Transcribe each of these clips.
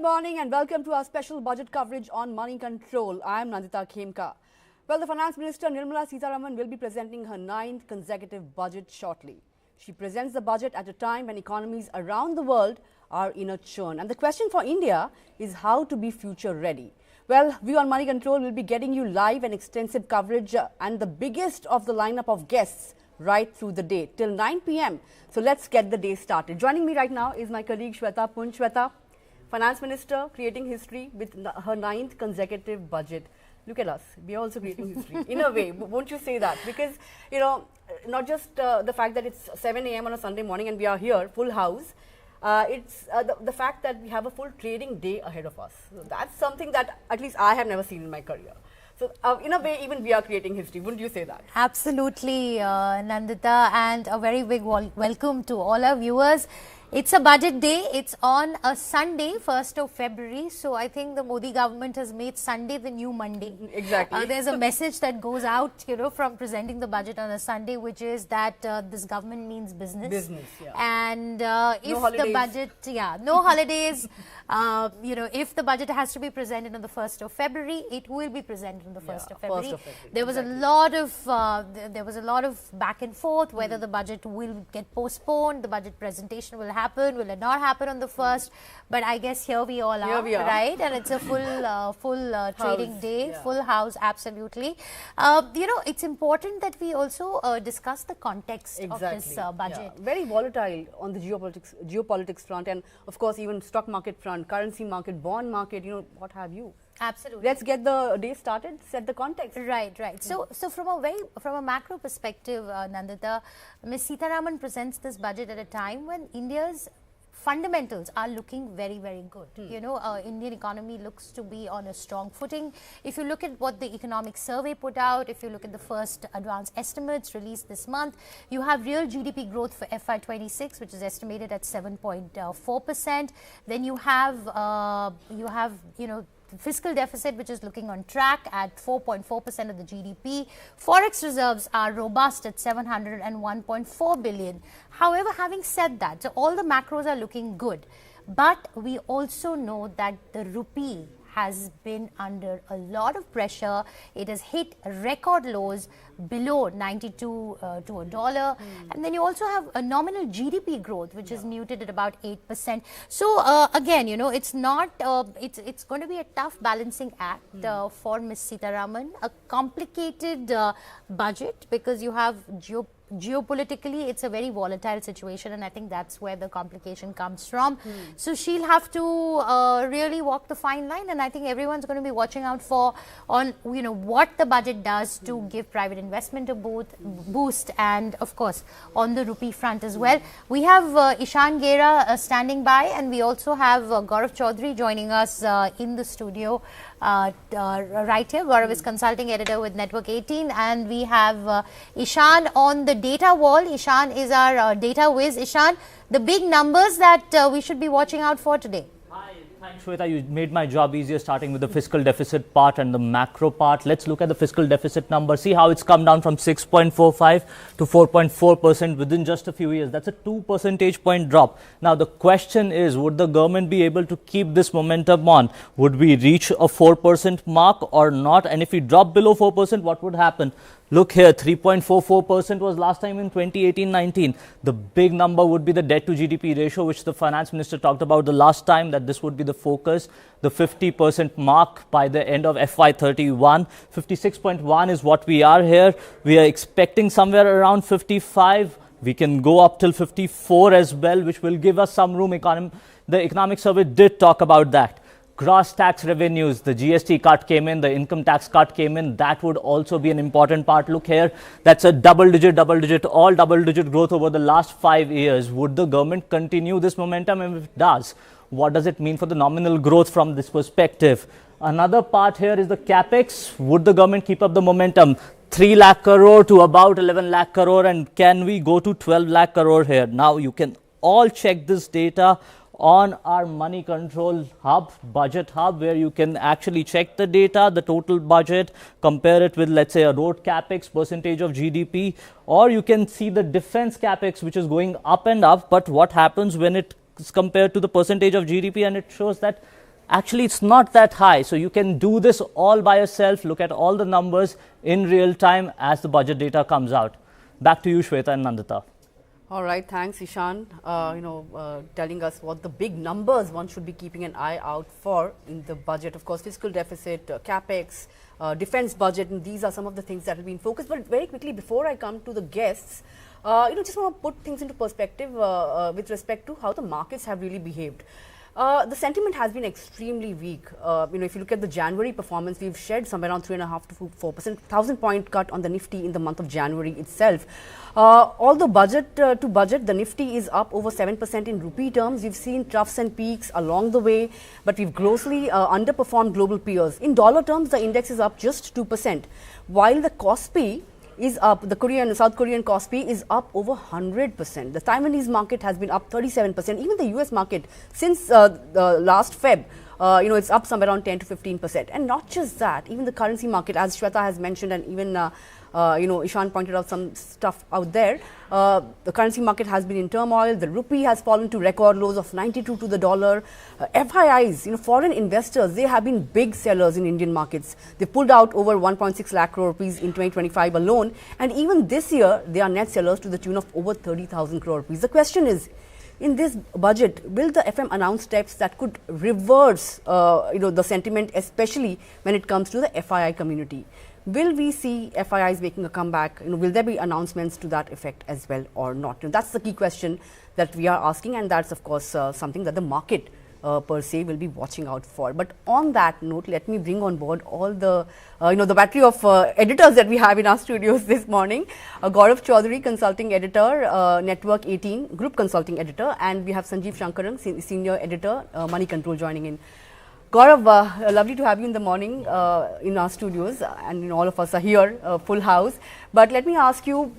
morning and welcome to our special budget coverage on Money Control. I am Nandita Khemka. Well, the Finance Minister Nirmala Sitharaman will be presenting her 9th consecutive budget shortly. She presents the budget at a time when economies around the world are in a churn. And the question for India is how to be future ready. Well, we on Money Control will be getting you live and extensive coverage and the biggest of the lineup of guests right through the day till 9 p.m. So let's get the day started. Joining me right now is my colleague Shweta Punj. Shweta, Finance Minister creating history with her 9th consecutive budget. Look at us. We are also creating history in a way. Won't you say that? Because, you know, not just the fact that it's 7 a.m. on a Sunday morning and we are here, full house. It's the fact that we have a full trading day ahead of us. So that's something that at least I have never seen in my career. So in a way, even we are creating history. Wouldn't you say that? Absolutely, Nandita, and a very big welcome to all our viewers. It's a budget day. It's on a Sunday, 1st of February. So I think the Modi government has made Sunday the new Monday. Exactly. There's a message that goes out, you know, from presenting the budget on a Sunday, which is that this government means business. Business, yeah. And if holidays. the budget, no holidays. You know, if the budget has to be presented on the 1st of February, it will be presented on the 1st of February. 1st of February. There was a lot of back and forth whether the budget will get postponed, the budget presentation will will it not happen on the 1st, but I guess here we all are, right? And it's a full trading day, full house, absolutely. You know, it's important that we also discuss the context of this budget. Yeah. Very volatile on the geopolitics front, and of course even stock market front, currency market, bond market, you know, what have you. Absolutely. Let's get the day started, set the context. Right. So from a macro perspective, Nandita, Ms. Sitharaman presents this budget at a time when India's fundamentals are looking very, very good. You know, Indian economy looks to be on a strong footing. If you look at what the economic survey put out, if you look at the first advanced estimates released this month, you have real GDP growth for FY26, which is estimated at 7.4%. Then you have, you know, fiscal deficit, which is looking on track at 4.4% of the GDP. Forex reserves are robust at 701.4 billion. However, having said that, so all the macros are looking good. But we also know that the rupee has been under a lot of pressure. It has hit record lows below 92 to a dollar. And then you also have a nominal GDP growth, which is muted at about 8%. So again, you know, it's not, it's going to be a tough balancing act for Ms. Sitharaman, a complicated budget because you have geopolitically, it's a very volatile situation, and I think that's where the complication comes from. So she'll have to really walk the fine line, and I think everyone's going to be watching out for you know, what the budget does to give private investment a boost, and of course on the rupee front as well. We have Ishan Gera standing by, and we also have Gaurav Chaudhary joining us in the studio. Right here, Gaurav is consulting editor with Network 18, and we have Ishan on the data wall. Ishan is our data whiz. Ishan, the big numbers that we should be watching out for today. Hi, thanks Shweta. You made my job easier starting with the fiscal deficit part and the macro part. Let's look at the fiscal deficit number. See how it's come down from 6.45 to 4.4% within just a few years. That's a 2 percentage point drop. Now the question is, would the government be able to keep this momentum on? Would we reach a 4% mark or not? And if we drop below 4%, what would happen? Look here, 3.44% was last time in 2018-19. The big number would be the debt to GDP ratio, which the finance minister talked about the last time, that this would be the focus. The 50% mark by the end of FY31. 56.1 is what we are here. We are expecting somewhere around 55. We can go up till 54 as well, which will give us some room. The economic survey did talk about that. Gross tax revenues, the GST cut came in, the income tax cut came in. That would also be an important part. Look here, that's a all double-digit growth over the last 5 years. Would the government continue this momentum? And if it does, what does it mean for the nominal growth from this perspective? Another part here is the capex. Would the government keep up the momentum? 3 lakh crore to about 11 lakh crore, and can we go to 12 lakh crore here? Now you can all check this data on our Money Control hub, budget hub, where you can actually check the data, the total budget, compare it with, let's say, a road capex percentage of GDP, or you can see the defense capex, which is going up and up. But what happens when it is compared to the percentage of GDP, and it shows that actually it's not that high. So you can do this all by yourself, look at all the numbers in real time as the budget data comes out. Back to you, Shweta and Nandita. All right, thanks, Ishan. Telling us what the big numbers one should be keeping an eye out for in the budget. Of course, fiscal deficit, capex, defense budget, and these are some of the things that will be in focus. But very quickly, before I come to the guests, just want to put things into perspective with respect to how the markets have really behaved. The sentiment has been extremely weak. If you look at the January performance, we've shed somewhere around 3.5 to 4%, 1,000-point cut on the Nifty in the month of January itself. Although budget to budget, the Nifty is up over 7% in rupee terms. We've seen troughs and peaks along the way, but we've grossly underperformed global peers. In dollar terms, the index is up just 2%, while the Kospi is up. The South Korean Kospi is up over 100%. The Taiwanese market has been up 37%. Even the US market since last Feb, it's up somewhere around 10 to 15%. And not just that, even the currency market, as Shweta has mentioned, and even Ishan pointed out some stuff out there. The currency market has been in turmoil. The rupee has fallen to record lows of 92 to the dollar. FIIs, foreign investors, they have been big sellers in Indian markets. They pulled out over 1.6 lakh crore rupees in 2025 alone. And even this year, they are net sellers to the tune of over 30,000 crore rupees. The question is, in this budget, will the FM announce steps that could reverse, the sentiment, especially when it comes to the FII community? Will we see FIIs making a comeback? Will there be announcements to that effect as well or not? That's the key question that we are asking, and that's of course something that the market per se will be watching out for. But on that note, let me bring on board all the the battery of editors that we have in our studios this morning. Gaurav Chaudhary, consulting editor, Network 18 group consulting editor, and we have Sanjeev Shankaran, senior editor, Money Control, joining in. Gaurav, lovely to have you in the morning in our studios, and all of us are here, full house. But let me ask you,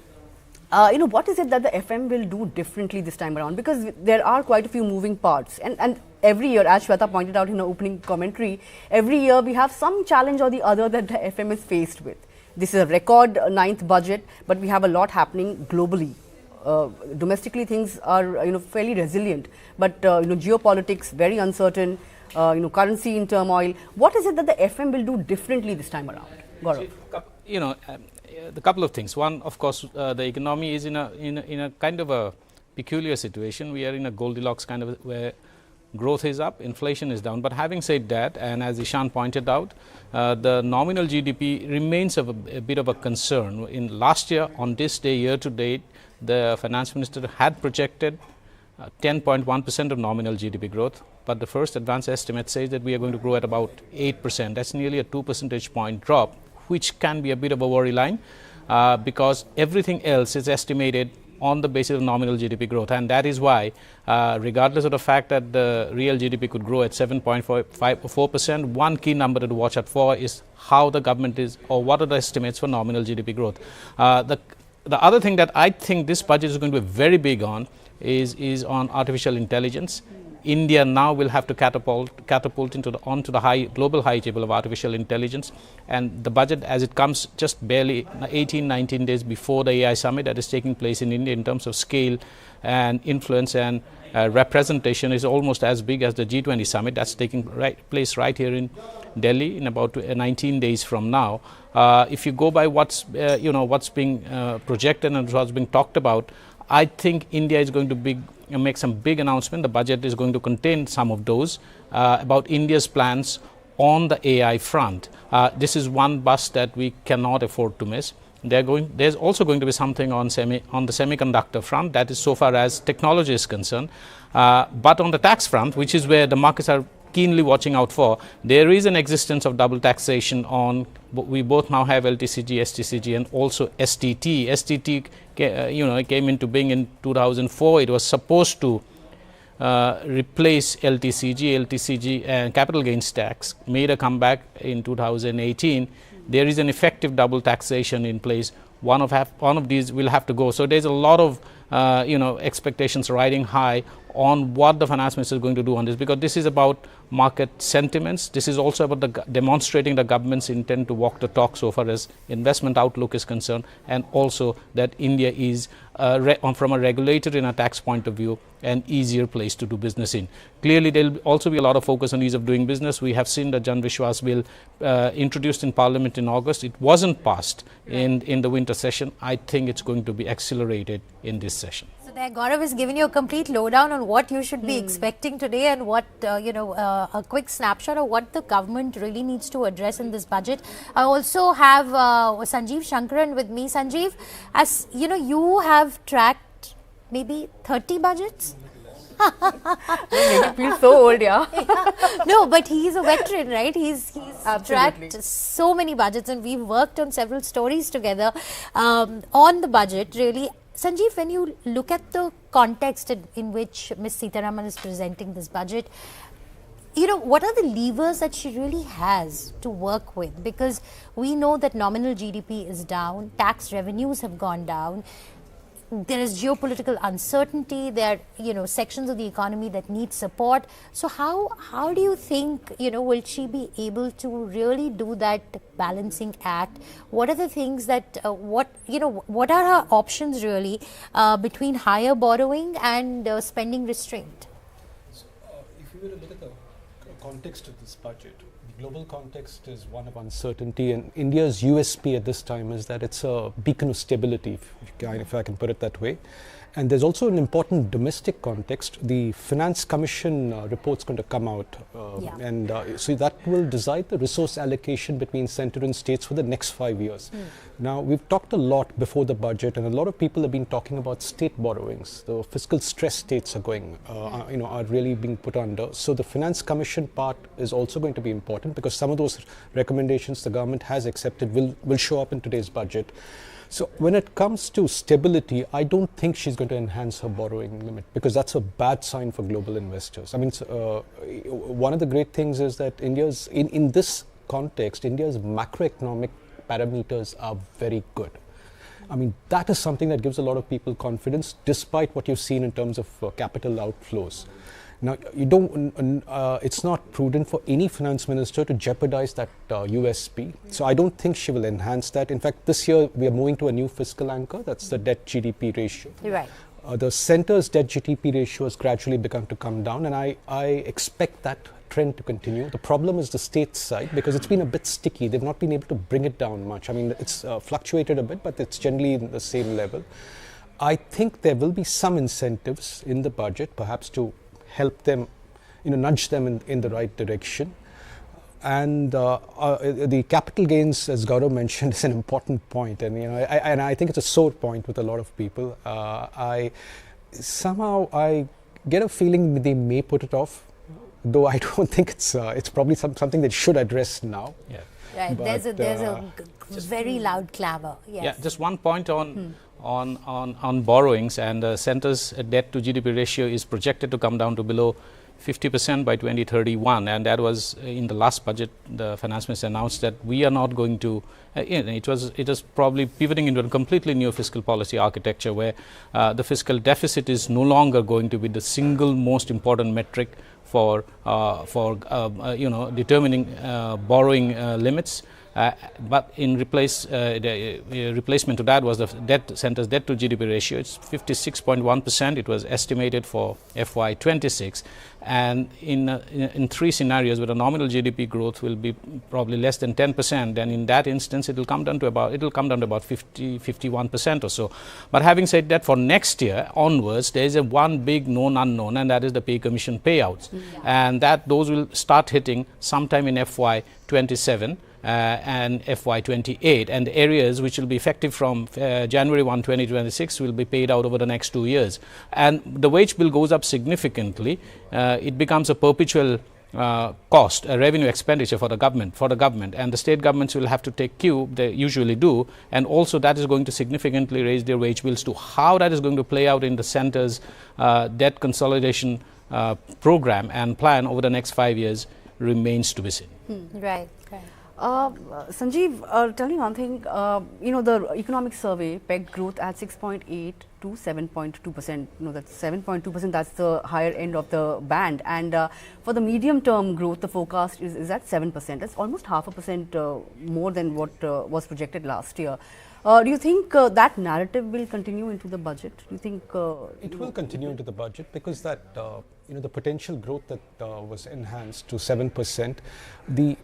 what is it that the FM will do differently this time around? Because there are quite a few moving parts, and every year, as Shweta pointed out in her opening commentary, every year we have some challenge or the other that the FM is faced with. This is a record 9th budget, but we have a lot happening globally. Domestically, things are fairly resilient, but geopolitics very uncertain. Currency in turmoil. What is it that the FM will do differently this time around, Gaurav? The couple of things. One, of course, the economy is in a kind of a peculiar situation. We are in a Goldilocks kind of where growth is up, inflation is down. But having said that, and as Ishan pointed out, the nominal GDP remains a bit of a concern. In last year, on this day, year to date, the finance minister had projected 10.1% of nominal GDP growth, but the first advance estimate says that we are going to grow at about 8%. That's nearly a 2 percentage point drop, which can be a bit of a worry line because everything else is estimated on the basis of nominal GDP growth, and that is why, regardless of the fact that the real GDP could grow at 7.4%, one key number to watch out for is how the government is, or what are the estimates for nominal GDP growth. The other thing that I think this budget is going to be very big on is on artificial intelligence. India now will have to catapult onto the global high table of artificial intelligence, and the budget as it comes just barely 18-19 days before the AI summit that is taking place in India in terms of scale and influence and representation is almost as big as the G20 summit that's taking place right here in Delhi in about 19 days from now. If you go by what's being projected and what's being talked about, I think India is going to make some big announcement. The budget is going to contain some of those about India's plans on the AI front. This is one bust that we cannot afford to miss. There's also going to be something on the semiconductor front, that is so far as technology is concerned. But on the tax front, which is where the markets are keenly watching out for, there is an existence of double taxation on, we both now have LTCG, STCG and also STT. STT came into being in 2004. It was supposed to replace LTCG and capital gains tax, made a comeback in 2018. There is an effective double taxation in place. One of these will have to go. So there's a lot of expectations riding high on what the finance minister is going to do on this, because this is about market sentiments. This is also about demonstrating the government's intent to walk the talk so far as investment outlook is concerned, and also that India is from a regulatory and a tax point of view an easier place to do business in. Clearly there will also be a lot of focus on ease of doing business. We have seen the Jan Vishwas bill introduced in Parliament in August. It wasn't passed in the winter session. I think it's going to be accelerated in this session. So there, Gaurav has given you a complete lowdown on what you should be expecting today, and what, a quick snapshot of what the government really needs to address in this budget. I also have Sanjeev Shankaran with me. Sanjeev, as you know, you have tracked maybe 30 budgets? You feel so old, yeah. No, but he's a veteran, right? He's Absolutely. tracked so many budgets, and we've worked on several stories together on the budget, really. Sanjeev, when you look at the context in which Ms. Sitharaman is presenting this budget, what are the levers that she really has to work with? Because we know that nominal GDP is down, tax revenues have gone down, there is geopolitical uncertainty, there are sections of the economy that need support. So how do you think will she be able to really do that balancing act? What are the things that what are her options really between higher borrowing and spending restraint? So, if you were to look at the context of this budget, the global context is one of uncertainty, and India's USP at this time is that it's a beacon of stability, if I can put it that way. And there's also an important domestic context. The Finance Commission report's going to come out, and so that will decide the resource allocation between centre and states for the next 5 years. Now, we've talked a lot before the budget, and a lot of people have been talking about state borrowings. The fiscal stress states are going, are really being put under. So the Finance Commission part is also going to be important, because some of those recommendations the government has accepted will show up in today's budget. So when it comes to stability, I don't think she's going to enhance her borrowing limit, because that's a bad sign for global investors. I mean, one of the great things is that India's, in this context, India's macroeconomic parameters are very good. I mean, that is something that gives a lot of people confidence, despite what you've seen in terms of capital outflows. Now, it's not prudent for any finance minister to jeopardize that USP. So I don't think she will enhance that. In fact, this year we are moving to a new fiscal anchor. That's the debt GDP ratio. Right. The centre's debt GDP ratio has gradually begun to come down, and I expect that trend to continue. The problem is the state side, because it's been a bit sticky. They've not been able to bring it down much. I mean, it's fluctuated a bit, but it's generally in the same level. I think there will be some incentives in the budget, perhaps to help them, nudge them in the right direction. And the capital gains, as Gaurav mentioned, is an important point, and I think it's a sore point with a lot of people. I get a feeling they may put it off, though I don't think it's probably something they should address now. Yeah. Right. But, there's a very loud clamor. Yes. Yeah, just one point on borrowings, and the centre's debt to GDP ratio is projected to come down to below 50% by 2031, and that was in the last budget. The finance minister announced that we are not going to. It was probably pivoting into a completely new fiscal policy architecture, where the fiscal deficit is no longer going to be the single most important metric for determining borrowing limits. But in replacement to that was the centre's debt to GDP ratio. It's 56.1%. It was estimated for FY26, and in three scenarios where the nominal GDP growth will be probably less than 10%, then in that instance it will come down to about 51% or so. But having said that, for next year onwards, there is one big known unknown, and that is the pay commission payouts, and those will start hitting sometime in FY27. And FY28, and the areas which will be effective from January 1, 2026 will be paid out over the next 2 years. And the wage bill goes up significantly. It becomes a perpetual cost, a revenue expenditure for the government, and the state governments will have to take cue. They usually do, and also that is going to significantly raise their wage bills too. How that is going to play out in the centre's debt consolidation program and plan over the next 5 years remains to be seen. Right. Sanjeev, tell me one thing. The economic survey pegged growth at 6.8 to 7.2%. No, that's 7.2%. That's the higher end of the band. And for the medium-term growth, the forecast is at 7%. That's almost 0.5% more than what was projected last year. Do you think that narrative will continue into the budget? Do you think it will continue into the budget because that the potential growth that was enhanced to 7%. The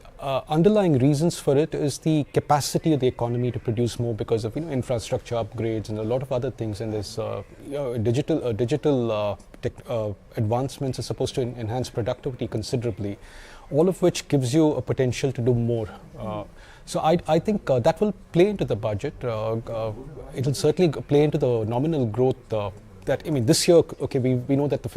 underlying reasons for it is the capacity of the economy to produce more because of infrastructure upgrades and a lot of other things. And there's digital advancements are supposed to enhance productivity considerably, all of which gives you a potential to do more. So I think that will play into the budget. It will certainly play into the nominal growth. This year, okay, we know that the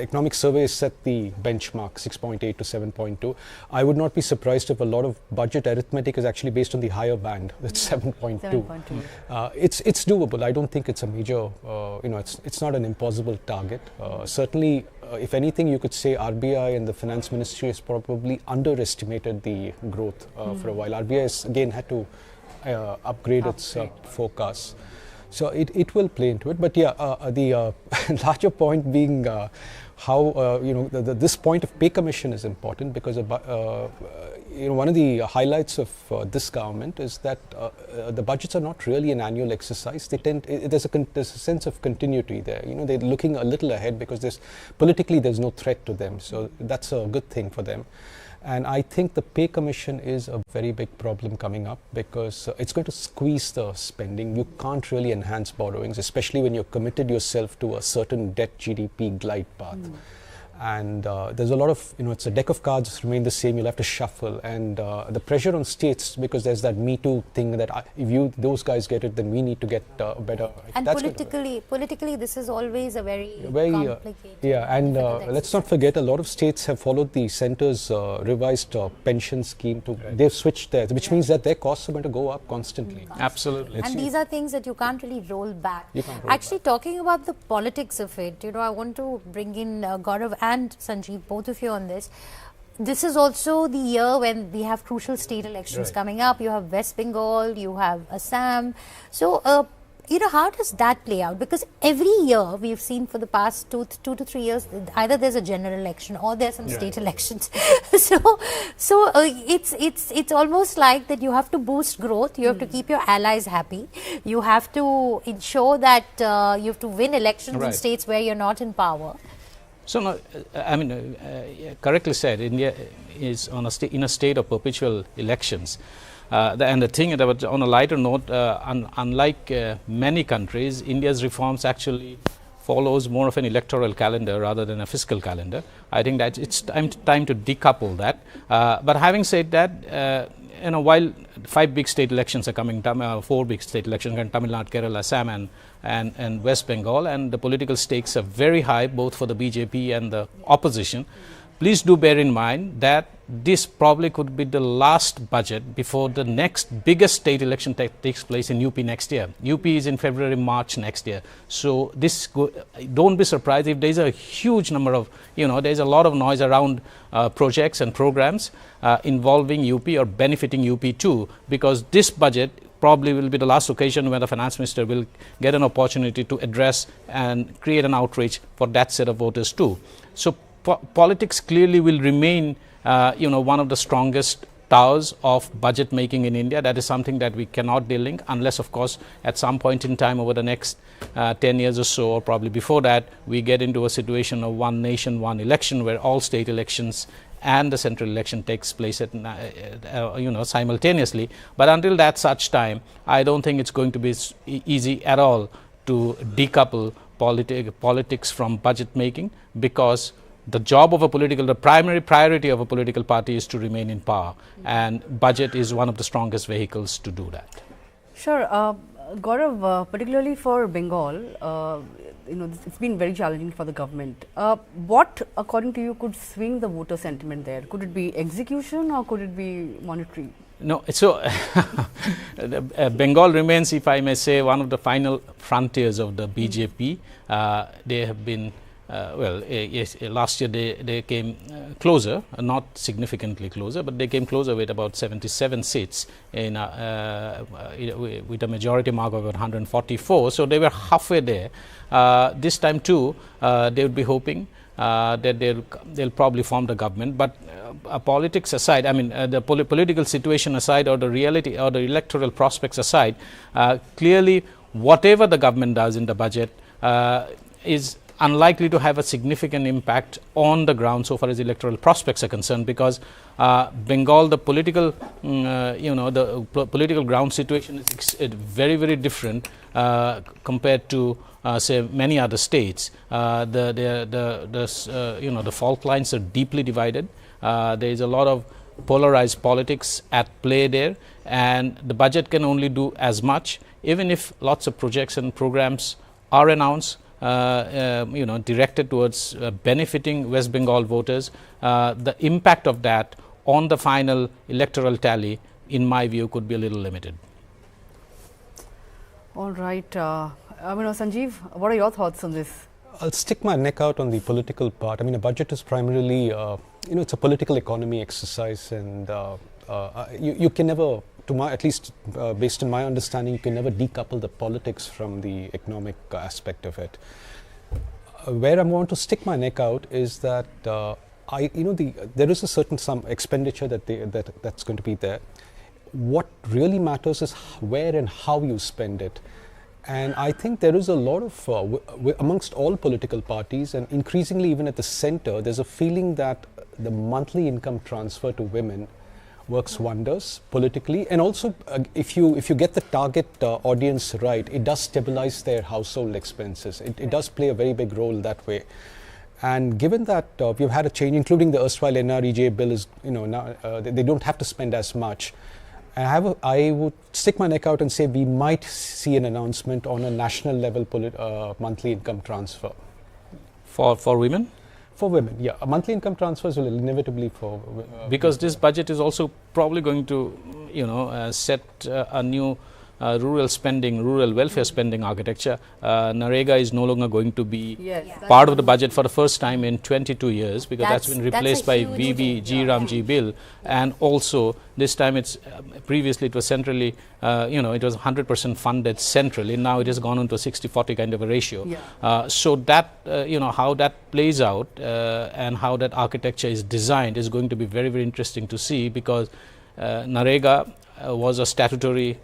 economic survey has set the benchmark 6.8 to 7.2. I would not be surprised if a lot of budget arithmetic is actually based on the higher band. That's 7.2. It's doable. I don't think it's a major. It's not an impossible target. Certainly, if anything, you could say RBI and the Finance Ministry has probably underestimated the growth for a while. RBI has again had to upgrade its forecasts. So it will play into it, but yeah, the larger point being how this point of pay commission is important because one of the highlights of this government is that the budgets are not really an annual exercise. They there's a sense of continuity there. They're looking a little ahead because politically there's no threat to them, so that's a good thing for them. And I think the pay commission is a very big problem coming up because it's going to squeeze the spending. You can't really enhance borrowings, especially when you're committed yourself to a certain debt GDP glide path. And there's a lot of, it's a deck of cards remain the same, you'll have to shuffle. And the pressure on states, because there's that Me Too thing that if those guys get it, then we need to get better. And politically, this is always a very complicated. And let's not forget, a lot of states have followed the centre's revised pension scheme. They've switched there, which means that their costs are going to go up constantly. Absolutely. And these are things that you can't really roll back. Actually, talking about the politics of it, I want to bring in Gaurav and Sanjeev, both of you on this. This is also the year when we have crucial state elections coming up. You have West Bengal, you have Assam. So, how does that play out? Because every year we've seen for the past two to 3 years, either there's a general election or there's some state elections. so it's almost like that you have to boost growth. You have to keep your allies happy. You have to ensure that you have to win elections in states where you're not in power. So, no, correctly said, India is in a state of perpetual elections. And the thing about, on a lighter note, unlike many countries, India's reforms actually follows more of an electoral calendar rather than a fiscal calendar. I think that it's time to decouple that. But having said that, while 5 big state elections are coming, 4 big state elections in Tamil Nadu, Kerala, Assam and West Bengal, and the political stakes are very high both for the BJP and the opposition, please do bear in mind that this probably could be the last budget before the next biggest state election takes place in UP next year. UP is in February, March next year. So don't be surprised if there's a huge number of, there's a lot of noise around projects and programs involving UP or benefiting UP too, because this budget probably will be the last occasion where the finance minister will get an opportunity to address and create an outreach for that set of voters too. So politics clearly will remain one of the strongest towers of budget making in India. That is something that we cannot delink unless, of course, at some point in time over the next 10 years or so, or probably before that, we get into a situation of one nation, one election, where all state elections and the central election takes place at simultaneously. But until that such time, I don't think it's going to be easy at all to decouple politics from budget making, because the primary priority of a political party is to remain in power, and budget is one of the strongest vehicles to do that. Sure. Gaurav, particularly for Bengal, it's been very challenging for the government. What, according to you, could swing the voter sentiment there? Could it be execution or could it be monetary? No, so Bengal remains, if I may say, one of the final frontiers of the BJP. They have been yes, last year they came closer, not significantly closer, but they came closer with about 77 seats in with a majority mark of about 144. So they were halfway there. This time too, they would be hoping that they'll probably form the government. But politics aside, I mean the political situation aside, or the reality or the electoral prospects aside, clearly whatever the government does in the budget is unlikely to have a significant impact on the ground so far as electoral prospects are concerned, because Bengal, the political political ground situation is very, very different compared to say many other states. The fault lines are deeply divided. There is a lot of polarized politics at play there, and the budget can only do as much, even if lots of projects and programs are announced, directed towards benefiting West Bengal voters. The impact of that on the final electoral tally, in my view, could be a little limited. All right. Sanjeev, what are your thoughts on this? I'll stick my neck out on the political part. I mean, a budget is primarily, it's a political economy exercise, and you can never, at least based on my understanding, you can never decouple the politics from the economic aspect of it. Where I want to stick my neck out is that there is a certain some expenditure that's going to be there. What really matters is where and how you spend it. And I think there is a lot of, amongst all political parties, and increasingly even at the center, there's a feeling that the monthly income transfer to women works wonders politically, and also if you get the target audience right, it does stabilize their household expenses. It does play a very big role that way. And given that we've had a change, including the erstwhile NREJ bill is, now they don't have to spend as much. I would stick my neck out and say we might see an announcement on a national level monthly income transfer. For women? For women, yeah. Monthly income transfers will inevitably for because this budget is also probably going to, set a new rural welfare spending architecture. Narega is no longer going to be part of the budget for the first time in 22 years, because that's been replaced by VVG Ramji bill, and also this time it's previously it was centrally, it was 100% funded centrally. Now it has gone into a 60-40 kind of a ratio. So that how that plays out and how that architecture is designed is going to be very, very interesting to see, because Narega was a statutory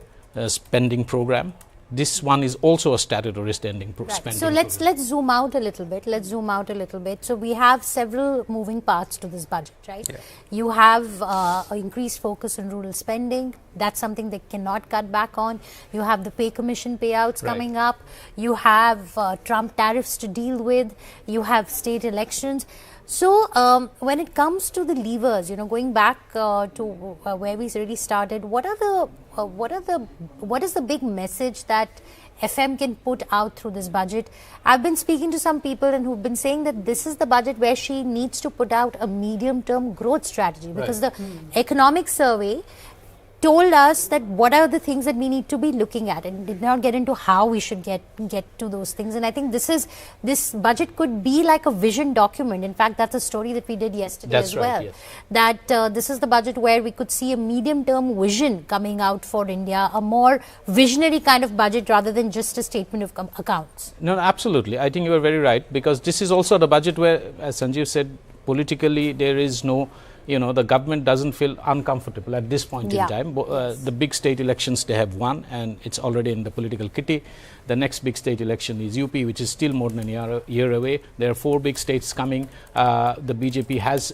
spending program. This one is also a statutory spending program. So let's zoom out a little bit. So we have several moving parts to this budget, right? Yeah. You have an increased focus on rural spending. That's something they cannot cut back on. You have the pay commission payouts coming up. You have Trump tariffs to deal with. You have state elections. So when it comes to the levers, going back to where we really started, what is the big message that FM can put out through this budget? I've been speaking to some people and who've been saying that this is the budget where she needs to put out a medium-term growth strategy, because the economic survey told us that what are the things that we need to be looking at, and did not get into how we should get to those things. And I think this budget could be like a vision document. In fact, that's a story that we did yesterday as well. Yes. That this is the budget where we could see a medium-term vision coming out for India, a more visionary kind of budget rather than just a statement of accounts. No, absolutely. I think you are very right, because this is also the budget where, as Sanjeev said, politically there is no, the government doesn't feel uncomfortable at this point in time. The big state elections they have won, and it's already in the political kitty. The next big state election is UP, which is still more than a year away. There are 4 big states coming. The BJP has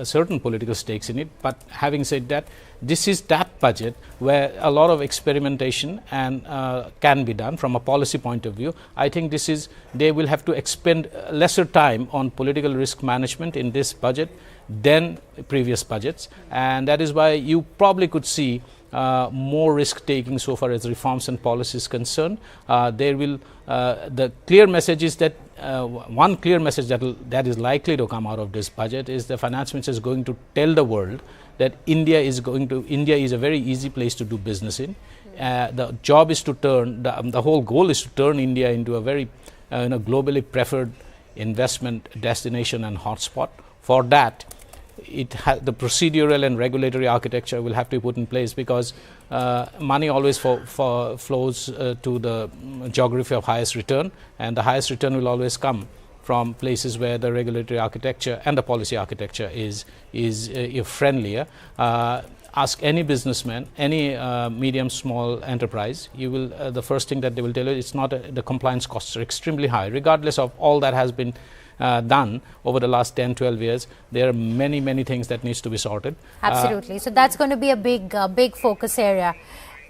certain political stakes in it. But having said that, this is that budget where a lot of experimentation and can be done from a policy point of view. I think they will have to expend lesser time on political risk management in this budget than previous budgets, and that is why you probably could see more risk taking so far as reforms and policies concerned. The clear message is that one clear message that is likely to come out of this budget is the finance minister is going to tell the world that India is a very easy place to do business in. The job is to turn the whole goal is to turn India into a very globally preferred investment destination and hotspot. For that, the procedural and regulatory architecture will have to be put in place, because money always flows to the geography of highest return, and the highest return will always come from places where the regulatory architecture and the policy architecture is friendlier. Ask any businessman, any medium, small enterprise, you will the first thing that they will tell you, it's not the compliance costs are extremely high. Regardless of all that has been done over the last 10-12 years, there are many things that needs to be sorted. Absolutely. So that's going to be a big focus area,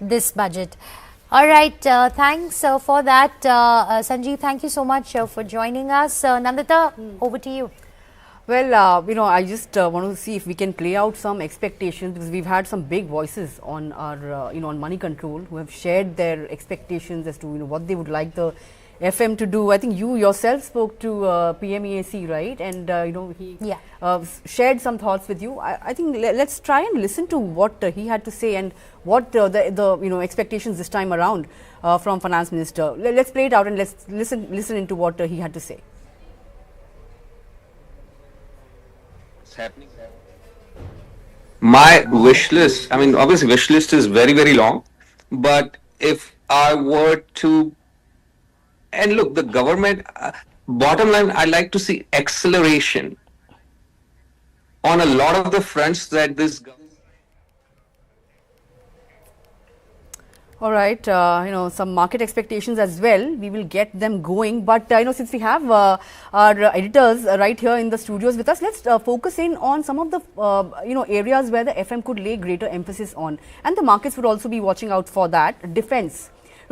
this budget. All right, thanks for that. Sanjeev, thank you so much for joining us. Nandita, over to you. Well, I just want to see if we can play out some expectations, because we've had some big voices on our, on money control, who have shared their expectations as to, what they would like the FM to do. I think you yourself spoke to PMEAC, right? And, he shared some thoughts with you. I think let's try and listen to what he had to say, and what the expectations this time around from Finance Minister. Let's play it out and let's listen into what he had to say. Happening. My wish list, I mean, obviously wish list is very long, but if I were to, and look, the government, bottom line, I like to see acceleration on a lot of the fronts that this government. All right, some market expectations as well. We will get them going. But, since we have our editors right here in the studios with us, let's focus in on some of the, areas where the FM could lay greater emphasis on. And the markets would also be watching out for that. Defense.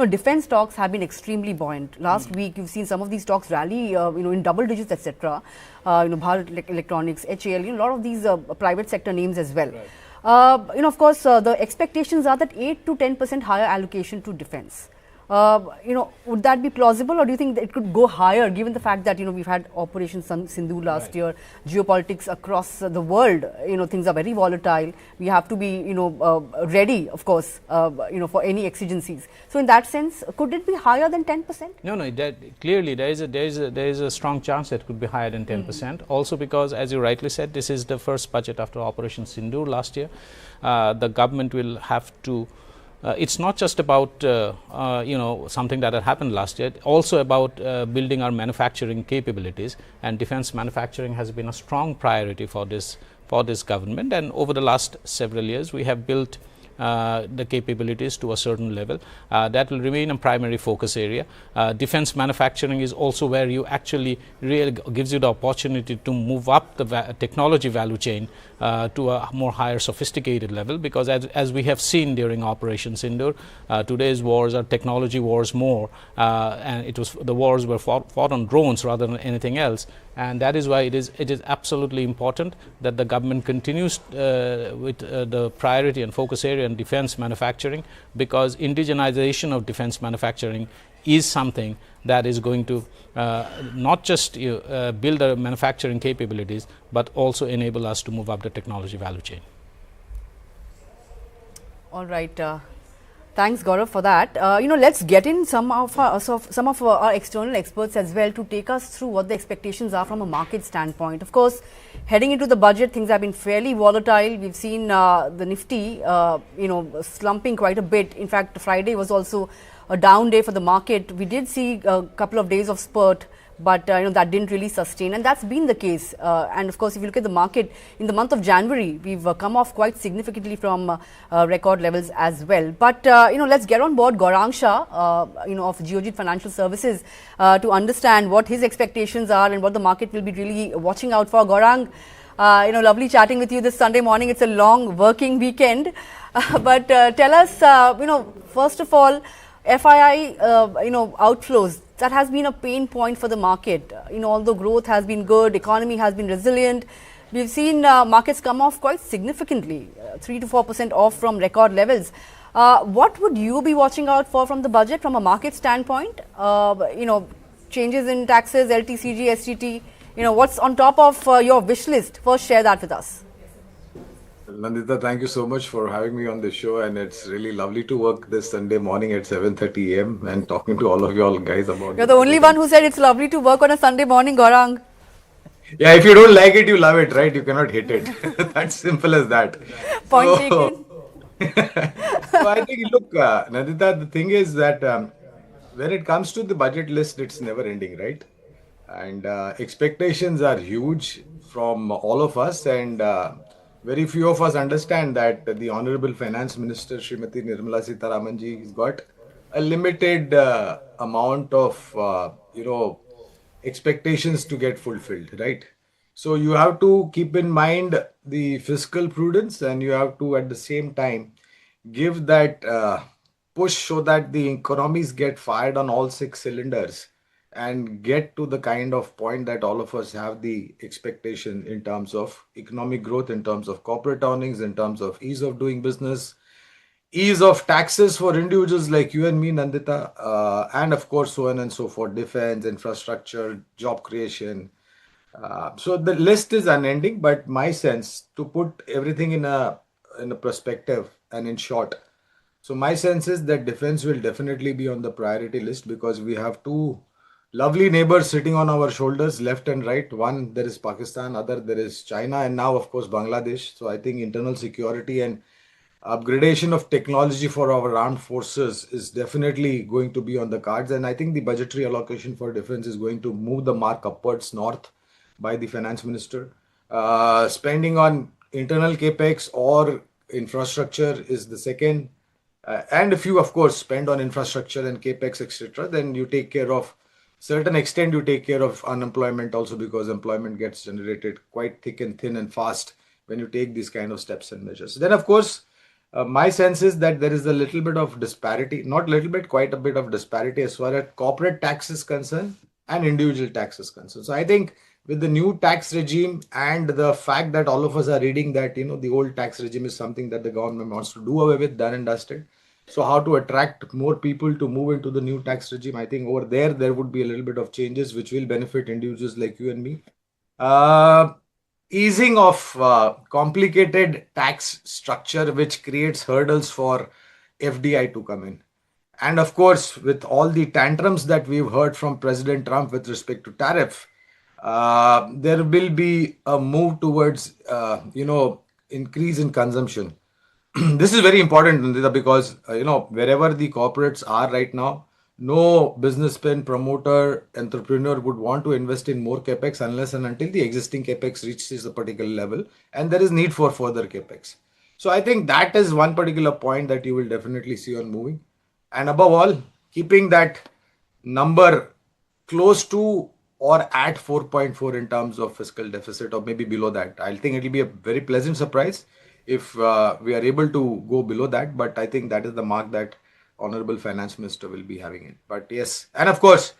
Defense stocks have been extremely buoyant. Last week, you've seen some of these stocks rally, in double digits, etc. Bharat Electronics, HAL, a lot of these private sector names as well. Right. Of course, the expectations are that 8 to 10% higher allocation to defense. Would that be plausible, or do you think that it could go higher, given the fact that, we've had Operation Sindhu last year, geopolitics across the world, things are very volatile. We have to be, ready, of course, for any exigencies. So in that sense, could it be higher than 10%? No, clearly there is a strong chance that it could be higher than 10%. Also because, as you rightly said, this is the first budget after Operation Sindhu last year. The government will have to. It's not just about something that had happened last year. Also about building our manufacturing capabilities, and defense manufacturing has been a strong priority for this government. And over the last several years, we have built the capabilities to a certain level. That will remain a primary focus area. Defense manufacturing is also where you actually really gives you the opportunity to move up the technology value chain to a more higher sophisticated level, because as we have seen during Operation Sindoor, today's wars are technology wars more, and the wars were fought on drones rather than anything else. And that is why it is absolutely important that the government continues with the priority and focus area in defense manufacturing, because indigenization of defense manufacturing is something that is going to not just build our manufacturing capabilities, but also enable us to move up the technology value chain. All right. Thanks, Gaurav, for that. Let's get in some of our external experts as well to take us through what the expectations are from a market standpoint. Of course, heading into the budget, things have been fairly volatile. We've seen the Nifty, slumping quite a bit. In fact, Friday was also a down day for the market. We did see a couple of days of spurt, but that didn't really sustain, and that's been the case. And of course, if you look at the market in the month of January, we've come off quite significantly from record levels as well. But let's get on board Gaurang Shah, of Geojit Financial Services, to understand what his expectations are and what the market will be really watching out for. Gaurang, lovely chatting with you this Sunday morning. It's a long working weekend, but tell us, first of all, FII, outflows, that has been a pain point for the market. Although growth has been good, economy has been resilient, we've seen markets come off quite significantly, 3 to 4% off from record levels. What would you be watching out for from the budget from a market standpoint? Changes in taxes, LTCG, STT, what's on top of your wish list? First, share that with us. Nandita, thank you so much for having me on the show, and it's really lovely to work this Sunday morning at 7:30 a.m. and talking to all of you all guys about. You're the only one who said it's lovely to work on a Sunday morning, Gaurang. Yeah, if you don't like it, you love it, right? You cannot hate it. That's simple as that. Point taken. So I think, look, Nandita, the thing is that when it comes to the budget list, it's never ending, right? And expectations are huge from all of us, and very few of us understand that the Honorable Finance Minister, Srimati Nirmala Sitharaman ji, has got a limited amount of, expectations to get fulfilled, right? So you have to keep in mind the fiscal prudence, and you have to at the same time give that push so that the economies get fired on all six cylinders and get to the kind of point that all of us have the expectation in terms of economic growth, in terms of corporate earnings, in terms of ease of doing business, ease of taxes for individuals like you and me, Nandita, and of course so on and so forth, defense, infrastructure, job creation. So the list is unending, but my sense, to put everything in a perspective and in short, so my sense is that defense will definitely be on the priority list, because we have two lovely neighbors sitting on our shoulders, left and right. One, there is Pakistan, other there is China, and now of course Bangladesh. So I think internal security and upgradation of technology for our armed forces is definitely going to be on the cards. And I think the budgetary allocation for defense is going to move the mark upwards north by the finance minister. Spending on internal capex or infrastructure is the second. And if you, of course, spend on infrastructure and capex, etc., then you take care of certain extent, you take care of unemployment also, because employment gets generated quite thick and thin and fast when you take these kind of steps and measures. Then, of course, my sense is that there is a little bit of disparity, not little bit, quite a bit of disparity as far as corporate tax is concerned and individual tax is concerned. So I think with the new tax regime and the fact that all of us are reading that, the old tax regime is something that the government wants to do away with, done and dusted. So how to attract more people to move into the new tax regime? I think over there would be a little bit of changes which will benefit individuals like you and me. Easing of complicated tax structure which creates hurdles for FDI to come in. And of course, with all the tantrums that we've heard from President Trump with respect to tariff, there will be a move towards, increase in consumption. This is very important, Nandita, because, wherever the corporates are right now, no businessman, promoter, entrepreneur would want to invest in more capex unless and until the existing capex reaches a particular level and there is need for further capex. So I think that is one particular point that you will definitely see on moving. And above all, keeping that number close to or at 4.4 in terms of fiscal deficit, or maybe below that. I think it will be a very pleasant surprise if we are able to go below that. But I think that is the mark that Honorable Finance Minister will be having it. But yes, and of course,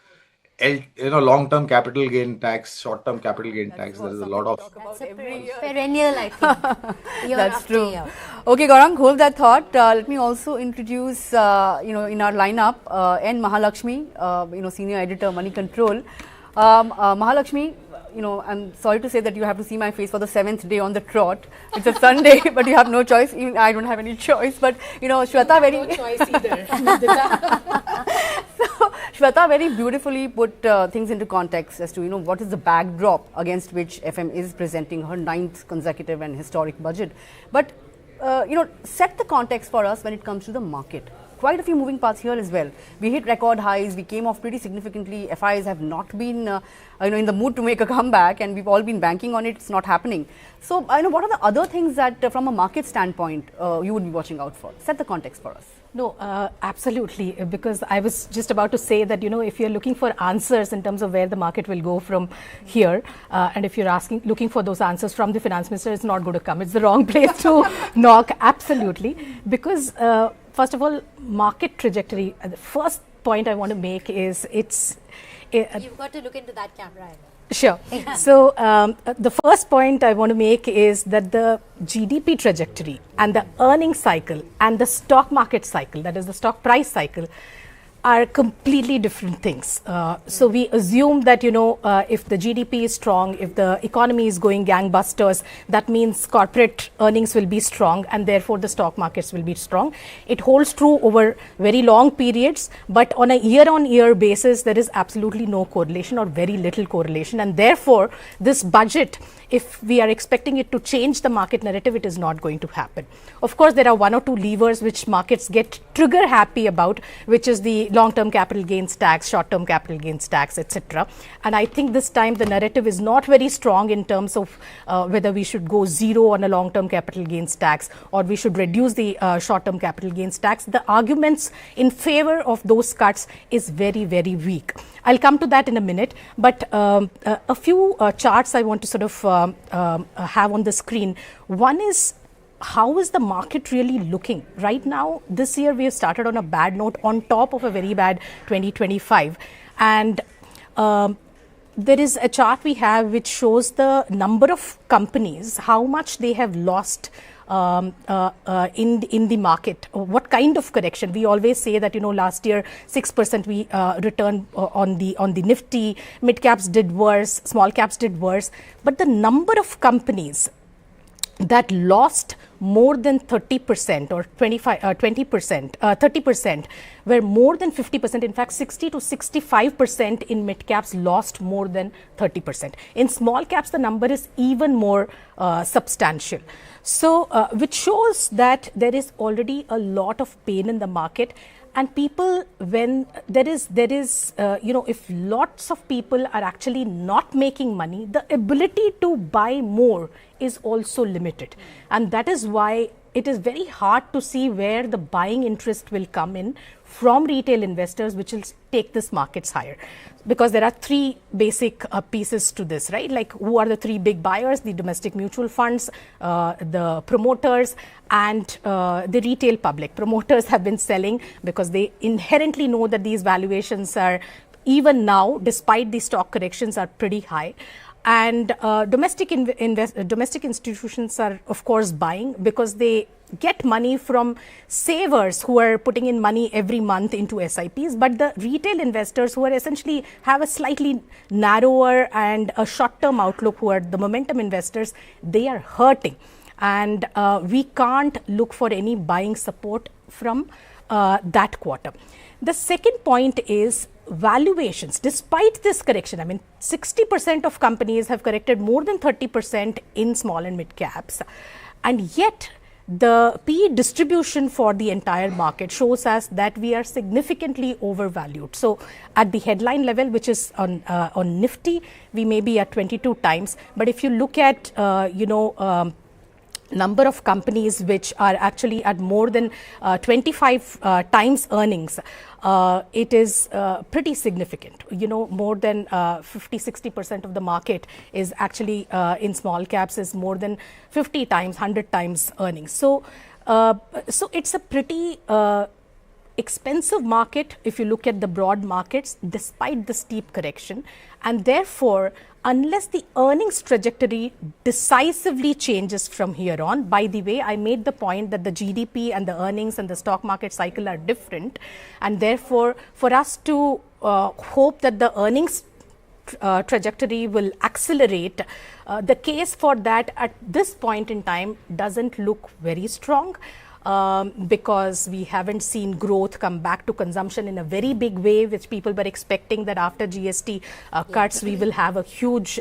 long-term capital gain tax, short-term capital gain tax. There is a lot of. That's a perennial, I think. That's true. Year. Okay, Gaurang, hold that thought. Let me also introduce, in our lineup, N. Mahalakshmi, senior editor, Money Control. Mahalakshmi, I'm sorry to say that you have to see my face for the 7th day on the trot. It's a Sunday, but you have no choice. Even I don't have any choice. But, Shweta very... No choice either. So, Shweta very beautifully put things into context as to, what is the backdrop against which FM is presenting her 9th consecutive and historic budget. But, set the context for us when it comes to the market. Quite a few moving parts here as well. We hit record highs. We came off pretty significantly. FIs have not been, in the mood to make a comeback, and we've all been banking on it. It's not happening. So, what are the other things that, from a market standpoint, you would be watching out for? Set the context for us. No, absolutely. Because I was just about to say that, if you're looking for answers in terms of where the market will go from here, and if you're looking for those answers from the finance minister, it's not going to come. It's the wrong place to knock. Absolutely. Because, first of all, market trajectory. The first point I want to make is You've got to look into that camera. Sure. So, the first point I want to make is that the GDP trajectory and the earning cycle and the stock market cycle, that is the stock price cycle, are completely different things. So we assume that, if the GDP is strong, if the economy is going gangbusters, that means corporate earnings will be strong and therefore the stock markets will be strong. It holds true over very long periods, but on a year-on-year basis, there is absolutely no correlation or very little correlation. And therefore, this budget, if we are expecting it to change the market narrative, it is not going to happen. Of course, there are one or two levers which markets get trigger happy about, which is the long-term capital gains tax, short-term capital gains tax, etc. And I think this time the narrative is not very strong in terms of whether we should go zero on a long-term capital gains tax or we should reduce the short-term capital gains tax. The arguments in favor of those cuts is very, very weak. I'll come to that in a minute, but a few charts I want to sort of have on the screen. One is, how is the market really looking? Right now, this year we have started on a bad note on top of a very bad 2025. And there is a chart we have which shows the number of companies, how much they have lost in the market. What kind of correction? We always say that, last year 6% we returned on the Nifty, mid caps did worse, small caps did worse, but the number of companies that lost more than 30% or 20%, 30% were more than 50%. In fact, 60 to 65% in mid caps lost more than 30%. In small caps, the number is even more substantial. So, which shows that there is already a lot of pain in the market. And people, when there is, if lots of people are actually not making money, the ability to buy more is also limited. And that is why it is very hard to see where the buying interest will come in from retail investors, which will take this markets higher. Because there are three basic pieces to this, right? Like, who are the three big buyers? The domestic mutual funds, the promoters, and the retail public. Promoters have been selling because they inherently know that these valuations are, even now, despite the stock corrections, are pretty high. And domestic institutions are, of course, buying because they get money from savers who are putting in money every month into SIPs. But the retail investors, who are essentially have a slightly narrower and a short-term outlook, who are the momentum investors, they are hurting. And we can't look for any buying support from that quarter. The second point is valuations. Despite this correction, 60% of companies have corrected more than 30% in small and mid caps, and yet the PE distribution for the entire market shows us that we are significantly overvalued. So at the headline level, which is on Nifty, we may be at 22 times, but if you look at number of companies which are actually at more than 25 times earnings, it is pretty significant. More than 50-60% of the market is actually in small caps is more than 50 times, 100 times earnings. So it's a pretty expensive market if you look at the broad markets, despite the steep correction. And therefore, unless the earnings trajectory decisively changes from here on, by the way, I made the point that the GDP and the earnings and the stock market cycle are different. And therefore, for us to hope that the earnings trajectory will accelerate, the case for that at this point in time doesn't look very strong. Because we haven't seen growth come back to consumption in a very big way, which people were expecting that after GST cuts, we will have a huge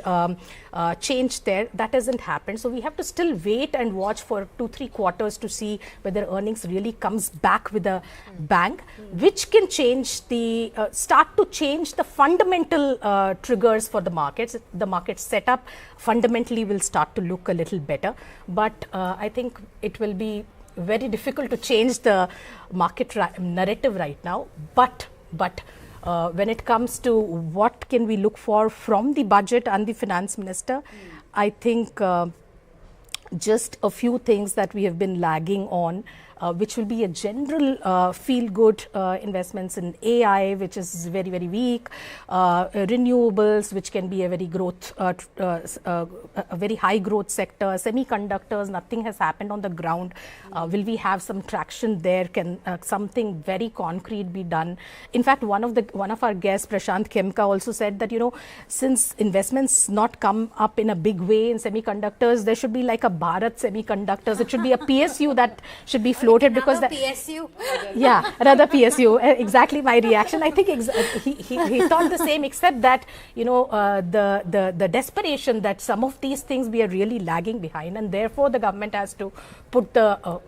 change there. That hasn't happened. So we have to still wait and watch for 2-3 quarters to see whether earnings really comes back with a bang, which can change the, start to change the fundamental triggers for the markets. The market setup fundamentally will start to look a little better. But I think it will be very difficult to change the market narrative right now, but when it comes to what can we look for from the budget and the finance minister, I think just a few things that we have been lagging on which will be a general feel-good investments in AI, which is very, very weak, renewables, which can be a very growth, a very high growth sector, semiconductors, nothing has happened on the ground. Will we have some traction there? Can something very concrete be done? In fact, one of our guests, Prashant Khemka, also said that, since investments not come up in a big way in semiconductors, there should be like a Bharat Semiconductors. It should be a PSU that should be floated, because that PSU. Yeah, another PSU. Exactly my reaction. I think he thought the same, except that the desperation that some of these things we are really lagging behind, and therefore the government has to put the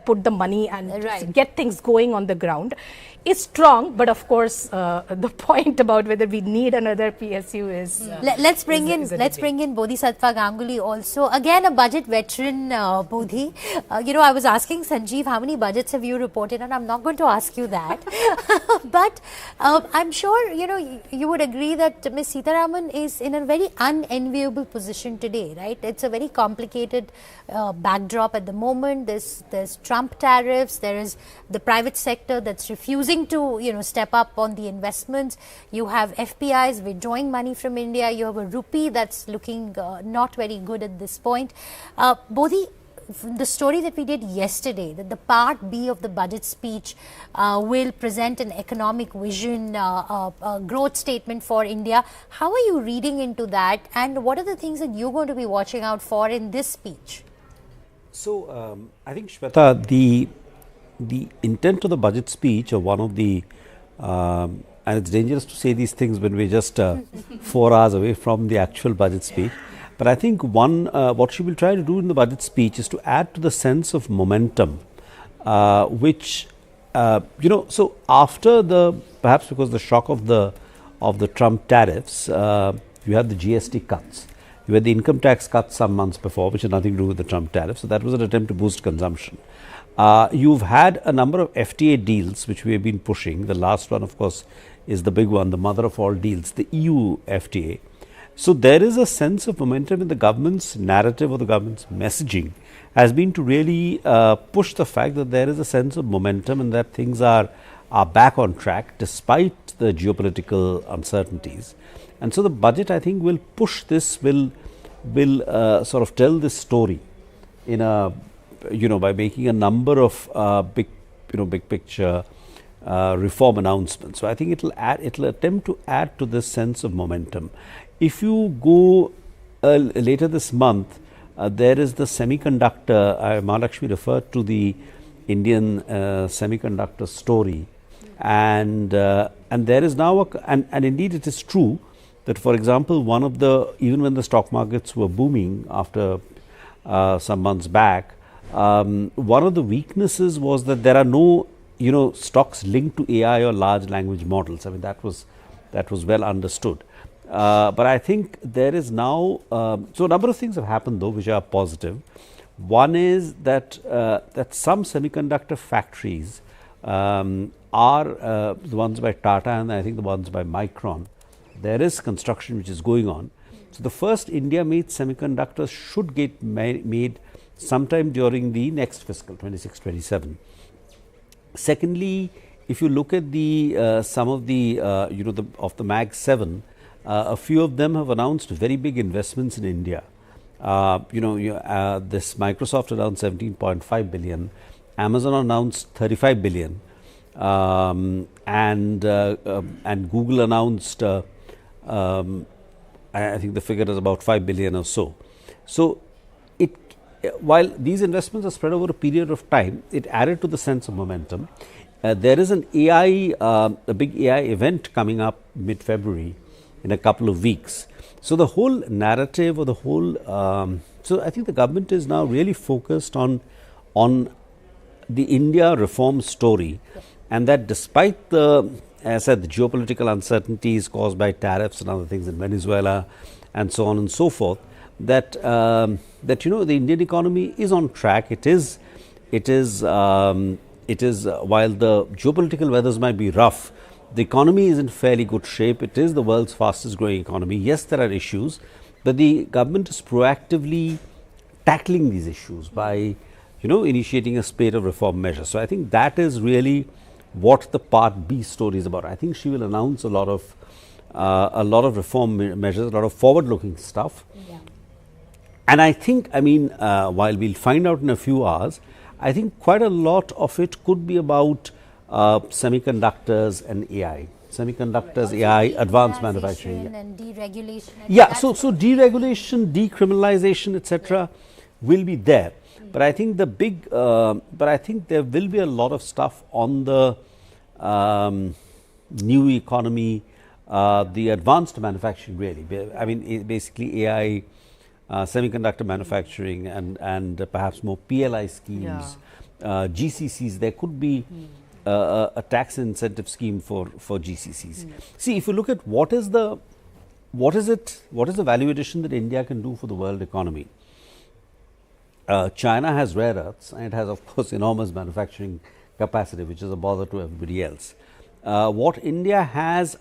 put the money and get things going on the ground is strong. But of course, the point about whether we need another PSU is let's bring in Bodhisattva Ganguly also, again a budget veteran. Bodhi, I was asking Sanjeev how many budgets have you reported, and I'm not going to ask you that. But I'm sure you would agree that Ms. Sitharaman is in a very unenviable position today, right? It's a very complicated backdrop at the moment. There's Trump tariffs, there is the private sector that's refusing to step up on the investments. You have FPIs withdrawing money from India. You have a rupee that's looking not very good at this point. Bodhi, the story that we did yesterday, that the part B of the budget speech will present an economic vision, a growth statement for India. How are you reading into that, and what are the things that you're going to be watching out for in this speech? So, I think, Shweta, the intent of the budget speech, or one of the, and it's dangerous to say these things when we're just 4 hours away from the actual budget speech. But I think what she will try to do in the budget speech is to add to the sense of momentum, which, so after perhaps because the shock of the Trump tariffs, you had the GST cuts. You had the income tax cuts some months before, which had nothing to do with the Trump tariff. So that was an attempt to boost consumption. You've had a number of FTA deals, which we have been pushing. The last one, of course, is the big one, the mother of all deals, the EU FTA. So there is a sense of momentum in the government's narrative, or the government's messaging has been to really push the fact that there is a sense of momentum and that things are back on track despite the geopolitical uncertainties. And so the budget, I think, will push this, will sort of tell this story in a, by making a number of big picture reform announcements. So I think it'll attempt to add to this sense of momentum. If you go later this month, there is the semiconductor. Mahalakshmi referred to the Indian semiconductor story, and there is now and indeed it is true that, for example, even when the stock markets were booming after some months back, one of the weaknesses was that there are no stocks linked to AI or large language models. I mean, that was well understood. But I think there is now so a number of things have happened though which are positive. One is that some semiconductor factories are the ones by Tata and I think the ones by Micron. There is construction which is going on. So the first India-made semiconductors should get made sometime during the next fiscal 26-27. Secondly, if you look at the some of the of the Mag 7, a few of them have announced very big investments in India. This Microsoft announced 17.5 billion, Amazon announced 35 billion, and Google announced I think the figure is about 5 billion or so. So while these investments are spread over a period of time, it added to the sense of momentum. There is an a big AI event coming up mid-February in a couple of weeks. So the whole narrative, or the whole, so I think the government is now really focused on the India reform story, and that despite the, as I said, the geopolitical uncertainties caused by tariffs and other things in Venezuela and so on and so forth, that the Indian economy is on track. It is while the geopolitical weathers might be rough, the economy is in fairly good shape. It is the world's fastest growing economy. Yes, there are issues, but the government is proactively tackling these issues by initiating a spate of reform measures. So I think that is really what the Part B story is about. I think she will announce a lot of reform measures, a lot of forward-looking stuff. Yeah. And I think, while we'll find out in a few hours, I think quite a lot of it could be about semiconductors and AI. Semiconductors, AI, advanced manufacturing. And deregulation. Yeah, so deregulation, decriminalization, etc., will be there. But I think but I think there will be a lot of stuff on the new economy, the advanced manufacturing really. Basically AI, semiconductor manufacturing and perhaps more PLI schemes, GCCs. There could be a tax incentive scheme for GCCs. See, if you look at what is the value addition that India can do for the world economy. China has rare earths and it has, of course, enormous manufacturing capacity, which is a bother to everybody else. What India has,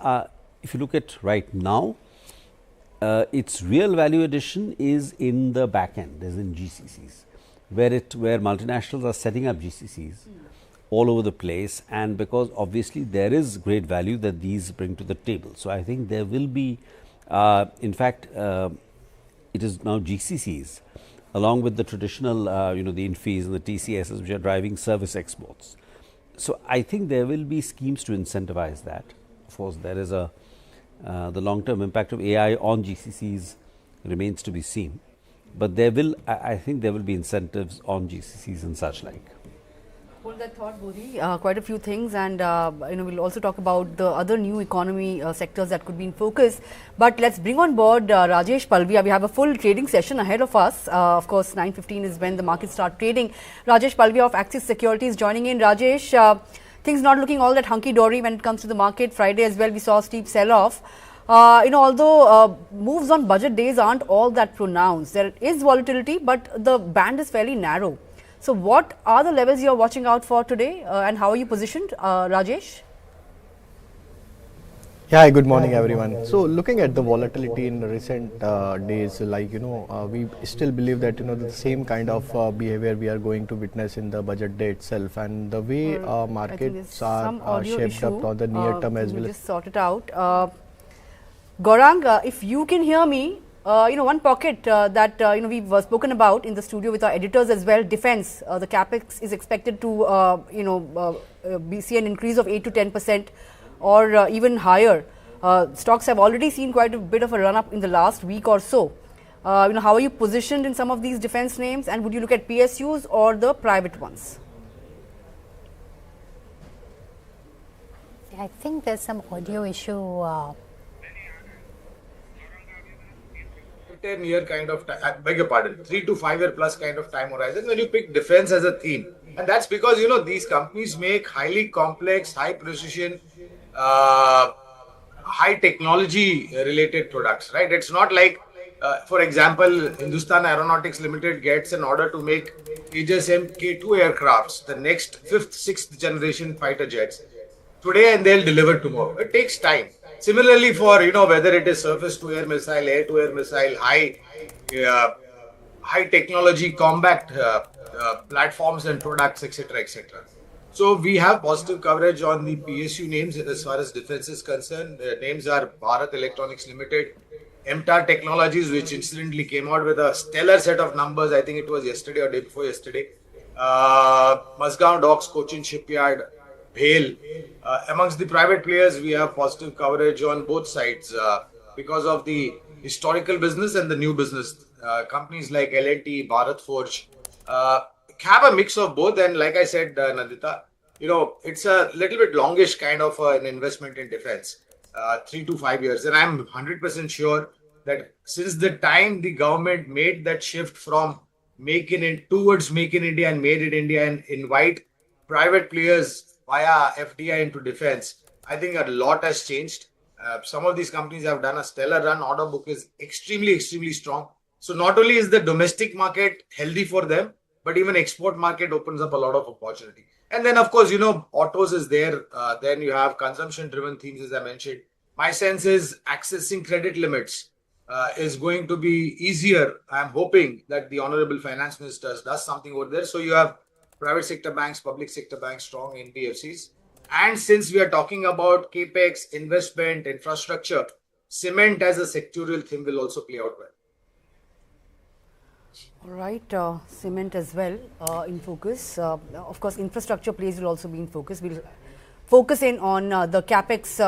if you look at right now, its real value addition is in the back end, is in GCCs, where multinationals are setting up GCCs all over the place, and because obviously there is great value that these bring to the table. So I think there will be, in fact, it is now GCCs along with the traditional, the INFIs and the TCSs, which are driving service exports. So I think there will be schemes to incentivize that. Of course, there is the long-term impact of AI on GCCs remains to be seen, but I think there will be incentives on GCCs and such like. Hold that thought, Bodhi. Quite a few things, and we'll also talk about the other new economy sectors that could be in focus. But let's bring on board Rajesh Palvia. We have a full trading session ahead of us. Of course, 9:15 is when the markets start trading. Rajesh Palvia of Axis Securities joining in. Rajesh, things not looking all that hunky-dory when it comes to the market. Friday as well, we saw a steep sell-off. Although moves on budget days aren't all that pronounced, there is volatility, but the band is fairly narrow. So what are the levels you are watching out for today and how are you positioned, Rajesh? Yeah, hi, good morning everyone. So looking at the volatility in the recent days, we still believe that the same kind of behavior we are going to witness in the budget day itself, and the way markets are shaped up on the near term as well. Just sort it out. Gaurang, if you can hear me, one pocket that we've spoken about in the studio with our editors as well, defense. The capex is expected to see an increase of 8 to 10% or even higher. Stocks have already seen quite a bit of a run up in the last week or so. How are you positioned in some of these defense names, and would you look at PSUs or the private ones? I think there's some audio issue. 10-year kind of time, I beg your pardon, 3 to 5 year plus kind of time horizon when you pick defense as a theme. And that's because, these companies make highly complex, high precision, high technology related products, right? It's not like, for example, Hindustan Aeronautics Limited gets an order to make Tejas Mk2 aircrafts, the next 5th, 6th generation fighter jets today, and they'll deliver tomorrow. It takes time. Similarly, for whether it is surface-to-air missile, air-to-air missile, high technology combat platforms and products, etc., etc. So we have positive coverage on the PSU names as far as defense is concerned. The names are Bharat Electronics Limited, MTAR Technologies, which incidentally came out with a stellar set of numbers. I think it was yesterday or day before yesterday. Mazgaon Docks, Cochin Shipyard, BHEL. Amongst the private players, we have positive coverage on both sides because of the historical business and the new business. Companies like L&T, Bharat Forge have a mix of both. And like I said, Nandita, it's a little bit longish kind of an investment in defense, 3 to 5 years. And I'm 100% sure that since the time the government made that shift from towards Make in India and Made in India and invite private players via FDI into defense, I think a lot has changed. Some of these companies have done a stellar run. Order book is extremely, extremely strong. So not only is the domestic market healthy for them, but even export market opens up a lot of opportunity. And then, of course, autos is there. Then you have consumption-driven themes, as I mentioned. My sense is accessing credit limits is going to be easier. I'm hoping that the Honorable Finance Minister does something over there. So you have private sector banks, public sector banks, strong NBFCs. And since we are talking about capex, investment, infrastructure, cement as a sectorial theme will also play out well. All right, cement as well in focus. Of course, infrastructure plays will also be in focus. We'll focus in on the capex,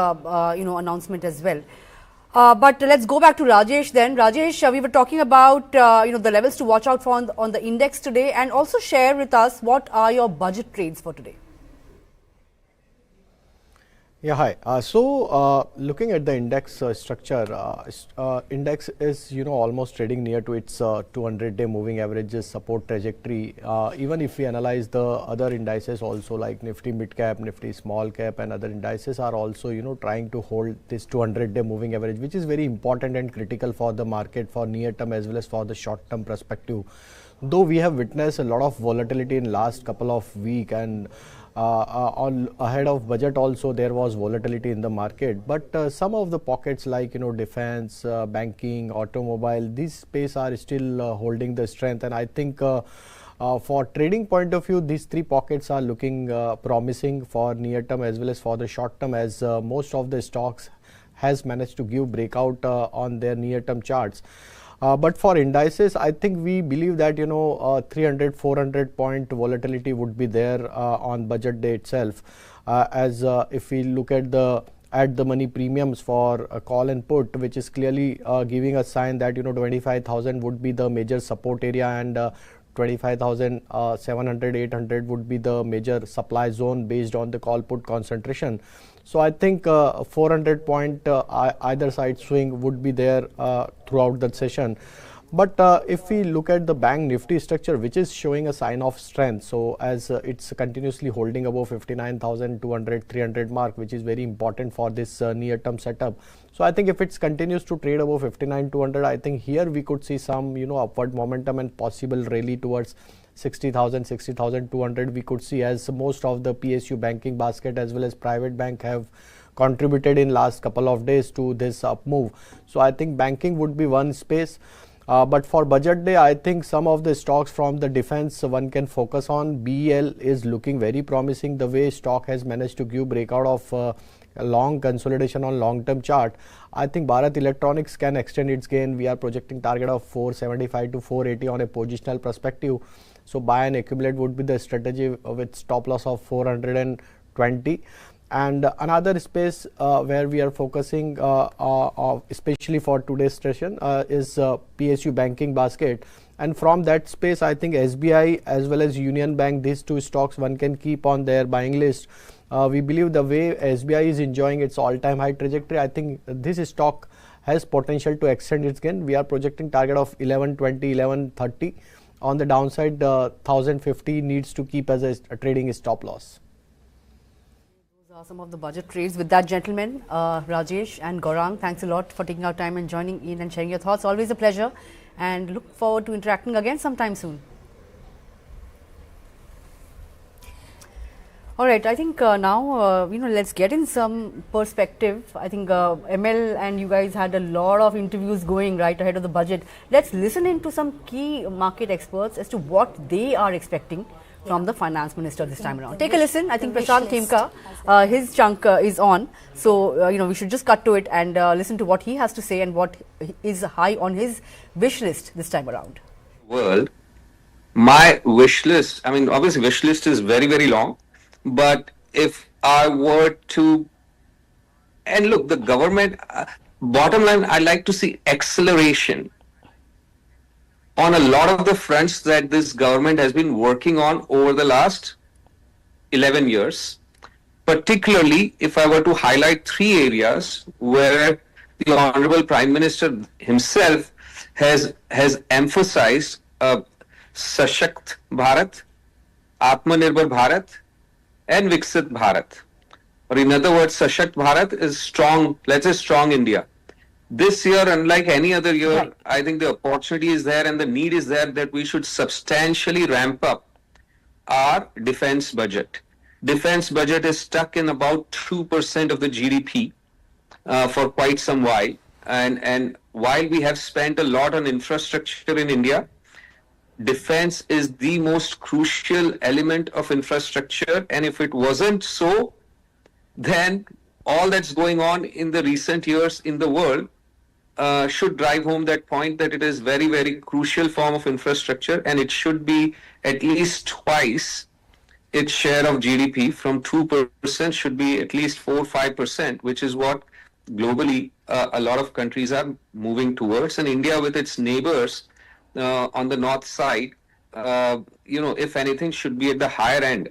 announcement as well. But let's go back to Rajesh then. Rajesh, we were talking about the levels to watch out for on the index today, and also share with us what are your budget trades for today. Yeah, hi. So looking at the index structure, index is almost trading near to its 200-day moving averages support trajectory. Even if we analyze the other indices also, like Nifty mid cap, Nifty small cap, and other indices are also trying to hold this 200-day moving average, which is very important and critical for the market for near term as well as for the short term perspective. Though we have witnessed a lot of volatility in last couple of weeks, and on ahead of budget also there was volatility in the market, but some of the pockets like defense, banking, automobile, these space are still holding the strength, and I think for trading point of view, these three pockets are looking promising for near term as well as for the short term, as most of the stocks has managed to give breakout on their near term charts. But for indices, I think we believe that 300-400 point volatility would be there on budget day itself, as if we look at the money premiums for call and put, which is clearly giving a sign that 25,000 would be the major support area, and 25,700-800 would be the major supply zone based on the call put concentration. So I think 400 point either side swing would be there throughout the session. But if we look at the bank Nifty structure, which is showing a sign of strength, so as it's continuously holding above 59,200, 300 mark, which is very important for this near term setup. So I think if it continues to trade above 59,200, I think here we could see some upward momentum and possible rally towards 60,000, 60,200 we could see, as most of the PSU banking basket as well as private bank have contributed in last couple of days to this up move. So I think banking would be one space. But for budget day, I think some of the stocks from the defense one can focus on. BEL is looking very promising, the way stock has managed to give breakout of a long consolidation on long term chart. I think Bharat Electronics can extend its gain. We are projecting target of 475 to 480 on a positional perspective. So buy and accumulate would be the strategy with stop loss of 420. And another space where we are focusing, especially for today's session, is PSU banking basket. And from that space, I think SBI as well as Union Bank, these two stocks one can keep on their buying list. We believe the way SBI is enjoying its all-time high trajectory, I think this stock has potential to extend its gain. We are projecting target of 1120, 1130. On the downside, 1050 needs to keep as a trading stop loss. Those are some of the budget trades. With that, gentlemen, Rajesh and Gaurang, thanks a lot for taking our time and joining in and sharing your thoughts. Always a pleasure, and look forward to interacting again sometime soon. All right, I think now, let's get in some perspective. I think ML and you guys had a lot of interviews going right ahead of the budget. Let's listen in to some key market experts as to what they are expecting from the finance minister this time around. Take a listen. I think Prashant Khemka, his chunk is on. So, we should just cut to it and listen to what he has to say and what is high on his wish list this time around. World, my wish list, obviously wish list is very, very long. But if I were to, and look, the government, bottom line, I like to see acceleration on a lot of the fronts that this government has been working on over the last 11 years. Particularly, if I were to highlight three areas where the Honorable Prime Minister himself has emphasized Sashakt Bharat, Atmanirbhar Bharat, and Viksit Bharat. Or in other words, Sashakt Bharat is strong, let's say strong India. This year, unlike any other year, right, I think the opportunity is there and the need is there that we should substantially ramp up our defense budget. Defense budget is stuck in about 2% of the GDP for quite some while. And while we have spent a lot on infrastructure in India, defense is the most crucial element of infrastructure. And if it wasn't so, then all that's going on in the recent years in the world should drive home that point that it is very, very crucial form of infrastructure, and it should be at least twice its share of GDP. From 2% should be at least 4-5%, which is what globally a lot of countries are moving towards. And India, with its neighbors on the north side, if anything, should be at the higher end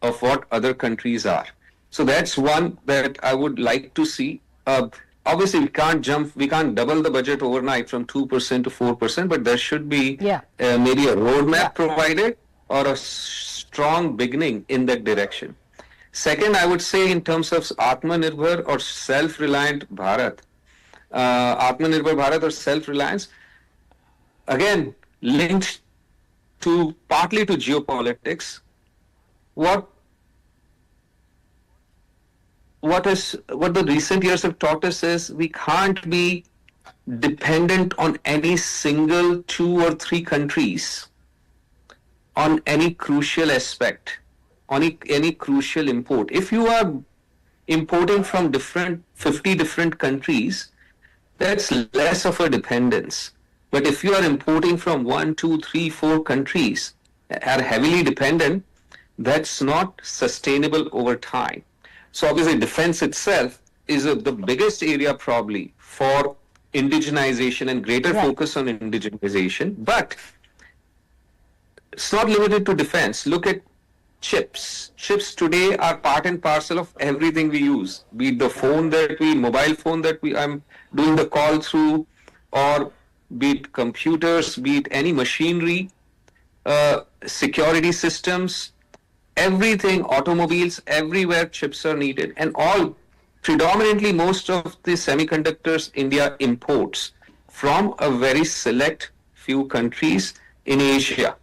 of what other countries are. So that's one that I would like to see. Obviously, we can't double the budget overnight from 2% to 4%, but there should be maybe a roadmap provided or a strong beginning in that direction. Second, I would say in terms of Atmanirbhar or self-reliant Bharat, Atmanirbhar Bharat or self-reliance, again, linked partly to geopolitics. What the recent years have taught us is we can't be dependent on any single 2 or 3 countries on any crucial aspect, on any crucial import. If you are importing from 50 different countries, that's less of a dependence. But if you are importing from 1, 2, 3, 4 countries, are heavily dependent, that's not sustainable over time. So obviously defense itself is the biggest area probably for indigenization and greater focus on indigenization. But it's not limited to defense. Look at chips. Chips today are part and parcel of everything we use, be it the mobile phone that I'm doing the call through, or be it computers, be it any machinery, security systems, everything, automobiles, everywhere chips are needed. And predominantly most of the semiconductors India imports from a very select few countries in Asia,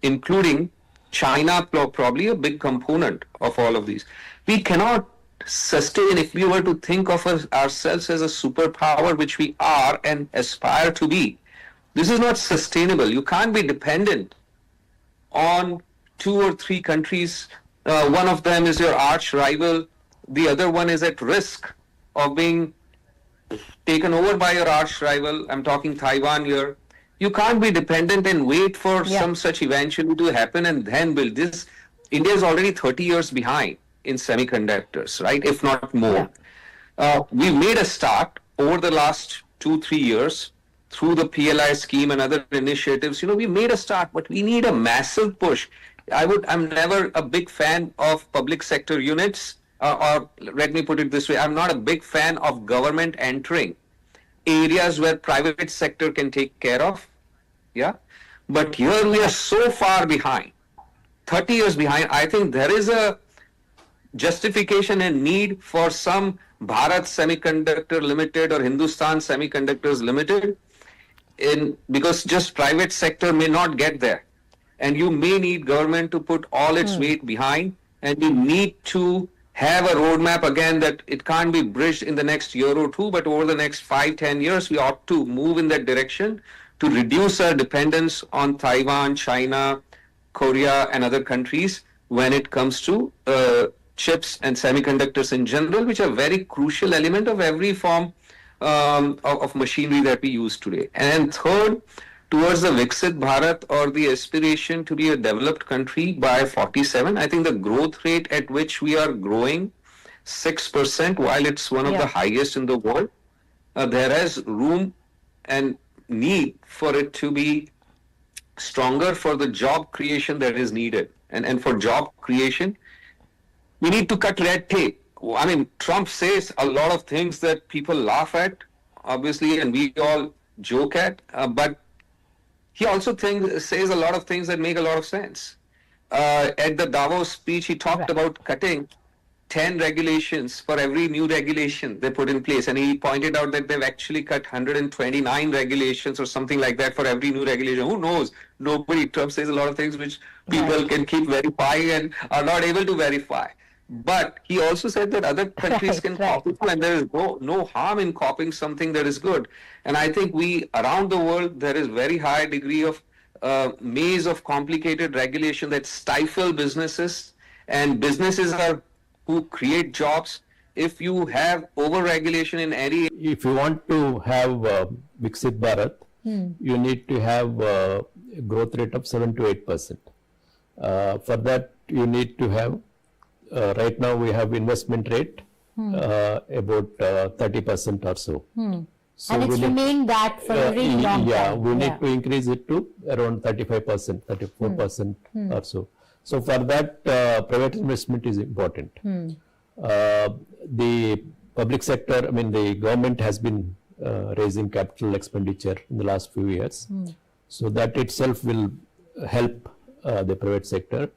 including China, probably a big component of all of these. We cannot sustain, if we were to think of ourselves as a superpower, which we are and aspire to be. This is not sustainable. You can't be dependent on 2 or 3 countries. One of them is your arch rival. The other one is at risk of being taken over by your arch rival. I'm talking Taiwan here. You can't be dependent and wait for some such eventually to happen and then build this. India is already 30 years behind in semiconductors, right? If not more. We've made a start over the last 2-3 years through the PLI scheme and other initiatives. We made a start, but we need a massive push. I'm never a big fan of public sector units, or let me put it this way, I'm not a big fan of government entering areas where private sector can take care of. But here we are so far behind, 30 years behind. I think there is a justification and need for some Bharat Semiconductor Limited or Hindustan Semiconductors Limited, because just private sector may not get there. And you may need government to put all its weight behind, and you need to have a roadmap again that it can't be bridged in the next year or 2, but over the next 5-10 years, we ought to move in that direction to reduce our dependence on Taiwan, China, Korea, and other countries when it comes to chips and semiconductors in general, which are a very crucial element of every form of machinery that we use today. And third, towards the Viksit Bharat, or the aspiration to be a developed country by 47, I think the growth rate at which we are growing, 6%, while it's one of the highest in the world, there is room and need for it to be stronger for the job creation that is needed. And for job creation, we need to cut red tape. I mean, Trump says a lot of things that people laugh at, obviously, and we all joke at, but he also says a lot of things that make a lot of sense. At the Davos speech, he talked about cutting 10 regulations for every new regulation they put in place. And he pointed out that they've actually cut 129 regulations or something like that for every new regulation. Who knows? Nobody. Trump says a lot of things which people can keep verifying and are not able to verify. But he also said that other countries can copy too, and there is no harm in copying something that is good. And I think around the world, there is very high degree of maze of complicated regulation that stifle businesses, and businesses are who create jobs. If you have over-regulation in any... If you want to have Viksit Bharat, you need to have a growth rate of 7 to 8%. For that, you need to have, right now we have investment rate about 30% or so. So and it's remained that for a really long time. Yeah, we need to increase it to around 35%, 34% or so. So for that, private investment is important. The public sector, I mean the government has been raising capital expenditure in the last few years. So that itself will help the private sector.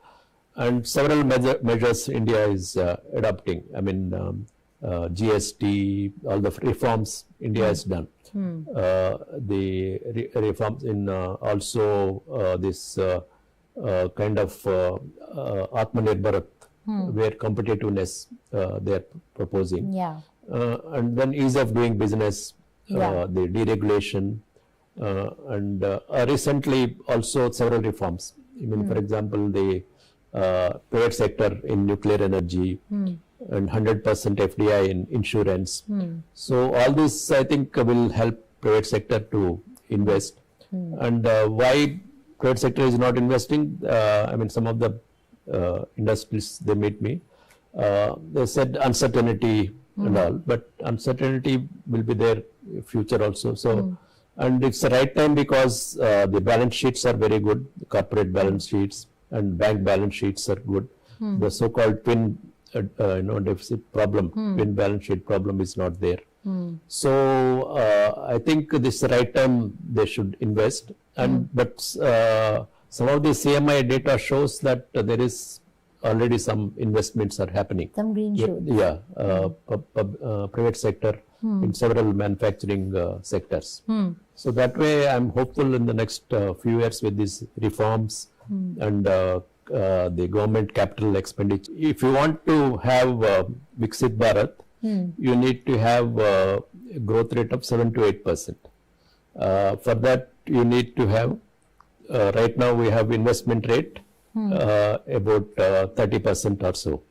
And several measures India is adopting. I mean GST, all the reforms India has done. The reforms in also this kind of Atmanirbharat, where competitiveness they are proposing. And then ease of doing business, the deregulation, and recently also several reforms. I mean, for example, the private sector in nuclear energy, and 100% FDI in insurance. So all this I think will help private sector to invest. And why private sector is not investing? I mean, some of the industries, they meet me. They said uncertainty and all, but uncertainty will be there in future also. So, and it's the right time because the balance sheets are very good, the corporate balance sheets and bank balance sheets are good. The so-called twin deficit problem, twin balance sheet problem is not there. So I think this is the right time they should invest. And but some of the CMI data shows that there is already some investments are happening. Some green shoots. Yeah, private sector in several manufacturing sectors. So that way I'm hopeful in the next few years with these reforms and the government capital expenditure. If you want to have Viksit Bharat, you need to have a growth rate of 7 to 8%. For that, you need to have, right now we have investment rate about 30% or so.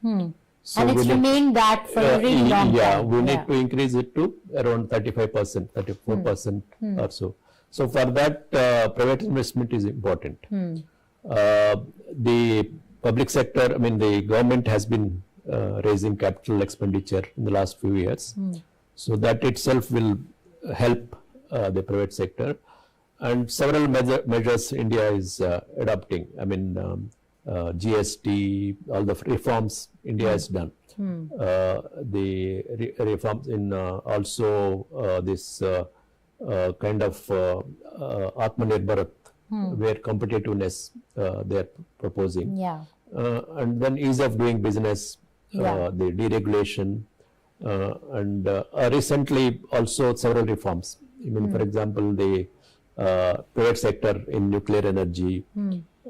So and it's remained that for a really long time. Yeah, we need to increase it to around 35%, 34% or so. So for that, private investment is important. The public sector, I mean the government has been raising capital expenditure in the last few years. So that itself will help the private sector. And several measures India is adopting. I mean GST, all the reforms India has done. The reforms in also this kind of Atmanirbharat, where competitiveness they are proposing. And then ease of doing business, the deregulation, and recently also several reforms. I mean, for example, the private sector in nuclear energy,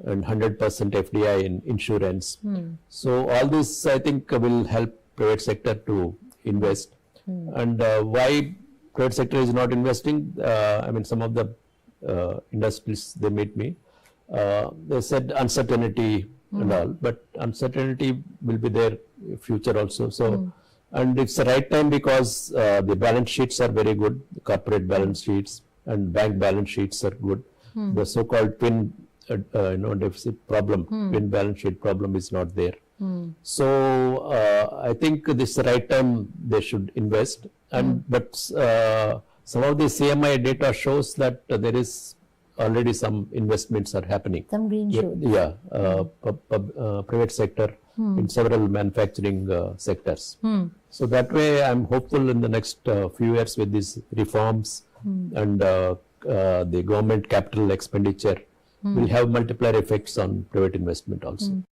and 100% FDI in insurance. So all this I think will help private sector to invest. And why private sector is not investing? I mean, some of the industries, they meet me. They said uncertainty and all, but uncertainty will be there in future also. So, and it's the right time because the balance sheets are very good, the corporate balance sheets and bank balance sheets are good. The so-called twin deficit problem, twin balance sheet problem is not there. So I think this is the right time they should invest. And but some of the CMI data shows that there is already some investments are happening. Some green shoots. Yeah, private sector in several manufacturing sectors. So that way I'm hopeful in the next few years with these reforms and the government capital expenditure will have multiplier effects on private investment also.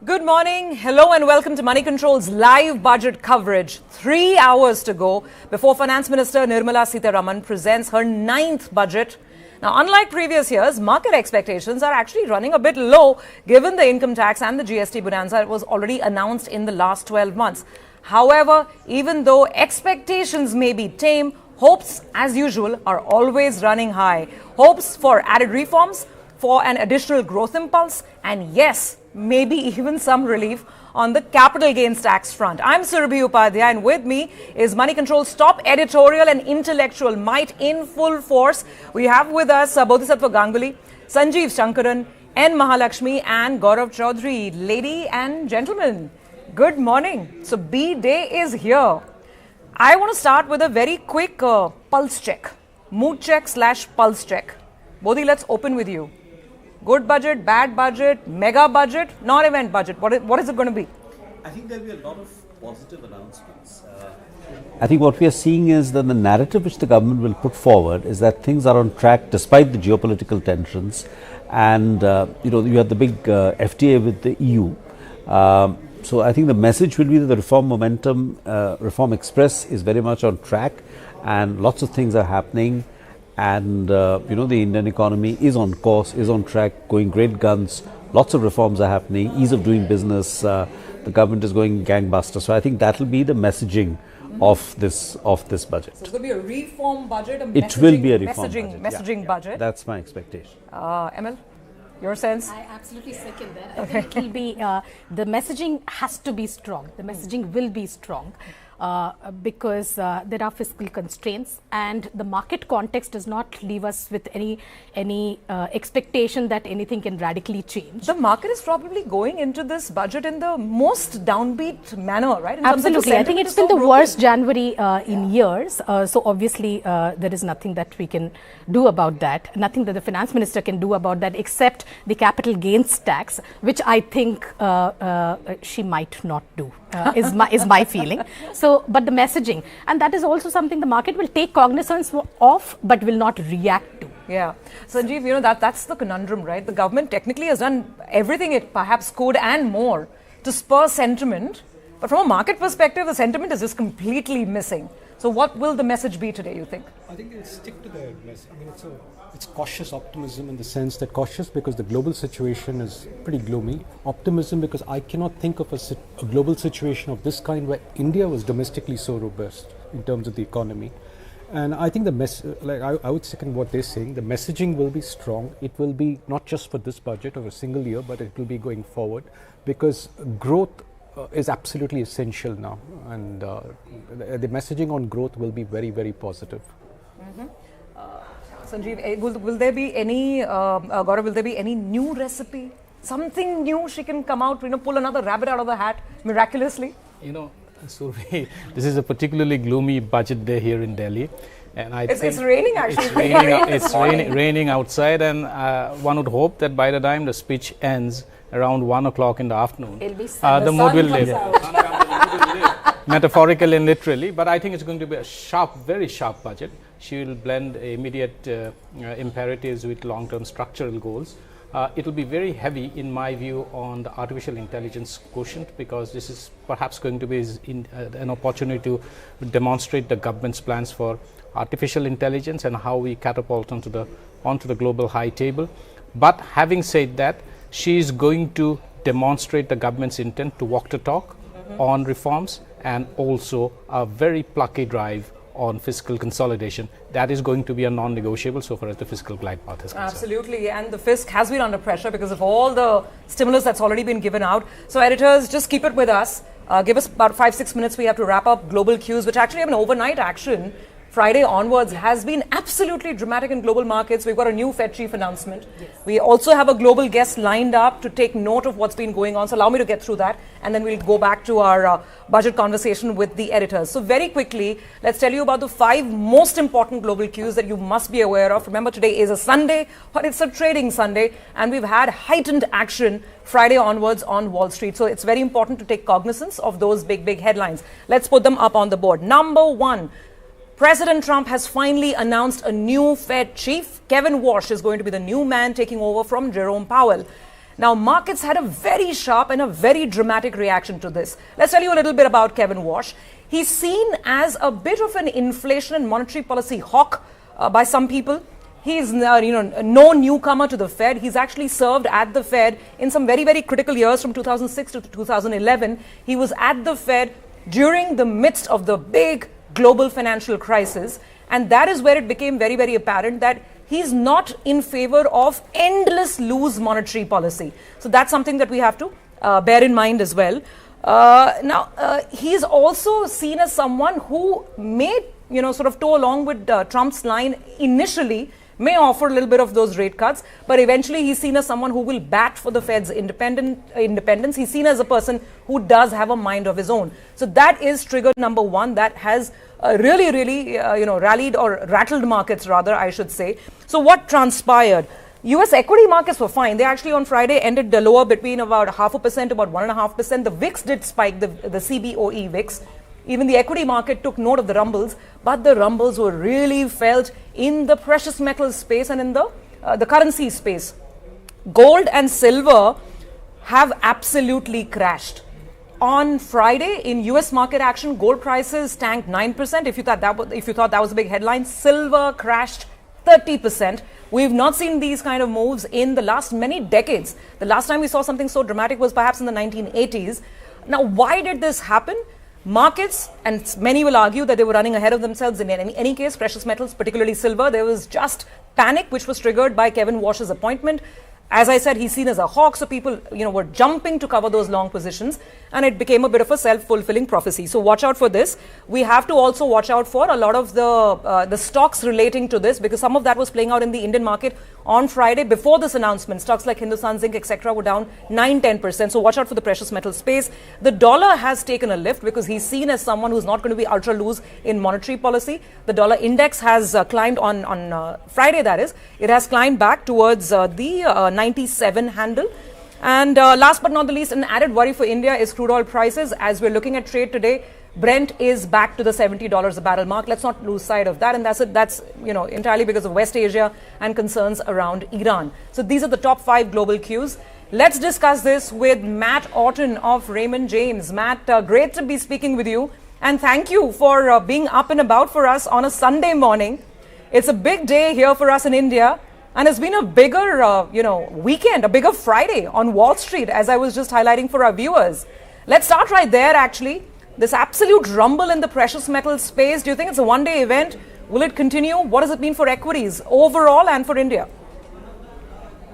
Good Good morning, hello and welcome to Money Control's live budget coverage. 3 hours to go before Finance Minister Nirmala Sitharaman presents her 9th budget. Now, unlike previous years, market expectations are actually running a bit low given the income tax and the GST bonanza that was already announced in the last 12 months. However, even though expectations may be tame, hopes, as usual, are always running high. Hopes for added reforms, for an additional growth impulse, and yes, maybe even some relief on the capital gains tax front. I'm Surabhi Upadhyay, and with me is Money Control's top editorial and intellectual might in full force. We have with us Bodhisattva Ganguly, Sanjeev Shankaran, N. Mahalakshmi, and Gaurav Chaudhary. Lady and gentlemen, good morning. So B-Day is here. I want to start with a very quick pulse check, mood check / pulse check. Bodhi, let's open with you. Good budget, bad budget, mega budget, non-event budget. What is it going to be? I think there will be a lot of positive announcements. I think what we are seeing is that the narrative which the government will put forward is that things are on track despite the geopolitical tensions, and you have the big FTA with the EU. So I think the message will be that the reform momentum, reform express is very much on track, and lots of things are happening. And the Indian economy is on course, is on track, going great guns. Lots of reforms are happening, ease of doing business. The government is going gangbusters. So I think that will be the messaging of this budget. So it's going to be a reform budget. It will be a reform budget. Budget. That's my expectation. ML, your sense? I absolutely second that. I think it will be the messaging has to be strong. The messaging will be strong. Because there are fiscal constraints, and the market context does not leave us with any expectation that anything can radically change. The market is probably going into this budget in the most downbeat manner, right? Absolutely. I think it's been the worst January in years. So obviously there is nothing that we can do about that. Nothing that the finance minister can do about that except the capital gains tax, which I think she might not do. Is my feeling. So, but the messaging, and that is also something the market will take cognizance of, but will not react to. Yeah, Sanjeev, that's the conundrum, right? The government technically has done everything it perhaps could and more to spur sentiment, but from a market perspective, the sentiment is just completely missing. So, what will the message be today, you think? I think it'll stick to the message. I mean, it's cautious optimism in the sense that cautious because the global situation is pretty gloomy. Optimism because I cannot think of a global situation of this kind where India was domestically so robust in terms of the economy. And I think I would second what they're saying. The messaging will be strong. It will be not just for this budget or a single year, but it will be going forward because growth is absolutely essential now, and the messaging on growth will be very, very positive. Sanjeev, will there be any, Gaurav, will there be any new recipe? Something new she can come out, pull another rabbit out of the hat miraculously? Surabhi, this is a particularly gloomy budget day here in Delhi. And it's raining actually. It's raining outside, and one would hope that by the time the speech ends around 1 o'clock in the afternoon, the mood will lift. Metaphorically and literally, but I think it's going to be a sharp, very sharp budget. She will blend immediate imperatives with long-term structural goals. It will be very heavy, in my view, on the artificial intelligence quotient, because this is perhaps going to be an opportunity to demonstrate the government's plans for artificial intelligence and how we catapult onto the global high table. But having said that, she is going to demonstrate the government's intent to walk the talk on reforms and also a very plucky drive on fiscal consolidation. That is going to be a non-negotiable so far as the fiscal glide path is concerned. Absolutely, and the fisc has been under pressure because of all the stimulus that's already been given out. So editors, just keep it with us. Give us about 5-6 minutes. We have to wrap up global cues, which actually have an overnight action. Friday onwards has been absolutely dramatic in global markets. We've got a new Fed chief announcement. Yes. We also have a global guest lined up to take note of what's been going on. So allow me to get through that, and then we'll go back to our budget conversation with the editors. So very quickly, let's tell you about the 5 most important global cues that you must be aware of. Remember, today is a Sunday, but it's a trading Sunday, and we've had heightened action Friday onwards on Wall Street. So it's very important to take cognizance of those big headlines. Let's put them up on the board. Number 1. President Trump has finally announced a new Fed chief. Kevin Warsh is going to be the new man taking over from Jerome Powell. Now, markets had a very sharp and a very dramatic reaction to this. Let's tell you a little bit about Kevin Walsh. He's seen as a bit of an inflation and monetary policy hawk by some people. He's no newcomer to the Fed. He's actually served at the Fed in some very, very critical years from 2006 to 2011. He was at the Fed during the midst of the big global financial crisis. And that is where it became very, very apparent that he's not in favor of endless loose monetary policy. So that's something that we have to bear in mind as well. He's also seen as someone who may, sort of toe along with Trump's line initially, may offer a little bit of those rate cuts, but eventually he's seen as someone who will bat for the Fed's independence. He's seen as a person who does have a mind of his own. So that is trigger number one that has really, rallied or rattled markets rather, I should say. So what transpired? US equity markets were fine. They actually on Friday ended lower between about 0.5% to about 1.5%. The VIX did spike, the CBOE VIX. Even the equity market took note of the rumbles, but the rumbles were really felt in the precious metals space and in the currency space. Gold and silver have absolutely crashed. On Friday, in US market action, gold prices tanked 9%. If you thought that was a big headline, silver crashed 30%. We've not seen these kind of moves in the last many decades. The last time we saw something so dramatic was perhaps in the 1980s. Now, why did this happen? Markets, and many will argue that they were running ahead of themselves in any case, precious metals, particularly silver. There was just panic, which was triggered by Kevin Walsh's appointment. As I said, he's seen as a hawk, so people, were jumping to cover those long positions, and it became a bit of a self-fulfilling prophecy. So watch out for this. We have to also watch out for a lot of the stocks relating to this, because some of that was playing out in the Indian market on Friday before this announcement. Stocks like Hindustan Zinc, etc., were down 9-10%. So watch out for the precious metal space. The dollar has taken a lift because he's seen as someone who's not going to be ultra loose in monetary policy. The dollar index has climbed on Friday, that is. It has climbed back towards the 97 handle. And last but not the least, an added worry for India is crude oil prices. As we're looking at trade today, Brent is back to the $70 a barrel mark. Let's not lose sight of that. And that's entirely because of West Asia and concerns around Iran. So these are the top 5 global cues. Let's discuss this with Matt Orton of Raymond James. Matt, great to be speaking with you. And thank you for being up and about for us on a Sunday morning. It's a big day here for us in India. And it's been a bigger, weekend, a bigger Friday on Wall Street, as I was just highlighting for our viewers. Let's start right there, actually. This absolute rumble in the precious metal space. Do you think it's a one-day event? Will it continue? What does it mean for equities overall and for India?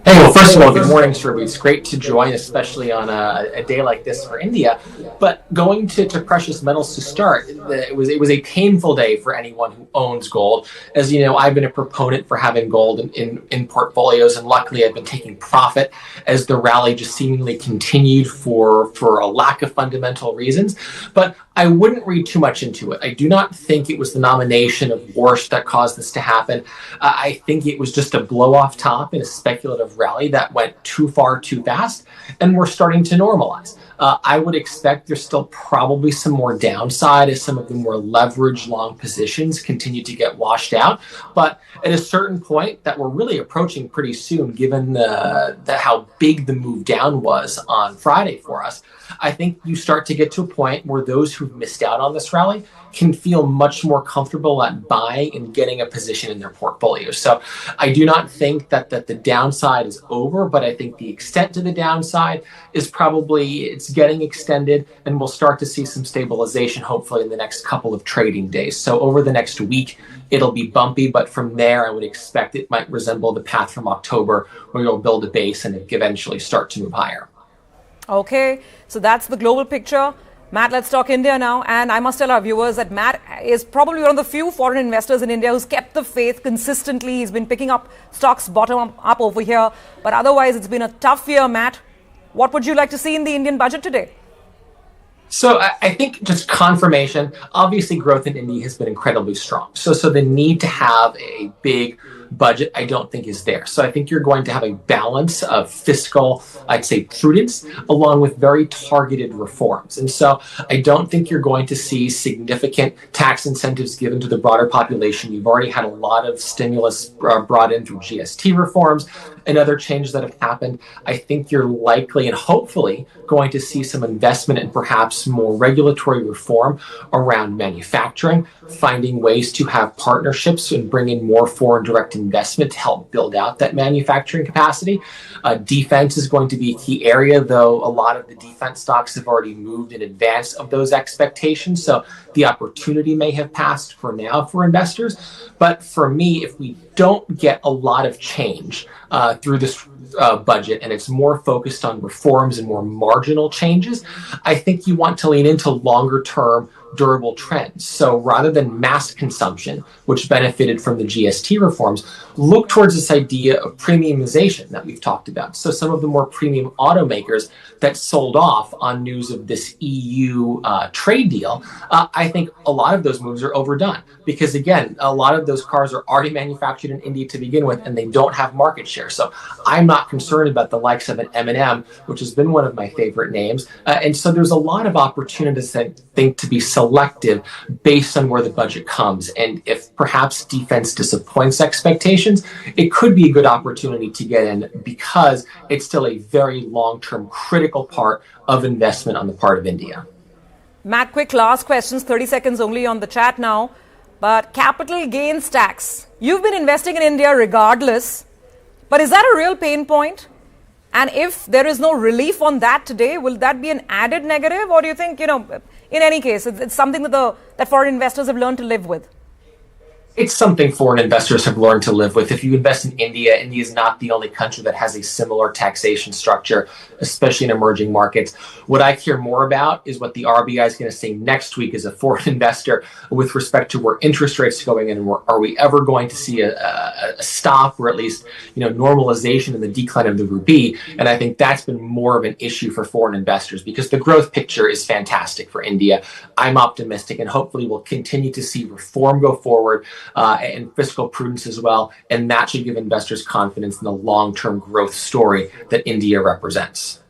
Hey, well, first of all, good morning, Shirley. It's great to join, especially on a day like this for India. But going to precious metals to start, it was a painful day for anyone who owns gold. As you know, I've been a proponent for having gold in portfolios, and luckily I've been taking profit as the rally just seemingly continued for a lack of fundamental reasons. But I wouldn't read too much into it. I do not think it was the nomination of Walsh that caused this to happen. I think it was just a blow off top in a speculative rally that went too far too fast, and we're starting to normalize. I would expect there's still probably some more downside as some of the more leveraged long positions continue to get washed out. But at a certain point that we're really approaching pretty soon, given how big the move down was on Friday for us, I think you start to get to a point where those who've missed out on this rally can feel much more comfortable at buying and getting a position in their portfolio. So I do not think that the downside is over, but I think the extent to the downside is probably, it's getting extended, and we'll start to see some stabilization hopefully in the next couple of trading days. So over the next week, it'll be bumpy, but from there, I would expect it might resemble the path from October, where you'll build a base and eventually start to move higher. Okay, so that's the global picture. Matt, let's talk India now. And I must tell our viewers that Matt is probably one of the few foreign investors in India who's kept the faith consistently. He's been picking up stocks bottom up over here. But otherwise, it's been a tough year, Matt. What would you like to see in the Indian budget today? So I think just confirmation, obviously growth in India has been incredibly strong. So the need to have a big budget, I don't think is there. So I think you're going to have a balance of fiscal, I'd say, prudence, along with very targeted reforms. And so I don't think you're going to see significant tax incentives given to the broader population. You've already had a lot of stimulus brought in through GST reforms and other changes that have happened. I think you're likely and hopefully going to see some investment and perhaps more regulatory reform around manufacturing, finding ways to have partnerships and bring in more foreign direct investment to help build out that manufacturing capacity. Defense is going to be a key area, though a lot of the defense stocks have already moved in advance of those expectations. So the opportunity may have passed for now for investors. But for me, if we don't get a lot of change through this budget and it's more focused on reforms and more marginal changes, I think you want to lean into longer term durable trends. So rather than mass consumption, which benefited from the GST reforms, look towards this idea of premiumization that we've talked about. So some of the more premium automakers that sold off on news of this EU trade deal, I think a lot of those moves are overdone because, again, a lot of those cars are already manufactured in India to begin with, and they don't have market share. So I'm not concerned about the likes of an M&M, which has been one of my favorite names. And so there's a lot of opportunities, I think, to be selective based on where the budget comes. And if perhaps defense disappoints expectations, it could be a good opportunity to get in because it's still a very long-term critical part of investment on the part of India. Matt, quick last questions, 30 seconds only on the chat now. But capital gains tax, you've been investing in India regardless, but is that a real pain point? And if there is no relief on that today, will that be an added negative? Or do you think, in any case, it's something that foreign investors have learned to live with? It's something foreign investors have learned to live with. If you invest in India, India is not the only country that has a similar taxation structure, especially in emerging markets. What I care more about is what the RBI is going to say next week as a foreign investor with respect to where interest rates are going and are we ever going to see a stop or at least normalization in the decline of the rupee. And I think that's been more of an issue for foreign investors because the growth picture is fantastic for India. I'm optimistic and hopefully we'll continue to see reform go forward. And fiscal prudence as well. And that should give investors confidence in the long-term growth story that India represents.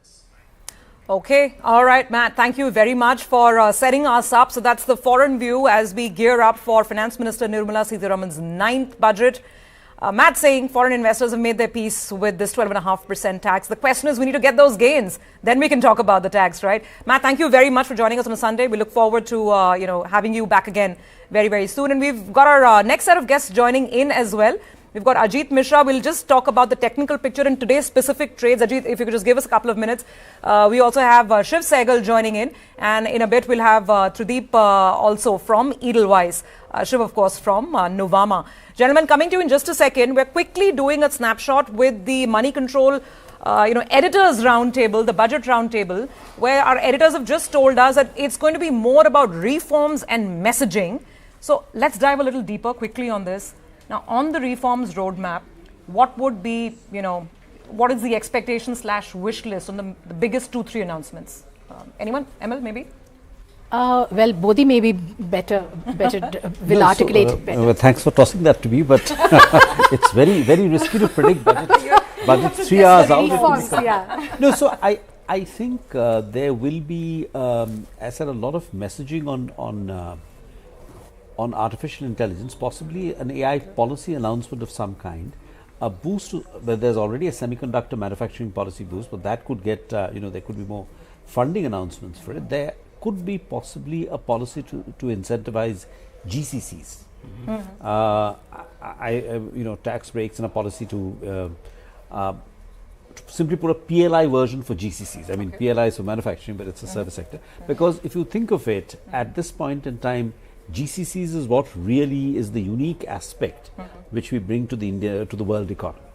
Okay. All right, Matt. Thank you very much for setting us up. So that's the foreign view as we gear up for Finance Minister Nirmala Sitharaman's 9th budget. Matt saying foreign investors have made their peace with this 12.5% tax. The question is we need to get those gains. Then we can talk about the tax, right? Matt, thank you very much for joining us on a Sunday. We look forward to, having you back again very, very soon. And we've got our next set of guests joining in as well. We've got Ajit Mishra. We'll just talk about the technical picture in today's specific trades. Ajit, if you could just give us a couple of minutes. We also have Shiv Sehgal joining in. And in a bit, we'll have Trideep also from Edelweiss. Shiv, of course, from Novama. Gentlemen, coming to you in just a second. We're quickly doing a snapshot with the Money Control editors roundtable, the budget roundtable, where our editors have just told us that it's going to be more about reforms and messaging. So let's dive a little deeper quickly on this. Now, on the reforms roadmap, what would be, what is the expectation / wish list on the biggest 2-3 announcements? Anyone? Emil, maybe? Well, Bodhi may be better will articulate it better. Well, thanks for tossing that to me, but it's very, very risky to predict budgets 3 hours out. Yeah. No, so I think there will be, as I said, a lot of messaging on artificial intelligence, possibly an AI policy announcement of some kind, a boost where there's already a semiconductor manufacturing policy boost, but that could get, there could be more funding announcements for it. There could be possibly a policy to incentivize GCCs. Tax breaks and a policy to simply put a PLI version for GCCs. I mean, PLI is for manufacturing, but it's a service sector. Because if you think of it, at this point in time, GCCs is what really is the unique aspect which we bring to the world economy.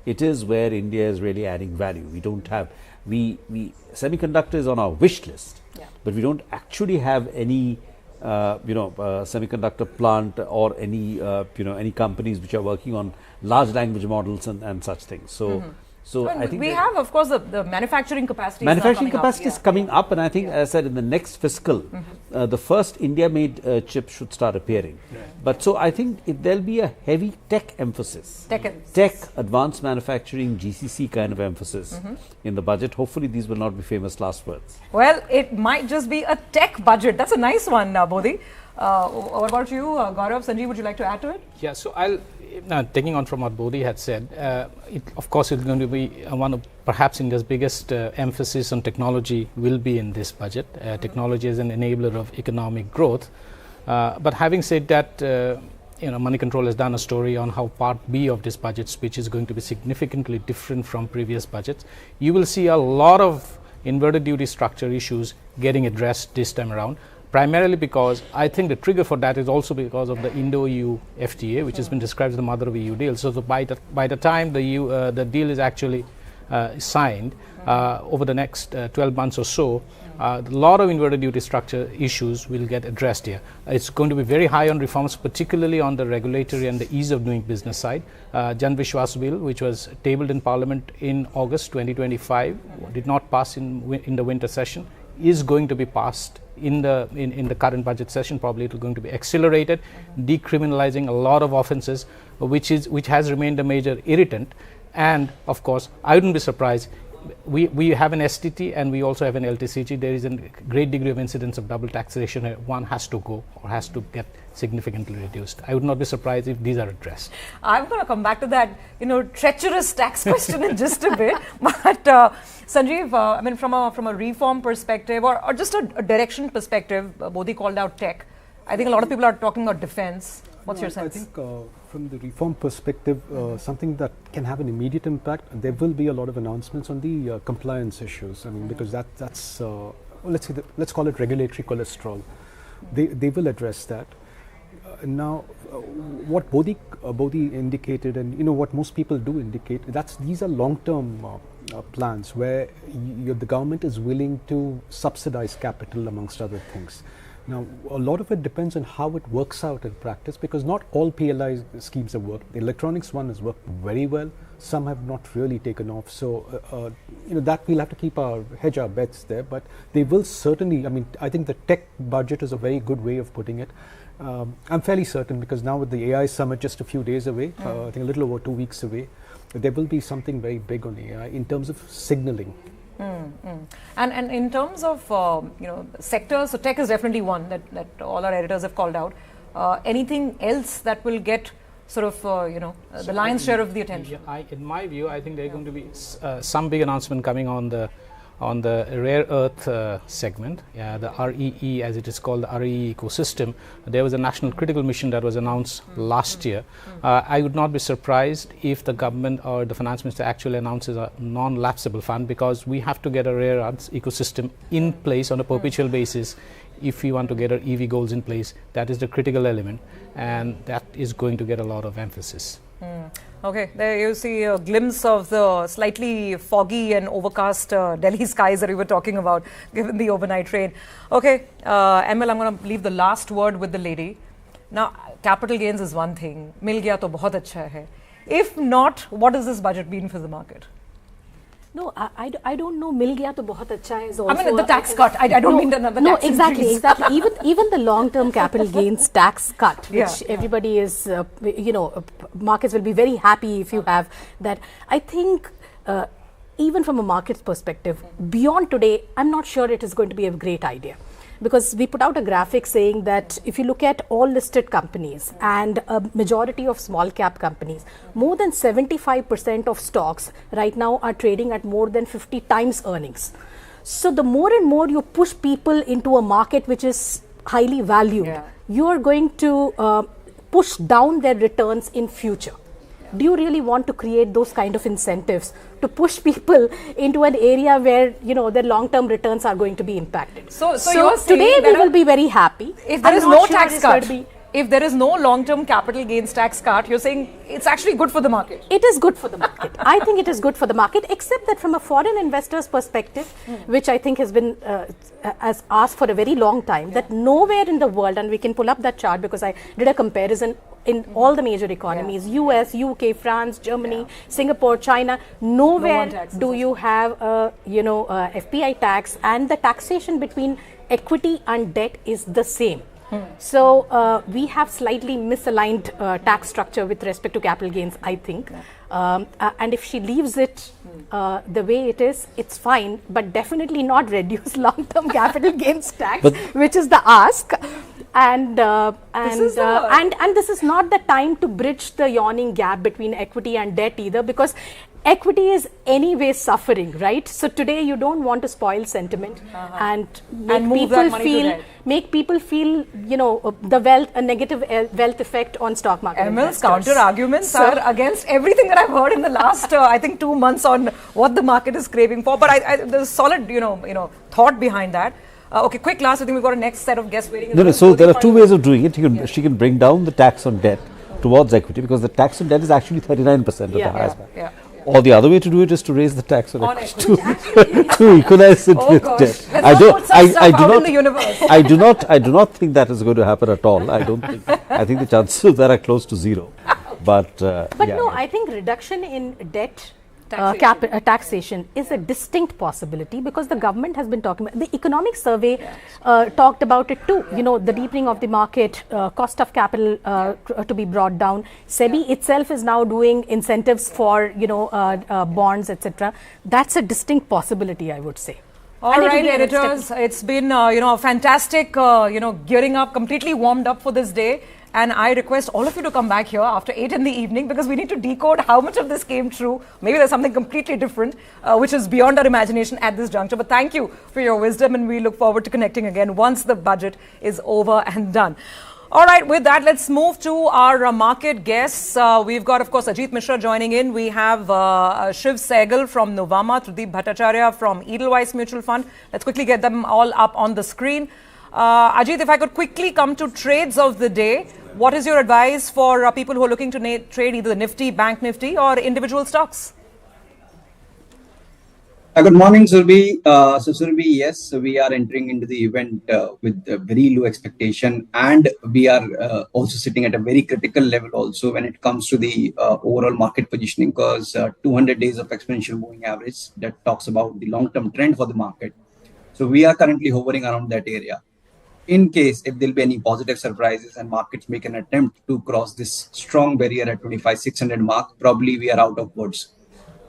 It is where India is really adding value. We don't have, semiconductor is on our wish list, but we don't actually have any, semiconductor plant or any, any companies which are working on large language models and such things. So, So I think we have, of course, the manufacturing capacity. Manufacturing capacity is coming up, and I think, as I said, in the next fiscal, the first India-made chip should start appearing. But so I think there'll be a heavy tech emphasis, tech, advanced manufacturing, GCC kind of emphasis in the budget. Hopefully, these will not be famous last words. Well, it might just be a tech budget. That's a nice one, Bodhi. What about you, Gaurav? Sanjeev, would you like to add to it? Yeah, so taking on from what Bodhi had said, of course, it's going to be one of perhaps India's biggest emphasis on technology will be in this budget. Technology is an enabler of economic growth. But having said that, Money Control has done a story on how Part B of this budget speech is going to be significantly different from previous budgets. You will see a lot of inverted duty structure issues getting addressed this time around. Primarily because I think the trigger for that is also because of the Indo-EU FTA, which has been described as the mother of EU deals. So by the time the deal is actually signed over the next 12 months or so, a lot of inverted duty structure issues will get addressed here. It's going to be very high on reforms, particularly on the regulatory and the ease of doing business side. Jan Vishwas bill, which was tabled in Parliament in August 2025, did not pass in the winter session, is going to be passed in the current budget session. Probably it is going to be accelerated, decriminalizing a lot of offences, which has remained a major irritant. And of course, I wouldn't be surprised. We have an STT and we also have an LTCG. There is a great degree of incidence of double taxation. One has to go or has to get significantly reduced. I would not be surprised if these are addressed. I'm going to come back to that, treacherous tax question in just a bit. But Sanjeev, I mean, from a reform perspective or just a direction perspective, Bodhi called out tech. I think a lot of people are talking about defense. What's your sense? I think from the reform perspective, something that can have an immediate impact, there will be a lot of announcements on the compliance issues. I mean, because that's let's call it regulatory cholesterol. They will address that. Now, what Bodhi indicated, and what most people do indicate, these are long-term plans where the government is willing to subsidize capital amongst other things. Now, a lot of it depends on how it works out in practice, because not all PLI schemes have worked. The electronics one has worked very well. Some have not really taken off. So, that we'll have to hedge our bets there. But they will certainly, I think the tech budget is a very good way of putting it. I'm fairly certain, because now with the AI summit just a few days away, I think a little over 2 weeks away, there will be something very big on AI in terms of signaling. And in terms of sectors, so tech is definitely one that all our editors have called out. Anything else that will get sort of the lion's share of the attention? In my view, I think there are going to be some big announcement coming on the rare earth segment, the REE, as it is called, the REE ecosystem. There was a national critical mission that was announced last year. I would not be surprised if the government or the finance minister actually announces a non-lapsable fund, because we have to get a rare earth ecosystem in place on a perpetual basis if we want to get our EV goals in place. That is the critical element, and that is going to get a lot of emphasis. Okay, there you see a glimpse of the slightly foggy and overcast Delhi skies that we were talking about, given the overnight rain. Okay, ML, I'm going to leave the last word with the lady. Now, capital gains is one thing. Mil gaya to bahut acha hai. If not, what does this budget mean for the market? No, I don't know. Mil gaya to bahut acha hai is also. I mean, the tax cut. I don't mean the tax increase. Exactly. Even the long-term capital gains tax cut, which everybody is, markets will be very happy if you have that. I think even from a market's perspective, beyond today, I'm not sure it is going to be a great idea. Because we put out a graphic saying that if you look at all listed companies and a majority of small cap companies, more than 75% of stocks right now are trading at more than 50 times earnings. So the more and more you push people into a market which is highly valued, you are going to push down their returns in future. Do you really want to create those kind of incentives to push people into an area where their long-term returns are going to be impacted? So you're saying today we will be very happy. If there is no tax cut, if there is no long-term capital gains tax cut, you're saying it's actually good for the market. It is good for the market. I think it is good for the market, except that from a foreign investor's perspective, which I think has been as asked for a very long time, that nowhere in the world, and we can pull up that chart because I did a comparison in all the major economies, US, UK, France, Germany, Singapore, China, nowhere do you have a, FPI tax, and the taxation between equity and debt is the same. So we have slightly misaligned tax structure with respect to capital gains, I think. And if she leaves it the way it is, it's fine, but definitely not reduce long-term capital gains tax, which is the ask. And this is not the time to bridge the yawning gap between equity and debt either, because equity is anyway suffering, right? So today you don't want to spoil sentiment and make people feel, a negative wealth effect on stock market. ML's counter arguments are against everything that I've heard in the last, I think, 2 months on what the market is craving for. But there's solid, thought behind that. Okay, quick last. I think we've got a next set of guests waiting. No, so there are two ways of doing it. She can bring down the tax on debt towards equity, because the tax on debt is actually 39% of the highest bank. Or the other way to do it is to raise the tax on equity to equalize it with debt. I do not think that is going to happen at all. I think the chances of that are close to zero. But I think reduction in debt taxation is a distinct possibility, because the government has been talking about, the economic survey talked about it too, the deepening of the market, cost of capital to be brought down. SEBI itself is now doing incentives for bonds, etc. That's a distinct possibility, I would say. All right, editors, it's been a fantastic gearing up, completely warmed up for this day. And I request all of you to come back here after 8 in the evening, because we need to decode how much of this came true. Maybe there's something completely different, which is beyond our imagination at this juncture. But thank you for your wisdom, and we look forward to connecting again once the budget is over and done. All right, with that, let's move to our market guests. We've got, of course, Ajit Mishra joining in. We have Shiv Sehgal from Nuvama, Tridip Bhattacharya from Edelweiss Mutual Fund. Let's quickly get them all up on the screen. Ajit, if I could quickly come to trades of the day. What is your advice for people who are looking to trade either the Nifty, Bank Nifty, or individual stocks? Good morning, Surbi. Surbi, yes, we are entering into the event with a very low expectation, and we are also sitting at a very critical level also when it comes to the overall market positioning, because 200 days of exponential moving average that talks about the long-term trend for the market. So we are currently hovering around that area. In case if there'll be any positive surprises and markets make an attempt to cross this strong barrier at 25,600 mark, probably we are out of woods.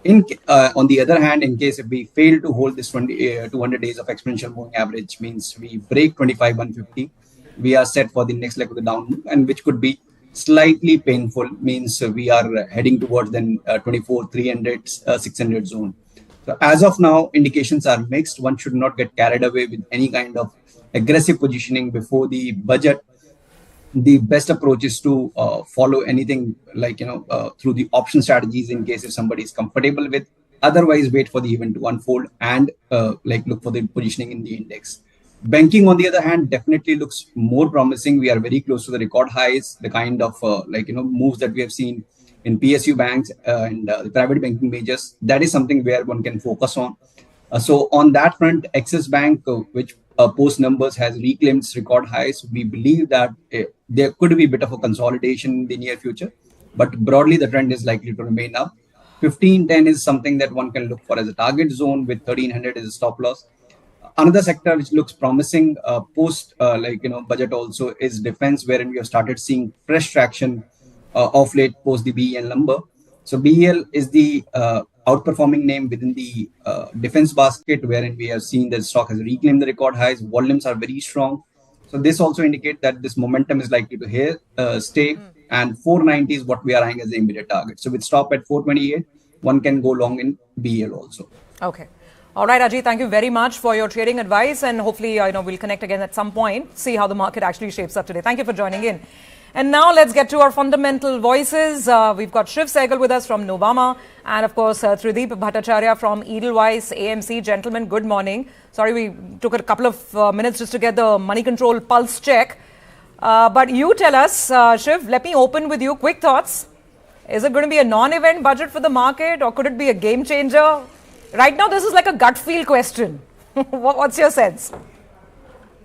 On the other hand, in case if we fail to hold this 200 days of exponential moving average, means we break 25,150, we are set for the next leg of the down move, and which could be slightly painful, means we are heading towards then 24,300, 600 zone. So as of now, indications are mixed. One should not get carried away with any kind of aggressive positioning before the budget. The best approach is to follow anything like through the option strategies in case if somebody is comfortable with. Otherwise, wait for the event to unfold and look for the positioning in the index. Banking, on the other hand, definitely looks more promising. We are very close to the record highs. The kind of moves that we have seen in PSU banks and the private banking majors, that is something where one can focus on. So on that front, Axis Bank, which post numbers has reclaimed its record highs, we believe that there could be a bit of a consolidation in the near future, but broadly the trend is likely to remain up. 1510 is something that one can look for as a target zone, with 1300 as a stop loss. Another sector which looks promising post budget also is defense, wherein we have started seeing fresh traction of late post the BEL number. So BEL is the outperforming name within the defense basket, wherein we have seen that stock has reclaimed the record highs. Volumes are very strong. So this also indicates that this momentum is likely to stay, and 490 is what we are eyeing as the immediate target. So with stop at 428, one can go long in BEL also. Okay. All right, Ajit, thank you very much for your trading advice, and hopefully we'll connect again at some point, see how the market actually shapes up today. Thank you for joining in. And now let's get to our fundamental voices. We've got Shiv Sehgal with us from Nuvama, and of course Tridip Bhattacharya from Edelweiss AMC. Gentlemen, good morning. Sorry, we took a couple of minutes just to get the money control pulse check. But you tell us, Shiv, let me open with you. Quick thoughts. Is it going to be a non-event budget for the market, or could it be a game changer? Right now, this is like a gut feel question. What's your sense?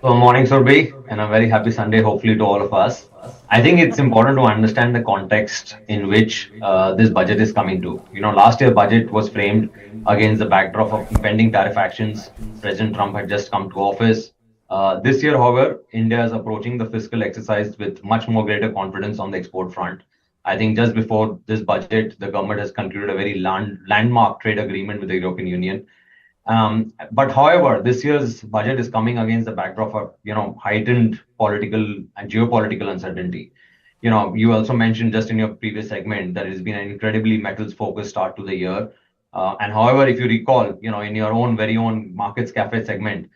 Morning, Surbhi, and a very happy Sunday, hopefully, to all of us. I think it's important to understand the context in which this budget is coming to. Last year's budget was framed against the backdrop of impending tariff actions. President Trump had just come to office. This year, however, India is approaching the fiscal exercise with much more greater confidence on the export front. I think just before this budget, the government has concluded a very landmark trade agreement with the European Union. But however, this year's budget is coming against the backdrop of heightened political and geopolitical uncertainty. You also mentioned just in your previous segment that it's been an incredibly metals-focused start to the year. And however, if you recall, in your own very own Markets Cafe segment,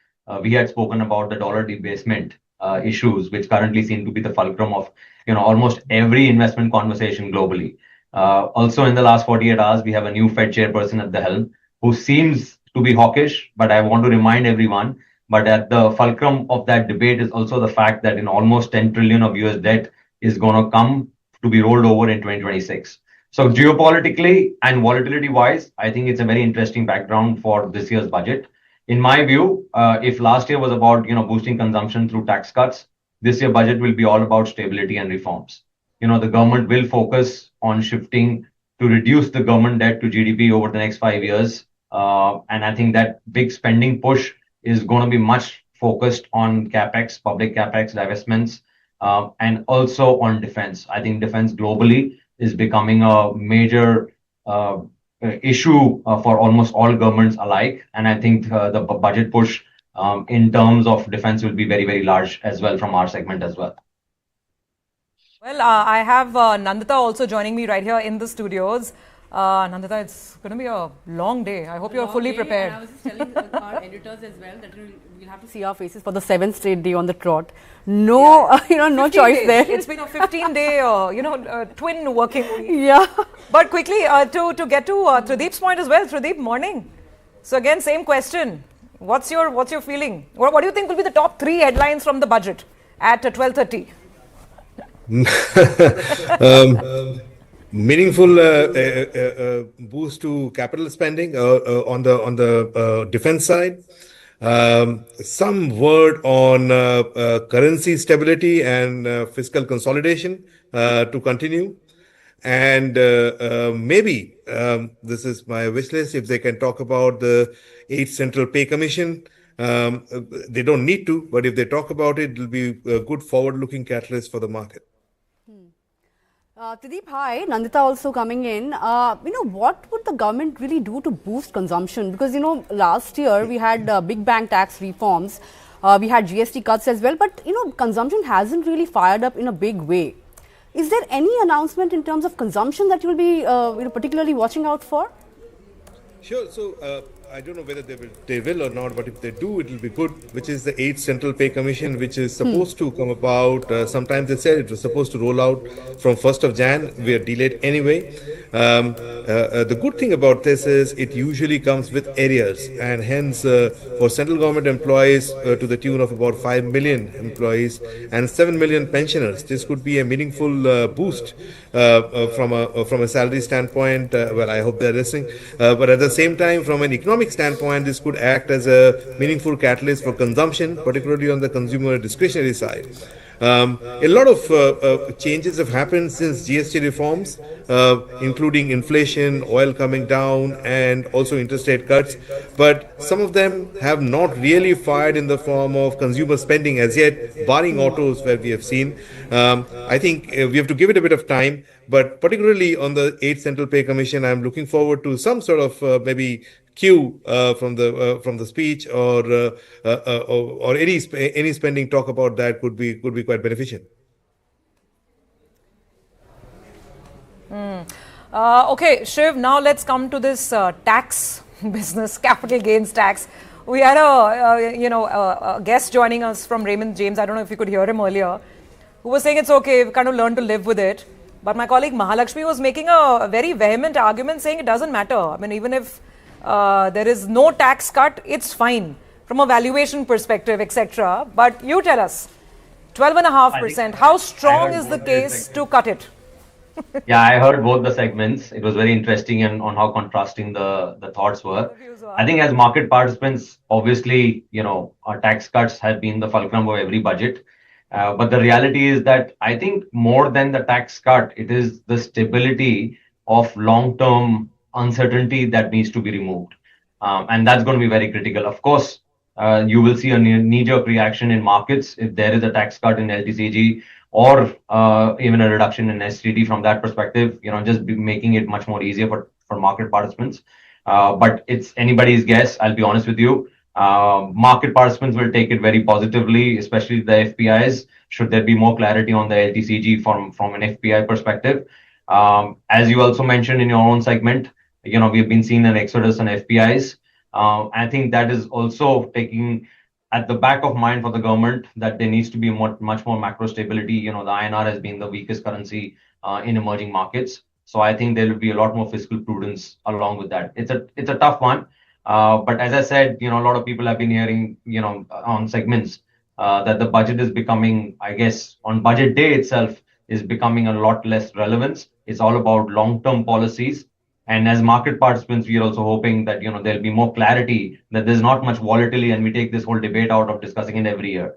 we had spoken about the dollar debasement issues, which currently seem to be the fulcrum of almost every investment conversation globally. Also, in the last 48 hours, we have a new Fed chairperson at the helm who seems to be hawkish, but I want to remind everyone, but at the fulcrum of that debate is also the fact that almost 10 trillion of US debt is going to come to be rolled over in 2026. So geopolitically and volatility wise, I think it's a very interesting background for this year's budget. In my view, if last year was about boosting consumption through tax cuts, this year budget will be all about stability and reforms. The government will focus on shifting to reduce the government debt to GDP over the next 5 years. And I think that big spending push is going to be much focused on capex, public capex, divestments, and also on defense. I think defense globally is becoming a major issue for almost all governments alike. And I think the budget push in terms of defense will be very, very large as well from our segment as well. Well, I have Nandita also joining me right here in the studios. Nandita, it's going to be a long day. I hope you're fully prepared. And I was just telling our editors as well that we'll have to see our faces for the 7th straight day on the trot. No, no choice days. there. It's been a 15-day, twin working week. Yeah. But quickly, to get to Tradeep's point as well. Tradeep, morning. So again, same question. What's your feeling? What do you think will be the top 3 headlines from the budget at 12:30? Meaningful boost to capital spending on the defense side. Some word on currency stability and fiscal consolidation to continue. And maybe, this is my wish list, if they can talk about the 8th Central Pay Commission. They don't need to, but if they talk about it, it will be a good forward-looking catalyst for the market. Tradeep, hi. Nandita also coming in. What would the government really do to boost consumption? Because, last year we had big bank tax reforms. We had GST cuts as well. But, consumption hasn't really fired up in a big way. Is there any announcement in terms of consumption that you will be particularly watching out for? Sure. So, I don't know whether they will or not, but if they do, it will be good, which is the 8th Central Pay Commission, which is supposed to come about. Sometimes they said it was supposed to roll out from 1st of Jan. We are delayed anyway. The good thing about this is it usually comes with arrears, and hence for central government employees to the tune of about 5 million employees and 7 million pensioners, this could be a meaningful boost from a salary standpoint. Well, I hope they're listening. But at the same time, from an economic standpoint, this could act as a meaningful catalyst for consumption, particularly on the consumer discretionary side. A lot of changes have happened since GST reforms, including inflation, oil coming down, and also interest rate cuts. But some of them have not really fired in the form of consumer spending as yet, barring autos where we have seen. I think we have to give it a bit of time. But particularly on the 8th Central Pay Commission, I'm looking forward to some sort of maybe cue from the speech or any spending talk about that could be quite beneficial. Okay, Shiv, now let's come to this tax business, capital gains tax. We had a guest joining us from Raymond James. I don't know if you could hear him earlier, who was saying it's okay, we kind of learn to live with it. But my colleague Mahalakshmi was making a very vehement argument saying it doesn't matter. I mean, even if there is no tax cut, it's fine from a valuation perspective, etc. But you tell us, 12.5%. How strong is the case to cut it? Yeah, I heard both the segments. It was very interesting and on how contrasting the thoughts were. I think as market participants, obviously, our tax cuts have been the fulcrum of every budget. But the reality is that I think more than the tax cut, it is the stability of long-term uncertainty that needs to be removed. And that's going to be very critical. Of course, you will see a knee-jerk reaction in markets if there is a tax cut in LTCG or even a reduction in STT from that perspective, just making it much more easier for market participants. But it's anybody's guess, I'll be honest with you. Market participants will take it very positively, especially the FPIs, should there be more clarity on the LTCG from an FPI perspective. As you also mentioned in your own segment, we've been seeing an exodus on FPIs. I think that is also taking at the back of mind for the government that there needs to be much more macro stability. The INR has been the weakest currency in emerging markets. So I think there will be a lot more fiscal prudence along with that. It's a tough one. But as I said, a lot of people have been hearing, on segments that the budget is becoming, I guess, on budget day itself is becoming a lot less relevance. It's all about long-term policies. And as market participants, we are also hoping that, there'll be more clarity, that there's not much volatility, and we take this whole debate out of discussing it every year.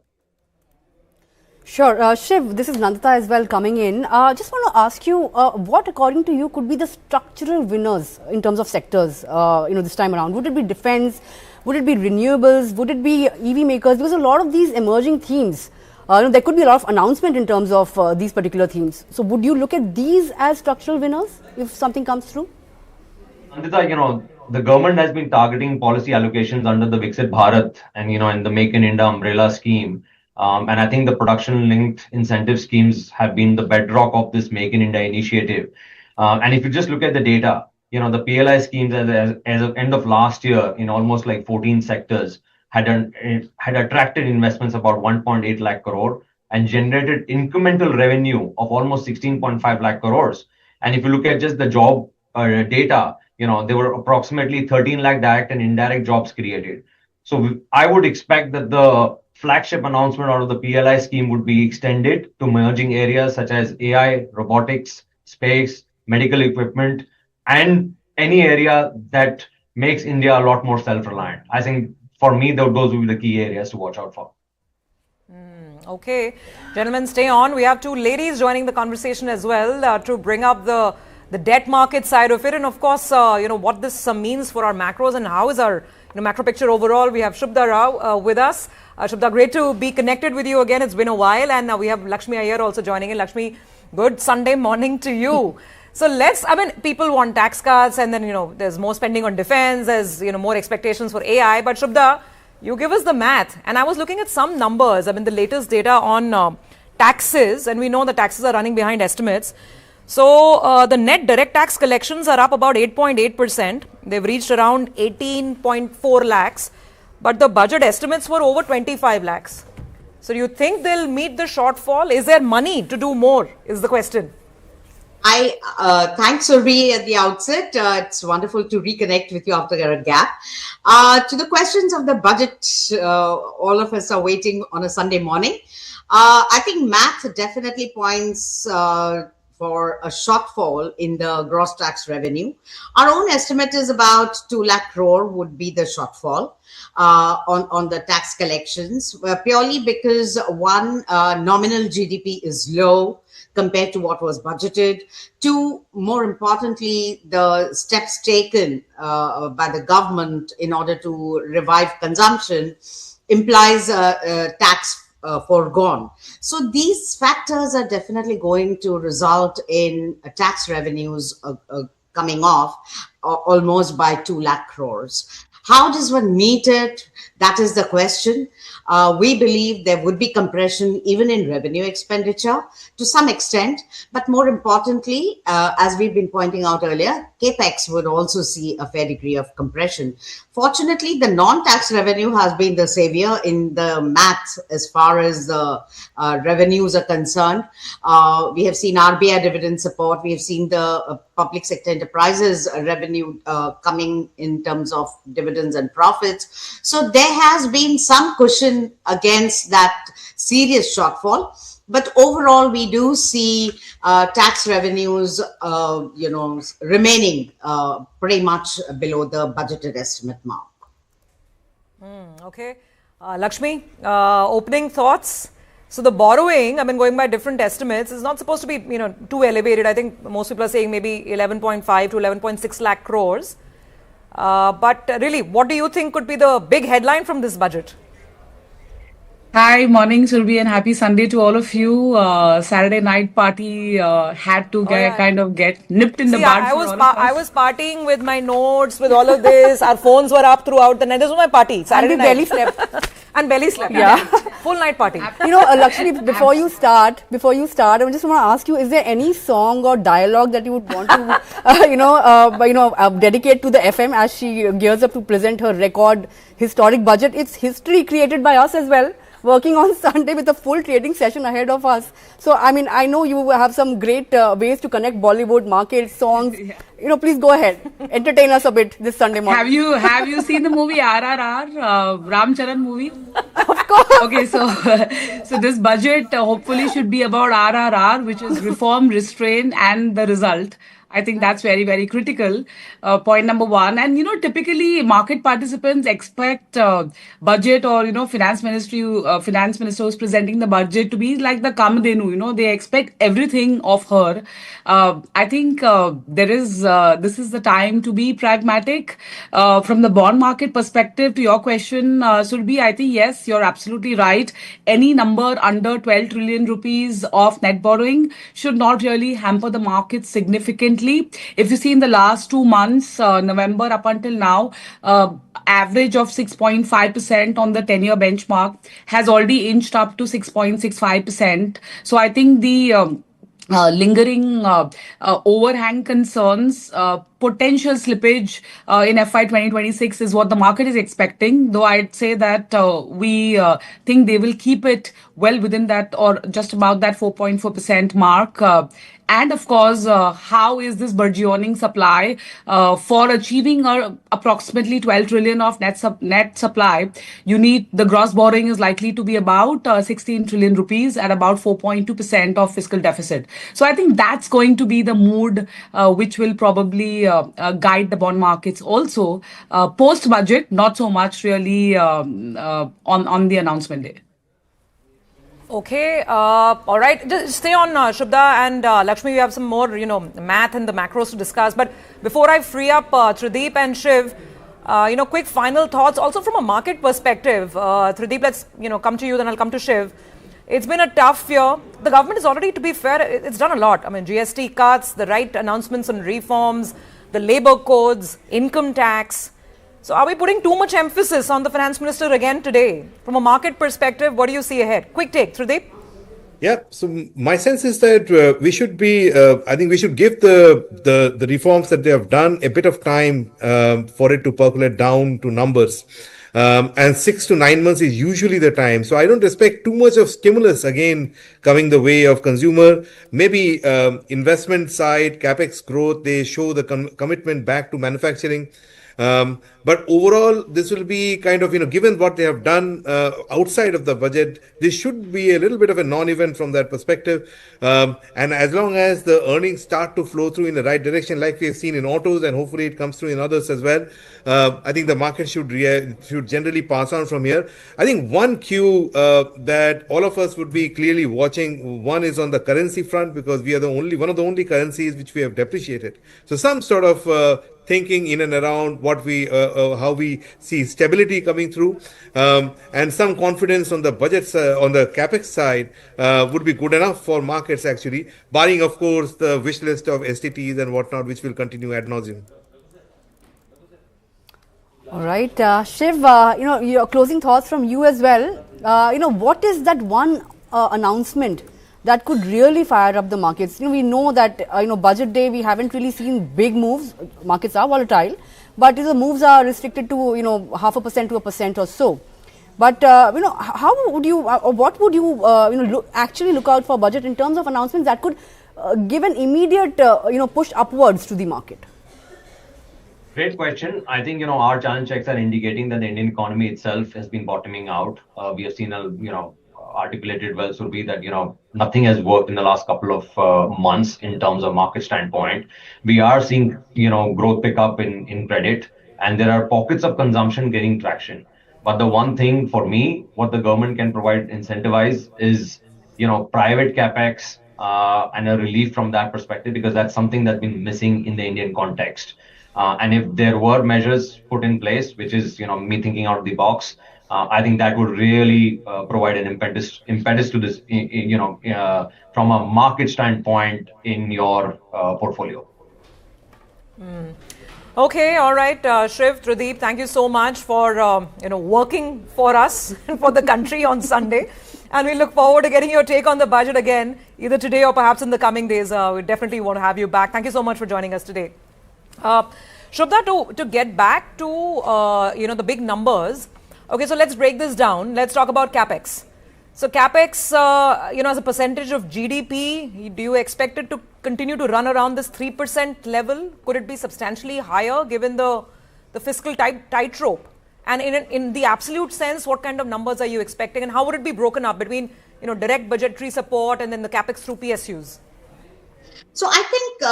Sure. Shiv, this is Nandita as well coming in. Just want to ask you, what according to you could be the structural winners in terms of sectors, this time around? Would it be defense? Would it be renewables? Would it be EV makers? Because a lot of these emerging themes, there could be a lot of announcement in terms of these particular themes. So would you look at these as structural winners if something comes through? Nandita, the government has been targeting policy allocations under the Viksit Bharat and, and the Make in India umbrella scheme. And I think the production-linked incentive schemes have been the bedrock of this Make in India initiative. And if you just look at the data, the PLI schemes as of end of last year in almost like 14 sectors had attracted investments about 1.8 lakh crore and generated incremental revenue of almost 16.5 lakh crores. And if you look at just the job data, there were approximately 13 lakh direct and indirect jobs created. So I would expect that the flagship announcement out of the PLI scheme would be extended to emerging areas such as AI, robotics, space, medical equipment, and any area that makes India a lot more self-reliant. I think for me, those will be the key areas to watch out for. Okay. Gentlemen, stay on. We have two ladies joining the conversation as well to bring up the debt market side of it. And of course, what this means for our macros and how is our macro picture overall. We have Shubhda Rao with us. Shubhda, great to be connected with you again. It's been a while. And we have Lakshmi Iyer also joining in. Lakshmi, good Sunday morning to you. So people want tax cuts and then, there's more spending on defense, there's, more expectations for AI. But Shubhda, you give us the math. And I was looking at some numbers, the latest data on taxes, and we know the taxes are running behind estimates. So the net direct tax collections are up about 8.8%. They've reached around 18.4 lakhs. But the budget estimates were over 25 lakhs. So do you think they'll meet the shortfall? Is there money to do more is the question. Thanks, Surbi, at the outset. It's wonderful to reconnect with you after a gap. To the questions of the budget, all of us are waiting on a Sunday morning. I think math definitely points for a shortfall in the gross tax revenue. Our own estimate is about 2 lakh crore would be the shortfall on the tax collections, purely because one, nominal GDP is low compared to what was budgeted. Two, more importantly, the steps taken by the government in order to revive consumption implies tax foregone. So these factors are definitely going to result in tax revenues coming off almost by 2 lakh crores. How does one meet it? That is the question. We believe there would be compression even in revenue expenditure to some extent, but more importantly, as we've been pointing out earlier, CAPEX would also see a fair degree of compression. Fortunately, the non-tax revenue has been the savior in the math as far as the revenues are concerned. We have seen RBI dividend support. We have seen the public sector enterprises revenue coming in terms of dividends and profits. So there there has been some cushion against that serious shortfall. But overall, we do see tax revenues, remaining pretty much below the budgeted estimate mark. Okay. Lakshmi, opening thoughts? So the borrowing, I mean, going by different estimates, is not supposed to be, too elevated. I think most people are saying maybe 11.5 to 11.6 lakh crores. But really, what do you think could be the big headline from this budget? Hi, morning Surbhi, and happy Sunday to all of you. Saturday night party had to get nipped in the bud. I was partying with my notes, with all of this. Our phones were up throughout the night. This was my party. Saturday night. Belly slept. And belly slept. Yeah. Full night party. Lakshmi, before you start, I just want to ask you: is there any song or dialogue that you would want to, dedicate to the FM as she gears up to present her record historic budget? It's history created by us as well, working on Sunday with a full trading session ahead of us. So, I mean, I know you have some great ways to connect Bollywood, markets, songs. Please go ahead. Entertain us a bit this Sunday morning. Have you seen the movie RRR, Ram Charan movie? Of course. Okay, so this budget hopefully should be about RRR, which is reform, restraint and the result. I think that's very, very critical. Point number one. And, typically market participants expect budget or, finance minister who's presenting the budget to be like the Kamadhenu, they expect everything of her. I think this is the time to be pragmatic. From the bond market perspective, to your question, Surbhi, I think, yes, you're absolutely right. Any number under 12 trillion rupees of net borrowing should not really hamper the market significantly. If you see in the last 2 months, November up until now, average of 6.5% on the 10-year benchmark has already inched up to 6.65%. So I think the lingering overhang concerns, potential slippage in FY 2026 is what the market is expecting, though I'd say that we think they will keep it well within that or just about that 4.4% mark. And of course, how is this burgeoning supply for achieving approximately 12 trillion of net supply? You need the gross borrowing is likely to be about 16 trillion rupees at about 4.2% of fiscal deficit. So I think that's going to be the mood which will probably guide the bond markets also post budget, not so much really on the announcement day. Okay, all right. Just stay on, Shubda and Lakshmi. We have some more, math and the macros to discuss. But before I free up Trideep and Shiv, quick final thoughts. Also from a market perspective, Trideep, let's come to you. Then I'll come to Shiv. It's been a tough year. The government is already, to be fair, it's done a lot. I mean, GST cuts, the right announcements on reforms, the labor codes, income tax. So are we putting too much emphasis on the finance minister again today? From a market perspective, what do you see ahead? Quick take, Trideep. Yeah, so my sense is that we should be, I think we should give the reforms that they have done a bit of time for it to percolate down to numbers. And 6 to 9 months is usually the time. So I don't expect too much of stimulus again coming the way of consumer. Maybe investment side, capex growth, they show the commitment back to manufacturing. But overall, this will be kind of, given what they have done outside of the budget, this should be a little bit of a non-event from that perspective. And as long as the earnings start to flow through in the right direction, like we have seen in autos, and hopefully it comes through in others as well, I think the market should generally pass on from here. I think one cue that all of us would be clearly watching, one is on the currency front, because we are one of the only currencies which we have depreciated. So some sort of thinking in and around what how we see stability coming through, and some confidence on the budgets, on the capex side would be good enough for markets actually, barring of course the wish list of STTs and whatnot, which will continue ad nauseum. All right, Shiv, your closing thoughts from you as well. What is that one announcement that could really fire up the markets? We know that, budget day, we haven't really seen big moves. Markets are volatile, but the moves are restricted to, 0.5% to 1% or so. But, how would you, or what would you, actually look out for budget in terms of announcements that could give an immediate, push upwards to the market? Great question. I think, our channel checks are indicating that the Indian economy itself has been bottoming out. We have seen, articulated well, Surbhi, that, nothing has worked in the last couple of months in terms of market standpoint. We are seeing, growth pick up in credit, and there are pockets of consumption getting traction. But the one thing for me, what the government can provide, incentivize is, private capex and a relief from that perspective, because that's something that's been missing in the Indian context. And if there were measures put in place, which is, me thinking out of the box, I think that would really provide an impetus to this, from a market standpoint in your portfolio. Okay, all right, Shriv, Tradeep, thank you so much for working for us and for the country on Sunday. And we look forward to getting your take on the budget again, either today or perhaps in the coming days. We definitely want to have you back. Thank you so much for joining us today. Shubhda, to get back to the big numbers. Okay, so let's break this down. Let's talk about capex. So capex, as a percentage of GDP, do you expect it to continue to run around this 3% level? Could it be substantially higher given the fiscal tightrope? And in the absolute sense, what kind of numbers are you expecting, and how would it be broken up between direct budgetary support and then the capex through PSUs? So I think,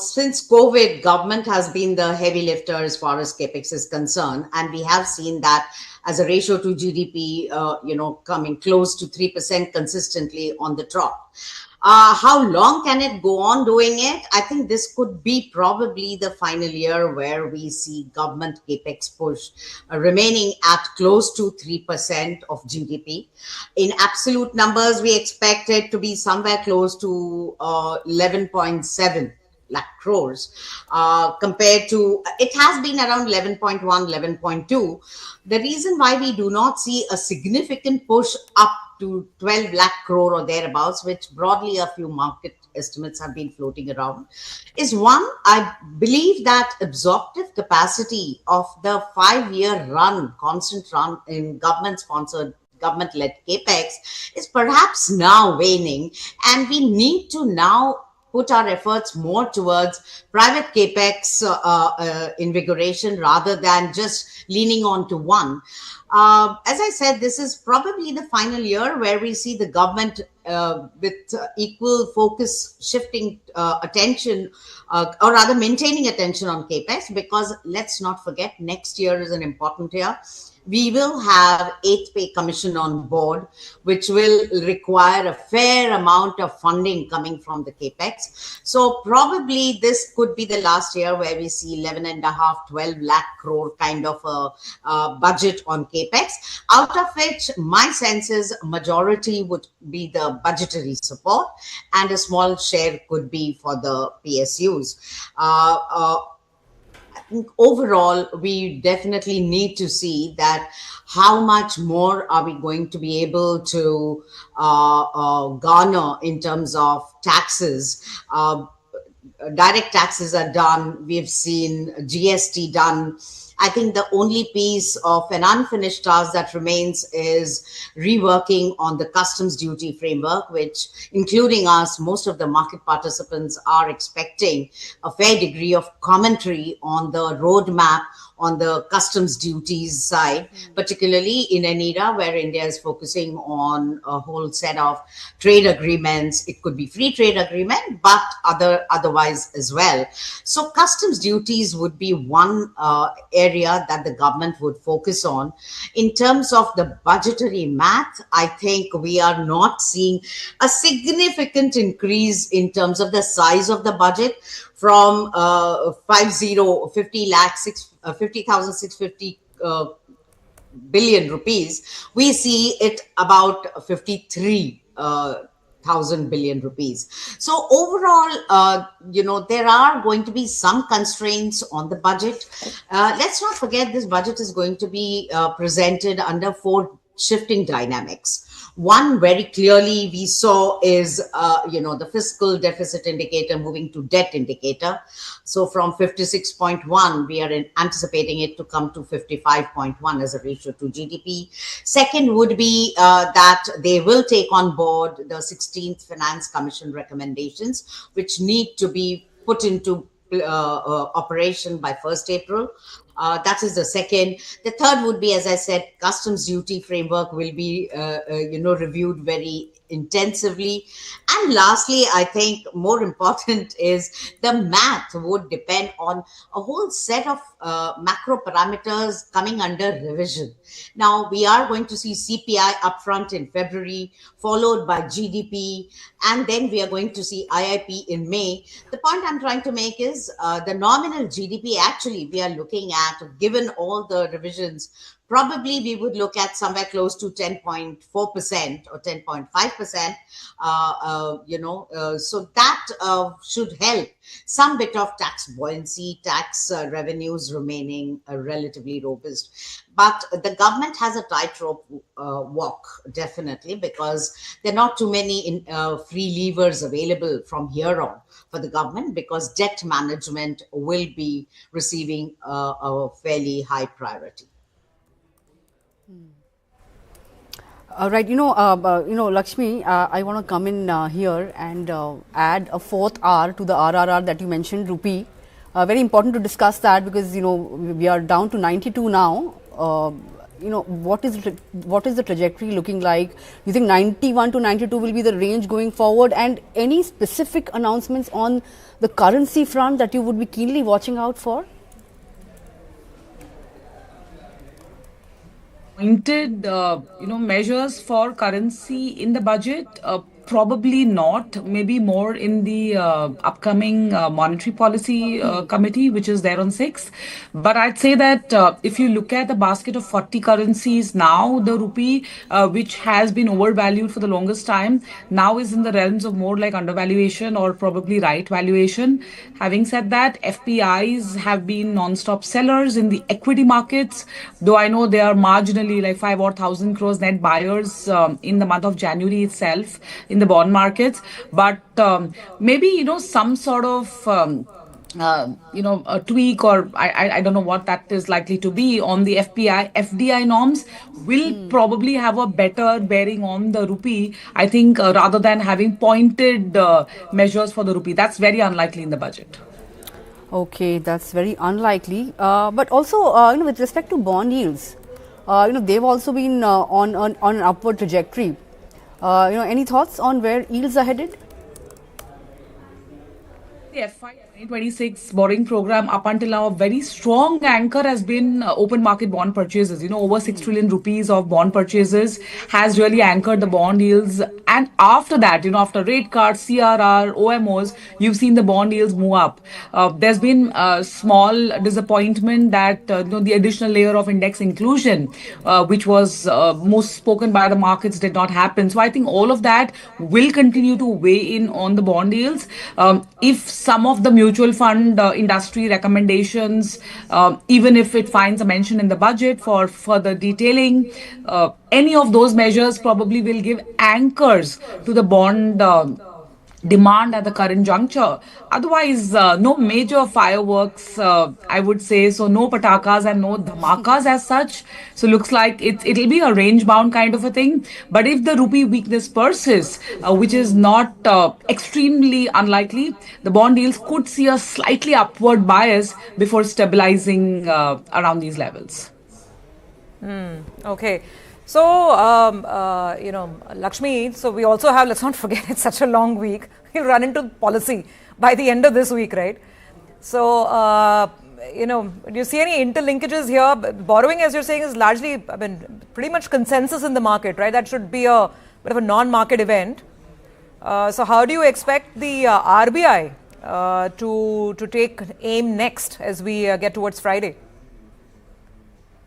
since COVID, government has been the heavy lifter as far as capex is concerned. And we have seen that as a ratio to GDP, coming close to 3% consistently on the trot. How long can it go on doing it? I think this could be probably the final year where we see government capex push remaining at close to 3% of GDP. In absolute numbers, we expect it to be somewhere close to 11.7 lakh crores compared to, it has been around 11.1, 11.2. The reason why we do not see a significant push up to 12 lakh crore or thereabouts, which broadly a few market estimates have been floating around, is one, I believe that absorptive capacity of the 5-year run, constant run in government-sponsored, government-led capex is perhaps now waning, and we need to now put our efforts more towards private capex invigoration rather than just leaning on to one. As I said, this is probably the final year where we see the government with equal focus shifting attention or rather maintaining attention on capex, because let's not forget, next year is an important year. We will have 8th pay commission on board, which will require a fair amount of funding coming from the capex. So probably this could be the last year where we see 11.5, 12 lakh crore kind of a budget on capex, out of which my sense is majority would be the budgetary support and a small share could be for the PSUs. Overall, we definitely need to see that how much more are we going to be able to garner in terms of taxes. Direct taxes are done. We've seen GST done. I think the only piece of an unfinished task that remains is reworking on the customs duty framework, which, including us, most of the market participants are expecting a fair degree of commentary on the roadmap on the customs duties side, particularly in an era where India is focusing on a whole set of trade agreements. It could be free trade agreement, but otherwise as well. So customs duties would be one area that the government would focus on. In terms of the budgetary math, I think we are not seeing a significant increase in terms of the size of the budget from 50,650 billion rupees. We see it about 53,000 billion rupees. So overall, there are going to be some constraints on the budget. Let's not forget this budget is going to be presented under 4 shifting dynamics. One very clearly we saw is, the fiscal deficit indicator moving to debt indicator. So from 56.1, we are anticipating it to come to 55.1 as a ratio to GDP. Second would be that they will take on board the 16th Finance Commission recommendations, which need to be put into operation by 1st April. That is the second. The third would be, as I said, customs duty framework will be, reviewed very intensively. And lastly, I think more important is the math would depend on a whole set of macro parameters coming under revision. Now, we are going to see CPI upfront in February, followed by GDP, and then we are going to see IIP in May. The point I'm trying to make is the nominal GDP, actually, we are looking at, given all the revisions, probably we would look at somewhere close to 10.4% or 10.5%, so that should help some bit of tax buoyancy, tax revenues remaining relatively robust. But the government has a tightrope walk, definitely, because there are not too many free levers available from here on for the government, because debt management will be receiving a fairly high priority. Right, Lakshmi, I want to come in here and add a fourth R to the RRR that you mentioned, rupee. Very important to discuss that, because we are down to 92 now. What is the trajectory looking like? Do you think 91 to 92 will be the range going forward? And any specific announcements on the currency front that you would be keenly watching out for? Pointed, measures for currency in the budget? Probably not. Maybe more in the upcoming monetary policy committee, which is there on 6th. But I'd say that if you look at the basket of 40 currencies now, the rupee, which has been overvalued for the longest time, now is in the realms of more like undervaluation or probably right valuation. Having said that, FPIs have been non-stop sellers in the equity markets, though I know they are marginally like 5,000 crores net buyers in the month of January itself in the bond markets. But maybe, some sort of a tweak, or I don't know what that is likely to be on the FDI norms will probably have a better bearing on the rupee, I think, rather than having pointed measures for the rupee. That's very unlikely in the budget. Okay, that's very unlikely. But also, with respect to bond yields, they've also been on an upward trajectory. Any thoughts on where yields are headed? The FY 2026 borrowing program, up until now, a very strong anchor has been open market bond purchases. Over 6 trillion rupees of bond purchases has really anchored the bond yields. And after that, after rate cuts, CRR, OMOs, you've seen the bond yields move up. There's been a small disappointment that the additional layer of index inclusion, which was most spoken by the markets, did not happen. So I think all of that will continue to weigh in on the bond yields. If some of the mutual fund industry recommendations, even if it finds a mention in the budget for further detailing, any of those measures probably will give anchors to the bond demand at the current juncture. Otherwise, no major fireworks, I would say. So no patakas and no dhamakas as such. So looks like it'll be a range bound kind of a thing. But if the rupee weakness persists, which is not extremely unlikely, the bond yields could see a slightly upward bias before stabilizing around these levels. Okay. So, Lakshmi, so we also have, let's not forget, it's such a long week. We'll run into policy by the end of this week, right? So, do you see any interlinkages here? Borrowing, as you're saying, is largely, pretty much consensus in the market, right? That should be a bit of a non-market event. So, how do you expect the RBI to take aim next as we get towards Friday?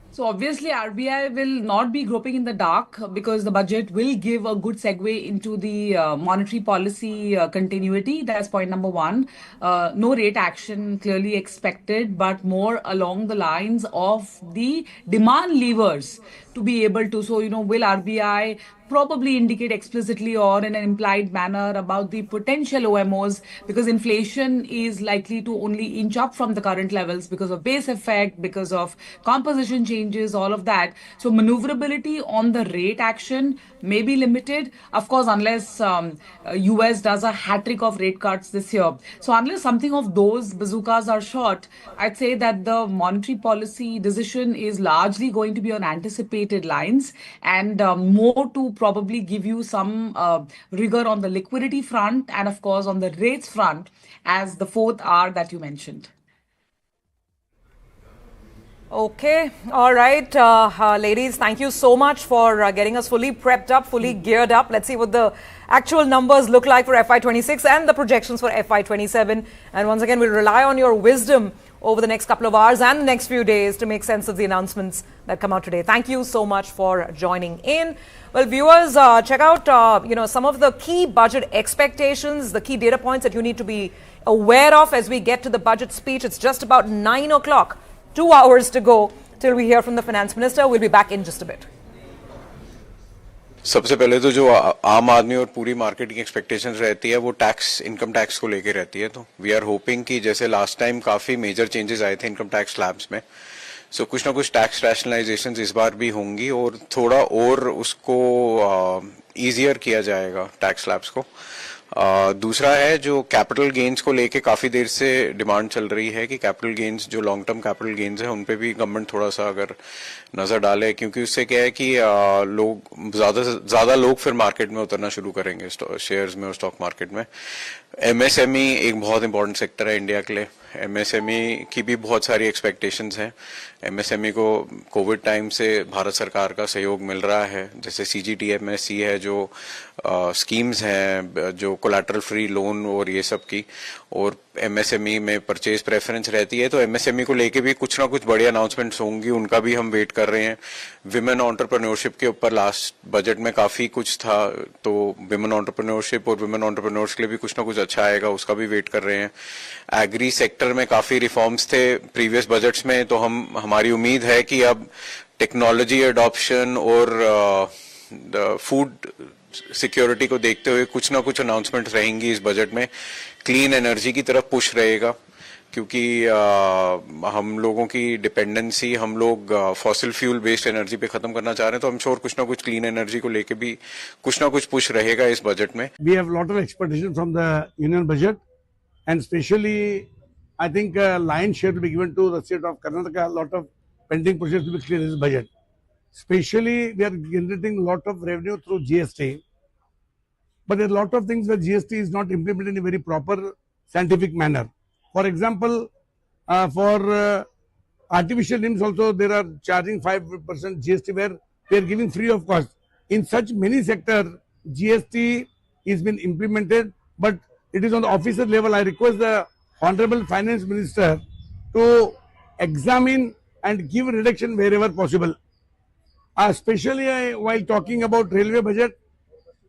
So obviously RBI will not be groping in the dark, because the budget will give a good segue into the monetary policy continuity. That's point number one. No rate action clearly expected, but more along the lines of the demand levers to be able to. So, will RBI probably indicate explicitly or in an implied manner about the potential OMOs, because inflation is likely to only inch up from the current levels because of base effect, because of composition changes, all of that. So maneuverability on the rate action may be limited, of course, unless US does a hat-trick of rate cuts this year. So unless something of those bazookas are shot, I'd say that the monetary policy decision is largely going to be on anticipated lines and more to probably give you some rigor on the liquidity front and of course on the rates front as the fourth R that you mentioned. Okay. All right. Ladies, thank you so much for getting us fully prepped up, fully geared up. Let's see what the actual numbers look like for FY26 and the projections for FY27. And once again, we'll rely on your wisdom over the next couple of hours and the next few days to make sense of the announcements that come out today. Thank you so much for joining in. Well, viewers, check out, some of the key budget expectations, the key data points that you need to be aware of as we get to the budget speech. It's just about 9 o'clock. 2 hours to go till we hear from the finance minister. We'll be back in just a bit. सबसे पहले तो जो आम आदमी और पूरी market की expectations रहती है वो टैक्स इनकम टैक्स को लेके रहती है. तो वी आर होपिंग कि जैसे लास्ट टाइम काफी मेजर चेंजेस आए थे इनकम टैक्स स्लैब्स में, सो कुछ ना कुछ टैक्स रैशनलाइजेशंस इस बार भी होंगी और थोड़ा और उसको ईजियर किया जाएगा टैक्स स्लैब्स को. दूसरा है जो कैपिटल गेन्स को लेके काफी देर से डिमांड चल रही है कि कैपिटल गेन्स जो लॉन्ग टर्म कैपिटल गेन्स है उन पे भी गवर्नमेंट थोड़ा सा अगर नजर डाले, क्योंकि उससे क्या है कि लोग ज्यादा लोग फिर मार्केट में उतरना शुरू करेंगे शेयर्स में और स्टॉक मार्केट में. एमएसएमई एक बहुत इंपॉर्टेंट सेक्टर है इंडिया के लिए. एमएसएमई की भी बहुत सारी एक्सपेक्टेशंस हैं. एमएसएमई को कोविड टाइम से भारत सरकार का सहयोग मिल रहा है, जैसे सीजीटीएमएससी है जो स्कीम्स हैं जो कोलैटरल फ्री लोन और ये सब की, और एमएसएमई में परचेज प्रेफरेंस रहती है. तो एमएसएमई को लेके भी कुछ ना कुछ बड़ी अनाउंसमेंट्स होंगी, उनका भी हम वेट कर रहे हैं. विमेन एंटरप्रेन्योरशिप के ऊपर लास्ट बजट में काफी कुछ था, तो विमेन एंटरप्रेन्योरशिप और विमेन एंटरप्रेन्योर्स के लिए भी कुछ ना कुछ अच्छा आएगा, उसका भी वेट कर रहे हैं. एग्री सेक्टर में काफी रिफॉर्म्स थे प्रीवियस बजट्स में, तो हमारी उम्मीद है कि अब टेक्नोलॉजी एडॉप्शन और फूड सिक्योरिटी को देखते हुए कुछ ना कुछ अनाउंसमेंट रहेंगी इस बजट में. क्लीन एनर्जी की तरफ पुश रहेगा, क्योंकि हम लोगों की डिपेंडेंसी हम लोग फॉसिल फ्यूल बेस्ड एनर्जी पे खत्म करना चाह रहे हैं, तो हम श्योर कुछ ना कुछ क्लीन एनर्जी को लेके भी कुछ ना कुछ पुश रहेगा इस बजट में. We have lot of expectation from the union budget and specially I think lion share will be given to the state of Karnataka. A lot of pending projects will be cleared in this budget. Especially, we are generating a lot of revenue through GST. But there are a lot of things where GST is not implemented in a very proper scientific manner. For example, for artificial limbs also, there are charging 5% GST where they are giving free of cost. In such many sectors, GST is been implemented, but it is on the officer level. I request the Honorable Finance Minister to examine and give reduction wherever possible. Especially while talking about railway budget,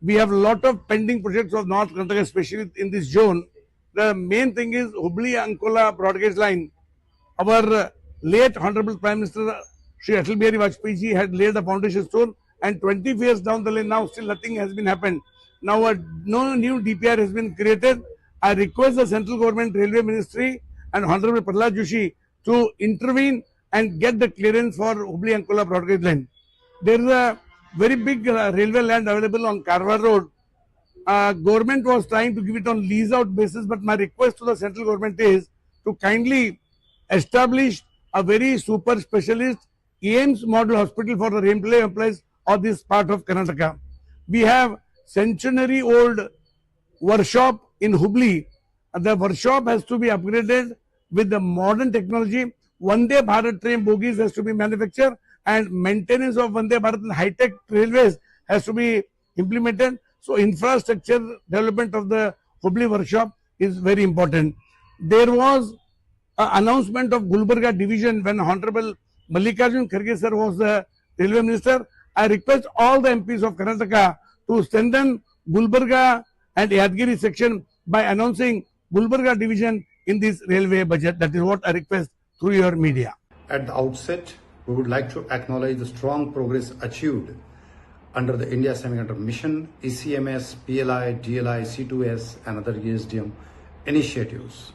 we have a lot of pending projects of North Karnataka, especially in this zone. The main thing is Hubli-Ankola broad gauge line. Our late Honorable Prime Minister Shri Atal Bihari Vajpayee ji had laid the foundation stone, and 20 years down the lane now still nothing has been happened. Now no new DPR has been created. I request the central government, railway ministry and Honorable Prahlad Joshi to intervene and get the clearance for Hubli-Ankola broad gauge line. There is a very big railway land available on Karwar Road. Government was trying to give it on lease out basis, but my request to the central government is to kindly establish a very super specialist AIMS model hospital for the railway employees of this part of Karnataka. We have centenary old workshop in Hubli. The workshop has to be upgraded with the modern technology. Vande Bharat train bogies has to be manufactured, and maintenance of Vande Bharat and high-tech railways has to be implemented. So infrastructure development of the Hubli workshop is very important. There was an announcement of Gulbarga division when Honorable Mallikarjun Kharge sir was the railway minister. I request all the MPs of Karnataka to strengthen Gulbarga and Yadgiri section by announcing Gulbarga division in this railway budget. That is what I request through your media. At the outset, we would like to acknowledge the strong progress achieved under the India Semiconductor Mission, ECMS, PLI, DLI, C2S and other ESDM initiatives.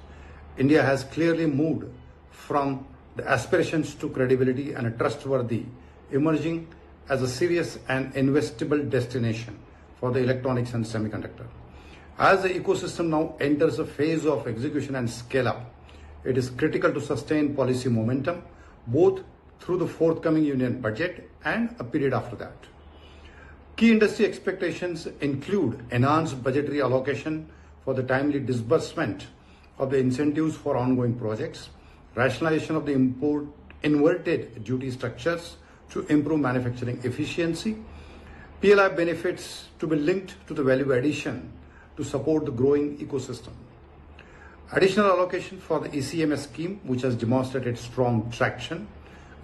India has clearly moved from the aspirations to credibility and a trustworthy emerging as a serious and investable destination for the electronics and semiconductor. As the ecosystem now enters a phase of execution and scale up, it is critical to sustain policy momentum both through the forthcoming union budget and a period after that. Key industry expectations include enhanced budgetary allocation for the timely disbursement of the incentives for ongoing projects, rationalization of the inverted duty structures to improve manufacturing efficiency, PLI benefits to be linked to the value addition to support the growing ecosystem. Additional allocation for the ECMS scheme, which has demonstrated strong traction,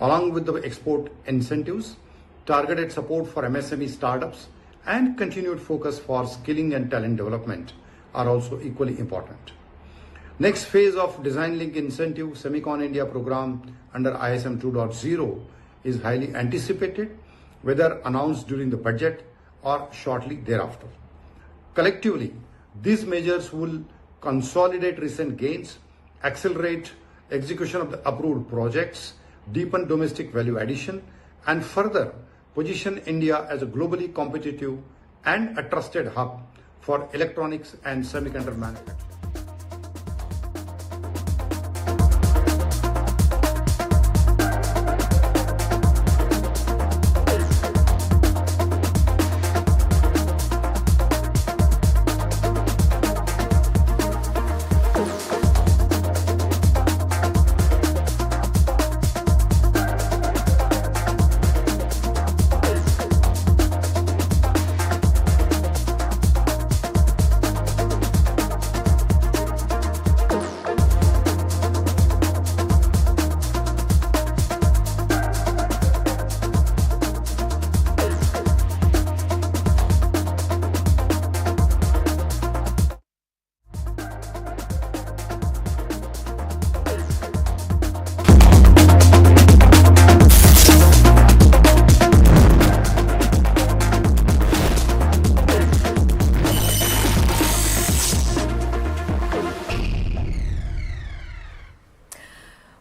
along with the export incentives, targeted support for MSME startups, and continued focus for skilling and talent development are also equally important. Next phase of Design Link Incentive Semicon India program under ISM 2.0 is highly anticipated, whether announced during the budget or shortly thereafter. Collectively, these measures will consolidate recent gains, accelerate execution of the approved projects, deepen domestic value addition, and further position India as a globally competitive and a trusted hub for electronics and semiconductor manufacturing.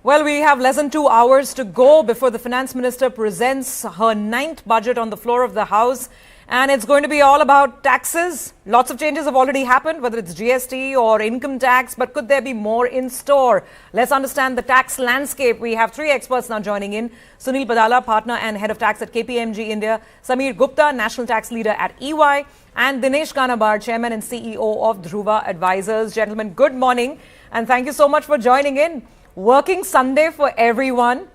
Well, we have less than 2 hours to go before the finance minister presents her 9th budget on the floor of the House. And it's going to be all about taxes. Lots of changes have already happened, whether it's GST or income tax. But could there be more in store? Let's understand the tax landscape. We have 3 experts now joining in. Sunil Badala, partner and head of tax at KPMG India. Sameer Gupta, national tax leader at EY. And Dinesh Kanabar, chairman and CEO of Dhruva Advisors. Gentlemen, good morning. And thank you so much for joining in. Working Sunday for everyone.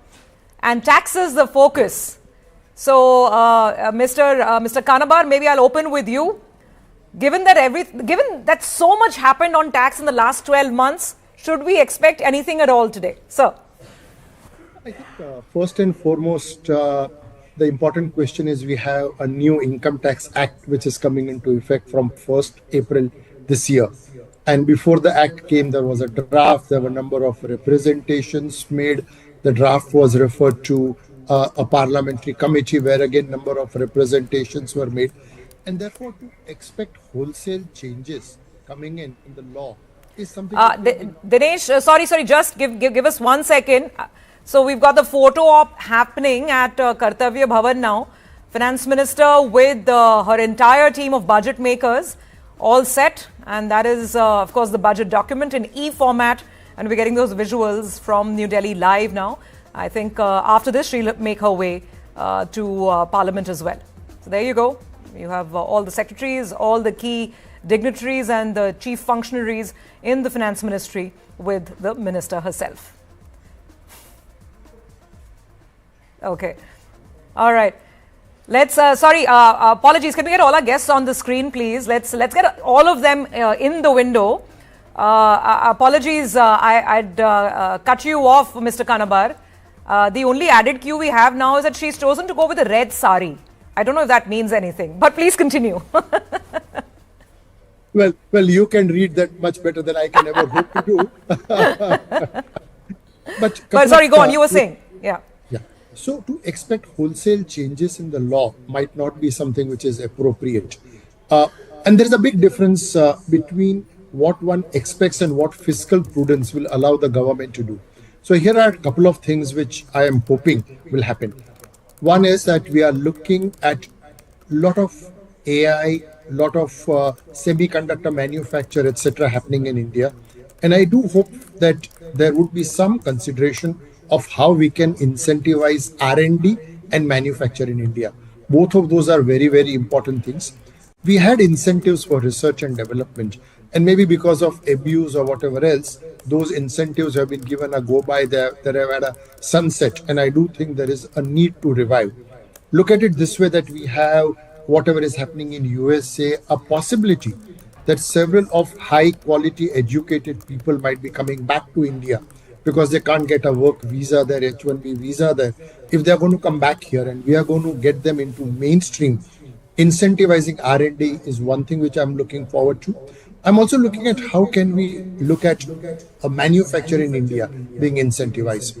And taxes the focus. So, Mr. Kanabar, maybe I'll open with you. Given that so much happened on tax in the last 12 months, should we expect anything at all today? Sir. I think first and foremost, the important question is we have a new Income Tax Act which is coming into effect from 1st April this year. And before the act came, there was a draft, there were a number of representations made. The draft was referred to a parliamentary committee where again number of representations were made, and therefore to expect wholesale changes coming in the law is something. Dinesh, sorry, just give us 1 second. So we've got the photo op happening at Kartavya Bhavan now. Finance Minister with her entire team of budget makers all set, and that is of course the budget document in e-format, and we're getting those visuals from New Delhi live now. I think after this, she'll make her way to Parliament as well. So there you go. You have all the secretaries, all the key dignitaries and the chief functionaries in the finance ministry with the minister herself. Okay. All right. Let's, apologies. Can we get all our guests on the screen, please? Let's get all of them in the window. Apologies, I'd cut you off, Mr. Kanabar. The only added cue we have now is that she's chosen to go with a red sari. I don't know if that means anything, but please continue. Well, you can read that much better than I can ever hope to do. But sorry, go on. You were saying, yeah. So to expect wholesale changes in the law might not be something which is appropriate. And there is a big difference between what one expects and what fiscal prudence will allow the government to do. So here are a couple of things which I am hoping will happen. One is that we are looking at lot of AI, lot of semiconductor manufacture, etc., happening in India. And I do hope that there would be some consideration of how we can incentivize R&D and manufacture in India. Both of those are very, very important things. We had incentives for research and development, and maybe because of abuse or whatever else, those incentives have been given a go-by. They have had a sunset, and I do think there is a need to revive. Look at it this way, that we have whatever is happening in USA, a possibility that several of high-quality educated people might be coming back to India because they can't get a work visa there, H-1B visa there. If they're going to come back here and we are going to get them into mainstream, incentivizing R&D is one thing which I'm looking forward to. I'm also looking at how can we look at a manufacture in India being incentivized.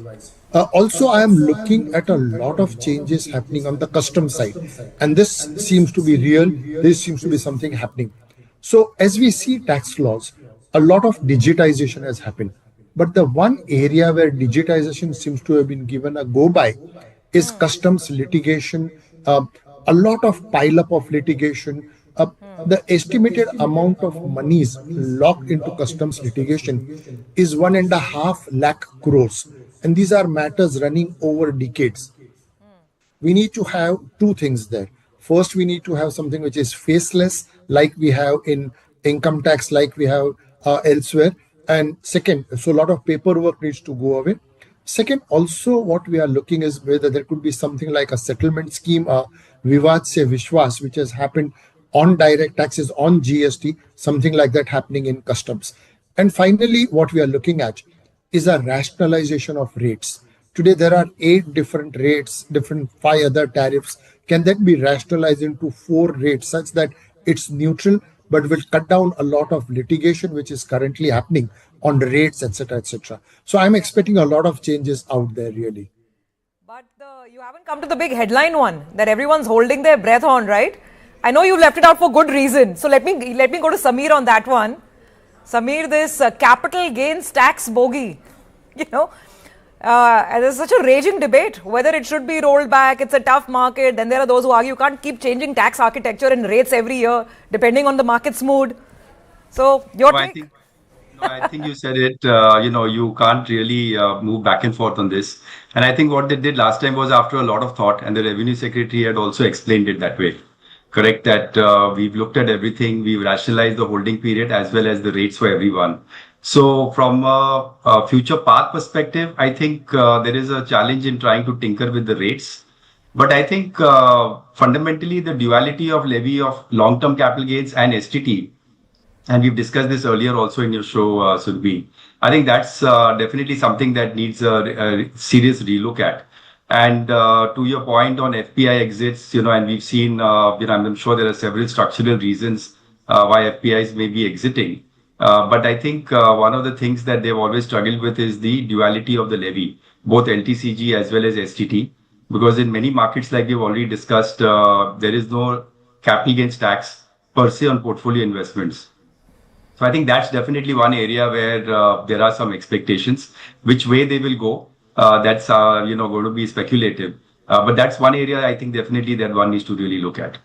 Also, I am looking at a lot of changes happening on the custom side. And this seems to be real. This seems to be something happening. So as we see tax laws, a lot of digitization has happened. But the one area where digitization seems to have been given a go-by is customs litigation, a lot of pile-up of litigation. The estimated amount of monies locked into customs litigation is 1.5 lakh crores. And these are matters running over decades. We need to have two things there. First, we need to have something which is faceless, like we have in income tax, like we have elsewhere. And second, so a lot of paperwork needs to go away. Second, also what we are looking is whether there could be something like a settlement scheme, a Vivad Se Vishwas, which has happened on direct taxes, on GST, something like that happening in customs. And finally, what we are looking at is a rationalization of rates. Today, there are 8 different rates, 5 other tariffs. Can that be rationalized into 4 rates such that it's neutral, but will cut down a lot of litigation which is currently happening on the rates, etc., etc. So I'm expecting a lot of changes out there, really. But you haven't come to the big headline one that everyone's holding their breath on, right? I know you left it out for good reason. So let me go to Samir on that one. Samir, this capital gains tax bogey, there's such a raging debate whether it should be rolled back. It's a tough market. Then there are those who argue you can't keep changing tax architecture and rates every year depending on the market's mood. So your take? I think you said it. You can't really move back and forth on this. And I think what they did last time was after a lot of thought, and the Revenue Secretary had also explained it that way. Correct, that we've looked at everything. We've rationalized the holding period as well as the rates for everyone. So from a future path perspective, I think there is a challenge in trying to tinker with the rates. But I think fundamentally the duality of levy of long-term capital gains and STT, and we've discussed this earlier also in your show, Surbhi, I think that's definitely something that needs a serious relook at. And to your point on FPI exits, and we've seen, I'm sure there are several structural reasons why FPIs may be exiting. But I think one of the things that they've always struggled with is the duality of the levy, both LTCG as well as STT, because in many markets, like we've already discussed, there is no capital gains tax per se on portfolio investments. So I think that's definitely one area where there are some expectations. Which way they will go, that's going to be speculative. But that's one area I think definitely that one needs to really look at.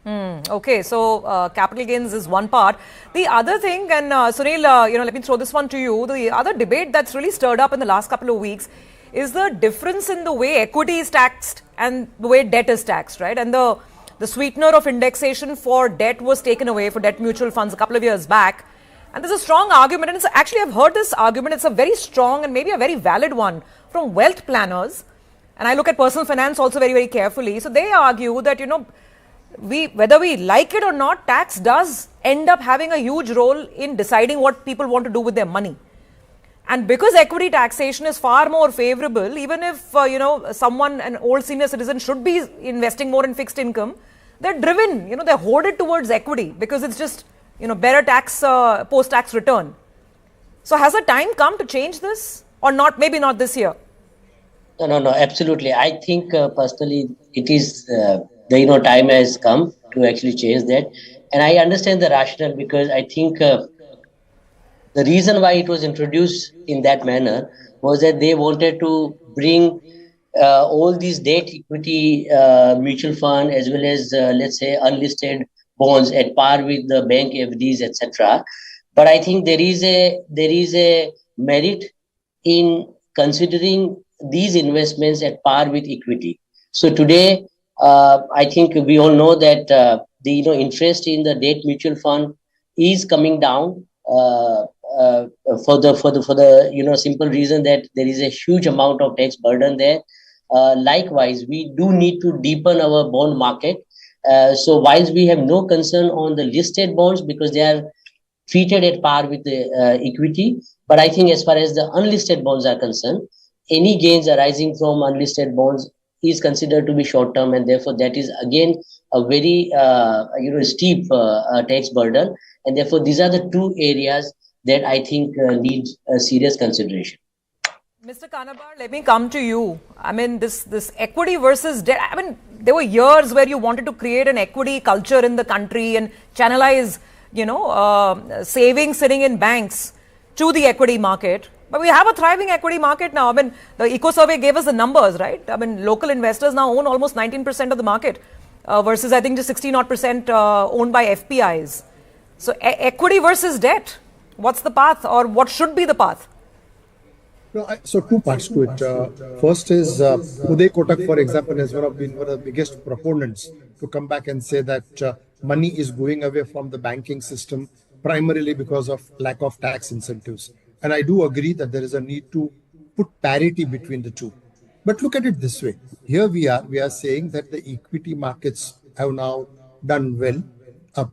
Okay, so capital gains is one part. The other thing, and Sunil, let me throw this one to you. The other debate that's really stirred up in the last couple of weeks is the difference in the way equity is taxed and the way debt is taxed, right? And the sweetener of indexation for debt was taken away for debt mutual funds a couple of years back. And there's a strong argument, and I've heard this argument, it's a very strong and maybe a very valid one from wealth planners. And I look at personal finance also very, very carefully. So they argue that, whether we like it or not, tax does end up having a huge role in deciding what people want to do with their money. And because equity taxation is far more favorable, even if, an old senior citizen should be investing more in fixed income, they're driven, they're hoarded towards equity because it's just, better tax, post-tax return. So has the time come to change this or not? Maybe not this year. No, absolutely. I think personally it is, time has come to actually change that. And I understand the rationale because I think the reason why it was introduced in that manner was that they wanted to bring all these debt equity mutual fund as well as let's say unlisted bonds at par with the bank FDs, etc. But I think there is a merit in considering these investments at par with equity. So today, I think we all know that the interest in the debt mutual fund is coming down for the simple reason that there is a huge amount of tax burden there. Likewise, we do need to deepen our bond market. So whilst we have no concern on the listed bonds because they are treated at par with the equity, but I think as far as the unlisted bonds are concerned, any gains arising from unlisted bonds is considered to be short term, and therefore that is again a very steep tax burden, and therefore these are the two areas that I think need serious consideration. Mr. Kanabar, let me come to you. I mean, this equity versus debt. I mean, there were years where you wanted to create an equity culture in the country and channelize, savings sitting in banks to the equity market. But we have a thriving equity market now. I mean, the Eco Survey gave us the numbers, right? I mean, local investors now own almost 19% of the market versus I think just 16% owned by FPIs. So equity versus debt, what's the path or what should be the path? No, so two parts to it. First is Uday Kotak, for example, has been one of the biggest proponents to come back and say that money is going away from the banking system primarily because of lack of tax incentives. And I do agree that there is a need to put parity between the two. But look at it this way. Here we are saying that the equity markets have now done well.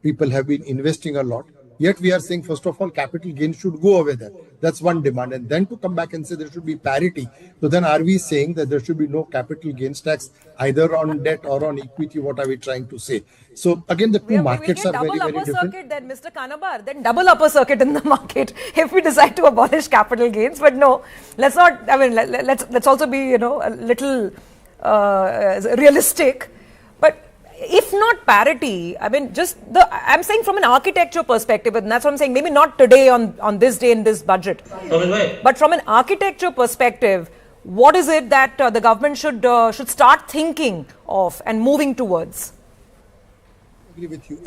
People have been investing a lot. Yet we are saying, first of all, capital gains should go away there. That's one demand. And then to come back and say there should be parity. So then are we saying that there should be no capital gains tax either on debt or on equity? What are we trying to say? So again, the two markets are very, very different. Double upper circuit then, Mr. Kanabar. Then double upper circuit in the market if we decide to abolish capital gains. But no, let's not. I mean, let's also be a little realistic. But if not parity, I mean, I'm saying from an architecture perspective, and that's what I'm saying, maybe not today on this day in this budget, but from an architecture perspective, what is it that the government should start thinking of and moving towards? I agree with you.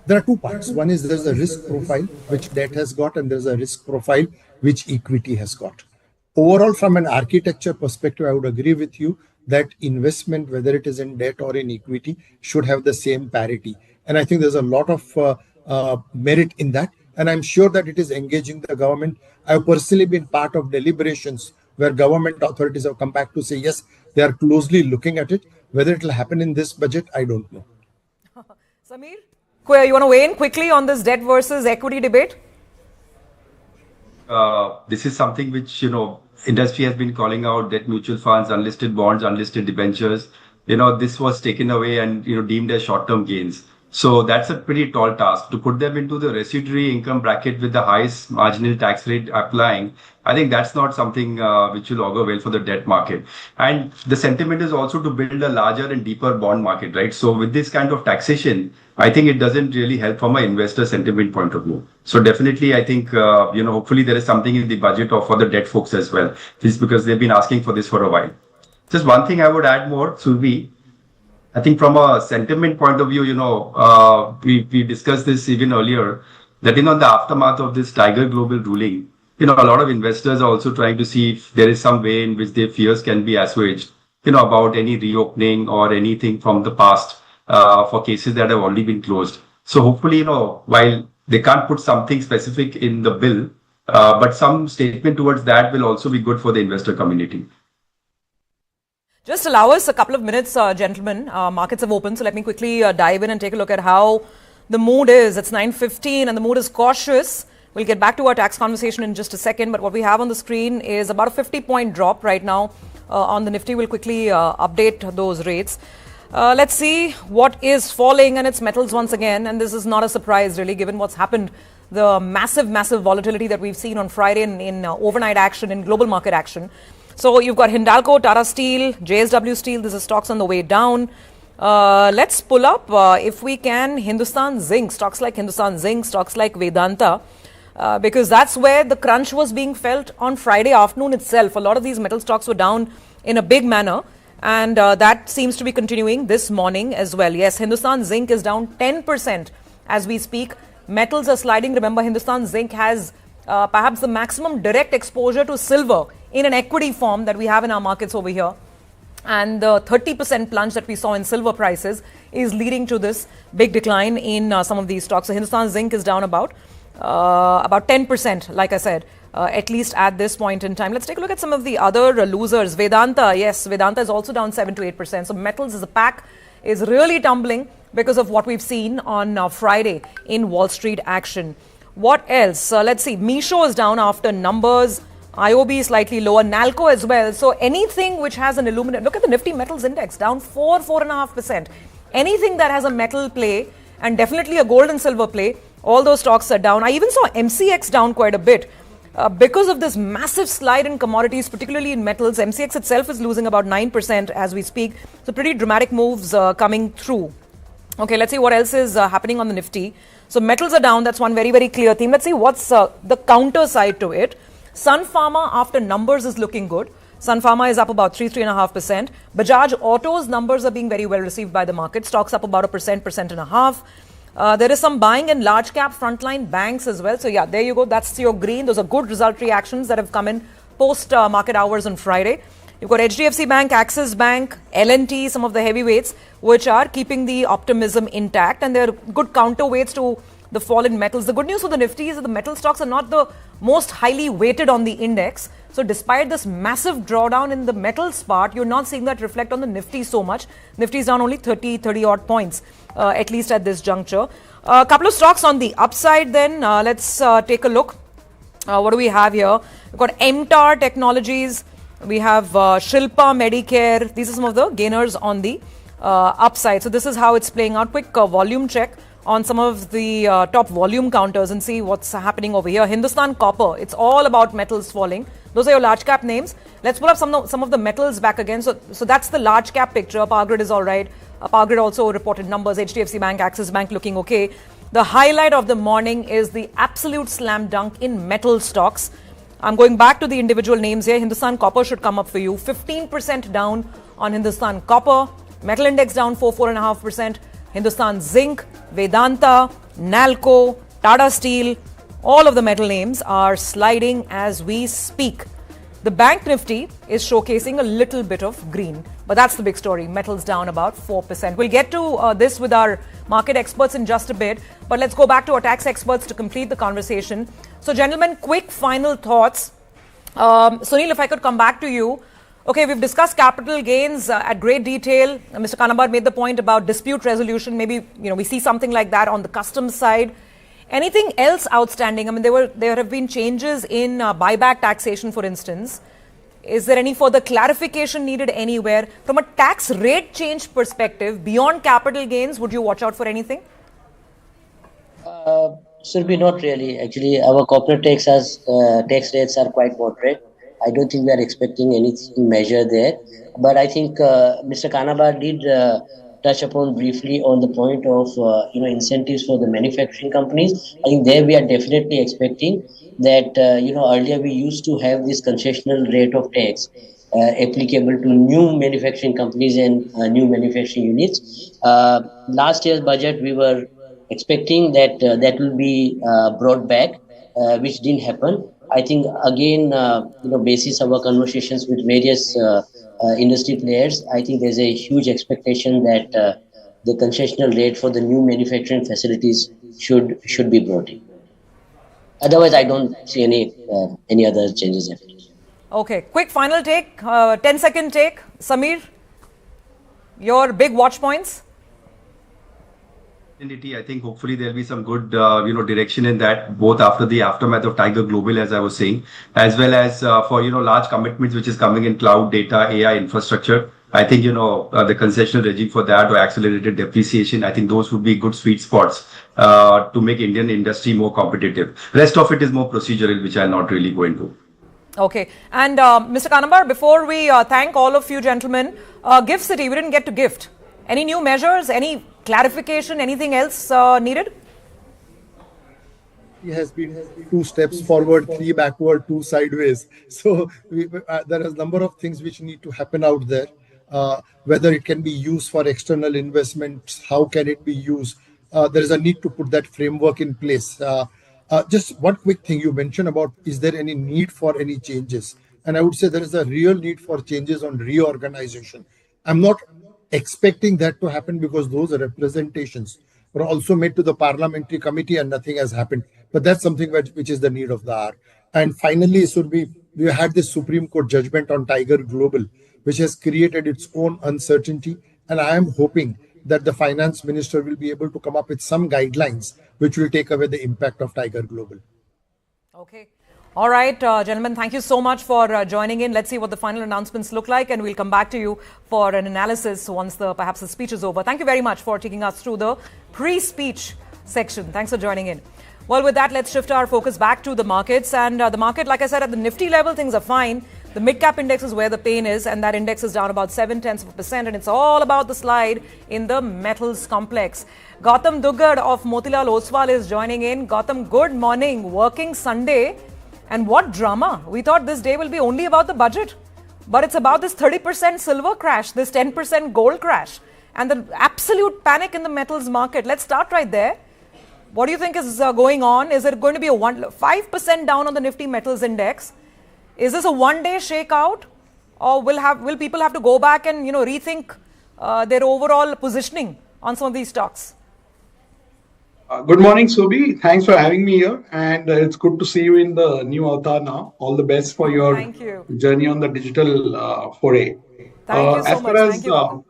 There are two parts. One is there's a risk profile which debt has got, and there's a risk profile which equity has got. Overall, from an architecture perspective, I would agree with you that investment, whether it is in debt or in equity, should have the same parity. And I think there's a lot of merit in that. And I'm sure that it is engaging the government. I've personally been part of deliberations where government authorities have come back to say, yes, they are closely looking at it. Whether it will happen in this budget, I don't know. Samir, you want to weigh in quickly on this debt versus equity debate? This is something which, industry has been calling out: debt mutual funds, unlisted bonds, unlisted debentures. This was taken away and, deemed as short-term gains. So that's a pretty tall task to put them into the residuary income bracket with the highest marginal tax rate applying. I think that's not something which will augur well for the debt market. And the sentiment is also to build a larger and deeper bond market, right? So with this kind of taxation, I think it doesn't really help from an investor sentiment point of view. So definitely, I think, hopefully there is something in the budget or for the debt folks as well. Just because they've been asking for this for a while. Just one thing I would add more, Survi. I think from a sentiment point of view, we discussed this even earlier, that, the aftermath of this Tiger Global ruling, a lot of investors are also trying to see if there is some way in which their fears can be assuaged, about any reopening or anything from the past for cases that have already been closed. So hopefully, while they can't put something specific in the bill, but some statement towards that will also be good for the investor community. Just allow us a couple of minutes, gentlemen. Markets have opened, so let me quickly dive in and take a look at how the mood is. It's 9:15 and the mood is cautious. We'll get back to our tax conversation in just a second, but what we have on the screen is about a 50-point drop right now on the Nifty. We'll quickly update those rates. Let's see what is falling, and it's metals once again, and this is not a surprise really given what's happened. The massive volatility that we've seen on Friday in overnight action, in global market action. So you've got Hindalco, Tata Steel, JSW Steel. This is stocks on the way down. Let's pull up, if we can, Hindustan Zinc. Stocks like Hindustan Zinc, stocks like Vedanta. Because that's where the crunch was being felt on Friday afternoon itself. A lot of these metal stocks were down in a big manner. And that seems to be continuing this morning as well. Yes, Hindustan Zinc is down 10% as we speak. Metals are sliding. Remember, Hindustan Zinc has perhaps the maximum direct exposure to silver in an equity form that we have in our markets over here. And the 30% plunge that we saw in silver prices is leading to this big decline in some of these stocks. So Hindustan Zinc is down about 10%, like I said, at least at this point in time. Let's take a look at some of the other losers. Vedanta, yes, Vedanta is also down 7 to 8%. So metals as a pack is really tumbling because of what we've seen on Friday in Wall Street action. What else? Let's see. Misho is down after numbers. IOB slightly lower. Nalco as well. So anything which has an aluminum, look at the Nifty Metals Index, down 4.5%. Anything that has a metal play and definitely a gold and silver play, all those stocks are down. I even saw MCX down quite a bit because of this massive slide in commodities, particularly in metals. MCX itself is losing about 9% as we speak. So pretty dramatic moves coming through. Okay, let's see what else is happening on the Nifty. So metals are down. That's one very, very clear theme. Let's see what's the counter side to it. Sun Pharma after numbers is looking good. Sun Pharma is up about 3.5%. Bajaj Auto's numbers are being very well received by the market. Stocks up about 1.5%. There is some buying in large cap frontline banks as well. So yeah, there you go. That's your green. Those are good result reactions that have come in post market hours on Friday. You've got HDFC Bank, Axis Bank, L&T, some of the heavyweights, which are keeping the optimism intact. And they're good counterweights to the fall in metals. The good news for the Nifty is that the metal stocks are not the most highly weighted on the index. So despite this massive drawdown in the metals part, you're not seeing that reflect on the Nifty so much. Nifty is down only 30 odd points, at least at this juncture. A couple of stocks on the upside then. Let's take a look. What do we have here? We've got MTAR Technologies. We have Shilpa Medicare. These are some of the gainers on the upside. So this is how it's playing out. Quick volume check on some of the top volume counters and see what's happening over here. Hindustan Copper, it's all about metals falling. Those are your large cap names. Let's pull up some of the metals back again. So that's the large cap picture. Power Grid is all right. Power Grid also reported numbers. HDFC Bank, Axis Bank looking okay. The highlight of the morning is the absolute slam dunk in metal stocks. I'm going back to the individual names here. Hindustan Copper should come up for you. 15% down on Hindustan Copper. Metal Index down 4.5%. Hindustan Zinc, Vedanta, Nalco, Tata Steel, all of the metal names are sliding as we speak. The Bank Nifty is showcasing a little bit of green, but that's the big story. Metals down about 4%. We'll get to this with our market experts in just a bit, but let's go back to our tax experts to complete the conversation. So, gentlemen, quick final thoughts. Sunil, if I could come back to you. Okay, we've discussed capital gains at great detail. Mr. Kanabar made the point about dispute resolution. Maybe, we see something like that on the customs side. Anything else outstanding? I mean, there have been changes in buyback taxation, for instance. Is there any further clarification needed anywhere? From a tax rate change perspective, beyond capital gains, would you watch out for anything? Surabhi, not really. Actually, our corporate tax rates are quite moderate. I don't think we are expecting anything major there. But I think Mr. Kanabar did touch upon briefly on the point of incentives for the manufacturing companies. I think there we are definitely expecting that earlier we used to have this concessional rate of tax applicable to new manufacturing companies and new manufacturing units. Last year's budget we were expecting that that will be brought back, which didn't happen. I think again, basis our conversations with various industry players, I think there's a huge expectation that the concessional rate for the new manufacturing facilities should be brought in. Otherwise, I don't see any other changes happening. Okay, quick final take, 10-second take. Samir, your big watch points? I think hopefully there'll be some good, direction in that, both after the aftermath of Tiger Global, as I was saying, as well as for, large commitments which is coming in cloud, data, AI infrastructure. I think, the concessional regime for that or accelerated depreciation, I think those would be good sweet spots to make Indian industry more competitive. Rest of it is more procedural, which I'll not really go into. Okay. And Mr. Kanabar, before we thank all of you gentlemen, Gift City, we didn't get to gift. Any new measures, any clarification, anything else needed? has been 2 steps forward, 3 backward, 2 sideways. So there is a number of things which need to happen out there. Whether it can be used for external investments, how can it be used? There is a need to put that framework in place. Just one quick thing you mentioned about, is there any need for any changes? And I would say there is a real need for changes on reorganization. I'm not expecting that to happen because those representations were also made to the parliamentary committee and nothing has happened. But that's something which is the need of the hour. And finally, we had this Supreme Court judgment on Tiger Global, which has created its own uncertainty. And I am hoping that the finance minister will be able to come up with some guidelines which will take away the impact of Tiger Global. Okay. All right, gentlemen, thank you so much for joining in. Let's see what the final announcements look like, and we'll come back to you for an analysis once perhaps the speech is over. Thank you very much for taking us through the pre-speech section. Thanks for joining in. Well, with that, let's shift our focus back to the markets. And the market, like I said, at the Nifty level, things are fine. The mid-cap index is where the pain is, and that index is down about 0.7%, and it's all about the slide in the metals complex. Gautam Duggad of Motilal Oswal is joining in. Gautam, good morning. Working Sunday. And what drama. We thought this day will be only about the budget, but it's about this 30% silver crash, this 10% gold crash, and the absolute panic in the metals market. Let's start right there. What do you think is going on? Is it going to be a 5% down on the Nifty Metals Index? Is this a one-day shakeout, or will people have to go back and rethink their overall positioning on some of these stocks? Good morning, Sobi. Thanks for having me here, and it's good to see you in the new avatar now. All the best for your journey on the digital foray. Thank you so as much. far as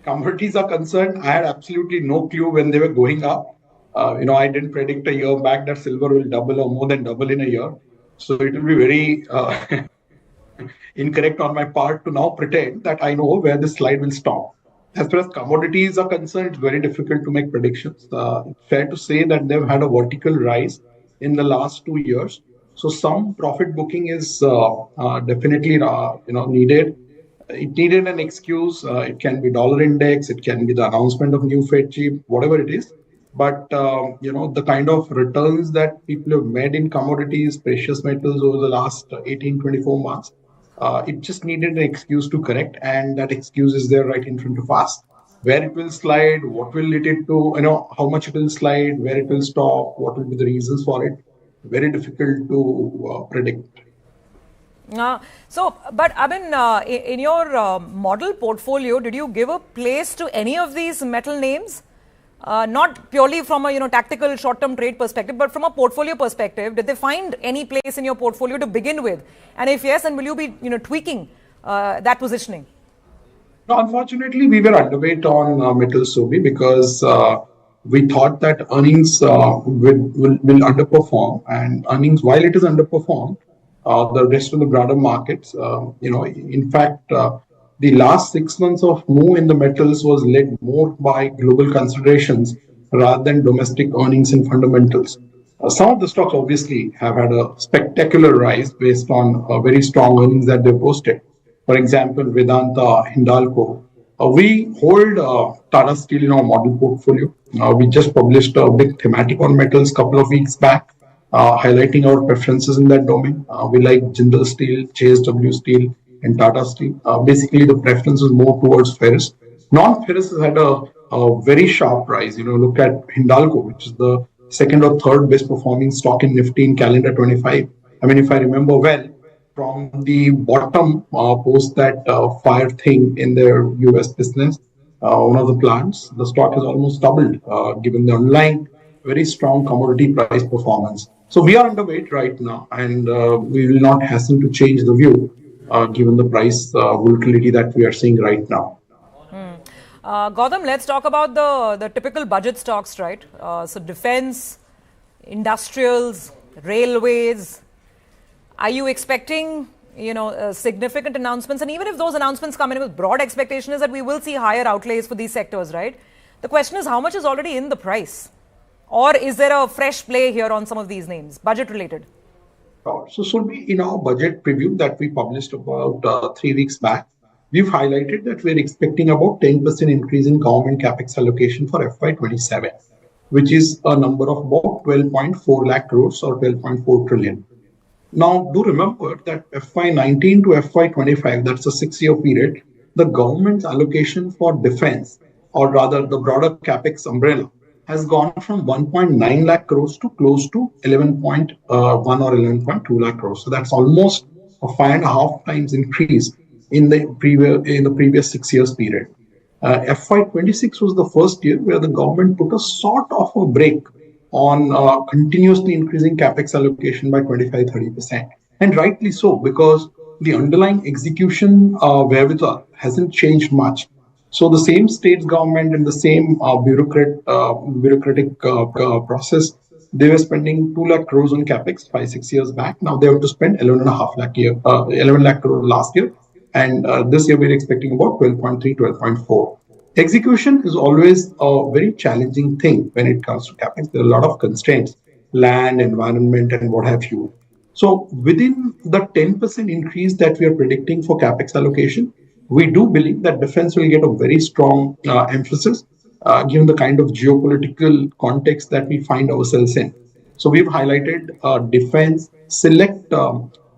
commodities are concerned, I had absolutely no clue when they were going up. I didn't predict a year back that silver will double or more than double in a year. So it will be very incorrect on my part to now pretend that I know where this slide will stop. As far as commodities are concerned, it's very difficult to make predictions. It's fair to say that they've had a vertical rise in the last 2 years. So some profit booking is definitely needed. It needed an excuse. It can be dollar index. It can be the announcement of new Fed chief, whatever it is. But, the kind of returns that people have made in commodities, precious metals over the last 18-24 months, it just needed an excuse to correct, and that excuse is there right in front of us. Where it will slide, what will lead it to, how much it will slide, where it will stop, what will be the reasons for it. Very difficult to predict. But I mean, in your model portfolio, did you give a place to any of these metal names? Not purely from a tactical short-term trade perspective, but from a portfolio perspective, did they find any place in your portfolio to begin with? And if yes, then will you be tweaking that positioning? No, unfortunately, we were underweight on metals, Sobi, because we thought that earnings will underperform, and earnings, while it is underperformed, the rest of the broader markets, in fact. The last 6 months of move in the metals was led more by global considerations rather than domestic earnings and fundamentals. Some of the stocks obviously have had a spectacular rise based on very strong earnings that they posted. For example, Vedanta, Hindalco. We hold Tata Steel in our model portfolio. We just published a big thematic on metals a couple of weeks back, highlighting our preferences in that domain. We like Jindal Steel, JSW Steel, and Tata Steel. Basically, the preference is more towards ferrous. Non-ferrous has had a very sharp rise. Look at Hindalco, which is the second or third best performing stock in Nifty in calendar 25. I mean, if I remember well, from the bottom post that fire thing in their US business, one of the plants, the stock has almost doubled, given the underlying very strong commodity price performance. So we are underweight right now, and we will not hasten to change the view. Given the price volatility that we are seeing right now. Gautam, let's talk about the typical budget stocks, right? So defense, industrials, railways. Are you expecting, significant announcements? And even if those announcements come in with broad expectation is that we will see higher outlays for these sectors, right? The question is how much is already in the price? Or is there a fresh play here on some of these names, budget related? So, Sulbi, in our budget preview that we published about 3 weeks back, we've highlighted that we're expecting about 10% increase in government capex allocation for FY27. which is a number of about 12.4 lakh crores or 12.4 trillion. Now, do remember that FY19 to FY25, that's a 6-year period, the government's allocation for defense, or rather the broader capex umbrella, has gone from 1.9 lakh crores to close to 11.1 or 11.2 lakh crores. So that's almost a 5.5 times increase in the previous 6 years period. FY26 was the first year where the government put a sort of a break on continuously increasing capex allocation by 25-30%. And rightly so, because the underlying execution wherewithal hasn't changed much. So the same state government and the same bureaucratic process, they were spending 2 lakh crores on capex 5-6 years back. Now they have to spend 11 lakh crores last year. And this year we're expecting about 12.3, 12.4. Execution is always a very challenging thing when it comes to capex. There are a lot of constraints, land, environment, and what have you. So within the 10% increase that we are predicting for capex allocation, we do believe that defense will get a very strong emphasis, given the kind of geopolitical context that we find ourselves in. So we've highlighted defense, select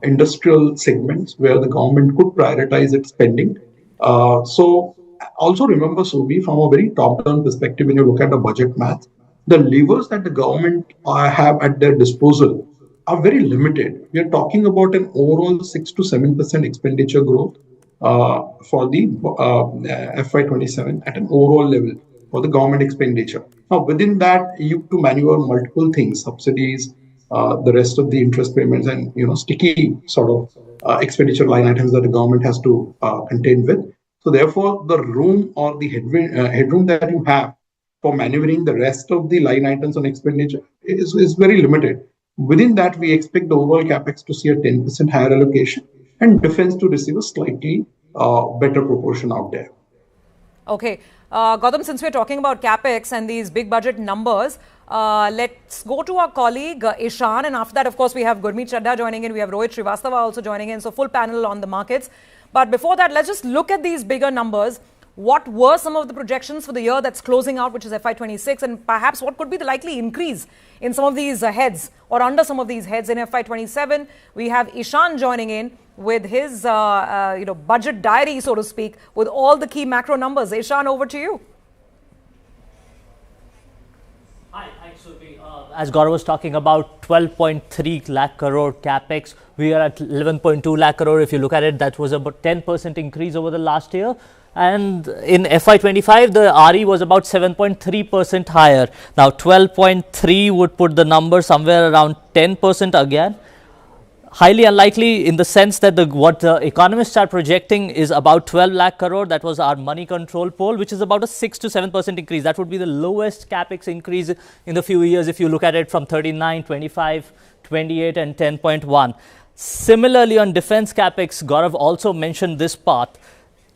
industrial segments where the government could prioritize its spending. So also remember, Sobi, from a very top-down perspective, when you look at the budget math, the levers that the government have at their disposal are very limited. We are talking about an overall 6 to 7% expenditure growth for the FY27 at an overall level for the government expenditure. Now, within that, you have to maneuver multiple things, subsidies, the rest of the interest payments, and sticky sort of expenditure line items that the government has to contend with. So therefore, the room or the headroom that you have for maneuvering the rest of the line items on expenditure is very limited. Within that, we expect the overall capex to see a 10% higher allocation and defense to receive a slightly better proportion out there. Okay. Gautam, since we're talking about capex and these big budget numbers, let's go to our colleague Ishan, and after that, of course, we have Gurmeet Chadha joining in, we have Rohit Srivastava also joining in, so full panel on the markets. But before that, let's just look at these bigger numbers. What were some of the projections for the year that's closing out, which is FY26, and perhaps what could be the likely increase in some of these heads or under some of these heads in FY27? We have Ishan joining in with his budget diary, so to speak, with all the key macro numbers. Ishan, over to you. Hi, Subi. As Gaurav was talking about 12.3 lakh crore capex, we are at 11.2 lakh crore. If you look at it, that was about 10% increase over the last year. And in FY25, the RE was about 7.3% higher. Now, 12.3 would put the number somewhere around 10% again. Highly unlikely in the sense that what the economists are projecting is about 12 lakh crore. That was our money control poll, which is about a 6 to 7% increase. That would be the lowest capex increase in the few years if you look at it from 39, 25, 28 and 10.1. Similarly, on defense capex, Gaurav also mentioned this part.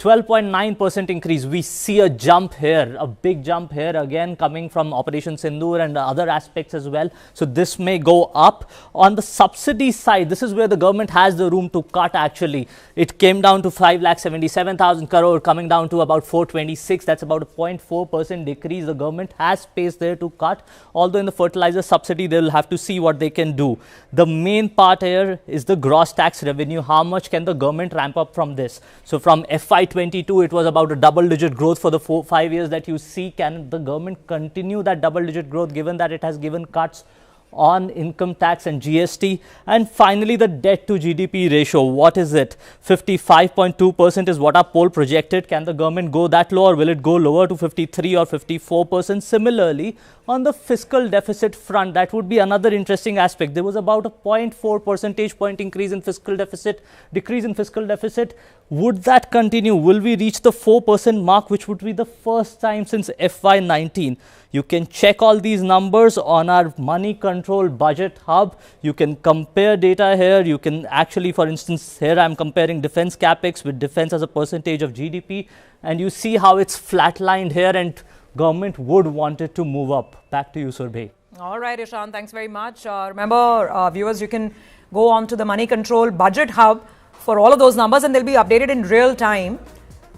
12.9% increase. We see a jump here, a big jump here again coming from Operation Sindoor and other aspects as well. So this may go up. On the subsidy side, this is where the government has the room to cut actually. It came down to 5,77,000 crore, coming down to about 426. That's about a 0.4% decrease. The government has space there to cut. Although in the fertilizer subsidy, they will have to see what they can do. The main part here is the gross tax revenue. How much can the government ramp up from this? So from FY22, it was about a double-digit growth for the 5 years that you see. Can the government continue that double-digit growth given that it has given cuts on income tax and GST? And finally, the debt to GDP ratio. What is it? 55.2% is what our poll projected. Can the government go that low, or will it go lower to 53 or 54%? Similarly, on the fiscal deficit front, that would be another interesting aspect. There was about a 0.4 percentage point increase in fiscal deficit, decrease in fiscal deficit. Would that continue? Will we reach the 4% mark, which would be the first time since FY19? You can check all these numbers on our Money Control Budget Hub. You can compare data here. You can actually, for instance, here I'm comparing defense capex with defense as a percentage of GDP. And you see how it's flatlined here, and government would want it to move up. Back to you, Surbhi. All right, Ishan, thanks very much. Remember, viewers, you can go on to the Money Control Budget Hub for all of those numbers, and they'll be updated in real time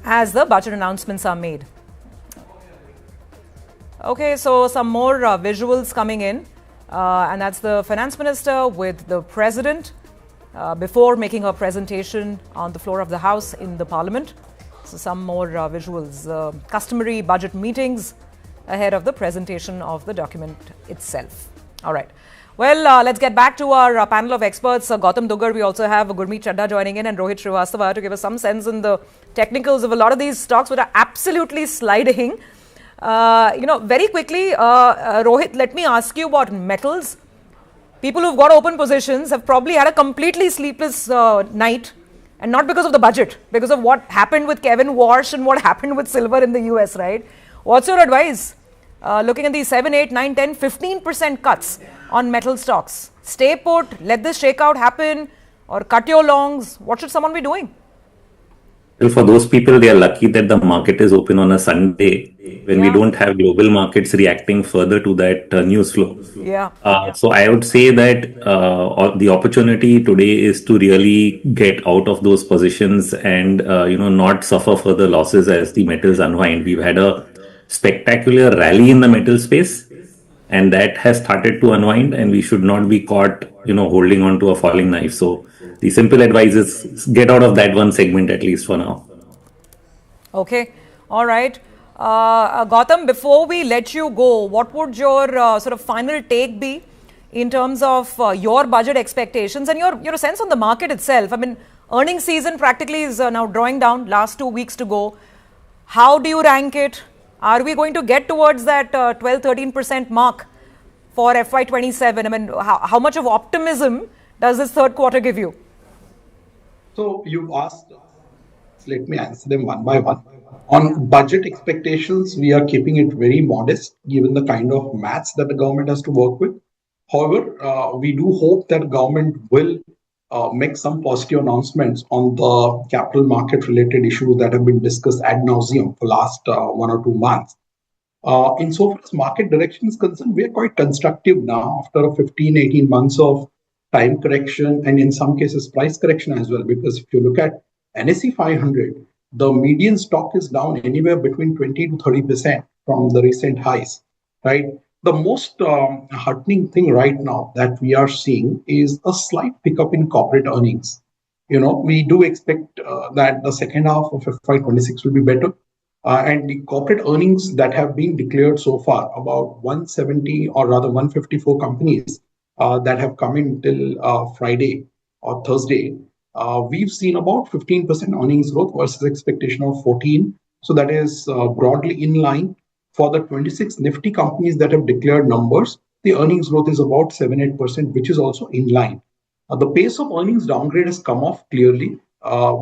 as the budget announcements are made. Okay, so some more visuals coming in, and that's the finance minister with the president before making her presentation on the floor of the House in the Parliament. So some more visuals, customary budget meetings ahead of the presentation of the document itself. All right. Well, let's get back to our panel of experts. Gautam Dugar, we also have Gurmeet Chadda joining in, and Rohit Srivastava to give us some sense in the technicals of a lot of these stocks which are absolutely sliding. Very quickly, Rohit, let me ask you about metals. People who've got open positions have probably had a completely sleepless night, and not because of the budget, because of what happened with Kevin Walsh and what happened with silver in the US, right? What's your advice? Looking at these 7, 8, 9, 10, 15% cuts on metal stocks. Stay put, let this shakeout happen, or cut your longs. What should someone be doing? Well, for those people, they are lucky that the market is open on a Sunday when we don't have global markets reacting further to that news flow. So I would say that the opportunity today is to really get out of those positions and not suffer further losses as the metals unwind. We've had a spectacular rally in the metal space, and that has started to unwind, and we should not be caught holding on to a falling knife. So the simple advice is get out of that one segment at least for now. Okay. All right. Gautam, before we let you go, what would your sort of final take be in terms of your budget expectations and your sense on the market itself? I mean, earnings season practically is now drawing down, last 2 weeks to go. How do you rank it? Are we going to get towards that 12-13% mark for FY27? I mean, how much of optimism does this third quarter give you? So you asked, let me answer them one by one. On budget expectations, we are keeping it very modest given the kind of maths that the government has to work with. However, we do hope that government will make some positive announcements on the capital market related issues that have been discussed ad nauseum for last 1 or 2 months. Insofar as market direction is concerned, we are quite constructive now after 15-18 months of time correction and in some cases price correction as well. Because if you look at NSE 500, the median stock is down anywhere between 20 to 30% from the recent highs, right? The most heartening thing right now that we are seeing is a slight pickup in corporate earnings. We do expect that the second half of FY26 will be better. And the corporate earnings that have been declared so far, about 170 or rather 154 companies that have come in till Friday or Thursday, we've seen about 15% earnings growth versus expectation of 14. So that is broadly in line. For the 26 Nifty companies that have declared numbers, the earnings growth is about 7-8%, which is also in line. The pace of earnings downgrade has come off clearly.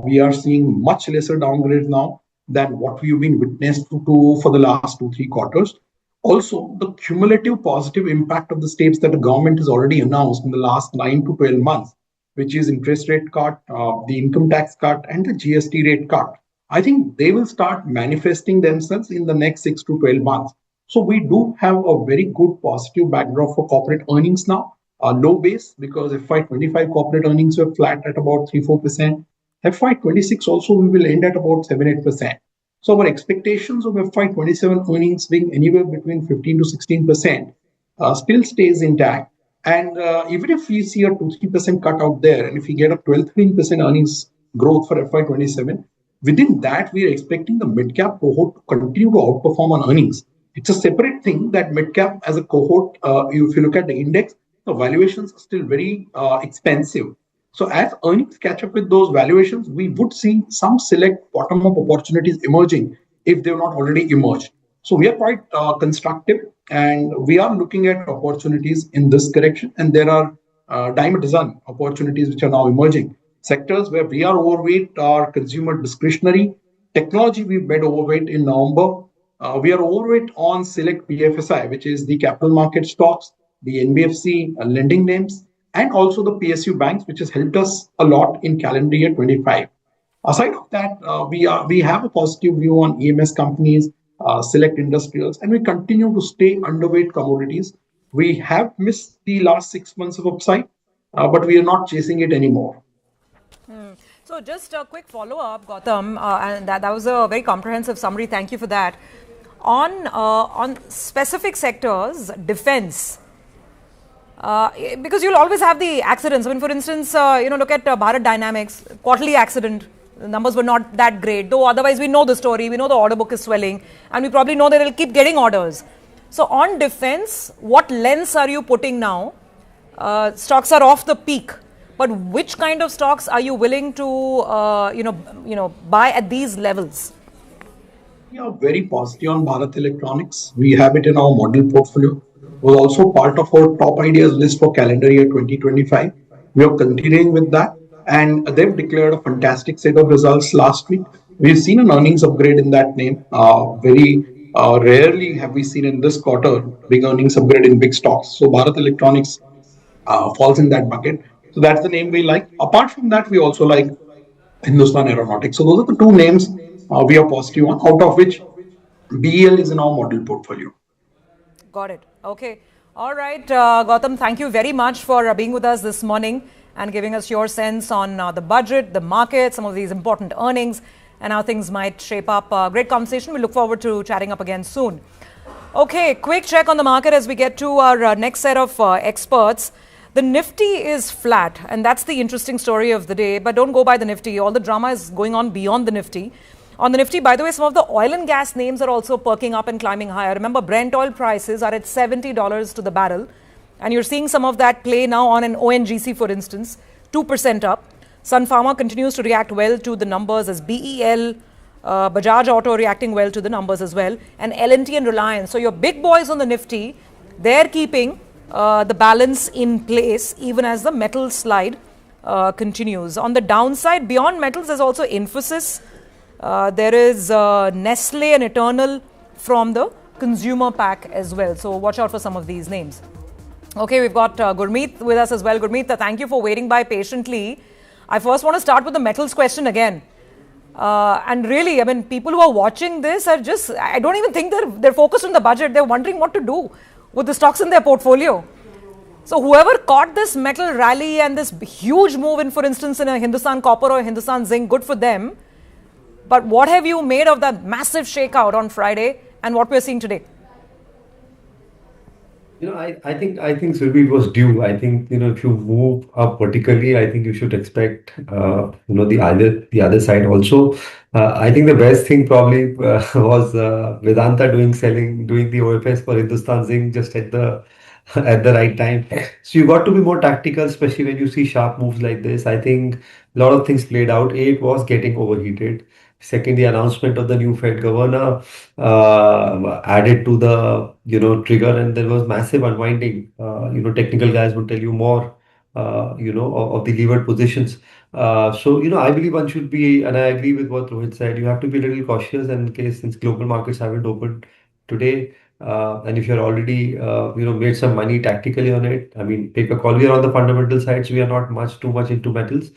We are seeing much lesser downgrade now than what we've been witnessed to for the last 2-3 quarters. Also, the cumulative positive impact of the steps that the government has already announced in the last 9 to 12 months, which is interest rate cut, the income tax cut, and the GST rate cut. I think they will start manifesting themselves in the next 6 to 12 months. So we do have a very good positive backdrop for corporate earnings now. Low base because FY25 corporate earnings were flat at about 3-4%. FY26 also we will end at about 7-8%. So our expectations of FY27 earnings being anywhere between 15 to 16% still stays intact. And even if we see a 2-3% cut out there, and if we get a 12-13% earnings growth for FY27, within that, we are expecting the mid-cap cohort to continue to outperform on earnings. It's a separate thing that mid-cap as a cohort, if you look at the index, the valuations are still very expensive. So as earnings catch up with those valuations, we would see some select bottom-up opportunities emerging if they have not already emerged. So we are quite constructive and we are looking at opportunities in this correction. And there are dime a dozen opportunities which are now emerging. Sectors where we are overweight are consumer discretionary. Technology, we've bet overweight in November. We are overweight on select PFSI, which is the capital market stocks, the NBFC lending names, and also the PSU banks, which has helped us a lot in calendar year 25. Aside of that, we have a positive view on EMS companies, select industrials, and we continue to stay underweight commodities. We have missed the last 6 months of upside, but we are not chasing it anymore. So just a quick follow-up, Gautam, and that was a very comprehensive summary. Thank you for that. on specific sectors, defense, because you'll always have the accidents. I mean, for instance, look at Bharat Dynamics, quarterly accident. The numbers were not that great, though otherwise we know the story, we know the order book is swelling, and we probably know that they'll keep getting orders. So on defense, what lens are you putting now? Stocks are off the peak, but which kind of stocks are you willing to, buy at these levels? We are very positive on Bharat Electronics. We have it in our model portfolio. It was also part of our top ideas list for calendar year 2025. We are continuing with that, and they've declared a fantastic set of results last week. We've seen an earnings upgrade in that name. Very rarely have we seen in this quarter big earnings upgrade in big stocks. So Bharat Electronics falls in that bucket. So that's the name we like. Apart from that, we also like Hindustan Aeronautics. So those are the two names we are positive on, out of which BEL is in our model portfolio. Got it. Okay. All right, Gautam, thank you very much for being with us this morning and giving us your sense on the budget, the market, some of these important earnings, and how things might shape up. Great conversation. We look forward to chatting up again soon. Okay, quick check on the market as we get to our next set of experts. The Nifty is flat, and that's the interesting story of the day. But don't go by the Nifty. All the drama is going on beyond the Nifty. On the Nifty, by the way, some of the oil and gas names are also perking up and climbing higher. Remember, Brent oil prices are at $70 to the barrel. And you're seeing some of that play now on an ONGC, for instance, 2% up. Sun Pharma continues to react well to the numbers as BEL, Bajaj Auto reacting well to the numbers as well, and L&T and Reliance. So your big boys on the Nifty, they're keeping the balance in place even as the metal slide continues. On the downside, beyond metals, there's also Infosys. There is Nestle and Eternal from the consumer pack as well. So watch out for some of these names. Okay, we've got Gurmeet with us as well. Gurmeet, thank you for waiting by patiently. I first want to start with the metals question again. And really, I mean, people who are watching this are just, I don't even think they're focused on the budget. They're wondering what to do with the stocks in their portfolio. So whoever caught this metal rally and this huge move in, for instance, in a Hindustan Copper or Hindustan Zinc, good for them. But what have you made of that massive shakeout on Friday and what we're seeing today? I think Surbhi, it was due. I think, if you move up vertically, I think you should expect, the other side also. I think the best thing probably was Vedanta doing the OFS for Hindustan Zinc just at the right time. So you got to be more tactical, especially when you see sharp moves like this. I think a lot of things played out. It was getting overheated. Second, the announcement of the new Fed governor added to the trigger, and there was massive unwinding. Technical guys would tell you more, of the levered positions. So I believe one should be, and I agree with what Rohit said. You have to be a little cautious, in case since global markets haven't opened today, and if you're already made some money tactically on it, I mean, take a call. We are on the fundamental side, so we are not too much into metals.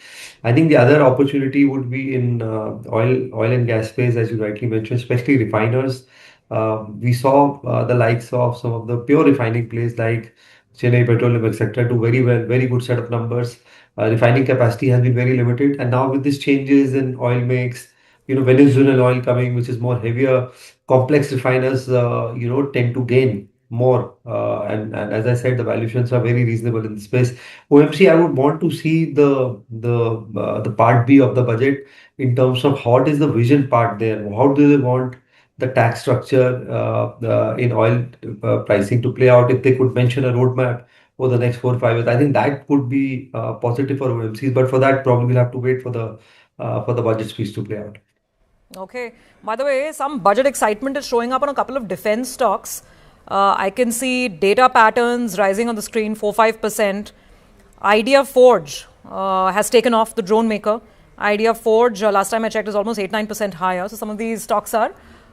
I think the other opportunity would be in oil and gas space, as you rightly mentioned, especially refiners. We saw the likes of some of the pure refining plays like Chennai Petroleum, etc., do very well, very good set of numbers. Refining capacity has been very limited, and now with these changes in oil mix, Venezuelan oil coming, which is more heavier, complex refiners, tend to gain more. And as I said, the valuations are very reasonable in the space. OMC, I would want to see the part B of the budget in terms of what is the vision part there. How do they want the tax structure in oil pricing to play out? If they could mention a roadmap for the next 4 or 5 years, I think that could be positive for OMCs. But for that, probably we'll have to wait for the budget speech to play out. Okay. By the way, some budget excitement is showing up on a couple of defense stocks. I can see data patterns rising on the screen, 4-5%. Idea Forge has taken off, the drone maker. Idea Forge, last time I checked, is almost 8-9% higher. So some of these stocks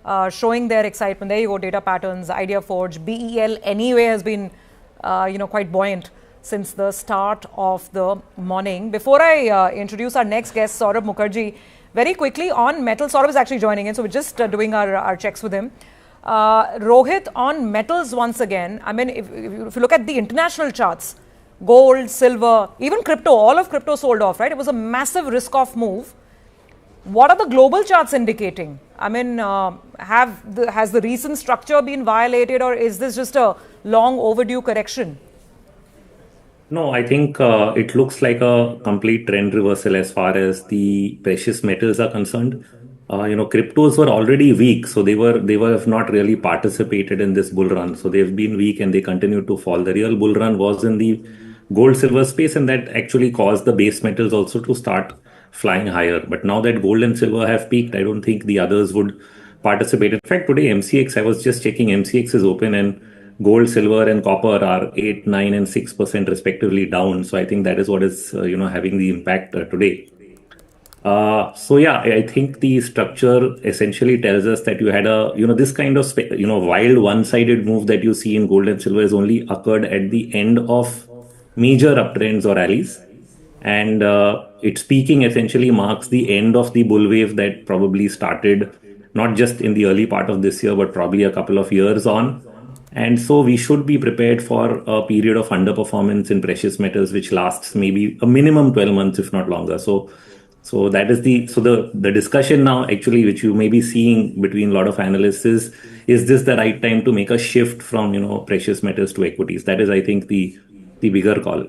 are showing their excitement. There you go, data patterns, Idea Forge. BEL anyway has been, quite buoyant since the start of the morning. Before I introduce our next guest, Saurabh Mukherjee, very quickly on metal, Saurabh is actually joining in, so we're just doing our checks with him. Rohit, on metals once again, I mean, if you look at the international charts, gold, silver, even crypto, all of crypto sold off, right? It was a massive risk-off move. What are the global charts indicating? I mean, has the recent structure been violated, or is this just a long overdue correction? No, I think it looks like a complete trend reversal as far as the precious metals are concerned. Cryptos were already weak, so they have not really participated in this bull run. So they've been weak and they continue to fall. The real bull run was in the gold silver space, and that actually caused the base metals also to start flying higher. But now that gold and silver have peaked, I don't think the others would participate. In fact, today MCX, I was just checking, MCX is open and gold, silver and copper are 8, 9 and 6% respectively down. So I think that is what is having the impact today. I think the structure essentially tells us that you had this kind of wild one-sided move that you see in gold and silver has only occurred at the end of major uptrends or rallies, and its peaking essentially marks the end of the bull wave that probably started not just in the early part of this year but probably a couple of years on. And so we should be prepared for a period of underperformance in precious metals which lasts maybe a minimum 12 months if not longer. So that is the discussion now actually, which you may be seeing between a lot of analysts is this the right time to make a shift from precious metals to equities? That is, I think, the bigger call.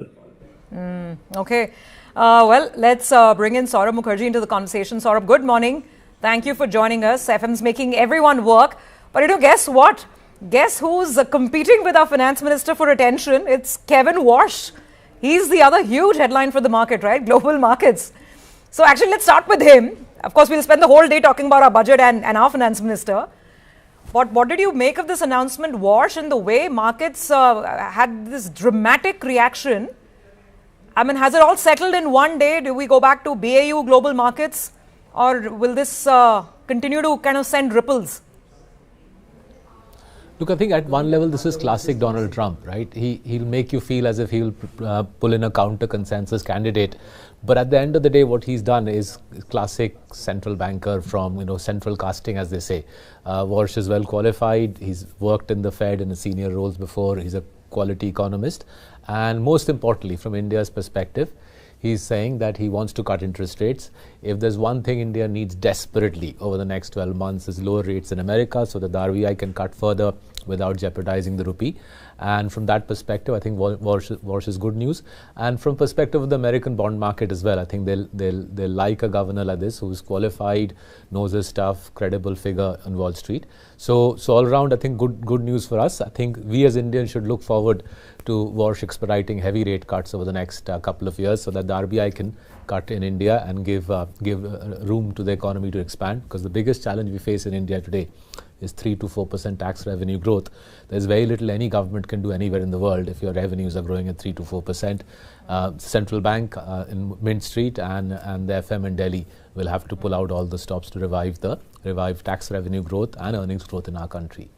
Okay. Well, let's bring in Saurabh Mukherjee into the conversation. Saurabh, good morning. Thank you for joining us. FM's making everyone work. But guess what? Guess who's competing with our finance minister for attention? It's Kevin Walsh. He's the other huge headline for the market, right? Global markets. So actually, let's start with him. Of course, we'll spend the whole day talking about our budget and our finance minister. But what did you make of this announcement, Walsh, and the way markets had this dramatic reaction? I mean, has it all settled in one day? Do we go back to BAU global markets? Or will this continue to kind of send ripples? Look, I think at one level, this is classic Donald Trump, right? He'll make you feel as if he'll pull in a counter consensus candidate. But at the end of the day, what he's done is classic central banker from, central casting, as they say. Walsh is well qualified. He's worked in the Fed in senior roles before. He's a quality economist. And most importantly, from India's perspective, he's saying that he wants to cut interest rates. If there's one thing India needs desperately over the next 12 months is lower rates in America so that the RBI can cut further without jeopardizing the rupee. And from that perspective, I think Walsh is good news. And from perspective of the American bond market as well, I think they'll like a governor like this who's qualified, knows his stuff, credible figure on Wall Street. So all around, I think good news for us. I think we as Indians should look forward to Walsh expediting heavy rate cuts over the next couple of years so that the RBI can cut in India and give room to the economy to expand, because the biggest challenge we face in India today is 3 to 4% tax revenue growth. There's very little any government can do anywhere in the world if your revenues are growing at 3 to 4%. Central Bank in Mint Street and the FM in Delhi will have to pull out all the stops to revive tax revenue growth and earnings growth in our country.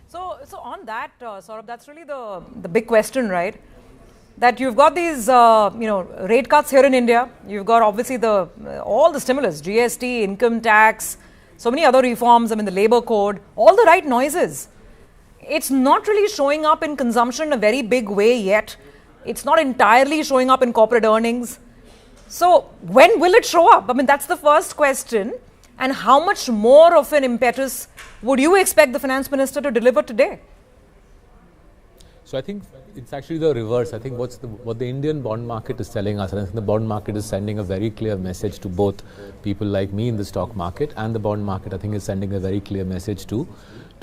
So on that, Saurabh, that's really the big question, right? That you've got these, rate cuts here in India. You've got obviously all the stimulus, GST, income tax, so many other reforms, the labor code, all the right noises. It's not really showing up in consumption in a very big way yet. It's not entirely showing up in corporate earnings. So when will it show up? That's the first question. And how much more of an impetus would you expect the finance minister to deliver today? So I think it's actually the reverse. I think what the Indian bond market is telling us, and I think the bond market is sending a very clear message to both people like me in the stock market and the bond market, I think is sending a very clear message to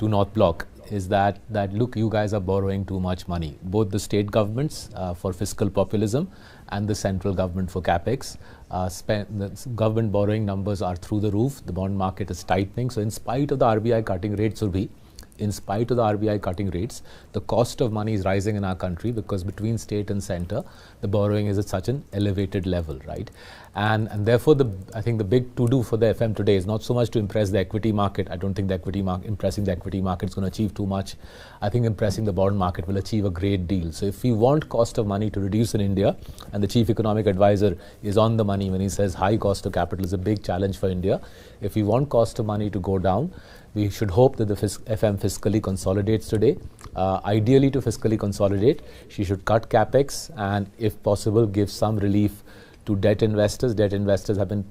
North Block, is that look, you guys are borrowing too much money. Both the state governments for fiscal populism and the central government for capex. The government borrowing numbers are through the roof. The bond market is tightening. So in spite of the RBI cutting rates, the cost of money is rising in our country because between state and center, the borrowing is at such an elevated level, right? And therefore, I think the big to-do for the FM today is not so much to impress the equity market. I don't think impressing the equity market is going to achieve too much. I think impressing the bond market will achieve a great deal. So if we want cost of money to reduce in India, and the chief economic advisor is on the money when he says high cost of capital is a big challenge for India. If we want cost of money to go down, we should hope that the FM fiscally consolidates today. Ideally, to fiscally consolidate, she should cut capex and, if possible, give some relief to debt investors. Debt investors have been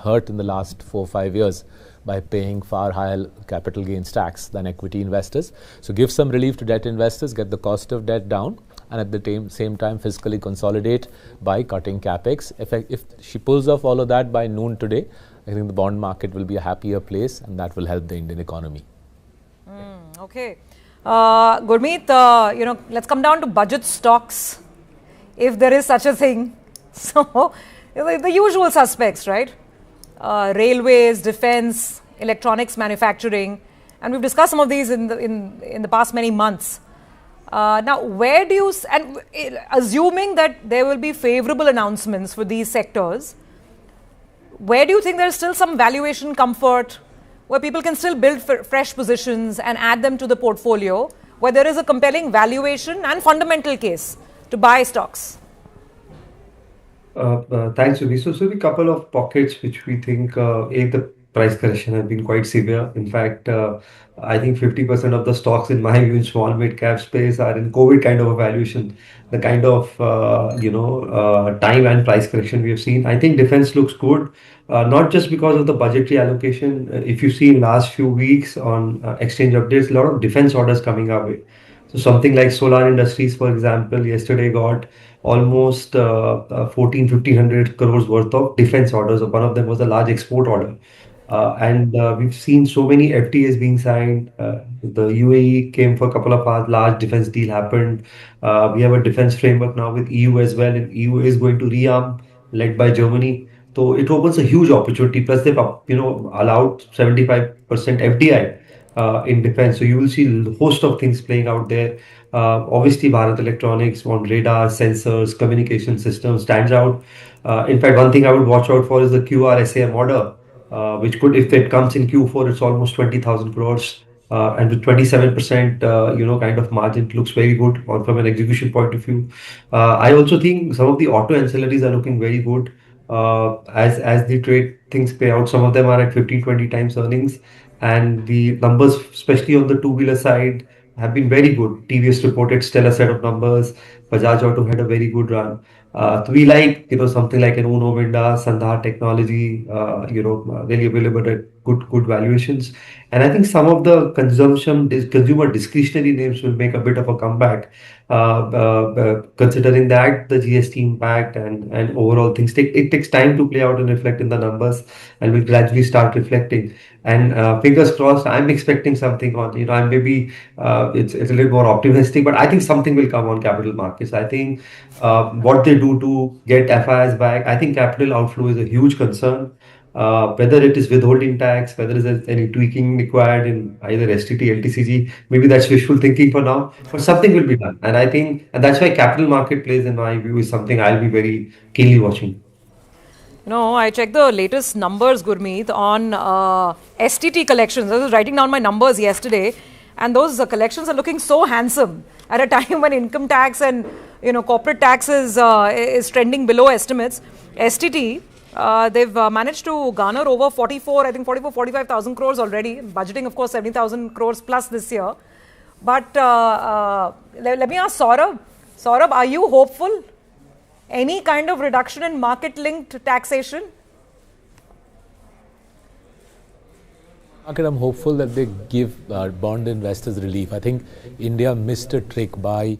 hurt in the last 4 or 5 years by paying far higher capital gains tax than equity investors. So give some relief to debt investors, get the cost of debt down, and at the same time fiscally consolidate by cutting capex. If she pulls off all of that by noon today, I think the bond market will be a happier place, and that will help the Indian economy. Okay. Gurmeet, let's come down to budget stocks, if there is such a thing. So, the usual suspects, right? Railways, defense, electronics manufacturing, and we've discussed some of these in the past many months. Now, where do you, and assuming that there will be favorable announcements for these sectors, where do you think there is still some valuation comfort, where people can still build fresh positions and add them to the portfolio, where there is a compelling valuation and fundamental case to buy stocks? Thanks, Subi. So, a couple of pockets which we think, the price correction has been quite severe. In fact, I think 50% of the stocks in my view in small mid-cap space are in COVID kind of a valuation. The kind of, time and price correction we have seen. I think defense looks good, not just because of the budgetary allocation. If you see in last few weeks on exchange updates, a lot of defense orders coming our way. So something like Solar Industries, for example, yesterday got almost 1,500 crores worth of defense orders. One of them was a large export order. And we've seen so many FTAs being signed. The UAE came for a couple of hours, large defense deal happened. We have a defense framework now with EU as well, and EU is going to rearm, led by Germany. So it opens a huge opportunity. Plus they've allowed 75% FDI in defense. So you will see a host of things playing out there. Obviously, Bharat Electronics on radar, sensors, communication systems stands out. In fact, one thing I would watch out for is the QRSAM order, which could, if it comes in Q4, it's almost 20,000 crores. And with 27%, kind of margin, it looks very good from an execution point of view. I also think some of the auto ancillaries are looking very good. As the trade things play out, some of them are at 15-20 times earnings, and the numbers, especially on the two-wheeler side, have been very good. TVS reported stellar set of numbers. Bajaj Auto had a very good run. So we like, something like an Uno Minda, Sandhar Technology, really available at good valuations. And I think some of the consumer discretionary names will make a bit of a comeback, considering that the GST impact and overall things it takes time to play out and reflect in the numbers, and will gradually start reflecting. And fingers crossed, I'm expecting something on, I maybe it's a little more optimistic, but I think something will come on capital markets. I think what they do to get FIIs back, I think capital outflow is a huge concern. Whether it is withholding tax, whether there is any tweaking required in either STT, LTCG, maybe that's wishful thinking for now, but something will be done. And I think, and that's why capital market plays, in my view, is something I'll be very keenly watching. I checked the latest numbers, Gurmeet, on STT collections. I was writing down my numbers yesterday, and those collections are looking so handsome at a time when income tax and corporate tax is trending below estimates. STT, they've managed to garner over 45,000 crores already, budgeting of course 70,000 crores plus this year. But let me ask Saurabh. Saurabh, are you hopeful? Any kind of reduction in market-linked taxation? I'm hopeful that they give bond investors relief. I think India missed a trick by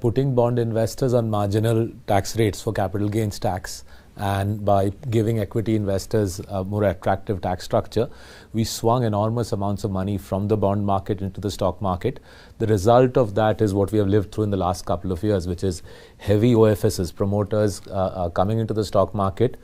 putting bond investors on marginal tax rates for capital gains tax, and by giving equity investors a more attractive tax structure. We swung enormous amounts of money from the bond market into the stock market. The result of that is what we have lived through in the last couple of years, which is heavy OFSs, promoters coming into the stock market,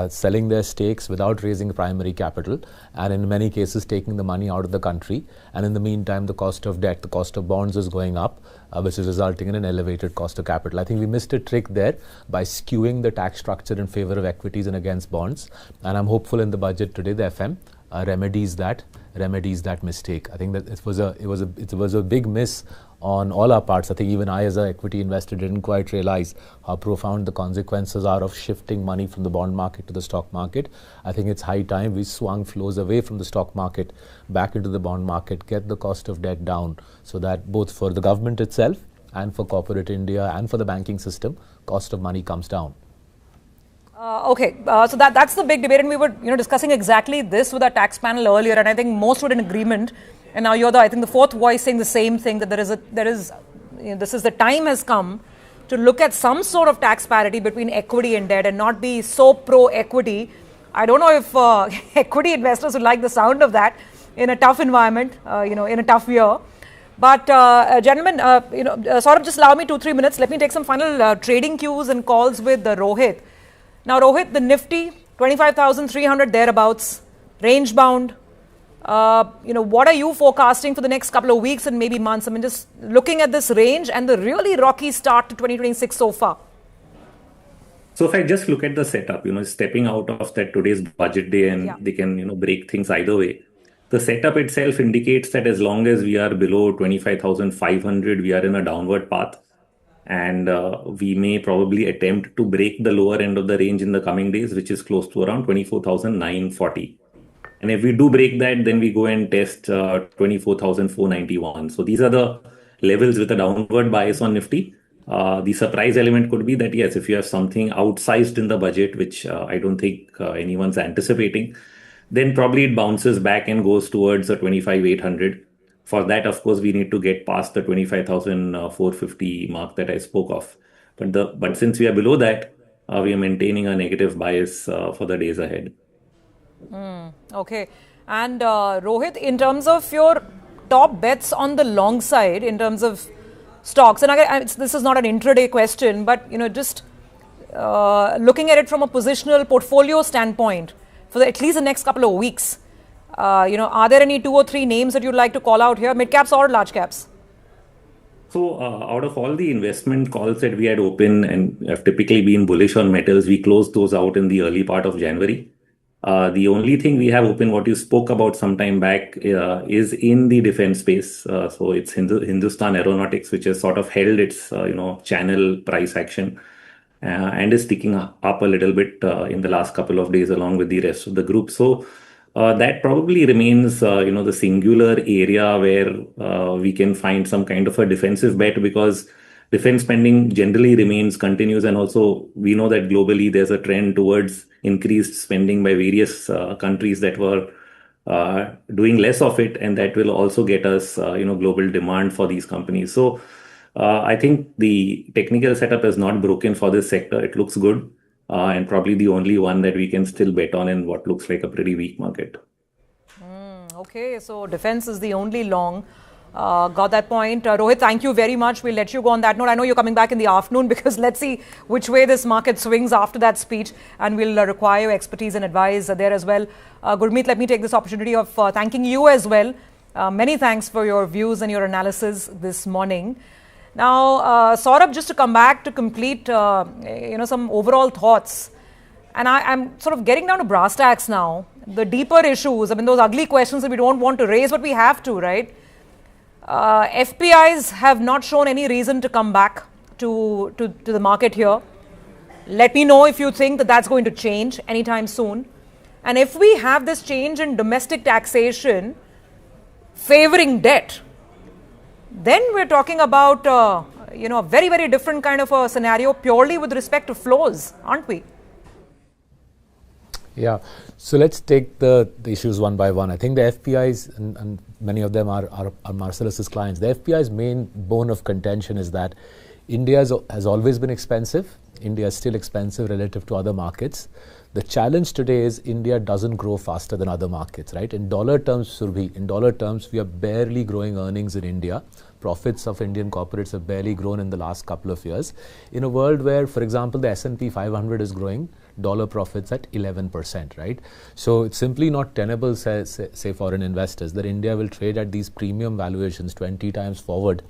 selling their stakes without raising primary capital, and in many cases taking the money out of the country. And in the meantime, the cost of debt, the cost of bonds is going up, which is resulting in an elevated cost of capital. I think we missed a trick there by skewing the tax structure in favor of equities and against bonds. And I'm hopeful in the budget today, the FM remedies that mistake. I think that it was a big miss on all our parts. I think even I, as an equity investor, didn't quite realize how profound the consequences are of shifting money from the bond market to the stock market. I think it's high time we swung flows away from the stock market back into the bond market, get the cost of debt down, so that both for the government itself and for corporate India and for the banking system, cost of money comes down. So that's the big debate, and we were discussing exactly this with our tax panel earlier, and I think most were in agreement. And now you're the fourth voice saying the same thing, that the time has come to look at some sort of tax parity between equity and debt and not be so pro-equity. I don't know if equity investors would like the sound of that in a tough environment, in a tough year. But gentlemen, Saurabh, just allow me 2-3 minutes. Let me take some final trading cues and calls with Rohit. Now, Rohit, the Nifty, 25,300 thereabouts, range bound. What are you forecasting for the next couple of weeks and maybe months? I mean, just looking at this range and the really rocky start to 2026 so far. So if I just look at the setup, stepping out of that today's budget day and they can, break things either way. The setup itself indicates that as long as we are below 25,500, we are in a downward path. And we may probably attempt to break the lower end of the range in the coming days, which is close to around 24,940. And if we do break that, then we go and test 24,491. So these are the levels with a downward bias on Nifty. The surprise element could be that, yes, if you have something outsized in the budget, which I don't think anyone's anticipating, then probably it bounces back and goes towards the 25,800. For that, of course, we need to get past the 25,450 mark that I spoke of. But since we are below that, we are maintaining a negative bias for the days ahead. Okay. And Rohit, in terms of your top bets on the long side, in terms of stocks, and this is not an intraday question, but just looking at it from a positional portfolio standpoint for at least the next couple of weeks. Are there any 2 or 3 names that you'd like to call out here, mid caps or large caps? So out of all the investment calls that we had open and have typically been bullish on metals, we closed those out in the early part of January. The only thing we have open, what you spoke about some time back, is in the defense space. So it's Hindustan Aeronautics, which has sort of held its, channel price action and is sticking up a little bit in the last couple of days along with the rest of the group. So that probably remains, the singular area where we can find some kind of a defensive bet, because defense spending generally continues. And also we know that globally there's a trend towards increased spending by various countries that were doing less of it. And that will also get us, global demand for these companies. So I think the technical setup is not broken for this sector. It looks good. And probably the only one that we can still bet on in what looks like a pretty weak market. Okay, so defense is the only long. Got that point. Rohit, thank you very much. We'll let you go on that note. I know you're coming back in the afternoon because let's see which way this market swings after that speech, and we'll require your expertise and advice there as well. Gurmeet, let me take this opportunity of thanking you as well. Many thanks for your views and your analysis this morning. Now, Saurabh, just to come back to complete, some overall thoughts. And I'm sort of getting down to brass tacks now. The deeper issues, those ugly questions that we don't want to raise, but we have to, right? FPIs have not shown any reason to come back to the market here. Let me know if you think that that's going to change anytime soon. And if we have this change in domestic taxation favoring debt, then we're talking about, a very, very different kind of a scenario purely with respect to flows, aren't we? Yeah. So let's take the issues one by one. I think the FPIs, and many of them are Marcellus's clients, the FPI's main bone of contention is that India has always been expensive. India is still expensive relative to other markets. The challenge today is India doesn't grow faster than other markets, right? In dollar terms, Surbhi, we are barely growing earnings in India. Profits of Indian corporates have barely grown in the last couple of years. In a world where, for example, the S&P 500 is growing dollar profits at 11%, right? So it's simply not tenable, say foreign investors, that India will trade at these premium valuations 20 times forward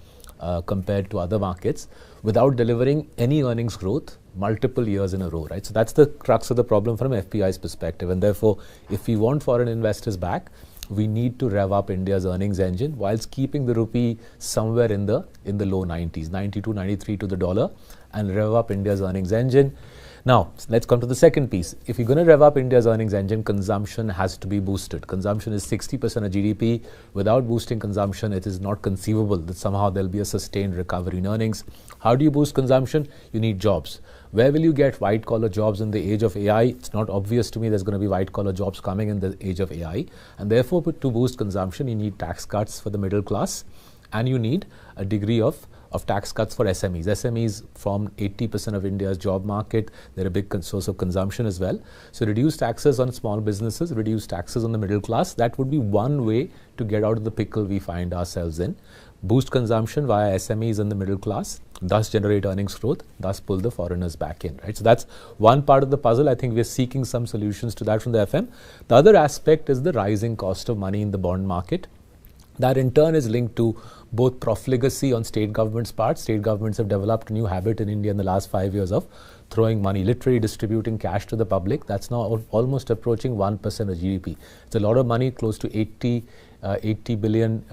compared to other markets without delivering any earnings growth multiple years in a row, right? So that's the crux of the problem from FPI's perspective. And therefore, if we want foreign investors back, we need to rev up India's earnings engine whilst keeping the rupee somewhere in the low 90s, 92, 93 to the dollar, and rev up India's earnings engine. Now, let's come to the second piece. If you're going to rev up India's earnings engine, consumption has to be boosted. Consumption is 60% of GDP. Without boosting consumption, it is not conceivable that somehow there'll be a sustained recovery in earnings. How do you boost consumption? You need jobs. Where will you get white-collar jobs in the age of AI? It's not obvious to me there's going to be white-collar jobs coming in the age of AI. And therefore, to boost consumption, you need tax cuts for the middle class, and you need a degree of tax cuts for SMEs. SMEs form 80% of India's job market. They're a big source of consumption as well. So reduce taxes on small businesses, reduce taxes on the middle class. That would be one way to get out of the pickle we find ourselves in. Boost consumption via SMEs and the middle class, thus generate earnings growth, thus pull the foreigners back in. Right? So that's one part of the puzzle. I think we're seeking some solutions to that from the FM. The other aspect is the rising cost of money in the bond market. That in turn is linked to both profligacy on state governments' part. State governments have developed a new habit in India in the last 5 years of throwing money, literally distributing cash to the public. That's now almost approaching 1% of GDP. It's a lot of money, close to 80 billion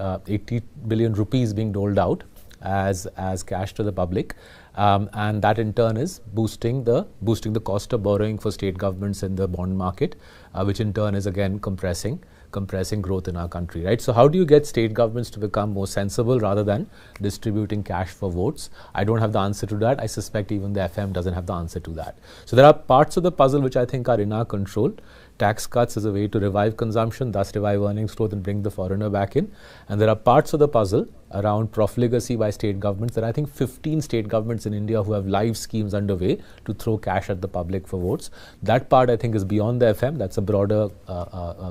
rupees being doled out as cash to the public. And that in turn is boosting the cost of borrowing for state governments in the bond market, which in turn is again compressing growth in our country, right? So how do you get state governments to become more sensible rather than distributing cash for votes? I don't have the answer to that. I suspect even the FM doesn't have the answer to that. So there are parts of the puzzle which I think are in our control. Tax cuts is a way to revive consumption, thus revive earnings growth and bring the foreigner back in. And there are parts of the puzzle around profligacy by state governments. There are, I think, 15 state governments in India who have live schemes underway to throw cash at the public for votes. That part, I think, is beyond the FM. That's a broader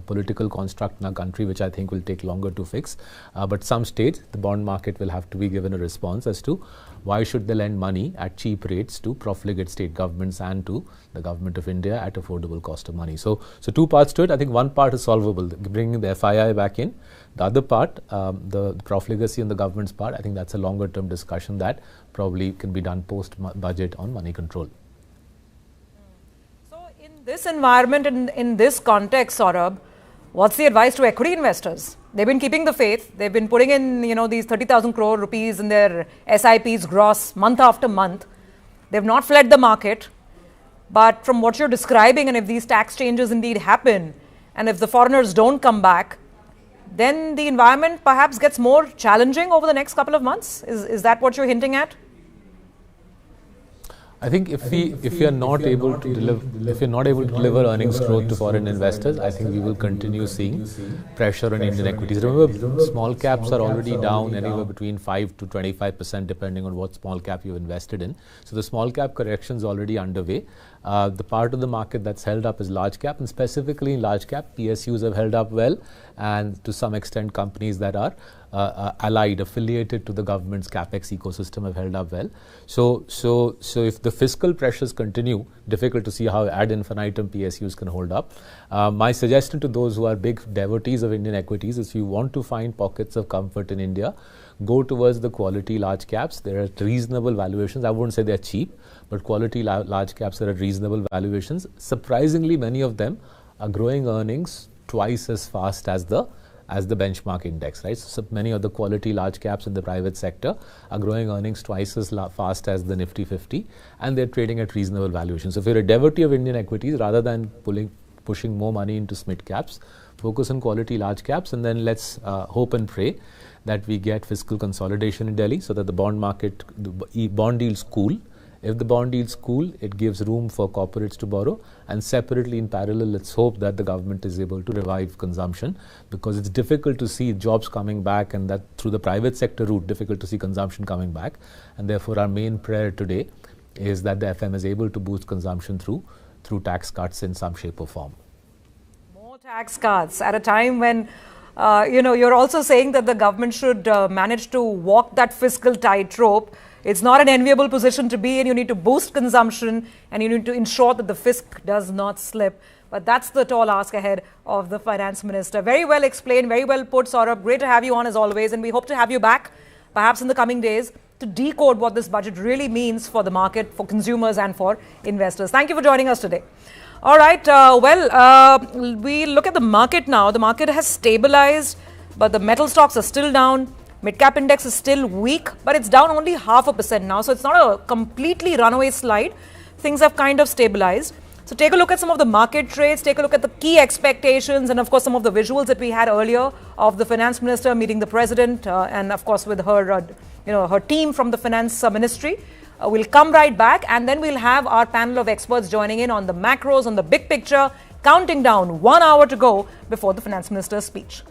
political construct in our country, which I think will take longer to fix. But some states, the bond market will have to be given a response as to why should they lend money at cheap rates to profligate state governments and to the government of India at affordable cost of money. So two parts to it. I think one part is solvable, bringing the FII back in. The other part, the profligacy on the government's part, I think that's a longer term discussion that probably can be done post-budget on money control. So in this environment, in this context, Saurabh, what's the advice to equity investors? They've been keeping the faith. They've been putting in, these 30,000 crore rupees in their SIPs gross month after month. They've not fled the market. But from what you're describing, and if these tax changes indeed happen, and if the foreigners don't come back, then the environment perhaps gets more challenging over the next couple of months. Is that what you're hinting at? I think if we are not able to deliver earnings growth to foreign investors, I think we will continue seeing pressure on Indian equities. Remember, small caps are already down anywhere between 5 to 25% depending on what small cap you've invested in. So the small cap correction is already underway. The part of the market that's held up is large cap, and specifically in large cap, PSUs have held up well, and to some extent companies that are affiliated to the government's capex ecosystem have held up well. So if the fiscal pressures continue, difficult to see how ad infinitum PSUs can hold up. My suggestion to those who are big devotees of Indian equities is, if you want to find pockets of comfort in India, go towards the quality large caps. There are reasonable valuations. I wouldn't say they're cheap, but quality large caps are at reasonable valuations. Surprisingly, many of them are growing earnings twice as fast as the benchmark index, right? So many of the quality large caps in the private sector are growing earnings twice as fast as the Nifty 50, and they're trading at reasonable valuations. So if you're a devotee of Indian equities, rather than pushing more money into mid caps, focus on quality large caps, and then let's hope and pray that we get fiscal consolidation in Delhi so that the bond market, the bond yields cool. If the bond yields cool, it gives room for corporates to borrow, and separately in parallel, let's hope that the government is able to revive consumption, because it's difficult to see jobs coming back, and that through the private sector route, difficult to see consumption coming back. And therefore, our main prayer today is that the FM is able to boost consumption through tax cuts in some shape or form. More tax cuts at a time when you're also saying that the government should manage to walk that fiscal tightrope. It's not an enviable position to be in. You need to boost consumption, and you need to ensure that the fisc does not slip. But that's the tall ask ahead of the finance minister. Very well explained, very well put, Saurabh. Great to have you on as always, and we hope to have you back, perhaps in the coming days, to decode what this budget really means for the market, for consumers and for investors. Thank you for joining us today. All right, we look at the market now. The market has stabilized, but the metal stocks are still down. Mid-cap index is still weak, but it's down only 0.5% now. So it's not a completely runaway slide. things have kind of stabilized. So take a look at some of the market trades, take a look at the key expectations, and of course some of the visuals that we had earlier of the finance minister meeting the president, and of course with her, her team from the finance ministry. We'll come right back, and then we'll have our panel of experts joining in on the macros, on the big picture, counting down 1 hour to go before the finance minister's speech.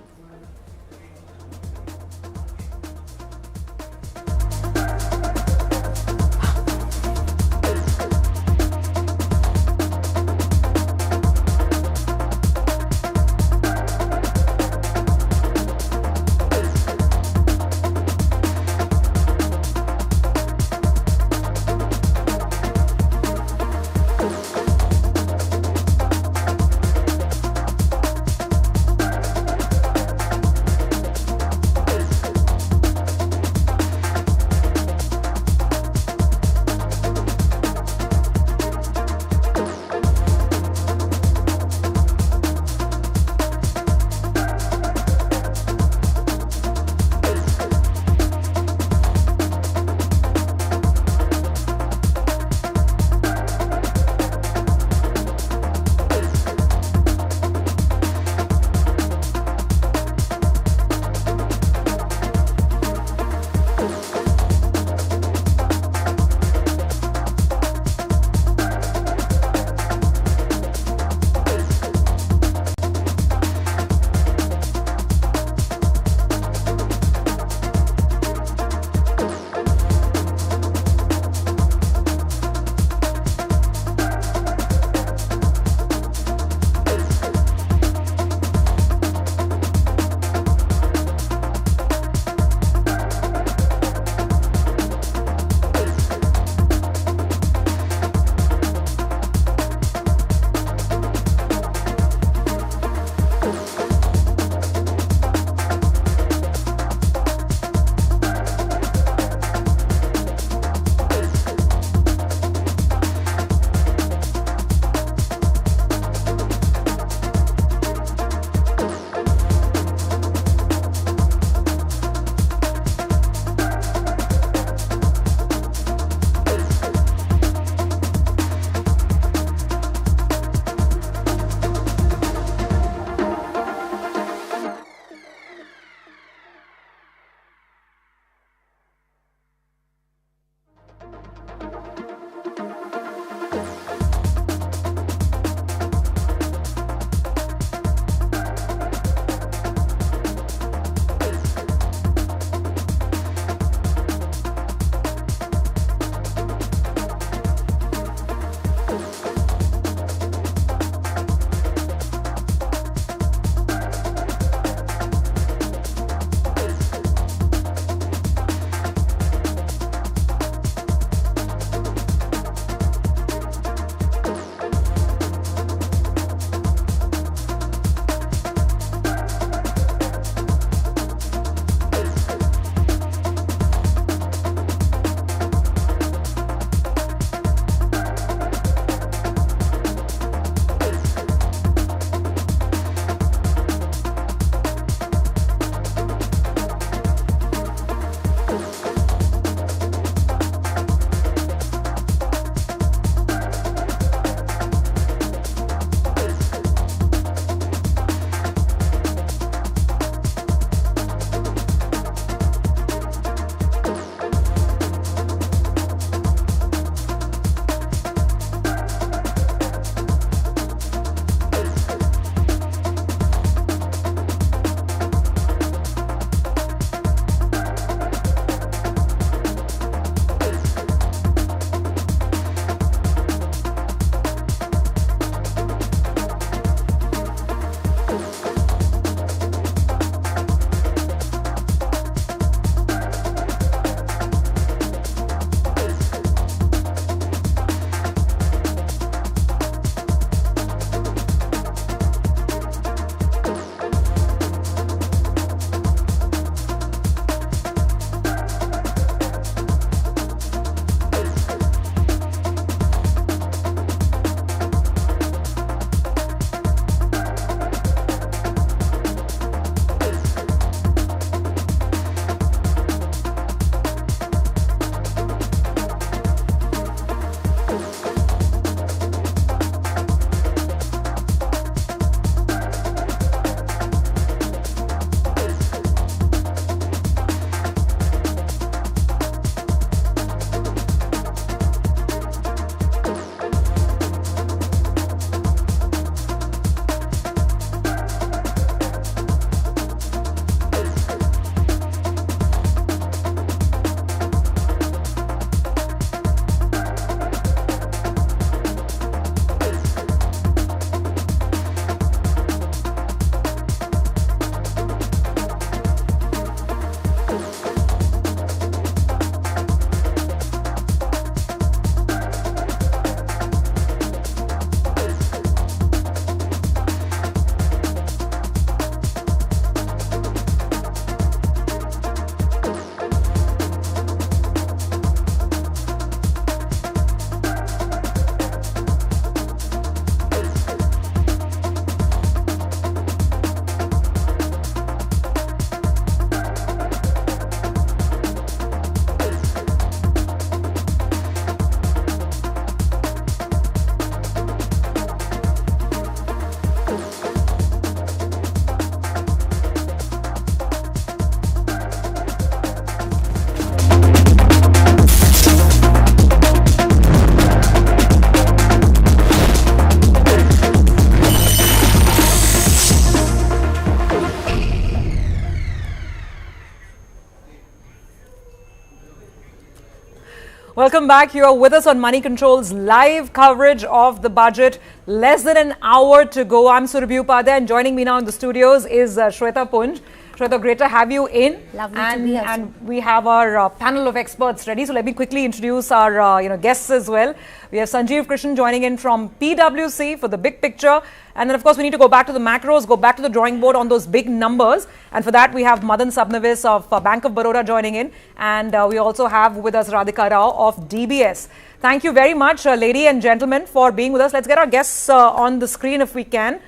Welcome back. You are with us on Money Control's live coverage of the budget. Less than an hour to go. I'm Surabhi Upadhyay, and joining me now in the studios is Shweta Punj. Shweta, great to have you in. Lovely to be here. And we have our panel of experts ready. So let me quickly introduce our guests as well. We have Sanjeev Krishnan joining in from PwC for the big picture. And then, of course, we need to go back to the macros, go back to the drawing board on those big numbers. And for that, we have Madan Sabnavis of Bank of Baroda joining in. And we also have with us Radhika Rao of DBS. Thank you very much, ladies and gentlemen, for being with us. Let's get our guests on the screen if we can.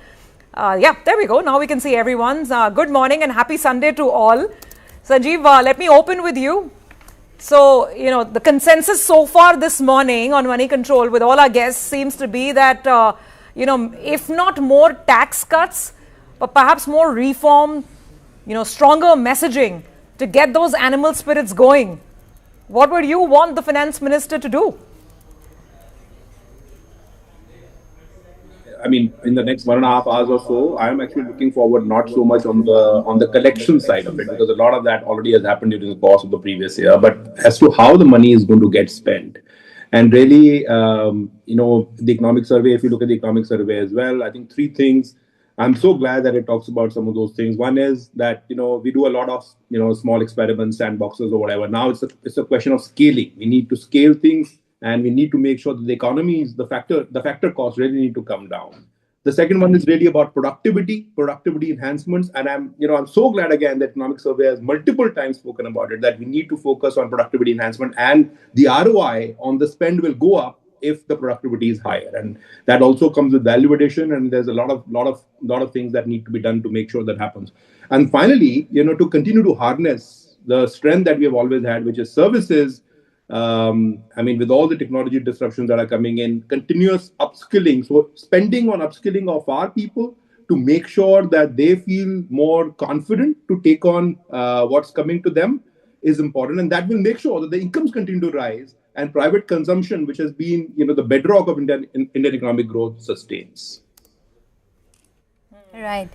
Yeah, there we go. Now we can see everyone's. Good morning and happy Sunday to all. Sanjeev, let me open with you. So, the consensus so far this morning on Money Control with all our guests seems to be that, if not more tax cuts, but perhaps more reform, stronger messaging to get those animal spirits going. What would you want the finance minister to do? I mean, in the next 1.5 hours or so, I'm actually looking forward not so much on the collection side of it, because a lot of that already has happened during the course of the previous year, but as to how the money is going to get spent. And really, the economic survey, if you look at the economic survey as well, I think 3 things. I'm so glad that it talks about some of those things. One is that, we do a lot of, small experiments, sandboxes or whatever. Now it's a question of scaling. We need to scale things. And we need to make sure that the economies, the factor costs really need to come down. The second one is really about productivity enhancements. And I'm so glad again that economic survey has multiple times spoken about it, that we need to focus on productivity enhancement, and the ROI on the spend will go up if the productivity is higher. And that also comes with value addition. And there's a lot of things that need to be done to make sure that happens. And finally, to continue to harness the strength that we have always had, which is services. With all the technology disruptions that are coming in, continuous upskilling. So spending on upskilling of our people to make sure that they feel more confident to take on what's coming to them is important. And that will make sure that the incomes continue to rise and private consumption, which has been, the bedrock of Indian economic growth, sustains. Right.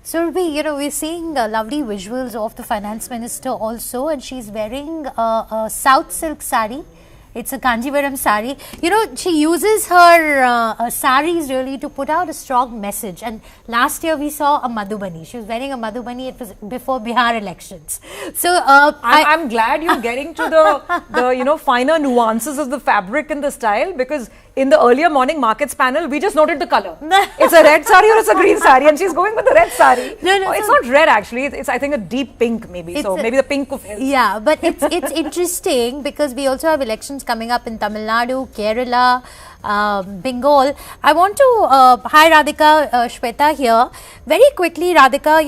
So, we're seeing lovely visuals of the finance minister also, and she's wearing a South silk sari. It's a Kanjivaram sari. She uses her saris really to put out a strong message. And last year we saw a Madhubani. She was wearing a Madhubani. It was before Bihar elections. So I'm glad you're getting to the finer nuances of the fabric and the style, because in the earlier morning markets panel, we just noted the color. It's a red sari or it's a green sari, and she's going with the red sari. No, it's not red actually. It's I think a deep pink maybe. So maybe the pink of health. Yeah, but it's interesting because we also have elections coming up in Tamil Nadu, Kerala, Bengal. I want to hi Radhika, Shweta here. Very quickly, Radhika,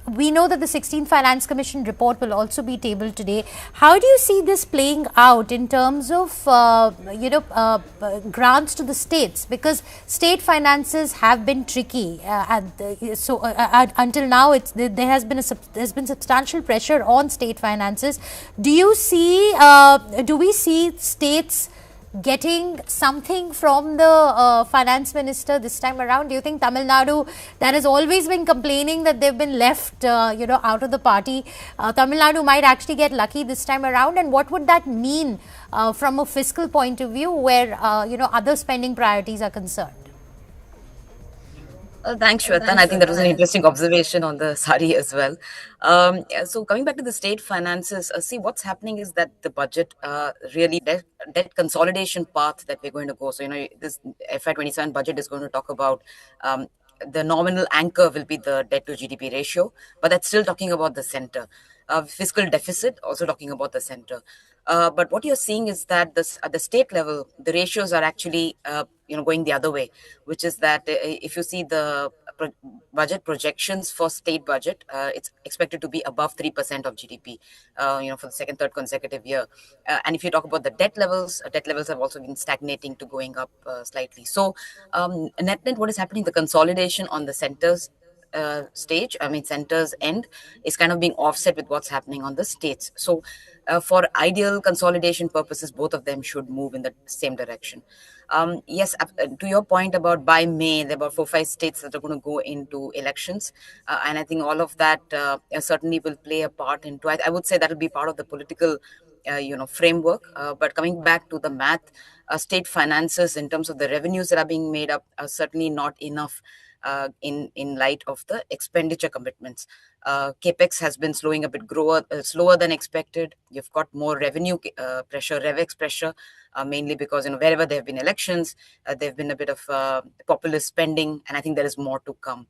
we know that the 16th Finance Commission report will also be tabled today. How do you see this playing out in terms of, grants to the states? Because state finances have been tricky. Until now, there's been substantial pressure on state finances. Do we see states getting something from the finance minister this time around? Do you think Tamil Nadu, that has always been complaining that they've been left, out of the party, Tamil Nadu might actually get lucky this time around? And what would that mean from a fiscal point of view where, other spending priorities are concerned? Thanks, Shweta. And I think that was an interesting observation on the sari as well. So coming back to the state finances, see what's happening is that the budget really debt consolidation path that we're going to go. So, this FY27 budget is going to talk about the nominal anchor will be the debt to GDP ratio, but that's still talking about the center. Fiscal deficit, also talking about the center. But what you're seeing is that at the state level, the ratios are actually going the other way, which is that if you see the budget projections for state budget, it's expected to be above 3% of GDP, for the second, third consecutive year. And if you talk about the debt levels have also been stagnating to going up slightly. So net, what is happening? The consolidation on the centers center's end is kind of being offset with what's happening on the states. So for ideal consolidation purposes, both of them should move in the same direction. Yes, to your point about by May, there are about 4-5 states that are going to go into elections. And I think all of that certainly will play a part into, I would say that will be part of the political framework. But coming back to the math, state finances in terms of the revenues that are being made up are certainly not enough in light of the expenditure commitments. Capex has been slowing a bit slower than expected. You've got more revenue pressure, RevEx pressure, mainly because wherever there have been elections, there have been a bit of populist spending, and I think there is more to come.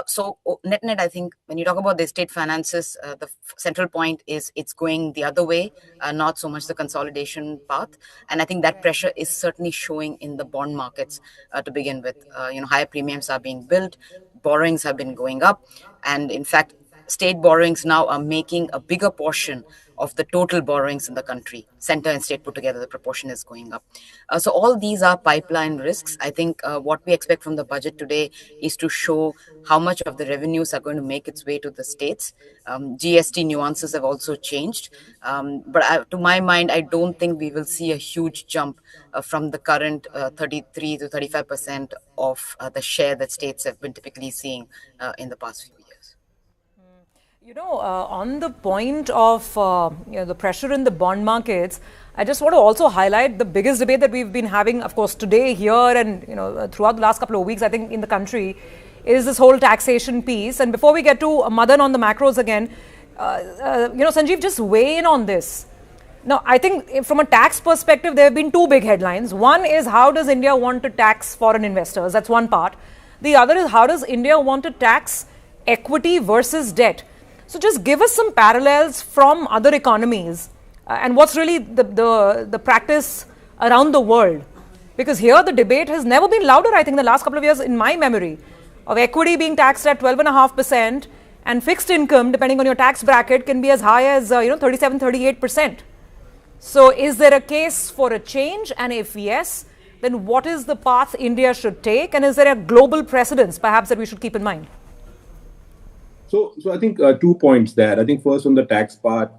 So net, I think when you talk about the state finances, the central point is it's going the other way, not so much the consolidation path. And I think that pressure is certainly showing in the bond markets to begin with. Higher premiums are being built, borrowings have been going up, and in fact, state borrowings now are making a bigger portion of the total borrowings in the country. Center and state put together, the proportion is going up. So all these are pipeline risks. I think what we expect from the budget today is to show how much of the revenues are going to make its way to the states. GST nuances have also changed. But to my mind, I don't think we will see a huge jump from the current 33 to 35% of the share that states have been typically seeing in the past few years. On the point of the pressure in the bond markets, I just want to also highlight the biggest debate that we've been having, of course, today here and throughout the last couple of weeks, I think, in the country, is this whole taxation piece. And before we get to Madan on the macros again, Sanjeev, just weigh in on this. Now, I think from a tax perspective, there have been two big headlines. One is, how does India want to tax foreign investors? That's one part. The other is, how does India want to tax equity versus debt? So just give us some parallels from other economies and what's really the practice around the world. Because here the debate has never been louder, I think, in the last couple of years, in my memory, of equity being taxed at 12.5% and fixed income, depending on your tax bracket, can be as high as 37, 38%. So is there a case for a change? And if yes, then what is the path India should take? And is there a global precedence, perhaps, that we should keep in mind? So I think 2 points there. I think first on the tax part,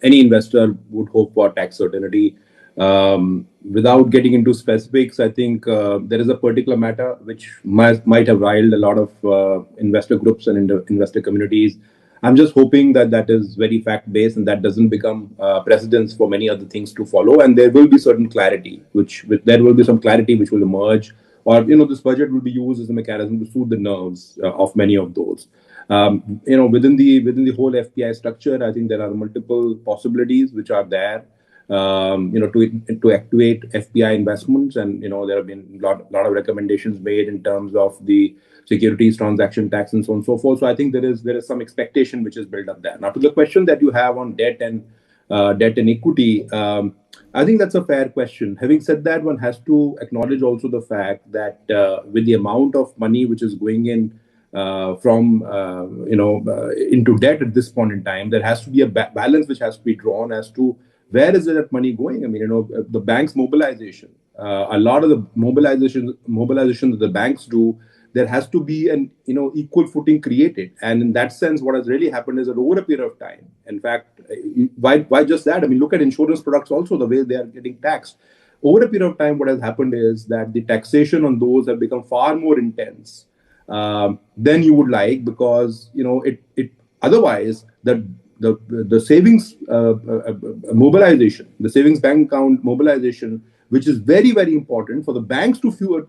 any investor would hope for tax certainty. Without getting into specifics, I think there is a particular matter which might have riled a lot of investor groups and investor communities. I'm just hoping that is very fact-based and that doesn't become precedence for many other things to follow. And there will be certain clarity, there will be some clarity which will emerge. Or, this budget will be used as a mechanism to soothe the nerves of many of those. Within the whole FPI structure, I think there are multiple possibilities which are there, to activate FPI investments, and there have been a lot of recommendations made in terms of the securities transaction tax and so on and so forth. So I think there is some expectation which is built up there. Now, to the question that you have on debt and equity, I think that's a fair question. Having said that, one has to acknowledge also the fact that with the amount of money which is going in into debt at this point in time, there has to be a balance which has to be drawn as to where is that money going. I mean, the bank's mobilization, a lot of the mobilization that the banks do, there has to be an equal footing created. And in that sense, what has really happened is that over a period of time, in fact, why just that? I mean, look at insurance products also, the way they are getting taxed. Over a period of time, what has happened is that the taxation on those have become far more intense than you would like, because it otherwise the savings mobilization, the savings bank account mobilization, which is very, very important for the banks to fuel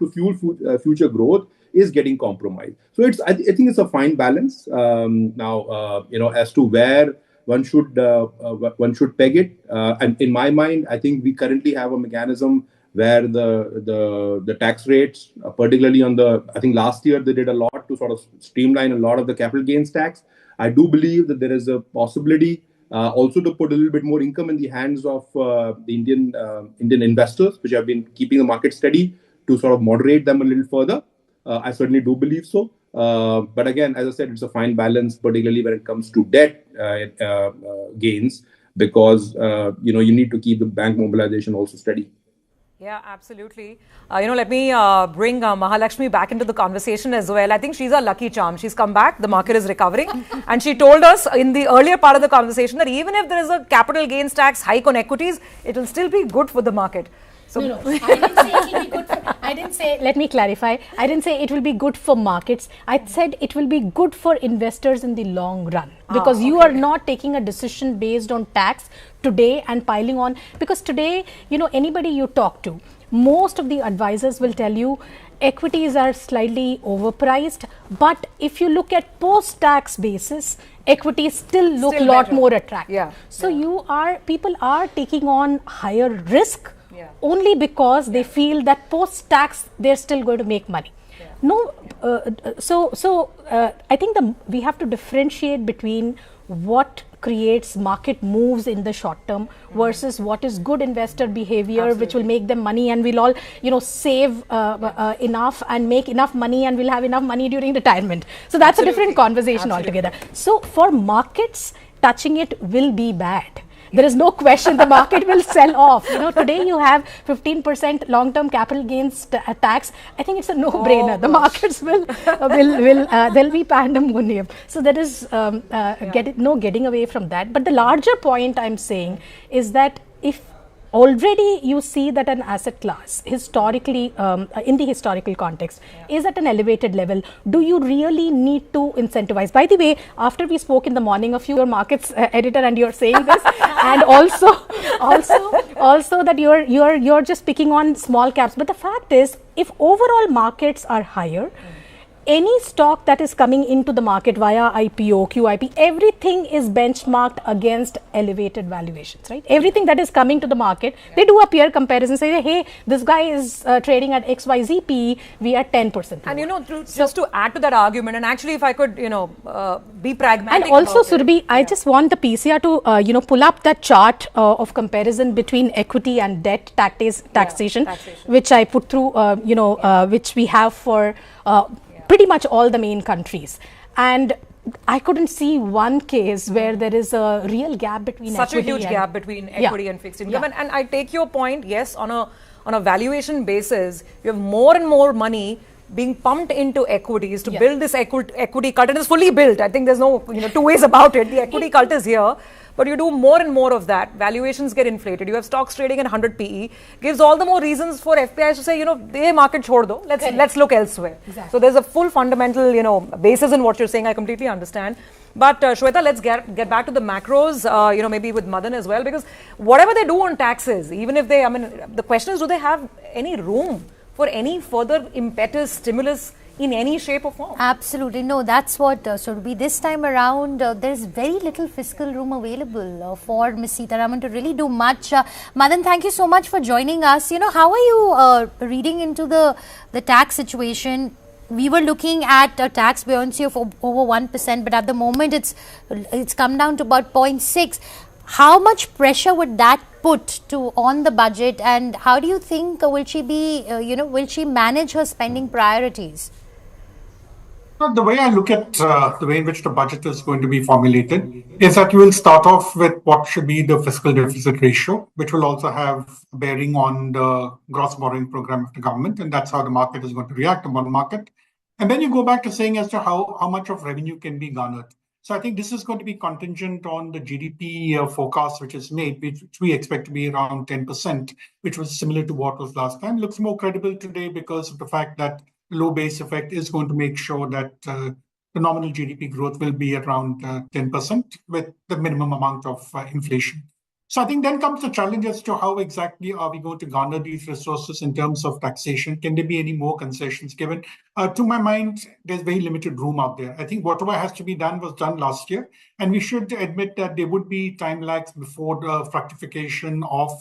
future growth, is getting compromised. So I think it's a fine balance now. As to where one should peg it. And in my mind, I think we currently have a mechanism where the tax rates, particularly I think last year they did a lot to sort of streamline a lot of the capital gains tax. I do believe that there is a possibility also to put a little bit more income in the hands of the Indian investors, which have been keeping the market steady, to sort of moderate them a little further. I certainly do believe so. But again, as I said, it's a fine balance, particularly when it comes to debt gains, because you need to keep the bank mobilization also steady. Yeah, absolutely. Let me bring Mahalakshmi back into the conversation as well. I think she's a lucky charm. She's come back. The market is recovering. And she told us in the earlier part of the conversation that even if there is a capital gains tax hike on equities, it will still be good for the market. So no, I didn't say it will be good for... I didn't say, let me clarify, I didn't say it will be good for markets. I said it will be good for investors in the long run, because you are not taking a decision based on tax today and piling on, because today, you know, anybody you talk to, most of the advisors will tell you equities are slightly overpriced, but if you look at post-tax basis, equities still look a lot more attractive. So people are taking on higher risk only because they feel that post-tax they're still going to make money. I think we have to differentiate between what creates market moves in the short term versus what is good investor behavior, which will make them money, and we'll all, you know, save enough and make enough money, and we'll have enough money during retirement. So that's a different conversation altogether. So for markets, touching it will be bad. There is no question the market will sell off. You know, today you have 15% long-term capital gains tax. I think it's a no-brainer. The markets will there'll be pandemonium. So there is no getting away from that. But the larger point I'm saying is that if already you see that an asset class historically, in the historical context, is at an elevated level, do you really need to incentivize? By the way, after we spoke in the morning, a few markets editor, and you're saying this, and also that you're just picking on small caps. But the fact is, if overall markets are higher, any stock that is coming into the market via IPO, QIP, everything is benchmarked against elevated valuations, right? Everything that is coming to the market, they do a peer comparison, say, hey, this guy is trading at XYZ PE, we are 10%. And you know, just to add to that argument, and actually if I could, you know, be pragmatic. And also, Surabhi, I just want the PCR to, you know, pull up that chart of comparison between equity and debt taxation, which I put through, you know, which we have for pretty much all the main countries, and I couldn't see one case where there is a real gap between such a huge gap between equity and fixed income. And I take your point. Yes, on a valuation basis, you have more and more money being pumped into equities to build this equity cult, and it's fully built. I think there's no two ways about it. The equity cult is here. But you do more and more of that, valuations get inflated. You have stocks trading at 100 PE, gives all the more reasons for FPIs to say, you know, they market chhod do, let's look elsewhere. Exactly. So there's a full fundamental, you know, basis in what you're saying. I completely understand. But Shweta, let's get back to the macros, you know, maybe with Madan as well, because whatever they do on taxes, even if they, I mean, the question is, do they have any room for any further impetus, stimulus in any shape or form? Absolutely. No, that's what Surabhi, this time around, there's very little fiscal room available for Ms. Sitharaman to really do much. Madan, thank you so much for joining us. You know, how are you reading into the tax situation? We were looking at a tax buoyancy of over 1%, but at the moment it's come down to about 0.6. How much pressure would that put on the budget, and how do you think will she be, will she manage her spending priorities? The way I look at the way in which the budget is going to be formulated is that you will start off with what should be the fiscal deficit ratio, which will also have bearing on the gross borrowing program of the government, and that's how the market is going to react, the bond market. And then you go back to saying as to how much of revenue can be garnered. So I think this is going to be contingent on the GDP forecast which is made, which we expect to be around 10%, which was similar to what was last time. Looks more credible today because of the fact that low base effect is going to make sure that the nominal GDP growth will be around 10% with the minimum amount of inflation. So I think then comes the challenge as to how exactly are we going to garner these resources in terms of taxation? Can there be any more concessions given? To my mind, there's very limited room out there. I think whatever has to be done was done last year, and we should admit that there would be time lags before the fructification of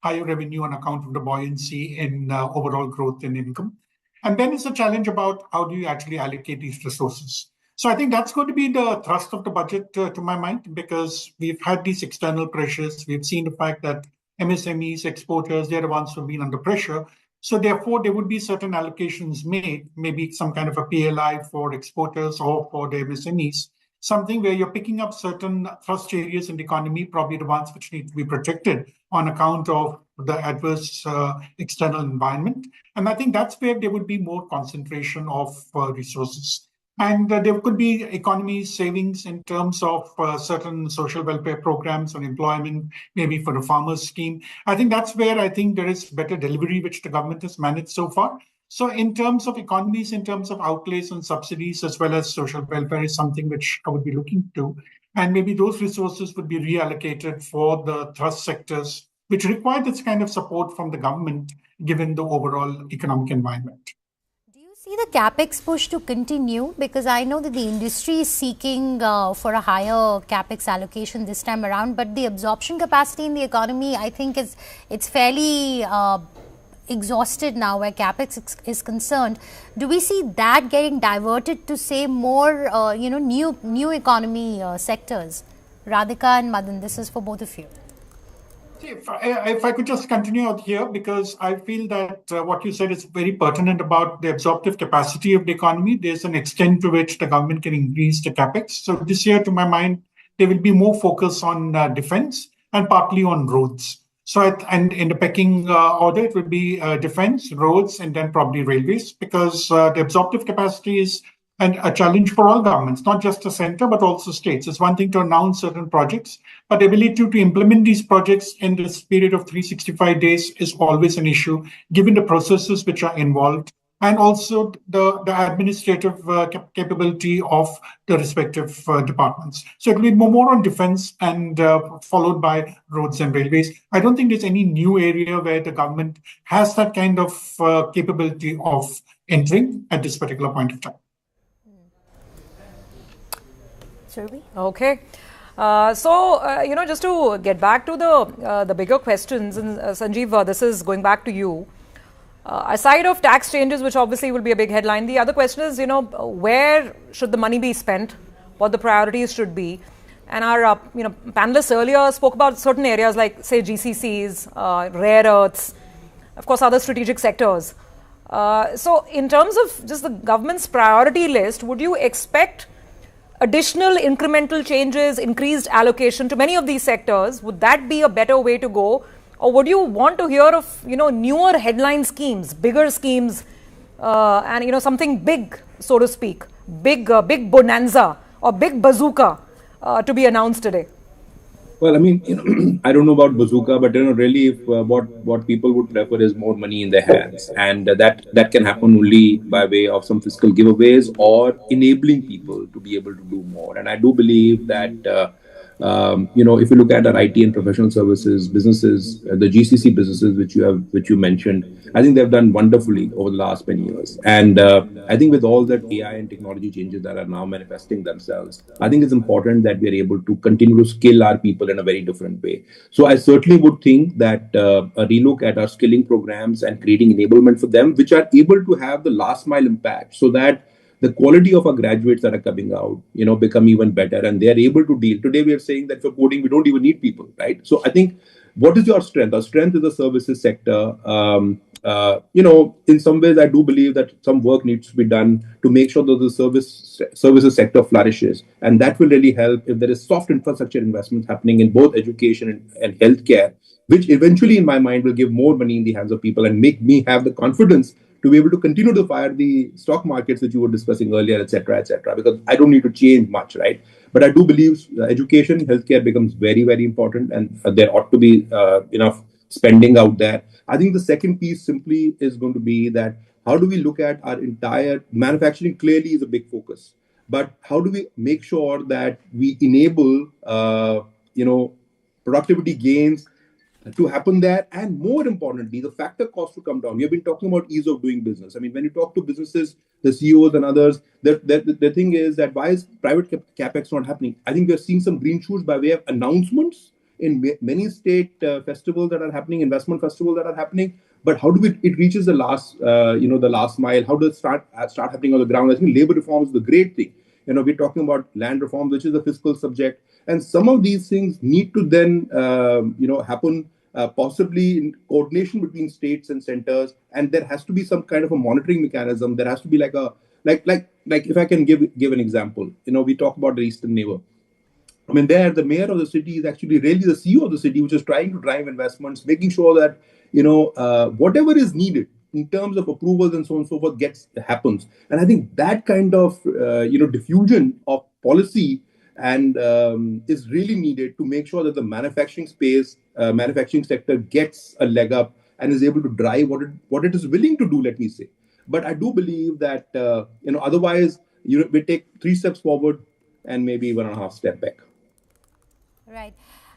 higher revenue on account of the buoyancy in overall growth in income. And then it's a challenge about how do you actually allocate these resources. So I think that's going to be the thrust of the budget, to my mind, because we've had these external pressures. We've seen the fact that MSMEs, exporters, they're the ones who've been under pressure. So therefore, there would be certain allocations made, maybe some kind of a PLI for exporters or for the MSMEs, something where you're picking up certain thrust areas in the economy, probably the ones which need to be protected on account of the adverse external environment. And I think that's where there would be more concentration of resources. And there could be economy savings in terms of certain social welfare programs on employment, maybe for a farmers scheme. I think that's where I think there is better delivery, which the government has managed so far. So in terms of economies, in terms of outlays on subsidies as well as social welfare is something which I would be looking to. And maybe those resources would be reallocated for the thrust sectors which require this kind of support from the government given the overall economic environment. See the capex push to continue, because I know that the industry is seeking for a higher capex allocation this time around, but the absorption capacity in the economy, I think it's fairly exhausted now where capex is concerned. Do we see that getting diverted to say more new economy sectors? Radhika and Madan, this is for both of you. If I could just continue out here, because I feel that what you said is very pertinent about the absorptive capacity of the economy. There's an extent to which the government can increase the capex. So this year, to my mind, there will be more focus on defense and partly on roads. So and in the pecking order, it will be defense, roads, and then probably railways, because the absorptive capacity is a challenge for all governments, not just the center, but also states. It's one thing to announce certain projects, but the ability to implement these projects in this period of 365 days is always an issue, given the processes which are involved, and also the administrative capability of the respective departments. So it will be more on defense and followed by roads and railways. I don't think there's any new area where the government has that kind of capability of entering at this particular point of time. Okay. Just to get back to the bigger questions, and Sanjeev, this is going back to you. Aside of tax changes, which obviously will be a big headline, the other question is, where should the money be spent? What the priorities should be? And our, panelists earlier spoke about certain areas like, say, GCCs, rare earths, of course, other strategic sectors. So in terms of just the government's priority list, would you expect additional incremental changes, increased allocation to many of these sectors? Would that be a better way to go? Or would you want to hear of, newer headline schemes, bigger schemes, and, something big, so to speak, big bonanza or big bazooka to be announced today? Well, I mean, I don't know about bazooka, but really, if what people would prefer is more money in their hands, and that can happen only by way of some fiscal giveaways or enabling people to be able to do more. And I do believe that if you look at our IT and professional services businesses, the GCC businesses which you mentioned, I think they've done wonderfully over the last many years. And I think with all that AI and technology changes that are now manifesting themselves, I think it's important that we are able to continue to skill our people in a very different way. So I certainly would think that a relook at our skilling programs and creating enablement for them, which are able to have the last mile impact, so that the quality of our graduates that are coming out, become even better, and they are able to deal. Today, we are saying that for coding, we don't even need people, right? So I think, what is your strength? Our strength is the services sector. In some ways, I do believe that some work needs to be done to make sure that the services sector flourishes. And that will really help if there is soft infrastructure investments happening in both education and healthcare, which eventually, in my mind, will give more money in the hands of people and make me have the confidence to be able to continue to fire the stock markets that you were discussing earlier, etc., because I don't need to change much, right? But I do believe education, healthcare becomes very, very important, and there ought to be enough spending out there. I think the second piece simply is going to be that how do we look at our entire manufacturing? Clearly is a big focus, but how do we make sure that we enable productivity gains to happen there, and more importantly, the factor cost to come down. We have been talking about ease of doing business. I mean, when you talk to businesses, the CEOs and others, the thing is that why is private capex not happening? I think we are seeing some green shoots by way of announcements in many state festivals that are happening, investment festivals that are happening. But how do it reaches the last, the last mile? How does it start happening on the ground? I think labor reform is the great thing. We're talking about land reform, which is a fiscal subject, and some of these things need to then, happen. Possibly in coordination between states and centers, and there has to be some kind of a monitoring mechanism. There has to be like if I can give an example, we talk about the eastern neighbor. I mean, there the mayor of the city is actually really the CEO of the city, which is trying to drive investments, making sure that whatever is needed in terms of approvals and so on and so forth happens. And I think that kind of diffusion of policy and is really needed to make sure that the manufacturing sector gets a leg up and is able to drive what it is willing to do, let me say. But I do believe that, otherwise, we take 3 steps forward and maybe 1.5 steps back. Right.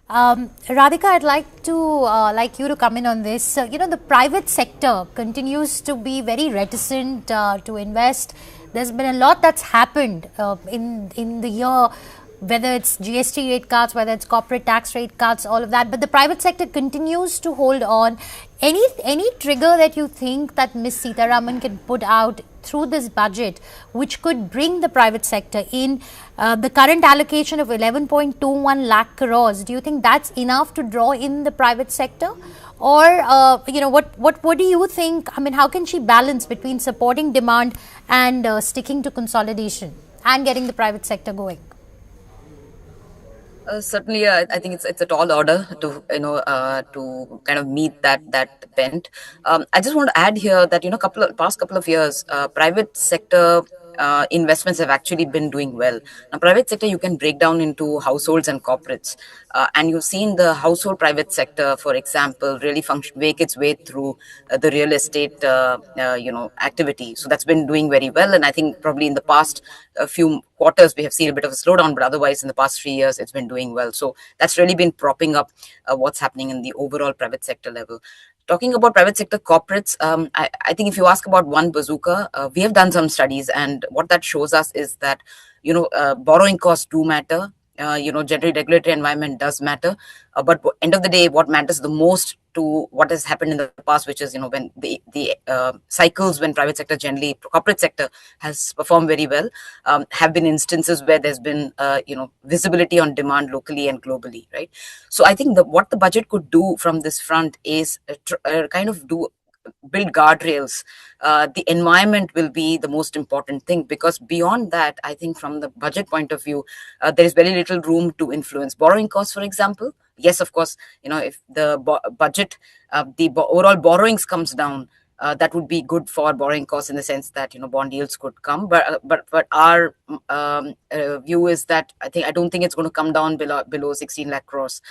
Radhika, I'd like you to come in on this. The private sector continues to be very reticent to invest. There's been a lot that's happened in the year, whether it's GST rate cuts, whether it's corporate tax rate cuts, all of that. But the private sector continues to hold on. Any trigger that you think that Ms. Sitharaman can put out through this budget, which could bring the private sector in? The current allocation of 11.21 lakh crores, do you think that's enough to draw in the private sector? Or, what do you think? I mean, how can she balance between supporting demand and sticking to consolidation and getting the private sector going? Certainly, I think it's a tall order to to kind of meet that bent. I just want to add here that past couple of years, private sector investments have actually been doing well. Now, private sector you can break down into households and corporates, and you've seen the household private sector, for example, really make its way through the real estate activity. So that's been doing very well, and I think probably in the past few quarters we have seen a bit of a slowdown, but otherwise in the past 3 years it's been doing well. So that's really been propping up what's happening in the overall private sector level. Talking about private sector corporates, I think if you ask about one bazooka, we have done some studies, and what that shows us is that borrowing costs do matter. Generally regulatory environment does matter, but end of the day, what matters the most to what has happened in the past, which is when the cycles when private sector generally corporate sector has performed very well, have been instances where there's been visibility on demand locally and globally, right? So I think what the budget could do from this front is build guardrails. The environment will be the most important thing, because beyond that, I think from the budget point of view, there is very little room to influence borrowing costs, for example. Yes, of course, if the budget, the overall borrowings comes down, that would be good for borrowing costs in the sense that bond yields could come. But our view is that I don't think it's going to come down below 16 lakh crores.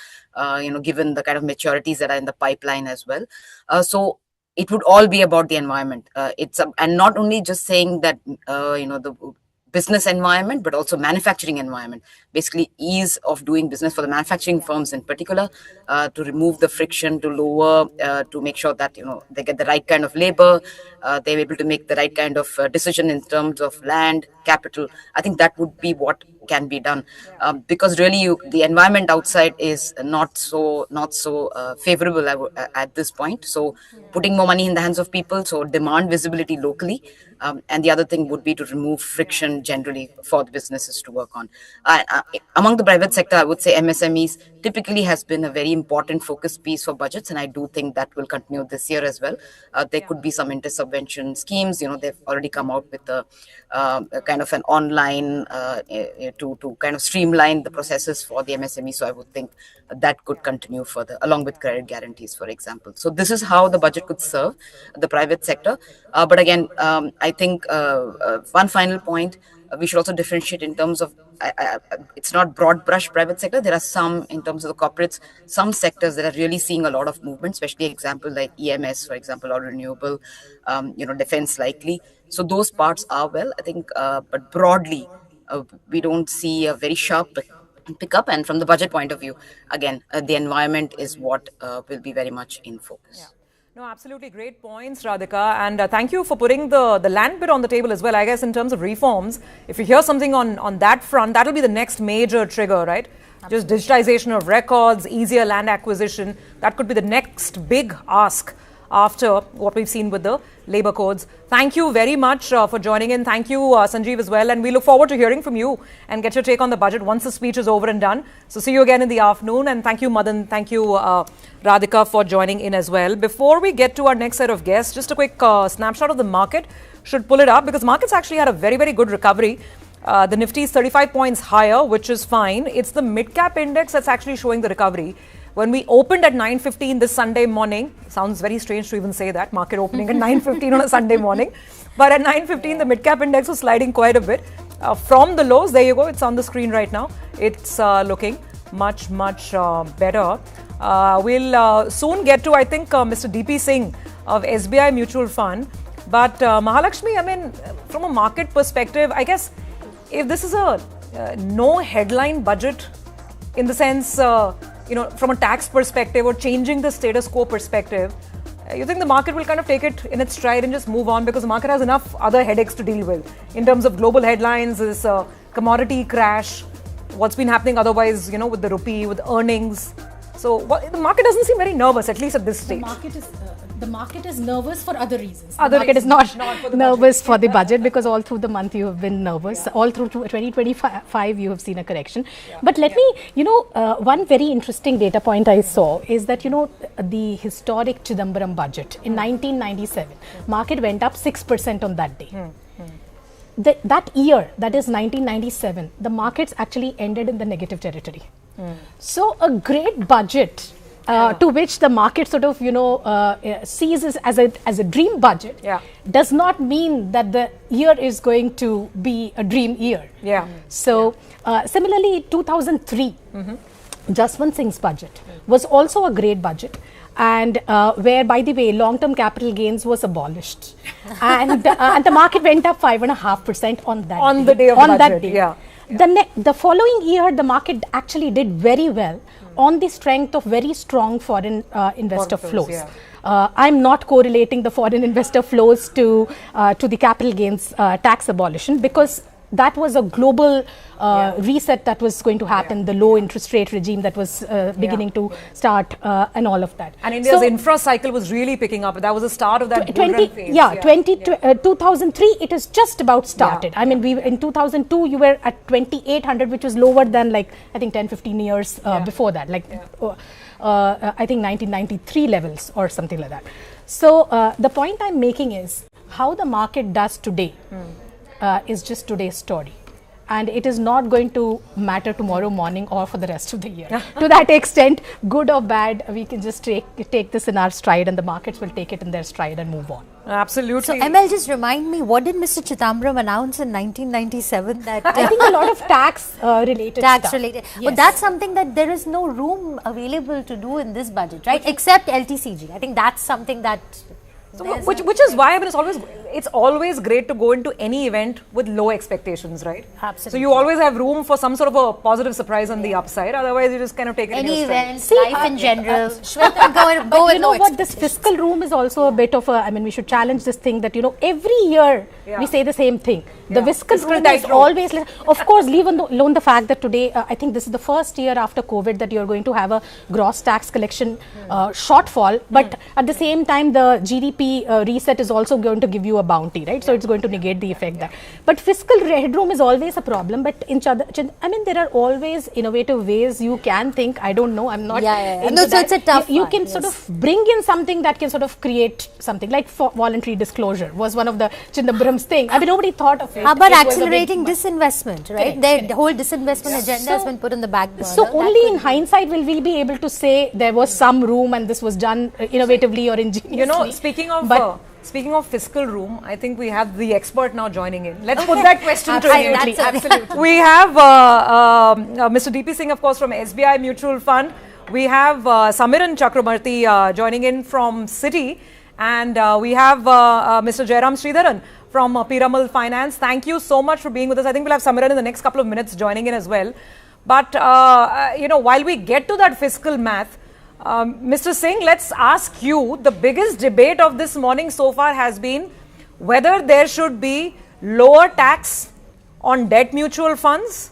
Given the kind of maturities that are in the pipeline as well. So it would all be about the environment. And not only just saying that the business environment, but also manufacturing environment. Basically, ease of doing business for the manufacturing firms in particular, to remove the friction, to lower, to make sure that they get the right kind of labor, they're able to make the right kind of decision in terms of land, capital. I think that would be what can be done, because really the environment outside is not so favorable at this point. So putting more money in the hands of people, so demand visibility locally, and the other thing would be to remove friction generally for the businesses to work on. Among the private sector, I would say MSMEs typically has been a very important focus piece for budgets, and I do think that will continue this year as well. There could be some inter-subvention schemes. They've already come out with a kind of an online to kind of streamline the processes for the MSME. So I would think that could continue further, along with credit guarantees, for example. So this is how the budget could serve the private sector. But again, I think one final point, we should also differentiate in terms of, it's not broad brush private sector. There are some, in terms of the corporates, some sectors that are really seeing a lot of movement, especially example like EMS, for example, or renewable, defense likely. So those parts are well, I think, but broadly, we don't see a very sharp pickup. And from the budget point of view, again, the environment is what will be very much in focus. Yeah. No, absolutely great points, Radhika. And thank you for putting the land bit on the table as well. I guess in terms of reforms, if you hear something on that front, that'll be the next major trigger, right? Absolutely. Just digitization of records, easier land acquisition. That could be the next big ask after what we've seen with the labor codes. Thank you very much for joining in. Thank you, Sanjeev, as well. And we look forward to hearing from you and get your take on the budget once the speech is over and done. So see you again in the afternoon. And thank you, Madan. Thank you, Radhika, for joining in as well. Before we get to our next set of guests, just a quick snapshot of the market. Should pull it up because markets actually had a very, very good recovery. The Nifty is 35 points higher, which is fine. It's the mid-cap index that's actually showing the recovery. When we opened at 9:15 this Sunday morning, sounds very strange to even say that, market opening at 9:15 on a Sunday morning. But at 9:15, the mid-cap index was sliding quite a bit. From the lows, there you go, it's on the screen right now. It's looking much, much better. We'll soon get to, I think, Mr. DP Singh of SBI Mutual Fund. But Mahalakshmi, I mean, from a market perspective, I guess if this is a no headline budget in the sense, from a tax perspective or changing the status quo perspective, you think the market will kind of take it in its stride and just move on because the market has enough other headaches to deal with in terms of global headlines, this commodity crash, what's been happening otherwise, with the rupee, with earnings. So the market doesn't seem very nervous, at least at this stage. The market is nervous for other reasons. The market is not for the nervous for the budget because all through the month you have been nervous. Yeah. All through 2025 you have seen a correction. Yeah. But let me, one very interesting data point I saw is that, the historic Chidambaram budget in 1997, market went up 6% on that day. That year, that is 1997, the markets actually ended in the negative territory. So a great budget to which the market sort of sees this as a dream budget does not mean that the year is going to be a dream year. So similarly 2003 Jaswant Singh's budget was also a great budget, and where, by the way, long-term capital gains was abolished, and the market went up 5.5% on the day of the budget. The following year, the market actually did very well on the strength of very strong foreign investor flows. I'm not correlating the foreign investor flows to the capital gains tax abolition, because that was a global reset that was going to happen, the low interest rate regime that was beginning to start and all of that. And India's infra cycle was really picking up. That was the start of that bull run phase. 2003, it is just about started. I mean, in 2002, you were at 2800, which was lower than I think 10-15 years before that, I think 1993 levels or something like that. So the point I'm making is how the market does today is just today's story, and it is not going to matter tomorrow morning or for the rest of the year. To that extent, good or bad, we can just take this in our stride, and the markets will take it in their stride and move on. Absolutely. So ML, just remind me, what did Mr. Chidambaram announce in 1997? That I think a lot of tax related stuff. Yes. But that's something that there is no room available to do in this budget, right? Except LTCG. I think that's something that. So which is why it's always great to go into any event with low expectations, right? Absolutely. So you always have room for some sort of a positive surprise on the upside. Otherwise, you just kind of take it any in your events, life in general. Go you know what? This fiscal room is also a bit of a. I mean, we should challenge this thing that every year we say the same thing. The fiscal room is always. Of course, leave alone the fact that today, I think this is the first year after COVID that you're going to have a gross tax collection shortfall. But at the same time, the GDP reset is also going to give you a bounty, right? So it's going to negate the effect there. But fiscal headroom is always a problem. But I mean, there are always innovative ways you can think. I don't know. I'm not. No, so it's a tough. You can sort of bring in something that can sort of create something like voluntary disclosure was one of the Chidambaram's thing. I mean, nobody thought of it. How about accelerating disinvestment, right? The whole disinvestment agenda has been put in the back burner. So only in hindsight will we be able to say there was some room and this was done innovatively or ingeniously. Speaking of fiscal room, I think we have the expert now joining in. Let's put that question to you. Absolutely. We have Mr. DP Singh, of course, from SBI Mutual Fund. We have Samiran Chakrabarti joining in from Citi. And we have Mr. Jairam Sridharan from Piramal Finance. Thank you so much for being with us. I think we'll have Samiran in the next couple of minutes joining in as well. But, while we get to that fiscal math, Mr. Singh, let's ask you, the biggest debate of this morning so far has been whether there should be lower tax on debt mutual funds,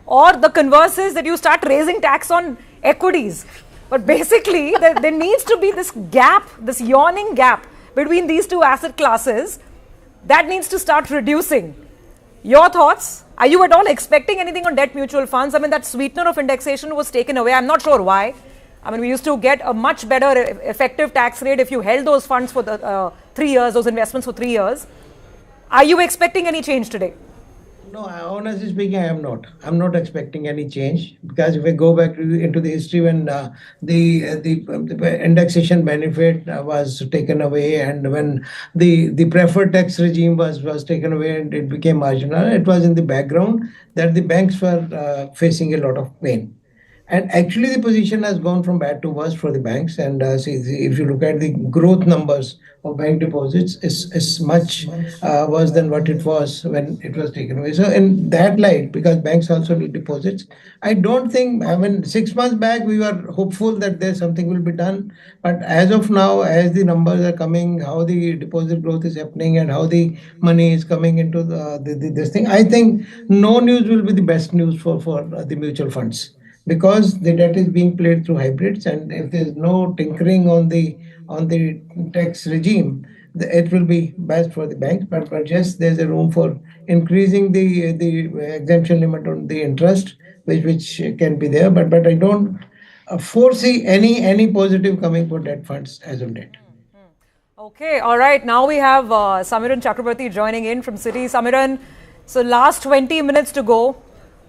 or the converse is that you start raising tax on equities. But basically, there needs to be this gap, this yawning gap between these two asset classes that needs to start reducing. Your thoughts? Are you at all expecting anything on debt mutual funds? I mean, that sweetener of indexation was taken away. I'm not sure why. I mean, we used to get a much better effective tax rate if you held those funds for the 3 years, those investments for 3 years. Are you expecting any change today? No, honestly speaking, I am not. I'm not expecting any change, because if we go back into the history when the indexation benefit was taken away, and when the preferred tax regime was taken away and it became marginal, it was in the background that the banks were facing a lot of pain. And actually, the position has gone from bad to worse for the banks. And if you look at the growth numbers of bank deposits, is much worse than what it was when it was taken away. So in that light, because banks also need deposits, I don't think, 6 months back, we were hopeful that there's something will be done. But as of now, as the numbers are coming, how the deposit growth is happening and how the money is coming into this thing, I think no news will be the best news for the mutual funds, because the debt is being played through hybrids, and if there's no tinkering on the tax regime, it will be best for the banks. But yes, there's a room for increasing the exemption limit on the interest, which can be there. But I don't foresee any positive coming for debt funds as of date. Okay, all right. Now we have Samiran Chakrabarti joining in from Citi. Samiran, so last 20 minutes to go.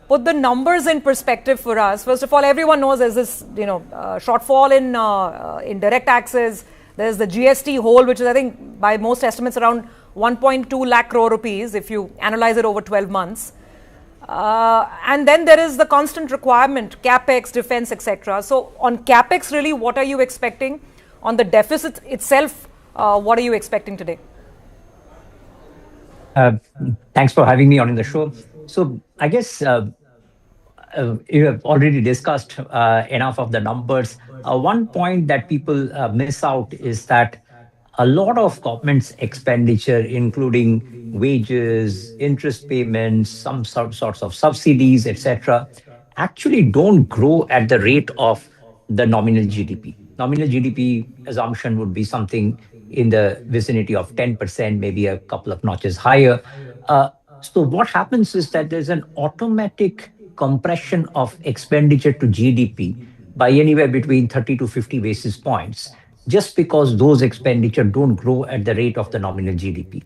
Put the numbers in perspective for us. First of all, everyone knows there's this, shortfall in direct taxes. There's the GST hole, which is, I think, by most estimates around 1.2 lakh crore rupees if you analyze it over 12 months. And then there is the constant requirement, capex, defense, etc. So on capex, really, what are you expecting? On the deficit itself, what are you expecting today? Thanks for having me on in the show. So I guess you have already discussed enough of the numbers. One point that people miss out is that a lot of government's expenditure, including wages, interest payments, some sorts of subsidies, etc., actually don't grow at the rate of the nominal GDP. Nominal GDP assumption would be something in the vicinity of 10%, maybe a couple of notches higher. So what happens is that there's an automatic compression of expenditure to GDP by anywhere between 30 to 50 basis points, just because those expenditure don't grow at the rate of the nominal GDP.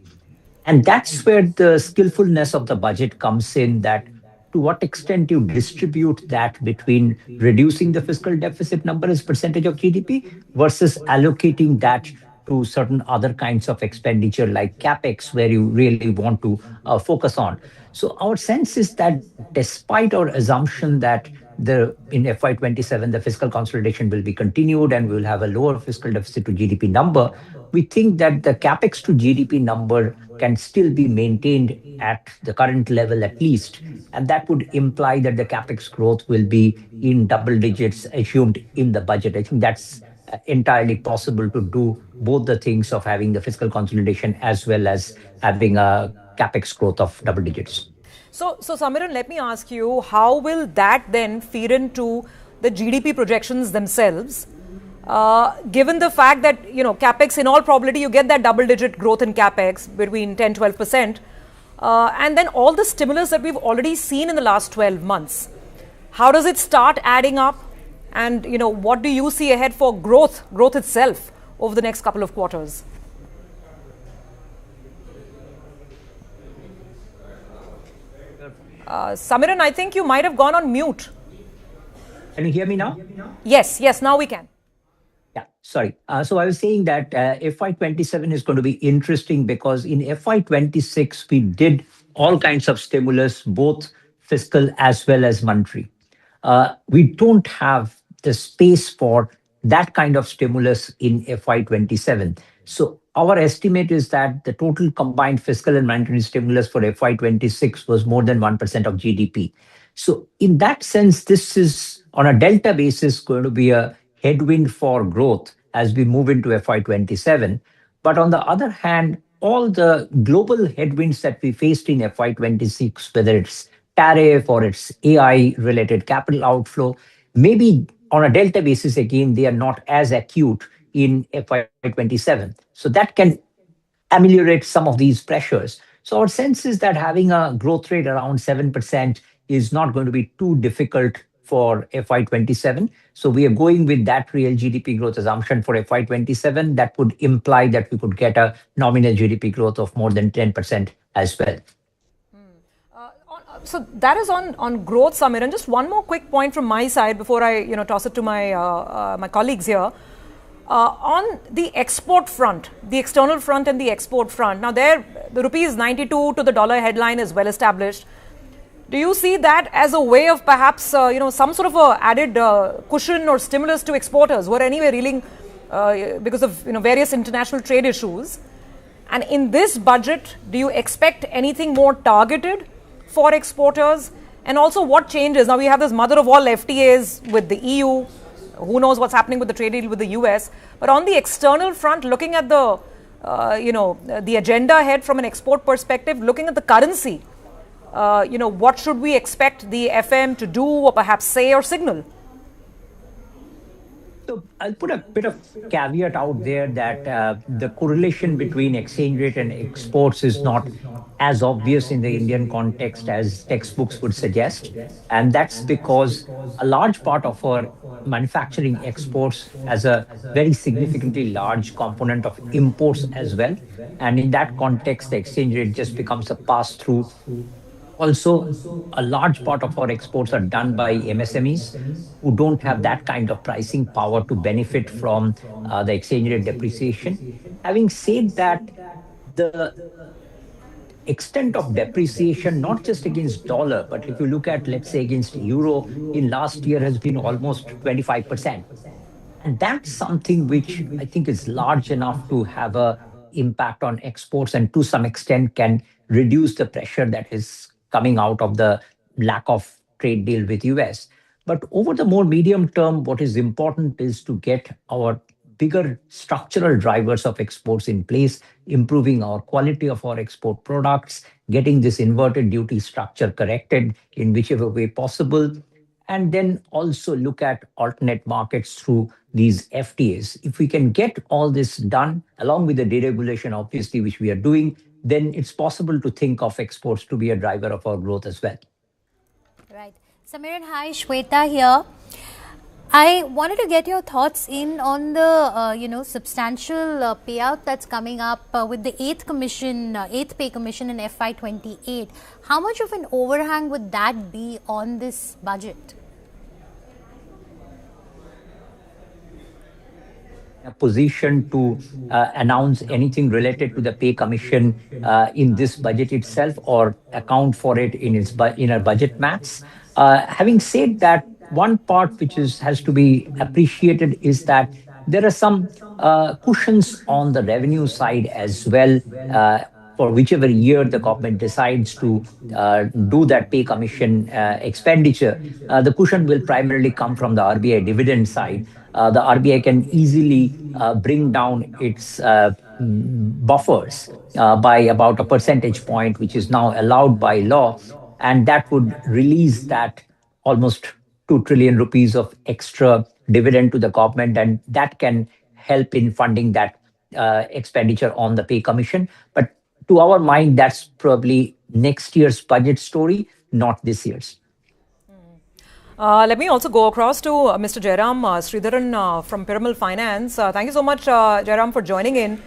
And that's where the skillfulness of the budget comes in, that to what extent you distribute that between reducing the fiscal deficit number as percentage of GDP versus allocating that to certain other kinds of expenditure like capex, where you really want to focus on. So our sense is that despite our assumption that in FY27 the fiscal consolidation will be continued and we will have a lower fiscal deficit to GDP number, we think that the capex to GDP number can still be maintained at the current level at least. And that would imply that the capex growth will be in double digits assumed in the budget. I think that's entirely possible to do both the things of having the fiscal consolidation as well as having a capex growth of double digits. So Samiran, let me ask you, how will that then feed into the GDP projections themselves, given the fact that, capex, in all probability, you get that double-digit growth in capex between 10-12%, and then all the stimulus that we've already seen in the last 12 months. How does it start adding up? And, what do you see ahead for growth itself over the next couple of quarters? Samiran, I think you might have gone on mute. Can you hear me now? Yes, now we can. Yeah, sorry. So I was saying that FY27 is going to be interesting because in FY26, we did all kinds of stimulus, both fiscal as well as monetary. We don't have the space for that kind of stimulus in FY27. So our estimate is that the total combined fiscal and monetary stimulus for FY26 was more than 1% of GDP. So in that sense, this is on a delta basis going to be a headwind for growth as we move into FY27. But on the other hand, all the global headwinds that we faced in FY26, whether it's tariff or it's AI-related capital outflow, maybe on a delta basis, again, they are not as acute in FY27. So that can ameliorate some of these pressures. So our sense is that having a growth rate around 7% is not going to be too difficult for FY27. So we are going with that real GDP growth assumption for FY27. That would imply that we could get a nominal GDP growth of more than 10% as well. So that is on growth, Samiran. Just one more quick point from my side before I toss it to my my colleagues here. On the export front, the external front and the export front. Now the rupee is 92 to the dollar headline is well established. Do you see that as a way of perhaps, some sort of a added cushion or stimulus to exporters who are anyway reeling because of, various international trade issues? And in this budget, do you expect anything more targeted for exporters? And also what changes? Now we have this mother of all FTAs with the EU. Who knows what's happening with the trade deal with the US? But on the external front, looking at the, the agenda ahead from an export perspective, looking at the currency, what should we expect the FM to do or perhaps say or signal? So I'll put a bit of caveat out there that the correlation between exchange rate and exports is not as obvious in the Indian context as textbooks would suggest. And that's because a large part of our manufacturing exports has a very significantly large component of imports as well. And in that context, the exchange rate just becomes a pass-through. Also, a large part of our exports are done by MSMEs who don't have that kind of pricing power to benefit from the exchange rate depreciation. Having said that, the extent of depreciation, not just against dollar, but if you look at, let's say, against euro in last year has been almost 25%. And that's something which I think is large enough to have an impact on exports and to some extent can reduce the pressure that is coming out of the lack of trade deal with US. But over the more medium term, what is important is to get our bigger structural drivers of exports in place, improving our quality of our export products, getting this inverted duty structure corrected in whichever way possible, and then also look at alternate markets through these FTAs. If we can get all this done, along with the deregulation, obviously, which we are doing, then it's possible to think of exports to be a driver of our growth as well. Right. Samir and hi, Shweta here. I wanted to get your thoughts in on the, substantial payout that's coming up with the 8th pay commission in FY28. How much of an overhang would that be on this budget? A position to announce anything related to the pay commission in this budget itself or account for it in our budget maths. Having said that, one part which has to be appreciated is that there are some cushions on the revenue side as well. For whichever year the government decides to do that pay commission expenditure, the cushion will primarily come from the RBI dividend side. The RBI can easily bring down its buffers by about a percentage point, which is now allowed by law. And that would release that almost 2 trillion rupees of extra dividend to the government. And that can help in funding that expenditure on the pay commission. But to our mind, that's probably next year's budget story, not this year's. Let me also go across to Mr. Jairam Sridharan from Piramal Finance. Thank you so much, Jairam, for joining in.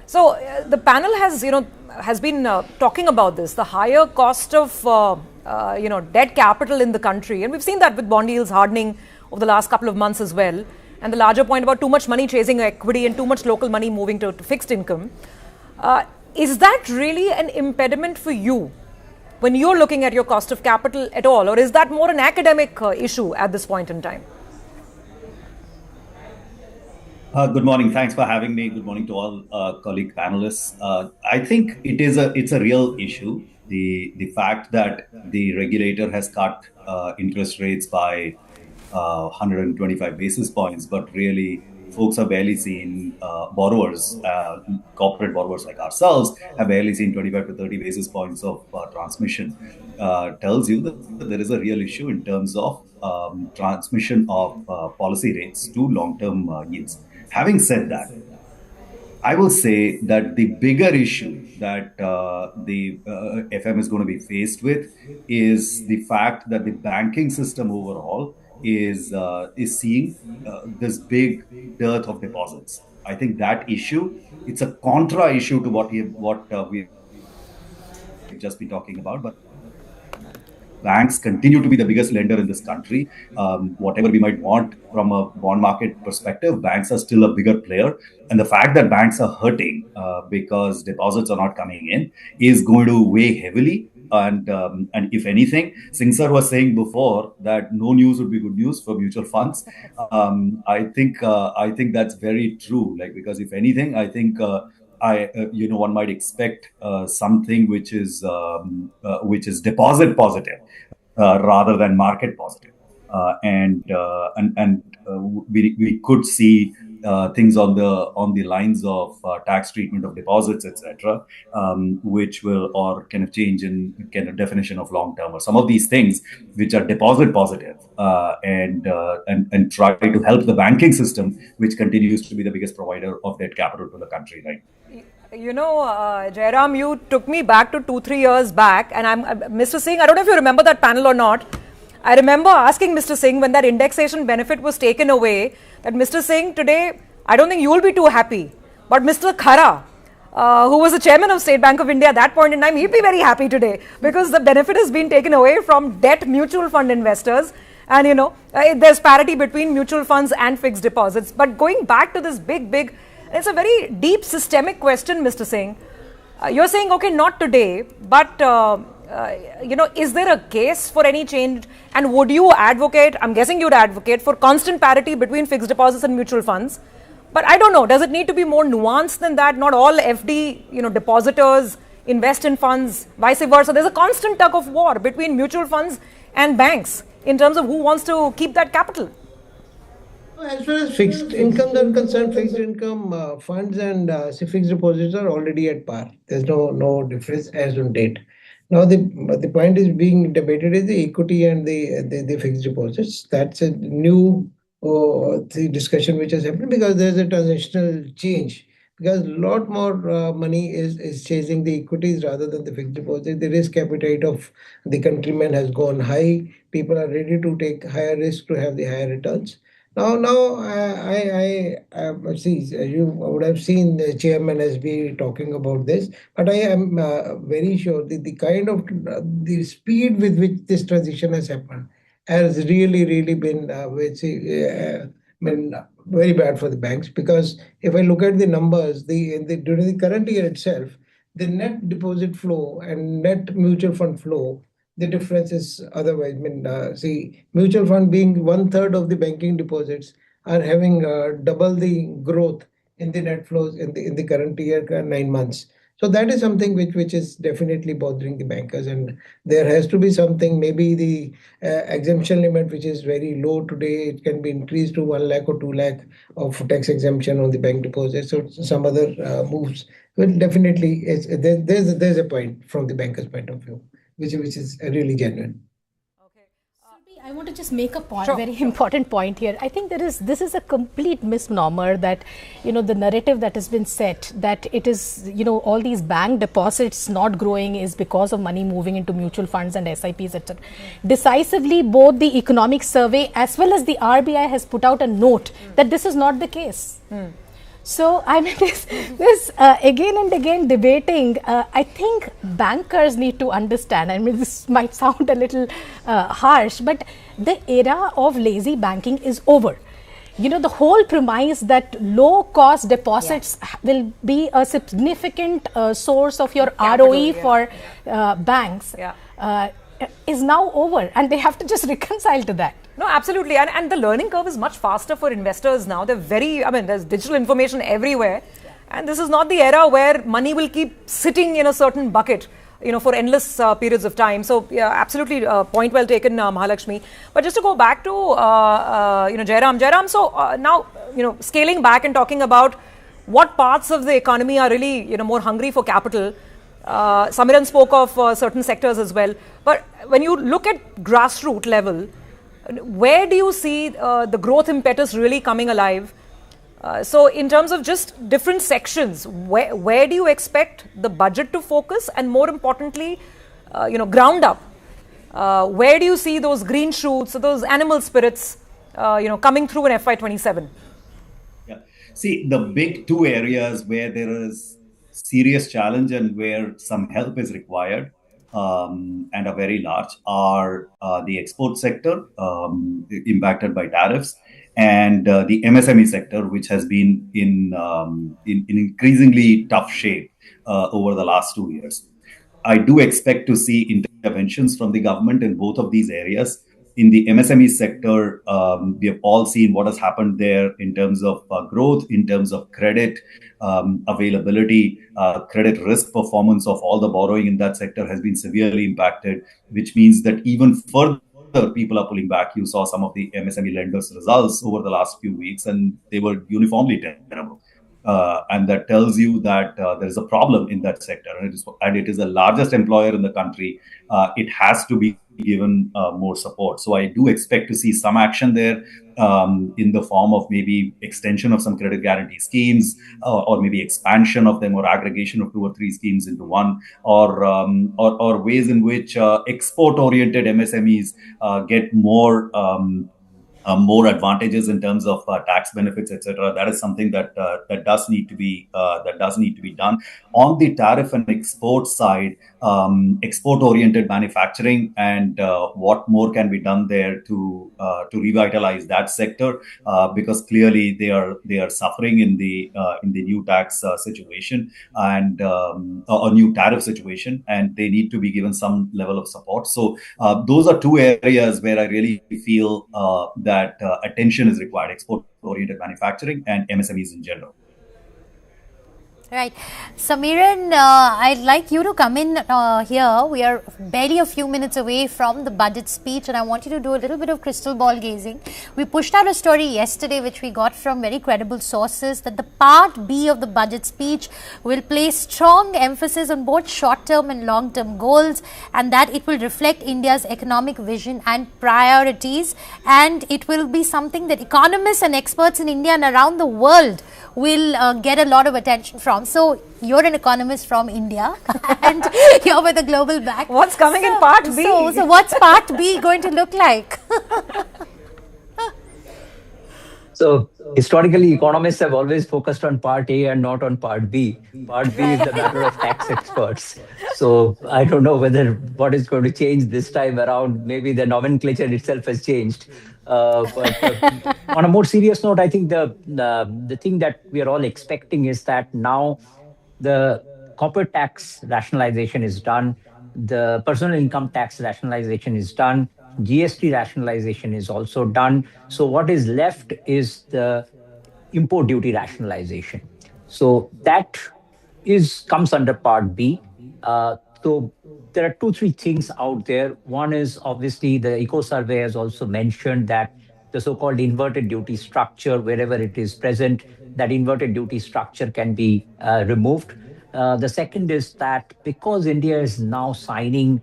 So the panel has been talking about this, the higher cost of debt capital in the country, and we've seen that with bond yields hardening over the last couple of months as well. And the larger point about too much money chasing equity and too much local money moving to fixed income. Is that really an impediment for you when you're looking at your cost of capital at all, or is that more an academic issue at this point in time? Good morning. Thanks for having me. Good morning to all colleague panelists. I think it's a real issue. The fact that the regulator has cut interest rates by 125 basis points, but really folks have barely seen borrowers, corporate borrowers like ourselves, have barely seen 25 to 30 basis points of transmission, tells you that there is a real issue in terms of transmission of policy rates to long-term yields. Having said that, I will say that the bigger issue that the FM is going to be faced with is the fact that the banking system overall is seeing this big dearth of deposits. I think that issue, it's a contra issue to what we've just been talking about, but banks continue to be the biggest lender in this country. Whatever we might want from a bond market perspective, banks are still a bigger player. And the fact that banks are hurting because deposits are not coming in is going to weigh heavily And if anything, Singh sir was saying before that no news would be good news for mutual funds. I think that's very true. Like, because if anything, I think one might expect something which is deposit positive rather than market positive, we could see things on the lines of tax treatment of deposits, etc., which will, or kind of change in kind of definition of long term, or some of these things which are deposit positive, and try to help the banking system, which continues to be the biggest provider of debt capital to the country, right? You know, Jairam, you took me back to 2-3 years back, and Mr. Singh, I don't know if you remember that panel or not. I remember asking Mr. Singh when that indexation benefit was taken away, that Mr. Singh, today, I don't think you will be too happy. But Mr. Khara, who was the chairman of State Bank of India at that point in time, he'd be very happy today because the benefit has been taken away from debt mutual fund investors. And, you know, there's parity between mutual funds and fixed deposits. But going back to this big, it's a very deep systemic question, Mr. Singh. You're saying, okay, not today, but, is there a case for any change? And would you advocate, I'm guessing you'd advocate for constant parity between fixed deposits and mutual funds. But I don't know, does it need to be more nuanced than that? Not all FD, depositors invest in funds, vice versa. There's a constant tug of war between mutual funds and banks in terms of who wants to keep that capital. As far as fixed incomes are concerned, fixed income funds and fixed deposits are already at par. There's no difference as on date. Now the point is being debated is the equity and the fixed deposits. That's a new the discussion which has happened because there's a transitional change. Because a lot more money is chasing the equities rather than the fixed deposit. The risk appetite of the countrymen has gone high. People are ready to take higher risk to have the higher returns. Now, I see, you would have seen the chairman SB talking about this, but I am very sure that the kind of the speed with which this transition has happened has really been very bad for the banks. Because if I look at the numbers, during the current year itself, the net deposit flow and net mutual fund flow, the difference is otherwise. Mutual fund being 1/3 of the banking deposits are having double the growth in the net flows in the current year, 9 months. So that is something which is definitely bothering the bankers, and there has to be something. Maybe the exemption limit, which is very low today, it can be increased to 1 lakh or 2 lakh of tax exemption on the bank deposits. So some other moves will definitely. There's a point from the banker's point of view, which is really genuine. I want to just make a point, very important point here. I think this is a complete misnomer that, the narrative that has been set that it is, all these bank deposits not growing is because of money moving into mutual funds and SIPs, etc. Decisively, both the economic survey as well as the RBI has put out a note that this is not the case. So, I mean, this again and again debating, I think bankers need to understand. I mean, this might sound a little harsh, but the era of lazy banking is over. The whole premise that low-cost deposits will be a significant source of your ROE for banks is now over, and they have to just reconcile to that. No, absolutely. And the learning curve is much faster for investors now. There's digital information everywhere. And this is not the era where money will keep sitting in a certain bucket, for endless periods of time. So, absolutely, point well taken, Mahalakshmi. But just to go back to, Jairam. So, now, scaling back and talking about what parts of the economy are really, more hungry for capital. Samiran spoke of certain sectors as well. But when you look at grassroots level, where do you see the growth impetus really coming alive? So in terms of just different sections, where do you expect the budget to focus? And more importantly, ground up, where do you see those green shoots, those animal spirits, coming through in FY27? Yeah. See, the big two areas where there is serious challenge and where some help is required and are very large are the export sector impacted by tariffs, and the MSME sector, which has been in increasingly tough shape over the last 2 years. I do expect to see interventions from the government in both of these areas. In the MSME sector, we have all seen what has happened there in terms of growth, in terms of credit availability, credit risk performance of all the borrowing in that sector has been severely impacted, which means that even further people are pulling back. You saw some of the MSME lenders' results over the last few weeks, and they were uniformly terrible. And that tells you that there is a problem in that sector, and it is the largest employer in the country. It has to be given more support. So I do expect to see some action there in the form of maybe extension of some credit guarantee schemes, or maybe expansion of them, or aggregation of 2 or 3 schemes into one, or ways in which export-oriented MSMEs get more advantages in terms of tax benefits, etc. That is something that does need to be done. On the tariff and export side, export-oriented manufacturing, and what more can be done there to revitalize that sector, because clearly they are suffering in the new tax situation and a new tariff situation, and they need to be given some level of support. So those are 2 areas where I really feel that attention is required: export-oriented manufacturing and MSMEs in general. Right. Samiran, I'd like you to come in here. We are barely a few minutes away from the budget speech, and I want you to do a little bit of crystal ball gazing. We pushed out a story yesterday, which we got from very credible sources, that the Part B of the budget speech will place strong emphasis on both short-term and long-term goals, and that it will reflect India's economic vision and priorities, and it will be something that economists and experts in India and around the world will get a lot of attention from. So you're an economist from India and you're with a global back. What's coming in Part B? So what's Part B going to look like? So historically, economists have always focused on Part A and not on Part B. Part B is the matter of tax experts. So I don't know whether what is going to change this time around. Maybe the nomenclature itself has changed. But on a more serious note, I think the thing that we are all expecting is that now the corporate tax rationalization is done, the personal income tax rationalization is done, GST rationalization is also done. So what is left is the import duty rationalization. So that comes under Part B. So there are 2-3 things out there. One is obviously the Eco Survey has also mentioned that the so-called inverted duty structure, wherever it is present, that inverted duty structure can be removed. The second is that because India is now signing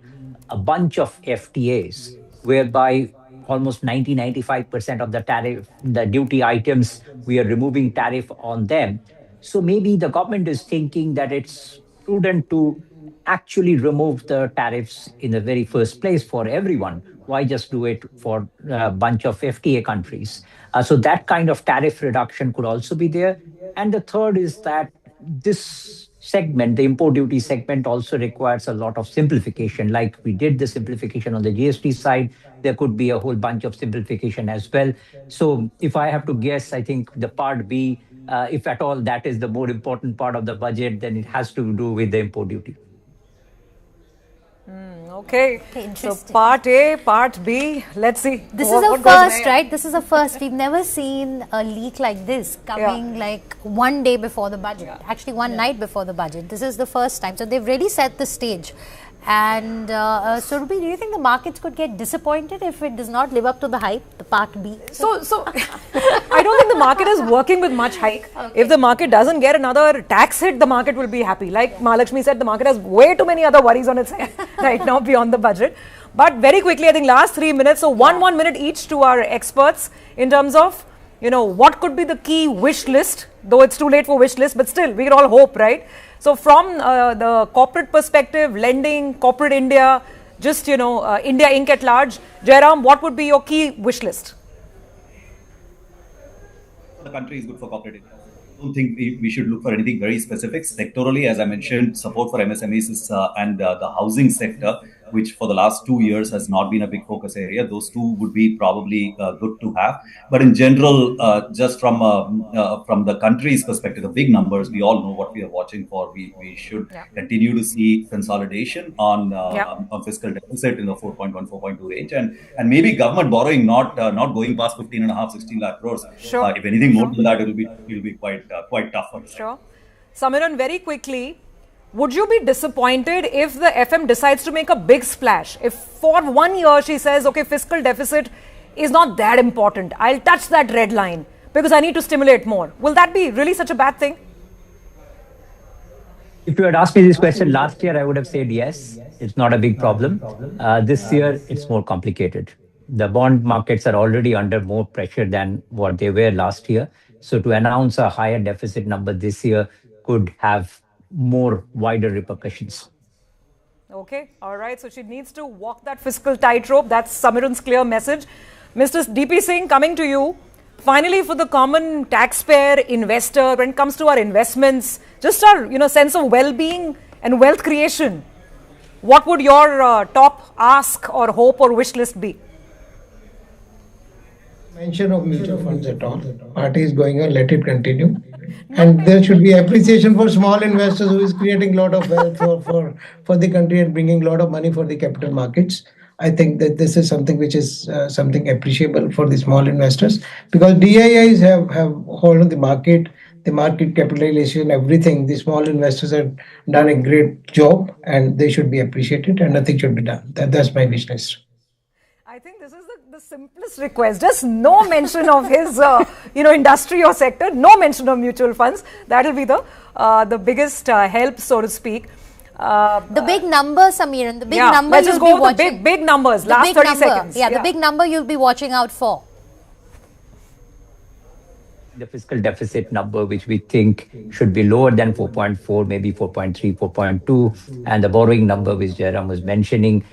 a bunch of FTAs, whereby almost 90-95% of the tariff, the duty items, we are removing tariff on them. So maybe the government is thinking that it's prudent to actually remove the tariffs in the very first place for everyone. Why just do it for a bunch of FTA countries? So that kind of tariff reduction could also be there. And the third is that this segment, the import duty segment, also requires a lot of simplification. Like we did the simplification on the GST side, there could be a whole bunch of simplification as well. So if I have to guess, I think the Part B, if at all that is the more important part of the budget, then it has to do with the import duty. Okay, so Part A, Part B, let's see. This is a first, right? This is a first. We've never seen a leak like this coming like one day before the budget, actually one night before the budget. This is the first time. So they've really set the stage. And so, Ruby, do you think the markets could get disappointed if it does not live up to the hype, the Part B? So I don't think the market is working with much hike. Okay. If the market doesn't get another tax hit, the market will be happy. Like Mahalakshmi said, the market has way too many other worries on its head right now beyond the budget. But very quickly, I think last 3 minutes, so one minute each to our experts in terms of, what could be the key wish list, though it's too late for wish list, but still we can all hope, right? So from the corporate perspective, lending, corporate India, just, India Inc. at large, Jairam, what would be your key wish list? The country is good for corporate India. I don't think we should look for anything very specific. Sectorally, as I mentioned, support for MSMEs and the housing sector which for the last 2 years has not been a big focus area. Those two would be probably good to have. But in general, just from the country's perspective, the big numbers, we all know what we are watching for. We should continue to see consolidation on fiscal deficit in the 4.1, 4.2 range, and maybe government borrowing not going past 15.5, 16 lakh crores. Sure. If anything more than that, it will be quite tough for us. Sure. Samiran, very quickly, would you be disappointed if the FM decides to make a big splash? If for 1 year she says, okay, fiscal deficit is not that important, I'll touch that red line because I need to stimulate more. Will that be really such a bad thing? If you had asked me this question last year, I would have said yes, it's not a big problem. This year, it's more complicated. The bond markets are already under more pressure than what they were last year. So to announce a higher deficit number this year could have more wider repercussions. Okay, all right. So she needs to walk that fiscal tightrope. That's Samiran's clear message. Mr. DP Singh, coming to you. Finally, for the common taxpayer, investor, when it comes to our investments, just our sense of well-being and wealth creation, what would your top ask or hope or wish list be? Mention of mutual funds at all. Party is going on, let it continue. And there should be appreciation for small investors who is creating a lot of wealth for the country and bringing a lot of money for the capital markets. I think that this is something which is something appreciable for the small investors, because DIIs have hold on the market capitalization, everything. The small investors have done a great job and they should be appreciated and nothing should be done. That's my wish list. I think this is the simplest request. Just no mention of his, industry or sector. No mention of mutual funds. That will be the biggest help, so to speak. The big number, Samiran. The big number. Let's just go with the big numbers. Last 30 seconds. Yeah, the big number you'll be watching out for. The fiscal deficit number, which we think should be lower than 4.4, maybe 4.3, 4.2, and the borrowing number, which Jairam was mentioning,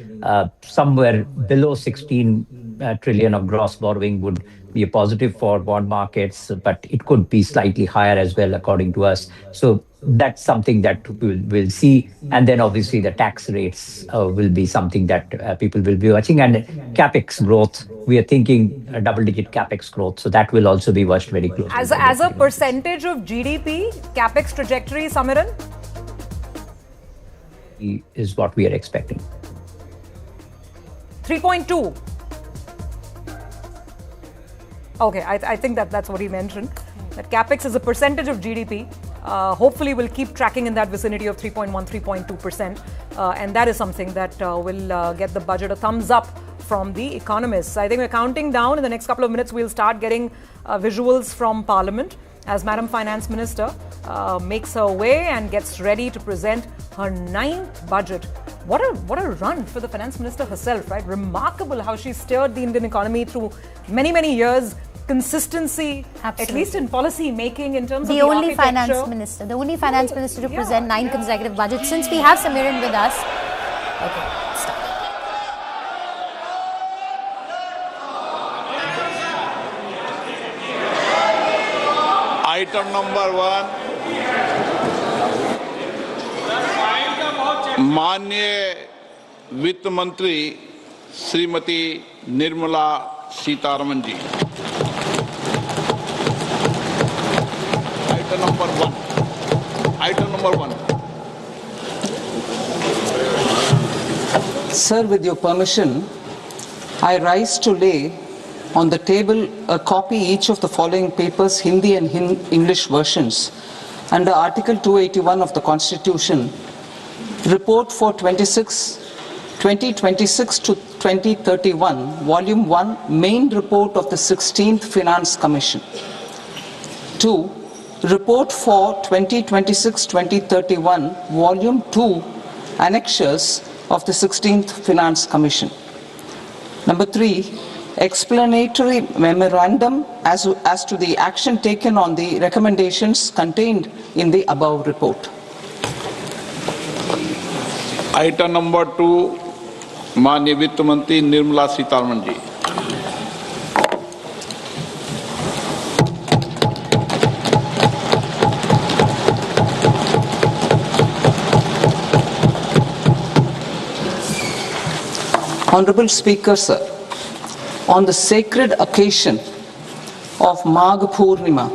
somewhere below 16 trillion of gross borrowing would be a positive for bond markets, but it could be slightly higher as well, according to us. So that's something that we'll see. And then obviously the tax rates will be something that people will be watching. And capex growth, we are thinking a double-digit capex growth. So that will also be watched very closely. As a percentage of GDP, capex trajectory, Samiran? Is what we are expecting. 3.2. Okay, I think that's what he mentioned. That capex is a percentage of GDP. Hopefully, we'll keep tracking in that vicinity of 3.1, 3.2%. And that is something that will get the budget a thumbs up from the economists. I think we're counting down. In the next couple of minutes, we'll start getting visuals from Parliament as Madam Finance Minister makes her way and gets ready to present her 9th budget. What a run for the Finance Minister herself, right? Remarkable how she steered the Indian economy through many, many years. Consistency, at least in policy making, in terms of the only finance minister to present 9 consecutive budgets. Since we have Samiran with us, okay, start. Item number 1, माननीय वित्त मंत्री श्रीमती निर्मला सीतारमन जी. Item number 1. Sir, with your permission, I rise to lay on the table a copy each of the following papers, Hindi and English versions, under Article 281 of the Constitution, Report for 2026 to 2031, Volume 1, Main Report of the 16th Finance Commission. 2. Report for 2026-2031, Volume 2, Annexures of the 16th Finance Commission. Number 3, explanatory memorandum as to the action taken on the recommendations contained in the above report. Item number 2, माननीय वित्त मंत्री निर्मला सीतारमन जी. Honorable Speaker, sir, on the sacred occasion of Magh Purnima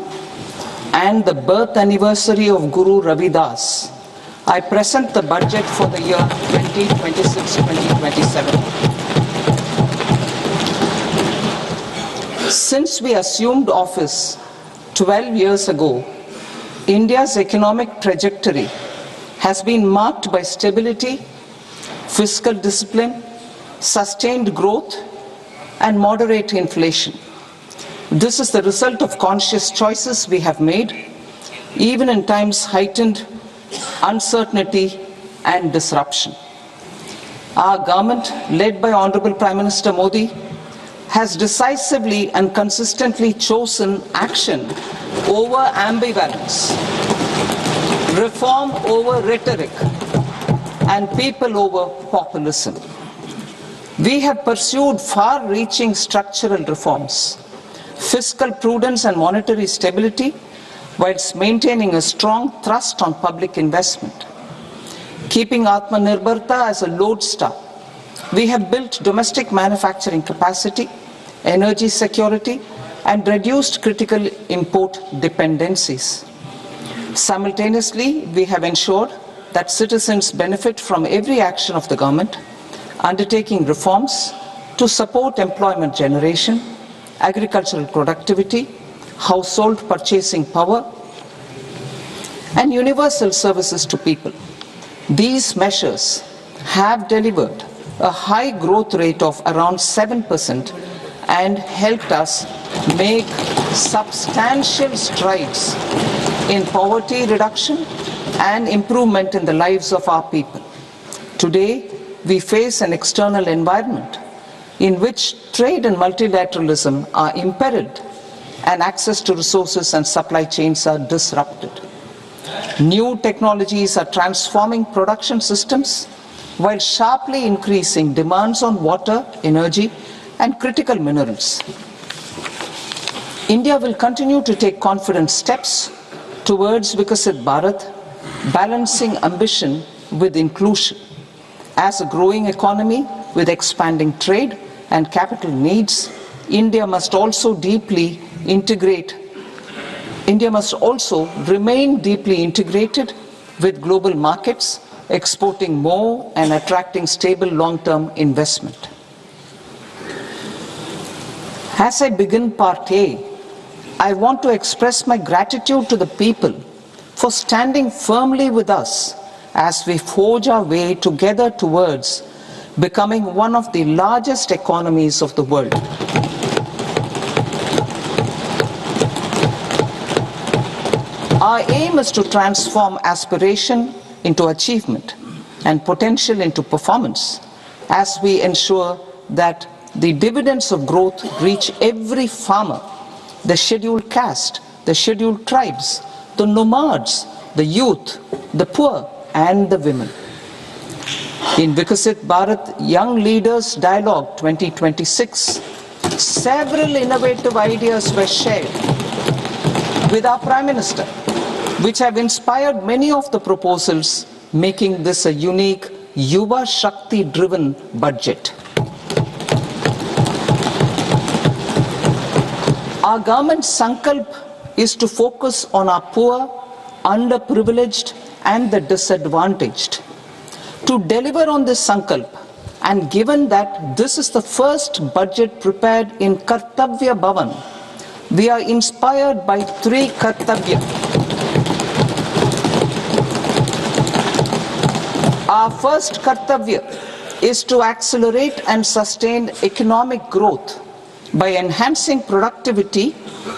and the birth anniversary of Guru Ravidas, I present the budget for the year 2026-2027. Since we assumed office 12 years ago, India's economic trajectory has been marked by stability, fiscal discipline, sustained growth, and moderate inflation. This is the result of conscious choices we have made, even in times heightened uncertainty and disruption. Our government, led by Honorable Prime Minister Modi, has decisively and consistently chosen action over ambivalence, reform over rhetoric, and people over populism. We have pursued far-reaching structural reforms, fiscal prudence and monetary stability, whilst maintaining a strong thrust on public investment. Keeping Atmanirbharta as a lodestar, we have built domestic manufacturing capacity, energy security, and reduced critical import dependencies. Simultaneously, we have ensured that citizens benefit from every action of the government, undertaking reforms to support employment generation, agricultural productivity, household purchasing power, and universal services to people. These measures have delivered a high growth rate of around 7% and helped us make substantial strides in poverty reduction and improvement in the lives of our people. Today, we face an external environment in which trade and multilateralism are imperiled and access to resources and supply chains are disrupted. New technologies are transforming production systems while sharply increasing demands on water, energy, and critical minerals. India will continue to take confident steps towards Vikasit Bharat, balancing ambition with inclusion. As a growing economy with expanding trade and capital needs, India must also remain deeply integrated with global markets, exporting more and attracting stable long-term investment. As I begin Part A, I want to express my gratitude to the people for standing firmly with us as we forge our way together towards becoming one of the largest economies of the world. Our aim is to transform aspiration into achievement and potential into performance as we ensure that the dividends of growth reach every farmer, the scheduled caste, the scheduled tribes, the nomads, the youth, the poor, and the women. In Vikasit Bharat Young Leaders Dialogue 2026, several innovative ideas were shared with our Prime Minister, which have inspired many of the proposals, making this a unique Yuva Shakti-driven budget. Our government's sankalp is to focus on our poor, underprivileged, and the disadvantaged. To deliver on this sankalp, and given that this is the first budget prepared in Kartavya Bhavan, we are inspired by three Kartavya. Our first Kartavya is to accelerate and sustain economic growth by enhancing productivity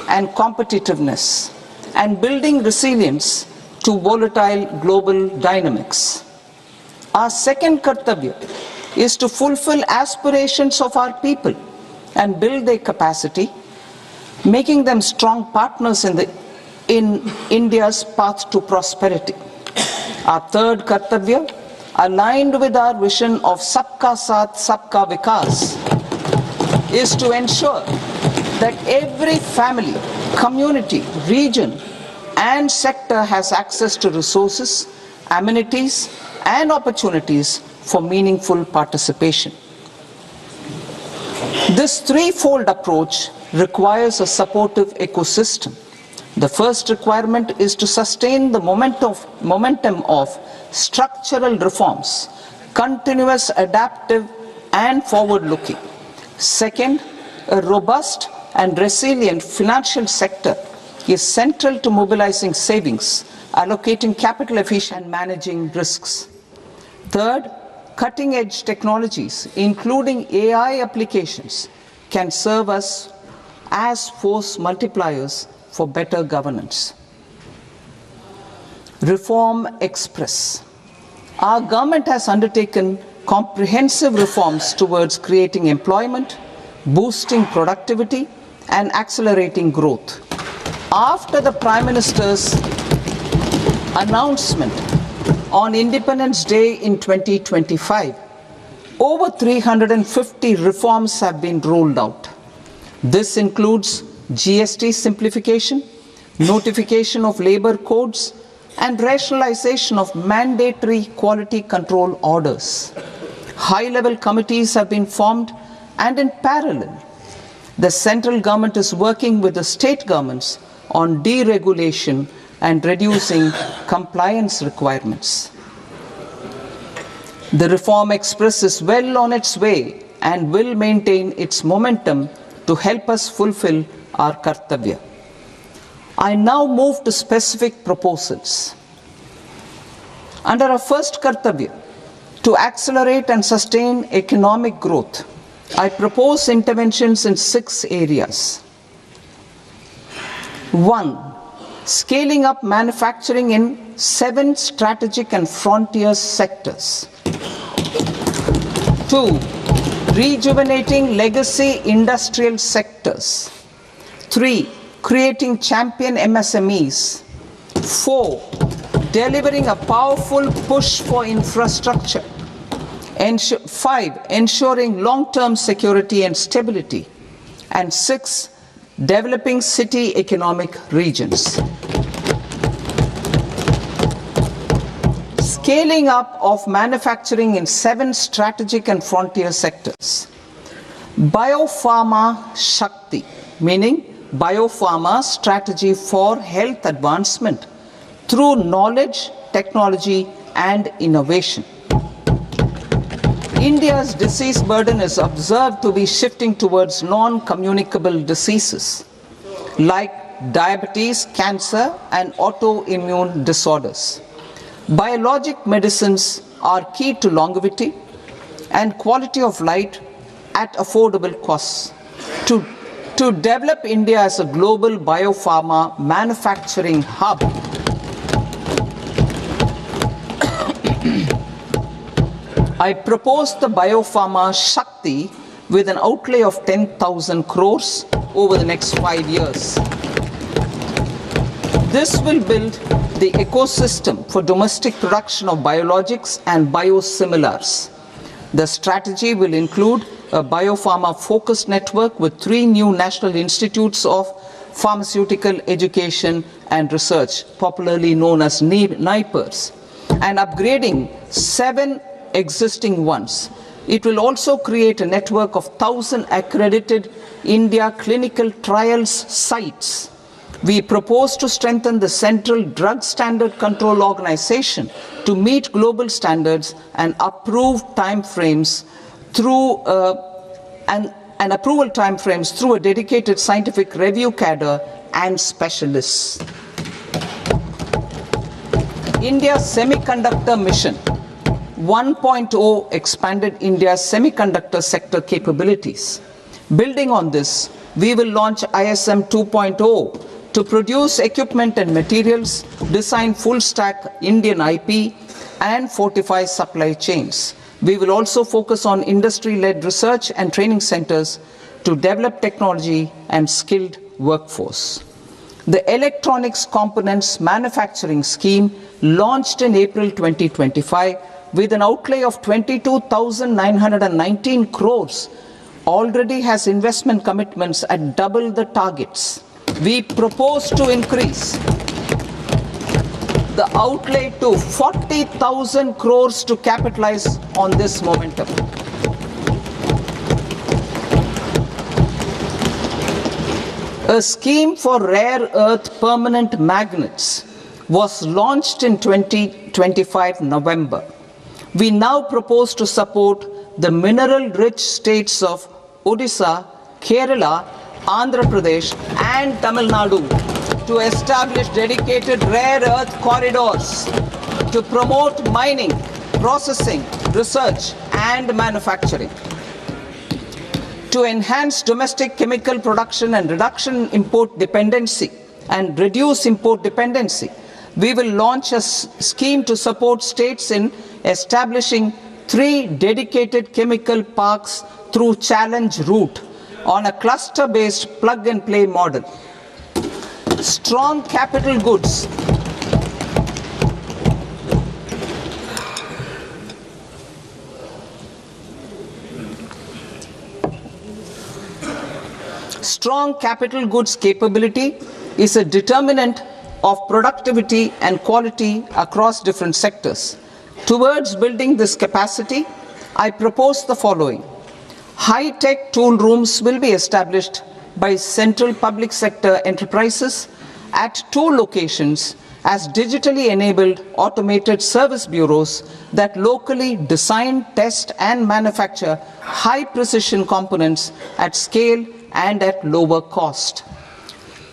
and competitiveness and building resilience to volatile global dynamics. Our second Kartavya is to fulfill aspirations of our people and build their capacity, making them strong partners in India's path to prosperity. Our third Kartavya, aligned with our vision of Sabka Saath, Sabka Vikas, is to ensure that every family, community, region, and sector has access to resources, amenities, and opportunities for meaningful participation. This threefold approach requires a supportive ecosystem. The first requirement is to sustain the momentum of structural reforms, continuous, adaptive, and forward-looking. Second, a robust and resilient financial sector is central to mobilizing savings, allocating capital efficiently, and managing risks. Third, cutting-edge technologies, including AI applications, can serve us as force multipliers for better governance. Reform Express. Our government has undertaken comprehensive reforms towards creating employment, boosting productivity, and accelerating growth. After the Prime Minister's announcement on Independence Day in 2025, over 350 reforms have been rolled out. This includes GST simplification, notification of labor codes, and rationalization of mandatory quality control orders. High-level committees have been formed, and in parallel, the central government is working with the state governments on deregulation and reducing compliance requirements. The Reform Express is well on its way and will maintain its momentum to help us fulfill our kartavya. I now move to specific proposals. Under our first kartavya, to accelerate and sustain economic growth, I propose interventions in 6 areas. 1. Scaling up manufacturing in 7 strategic and frontier sectors. 2. Rejuvenating legacy industrial sectors. 3. Creating champion MSMEs. 4. Delivering a powerful push for infrastructure. 5. Ensuring long-term security and stability. And 6. Developing city economic regions. Scaling up of manufacturing in 7 strategic and frontier sectors. Biopharma Shakti, meaning biopharma strategy for health advancement through knowledge, technology, and innovation. India's disease burden is observed to be shifting towards non-communicable diseases like diabetes, cancer, and autoimmune disorders. Biologic medicines are key to longevity and quality of life at affordable costs. To develop India as a global biopharma manufacturing hub, I propose the Biopharma Shakti with an outlay of 10,000 crores over the next 5 years. This will build the ecosystem for domestic production of biologics and biosimilars. The strategy will include a biopharma-focused network with 3 new national institutes of pharmaceutical education and research, popularly known as NIPERs, and upgrading 7 existing ones. It will also create a network of 1,000 accredited India clinical trials sites. We propose to strengthen the Central Drug Standard Control Organization to meet global standards and approve timeframes through and approval timeframes through a dedicated scientific review cadre and specialists. India's Semiconductor Mission 1.0 expanded India's semiconductor sector capabilities. Building on this, we will launch ISM 2.0 to produce equipment and materials, design full-stack Indian IP, and fortify supply chains. We will also focus on industry-led research and training centers to develop technology and skilled workforce. The Electronics Components Manufacturing Scheme, launched in April 2025, with an outlay of 22,919 crores, already has investment commitments at double the targets. We propose to increase the outlay to 40,000 crores to capitalize on this momentum. A scheme for rare earth permanent magnets was launched in 2025 November. We now propose to support the mineral-rich states of Odisha, Kerala, Andhra Pradesh and Tamil Nadu to establish dedicated rare earth corridors to promote mining, processing, research and manufacturing. To enhance domestic chemical production and reduction import dependency and reduce import dependency, we will launch a scheme to support states in establishing 3 dedicated chemical parks through challenge route on a cluster-based plug-and-play model. Strong capital goods. Strong capital goods capability is a determinant of productivity and quality across different sectors. Towards building this capacity, I propose the following. High-tech tool rooms will be established by central public sector enterprises at 2 locations as digitally enabled automated service bureaus that locally design, test and manufacture high-precision components at scale and at lower cost.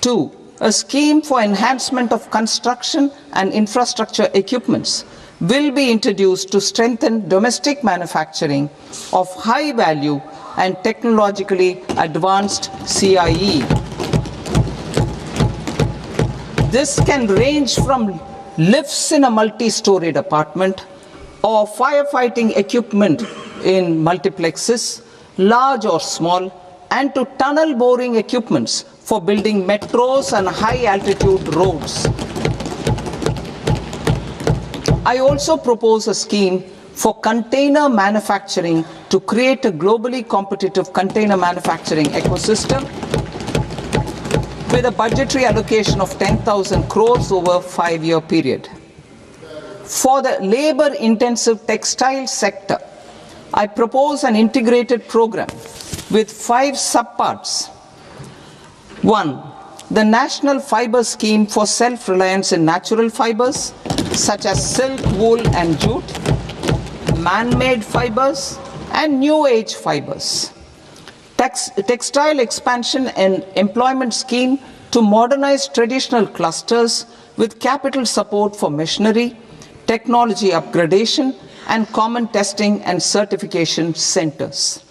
2. A scheme for enhancement of construction and infrastructure equipments will be introduced to strengthen domestic manufacturing of high value and technologically advanced CIE. This can range from lifts in a multi-storied apartment or firefighting equipment in multiplexes, large or small, and to tunnel boring equipments for building metros and high-altitude roads. I also propose a scheme for container manufacturing to create a globally competitive container manufacturing ecosystem with a budgetary allocation of 10,000 crores over a 5-year period. For the labor-intensive textile sector, I propose an integrated program with 5 subparts. 1. The National Fiber Scheme for self-reliance in natural fibers, such as silk, wool and jute, man-made fibers and new age fibers. Textile expansion and employment scheme to modernize traditional clusters with capital support for machinery, technology upgradation and common testing and certification centers.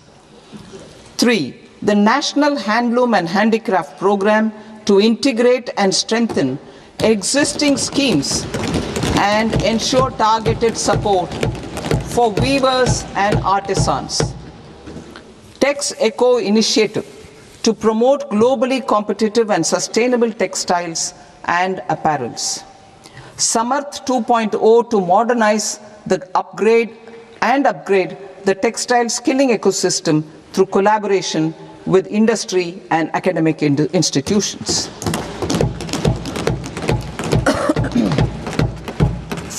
3. The National Handloom and Handicraft Program to integrate and strengthen existing schemes and ensure targeted support for weavers and artisans. Tex Eco Initiative to promote globally competitive and sustainable textiles and apparels. Samarth 2.0 to modernize the upgrade the textile skilling ecosystem through collaboration with industry and academic institutions.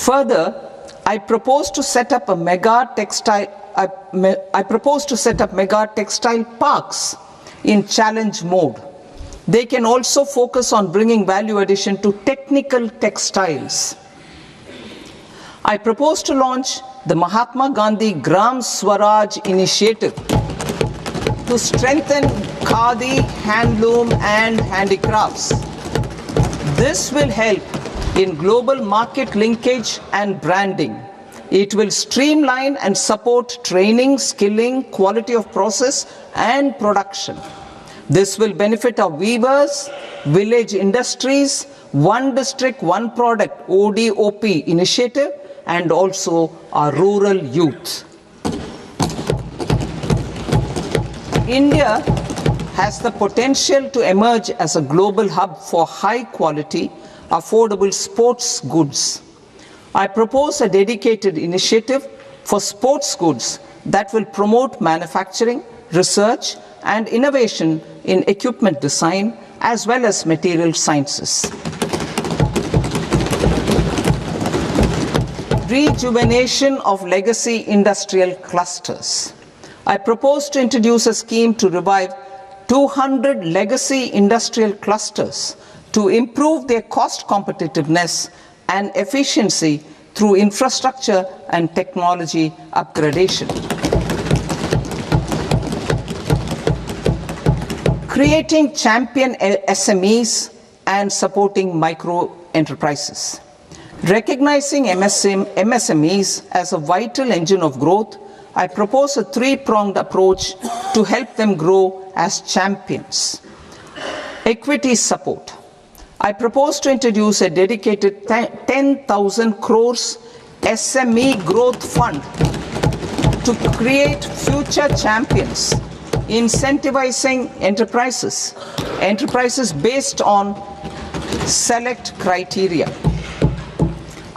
Further, I propose to set up mega textile parks in challenge mode. They can also focus on bringing value addition to technical textiles. I propose to launch the Mahatma Gandhi Gram Swaraj initiative to strengthen khadi, handloom and handicrafts. This will help in global market linkage and branding. It will streamline and support training, skilling, quality of process and production. This will benefit our weavers, village industries, One District, One Product ODOP initiative and also our rural youth. India has the potential to emerge as a global hub for high quality, affordable sports goods. I propose a dedicated initiative for sports goods that will promote manufacturing, research and innovation in equipment design as well as material sciences. Rejuvenation of legacy industrial clusters. I propose to introduce a scheme to revive 200 legacy industrial clusters to improve their cost competitiveness and efficiency through infrastructure and technology upgradation. Creating champion SMEs and supporting micro enterprises. Recognizing MSMEs as a vital engine of growth, I propose a three-pronged approach to help them grow as champions. Equity support. I propose to introduce a dedicated 10,000 crores SME growth fund to create future champions, incentivizing enterprises based on select criteria.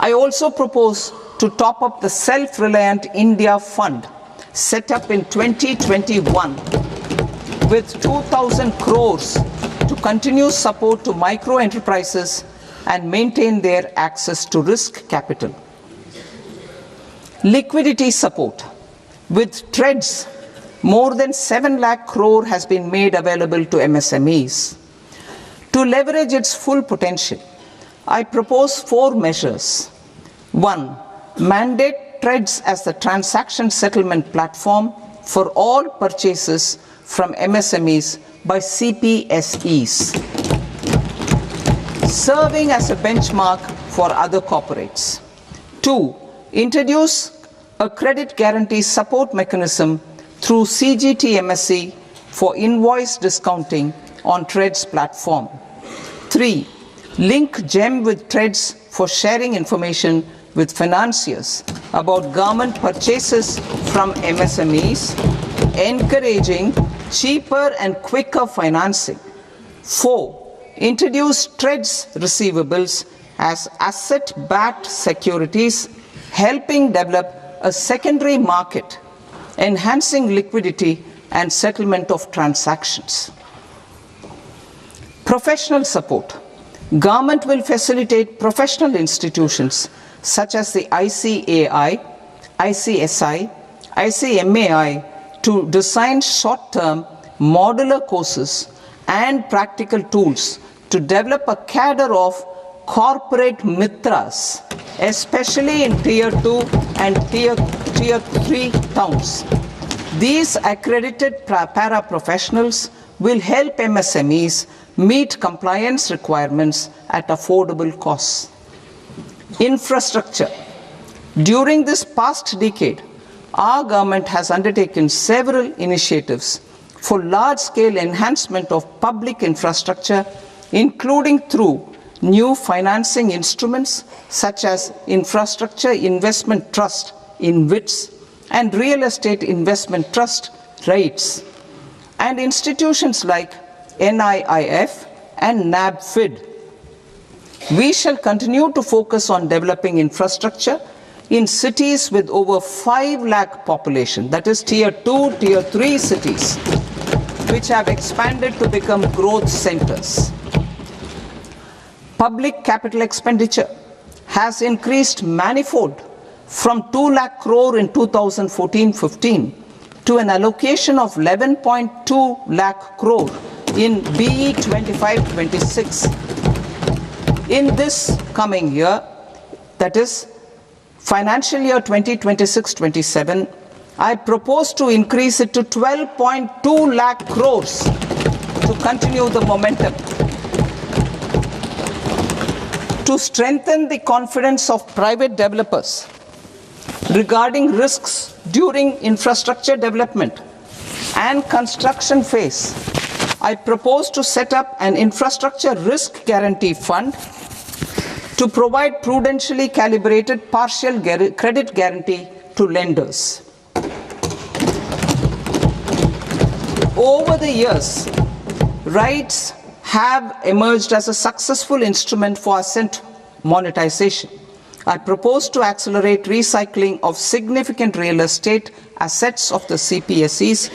I also propose to top up the Self-Reliant India Fund set up in 2021 with 2,000 crores to continue support to micro enterprises and maintain their access to risk capital. Liquidity support. With TREDS, more than 7 lakh crore has been made available to MSMEs. To leverage its full potential, I propose 4 measures. 1. Mandate TREDS as the transaction settlement platform for all purchases from MSMEs by CPSEs, serving as a benchmark for other corporates. 2. Introduce a credit guarantee support mechanism through CGTMSE for invoice discounting on TREDS platform. 3. Link GEM with TREDS for sharing information with financiers about government purchases from MSMEs, encouraging cheaper and quicker financing. 4. Introduce TREDS receivables as asset-backed securities, helping develop a secondary market, enhancing liquidity and settlement of transactions. Professional support. Government will facilitate professional institutions such as the ICAI, ICSI, ICMAI to design short-term modular courses and practical tools to develop a cadre of corporate mitras, especially in Tier 2 and Tier 3 towns. These accredited para-professionals will help MSMEs meet compliance requirements at affordable costs. Infrastructure. During this past decade, our government has undertaken several initiatives for large-scale enhancement of public infrastructure, including through new financing instruments such as Infrastructure Investment Trust (InvITs) and Real Estate Investment Trust (REITs), and institutions like NIIF and NABFID. We shall continue to focus on developing infrastructure in cities with over 5 lakh population, that is Tier 2, Tier 3 cities, which have expanded to become growth centers. Public capital expenditure has increased manifold from 2 lakh crore in 2014-15 to an allocation of 11.2 lakh crore in BE 25-26. In this coming year, that is financial year 2026-27, I propose to increase it to 12.2 lakh crores to continue the momentum. To strengthen the confidence of private developers regarding risks during infrastructure development and construction phase, I propose to set up an infrastructure risk guarantee fund to provide prudentially calibrated partial credit guarantee to lenders. Over the years, REITs have emerged as a successful instrument for asset monetization. I propose to accelerate recycling of significant real estate assets of the CPSEs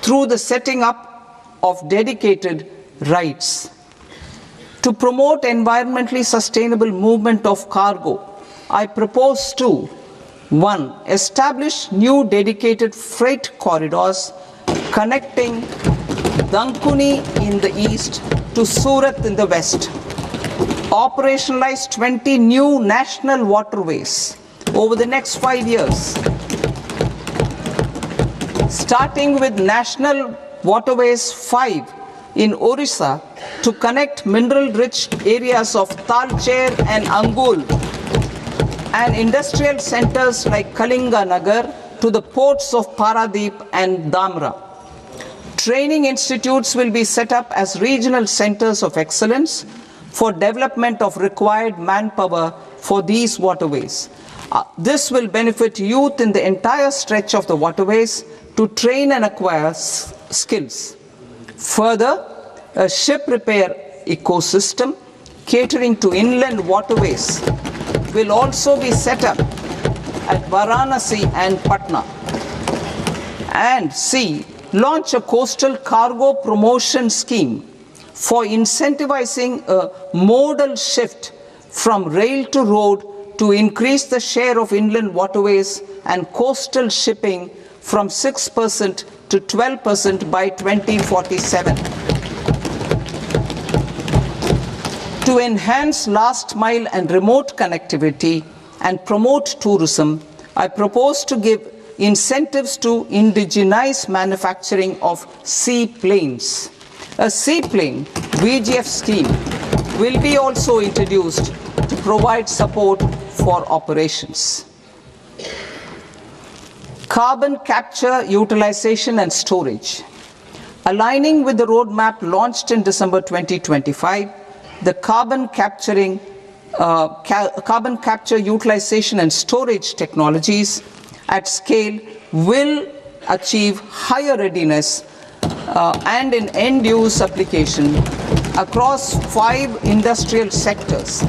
through the setting up of dedicated REITs. To promote environmentally sustainable movement of cargo, I propose to 1. Establish new dedicated freight corridors connecting Dankuni in the east to Surat in the west. Operationalize 20 new national waterways over the next 5 years. Starting with National Waterways 5 in Orissa to connect mineral-rich areas of Talcher and Angul and industrial centers like Kalinga Nagar to the ports of Paradip and Dhamra. Training institutes will be set up as regional centers of excellence for development of required manpower for these waterways. This will benefit youth in the entire stretch of the waterways to train and acquire skills. Further, a ship repair ecosystem catering to inland waterways will also be set up at Varanasi and Patna. And C, launch a coastal cargo promotion scheme for incentivizing a modal shift from rail to road to increase the share of inland waterways and coastal shipping from 6% to 12% by 2047. To enhance last mile and remote connectivity and promote tourism, I propose to give incentives to indigenize manufacturing of seaplanes. A seaplane VGF scheme will be also introduced to provide support for operations. Carbon capture, utilization and storage. Aligning with the roadmap launched in December 2025, the carbon capture, utilization and storage technologies at scale will achieve higher readiness and in end-use application across 5 industrial sectors,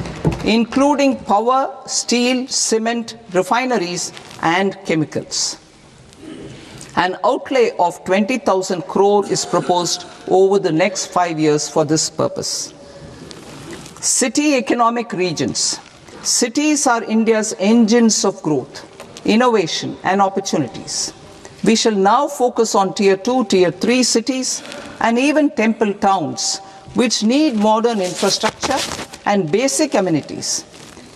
including power, steel, cement, refineries, and chemicals. An outlay of 20,000 crore is proposed over the next 5 years for this purpose. City economic regions. Cities are India's engines of growth, innovation, and opportunities. We shall now focus on Tier 2, Tier 3 cities, and even temple towns, which need modern infrastructure and basic amenities.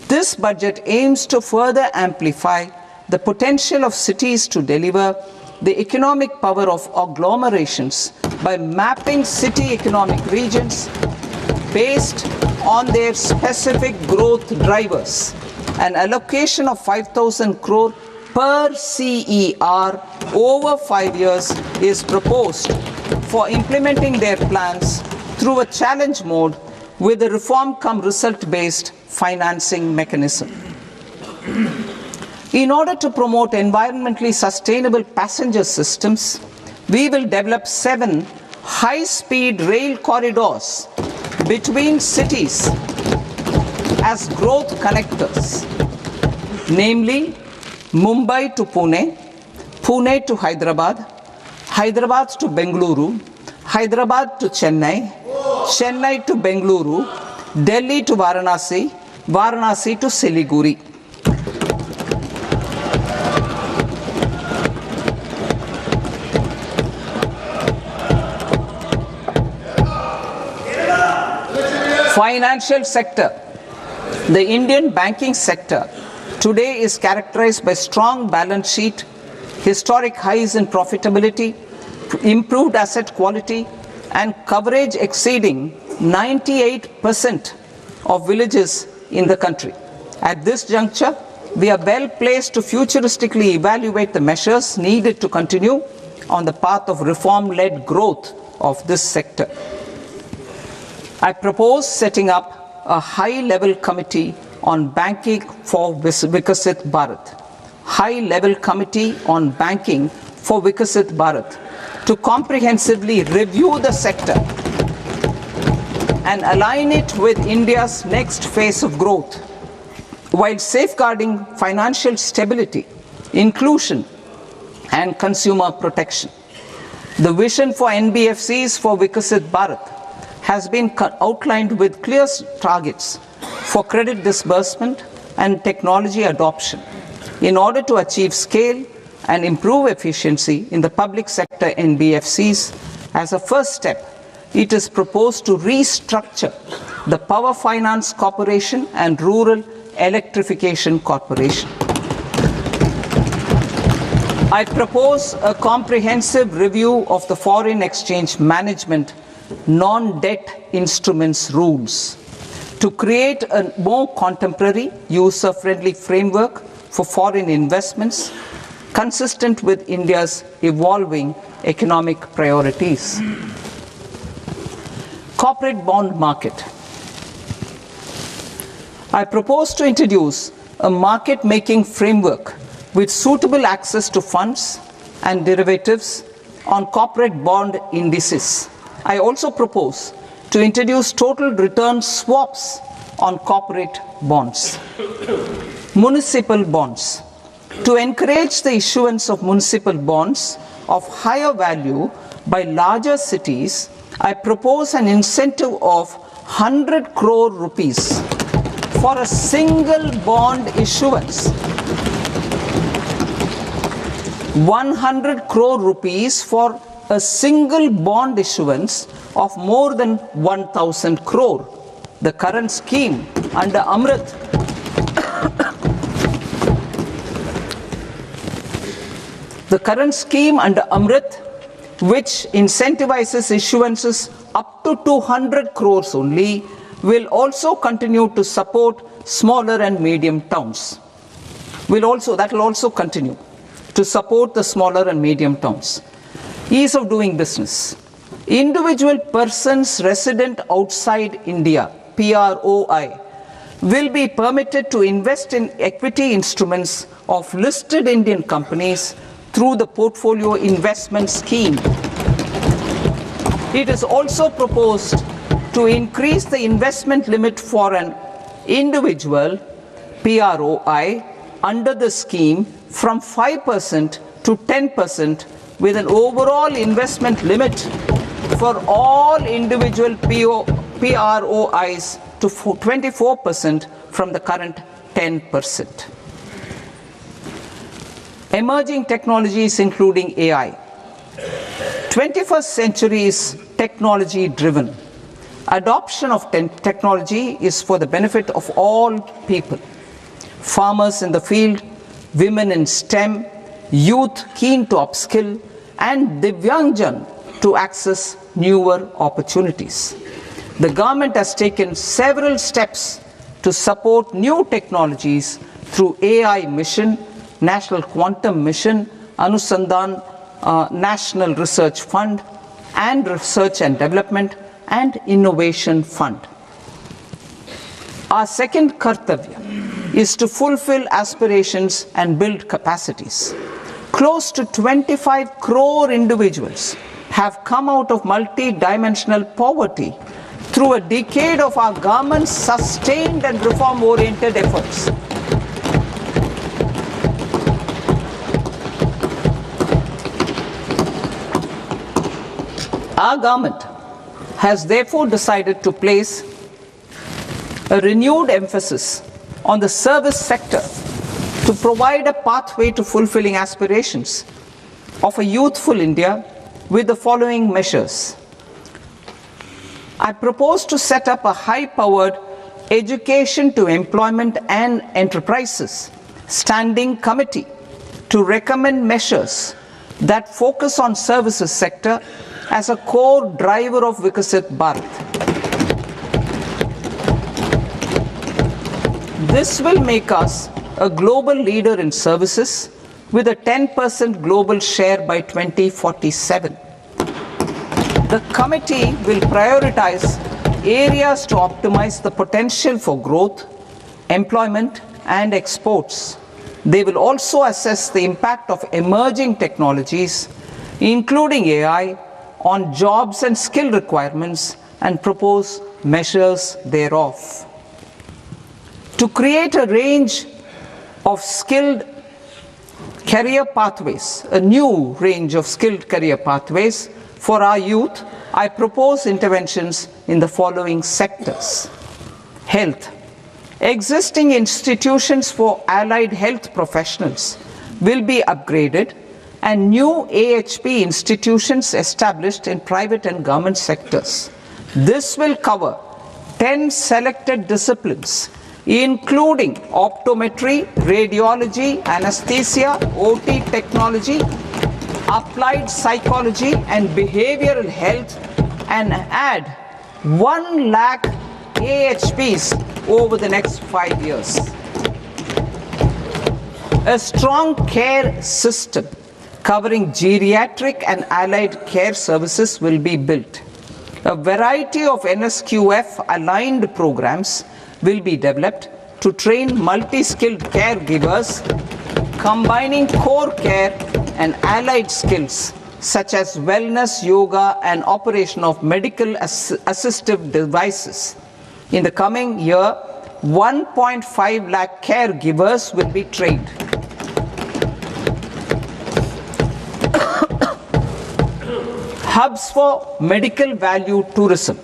This budget aims to further amplify the potential of cities to deliver the economic power of agglomerations by mapping city economic regions based on their specific growth drivers. An allocation of 5,000 crore per CER over 5 years is proposed for implementing their plans through a challenge mode with a reform-cum-result-based financing mechanism. In order to promote environmentally sustainable passenger systems, we will develop 7 high-speed rail corridors between cities as growth connectors, namely Mumbai to Pune, Pune to Hyderabad, Hyderabad to Bengaluru, Hyderabad to Chennai, Chennai to Bengaluru, Delhi to Varanasi, Varanasi to Siliguri. Financial sector. The Indian banking sector today is characterized by strong balance sheet, historic highs in profitability, improved asset quality, and coverage exceeding 98% of villages in the country. At this juncture, we are well placed to futuristically evaluate the measures needed to continue on the path of reform-led growth of this sector. I propose setting up a high-level committee on banking for Vikasit Bharat. High-level committee on banking for Vikasit Bharat to comprehensively review the sector and align it with India's next phase of growth, while safeguarding financial stability, inclusion, and consumer protection. The vision for NBFCs for Vikasit Bharat has been outlined with clear targets for credit disbursement and technology adoption in order to achieve scale and improve efficiency in the public sector NBFCs As a first step, it is proposed to restructure the Power Finance Corporation and Rural Electrification Corporation. I propose a comprehensive review of the foreign exchange management non-debt instruments rules to create a more contemporary, user-friendly framework for foreign investments consistent with India's evolving economic priorities. Corporate bond market. I propose to introduce a market-making framework with suitable access to funds and derivatives on corporate bond indices. I also propose to introduce total return swaps on corporate bonds. Municipal bonds. To encourage the issuance of municipal bonds of higher value by larger cities, I propose an incentive of 100 crore rupees for a single bond issuance. 100 crore rupees for a single bond issuance of more than 1,000 crore. The current scheme under Amrit which incentivizes issuances up to 200 crores only, will also continue to support smaller and medium towns. That will also continue to support the smaller and medium towns. Ease of doing business. Individual persons resident outside India, PROI, will be permitted to invest in equity instruments of listed Indian companies through the portfolio investment scheme. It is also proposed to increase the investment limit for an individual PROI under the scheme from 5% to 10%, with an overall investment limit for all individual PROIs to 24% from the current 10%. Emerging technologies including AI. 21st century is technology driven. Adoption of technology is for the benefit of all people. Farmers in the field, women in STEM, youth keen to upskill, and Divyangjan to access newer opportunities. The government has taken several steps to support new technologies through AI Mission, National Quantum Mission, Anusandhan National Research Fund, and Research and Development and Innovation Fund. Our second kartavya is to fulfill aspirations and build capacities. Close to 25 crore individuals have come out of multi-dimensional poverty through a decade of our government's sustained and reform-oriented efforts. Our government has therefore decided to place a renewed emphasis on the service sector to provide a pathway to fulfilling aspirations of a youthful India with the following measures. I propose to set up a high-powered Education to Employment and Enterprises Standing Committee to recommend measures that focus on services sector as a core driver of Vikasit Bharat. This will make us a global leader in services with a 10% global share by 2047. The committee will prioritize areas to optimize the potential for growth, employment, and exports. They will also assess the impact of emerging technologies, including AI, on jobs and skill requirements and propose measures thereof. To create a range of skilled career pathways, a new range of skilled career pathways for our youth, I propose interventions in the following sectors. Health. Existing institutions for allied health professionals will be upgraded and new AHP institutions established in private and government sectors. This will cover 10 selected disciplines, including optometry, radiology, anesthesia, OT technology, applied psychology and behavioral health, and add 1 lakh AHPs over the next 5 years. A strong care system covering geriatric and allied care services will be built. A variety of NSQF aligned programs will be developed to train multi-skilled caregivers, combining core care and allied skills such as wellness, yoga, and operation of medical assistive devices. In the coming year, 1.5 lakh caregivers will be trained. Hubs for medical value tourism.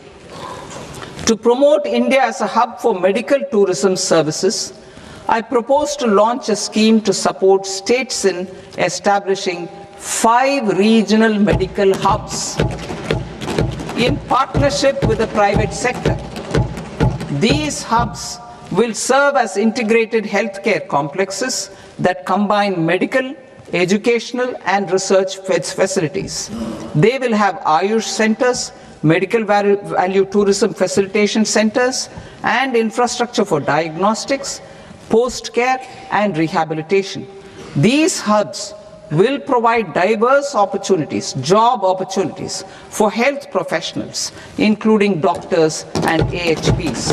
To promote India as a hub for medical tourism services, I propose to launch a scheme to support states in establishing 5 regional medical hubs in partnership with the private sector. These hubs will serve as integrated healthcare complexes that combine medical, educational, and research facilities. They will have Ayush centers, medical value tourism facilitation centers, and infrastructure for diagnostics, post-care, and rehabilitation. These hubs will provide diverse opportunities, job opportunities for health professionals, including doctors and AHPs.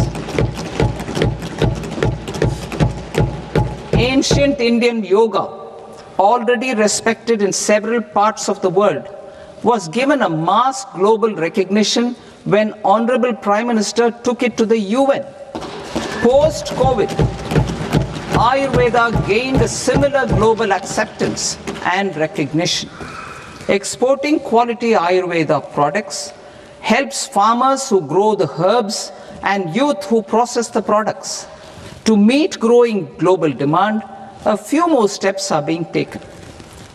Ancient Indian yoga, already respected in several parts of the world, was given a mass global recognition when Honorable Prime Minister took it to the UN. Post-COVID, Ayurveda gained a similar global acceptance and recognition. Exporting quality Ayurveda products helps farmers who grow the herbs and youth who process the products. To meet growing global demand, a few more steps are being taken.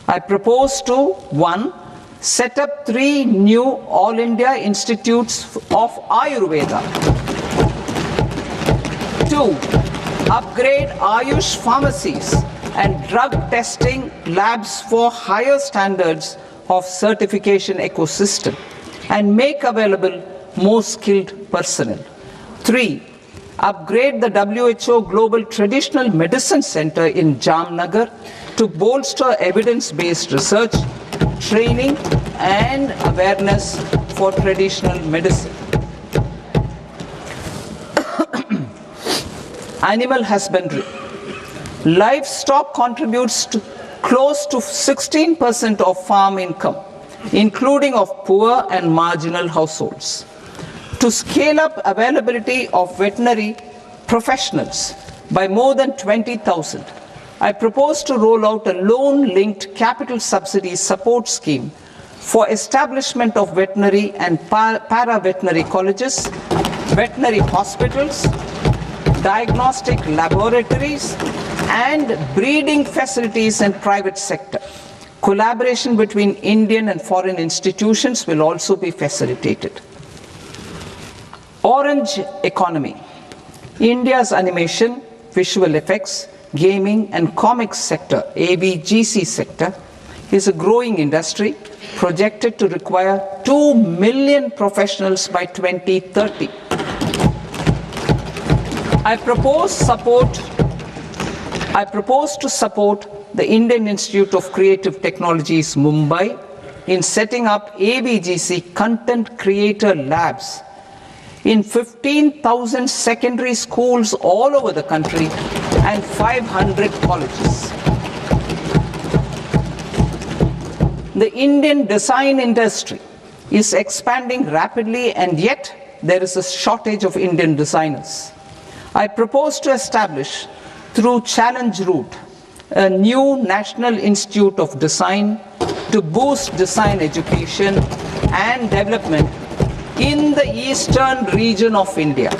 I propose to 1. Set up 3 new All India Institutes of Ayurveda. 2. Upgrade Ayush pharmacies and drug testing labs for higher standards of certification ecosystem and make available more skilled personnel. 3. Upgrade the WHO Global Traditional Medicine Center in Jamnagar to bolster evidence-based research, training, and awareness for traditional medicine. Animal husbandry. Livestock contributes to close to 16% of farm income, including of poor and marginal households. To scale up availability of veterinary professionals by more than 20,000, I propose to roll out a loan-linked capital subsidy support scheme for establishment of veterinary and para-veterinary colleges, veterinary hospitals, diagnostic laboratories, and breeding facilities in private sector. Collaboration between Indian and foreign institutions will also be facilitated. Orange economy. India's animation, visual effects, gaming and comics sector, AVGC sector, is a growing industry projected to require 2 million professionals by 2030. I propose to support the Indian Institute of Creative Technologies, Mumbai, in setting up AVGC content creator labs in 15,000 secondary schools all over the country and 500 colleges. The Indian design industry is expanding rapidly, and yet there is a shortage of Indian designers. I propose to establish, through Challenge Route, a new National Institute of Design to boost design education and development in the eastern region of India.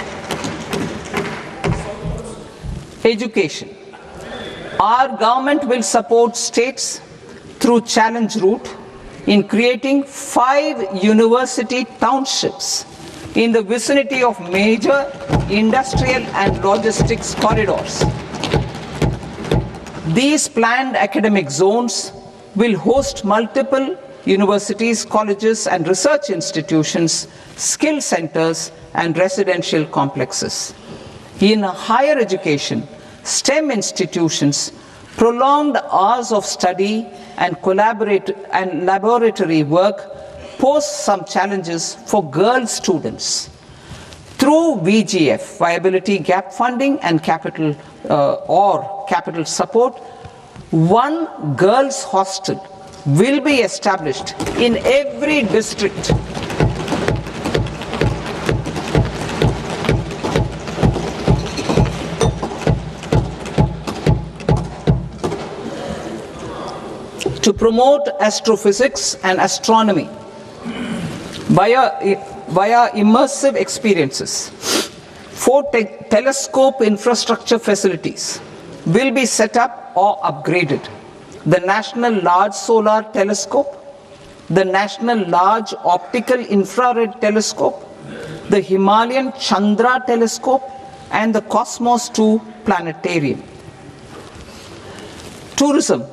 Education. Our government will support states through challenge route in creating 5 university townships in the vicinity of major industrial and logistics corridors. These planned academic zones will host multiple universities, colleges and research institutions, skill centers and residential complexes. In higher education, STEM institutions, prolonged hours of study and laboratory work pose some challenges for girl students. Through VGF, Viability Gap Funding and capital support, one girls' hostel will be established in every district. To promote astrophysics and astronomy via immersive experiences. 4 telescope infrastructure facilities will be set up or upgraded. The National Large Solar Telescope, the National Large Optical Infrared Telescope, the Himalayan Chandra Telescope, and the Cosmos 2 Planetarium. Tourism.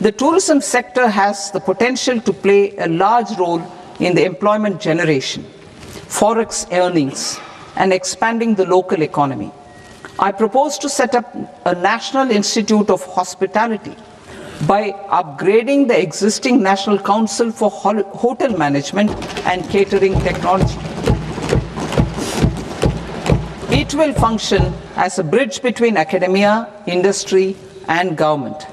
The tourism sector has the potential to play a large role in the employment generation, forex earnings, and expanding the local economy. I propose to set up a National Institute of Hospitality by upgrading the existing National Council for Hotel Management and Catering Technology. It will function as a bridge between academia, industry, and government.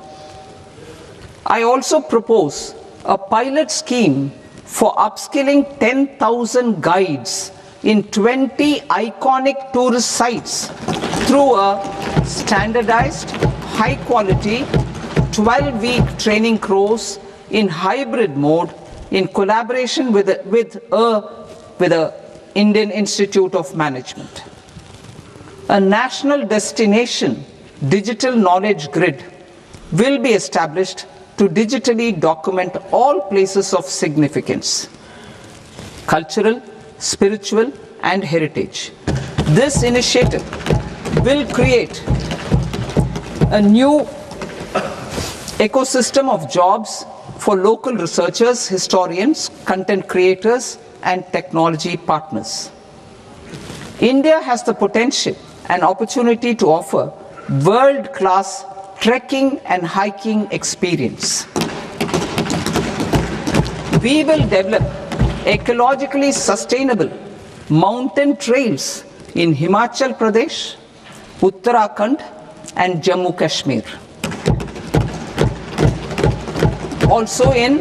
I also propose a pilot scheme for upskilling 10,000 guides in 20 iconic tourist sites through a standardized, high-quality, 12-week training course in hybrid mode in collaboration with the Indian Institute of Management. A national destination digital knowledge grid will be established to digitally document all places of significance, cultural, spiritual, and heritage. This initiative will create a new ecosystem of jobs for local researchers, historians, content creators, and technology partners. India has the potential and opportunity to offer world-class trekking and hiking experience. We will develop ecologically sustainable mountain trails in Himachal Pradesh, Uttarakhand, and Jammu Kashmir. Also in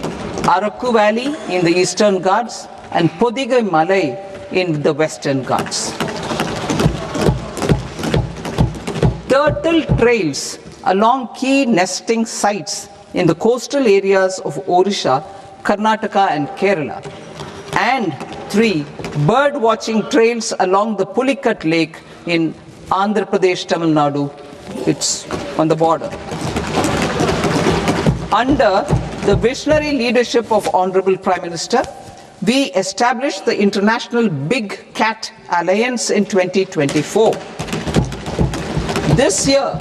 Araku Valley in the Eastern Ghats and Podigai Malai in the Western Ghats. Turtle trails along key nesting sites in the coastal areas of Odisha, Karnataka and Kerala. And 3 bird watching trails along the Pulikat Lake in Andhra Pradesh, Tamil Nadu. It's on the border. Under the visionary leadership of Honorable Prime Minister, we established the International Big Cat Alliance in 2024. This year,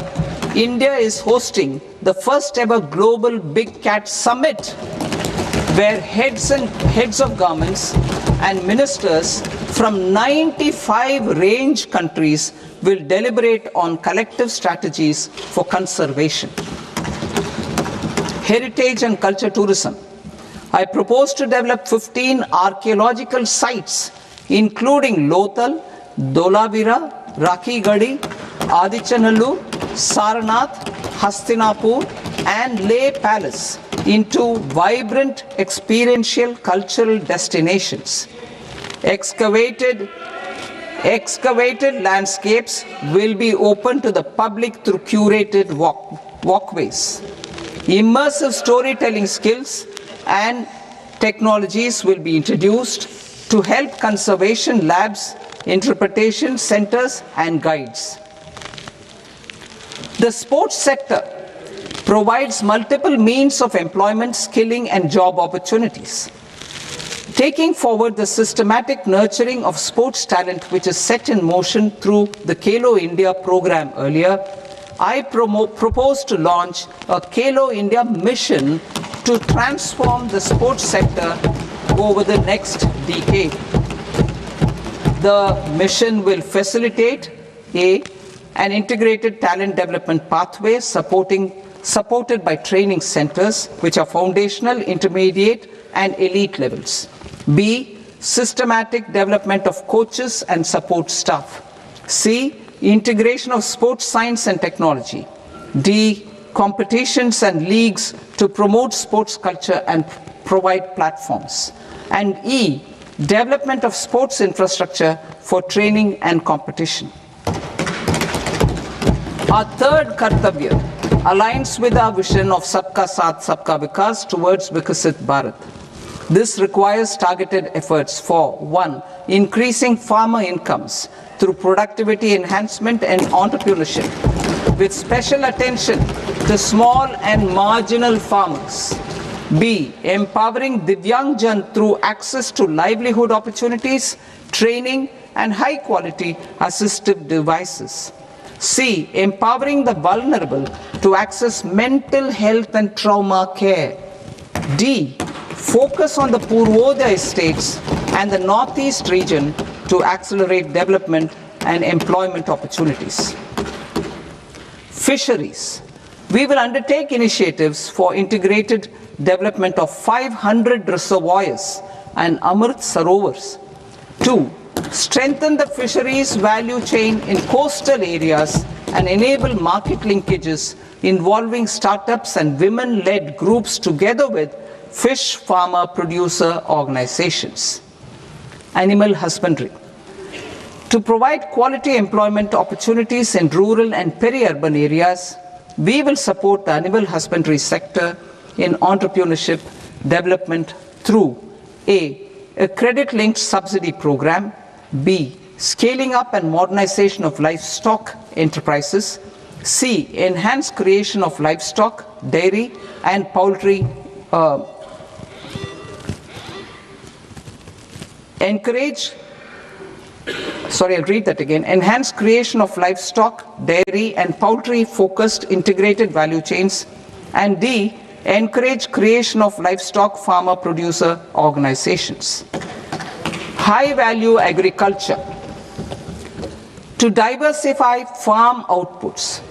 India is hosting the first ever Global Big Cat Summit, where heads of governments and ministers from 95 range countries will deliberate on collective strategies for conservation. Heritage and culture tourism. I propose to develop 15 archaeological sites, including Lothal, Dholavira, Rakhi Gadi, Adichanallur, Sarnath, Hastinapur, and Leh Palace into vibrant experiential cultural destinations. Excavated landscapes will be open to the public through curated walkways. Immersive storytelling skills and technologies will be introduced to help conservation labs, interpretation centers, and guides. The sports sector provides multiple means of employment, skilling, and job opportunities. Taking forward the systematic nurturing of sports talent, which is set in motion through the Khelo India program earlier, I propose to launch a Khelo India mission to transform the sports sector over the next decade. The mission will facilitate an integrated talent development pathway supported by training centers, which are foundational, intermediate, and elite levels. B, systematic development of coaches and support staff. C, integration of sports science and technology. D, competitions and leagues to promote sports culture and provide platforms. And E, development of sports infrastructure for training and competition. Our third Kartavya aligns with our vision of Sabka Saath, Sabka Vikas towards Vikasit Bharat. This requires targeted efforts for 1. Increasing farmer incomes through productivity enhancement and entrepreneurship, with special attention to small and marginal farmers. B. Empowering Divyangjan through access to livelihood opportunities, training, and high-quality assistive devices. C. Empowering the vulnerable to access mental health and trauma care. D. Focus on the Purvodaya states and the Northeast region to accelerate development and employment opportunities. Fisheries. We will undertake initiatives for integrated development of 500 reservoirs and Amrit Sarovars. 2. Strengthen the fisheries value chain in coastal areas and enable market linkages involving startups and women-led groups together with fish farmer producer organizations. Animal husbandry. To provide quality employment opportunities in rural and peri-urban areas, we will support the animal husbandry sector in entrepreneurship development through a credit-linked subsidy program, B, scaling up and modernization of livestock enterprises, C, enhanced creation of livestock, dairy, and poultry enhanced creation of livestock, dairy, and poultry-focused integrated value chains, and D, encourage creation of livestock farmer producer organizations. High-value agriculture. To diversify farm outputs,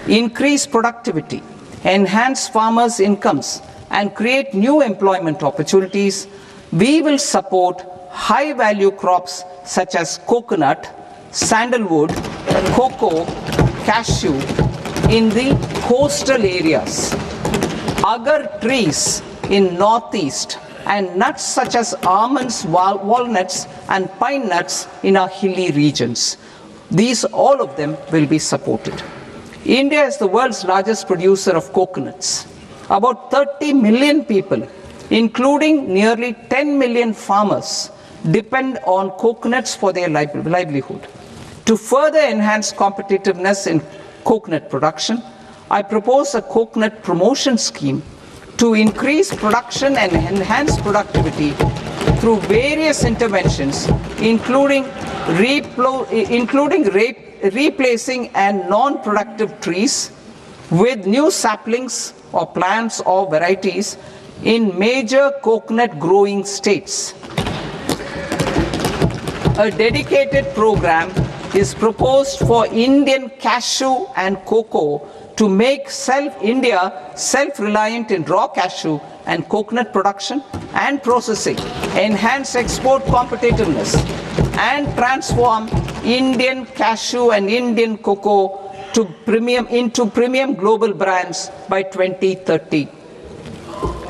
increase productivity, enhance farmers' incomes, and create new employment opportunities, we will support high-value crops such as coconut, sandalwood, cocoa, cashew in the coastal areas, agar trees in northeast, and nuts such as almonds, walnuts, and pine nuts in our hilly regions. All of them will be supported. India is the world's largest producer of coconuts. About 30 million people, including nearly 10 million farmers, depend on coconuts for their livelihood. To further enhance competitiveness in coconut production, I propose a coconut promotion scheme to increase production and enhance productivity through various interventions, including replacing and non-productive trees with new saplings or plants or varieties in major coconut growing states. A dedicated program is proposed for Indian cashew and cocoa to make India self-reliant in raw cashew and coconut production and processing, enhance export competitiveness, and transform Indian cashew and Indian cocoa into premium global brands by 2030.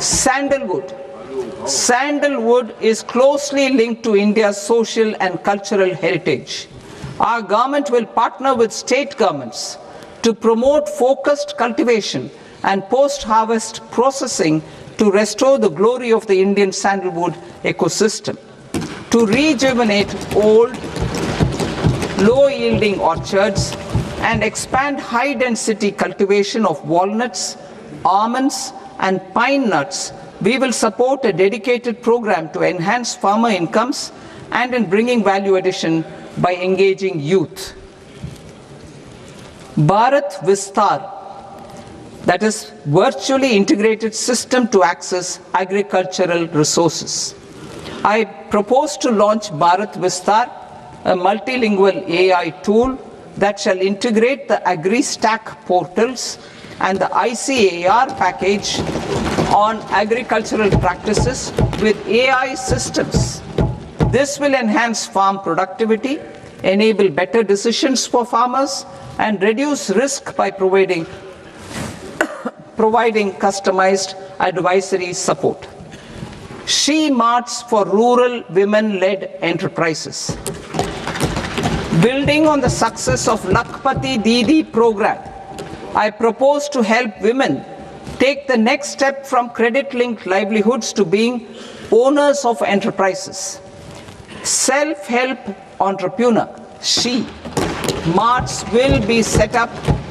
Sandalwood. Sandalwood is closely linked to India's social and cultural heritage. Our government will partner with state governments to promote focused cultivation and post-harvest processing to restore the glory of the Indian sandalwood ecosystem, to rejuvenate old, low-yielding orchards, and expand high-density cultivation of walnuts, almonds, and pine nuts, we will support a dedicated program to enhance farmer incomes and in bringing value addition by engaging youth. Bharat Vistar, that is virtually integrated system to access agricultural resources. I propose to launch Bharat Vistar, a multilingual AI tool that shall integrate the AgriStack portals and the ICAR package on agricultural practices with AI systems. This will enhance farm productivity, enable better decisions for farmers, and reduce risk by providing customized advisory support. She Marts for rural women-led enterprises. Building on the success of Lakpati Didi program, I propose to help women take the next step from credit-linked livelihoods to being owners of enterprises. Self-help entrepreneur, She Marts will be set up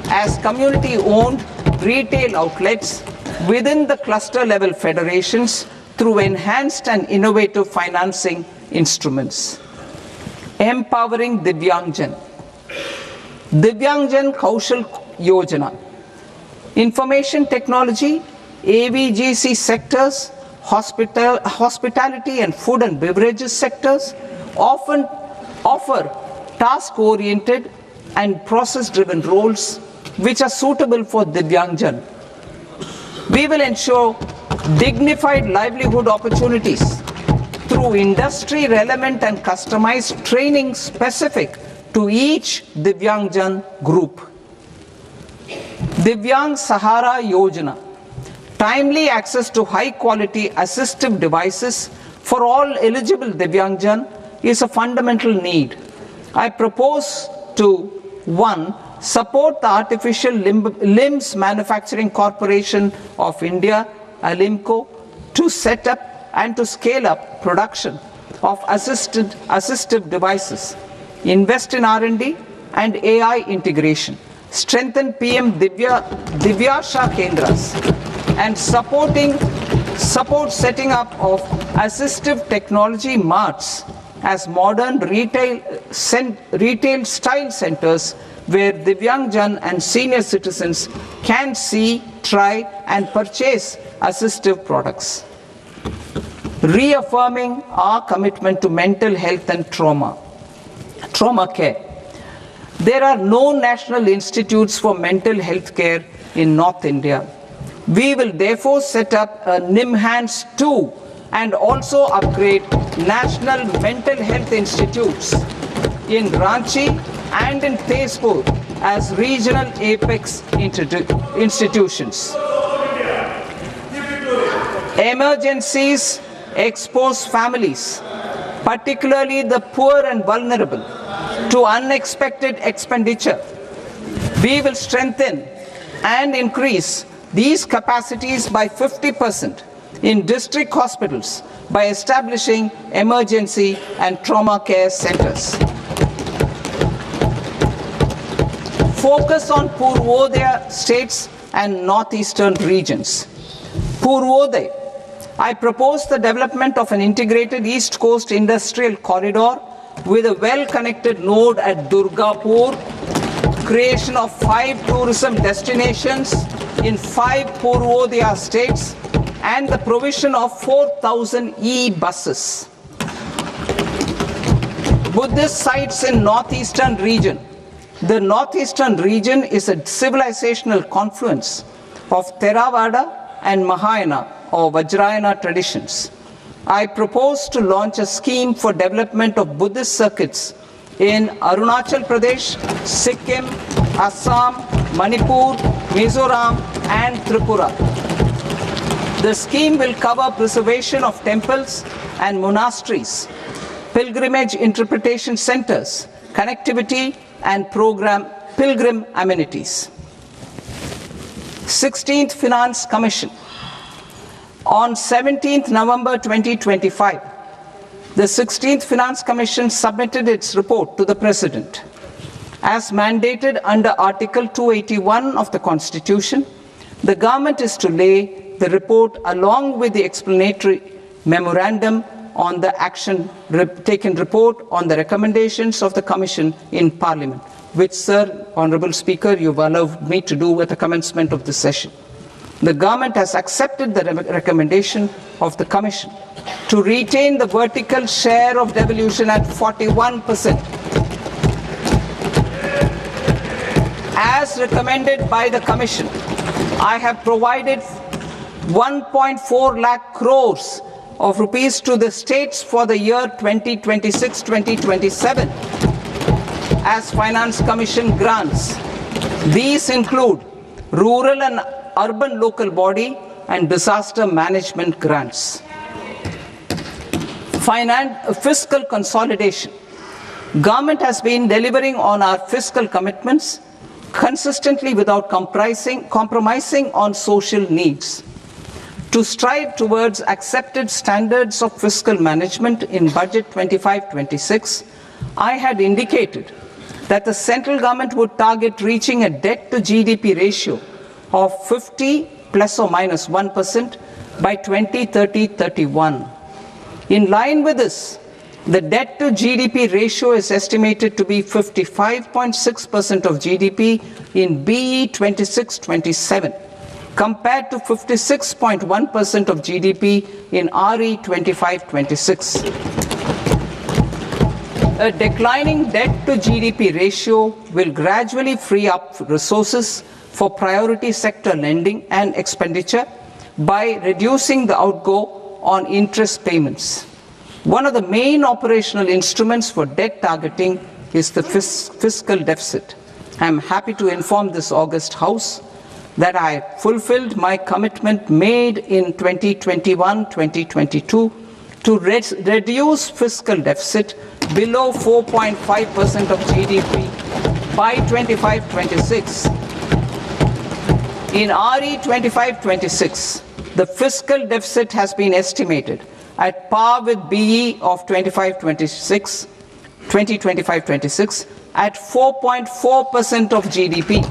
as community-owned retail outlets within the cluster-level federations through enhanced and innovative financing instruments. Empowering Divyangjan. Divyangjan Kaushal Yojana. Information technology, AVGC sectors, hospitality and food and beverages sectors often offer task-oriented and process-driven roles which are suitable for Divyangjan. We will ensure dignified livelihood opportunities through industry-relevant and customized training specific to each Divyangjan group. Divyang Sahara Yojana. Timely access to high-quality assistive devices for all eligible Divyangjan is a fundamental need. I propose to 1. Support the Artificial Limbs Manufacturing Corporation of India, Alimco, to set up and to scale up production of assistive devices. Invest in R&D and AI integration. Strengthen PM Divyasha Kendras and support setting up of assistive technology marts as modern retail style centers where Divyangjan and senior citizens can see, try and purchase assistive products. Reaffirming our commitment to mental health and trauma care. There are no national institutes for mental health care in North India. We will therefore set up a NIMHANS 2 and also upgrade national mental health institutes in Ranchi and in Tezpur as regional apex institutions. Emergencies expose families, particularly the poor and vulnerable, to unexpected expenditure. We will strengthen and increase these capacities by 50% in district hospitals by establishing emergency and trauma care centers. Focus on Purvodaya states and northeastern regions. Purvodaya. I propose the development of an integrated East Coast industrial corridor with a well-connected node at Durgapur, creation of 5 tourism destinations in 5 Purvodaya states, and the provision of 4,000 e-buses. Buddhist sites in northeastern region. The northeastern region is a civilizational confluence of Theravada and Mahayana or Vajrayana traditions. I propose to launch a scheme for development of Buddhist circuits in Arunachal Pradesh, Sikkim, Assam, Manipur, Mizoram, and Tripura. The scheme will cover preservation of temples and monasteries, pilgrimage interpretation centers, connectivity, and pilgrim amenities. 16th Finance Commission. On 17th November 2025, the 16th Finance Commission submitted its report to the President. As mandated under Article 281 of the Constitution, The government is to lay the report along with the explanatory memorandum on the action taken report on the recommendations of the Commission in Parliament, which, Sir, Honourable Speaker, you've allowed me to do at the commencement of this session. The government has accepted the recommendation of the Commission to retain the vertical share of devolution at 41%, as recommended by the Commission. I have provided 1.4 lakh crores of rupees to the states for the year 2026-2027 as Finance Commission grants. These include rural and urban local body and disaster management grants. Fiscal consolidation. Government has been delivering on our fiscal commitments consistently without compromising on social needs. To strive towards accepted standards of fiscal management in Budget 25-26, I had indicated that the central government would target reaching a debt to GDP ratio of 50 plus or minus 1% by 2030-31. In line with this, the debt to GDP ratio is estimated to be 55.6% of GDP in BE 26-27, compared to 56.1% of GDP in RE 25-26. A declining debt to GDP ratio will gradually free up resources for priority sector lending and expenditure by reducing the outgo on interest payments. One of the main operational instruments for debt targeting is the fiscal deficit. I am happy to inform this august House that I fulfilled my commitment made in 2021-2022 to reduce fiscal deficit below 4.5% of GDP by 25-26. In RE 25-26, the fiscal deficit has been estimated at par with BE of 2025-26 at 4.4% of GDP.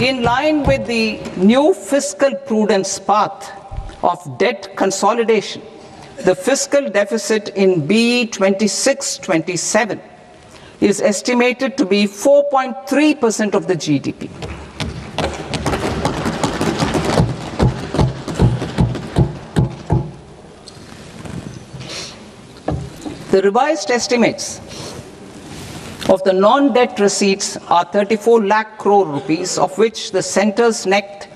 In line with the new fiscal prudence path of debt consolidation, the fiscal deficit in BE 26-27 is estimated to be 4.3% of the GDP. The revised estimates of the non-debt receipts are 34 lakh crore rupees, of which the centre's net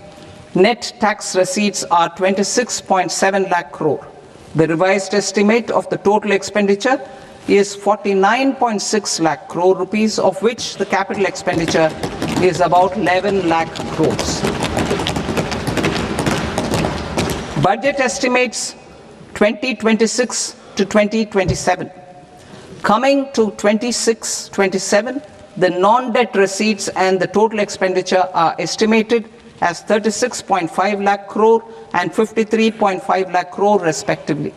tax receipts are 26.7 lakh crore. The revised estimate of the total expenditure is 49.6 lakh crore rupees, of which the capital expenditure is about 11 lakh crores. Budget estimates 2026 to 2027. Coming to 26-27, the non-debt receipts and the total expenditure are estimated as 36.5 lakh crore and 53.5 lakh crore respectively.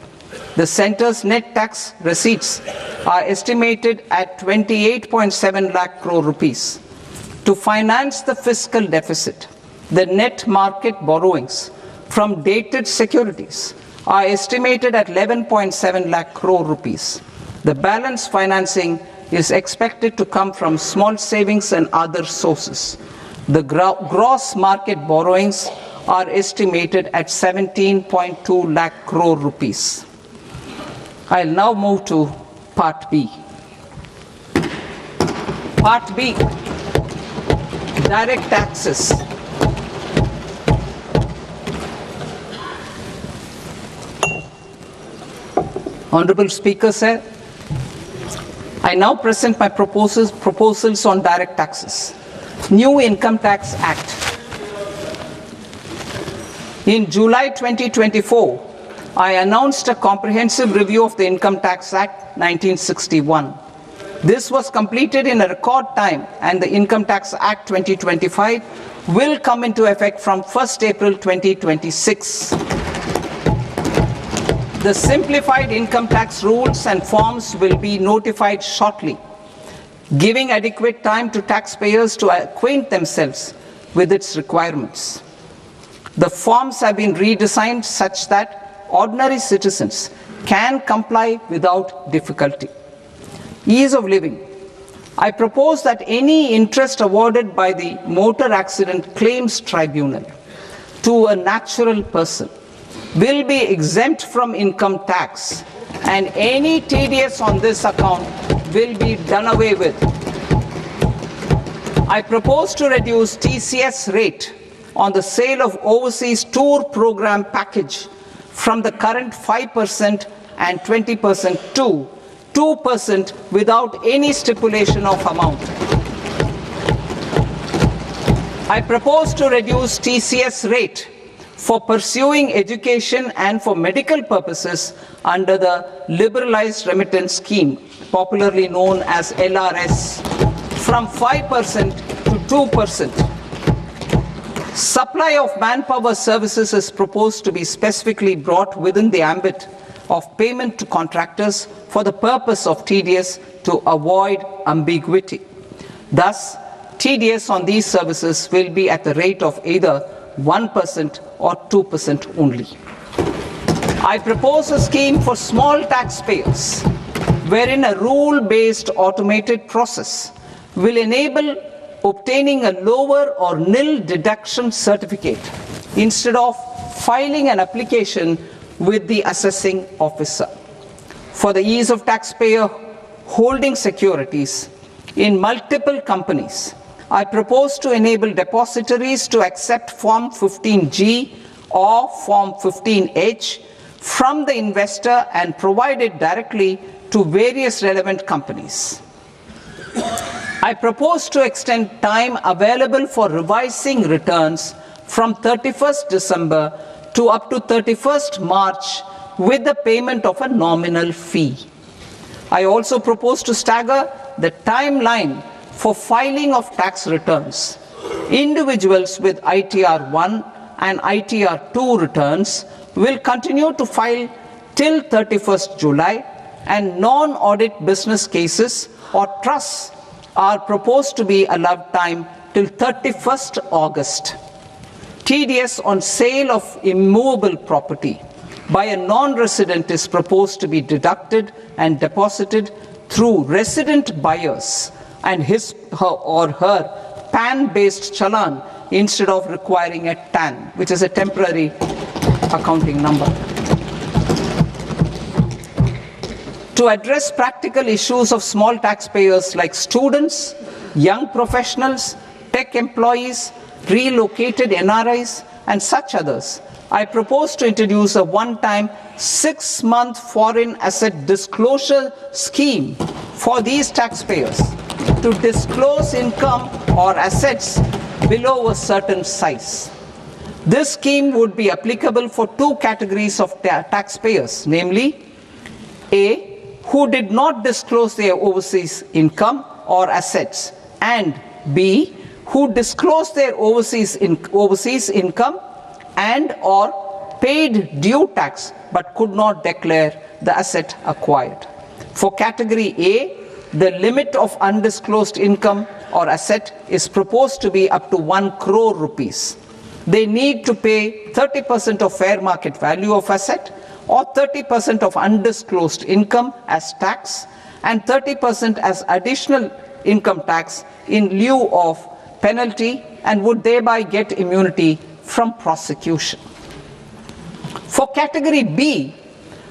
The centre's net tax receipts are estimated at 28.7 lakh crore rupees. To finance the fiscal deficit, the net market borrowings from dated securities are estimated at 11.7 lakh crore rupees. The balance financing is expected to come from small savings and other sources. The gross market borrowings are estimated at 17.2 lakh crore rupees. I'll now move to Part B. Part B, direct taxes. Honorable Speaker, sir, I now present my proposals on direct taxes. New Income Tax Act. In July 2024, I announced a comprehensive review of the Income Tax Act 1961. This was completed in a record time, and the Income Tax Act 2025 will come into effect from 1st April 2026. The simplified income tax rules and forms will be notified shortly, giving adequate time to taxpayers to acquaint themselves with its requirements. The forms have been redesigned such that ordinary citizens can comply without difficulty. Ease of living. I propose that any interest awarded by the Motor Accident Claims Tribunal to a natural person will be exempt from income tax, and any TDS on this account will be done away with. I propose to reduce TCS rate on the sale of overseas tour program package from the current 5% and 20% to 2% without any stipulation of amount. I propose to reduce TCS rate for pursuing education and for medical purposes under the Liberalized Remittance Scheme, popularly known as LRS, from 5% to 2%. Supply of manpower services is proposed to be specifically brought within the ambit of payment to contractors for the purpose of TDS to avoid ambiguity. Thus, TDS on these services will be at the rate of either 1% or 2% only. I propose a scheme for small taxpayers, wherein a rule-based automated process will enable obtaining a lower or nil deduction certificate instead of filing an application with the assessing officer. For the ease of taxpayer holding securities in multiple companies, I propose to enable depositories to accept Form 15G or Form 15H from the investor and provide it directly to various relevant companies. I propose to extend time available for revising returns from 31st December to up to 31st March with the payment of a nominal fee. I also propose to stagger the timeline for filing of tax returns. Individuals with ITR 1 and ITR 2 returns will continue to file till 31st July, and non-audit business cases or trusts are proposed to be allowed time till 31st August. TDS on sale of immovable property by a non-resident is proposed to be deducted and deposited through resident buyers and his or her PAN-based challan instead of requiring a TAN, which is a temporary accounting number. To address practical issues of small taxpayers like students, young professionals, tech employees, relocated NRIs, and such others, I propose to introduce a one-time 6-month foreign asset disclosure scheme for these taxpayers to disclose income or assets below a certain size. This scheme would be applicable for two categories of taxpayers, namely A, who did not disclose their overseas income or assets, and B, who disclosed their overseas income and or paid due tax but could not declare the asset acquired. For category A, the limit of undisclosed income or asset is proposed to be up to 1 crore rupees. They need to pay 30% of fair market value of asset or 30% of undisclosed income as tax and 30% as additional income tax in lieu of penalty, and would thereby get immunity from prosecution. For category B,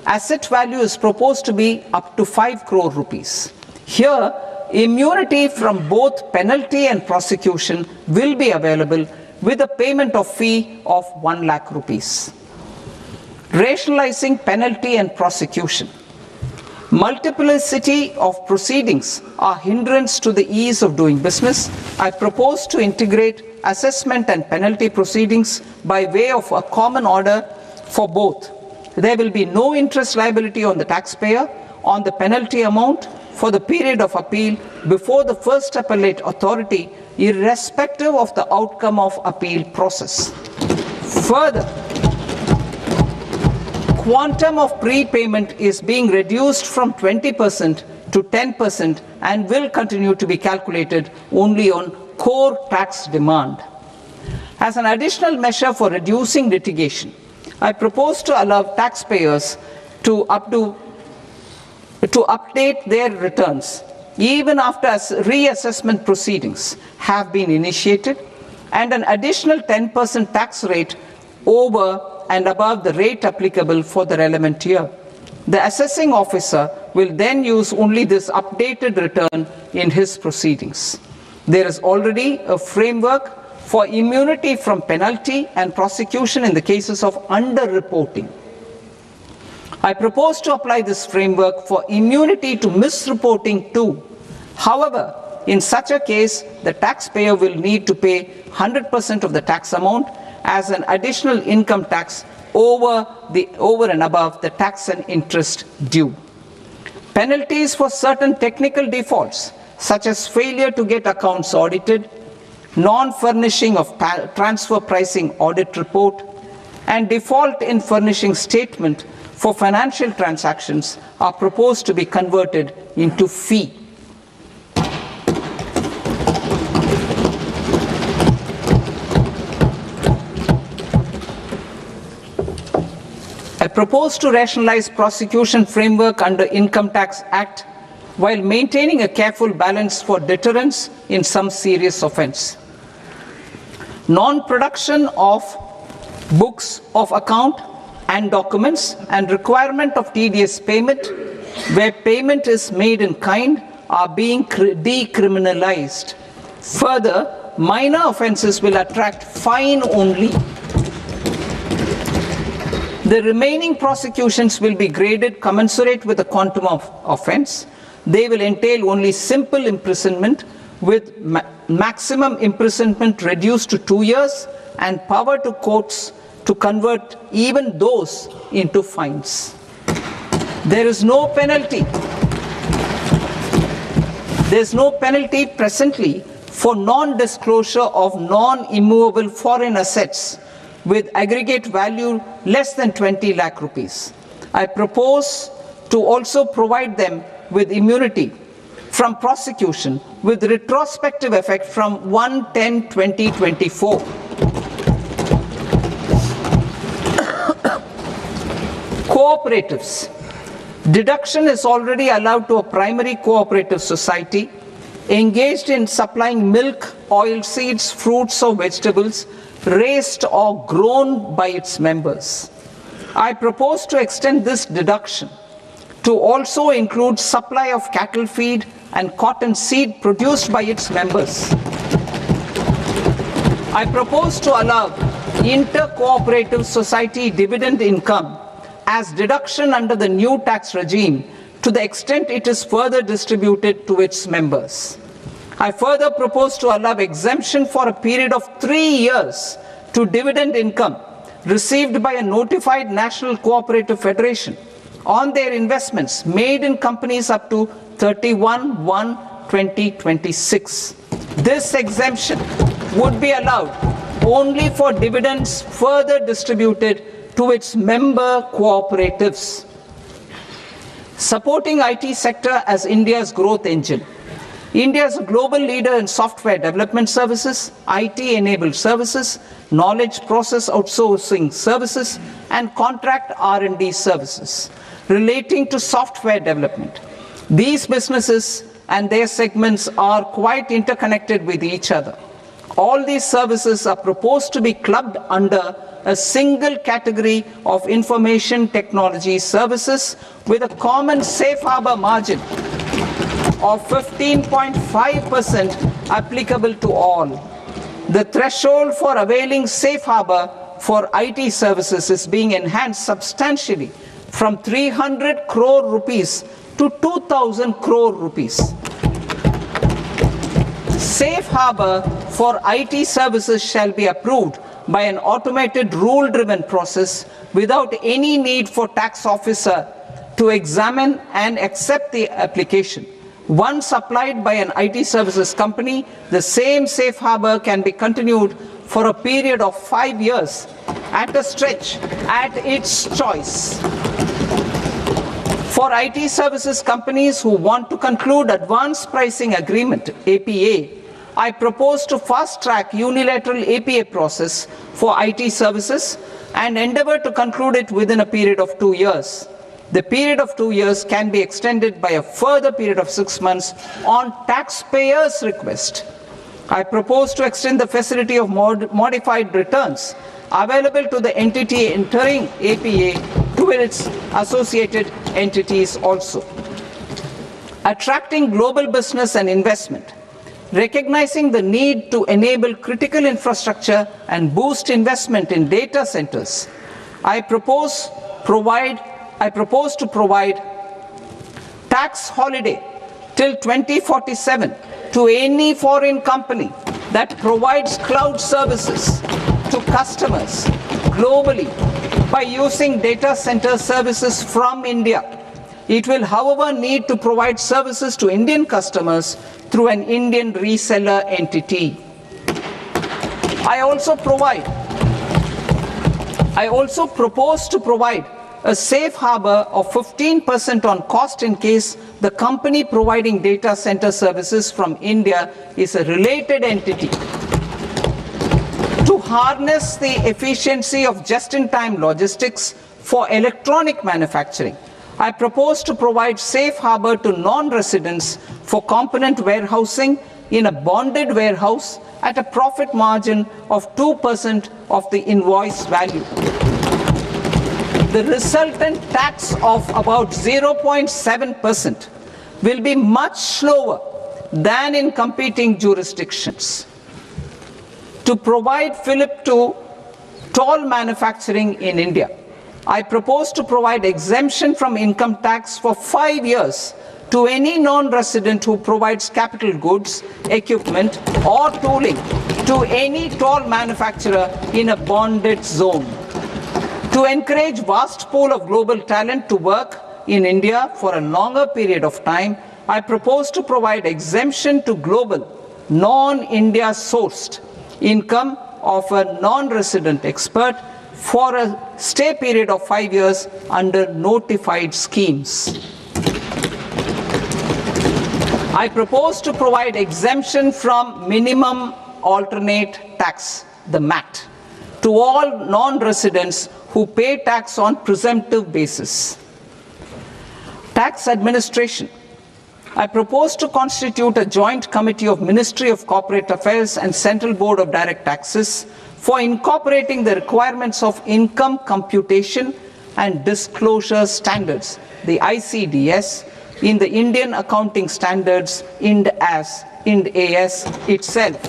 asset value is proposed to be up to 5 crore rupees. Here, immunity from both penalty and prosecution will be available with a payment of fee of 1 lakh rupees. Rationalizing penalty and prosecution. Multiplicity of proceedings are hindrance to the ease of doing business. I propose to integrate assessment and penalty proceedings by way of a common order for both. There will be no interest liability on the taxpayer on the penalty amount for the period of appeal before the first appellate authority, irrespective of the outcome of appeal process. Further, quantum of prepayment is being reduced from 20% to 10% and will continue to be calculated only on core tax demand. As an additional measure for reducing litigation, I propose to allow taxpayers to update their returns even after reassessment proceedings have been initiated, and an additional 10% tax rate over and above the rate applicable for the relevant year. The assessing officer will then use only this updated return in his proceedings. There is already a framework for immunity from penalty and prosecution in the cases of underreporting. I propose to apply this framework for immunity to misreporting too. However, in such a case, the taxpayer will need to pay 100% of the tax amount as an additional income tax over and above the tax and interest due. Penalties for certain technical defaults, such as failure to get accounts audited, non-furnishing of transfer pricing audit report, and default in furnishing statement for financial transactions are proposed to be converted into fee. I propose to rationalize prosecution framework under Income Tax Act while maintaining a careful balance for deterrence in some serious offence. Non-production of books of account and documents and requirement of TDS payment where payment is made in kind are being decriminalized. Further, minor offences will attract fine only. The remaining prosecutions will be graded commensurate with the quantum of offence. They will entail only simple imprisonment with maximum imprisonment reduced to 2 years and power to courts to convert even those into fines. There is no penalty. There is no penalty presently for non-disclosure of non-immovable foreign assets with aggregate value less than 20 lakh rupees. I propose to also provide them with immunity from prosecution with retrospective effect from 1/10/2024. Cooperatives. Deduction is already allowed to a primary cooperative society engaged in supplying milk, oil seeds, fruits or vegetables raised or grown by its members. I propose to extend this deduction to also include supply of cattle feed and cotton seed produced by its members. I propose to allow inter-cooperative society dividend income as deduction under the new tax regime to the extent it is further distributed to its members. I further propose to allow exemption for a period of 3 years to dividend income received by a notified national cooperative federation on their investments made in companies up to 31/1/2026. This exemption would be allowed only for dividends further distributed to its member cooperatives. Supporting IT sector as India's growth engine. India is a global leader in software development services, IT-enabled services, knowledge process outsourcing services, and contract R&D services relating to software development. These businesses and their segments are quite interconnected with each other. All these services are proposed to be clubbed under a single category of information technology services with a common safe harbor margin of 15.5% applicable to all. The threshold for availing safe harbor for IT services is being enhanced substantially from 300 crore rupees to 2,000 crore rupees. Safe harbor for IT services shall be approved by an automated rule-driven process without any need for tax officer to examine and accept the application. Once applied by an IT services company, the same safe harbor can be continued for a period of 5 years at a stretch at its choice. For IT services companies who want to conclude advanced pricing agreement, APA, I propose to fast-track unilateral APA process for IT services and endeavour to conclude it within a period of 2 years. The period of 2 years can be extended by a further period of 6 months on taxpayers' request. I propose to extend the facility of modified returns available to the entity entering APA to its associated entities also. Attracting global business and investment. Recognizing the need to enable critical infrastructure and boost investment in data centers, I propose to provide tax holiday till 2047 to any foreign company that provides cloud services to customers globally by using data center services from India. It will, however, need to provide services to Indian customers through an Indian reseller entity. I also propose to provide a safe harbor of 15% on cost in case the company providing data center services from India is a related entity. To harness the efficiency of just-in-time logistics for electronic manufacturing, I propose to provide safe harbor to non-residents for component warehousing in a bonded warehouse at a profit margin of 2% of the invoice value. The resultant tax of about 0.7% will be much lower than in competing jurisdictions. To provide fillip to toll manufacturing in India, I propose to provide exemption from income tax for 5 years to any non-resident who provides capital goods, equipment, or tooling to any toll manufacturer in a bonded zone. To encourage vast pool of global talent to work in India for a longer period of time, I propose to provide exemption to global, non-India sourced income of a non-resident expert for a stay period of 5 years under notified schemes. I propose to provide exemption from minimum alternate tax, the MAT, to all non-residents who pay tax on presumptive basis. Tax administration. I propose to constitute a joint committee of Ministry of Corporate Affairs and Central Board of Direct Taxes for incorporating the requirements of income computation and disclosure standards, the ICDS, in the Indian Accounting Standards, Ind AS itself.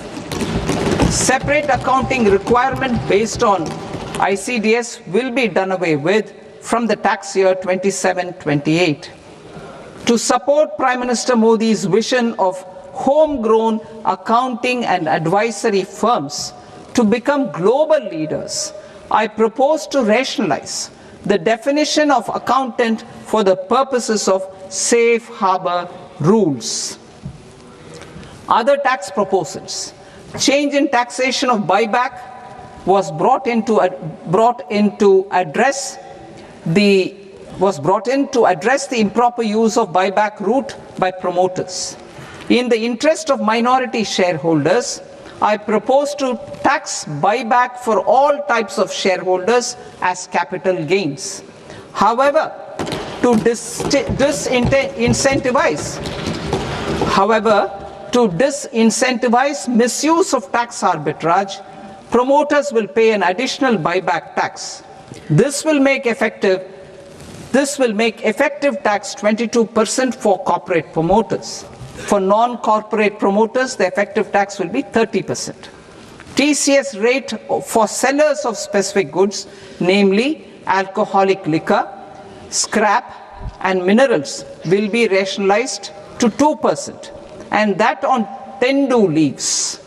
Separate accounting requirement based on ICDS will be done away with from the tax year 27-28. To support Prime Minister Modi's vision of homegrown accounting and advisory firms to become global leaders, I propose to rationalize the definition of accountant for the purposes of safe harbor rules. Other tax proposals. Change in taxation of buyback was brought in to address the improper use of buyback route by promoters. In the interest of minority shareholders, I propose to tax buyback for all types of shareholders as capital gains. However, to disincentivize misuse of tax arbitrage, promoters will pay an additional buyback tax. This will make effective tax 22% for corporate promoters. For non-corporate promoters, the effective tax will be 30%. TCS rate for sellers of specific goods, namely alcoholic liquor, scrap, and minerals, will be rationalized to 2%, and that on tendu leaves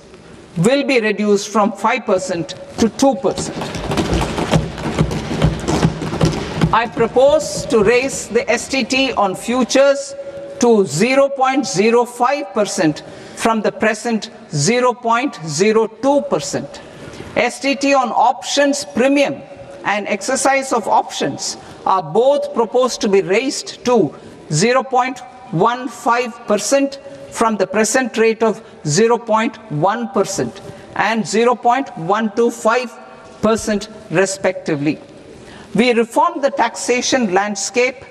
will be reduced from 5% to 2%. I propose to raise the STT on futures to 0.05% from the present 0.02%. STT on options premium and exercise of options are both proposed to be raised to 0.15% from the present rate of 0.1% and 0.125% respectively. We reformed the taxation landscape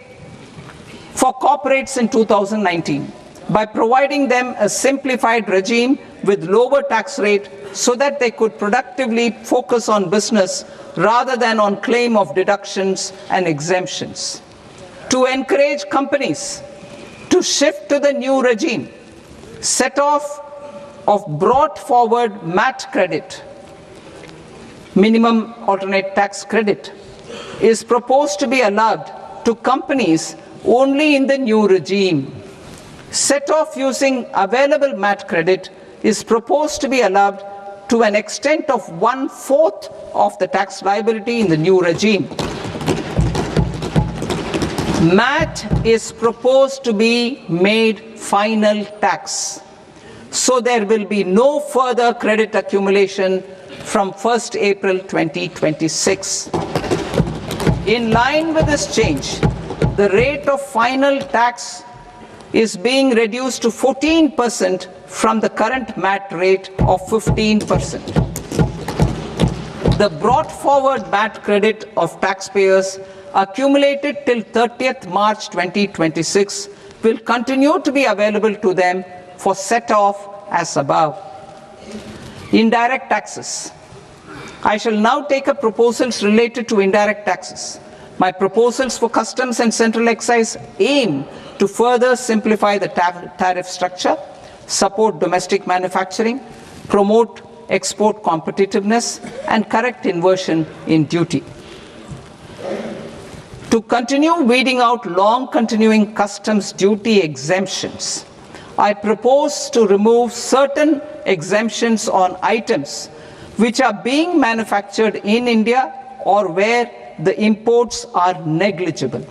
for corporates in 2019 by providing them a simplified regime with lower tax rate so that they could productively focus on business rather than on claim of deductions and exemptions. To encourage companies to shift to the new regime, set-off of brought forward MAT credit, minimum alternate tax credit, is proposed to be allowed to companies only in the new regime. Set-off using available MAT credit is proposed to be allowed to an extent of 1/4 of the tax liability in the new regime. MAT is proposed to be made final tax, so there will be no further credit accumulation from 1st April 2026. In line with this change, the rate of final tax is being reduced to 14% from the current MAT rate of 15%. The brought forward MAT credit of taxpayers accumulated till 30th March 2026 will continue to be available to them for set-off as above. Indirect taxes. I shall now take up proposals related to indirect taxes. My proposals for customs and central excise aim to further simplify the tariff structure, support domestic manufacturing, promote export competitiveness, and correct inversion in duty. To continue weeding out long continuing customs duty exemptions, I propose to remove certain exemptions on items which are being manufactured in India or where the imports are negligible.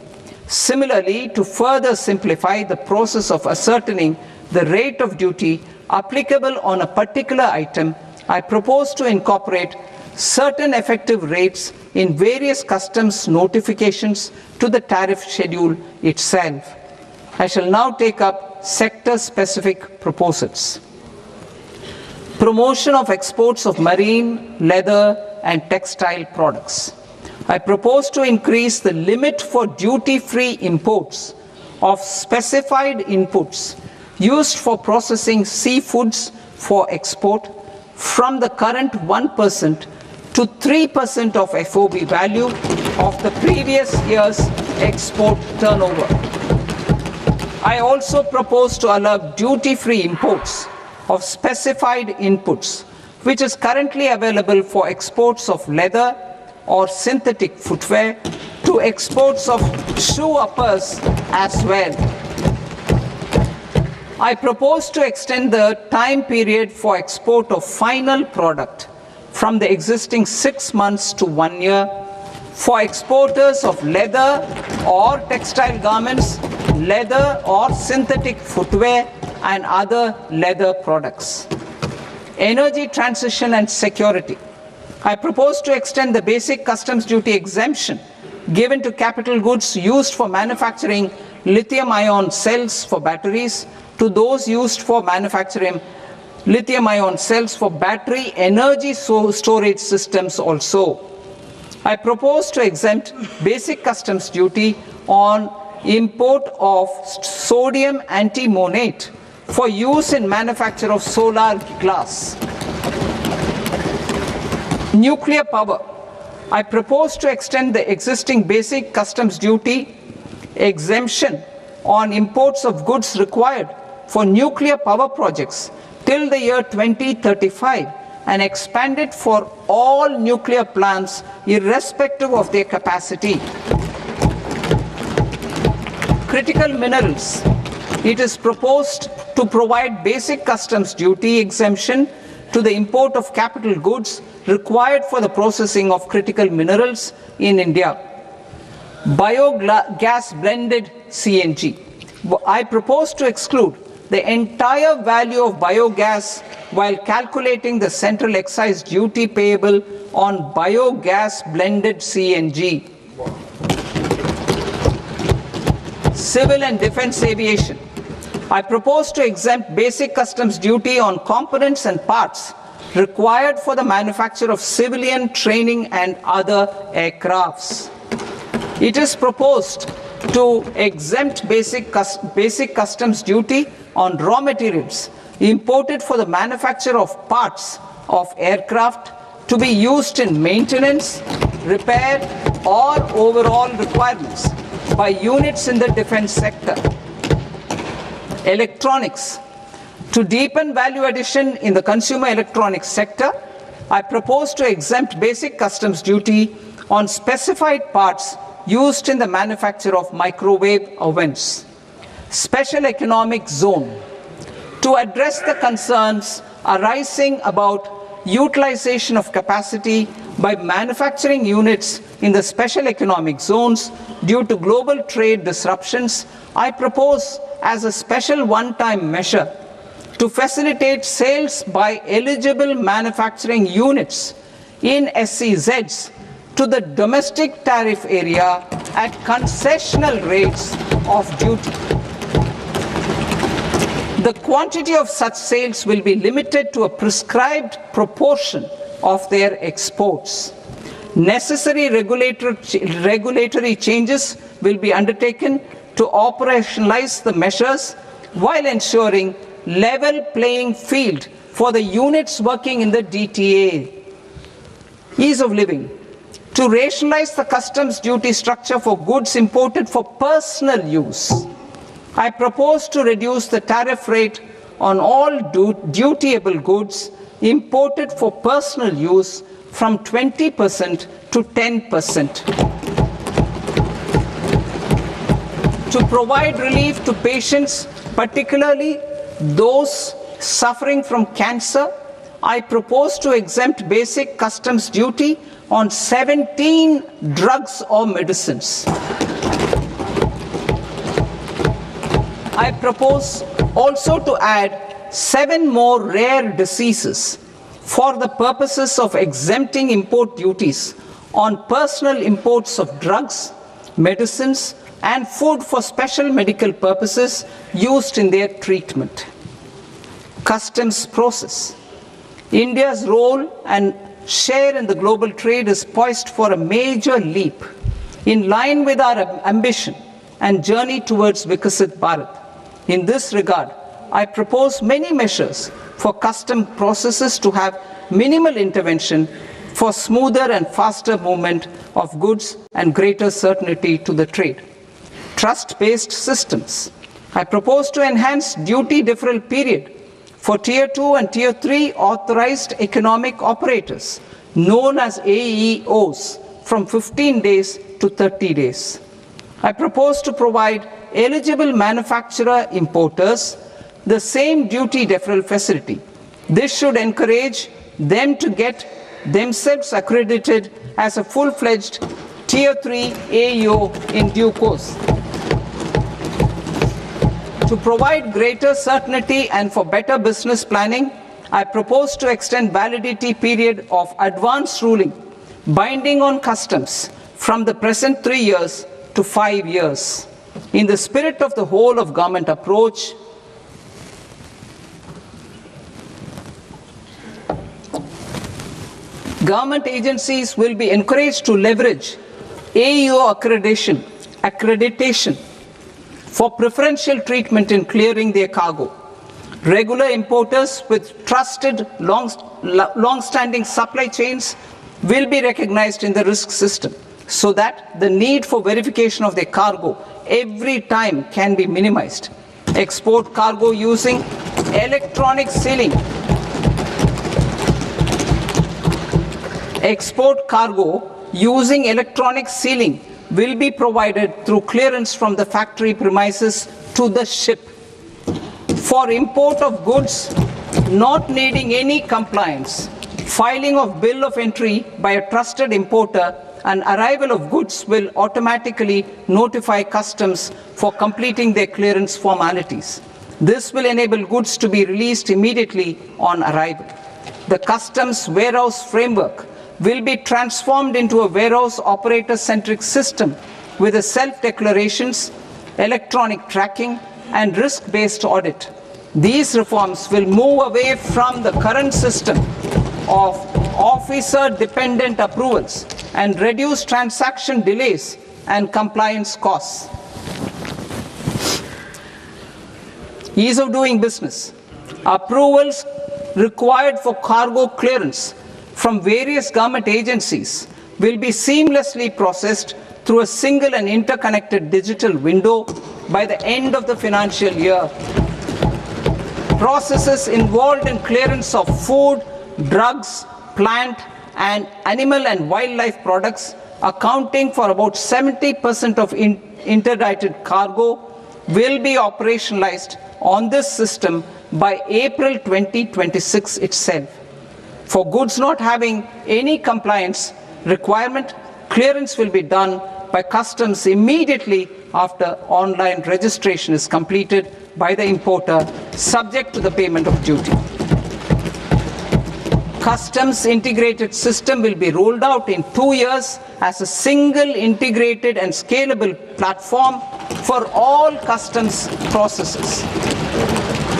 Similarly, to further simplify the process of ascertaining the rate of duty applicable on a particular item, I propose to incorporate certain effective rates in various customs notifications to the tariff schedule itself. I shall now take up sector-specific proposals. Promotion of exports of marine, leather, and textile products. I propose to increase the limit for duty-free imports of specified inputs used for processing seafoods for export from the current 1% to 3% of FOB value of the previous year's export turnover. I also propose to allow duty-free imports of specified inputs, which is currently available for exports of leather or synthetic footwear, to exports of shoe uppers as well. I propose to extend the time period for export of final product from the existing 6 months to 1 year for exporters of leather or textile garments, leather or synthetic footwear, and other leather products. Energy transition and security. I propose to extend the basic customs duty exemption given to capital goods used for manufacturing lithium-ion cells for batteries to those used for manufacturing lithium-ion cells for battery energy storage systems also. I propose to exempt basic customs duty on import of sodium antimonate for use in manufacture of solar glass. Nuclear power. I propose to extend the existing basic customs duty exemption on imports of goods required for nuclear power projects till the year 2035 and expand it for all nuclear plants irrespective of their capacity. Critical minerals. It is proposed to provide basic customs duty exemption to the import of capital goods required for the processing of critical minerals in India. Biogas blended CNG. I propose to exclude the entire value of biogas while calculating the central excise duty payable on biogas blended CNG. Civil and defense aviation. I propose to exempt basic customs duty on components and parts required for the manufacture of civilian, training and other aircrafts. It is proposed to exempt basic customs duty on raw materials imported for the manufacture of parts of aircraft to be used in maintenance, repair or overall requirements by units in the defense sector. Electronics. To deepen value addition in the consumer electronics sector, I propose to exempt basic customs duty on specified parts used in the manufacture of microwave ovens. Special economic zone. To address the concerns arising about utilization of capacity by manufacturing units in the special economic zones due to global trade disruptions, I propose as a special one-time measure to facilitate sales by eligible manufacturing units in SEZs to the domestic tariff area at concessional rates of duty. The quantity of such sales will be limited to a prescribed proportion of their exports. Necessary regulatory changes will be undertaken to operationalize the measures while ensuring level playing field for the units working in the DTA. Ease of living. To rationalize the customs duty structure for goods imported for personal use, I propose to reduce the tariff rate on all dutiable goods imported for personal use from 20% to 10%. To provide relief to patients, particularly those suffering from cancer, I propose to exempt basic customs duty on 17 drugs or medicines. I propose also to add 7 more rare diseases for the purposes of exempting import duties on personal imports of drugs, medicines, and food for special medical purposes used in their treatment. Customs process. India's role and share in the global trade is poised for a major leap in line with our ambition and journey towards Vikasit Bharat. In this regard, I propose many measures for custom processes to have minimal intervention for smoother and faster movement of goods and greater certainty to the trade. Trust-based systems. I propose to enhance duty deferral period for Tier 2 and Tier 3 authorized economic operators, known as AEOs, from 15 days to 30 days. I propose to provide eligible manufacturer importers the same duty deferral facility. This should encourage them to get themselves accredited as a full-fledged Tier 3 AEO in due course. To provide greater certainty and for better business planning, I propose to extend validity period of advance ruling binding on customs from the present 3 years to 5 years. In the spirit of the whole of government approach, government agencies will be encouraged to leverage AEO accreditation for preferential treatment in clearing their cargo. Regular importers with trusted long-standing supply chains will be recognized in the risk system so that the need for verification of their cargo every time can be minimized. Export cargo using electronic sealing. Export cargo using electronic sealing will be provided through clearance from the factory premises to the ship. For import of goods not needing any compliance, filing of bill of entry by a trusted importer and arrival of goods will automatically notify customs for completing their clearance formalities. This will enable goods to be released immediately on arrival. The customs warehouse framework will be transformed into a warehouse operator-centric system with a self-declarations, electronic tracking, and risk-based audit. These reforms will move away from the current system of officer-dependent approvals and reduce transaction delays and compliance costs. Ease of doing business. Approvals required for cargo clearance from various government agencies will be seamlessly processed through a single and interconnected digital window by the end of the financial year. Processes involved in clearance of food, drugs, plant, and animal and wildlife products, accounting for about 70% of interdicted cargo, will be operationalized on this system by April 2026 itself. For goods not having any compliance requirement, clearance will be done by customs immediately after online registration is completed by the importer, subject to the payment of duty. Customs integrated system will be rolled out in 2 years as a single integrated and scalable platform for all customs processes.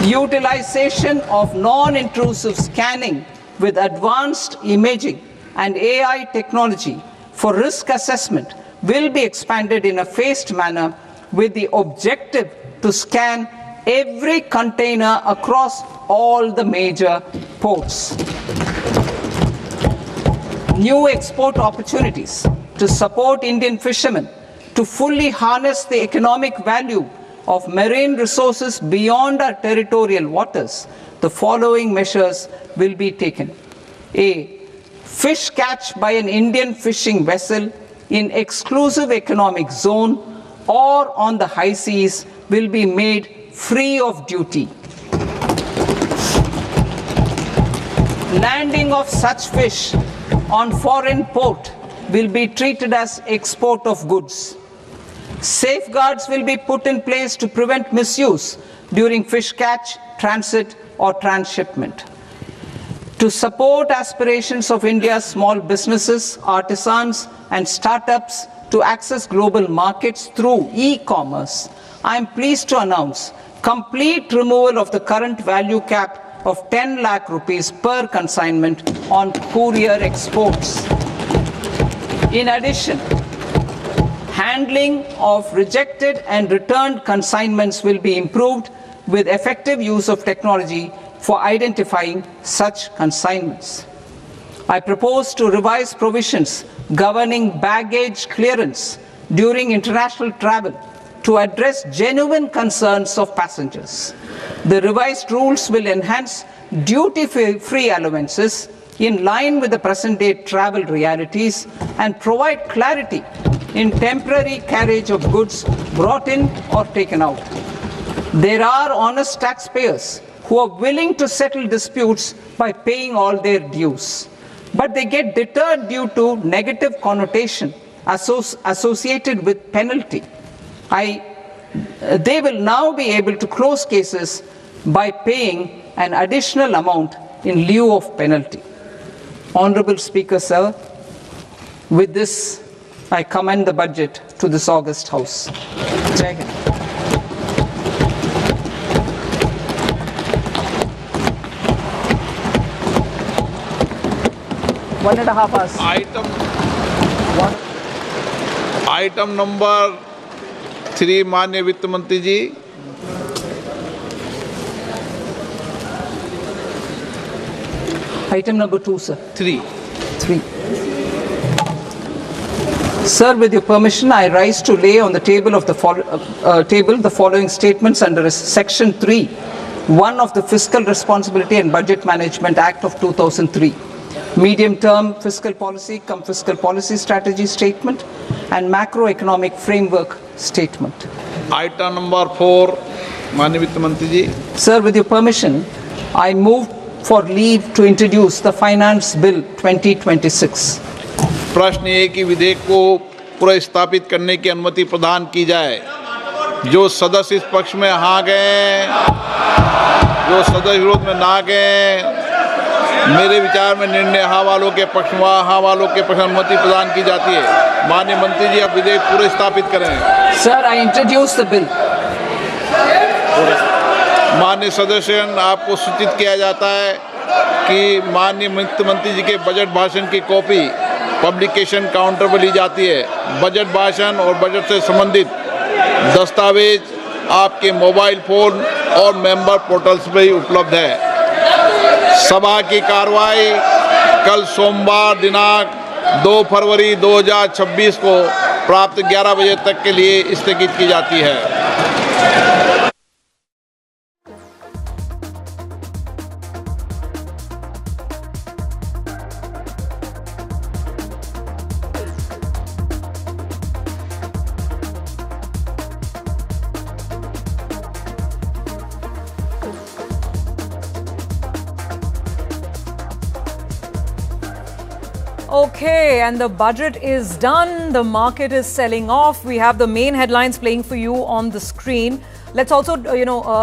Utilization of non-intrusive scanning with advanced imaging and AI technology for risk assessment will be expanded in a phased manner with the objective to scan every container across all the major ports. New export opportunities to support Indian fishermen to fully harness the economic value of marine resources beyond our territorial waters. The following measures will be taken. A. Fish catch by an Indian fishing vessel in exclusive economic zone or on the high seas will be made free of duty. Landing of such fish on foreign port will be treated as export of goods. Safeguards will be put in place to prevent misuse during fish catch, transit, or transshipment. To support aspirations of India's small businesses, artisans, and startups to access global markets through e-commerce, I am pleased to announce complete removal of the current value cap of 10 lakh rupees per consignment on courier exports. In addition, handling of rejected and returned consignments will be improved with effective use of technology for identifying such consignments. I propose to revise provisions governing baggage clearance during international travel to address genuine concerns of passengers. The revised rules will enhance duty-free allowances in line with the present-day travel realities and provide clarity in temporary carriage of goods brought in or taken out. There are honest taxpayers who are willing to settle disputes by paying all their dues, but they get deterred due to negative connotation associated with penalty. They will now be able to close cases by paying an additional amount in lieu of penalty. Honorable Speaker, sir, with this, I commend the budget to this august House. Jai Hind. One and a half hours. Item number 3, माननीय वित्त मंत्री जी. Item number 2, sir. 3. Sir, with your permission, I rise to lay on the table of the following statements under Section 3, 1 of the Fiscal Responsibility and Budget Management Act of 2003. Medium-term fiscal policy, fiscal policy strategy statement, and macroeconomic framework statement. Item number 4, माननीय वित्त मंत्री जी. Sir, with your permission, I move for leave to introduce the Finance Bill 2026. प्रश्न ये कि विधेयक को पुनर्स्थापित करने की अनुमति प्रदान की जाए. जो सदस्य इस पक्ष में हाँ गए, जो सदस्य विरोध में ना गए, मेरे विचार में निर्णय हाँ वालों के पक्ष में, हाँ वालों के पक्ष में अनुमति प्रदान की जाती है. माननीय मंत्री जी, अब विधेयक पूरे स्थापित करें. Sir, I introduce the bill. माननीय सदस्यगण, आपको सूचित किया जाता है कि माननीय मुख्यमंत्री जी के बजट भाषण की कॉपी पब्लिकेशन काउंटर पर ली जाती है। बजट भाषण और बजट से संबंधित दस्तावेज आपके मोबाइल फोन और मेंबर पोर्टल्स पर ही उपलब्ध है। सभा की कार्रवाई कल सोमवार दिनांक 2 फरवरी 2026 को प्राप्त 11 बजे तक के लिए स्थगित की जाती है। Okay, and the budget is done. The market is selling off. We have the main headlines playing for you on the screen. Let's also,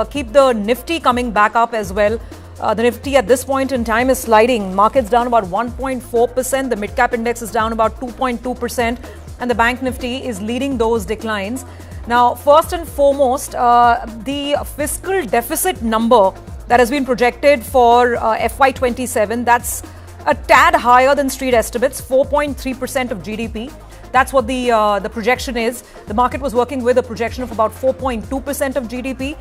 keep the Nifty coming back up as well. The Nifty at this point in time is sliding. Market's down about 1.4%. The mid-cap index is down about 2.2%. And the Bank Nifty is leading those declines. Now, first and foremost, the fiscal deficit number that has been projected for FY27, that's a tad higher than street estimates, 4.3% of GDP. That's what the projection is. The market was working with a projection of about 4.2% of GDP.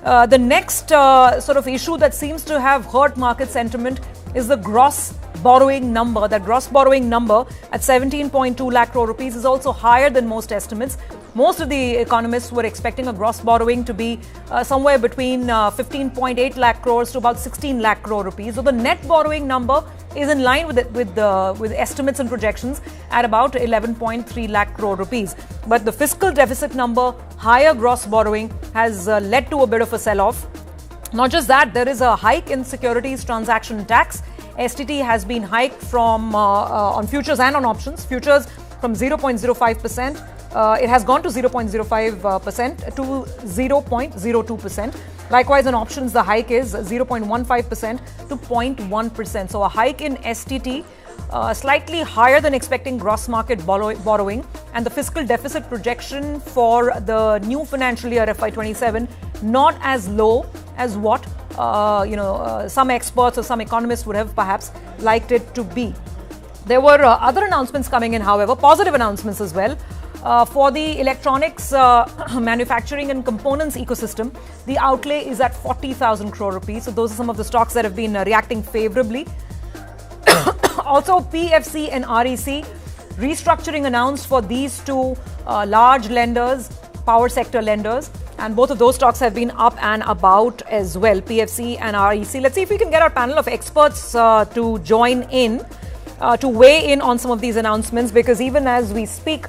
The next sort of issue that seems to have hurt market sentiment is the gross borrowing number. That gross borrowing number at 17.2 lakh crore rupees is also higher than most estimates. Most of the economists were expecting a gross borrowing to be somewhere between 15.8 lakh crores to about 16 lakh crore rupees. So the net borrowing number is in line with estimates and projections at about 11.3 lakh crore rupees. But the fiscal deficit number, higher gross borrowing, has led to a bit of a sell-off. Not just that, there is a hike in securities transaction tax. STT has been hiked from on futures and on options. Futures from 0.05%. It has gone to 0.05% to 0.02%. Likewise, in options, the hike is 0.15% to 0.1%. So a hike in STT, slightly higher than expecting gross market borrowing, and the fiscal deficit projection for the new financial year FY27 not as low as what some experts or some economists would have perhaps liked it to be. There were other announcements coming in, however, positive announcements as well. For the electronics manufacturing and components ecosystem, the outlay is at 40,000 crore rupees. So those are some of the stocks that have been reacting favorably. Also, PFC and REC, restructuring announced for these two large lenders, power sector lenders, and both of those stocks have been up and about as well, PFC and REC. Let's see if we can get our panel of experts to join in, to weigh in on some of these announcements, because even as we speak,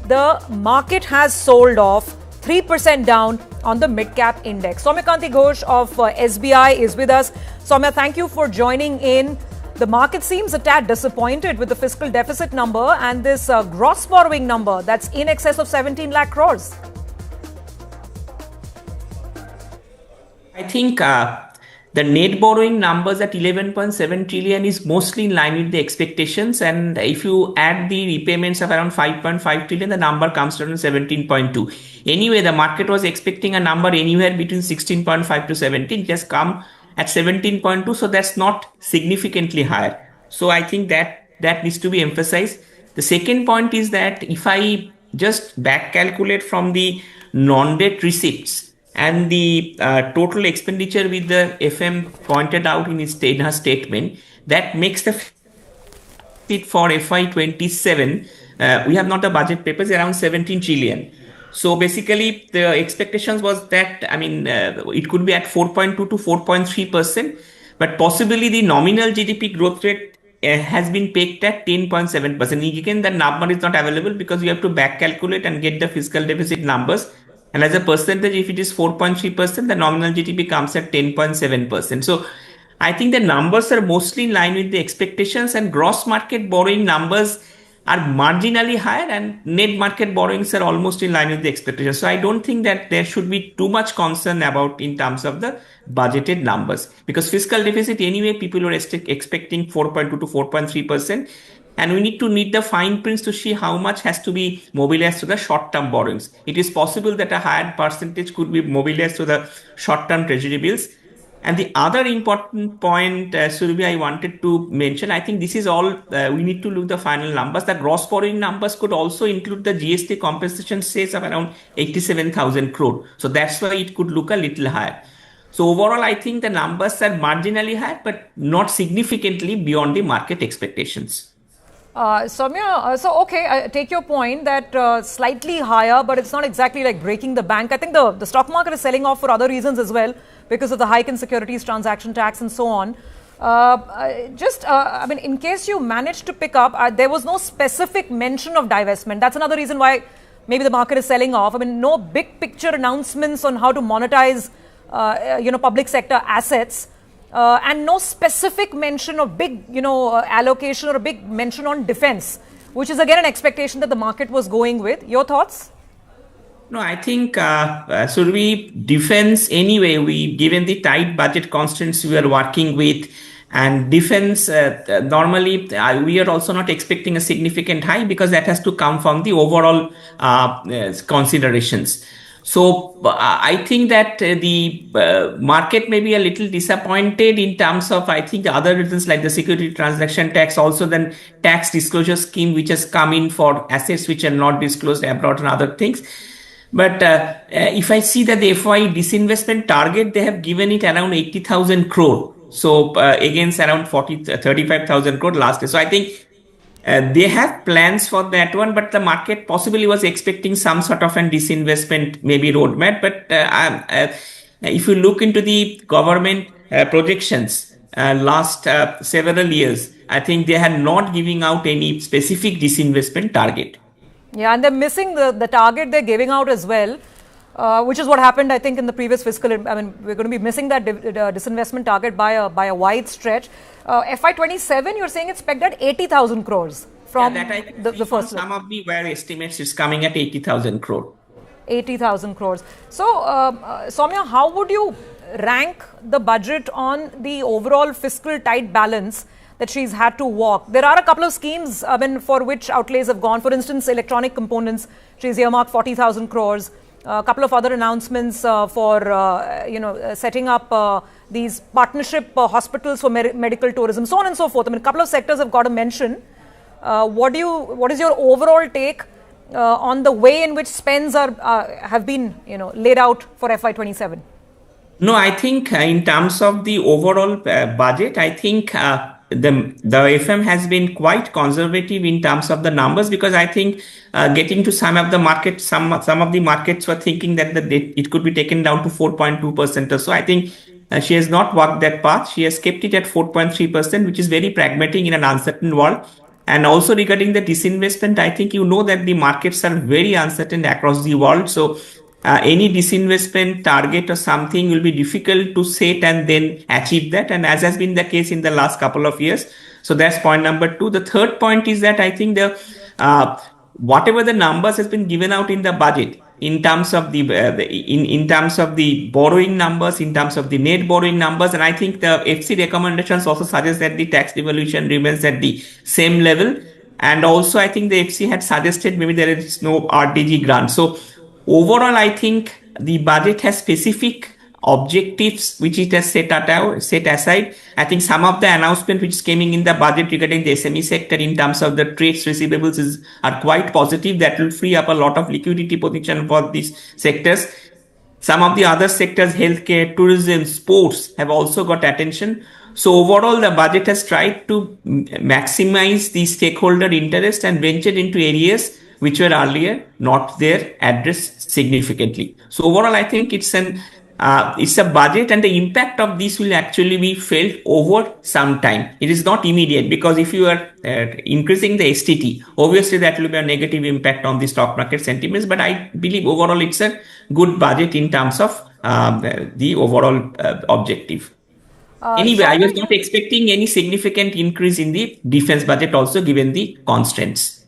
the market has sold off 3% down on the mid-cap index. Soumyakanti Ghosh of SBI is with us. Soumya, thank you for joining in. The market seems a tad disappointed with the fiscal deficit number and this gross borrowing number that's in excess of 17 lakh crores. I think the net borrowing numbers at 11.7 trillion is mostly in line with the expectations. And if you add the repayments of around 5.5 trillion, the number comes to around 17.2. Anyway, the market was expecting a number anywhere between 16.5 to 17. It has come at 17.2. So that's not significantly higher. So I think that needs to be emphasized. The second point is that if I just back calculate from the non-debt receipts, and the total expenditure with the FM pointed out in her statement, that makes the fit for FY27. We have not the budget papers, around 17 trillion. So basically, the expectations was that, it could be at 4.2 to 4.3%, but possibly the nominal GDP growth rate has been pegged at 10.7%. Again, the number is not available because you have to back calculate and get the fiscal deficit numbers. And as a percentage, if it is 4.3%, the nominal GDP comes at 10.7%. So I think the numbers are mostly in line with the expectations, and gross market borrowing numbers are marginally higher and net market borrowings are almost in line with the expectations. So I don't think that there should be too much concern about in terms of the budgeted numbers, because fiscal deficit anyway, people were expecting 4.2 to 4.3%. and we need to meet the fine prints to see how much has to be mobilized to the short-term borrowings. It is possible that a higher percentage could be mobilized to the short-term treasury bills. And the other important point, Surabhi, I wanted to mention, I think this is all, we need to look the final numbers. The gross borrowing numbers could also include the GST compensation sales of around 87,000 crore. So that's why it could look a little higher. So overall, I think the numbers are marginally higher, but not significantly beyond the market expectations. Soumya, so okay, I take your point that slightly higher, but it's not exactly like breaking the bank. I think the stock market is selling off for other reasons as well, because of the hike in securities transaction tax and so on. I mean, in case you managed to pick up, there was no specific mention of divestment. That's another reason why maybe the market is selling off. I mean, no big picture announcements on how to monetize, public sector assets. And no specific mention of big, allocation or a big mention on defense, which is again an expectation that the market was going with. Your thoughts? No, I think, Surabhi, defense anyway, given the tight budget constraints we are working with, and defense, normally we are also not expecting a significant high because that has to come from the overall considerations. So I think that the market may be a little disappointed in terms of, I think, the other reasons like the security transaction tax, also then tax disclosure scheme, which has come in for assets which are not disclosed abroad and other things. But if I see that the FY disinvestment target, they have given it around 80,000 crore. So against around 35,000 crore last year. So I think they have plans for that one, but the market possibly was expecting some sort of an disinvestment, maybe roadmap. But if you look into the government projections last several years, I think they are not giving out any specific disinvestment target. Yeah, and they're missing the target they're giving out as well, which is what happened, I think, in the previous fiscal. I mean, we're going to be missing that disinvestment target by a wide stretch. FY27, you're saying it's pegged at 80,000 crores from the first. Some of the where estimates is coming at 80,000 crore. 80,000 crores. So, Soumya, how would you rank the budget on the overall fiscal tight balance that she's had to walk? There are a couple of schemes, for which outlays have gone. For instance, electronic components, she's earmarked 40,000 crores. A couple of other announcements for, setting up these partnership hospitals for medical tourism, so on and so forth. I mean, a couple of sectors have got a mention. What is your overall take on the way in which spends have been, laid out for FY27? No, I think in terms of the overall budget, I think the FM has been quite conservative in terms of the numbers, because I think getting to some of the markets, some of the markets were thinking that it could be taken down to 4.2% or so. I think she has not walked that path. She has kept it at 4.3%, which is very pragmatic in an uncertain world. And also regarding the disinvestment, I think that the markets are very uncertain across the world. So any disinvestment target or something will be difficult to set and then achieve that. And as has been the case in the last couple of years. So that's point number 2. The third point is that I think whatever the numbers has been given out in the budget, in terms of the in terms of the borrowing numbers, in terms of the net borrowing numbers, and I think the FC recommendations also suggest that the tax devolution remains at the same level. And also I think the FC had suggested maybe there is no RDG grant. So overall, I think the budget has specific objectives which it has set aside. I think some of the announcements which came in the budget regarding the SME sector in terms of the trades receivables are quite positive. That will free up a lot of liquidity position for these sectors. Some of the other sectors, healthcare, tourism, sports, have also got attention. So overall, the budget has tried to maximize the stakeholder interest and ventured into areas which were earlier not there, addressed significantly. So overall, I think it's a budget, and the impact of this will actually be felt over some time. It is not immediate, because if you are increasing the STT, obviously that will be a negative impact on the stock market sentiments. But I believe overall it's a good budget in terms of the overall objective. Anyway, I was not expecting any significant increase in the defense budget also, given the constraints.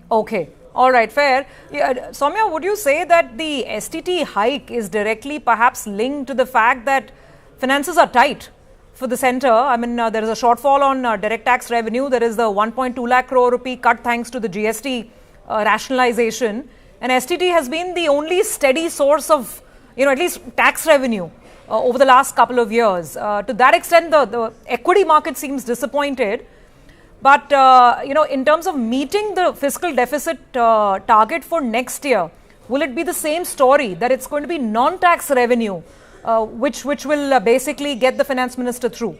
Okay. All right, fair. Soumya, would you say that the STT hike is directly perhaps linked to the fact that finances are tight for the centre. I mean, there is a shortfall on direct tax revenue. There is the 1.2 lakh crore rupee cut thanks to the GST rationalisation. And STT has been the only steady source of, at least tax revenue over the last couple of years. To that extent, the equity market seems disappointed. But, in terms of meeting the fiscal deficit target for next year, will it be the same story, that it's going to be non-tax revenue, which will basically get the finance minister through?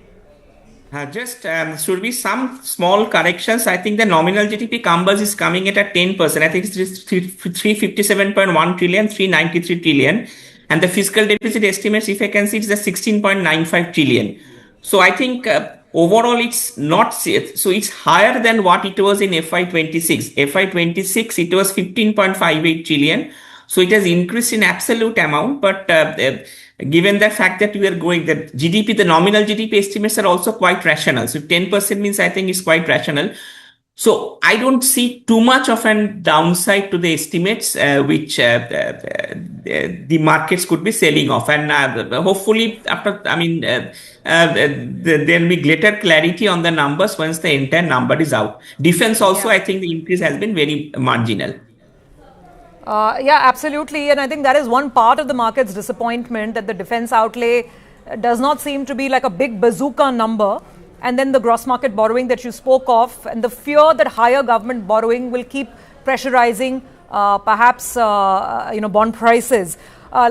Should be some small corrections. I think the nominal GDP numbers is coming at 10%. I think it's 357.1 trillion, 393 trillion. And the fiscal deficit estimates, if I can see, it's the 16.95 trillion. So I think overall it's not, so it's higher than what it was in FY26. FY26, it was 15.58 trillion. So it has increased in absolute amount, but given the fact that we are going, that GDP, the nominal GDP estimates are also quite rational. So 10% means I think is quite rational. So I don't see too much of a downside to the estimates, which the markets could be selling off. And hopefully after, there will be greater clarity on the numbers once the entire number is out. Defense also, I think the increase has been very marginal. Yeah, absolutely. And I think that is one part of the market's disappointment, that the defense outlay does not seem to be like a big bazooka number. And then the gross market borrowing that you spoke of, and the fear that higher government borrowing will keep pressurizing perhaps bond prices.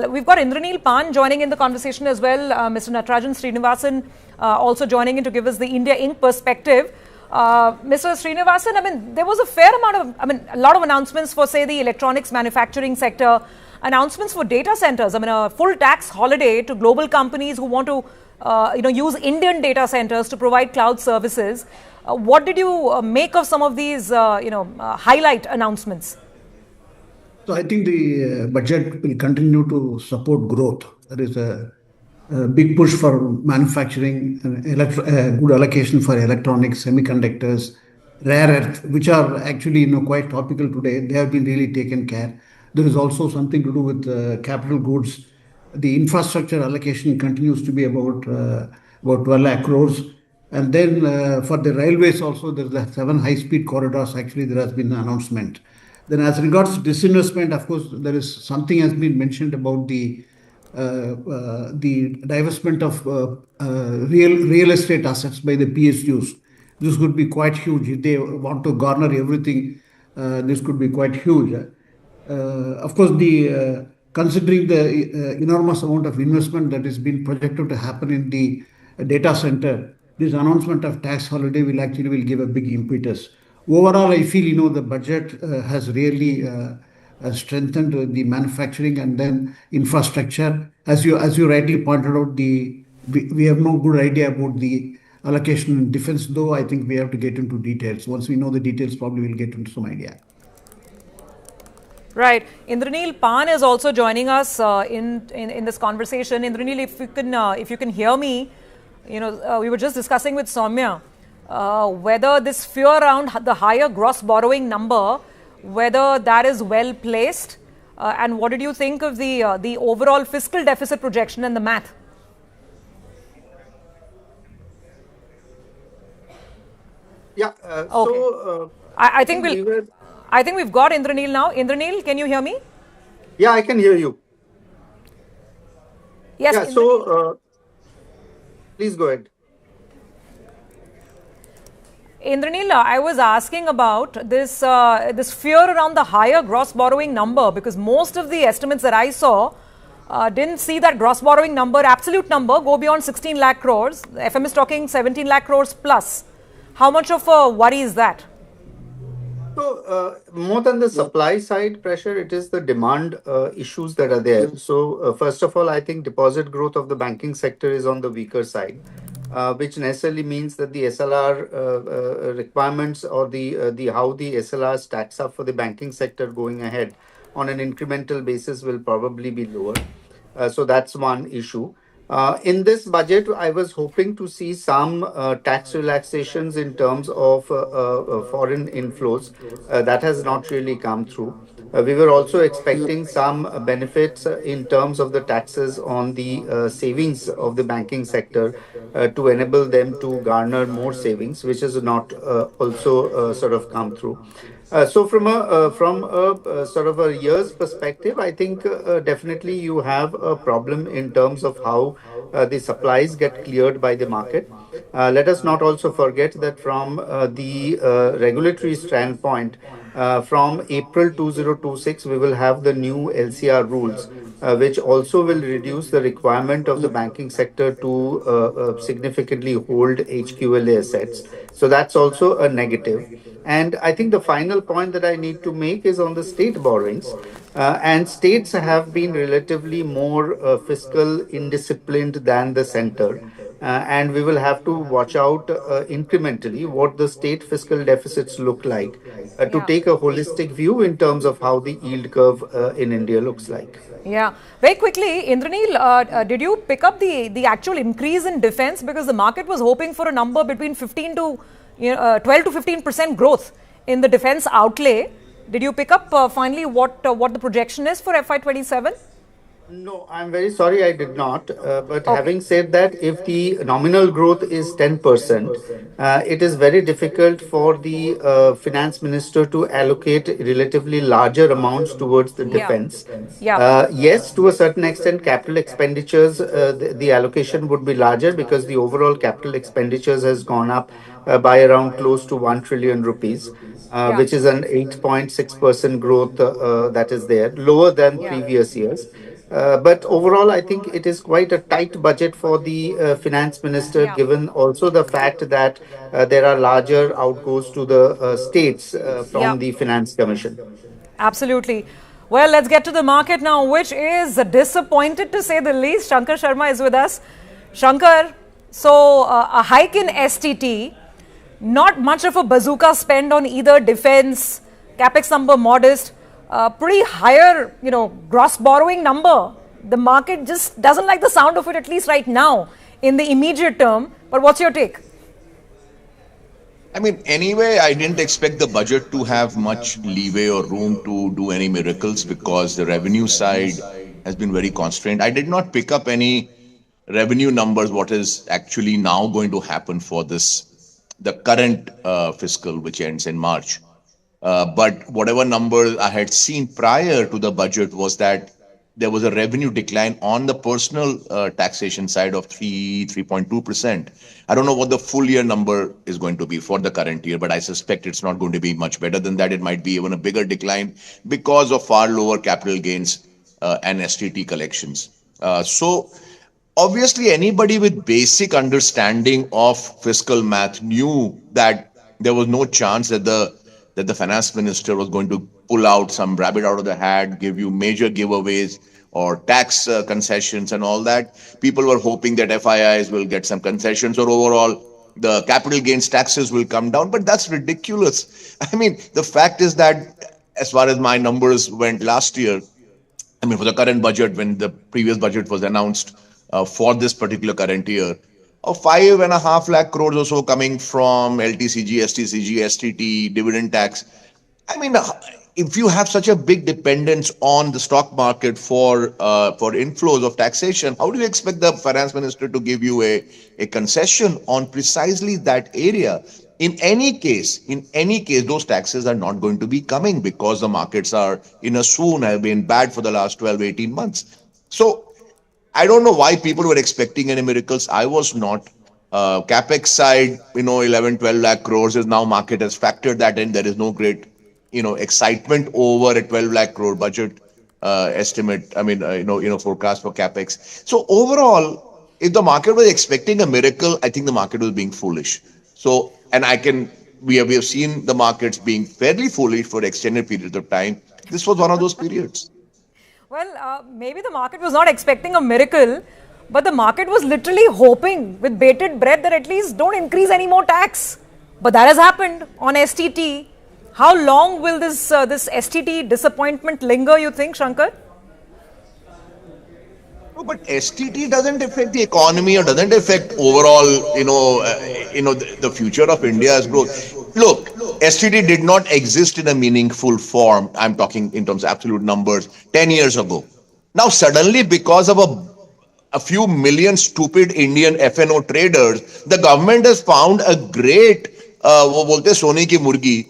We've got Indranil Pan joining in the conversation as well. Mr. Natarajan Srinivasan also joining in to give us the India Inc. perspective. Mr. Srinivasan, there was a fair amount of, a lot of announcements for, say, the electronics manufacturing sector, announcements for data centers. A full tax holiday to global companies who want to, use Indian data centers to provide cloud services. What did you make of some of these, highlight announcements? So I think the budget will continue to support growth. There is a big push for manufacturing, good allocation for electronics, semiconductors, rare earth, which are actually quite topical today. They have been really taken care. There is also something to do with capital goods. The infrastructure allocation continues to be about 12 lakh crores. And then for the railways also, there's the 7 high-speed corridors. Actually, there has been an announcement. Then as regards disinvestment, of course, there is something has been mentioned about the divestment of real estate assets by the PSUs. This could be quite huge. If they want to garner everything, this could be quite huge. Of course, considering the enormous amount of investment that is being projected to happen in the data center, this announcement of tax holiday will give a big impetus. Overall, I feel the budget has really strengthened the manufacturing and then infrastructure. As you rightly pointed out, we have no good idea about the allocation in defense, though I think we have to get into details. Once we know the details, probably we'll get into some idea. Right. Indranil Pan is also joining us in this conversation. Indranil, if you can hear me, we were just discussing with Soumya whether this fear around the higher gross borrowing number, whether that is well placed, and what did you think of the overall fiscal deficit projection and the math? Yeah. Okay. So I think we've got Indranil now. Indranil, can you hear me? Yeah, I can hear you. Yes. Yeah, so please go ahead. Indranil, I was asking about this fear around the higher gross borrowing number, because most of the estimates that I saw didn't see that gross borrowing number, absolute number, go beyond 16 lakh crores. The FM is talking 17 lakh crores plus. How much of a worry is that? So more than the supply side pressure, it is the demand issues that are there. So first of all, I think deposit growth of the banking sector is on the weaker side, which necessarily means that the SLR requirements or the how the SLR stacks up for the banking sector going ahead on an incremental basis will probably be lower. So that's one issue. In this budget, I was hoping to see some tax relaxations in terms of foreign inflows. That has not really come through. We were also expecting some benefits in terms of the taxes on the savings of the banking sector to enable them to garner more savings, which has not also sort of come through. So from a sort of a year's perspective, I think definitely you have a problem in terms of how the supplies get cleared by the market. Let us not also forget that from the regulatory standpoint, from April 2026, we will have the new LCR rules, which also will reduce the requirement of the banking sector to significantly hold HQLA assets. So that's also a negative. And I think the final point that I need to make is on the state borrowings. And states have been relatively more fiscal indisciplined than the center. And we will have to watch out incrementally what the state fiscal deficits look like to take a holistic view in terms of how the yield curve in India looks like. Yeah. Very quickly, Indranil, did you pick up the actual increase in defense? Because the market was hoping for a number between 12 to 15% growth in the defense outlay. Did you pick up finally what the projection is for FY27? No, I'm very sorry I did not. But having said that, if the nominal growth is 10%, it is very difficult for the finance minister to allocate relatively larger amounts towards the defense. Yes, to a certain extent, capital expenditures, the allocation would be larger because the overall capital expenditures has gone up by around close to 1 trillion rupees, which is an 8.6% growth that is there, lower than previous years. But overall, I think it is quite a tight budget for the finance minister, given also the fact that there are larger outgoes to the states from the finance commission. Absolutely. Well, let's get to the market now, which is disappointed to say the least. Shankar Sharma is with us. Shankar, so a hike in STT, not much of a bazooka spend on either defense, capex number modest. Pretty higher, gross borrowing number. The market just doesn't like the sound of it, at least right now, in the immediate term. But what's your take? I mean, anyway, I didn't expect the budget to have much leeway or room to do any miracles because the revenue side has been very constrained. I did not pick up any revenue numbers, what is actually now going to happen for the current fiscal, which ends in March. But whatever numbers I had seen prior to the budget was that there was a revenue decline on the personal taxation side of 3.2%. I don't know what the full year number is going to be for the current year, but I suspect it's not going to be much better than that. It might be even a bigger decline because of far lower capital gains and STT collections. So obviously anybody with basic understanding of fiscal math knew that there was no chance that the finance minister was going to pull out some rabbit out of the hat, give you major giveaways or tax concessions and all that. People were hoping that FIIs will get some concessions or overall the capital gains taxes will come down. But that's ridiculous. I mean, the fact is that as far as my numbers went last year, I mean, for the current budget, when the previous budget was announced for this particular current year, 5.5 lakh crores or so coming from LTCG, STCG, STT, dividend tax. I mean, if you have such a big dependence on the stock market for inflows of taxation, how do you expect the finance minister to give you a concession on precisely that area? In any case, those taxes are not going to be coming because the markets are in a swoon, have been bad for the last 12, 18 months. So I don't know why people were expecting any miracles. I was not. Capex side, 11, 12 lakh crores is now market has factored that in. There is no great, excitement over a 12 lakh crore budget estimate. I mean, forecast for Capex. So overall, if the market was expecting a miracle, I think the market was being foolish. So, and we have seen the markets being fairly foolish for extended periods of time. This was one of those periods. Well, maybe the market was not expecting a miracle, but the market was literally hoping with bated breath that at least don't increase any more tax. But that has happened on STT. How long will this STT disappointment linger, you think, Shankar? No, but STT doesn't affect the economy or doesn't affect overall, the future of India's growth. look, STT did not exist in a meaningful form. I'm talking in terms of absolute numbers 10 years ago. Now, suddenly, because of a few million stupid Indian FNO traders, the government has found a great, वो बोलते हैं सोने की मुर्गी,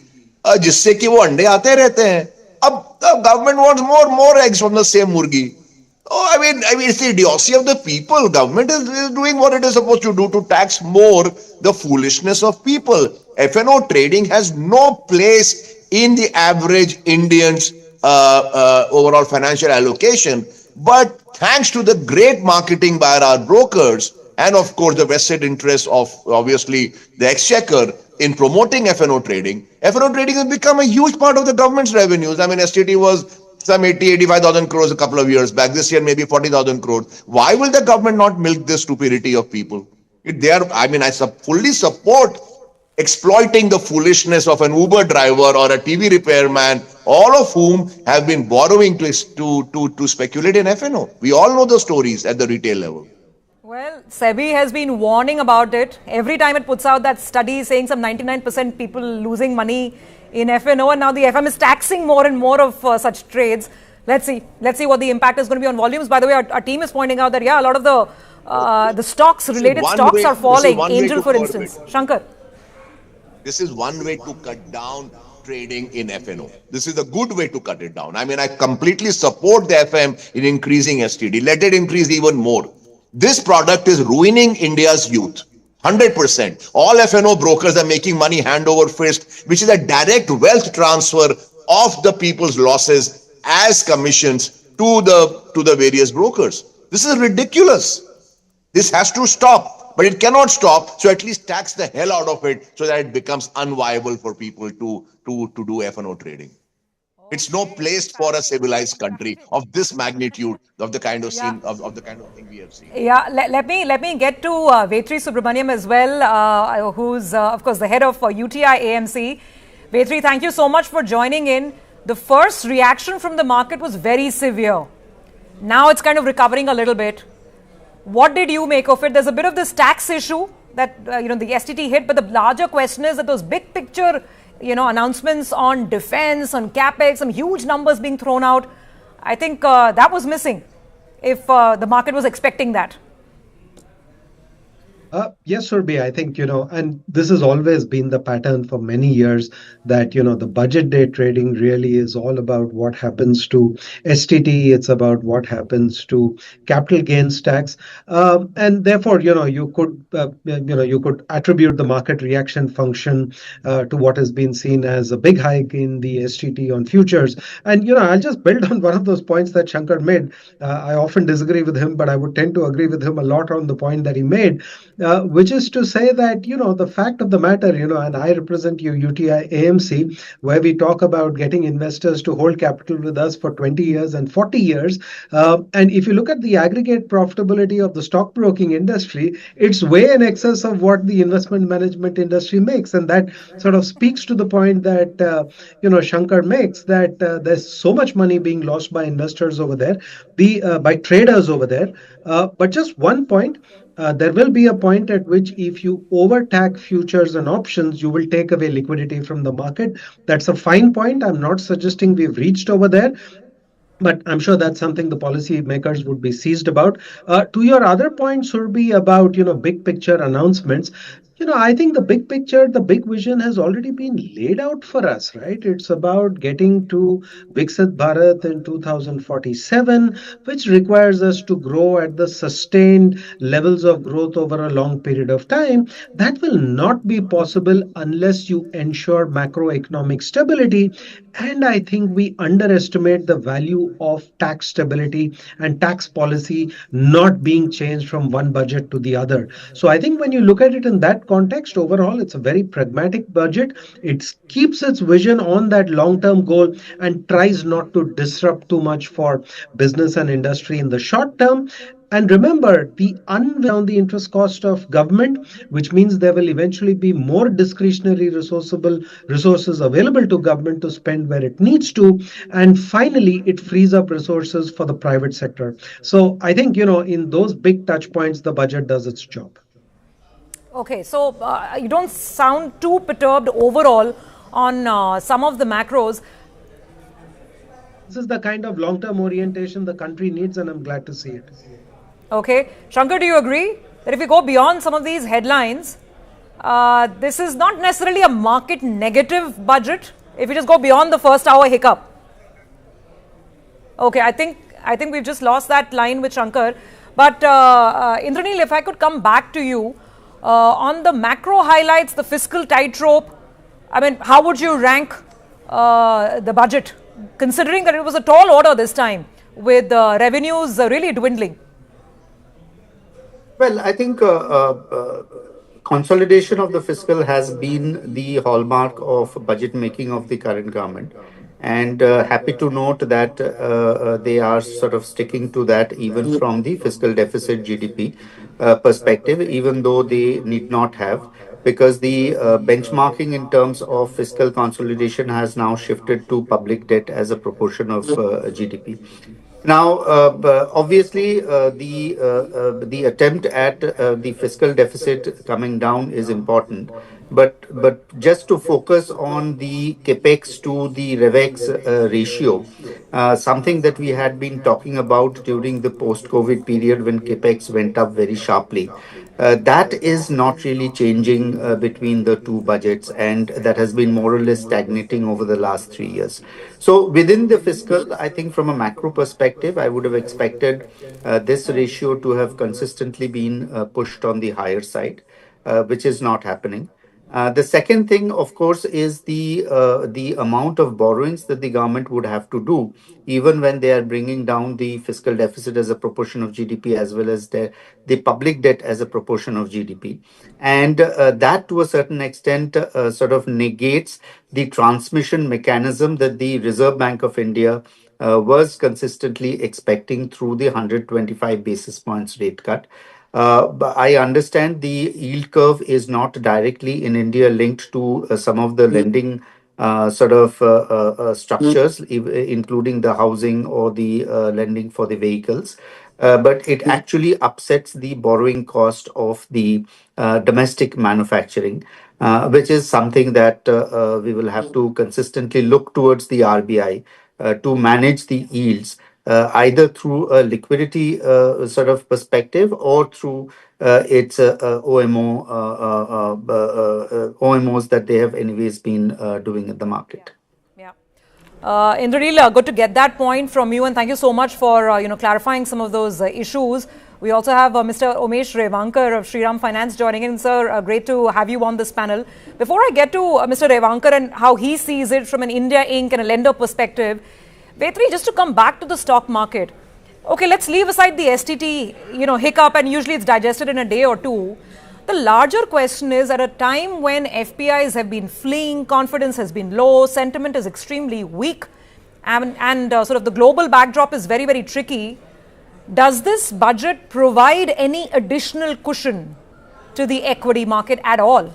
जिससे कि वो अंडे आते रहते हैं. अब the government wants more eggs from the same murgi. Oh, I mean, it's the idiocy of the people. Government is doing what it is supposed to do to tax more the foolishness of people. FNO trading has no place in the average Indian's overall financial allocation. But thanks to the great marketing by our brokers and, of course, the vested interest of, obviously, the exchequer in promoting FNO trading has become a huge part of the government's revenues. I mean, STT was some 85,000 crores a couple of years back. This year, maybe 40,000 crores. Why will the government not milk the stupidity of people? I fully support exploiting the foolishness of an Uber driver or a TV repairman, all of whom have been borrowing to speculate in FNO. We all know the stories at the retail level. Well, SEBI has been warning about it. Every time it puts out that study saying some 99% people losing money in FNO, and now the FM is taxing more and more of such trades. Let's see what the impact is going to be on volumes. By the way, our team is pointing out that, a lot of the stocks, related stocks are falling. Angel, for instance. Shankar. This is one way to cut down trading in FNO. This is a good way to cut it down. I mean, I completely support the FM in increasing STD. Let it increase even more. This product is ruining India's youth. 100%. All FNO brokers are making money hand over fist, which is a direct wealth transfer of the people's losses as commissions to the various brokers. This is ridiculous. This has to stop. But it cannot stop, so at least tax the hell out of it so that it becomes unviable for people to do FNO trading. It's no place for a civilized country of this magnitude, of the kind of scene, of the kind of thing we have seen. Yeah, let me get to Vetri Subramaniam as well, who's of course the head of UTI AMC. Vetri, thank you so much for joining in. The first reaction from the market was very severe. Now it's kind of recovering a little bit. What did you make of it? There's a bit of this tax issue that, the STT hit, but the larger question is that those big picture, announcements on defense, on capex, some huge numbers being thrown out. I think that was missing if the market was expecting that. Yes, Surbi, I think, and this has always been the pattern for many years that, the budget day trading really is all about what happens to STT. It's about what happens to capital gains tax. And therefore, you could attribute the market reaction function to what has been seen as a big hike in the STT on futures. And, I'll just build on one of those points that Shankar made. I often disagree with him, but I would tend to agree with him a lot on the point that he made. Which is to say that, the fact of the matter, and I represent UTI AMC, where we talk about getting investors to hold capital with us for 20 years and 40 years. And if you look at the aggregate profitability of the stockbroking industry, it's way in excess of what the investment management industry makes. And that sort of speaks to the point that, Shankar makes, that there's so much money being lost by investors over there, by traders over there. But just one point. There will be a point at which if you overtax futures and options, you will take away liquidity from the market. That's a fine point. I'm not suggesting we've reached over there, but I'm sure that's something the policy makers would be seized about. To your other point, Surbi, about, big picture announcements, I think the big picture, the big vision has already been laid out for us, right? It's about getting to Viksit Bharat in 2047, which requires us to grow at the sustained levels of growth over a long period of time. That will not be possible unless you ensure macroeconomic stability. And I think we underestimate the value of tax stability and tax policy not being changed from one budget to the other. So I think when you look at it in that context, overall, it's a very pragmatic budget. It keeps its vision on that long-term goal and tries not to disrupt too much for business and industry in the short term. And remember, the on the interest cost of government, which means there will eventually be more discretionary resources available to government to spend where it needs to. And finally, it frees up resources for the private sector. So I think, in those big touch points, the budget does its job. Okay, so you don't sound too perturbed overall on some of the macros. This is the kind of long-term orientation the country needs, and I'm glad to see it. Okay, Shankar, do you agree that if we go beyond some of these headlines, this is not necessarily a market negative budget? If we just go beyond the first hour hiccup. Okay, I think we've just lost that line with Shankar. But Indranil, if I could come back to you on the macro highlights, the fiscal tightrope. I mean, how would you rank the budget, considering that it was a tall order this time with revenues really dwindling? Well, I think consolidation of the fiscal has been the hallmark of budget making of the current government. And happy to note that they are sort of sticking to that even from the fiscal deficit GDP perspective, even though they need not have, because the benchmarking in terms of fiscal consolidation has now shifted to public debt as a proportion of GDP. Now, obviously, the attempt at the fiscal deficit coming down is important, but just to focus on the capex to the revex ratio, something that we had been talking about during the post-COVID period when capex went up very sharply. That is not really changing between the two budgets, and that has been more or less stagnating over the last 3 years. So within the fiscal, I think from a macro perspective, I would have expected this ratio to have consistently been pushed on the higher side, which is not happening. The second thing, of course, is the amount of borrowings that the government would have to do, even when they are bringing down the fiscal deficit as a proportion of GDP, as well as the public debt as a proportion of GDP. And that, to a certain extent, sort of negates the transmission mechanism that the Reserve Bank of India was consistently expecting through the 125 basis points rate cut. But I understand the yield curve is not directly in India linked to some of the lending structures, including the housing or the lending for the vehicles. But it actually upsets the borrowing cost of the domestic manufacturing, which is something that we will have to consistently look towards the RBI to manage the yields. Either through a liquidity sort of perspective or through its OMOs that they have anyways been doing in the market. Indranil, good to get that point from you, and thank you so much for clarifying some of those issues. We also have Mr. Umesh Revankar of Shriram Finance joining in. Sir, great to have you on this panel. Before I get to Mr. Revankar and how he sees it from an India Inc. and a lender perspective, Vetri, just to come back to the stock market. Okay, let's leave aside the STT, hiccup, and usually it's digested in a day or two. The larger question is, at a time when FPIs have been fleeing, confidence has been low, sentiment is extremely weak, and sort of the global backdrop is very, very tricky, does this budget provide any additional cushion to the equity market at all?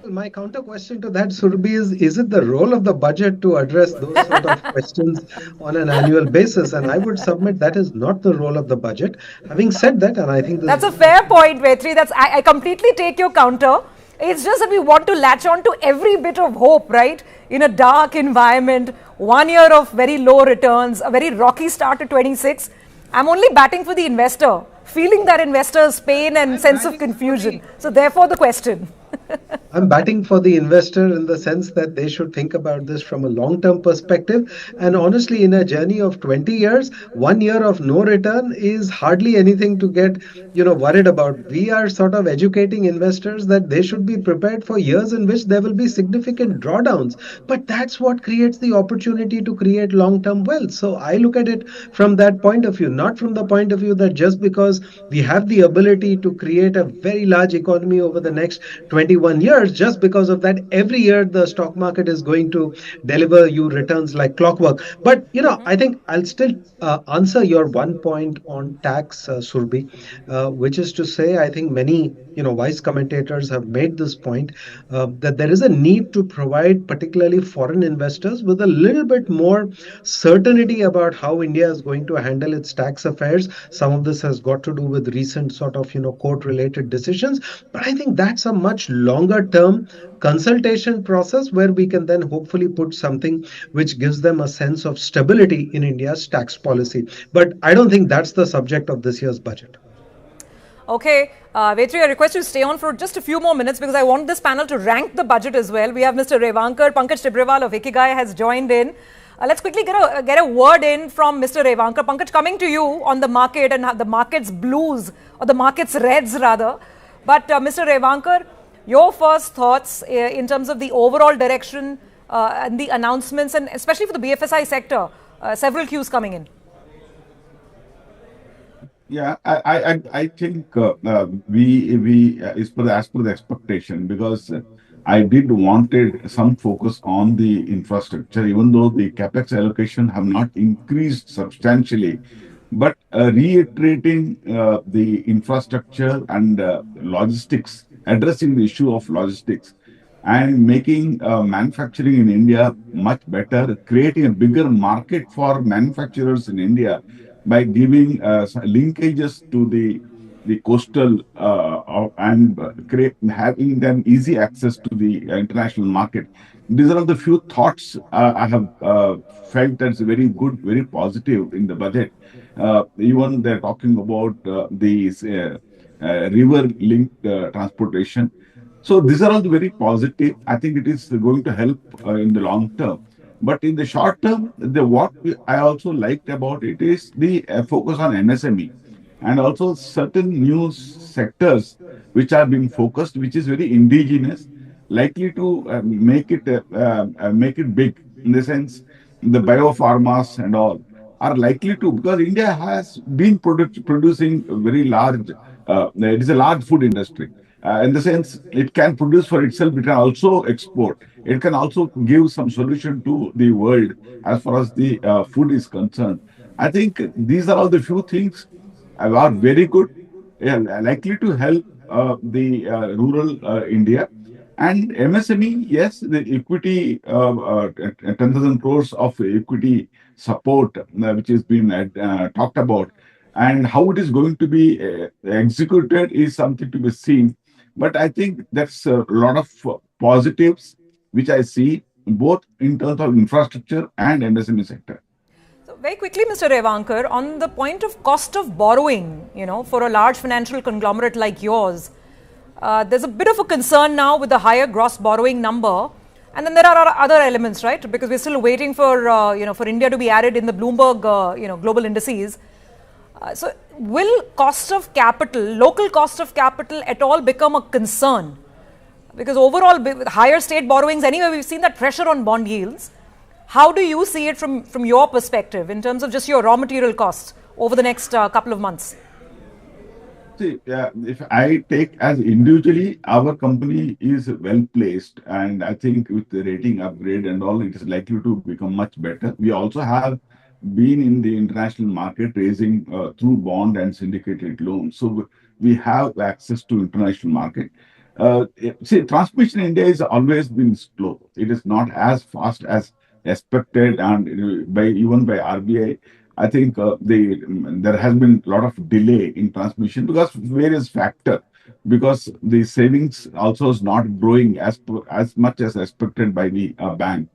My counter question to that, Surabhi, is it the role of the budget to address those sort of questions on an annual basis? And I would submit that is not the role of the budget. Having said that, and I think that's a fair point, Vetri. I completely take your counter. It's just that we want to latch on to every bit of hope, right? In a dark environment, 1 year of very low returns, a very rocky start to 26. I'm only batting for the investor, feeling that investor's pain and sense of confusion. So therefore the question. I'm batting for the investor in the sense that they should think about this from a long-term perspective. And honestly, in a journey of 20 years, 1 year of no return is hardly anything to get, worried about. We are sort of educating investors that they should be prepared for years in which there will be significant drawdowns. But that's what creates the opportunity to create long-term wealth. So I look at it from that point of view, not from the point of view that just because we have the ability to create a very large economy over the next 21 21 years. Just because of that, every year the stock market is going to deliver you returns like clockwork. But I think I'll still answer your one point on tax, Surbi, which is to say, I think many wise commentators have made this point, that there is a need to provide particularly foreign investors with a little bit more certainty about how India is going to handle its tax affairs. Some of this has got to do with recent sort of court related decisions, but I think that's a much longer term consultation process where we can then hopefully put something which gives them a sense of stability in India's tax policy. But I don't think that's the subject of this year's budget. Okay, Vetri, I request you to stay on for just a few more minutes because I want this panel to rank the budget as well. We have Mr. Revankar, Pankaj Tibrewal of Ikigai has joined in. Let's quickly get a word in from Mr. Revankar. Pankaj, coming to you on the market and the market's blues, or the market's reds rather. But Mr. Revankar, your first thoughts in terms of the overall direction and the announcements, and especially for the BFSI sector, several cues coming in. Yeah, I think we as per the expectation, because I did wanted some focus on the infrastructure, even though the capex allocation have not increased substantially, but reiterating the infrastructure and logistics, addressing the issue of logistics, and making manufacturing in India much better, creating a bigger market for manufacturers in India by giving linkages to the coastal and having them easy access to the international market. These are the few thoughts I have felt that's very good, very positive in the budget. Even they're talking about these river-linked transportation. So these are all very positive. I think it is going to help in the long term. But in the short term, what I also liked about it is the focus on MSME and also certain new sectors which are being focused, which is very indigenous, likely to make it big, in the sense the biopharmas and all are likely to, because India has been producing very large, it is a large food industry. In the sense, it can produce for itself, it can also export. It can also give some solution to the world as far as the food is concerned. I think these are all the few things are very good, likely to help the rural India. And MSME, yes, the equity, 10,000 crores of equity support, which has been talked about, and how it is going to be executed is something to be seen. But I think that's a lot of positives which I see both in terms of infrastructure and MSME sector. So very quickly, Mr. Revankar, on the point of cost of borrowing, for a large financial conglomerate like yours, there's a bit of a concern now with the higher gross borrowing number. And then there are other elements, right? Because we're still waiting for, for India to be added in the Bloomberg, global indices. So will cost of capital, local cost of capital at all become a concern? Because overall, with higher state borrowings, anyway, we've seen that pressure on bond yields. How do you see it from your perspective in terms of just your raw material costs over the next couple of months? See, if I take as individually, our company is well placed, and I think with the rating upgrade and all, it is likely to become much better. We also have been in the international market raising through bond and syndicated loans. So we have access to international market. See, transmission in India has always been slow. It is not as fast as expected, and even by RBI. I think there has been a lot of delay in transmission because of various factors. Because the savings also is not growing as much as expected by the bank,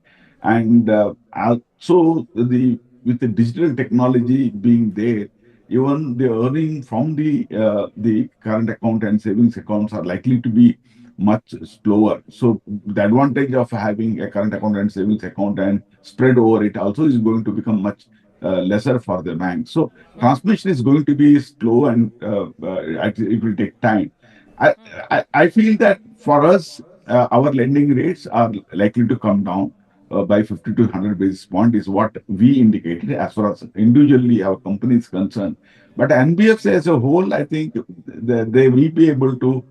and also with the digital technology being there, even the earning from the current account and savings accounts are likely to be much slower. So the advantage of having a current account and savings account and spread over it also is going to become much lesser for the bank. So transmission is going to be slow, and it will take time. I feel that for us, our lending rates are likely to come down by 50 to 100 basis point is what we indicated as far as individually our company is concerned. But NBFC as a whole, I think they will be able to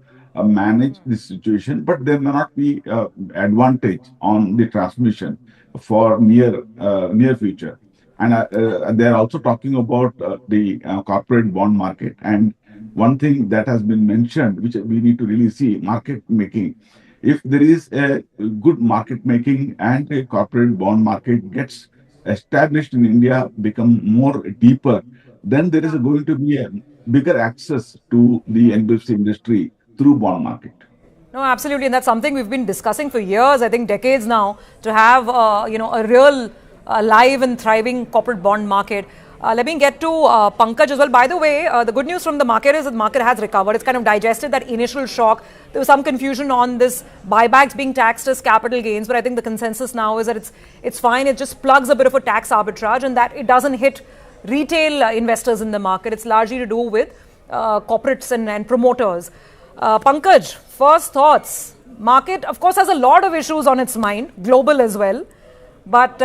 manage this situation, but there may not be advantage on the transmission for near future. And they're also talking about the corporate bond market. And one thing that has been mentioned, which we need to really see, market making. If there is a good market making and a corporate bond market gets established in India, become more deeper, then there is going to be a bigger access to the NBFC industry through bond market. No, absolutely, and that's something we've been discussing for years, I think decades now, to have a real live and thriving corporate bond market. Let me get to Pankaj as well. By the way, the good news from the market is that the market has recovered. It's kind of digested that initial shock. There was some confusion on this buybacks being taxed as capital gains, but I think the consensus now is that it's fine. It just plugs a bit of a tax arbitrage, and that it doesn't hit retail investors in the market. It's largely to do with corporates and promoters. Pankaj, first thoughts. Market, of course, has a lot of issues on its mind, global as well. But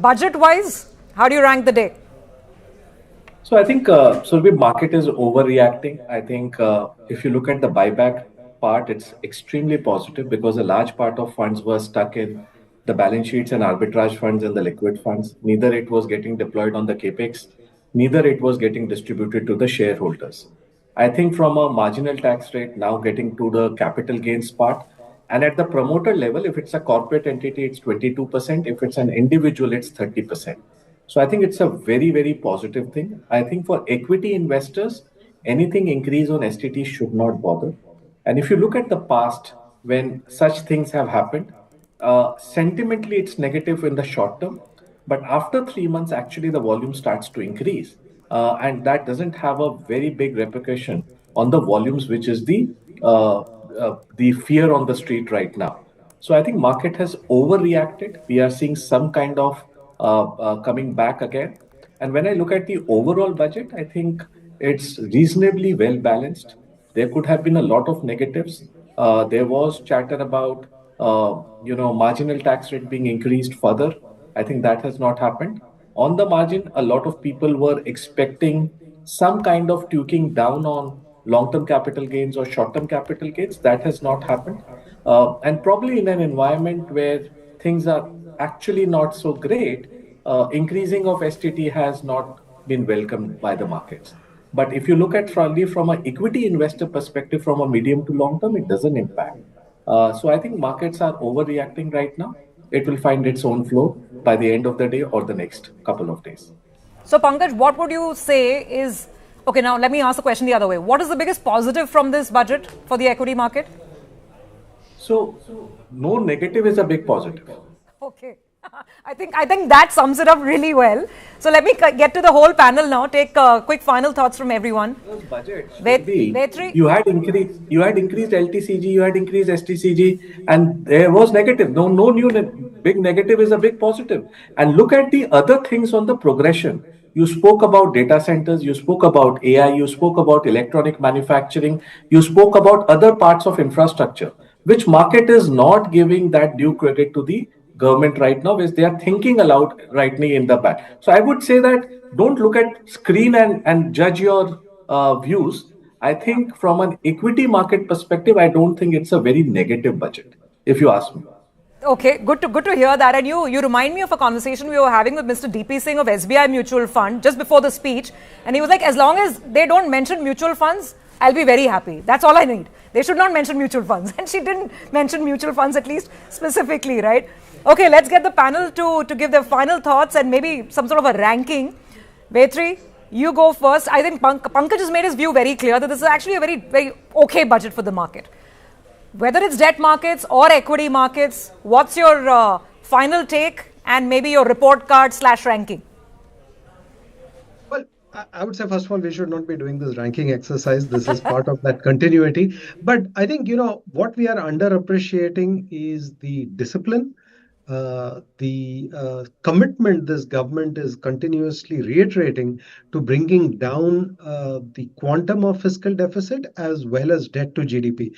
budget-wise, how do you rank the day? So I think the market is overreacting. I think if you look at the buyback part, it's extremely positive because a large part of funds were stuck in the balance sheets and arbitrage funds and the liquid funds. Neither it was getting deployed on the capex, neither it was getting distributed to the shareholders. I think from a marginal tax rate now getting to the capital gains part, and at the promoter level, if it's a corporate entity, it's 22%. If it's an individual, it's 30%. So I think it's a very, very positive thing. I think for equity investors, anything increase on STT should not bother. And if you look at the past, when such things have happened, sentimentally it's negative in the short term. But after 3 months, actually the volume starts to increase. And that doesn't have a very big repercussion on the volumes, which is the fear on the street right now. So I think market has overreacted. We are seeing some kind of coming back again. And when I look at the overall budget, I think it's reasonably well balanced. There could have been a lot of negatives. There was chatter about, marginal tax rate being increased further. I think that has not happened. On the margin, a lot of people were expecting some kind of tweaking down on long-term capital gains or short-term capital gains. That has not happened. And probably in an environment where things are actually not so great, increasing of STT has not been welcomed by the markets. But if you look at from an equity investor perspective, from a medium to long term, it doesn't impact. So I think markets are overreacting right now. It will find its own flow by the end of the day or the next couple of days. So Pankaj, what would you say is, okay, now let me ask the question the other way. What is the biggest positive from this budget for the equity market? So no negative is a big positive. Okay. I think that sums it up really well. So let me get to the whole panel now. Take quick final thoughts from everyone. Budget you had increased LTCG, you had increased STCG, and there was negative. No new big negative is a big positive. And look at the other things on the progression. You spoke about data centers, you spoke about AI, you spoke about electronic manufacturing, you spoke about other parts of infrastructure, which market is not giving that due credit to the government right now, is they are thinking aloud right now in the back. So I would say that don't look at screen and judge your views. I think from an equity market perspective, I don't think it's a very negative budget, if you ask me. Okay, good to hear that. And you remind me of a conversation we were having with Mr. DP Singh of SBI Mutual Fund just before the speech. And he was like, as long as they don't mention mutual funds, I'll be very happy. That's all I need. They should not mention mutual funds. And she didn't mention mutual funds, at least specifically, right? Okay, let's get the panel to give their final thoughts and maybe some sort of a ranking. Vetri, you go first. I think Pankaj has made his view very clear that this is actually a very, very okay budget for the market. Whether it's debt markets or equity markets, what's your final take and maybe your report card / ranking? Well, I would say, first of all, we should not be doing this ranking exercise. This is part of that continuity. But I think, what we are underappreciating is the discipline the commitment this government is continuously reiterating to bringing down the quantum of fiscal deficit as well as debt to GDP.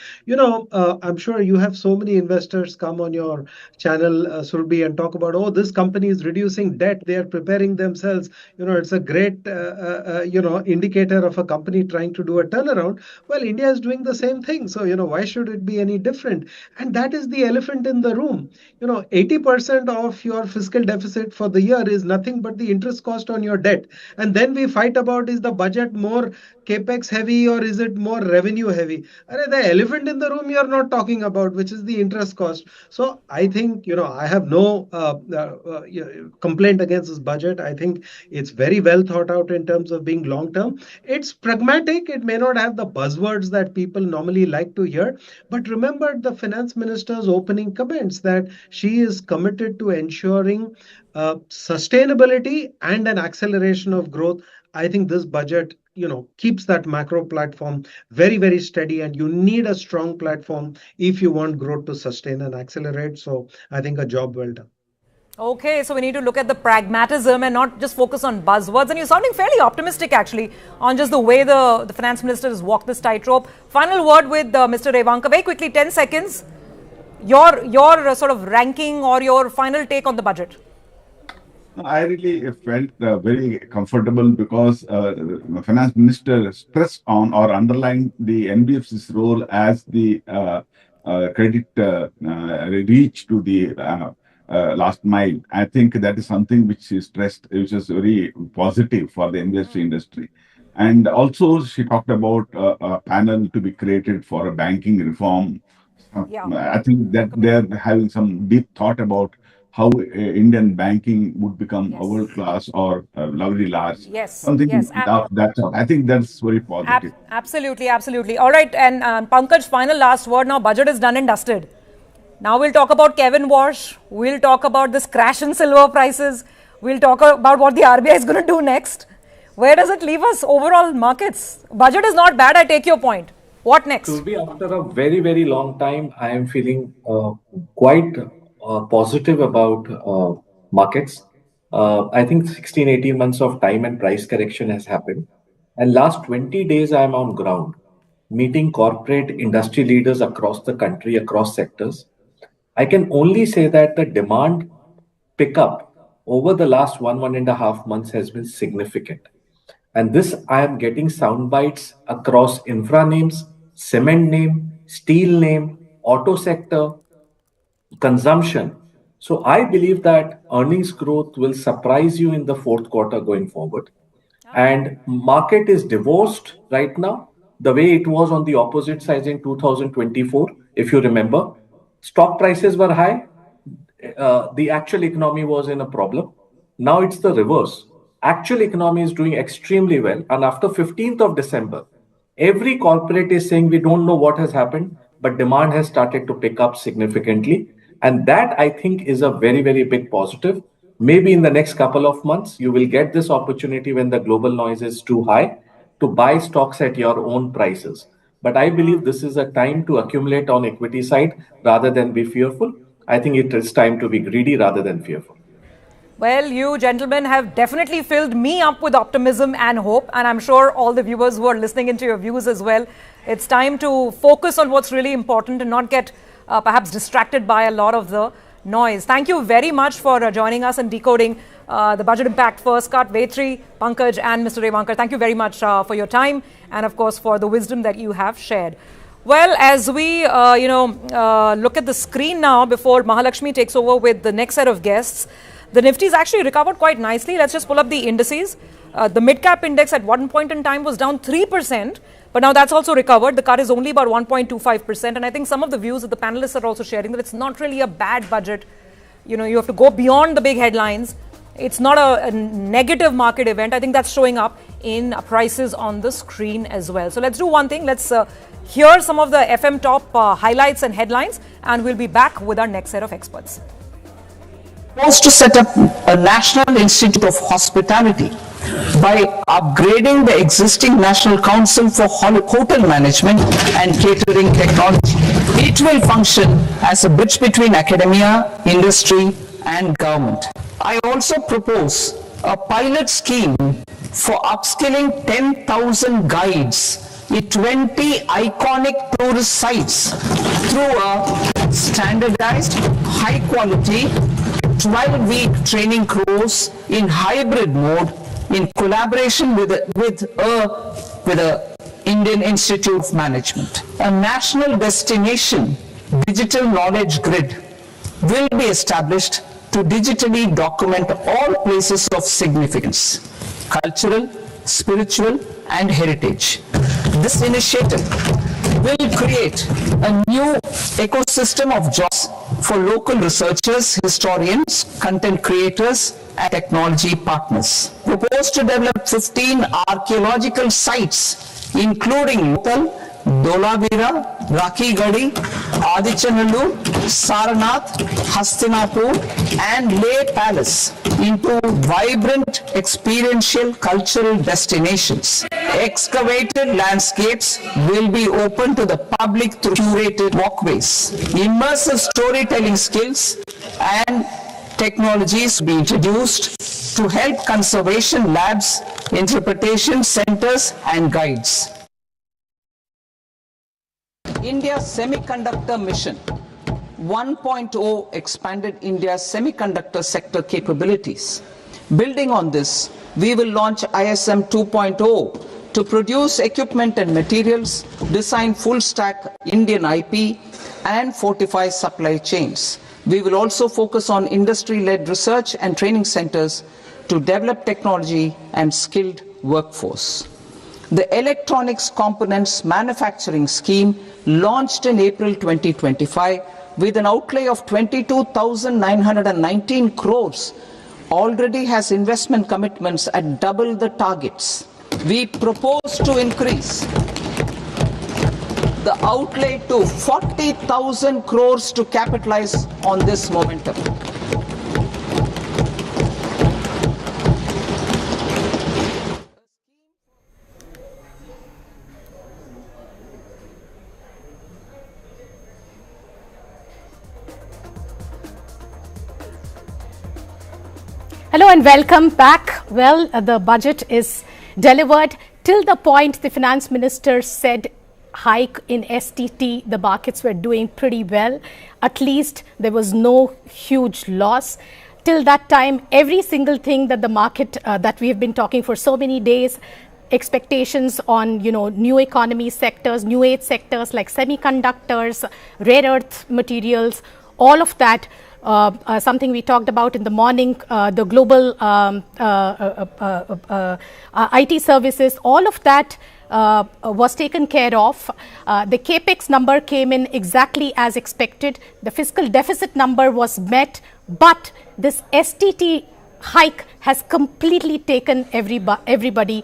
I'm sure you have so many investors come on your channel, Surbi, and talk about, oh, this company is reducing debt. They are preparing themselves. It's a great, indicator of a company trying to do a turnaround. Well, India is doing the same thing. So, why should it be any different? And that is the elephant in the room. 80% of your fiscal deficit for the year is nothing but the interest cost on your debt. And then we fight about, is the budget more capex heavy or is it more revenue heavy? The elephant in the room you're not talking about, which is the interest cost. So I think, I have no complaint against this budget. I think it's very well thought out in terms of being long term. It's pragmatic. It may not have the buzzwords that people normally like to hear. But remember the finance minister's opening comments that she is committed to ensuring sustainability and an acceleration of growth. I think this budget, keeps that macro platform very, very steady, and you need a strong platform if you want growth to sustain and accelerate. So I think a job well done. Okay, so we need to look at the pragmatism and not just focus on buzzwords. And you're sounding fairly optimistic, actually, on just the way the finance minister has walked this tightrope. Final word with Mr. Revankar. Very quickly, 10 seconds. Your sort of ranking or your final take on the budget. I really felt very comfortable because the finance minister stressed on or underlined the NBFC's role as the credit reach to the last mile. I think that is something which is stressed, which is very positive for the NBFC industry. And also she talked about a panel to be created for a banking reform. I think that they're having some deep thought about how Indian banking would become a world class or very large. Yes. I think that's very positive. Absolutely. All right. And Pankaj, final last word. Now, budget is done and dusted. Now we'll talk about Kevin Walsh. We'll talk about this crash in silver prices. We'll talk about what the RBI is going to do next. Where does it leave us? Overall markets. Budget is not bad. I take your point. What next? To be after a very, very long time, I am feeling quite positive about markets. I think 16, 18 months of time and price correction has happened. And last 20 days, I am on ground, meeting corporate industry leaders across the country, across sectors. I can only say that the demand pickup over the last 1.5 months has been significant. And this, I am getting sound bites across infra names, cement name, steel name, auto sector, consumption. So I believe that earnings growth will surprise you in the fourth quarter going forward. And market is divorced right now, the way it was on the opposite side in 2024. If you remember, stock prices were high. The actual economy was in a problem. Now it's the reverse. Actual economy is doing extremely well. And after 15th of December, every corporate is saying we don't know what has happened, but demand has started to pick up significantly. And that, I think, is a very, very big positive. Maybe in the next couple of months, you will get this opportunity when the global noise is too high to buy stocks at your own prices. But I believe this is a time to accumulate on equity side rather than be fearful. I think it is time to be greedy rather than fearful. Well, you gentlemen have definitely filled me up with optimism and hope. And I'm sure all the viewers who are listening into your views as well. It's time to focus on what's really important and not get perhaps distracted by a lot of the noise. Thank you very much for joining us and decoding the budget impact first cut. Vetri, Pankaj and Mr. Revankar, thank you very much for your time and of course for the wisdom that you have shared. Well, as we look at the screen now before Mahalakshmi takes over with the next set of guests, the Nifty's actually recovered quite nicely. Let's just pull up the indices. The mid-cap index at one point in time was down 3%. But now that's also recovered. The cut is only about 1.25%. And I think some of the views that the panelists are also sharing that it's not really a bad budget. You have to go beyond the big headlines. It's not a negative market event. I think that's showing up in prices on the screen as well. So let's do one thing. Let's hear some of the FM top highlights and headlines. And we'll be back with our next set of experts. Was to set up a National Institute of Hospitality by upgrading the existing National Council for Hotel Management and Catering Technology. It will function as a bridge between academia, industry, and government. I also propose a pilot scheme for upskilling 10,000 guides in 20 iconic tourist sites through a standardized, high-quality 12-week training course in hybrid mode in collaboration with the Indian Institute of Management. A national destination digital knowledge grid will be established to digitally document all places of significance, cultural, spiritual, and heritage. This initiative will create a new ecosystem of jobs for local researchers, historians, content creators, and technology partners. Propose to develop 15 archaeological sites, including Lothal, Dolavira, Rakhi Gadi, Adichanallur, Saranath, Hastinapur, and Leh Palace into vibrant experiential cultural destinations. Excavated landscapes will be open to the public through curated walkways. Immersive storytelling skills and technologies be introduced to help conservation labs, interpretation centers, and guides. India's semiconductor mission 1.0 expanded India's semiconductor sector capabilities. Building on this, we will launch ISM 2.0 to produce equipment and materials, design full-stack Indian IP, and fortify supply chains. We will also focus on industry-led research and training centers to develop technology and skilled workforce. The Electronics Components Manufacturing Scheme, launched in April 2025 with an outlay of 22,919 crores, already has investment commitments at double the targets. We propose to increase the outlay to 40,000 crores to capitalize on this momentum. Hello and welcome back. Well, the budget is delivered till the point the finance minister said hike in STT, the markets were doing pretty well. At least there was no huge loss. Till that time, every single thing that the market that we have been talking for so many days, expectations on, new economy sectors, new age sectors like semiconductors, rare earth materials, all of that. Something we talked about in the morning, the global IT services, all of that was taken care of. The capex number came in exactly as expected. The fiscal deficit number was met, but this STT hike has completely taken everybody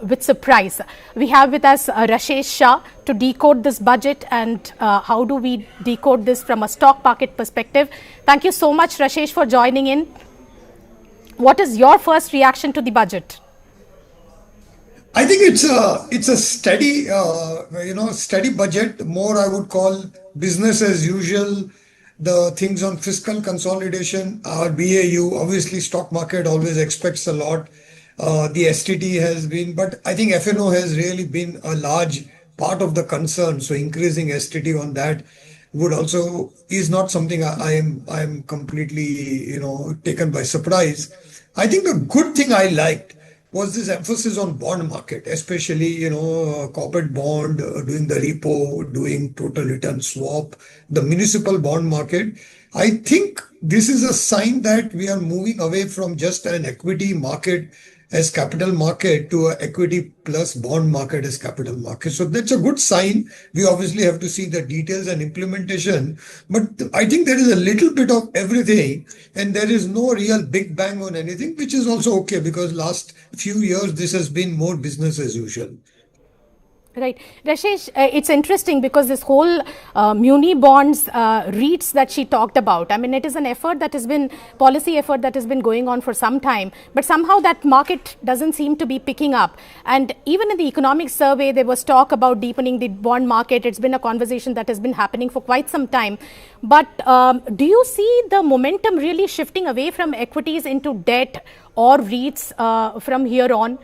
with surprise. We have with us Rashesh Shah to decode this budget and how do we decode this from a stock market perspective. Thank you so much, Rashesh, for joining in. What is your first reaction to the budget? I think it's a steady, steady budget. More, I would call business as usual. The things on fiscal consolidation are BAU. Obviously, stock market always expects a lot. The STT has been, but I think FNO has really been a large part of the concern. So increasing STT on that would also is not something I am completely taken by surprise. I think the good thing I liked was this emphasis on bond market, especially corporate bond, doing the repo, doing total return swap, the municipal bond market. I think this is a sign that we are moving away from just an equity market as capital market to an equity plus bond market as capital market. So that's a good sign. We obviously have to see the details and implementation, but I think there is a little bit of everything and there is no real big bang on anything, which is also okay because last few years this has been more business as usual. Right. Rashesh, it's interesting because this whole muni bonds REITs that she talked about, I mean, it is an effort that has been, policy effort that has been going on for some time, but somehow that market doesn't seem to be picking up. And even in the economic survey, there was talk about deepening the bond market. It's been a conversation that has been happening for quite some time. But do you see the momentum really shifting away from equities into debt or REITs from here on?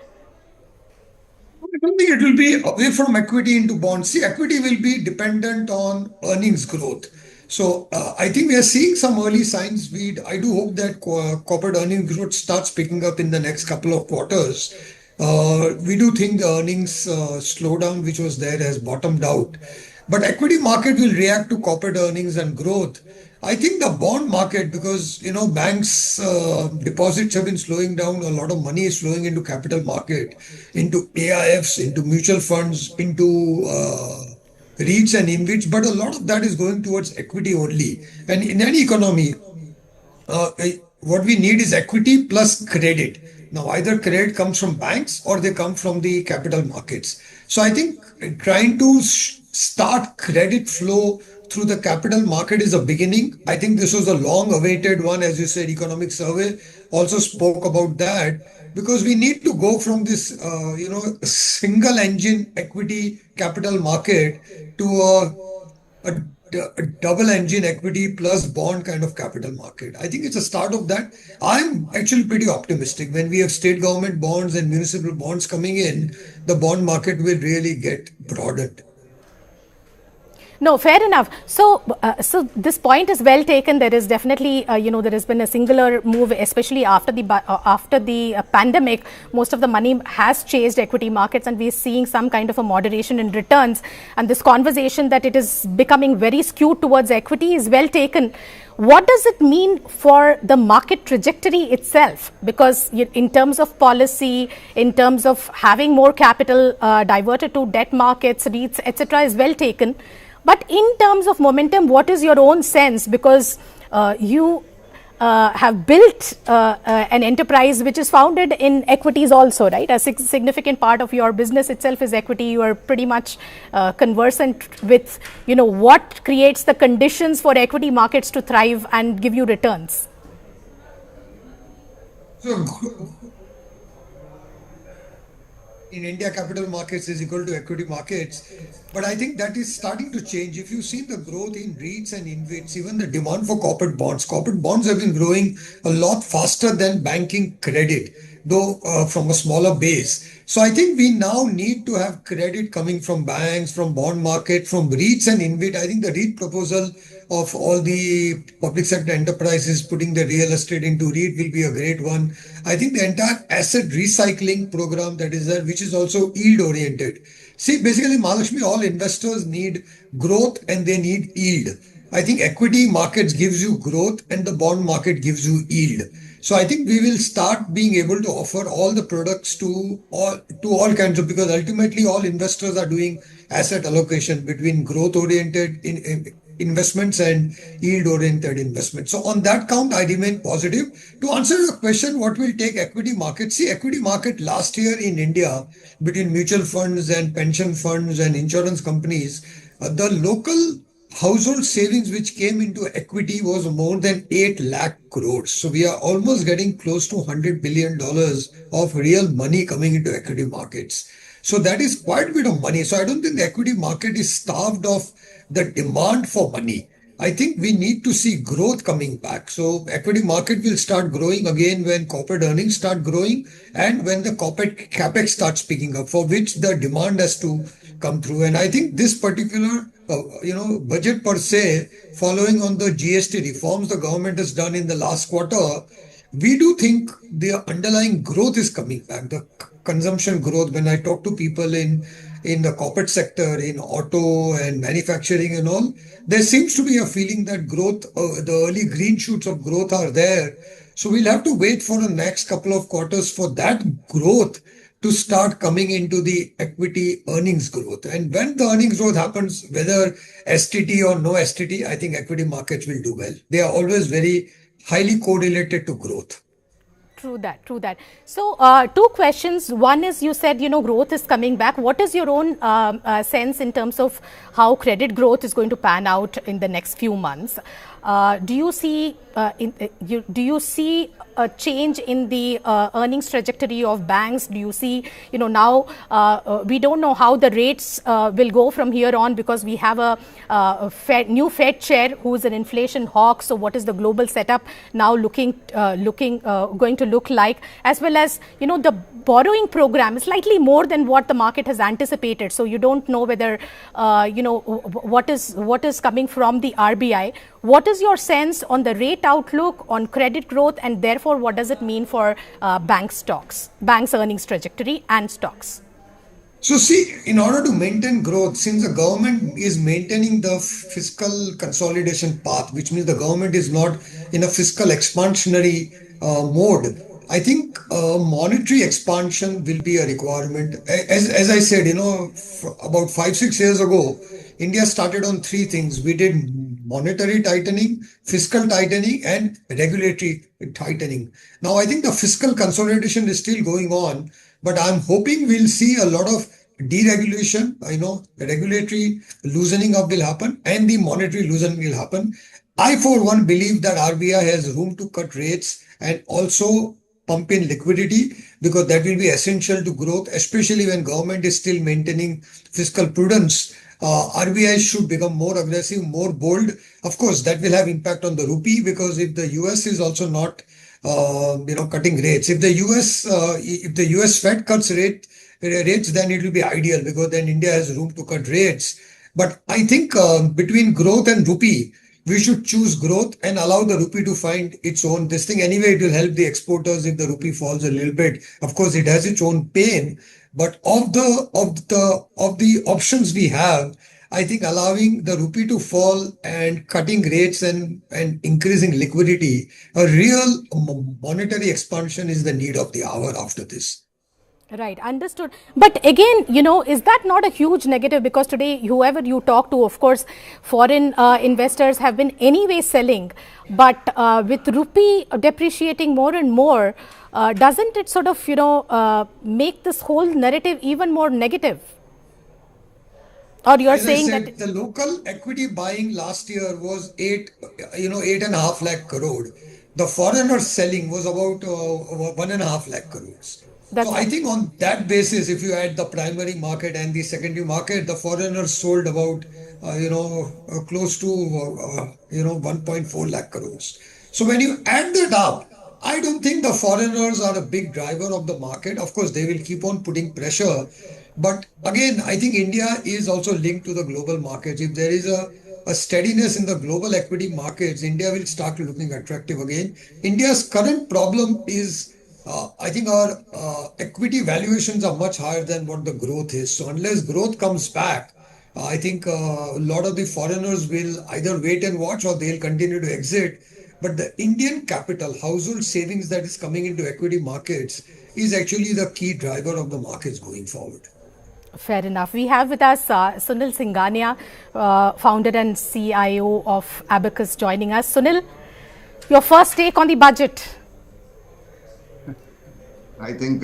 I don't think it will be away from equity into bonds. See, equity will be dependent on earnings growth. So I think we are seeing some early signs. I do hope that corporate earnings growth starts picking up in the next couple of quarters. We do think the earnings slowdown which was there has bottomed out. But equity market will react to corporate earnings and growth. I think the bond market, because banks deposits have been slowing down, a lot of money is flowing into capital market, into AIFs, into mutual funds, into REITs and InvITs, but a lot of that is going towards equity only. And in any economy, what we need is equity plus credit. Now, either credit comes from banks or they come from the capital markets. So I think trying to start credit flow through the capital market is a beginning. I think this was a long-awaited one, as you said. Economic survey also spoke about that, because we need to go from this, single-engine equity capital market to a double-engine equity plus bond kind of capital market. I think it's a start of that. I'm actually pretty optimistic. When we have state government bonds and municipal bonds coming in, the bond market will really get broadened. No, fair enough. So this point is well taken. There is definitely, there has been a singular move, especially after the pandemic. Most of the money has chased equity markets, and we're seeing some kind of a moderation in returns. And this conversation that it is becoming very skewed towards equity is well taken. What does it mean for the market trajectory itself? Because in terms of policy, in terms of having more capital diverted to debt markets, REITs, etc., is well taken. But in terms of momentum, what is your own sense? Because you have built an enterprise which is founded in equities also, right? A significant part of your business itself is equity. You are pretty much conversant with, what creates the conditions for equity markets to thrive and give you returns. In India, capital markets is equal to equity markets. But I think that is starting to change. If you've seen the growth in REITs and InvITs, even the demand for corporate bonds have been growing a lot faster than banking credit, though from a smaller base. So I think we now need to have credit coming from banks, from bond market, from REITs and InvIT. I think the REIT proposal of all the public sector enterprises putting the real estate into REIT will be a great one. I think the entire asset recycling program that is there, which is also yield oriented. See, basically, Mahalakshmi, all investors need growth and they need yield. I think equity markets gives you growth and the bond market gives you yield. So I think we will start being able to offer all the products to all kinds of, because ultimately all investors are doing asset allocation between growth oriented investments and yield-oriented investments. So on that count, I remain positive. To answer your question, what will take equity market? See, equity market last year in India, between mutual funds and pension funds and insurance companies, the local household savings which came into equity was more than 8 lakh crores. So we are almost getting close to $100 billion of real money coming into equity markets. So that is quite a bit of money. So I don't think the equity market is starved of the demand for money. I think we need to see growth coming back. So equity market will start growing again when corporate earnings start growing and when the corporate capex starts picking up, for which the demand has to come through. And I think this particular budget per se, following on the GST reforms the government has done in the last quarter, we do think the underlying growth is coming back. The consumption growth, when I talk to people in the corporate sector, in auto and manufacturing and all, there seems to be a feeling that growth, the early green shoots of growth are there. So we'll have to wait for the next couple of quarters for that growth to start coming into the equity earnings growth. And when the earnings growth happens, whether STT or no STT, I think equity markets will do well. They are always very highly correlated to growth. True that, true that. So, two questions. One is, you said, growth is coming back. What is your own sense in terms of how credit growth is going to pan out in the next few months? Do you see a change in the earnings trajectory of banks? Do you see, now we don't know how the rates will go from here on, because we have a new Fed chair who is an inflation hawk. So what is the global setup now going to look like, as well as, the borrowing program is slightly more than what the market has anticipated. So you don't know whether, what is coming from the RBI. What is your sense on the rate outlook, on credit growth, and therefore what does it mean for banks' earnings trajectory and stocks? So see, in order to maintain growth, since the government is maintaining the fiscal consolidation path, which means the government is not in a fiscal expansionary mode, I think monetary expansion will be a requirement. As I said, about 5-6 years ago, India started on three things. We did monetary tightening, fiscal tightening, and regulatory tightening. Now, I think the fiscal consolidation is still going on, but I'm hoping we'll see a lot of deregulation. The regulatory loosening up will happen and the monetary loosening will happen. I, for one, believe that RBI has room to cut rates and also pump in liquidity, because that will be essential to growth, especially when government is still maintaining fiscal prudence. RBI should become more aggressive, more bold. Of course, that will have impact on the rupee, because if the US is also not, cutting rates, if the US Fed cuts rates, then it will be ideal, because then India has room to cut rates. But I think between growth and rupee, we should choose growth and allow the rupee to find its own this thing. Anyway, it will help the exporters if the rupee falls a little bit. Of course, it has its own pain. But of the options we have, I think allowing the rupee to fall and cutting rates and increasing liquidity, a real monetary expansion is the need of the hour after this. Right, understood. But again, is that not a huge negative? Because today, whoever you talk to, of course, foreign investors have been anyway selling. But with rupee depreciating more and more, doesn't it sort of, make this whole narrative even more negative? Or you're saying that the local equity buying last year was 8.5 lakh crore. The foreigner selling was about 1.5 lakh crores. So I think on that basis, if you add the primary market and the secondary market, the foreigners sold about, close to, 1.4 lakh crores. So when you add that up, I don't think the foreigners are a big driver of the market. Of course, they will keep on putting pressure. But again, I think India is also linked to the global markets. If there is a steadiness in the global equity markets, India will start looking attractive again. India's current problem is, I think our equity valuations are much higher than what the growth is. So unless growth comes back, I think a lot of the foreigners will either wait and watch or they'll continue to exit. But the Indian capital, household savings that is coming into equity markets is actually the key driver of the markets going forward. Fair enough. We have with us Sunil Singhania, founder and CIO of Abacus, joining us. Sunil, your first take on the budget. I think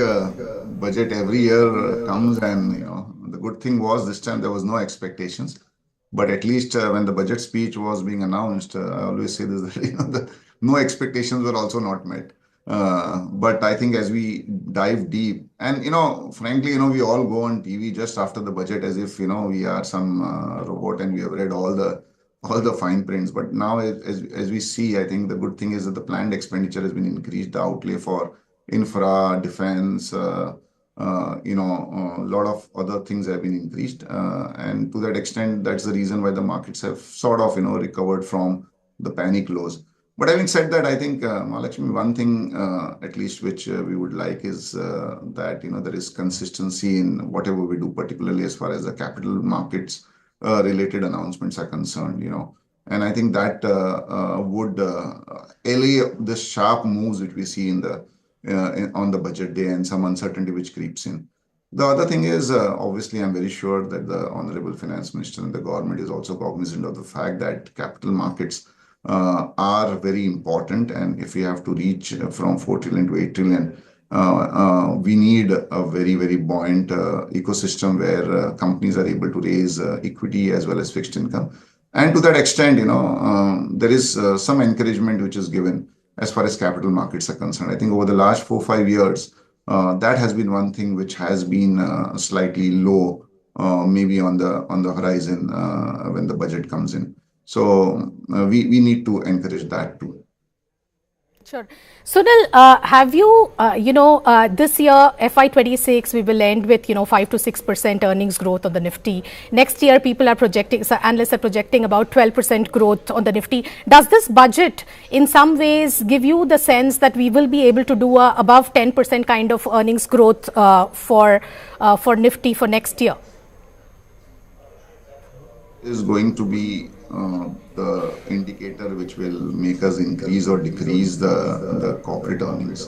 budget every year comes, and the good thing was this time there was no expectations. But at least when the budget speech was being announced, I always say this, that no expectations were also not met. But I think as we dive deep, and frankly, we all go on TV just after the budget as if we are some robot and we have read all the fine prints. But now, as we see, I think the good thing is that the planned expenditure has been increased. The outlay for infra, defense, a lot of other things have been increased. And to that extent, that's the reason why the markets have sort of, recovered from the panic lows. But having said that, I think, Mahalakshmi, one thing at least which we would like is that, there is consistency in whatever we do, particularly as far as the capital markets related announcements are concerned, And I think that would allay the sharp moves which we see on the budget day and some uncertainty which creeps in. The other thing is, obviously, I'm very sure that the Honorable Finance Minister and the government is also cognizant of the fact that capital markets are very important. And if we have to reach from 4 trillion to 8 trillion, we need a very, very buoyant ecosystem where companies are able to raise equity as well as fixed income. And to that extent, there is some encouragement which is given as far as capital markets are concerned. I think over the last 4-5 years, that has been one thing which has been slightly low, maybe on the horizon when the budget comes in. So we need to encourage that too. Sure. Sunil, have you, this year, FY26, we will end with, 5 to 6% earnings growth on the Nifty. Next year, people are projecting, analysts are projecting about 12% growth on the Nifty. Does this budget in some ways give you the sense that we will be able to do a above 10% kind of earnings growth for Nifty for next year? Is going to be the indicator which will make us increase or decrease the corporate earnings.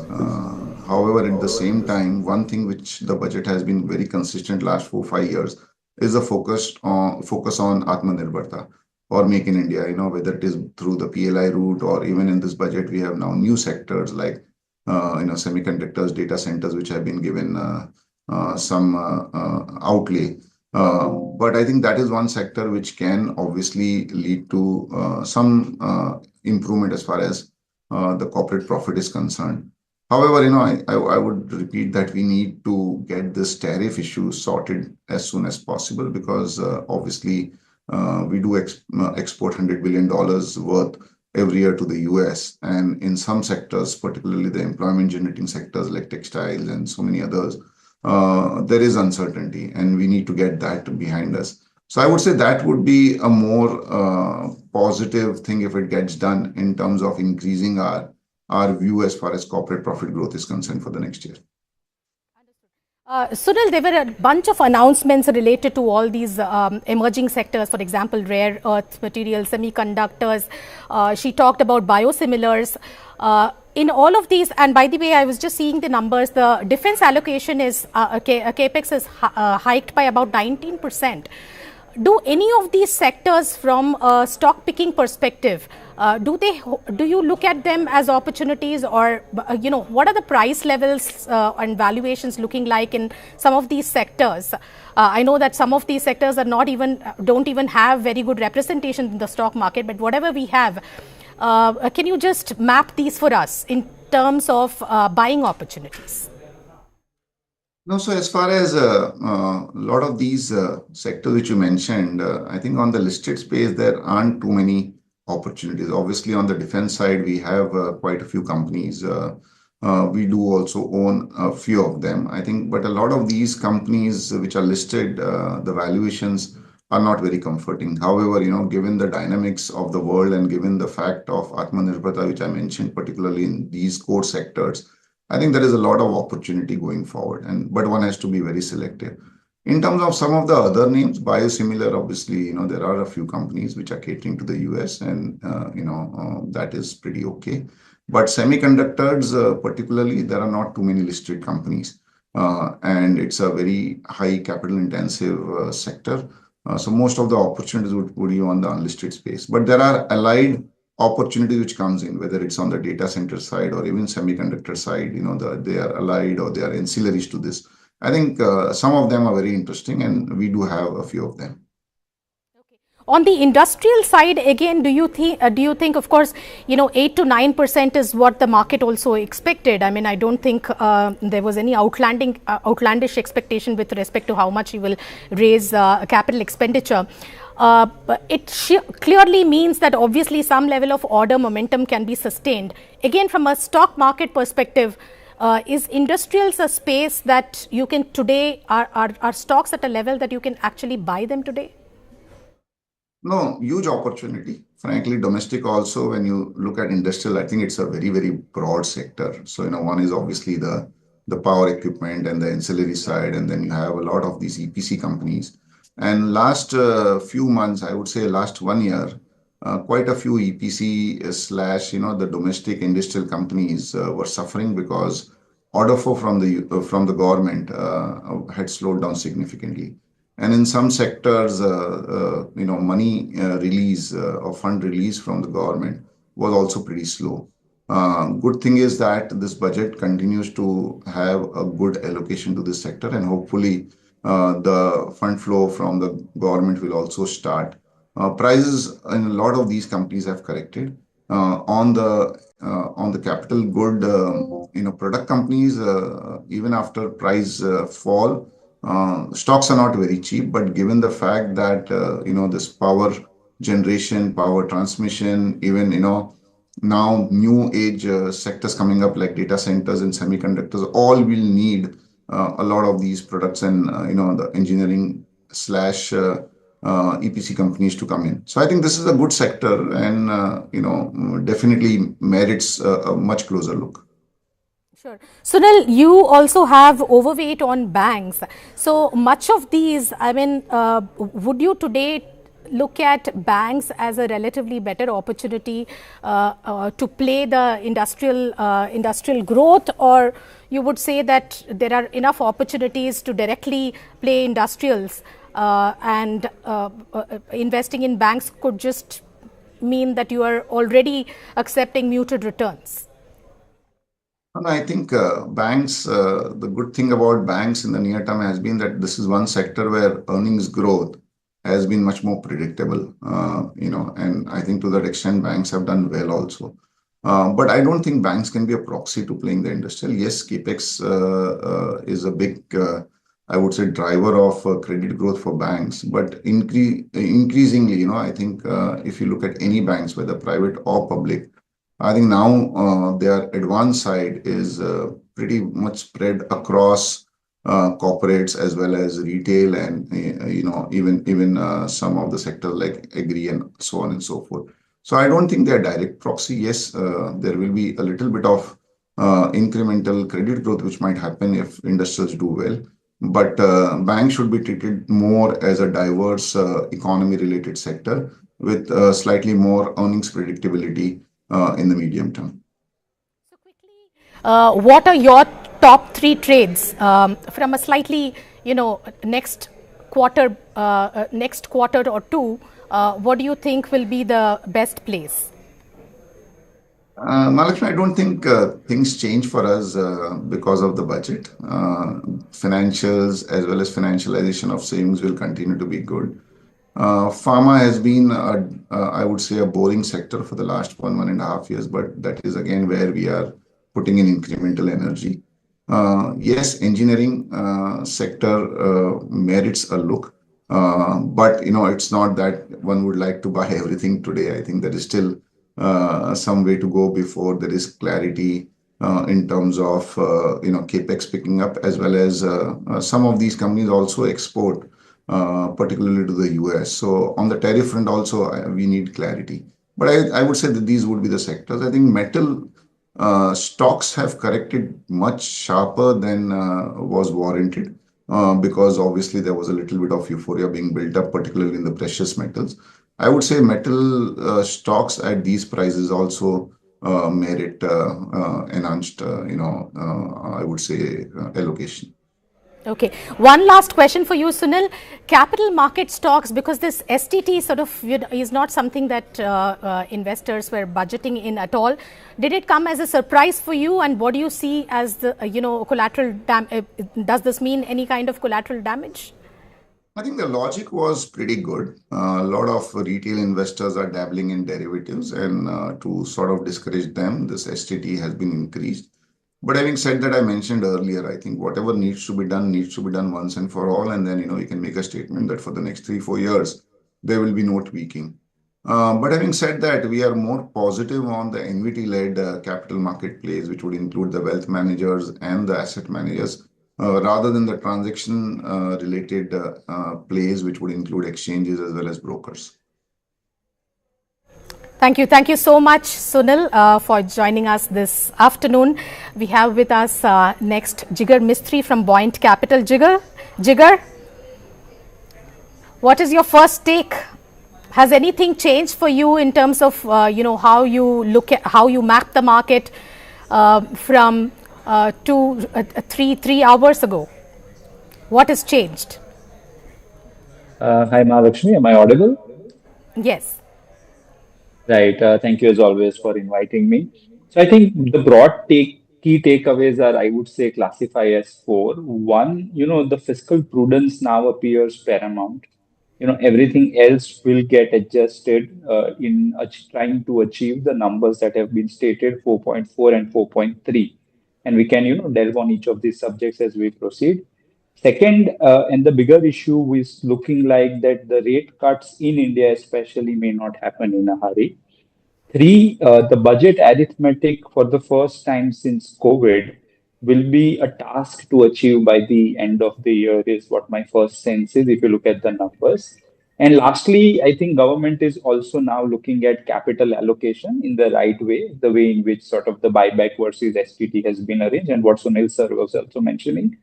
However, at the same time, one thing which the budget has been very consistent last 4-5 years is a focus on Atmanirbharta or Make in India, whether it is through the PLI route or even in this budget, we have now new sectors like, semiconductors, data centers, which have been given some outlay. But I think that is one sector which can obviously lead to some improvement as far as the corporate profit is concerned. However, I would repeat that we need to get this tariff issue sorted as soon as possible because obviously we do export $100 billion worth every year to the US. And in some sectors, particularly the employment generating sectors like textiles and so many others, there is uncertainty and we need to get that behind us. So I would say that would be a more positive thing if it gets done in terms of increasing our view as far as corporate profit growth is concerned for the next year. Sunil, there were a bunch of announcements related to all these emerging sectors, for example, rare earth materials, semiconductors. She talked about biosimilars. In all of these, and by the way, I was just seeing the numbers, the defense allocation is, capex is hiked by about 19%. Do any of these sectors from a stock picking perspective, do you look at them as opportunities or, what are the price levels and valuations looking like in some of these sectors? I know that some of these sectors are don't even have very good representation in the stock market, but whatever we have, can you just map these for us in terms of buying opportunities? No, so as far as a lot of these sectors which you mentioned, I think on the listed space, there aren't too many opportunities. Obviously, on the defense side, we have quite a few companies. We do also own a few of them, I think, but a lot of these companies which are listed, the valuations are not very comforting. However, given the dynamics of the world and given the fact of Atmanirbharta, which I mentioned, particularly in these core sectors, I think there is a lot of opportunity going forward, but one has to be very selective. In terms of some of the other names, biosimilar, obviously, there are a few companies which are catering to the US and, that is pretty okay. But semiconductors, particularly, there are not too many listed companies and it's a very high capital intensive sector. So most of the opportunities would be on the unlisted space, but there are allied opportunity which comes in, whether it's on the data center side or even semiconductor side, they are allied or they are ancillaries to this. I think some of them are very interesting and we do have a few of them. Okay. On the industrial side, again, do you think, of course, 8 to 9% is what the market also expected. I mean, I don't think there was any outlandish expectation with respect to how much you will raise capital expenditure. But it clearly means that obviously some level of order momentum can be sustained. Again, from a stock market perspective, is industrials a space that you can today, are stocks at a level that you can actually buy them today? No, huge opportunity. Frankly, domestic also, when you look at industrial, I think it's a very, very broad sector. So, one is obviously the power equipment and the ancillary side, and then you have a lot of these EPC companies. And last few months, I would say last 1 year, quite a few EPC / the domestic industrial companies were suffering because order flow from the government had slowed down significantly. And in some sectors, money release or fund release from the government was also pretty slow. Good thing is that this budget continues to have a good allocation to this sector, and hopefully the fund flow from the government will also start. Prices in a lot of these companies have corrected. On the capital good, product companies, even after price fall, stocks are not very cheap. But given the fact that this power generation, power transmission, even now new age sectors coming up like data centers and semiconductors, all will need a lot of these products and the engineering slash EPC companies to come in. So I think this is a good sector and definitely merits a much closer look. Sure. Sunil, you also have overweight on banks. So much of these, would you today look at banks as a relatively better opportunity to play the industrial growth, or you would say that there are enough opportunities to directly play industrials and investing in banks could just mean that you are already accepting muted returns? I think banks, the good thing about banks in the near term has been that this is one sector where earnings growth has been much more predictable, and I think to that extent banks have done well also. But I don't think banks can be a proxy to playing the industrial. Yes, capex is a big, I would say, driver of credit growth for banks. But increasingly, I think if you look at any banks, whether private or public, I think now their advance side is pretty much spread across corporates as well as retail and even some of the sectors like agri and so on and so forth. So I don't think they're direct proxy. Yes, there will be a little bit of incremental credit growth which might happen if industrials do well. But banks should be treated more as a diverse economy related sector with slightly more earnings predictability in the medium term. So quickly, what are your top 3 trades from a slightly, next quarter or two? What do you think will be the best place? Mahalakshmi, I don't think things change for us because of the budget. Financials as well as financialization of savings will continue to be good. Pharma has been, I would say, a boring sector for the last 1.5 years, but that is again where we are putting in incremental energy. Yes, engineering sector merits a look, but it's not that one would like to buy everything today. I think there is still some way to go before there is clarity in terms of capex picking up, as well as some of these companies also export, particularly to the US. So on the tariff front also we need clarity. But I would say that these would be the sectors. I think metal stocks have corrected much sharper than was warranted because obviously there was a little bit of euphoria being built up, particularly in the precious metals. I would say metal stocks at these prices also merit enhanced, I would say, allocation. Okay. One last question for you, Sunil. Capital market stocks, because this STT sort of is not something that investors were budgeting in at all. Did it come as a surprise for you? And what do you see as the, collateral damage? Does this mean any kind of collateral damage? I think the logic was pretty good. A lot of retail investors are dabbling in derivatives, and to sort of discourage them, this STT has been increased. But having said that, I mentioned earlier, I think whatever needs to be done once and for all. And then, you can make a statement that for the next 3-4 years, there will be no tweaking. But having said that, we are more positive on the NVT-led capital market plays, which would include the wealth managers and the asset managers, rather than the transaction related plays, which would include exchanges as well as brokers. Thank you. Thank you so much, Sunil, for joining us this afternoon. We have with us next Jigar Mistry from Buoyant Capital. Jigar, what is your first take? Has anything changed for you in terms of, how you look at, how you map the market from 3 hours ago? What has changed? Hi, Mahalakshmi. Am I audible? Yes. Right. Thank you as always for inviting me. So I think the broad key takeaways are, I would say, classify as four. One, the fiscal prudence now appears paramount. Everything else will get adjusted in trying to achieve the numbers that have been stated, 4.4 and 4.3. And we can, delve on each of these subjects as we proceed. Second, and the bigger issue is looking like that the rate cuts in India especially may not happen in a hurry. Three, the budget arithmetic for the first time since COVID will be a task to achieve by the end of the year is what my first sense is if you look at the numbers. And lastly, I think government is also now looking at capital allocation in the right way, the way in which sort of the buyback versus STT has been arranged and what Sunil sir was also mentioning.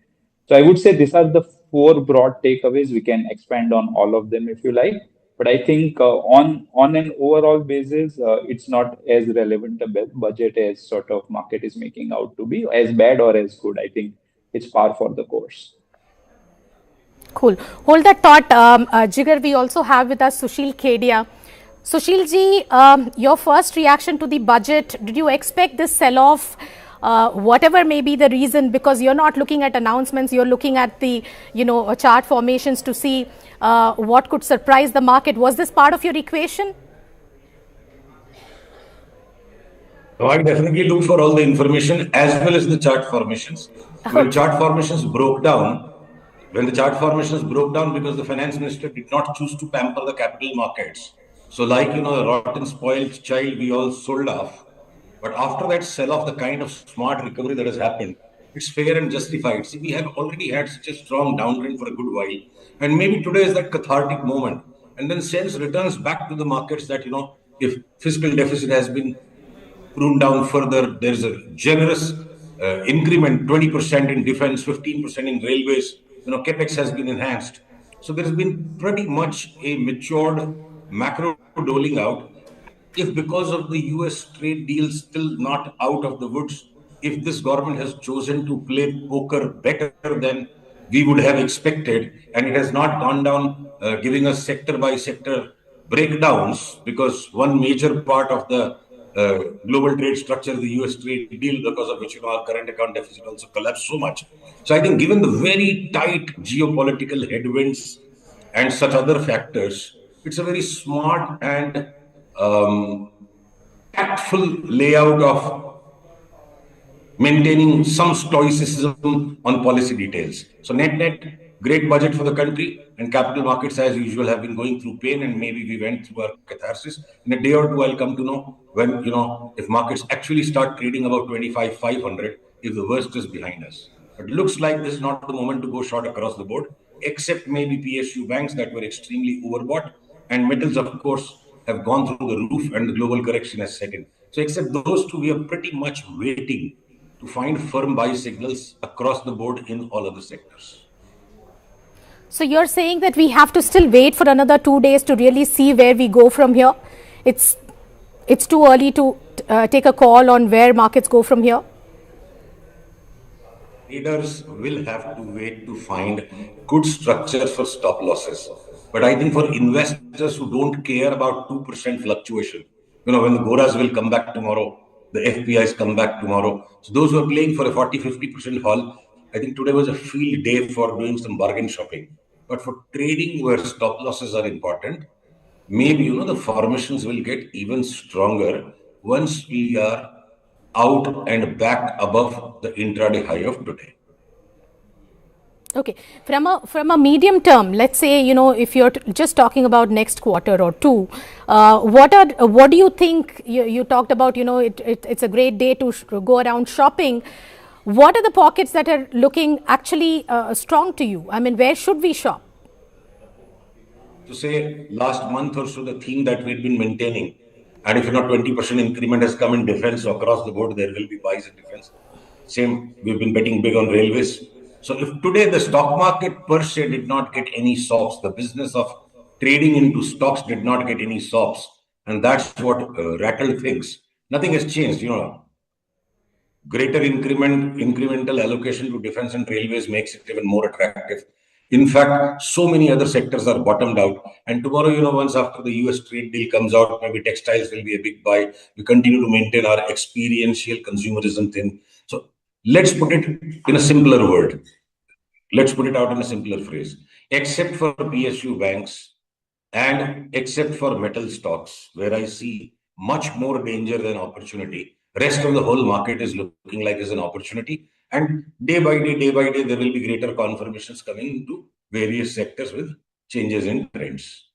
So I would say these are the four broad takeaways. We can expand on all of them if you like. But I think on an overall basis, it's not as relevant a budget as sort of market is making out to be, as bad or as good. I think it's par for the course. Cool. Hold that thought, Jigar. We also have with us Sushil Kedia. Sushil ji, your first reaction to the budget, did you expect this sell-off? Whatever may be the reason, because you're not looking at announcements, you're looking at the, chart formations to see what could surprise the market. Was this part of your equation? No, I definitely look for all the information as well as the chart formations. When the chart formations broke down, because the finance minister did not choose to pamper the capital markets. So like, a rotten, spoiled child, we all sold off. But after that sell-off, the kind of smart recovery that has happened, it's fair and justified. See, we have already had such a strong downtrend for a good while. And maybe today is that cathartic moment. And then sense returns back to the markets that, if fiscal deficit has been pruned down further, there's a generous increment, 20% in defense, 15% in railways, capex has been enhanced. So there's been pretty much a matured macro doling out. If because of the US trade deal still not out of the woods, if this government has chosen to play poker better than we would have expected, and it has not gone down giving us sector by sector breakdowns, because one major part of the global trade structure, the US trade deal, because of which our current account deficit also collapsed so much. So I think given the very tight geopolitical headwinds and such other factors, it's a very smart and tactful layout of maintaining some stoicism on policy details. So net, great budget for the country, and capital markets as usual have been going through pain, and maybe we went through our catharsis. In a day or two, I'll come to know when, if markets actually start trading about 25,500, if the worst is behind us. But it looks like this is not the moment to go short across the board, except maybe PSU banks that were extremely overbought, and metals, of course, have gone through the roof and the global correction has set in. So except those two, we are pretty much waiting to find firm buy signals across the board in all other sectors. So you're saying that we have to still wait for another 2 days to really see where we go from here? It's too early to take a call on where markets go from here? Traders will have to wait to find good structure for stop losses. But I think for investors who don't care about 2% fluctuation, when the Goras will come back tomorrow, the FPIs come back tomorrow. So those who are playing for a 40-50% haul, I think today was a field day for doing some bargain shopping. But for trading where stop losses are important, maybe, the formations will get even stronger once we are out and back above the intraday high of today. Okay, from a medium term, let's say, if you're just talking about next quarter or two, what do you think? You talked about, it's a great day to go around shopping. What are the pockets that are looking actually strong to you? I mean, where should we shop? To say last month or so, the theme that we've been maintaining, and if 20% increment has come in defense, so across the board, there will be buys in defense. Same, we've been betting big on railways. So if today the stock market per se did not get any sops, the business of trading into stocks did not get any sops, and that's what rattled things. Nothing has changed, Greater incremental allocation to defense and railways makes it even more attractive. In fact, so many other sectors are bottomed out. And tomorrow, once after the US trade deal comes out, maybe textiles will be a big buy. We continue to maintain our experiential consumerism thing. So let's put it in a simpler word. Let's put it out in a simpler phrase. Except for PSU banks and except for metal stocks, where I see much more danger than opportunity, rest of the whole market is looking like as an opportunity. And day by day, there will be greater confirmations coming into various sectors with changes in trends.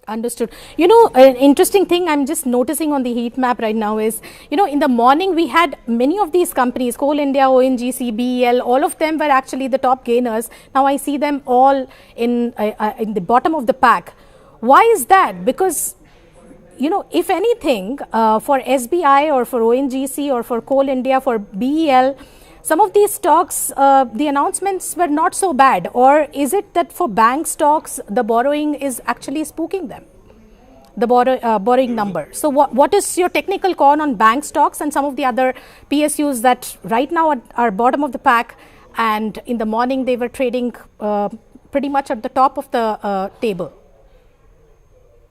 Understood. An interesting thing I'm just noticing on the heat map right now is, in the morning we had many of these companies, Coal India, ONGC, BEL, all of them were actually the top gainers. Now I see them all in the bottom of the pack. Why is that? Because, if anything, for SBI or for ONGC or for Coal India, for BEL, some of these stocks, the announcements were not so bad. Or is it that for bank stocks, the borrowing is actually spooking them, the borrowing number? So what is your technical call on bank stocks and some of the other PSUs that right now are bottom of the pack, and in the morning they were trading pretty much at the top of the table?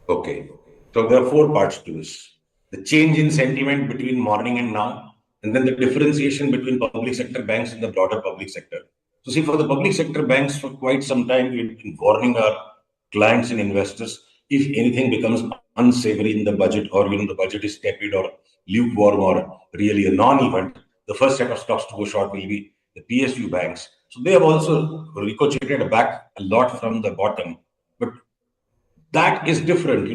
Okay. So there are 4 parts to this. The change in sentiment between morning and now, and then the differentiation between public sector banks and the broader public sector. So see, for the public sector banks, for quite some time, we've been warning our clients and investors, if anything becomes unsavory in the budget, or the budget is tepid or lukewarm or really a non-event, the first set of stocks to go short will be the PSU banks. So they have also ricocheted back a lot from the bottom. But that is different,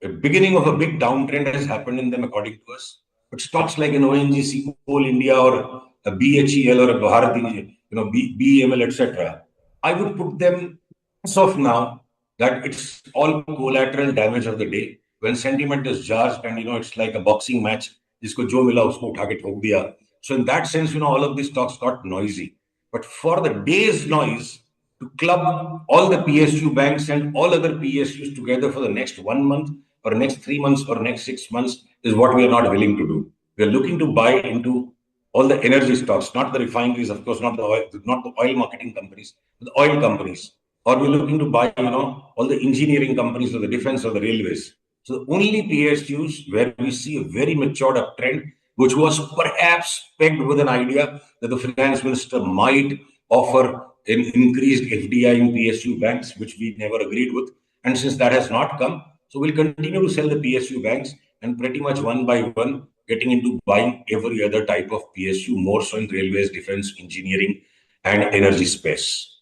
A beginning of a big downtrend has happened in them, according to us. But stocks like an ONGC, Coal India, or a BHEL, or a Bharati, BEML, etc., I would put them as of now that it's all collateral damage of the day. When sentiment is charged and, it's like a boxing match, jisko jo mila usko utha ke thok diya. So in that sense, all of these stocks got noisy. But for the day's noise, to club all the PSU banks and all other PSUs together for the next 1 month or next 3 months or next 6 months is what we are not willing to do. We are looking to buy into all the energy stocks, not the refineries, of course, not the oil marketing companies, but the oil companies. Or we're looking to buy, all the engineering companies or the defense or the railways. So the only PSUs where we see a very matured uptrend, which was perhaps pegged with an idea that the finance minister might offer an increased FDI in PSU banks, which we never agreed with. And since that has not come, so we'll continue to sell the PSU banks and pretty much one by one getting into buying every other type of PSU, more so in railways, defense, engineering, and energy space.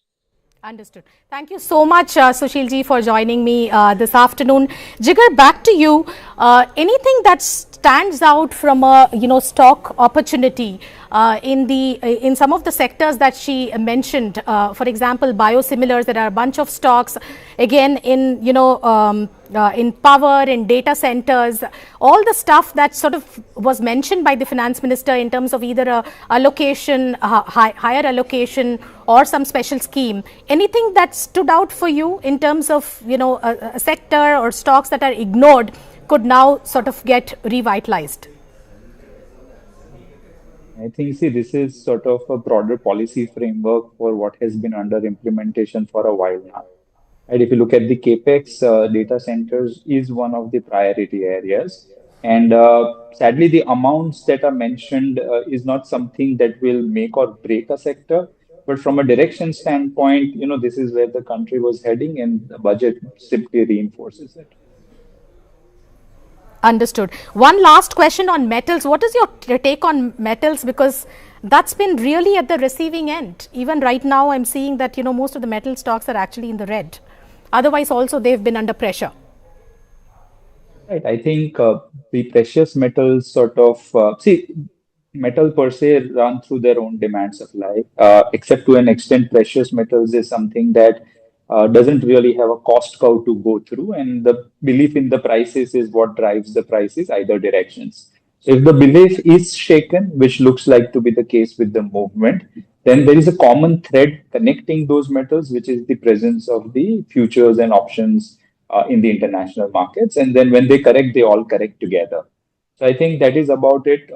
Understood. Thank you so much, Sushil ji, for joining me this afternoon. Jigar, back to you. Anything that stands out from a stock opportunity in some of the sectors that she mentioned? For example, biosimilars. There are a bunch of stocks. Again, in power, in data centers, all the stuff that sort of was mentioned by the finance minister in terms of either a allocation, higher allocation, or some special scheme. Anything that stood out for you in terms of a sector or stocks that are ignored could now sort of get revitalized? I think, this is sort of a broader policy framework for what has been under implementation for a while now. And if you look at the capex, data centers is one of the priority areas. And sadly, the amounts that are mentioned is not something that will make or break a sector. But from a direction standpoint, this is where the country was heading, and the budget simply reinforces it. Understood. One last question on metals. What is your take on metals? Because that's been really at the receiving end. Even right now, I'm seeing that, most of the metal stocks are actually in the red. Otherwise, also, they've been under pressure. Right. I think the precious metals sort of, metal per se run through their own demand supply, except to an extent, precious metals is something that doesn't really have a cost curve to go through, and the belief in the prices is what drives the prices either directions. So if the belief is shaken, which looks like to be the case with the movement, then there is a common thread connecting those metals, which is the presence of the futures and options in the international markets. And then when they correct, they all correct together. So I think that is about it.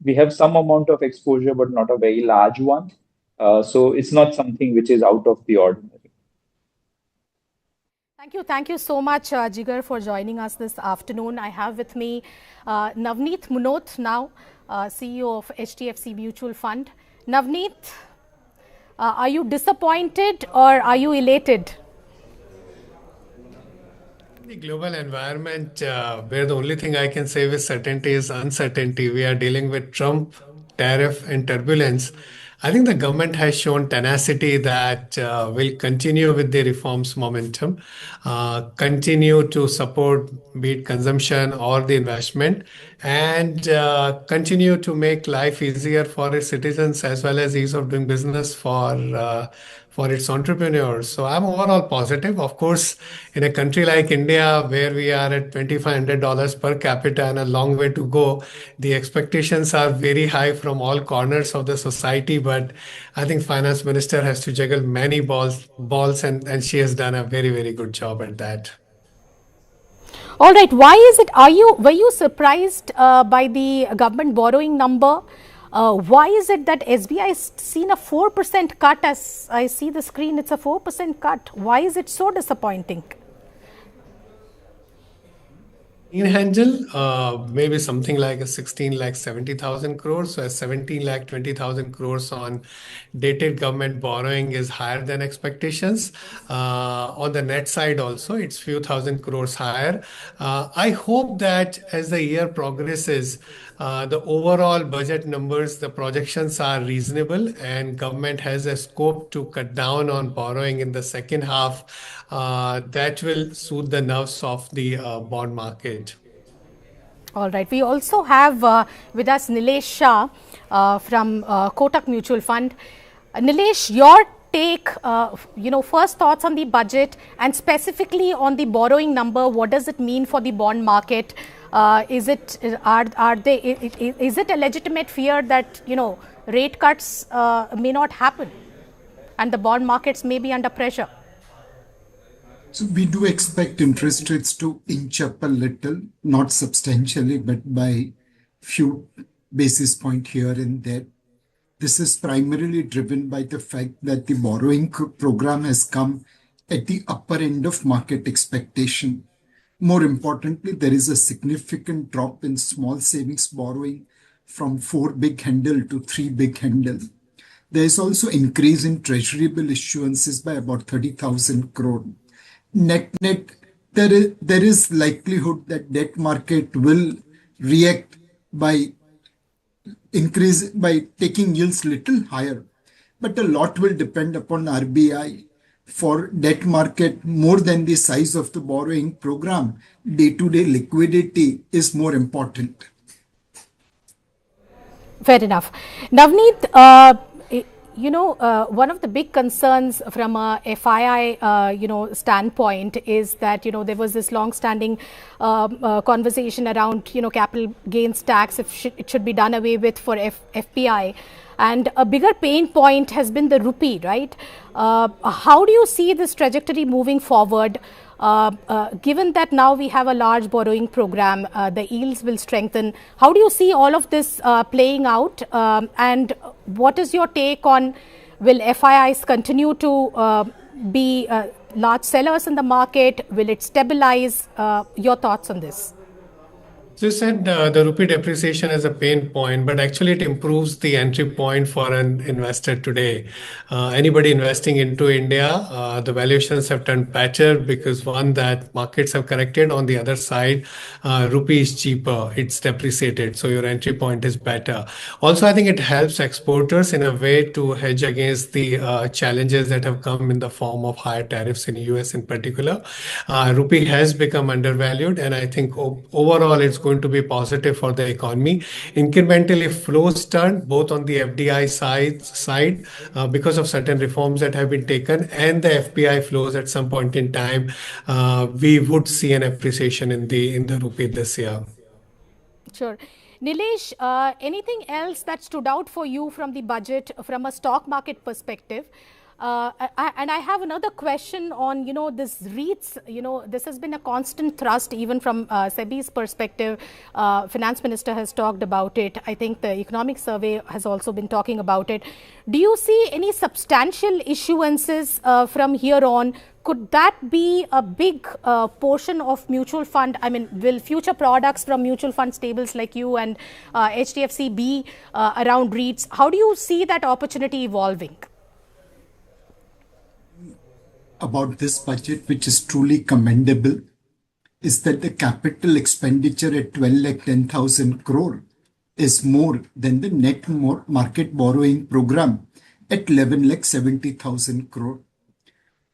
We have some amount of exposure, but not a very large one. So it's not something which is out of the ordinary. Thank you so much, Jigar, for joining us this afternoon. I have with me Navneet Munot now, CEO of HDFC Mutual Fund. Navneet, are you disappointed or are you elated? The global environment, where the only thing I can say with certainty is uncertainty. We are dealing with Trump, tariff, and turbulence. I think the government has shown tenacity that will continue with the reforms momentum, continue to support be it consumption or the investment, and continue to make life easier for its citizens as well as ease of doing business for its entrepreneurs. So I'm overall positive. Of course, in a country like India, where we are at $2,500 per capita and a long way to go, the expectations are very high from all corners of the society. But I think Finance Minister has to juggle many balls, and she has done a very, very good job at that. All right. Why is it? Were you surprised by the government borrowing number? Why is it that SBI has seen a 4% cut? As I see the screen, it's a 4% cut. Why is it so disappointing? In Angel, maybe something like a 16,70,000 crores. So a 17,20,000 crores on dated government borrowing is higher than expectations. On the net side also, it's few thousand crores higher. I hope that as the year progresses, the overall budget numbers, the projections are reasonable and government has a scope to cut down on borrowing in the second half. That will soothe the nerves of the bond market. All right. We also have with us Nilesh Shah from Kotak Mutual Fund. Nilesh, your take, first thoughts on the budget and specifically on the borrowing number. What does it mean for the bond market? Is it a legitimate fear that rate cuts may not happen and the bond markets may be under pressure? So we do expect interest rates to inch up a little, not substantially, but by few basis points here and there. This is primarily driven by the fact that the borrowing program has come at the upper end of market expectation. More importantly, there is a significant drop in small savings borrowing from 4 big handle to 3 big handle. There is also increase in treasury bill issuances by about 30,000 crore. Net, there is likelihood that debt market will react by taking yields little higher. But a lot will depend upon RBI. For debt market, more than the size of the borrowing program, day-to-day liquidity is more important. Fair enough. Navneet, one of the big concerns from a FII, standpoint is that, there was this long-standing conversation around, capital gains tax, if it should be done away with for FPI. And a bigger pain point has been the rupee, right? How do you see this trajectory moving forward? Given that now we have a large borrowing program, the yields will strengthen. How do you see all of this playing out? And what is your take on, will FIIs continue to be large sellers in the market? Will it stabilize? Your thoughts on this? So you said the rupee depreciation is a pain point, but actually it improves the entry point for an investor today. Anybody investing into India, the valuations have turned better because one, that markets have corrected. On the other side, rupee is cheaper, it's depreciated, so your entry point is better. Also, I think it helps exporters in a way to hedge against the challenges that have come in the form of higher tariffs in US in particular. Rupee has become undervalued, and I think overall it's going to be positive for the economy. Incrementally, flows turn both on the FDI side because of certain reforms that have been taken, and the FPI flows at some point in time. We would see an appreciation in the rupee this year. Sure. Nilesh, anything else that stood out for you from the budget from a stock market perspective? And I have another question on, this REITs, this has been a constant thrust even from SEBI's perspective. Finance Minister has talked about it. I think the economic survey has also been talking about it. Do you see any substantial issuances from here on? could that be a big portion of mutual fund? I mean, will future products from mutual fund stables like you and HDFC be around REITs? How do you see that opportunity evolving? About this budget, which is truly commendable, is that the capital expenditure at 12,10,000 crore is more than the net market borrowing program at 11,70,000 crore.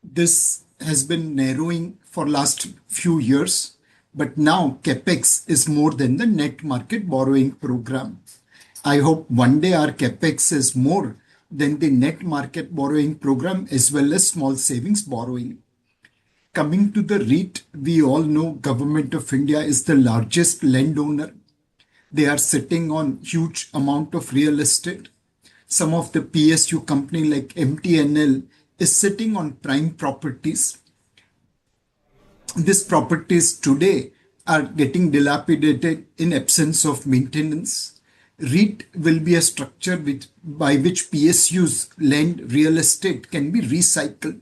This has been narrowing for last few years, but now capex is more than the net market borrowing program. I hope one day our capex is more than the net market borrowing program as well as small savings borrowing. Coming to the REIT, we all know Government of India is the largest landowner. They are sitting on huge amount of real estate. Some of the PSU company like MTNL is sitting on prime properties. These properties today are getting dilapidated in absence of maintenance. REIT will be a structure by which PSU's land real estate can be recycled.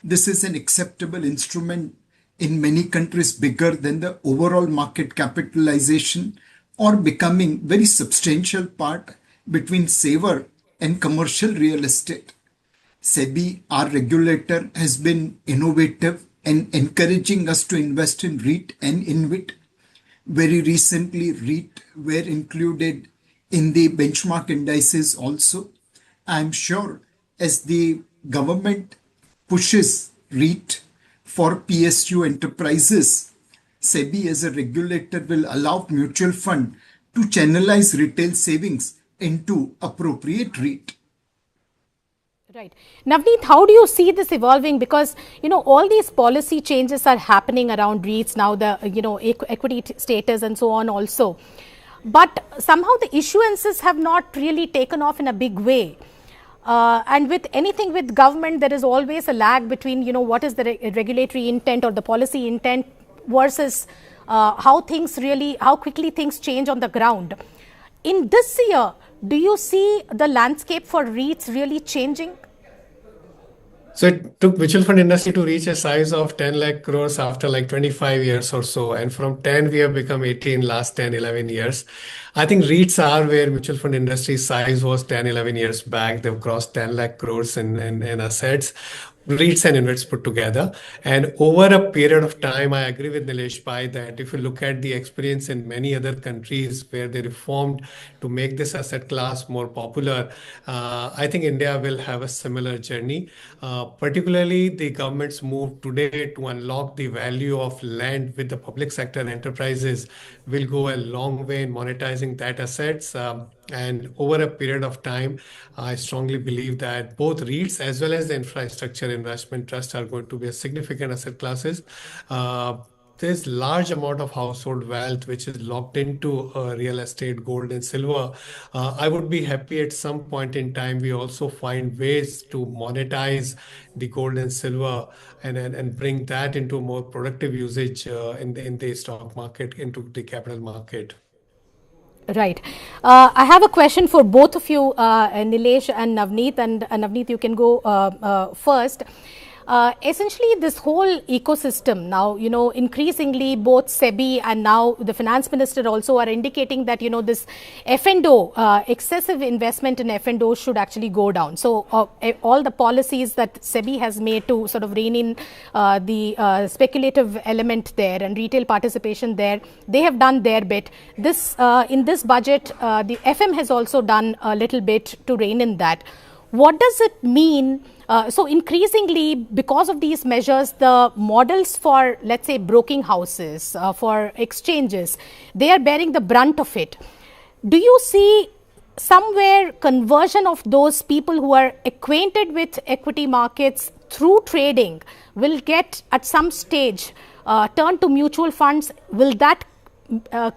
This is an acceptable instrument in many countries, bigger than the overall market capitalization or becoming very substantial part between saver and commercial real estate. SEBI, our regulator, has been innovative and encouraging us to invest in REIT and InvIT. Very recently, REIT were included in the benchmark indices also. I'm sure as the government pushes REIT for PSU enterprises, SEBI as a regulator will allow mutual fund to channelize retail savings into appropriate REIT. Right. Navneet, how do you see this evolving? Because, all these policy changes are happening around REITs now, the, equity status and so on also. But somehow the issuances have not really taken off in a big way. And with anything with government, there is always a lag between, what is the regulatory intent or the policy intent versus how quickly things change on the ground. In this year, do you see the landscape for REITs really changing? So it took mutual fund industry to reach a size of 10 lakh crores after like 25 years or so. And from 10, we have become 18 last 10, 11 years. I think REITs are where mutual fund industry size was 10, 11 years back. They've crossed 10 lakh crores in assets. REITs and InvITs put together. And over a period of time, I agree with Nilesh Bhai that if you look at the experience in many other countries where they reformed to make this asset class more popular, I think India will have a similar journey. Particularly the government's move today to unlock the value of land with the public sector enterprises will go a long way in monetizing that assets. And over a period of time, I strongly believe that both REITs as well as the infrastructure investment trust are going to be a significant asset classes. There's large amount of household wealth which is locked into real estate, gold and silver. I would be happy at some point in time we also find ways to monetize the gold and silver and bring that into more productive usage in the stock market, into the capital market. Right. I have a question for both of you, Nilesh and Navneet. And Navneet, you can go first. Essentially, this whole ecosystem now, increasingly both SEBI and now the finance minister also are indicating that, this F&O, excessive investment in F&O should actually go down. So all the policies that SEBI has made to sort of rein in the speculative element there and retail participation there, they have done their bit. In this budget, the FM has also done a little bit to rein in that. What does it mean? So increasingly, because of these measures, the models for, let's say, broking houses, for exchanges, they are bearing the brunt of it. Do you see somewhere conversion of those people who are acquainted with equity markets through trading will get at some stage turn to mutual funds? Will that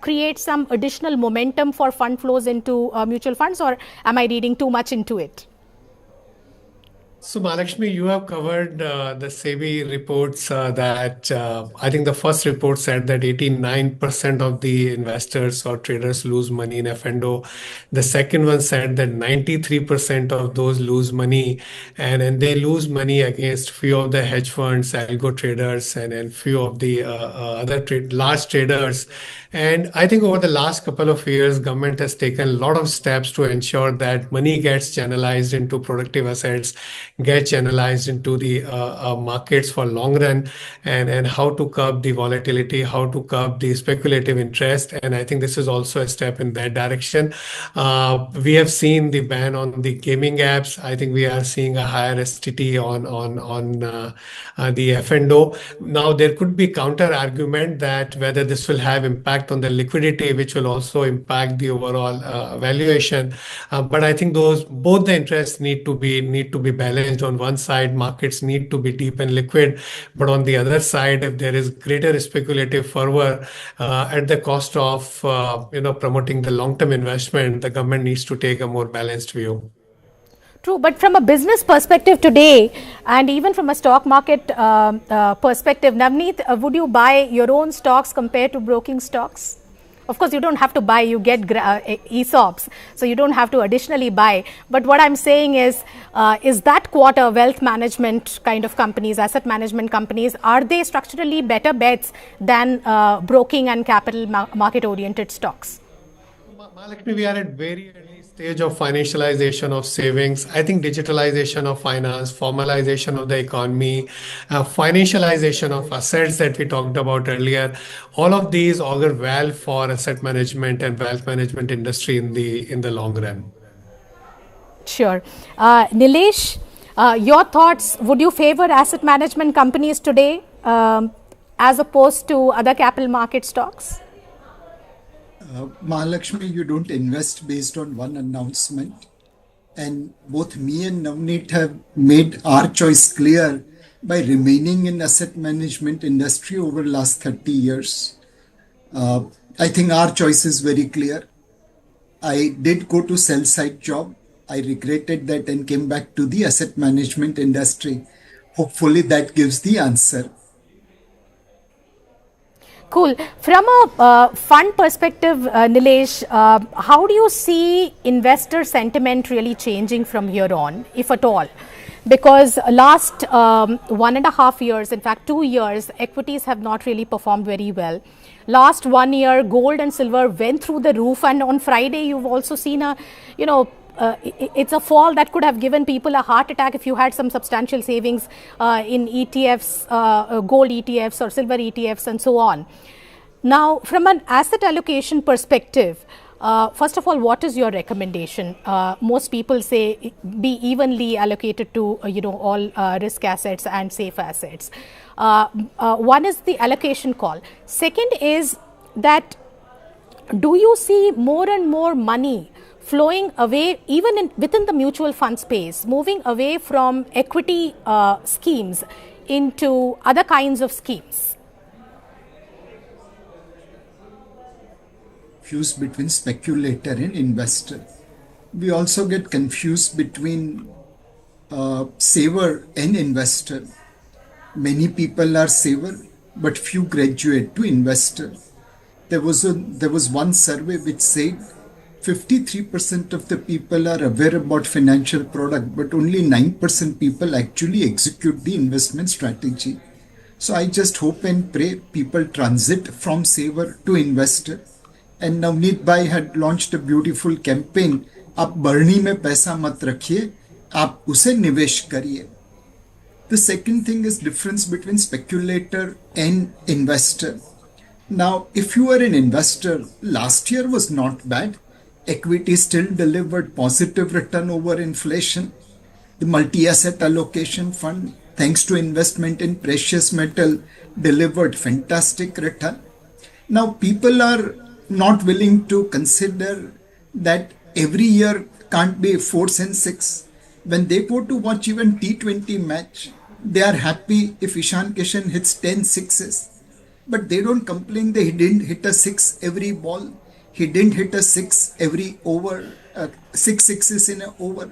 create some additional momentum for fund flows into mutual funds, or am I reading too much into it? So, Mahalakshmi, you have covered the SEBI reports that I think the first report said that 89% of the investors or traders lose money in F&O. The second one said that 93% of those lose money, and they lose money against few of the hedge funds, algo traders, and few of the other large traders. And I think over the last couple of years, government has taken a lot of steps to ensure that money gets channelized into productive assets, get channelized into the markets for long run, and how to curb the volatility, how to curb the speculative interest. And I think this is also a step in that direction. We have seen the ban on the gaming apps. I think we are seeing a higher STT on the F&O. Now, there could be counter argument that whether this will have impact on the liquidity, which will also impact the overall valuation. But I think both the interests need to be balanced. On one side, markets need to be deep and liquid, but on the other side, if there is greater speculative fervor at the cost of promoting the long-term investment, the government needs to take a more balanced view. True, but from a business perspective today, and even from a stock market perspective, Navneet, would you buy your own stocks compared to broking stocks? Of course, you don't have to buy, you get ESOPs, so you don't have to additionally buy. But what I'm saying is that quarter wealth management kind of companies, asset management companies, are they structurally better bets than broking and capital market oriented stocks? Mahalakshmi, we are at very early stage of financialization of savings. I think digitalization of finance, formalization of the economy, financialization of assets that we talked about earlier, all of these augur well for asset management and wealth management industry in the long run. Sure. Nilesh, your thoughts, would you favor asset management companies today as opposed to other capital market stocks? Mahalakshmi, you don't invest based on one announcement. And both me and Navneet have made our choice clear by remaining in asset management industry over the last 30 years. I think our choice is very clear. I did go to sell-side job. I regretted that and came back to the asset management industry. Hopefully that gives the answer. Cool. From a fund perspective, Nilesh, how do you see investor sentiment really changing from here on, if at all? Because last 1.5 years, in fact 2 years, equities have not really performed very well. Last 1 year, gold and silver went through the roof, and on Friday you've also seen it's a fall that could have given people a heart attack if you had some substantial savings in ETFs, gold ETFs or silver ETFs and so on. Now, from an asset allocation perspective, first of all, what is your recommendation? Most people say be evenly allocated to all risk assets and safe assets. One is the allocation call. Second is that do you see more and more money flowing away, even within the mutual fund space, moving away from equity schemes into other kinds of schemes? Confused between speculator and investor. We also get confused between saver and investor. Many people are saver, but few graduate to investor. There was one survey which said 53% of the people are aware about financial product, but only 9% people actually execute the investment strategy. So I just hope and pray people transit from saver to investor. And Navneet Bhai had launched a beautiful campaign. आप बरनी में पैसा मत रखिए, आप उसे निवेश करिए. The second thing is difference between speculator and investor. Now, if you are an investor, last year was not bad. Equity still delivered positive return over inflation. The multi-asset allocation fund, thanks to investment in precious metal, delivered fantastic return. Now, people are not willing to consider that every year can't be 4s and 6. When they go to watch even T20 match, they are happy if Ishan Kishan hits 10 sixes. But they don't complain that he didn't hit a 6 every ball. He didn't hit a 6 every over, 6 sixes in an over.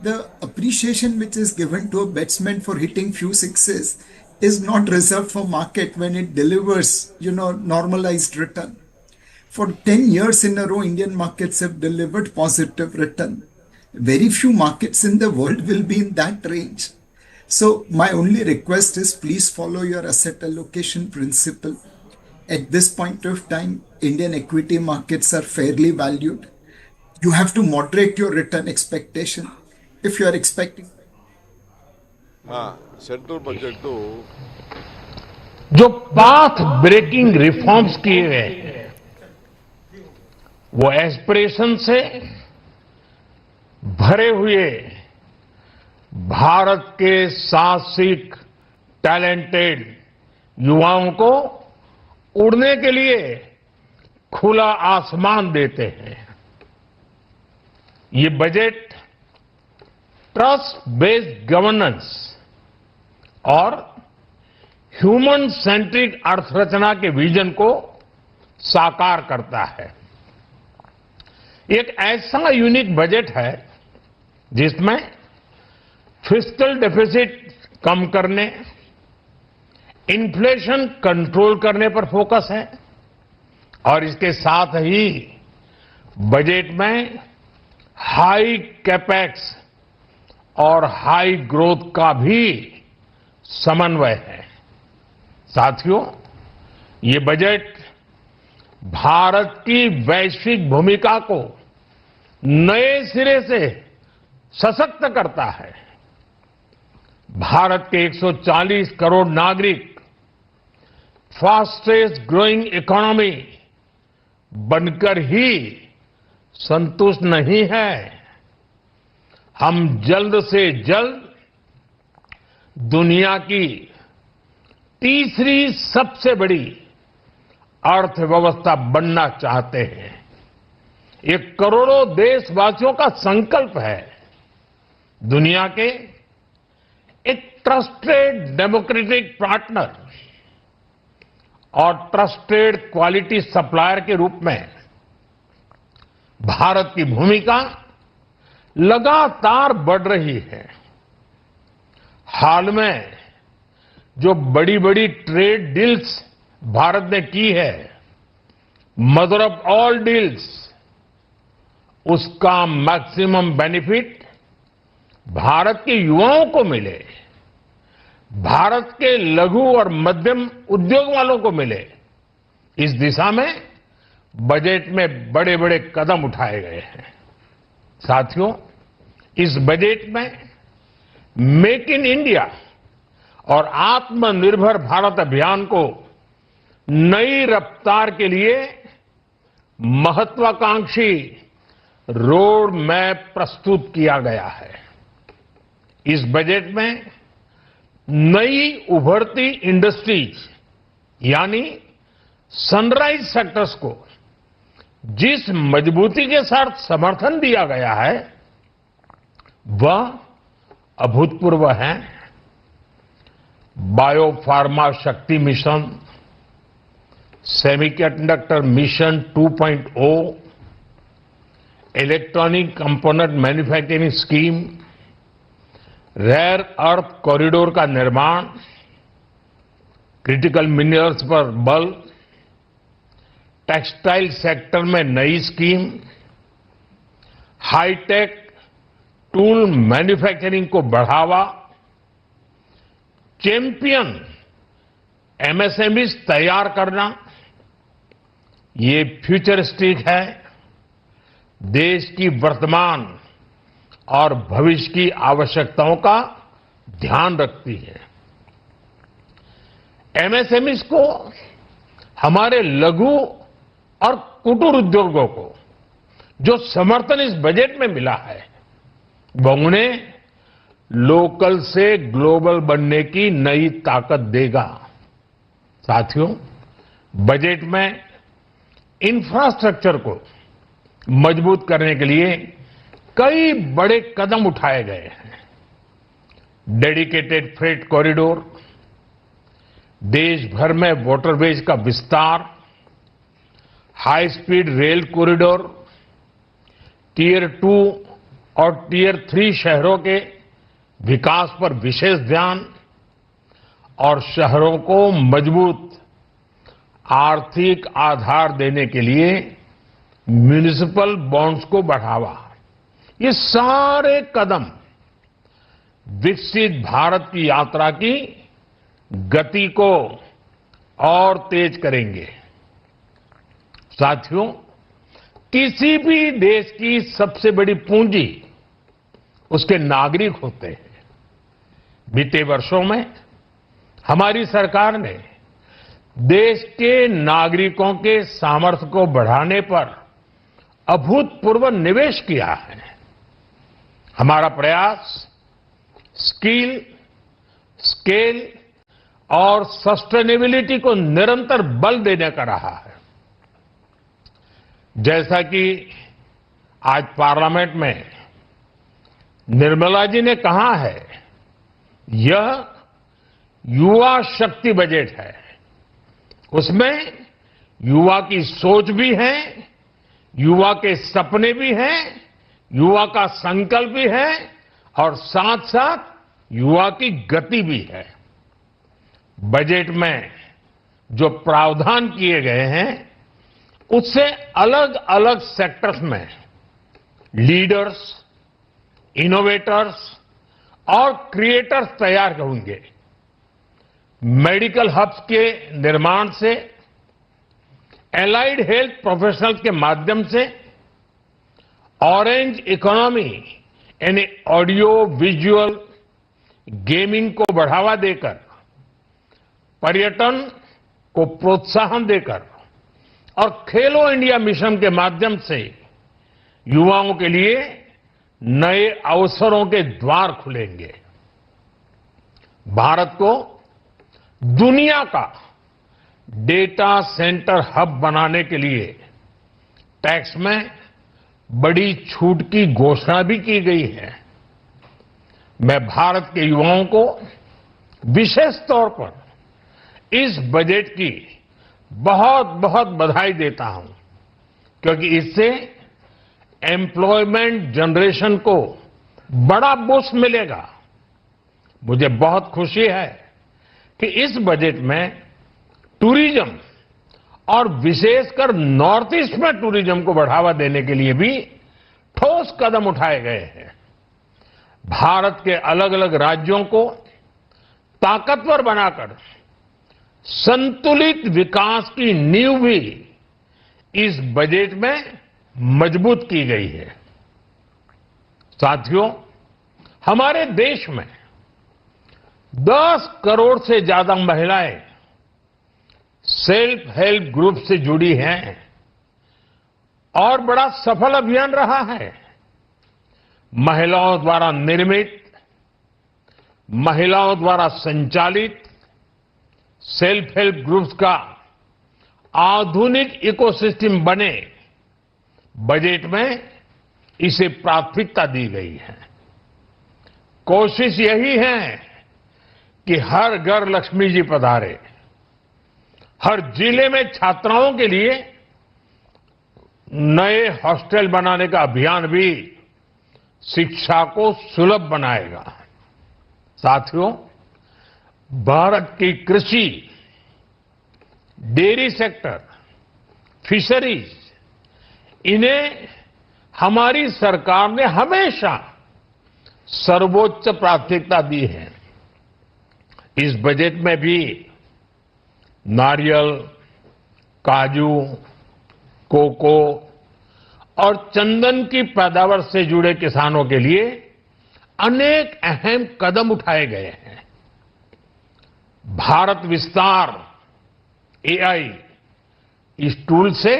The appreciation which is given to a batsman for hitting few sixes is not reserved for market when it delivers, normalized return. For 10 years in a row, Indian markets have delivered positive return. Very few markets in the world will be in that range. So my only request is please follow your asset allocation principle. At this point of time, Indian equity markets are fairly valued. You have to moderate your return expectation. If you are expecting central budget तो जो path breaking reforms किए गए वो aspiration से भरे हुए भारत के साहसिक टैलेंटेड युवाओं को उड़ने के लिए खुला आसमान देते हैं। ये बजट ट्रस्ट बेस्ड गवर्नेंस और ह्यूमन सेंट्रिक अर्थरचना के विजन को साकार करता है। एक ऐसा यूनिक बजट है जिसमें फिस्कल डेफिसिट कम करने, इन्फ्लेशन कंट्रोल करने पर फोकस है और इसके साथ ही बजट में हाई कैपेक्स और हाई ग्रोथ का भी समन्वय है। साथियों, ये बजट भारत की वैश्विक भूमिका को नए सिरे से सशक्त करता है। भारत के 140 करोड़ नागरिक फास्टेस्ट ग्रोइंग इकोनॉमी बनकर ही संतुष्ट नहीं है। हम जल्द से जल्द दुनिया की तीसरी सबसे बड़ी अर्थव्यवस्था बनना चाहते हैं। ये करोड़ों देशवासियों का संकल्प है। दुनिया के एक ट्रस्टेड डेमोक्रेटिक पार्टनर और ट्रस्टेड क्वालिटी सप्लायर के रूप में भारत की भूमिका लगातार बढ़ रही है। हाल में जो बड़ी बड़ी ट्रेड डील्स भारत ने की है, मदर ऑफ ऑल डील्स, उसका मैक्सिमम बेनिफिट भारत के युवाओं को मिले, भारत के लघु और मध्यम उद्योग वालों को मिले। इस दिशा में बजट में बड़े बड़े कदम उठाए गए हैं। साथियों, इस बजट में मेक इन इंडिया और आत्मनिर्भर भारत अभियान को नई रफ्तार के लिए महत्वाकांक्षी रोड मैप प्रस्तुत किया गया है। इस बजट में नई उभरती इंडस्ट्रीज यानी सनराइज सेक्टर्स को जिस मजबूती के साथ समर्थन दिया गया है वह अभूतपूर्व है। Bio pharma Shakti mission, semiconductor mission 2.0, electronic component manufacturing scheme, rare earth corridor का निर्माण, क्रिटिकल मिनरल्स पर बल, टेक्सटाइल सेक्टर में नई स्कीम, हाईटेक टूल मैन्युफैक्चरिंग को बढ़ावा, चैंपियन एमएसएमईज तैयार करना, ये फ्यूचरिस्टिक है, देश की वर्तमान और भविष्य की आवश्यकताओं का ध्यान रखती है। एमएसएमईज को, हमारे लघु और कुटीर उद्योगों को जो समर्थन इस बजट में मिला है वह उन्हें लोकल से ग्लोबल बनने की नई ताकत देगा। साथियों, बजट में इंफ्रास्ट्रक्चर को मजबूत करने के लिए कई बड़े कदम उठाए गए हैं। डेडिकेटेड फ्रेट कॉरिडोर, देश भर में वाटरवेज का विस्तार, high speed rail corridor, tier 2 और टियर 3 शहरों के विकास पर विशेष ध्यान और शहरों को मजबूत आर्थिक आधार देने के लिए म्युनिसिपल बॉन्ड्स को बढ़ावा, ये सारे कदम विकसित भारत की यात्रा की गति को और तेज करेंगे। साथियों, किसी भी देश की सबसे बड़ी पूंजी उसके नागरिक होते हैं। बीते वर्षों में हमारी सरकार ने देश के नागरिकों के सामर्थ्य को बढ़ाने पर अभूतपूर्व निवेश किया है। हमारा प्रयास स्किल, स्केल और सस्टेनेबिलिटी को निरंतर बल देने का रहा है। जैसा कि आज पार्लियामेंट में निर्मला जी ने कहा है, यह युवा शक्ति बजट है। उसमें युवा की सोच भी है, युवा के सपने भी हैं, युवा का संकल्प भी है और साथ साथ युवा की गति भी है। बजट में जो प्रावधान किए गए हैं उससे अलग अलग सेक्टर्स में लीडर्स, इनोवेटर्स और क्रिएटर्स तैयार होंगे। मेडिकल हब्स के निर्माण से, एलाइड हेल्थ प्रोफेशनल्स के माध्यम से, ऑरेंज इकोनॉमी यानी ऑडियो विजुअल गेमिंग को बढ़ावा देकर, पर्यटन को प्रोत्साहन देकर और खेलो इंडिया मिशन के माध्यम से युवाओं के लिए नए अवसरों के द्वार खुलेंगे। भारत को दुनिया का डेटा सेंटर हब बनाने के लिए टैक्स में बड़ी छूट की घोषणा भी की गई है। मैं भारत के युवाओं को विशेष तौर पर इस बजट की बहुत बहुत बधाई देता हूं, क्योंकि इससे एम्प्लॉयमेंट जनरेशन को बड़ा बूस्ट मिलेगा। मुझे बहुत खुशी है कि इस बजट में टूरिज्म और विशेषकर नॉर्थ ईस्ट में टूरिज्म को बढ़ावा देने के लिए भी ठोस कदम उठाए गए हैं। भारत के अलग अलग राज्यों को ताकतवर बनाकर संतुलित विकास की नींव भी इस बजट में मजबूत की गई है। साथियों, हमारे देश में 10 करोड़ से ज्यादा महिलाएं सेल्फ हेल्प ग्रुप से जुड़ी हैं और बड़ा सफल अभियान रहा है। महिलाओं द्वारा निर्मित, महिलाओं द्वारा संचालित सेल्फ हेल्प ग्रुप्स का आधुनिक इकोसिस्टम बने, बजट में इसे प्राथमिकता दी गई है। कोशिश यही है कि हर घर लक्ष्मी जी पधारे। हर जिले में छात्राओं के लिए नए हॉस्टल बनाने का अभियान भी शिक्षा को सुलभ बनाएगा। साथियों, भारत की कृषि, डेयरी सेक्टर, फिशरीज, इन्हें हमारी सरकार ने हमेशा सर्वोच्च प्राथमिकता दी है। इस बजट में भी नारियल, काजू, कोको और चंदन की पैदावार से जुड़े किसानों के लिए अनेक अहम कदम उठाए गए हैं। भारत विस्तार एआई, इस टूल से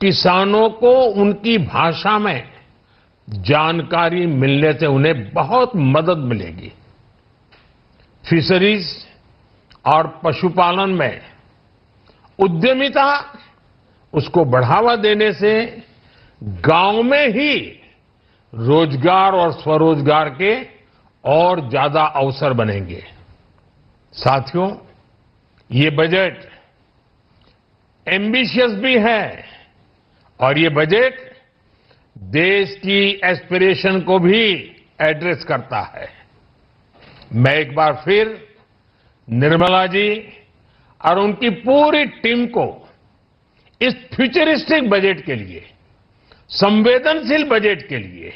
किसानों को उनकी भाषा में जानकारी मिलने से उन्हें बहुत मदद मिलेगी। फिशरीज और पशुपालन में उद्यमिता, उसको बढ़ावा देने से गांव में ही रोजगार और स्वरोजगार के और ज्यादा अवसर बनेंगे। साथियों, ये बजट एम्बिशियस भी है और ये बजट देश की एस्पिरेशन को भी एड्रेस करता है। मैं एक बार फिर निर्मला जी और उनकी पूरी टीम को इस फ्यूचरिस्टिक बजट के लिए, संवेदनशील बजट के लिए,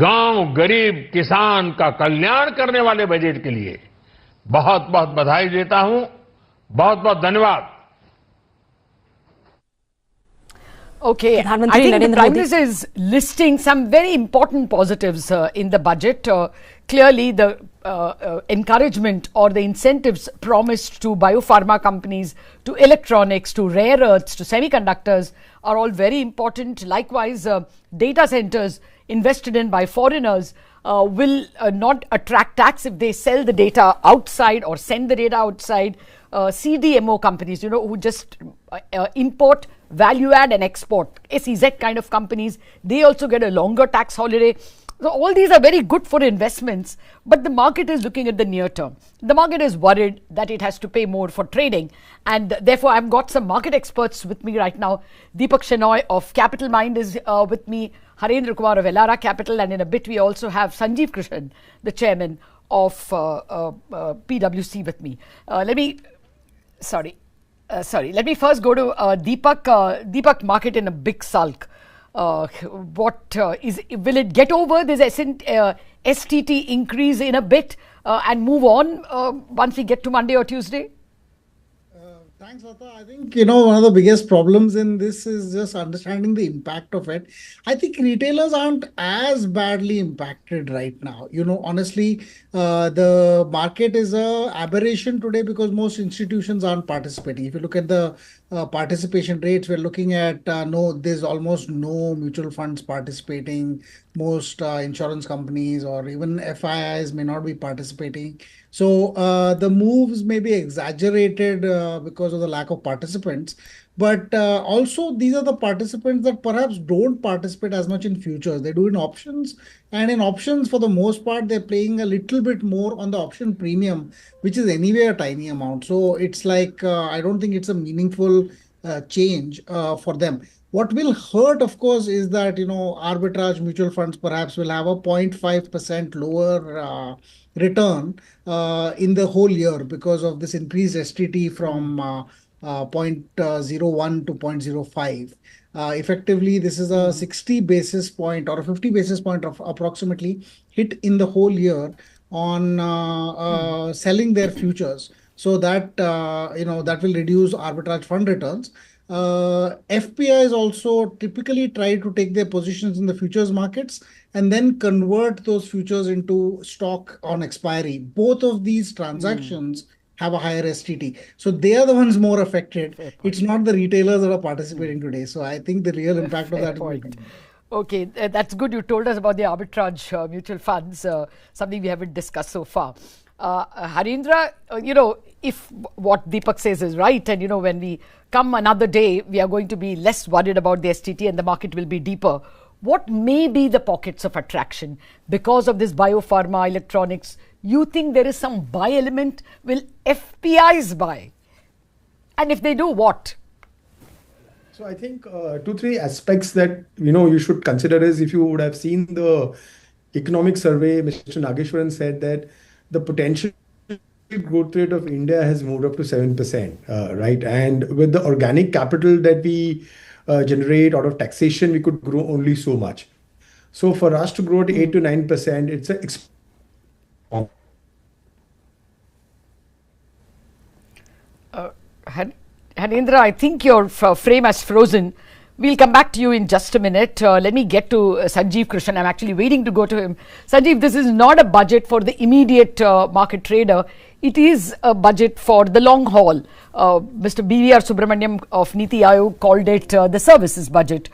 गांव, गरीब, किसान का कल्याण करने वाले बजट के लिए बहुत बहुत बधाई देता हूं। बहुत बहुत धन्यवाद। Okay, I think the Prime Minister is listing some very important positives in the budget. Clearly, the encouragement or the incentives promised to biopharma companies, to electronics, to rare earths, to semiconductors are all very important. Likewise, data centers invested in by foreigners will not attract tax if they sell the data outside or send the data outside. CDMO companies, who just import, value add and export, SEZ kind of companies, they also get a longer tax holiday. So all these are very good for investments, but the market is looking at the near term. The market is worried that it has to pay more for trading, and therefore I've got some market experts with me right now. Deepak Shenoy of Capital Mind is with me, Harendra Kumar of Elara Capital, and in a bit we also have Sanjeev Krishan, the chairman of PwC with me. Let me first go to Deepak. Deepak, market in a big sulk. Will it get over this STT increase in a bit and move on once we get to Monday or Tuesday? Thanks, Lata. I think, one of the biggest problems in this is just understanding the impact of it. I think retailers aren't as badly impacted right now. Honestly, the market is a aberration today because most institutions aren't participating. If you look at the participation rates, we're looking at there's almost no mutual funds participating. Most insurance companies or even FIIs may not be participating. So the moves may be exaggerated because of the lack of participants. But also these are the participants that perhaps don't participate as much in futures. They do in options. And in options, for the most part, they're playing a little bit more on the option premium, which is anyway a tiny amount. So it's like, I don't think it's a meaningful change for them. What will hurt, of course, is that, arbitrage mutual funds perhaps will have a 0.5% lower return in the whole year because of this increased STT from 0.01 to 0.05. Effectively, this is a 60 basis point or a 50 basis point of approximately hit in the whole year on selling their futures. So that, that will reduce arbitrage fund returns. FPIs also typically try to take their positions in the futures markets and then convert those futures into stock on expiry. Both of these transactions have a higher STT. So they are the ones more affected. It's not the retailers that are participating today. So I think the real impact of that is Okay, that's good. You told us about the arbitrage mutual funds, something we haven't discussed so far. Harendra, if what Deepak says is right, and when we come another day, we are going to be less worried about the STT and the market will be deeper. What may be the pockets of attraction because of this biopharma, electronics? You think there is some buy element? Will FPIs buy? And if they do, what? So I think 2-3 aspects that you should consider is, if you would have seen the economic survey, Mr. Nageshwaran said that the potential growth rate of India has moved up to 7%, right? And with the organic capital that we generate out of taxation, we could grow only so much. So for us to grow at 8 to 9%, it's a Harendra, I think your frame has frozen. We'll come back to you in just a minute. Let me get to Sanjeev Krishan. I'm actually waiting to go to him. Sanjeev, this is not a budget for the immediate market trader. It is a budget for the long haul. Mr. B.V.R. Subramaniam of Niti Aayog called it the services budget.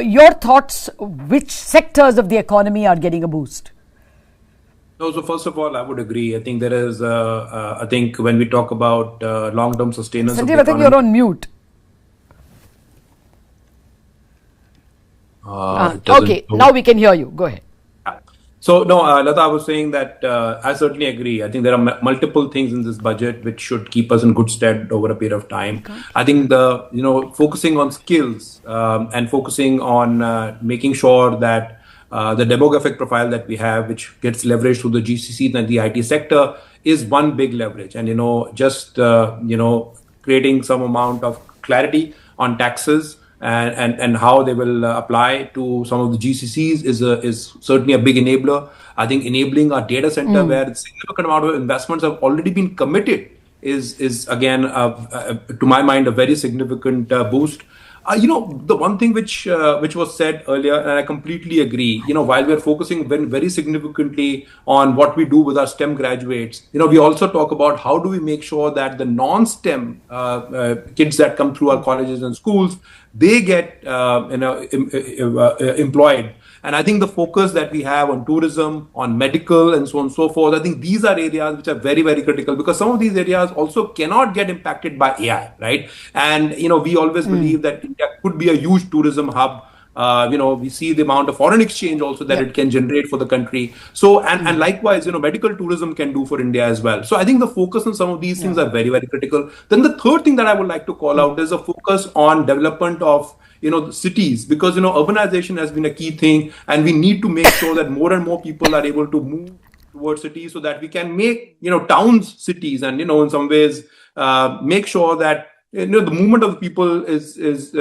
Your thoughts, which sectors of the economy are getting a boost? No, so first of all, I would agree. I think there is, I think when we talk about long-term sustenance of the Sanjeev, I think you're on mute. Okay, now we can hear you. Go ahead. So no, Lata, I was saying that I certainly agree. I think there are multiple things in this budget which should keep us in good stead over a period of time. Okay. I think focusing on skills and focusing on making sure that the demographic profile that we have, which gets leveraged through the GCC and the IT sector, is one big leverage. And creating some amount of clarity on taxes and how they will apply to some of the GCCs is certainly a big enabler. I think enabling our data center where a significant amount of investments have already been committed is again, to my mind, a very significant boost. The one thing which was said earlier, and I completely agree, while we're focusing very significantly on what we do with our STEM graduates, we also talk about how do we make sure that the non-STEM kids that come through our colleges and schools, they get employed. And I think the focus that we have on tourism, on medical, and so on and so forth, I think these are areas which are very, very critical, because some of these areas also cannot get impacted by AI, right? And, we always believe that India could be a huge tourism hub. We see the amount of foreign exchange also that it can generate for the country. So, and likewise, medical tourism can do for India as well. So I think the focus on some of these things are very, very critical. Then the third thing that I would like to call out is a focus on development of the cities, because urbanization has been a key thing, and we need to make sure that more and more people are able to move towards cities so that we can make towns cities, and in some ways make sure that the movement of the people is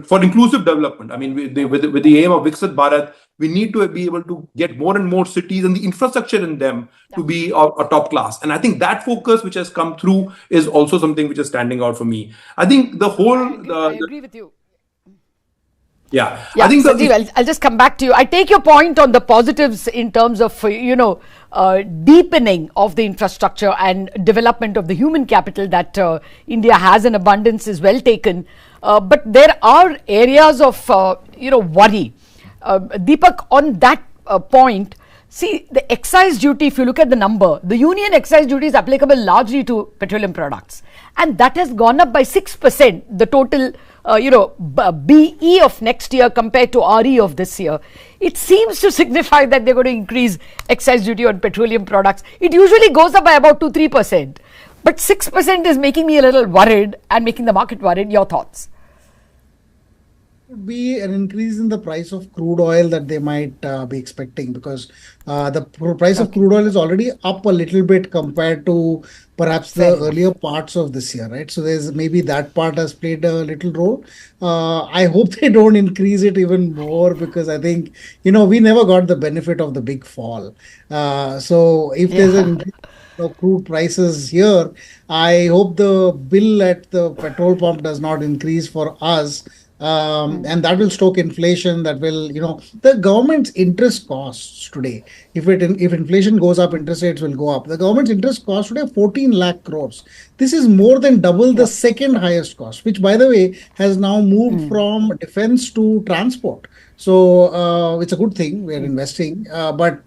for inclusive development. I mean, with the aim of Viksit Bharat, we need to be able to get more and more cities and the infrastructure in them to be a top class. And I think that focus which has come through is also something which is standing out for me. I think the whole I agree with you. Yeah, I think Sanjeev, I'll just come back to you. I take your point on the positives in terms of deepening of the infrastructure and development of the human capital that India has in abundance is well taken. But there are areas of worry. Deepak, on that point, see, the excise duty, if you look at the number, the union excise duty is applicable largely to petroleum products, and that has gone up by 6%, the total BE of next year compared to RE of this year. It seems to signify that they're going to increase excise duty on petroleum products. It usually goes up by about 2-3%, but 6% is making me a little worried and making the market worried. Your thoughts? Would be an increase in the price of crude oil that they might be expecting, because the price of crude oil is already up a little bit compared to perhaps the earlier parts of this year, right? So there's maybe that part has played a little role. I hope they don't increase it even more, because I think, we never got the benefit of the big fall. So if there's an increase of crude prices here, I hope the bill at the petrol pump does not increase for us. And that will stoke inflation. That will, the government's interest costs today. If inflation goes up, interest rates will go up. The government's interest cost today 14 lakh crores. This is more than double the second highest cost, which, by the way, has now moved from defense to transport. So it's a good thing we are investing, but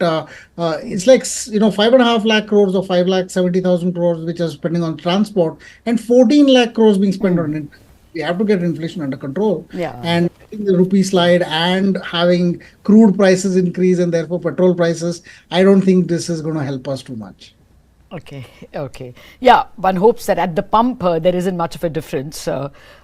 it's like 5.5 lakh crores or 5,70,000 crores which are spending on transport, and 14 lakh crores being spent on it. We have to get inflation under control. And getting the rupee slide and having crude prices increase and therefore petrol prices, I don't think this is going to help us too much. Okay. Yeah, one hopes that at the pump there isn't much of a difference.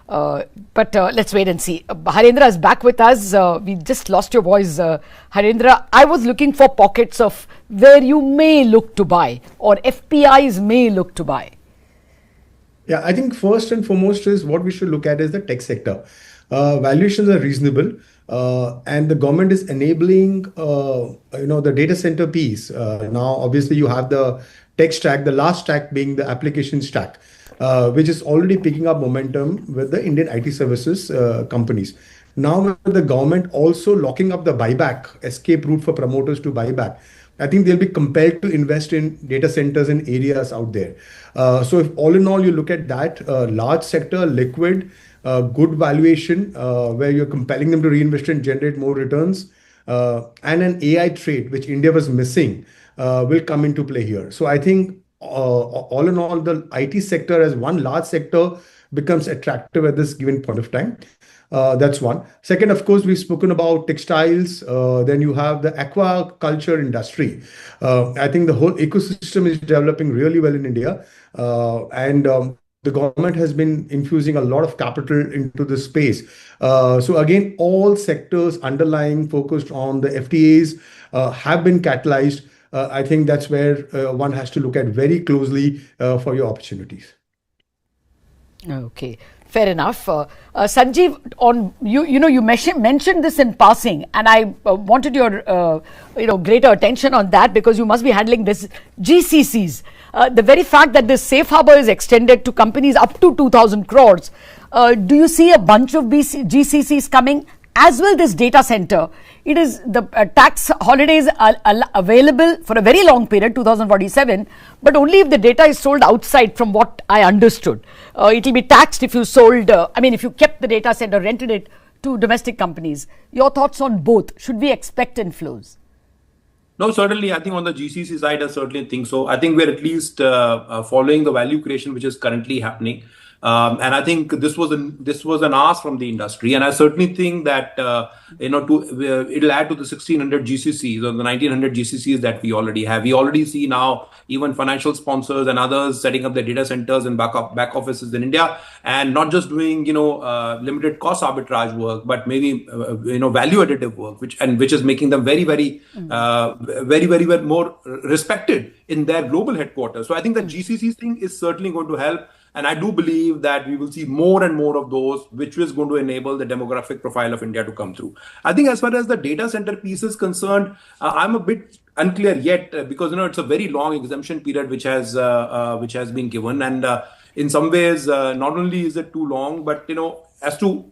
But let's wait and see. Harendra is back with us. We just lost your voice, Harendra. I was looking for pockets of where you may look to buy, or FPIs may look to buy. Yeah, I think first and foremost is what we should look at is the tech sector. Valuations are reasonable, and the government is enabling, the data center piece. Now, obviously, you have the tech stack, the last stack being the application stack, which is already picking up momentum with the Indian IT services companies. Now, with the government also locking up the buyback, escape route for promoters to buy back, I think they'll be compelled to invest in data centers in areas out there. So if all in all you look at that, large sector, liquid, good valuation, where you're compelling them to reinvest and generate more returns, and an AI trade, which India was missing, will come into play here. So I think all in all, the IT sector as one large sector becomes attractive at this given point of time. That's one. Second, of course, we've spoken about textiles. Then you have the aquaculture industry. I think the whole ecosystem is developing really well in India. The government has been infusing a lot of capital into this space. So again, all sectors underlying focused on the FTAs have been catalyzed. I think that's where one has to look at very closely for your opportunities. Okay, fair enough. Sanjeev, on you mentioned this in passing, and I wanted your greater attention on that, because you must be handling this GCCs. The very fact that this safe harbor is extended to companies up to 2,000 crores, do you see a bunch of GCCs coming? As well, this data center, it is the tax holidays are available for a very long period, 2047, but only if the data is sold outside, from what I understood. It will be taxed if you sold, if you kept the data center, rented it to domestic companies. Your thoughts on both? Should we expect inflows? No, certainly. I think on the GCC side, I certainly think so. I think we're at least following the value creation which is currently happening. And I think this was an ask from the industry, and I certainly think that it'll add to the 1,600 GCCs or the 1,900 GCCs that we already have. We already see now even financial sponsors and others setting up their data centers and back offices in India, and not just doing limited cost arbitrage work, but maybe value additive work, which is making them very more respected in their global headquarters. So I think the GCC thing is certainly going to help. And I do believe that we will see more and more of those, which is going to enable the demographic profile of India to come through. I think as far as the data center piece is concerned, I'm a bit unclear yet, because it's a very long exemption period which has been given, and in some ways, not only is it too long, but as to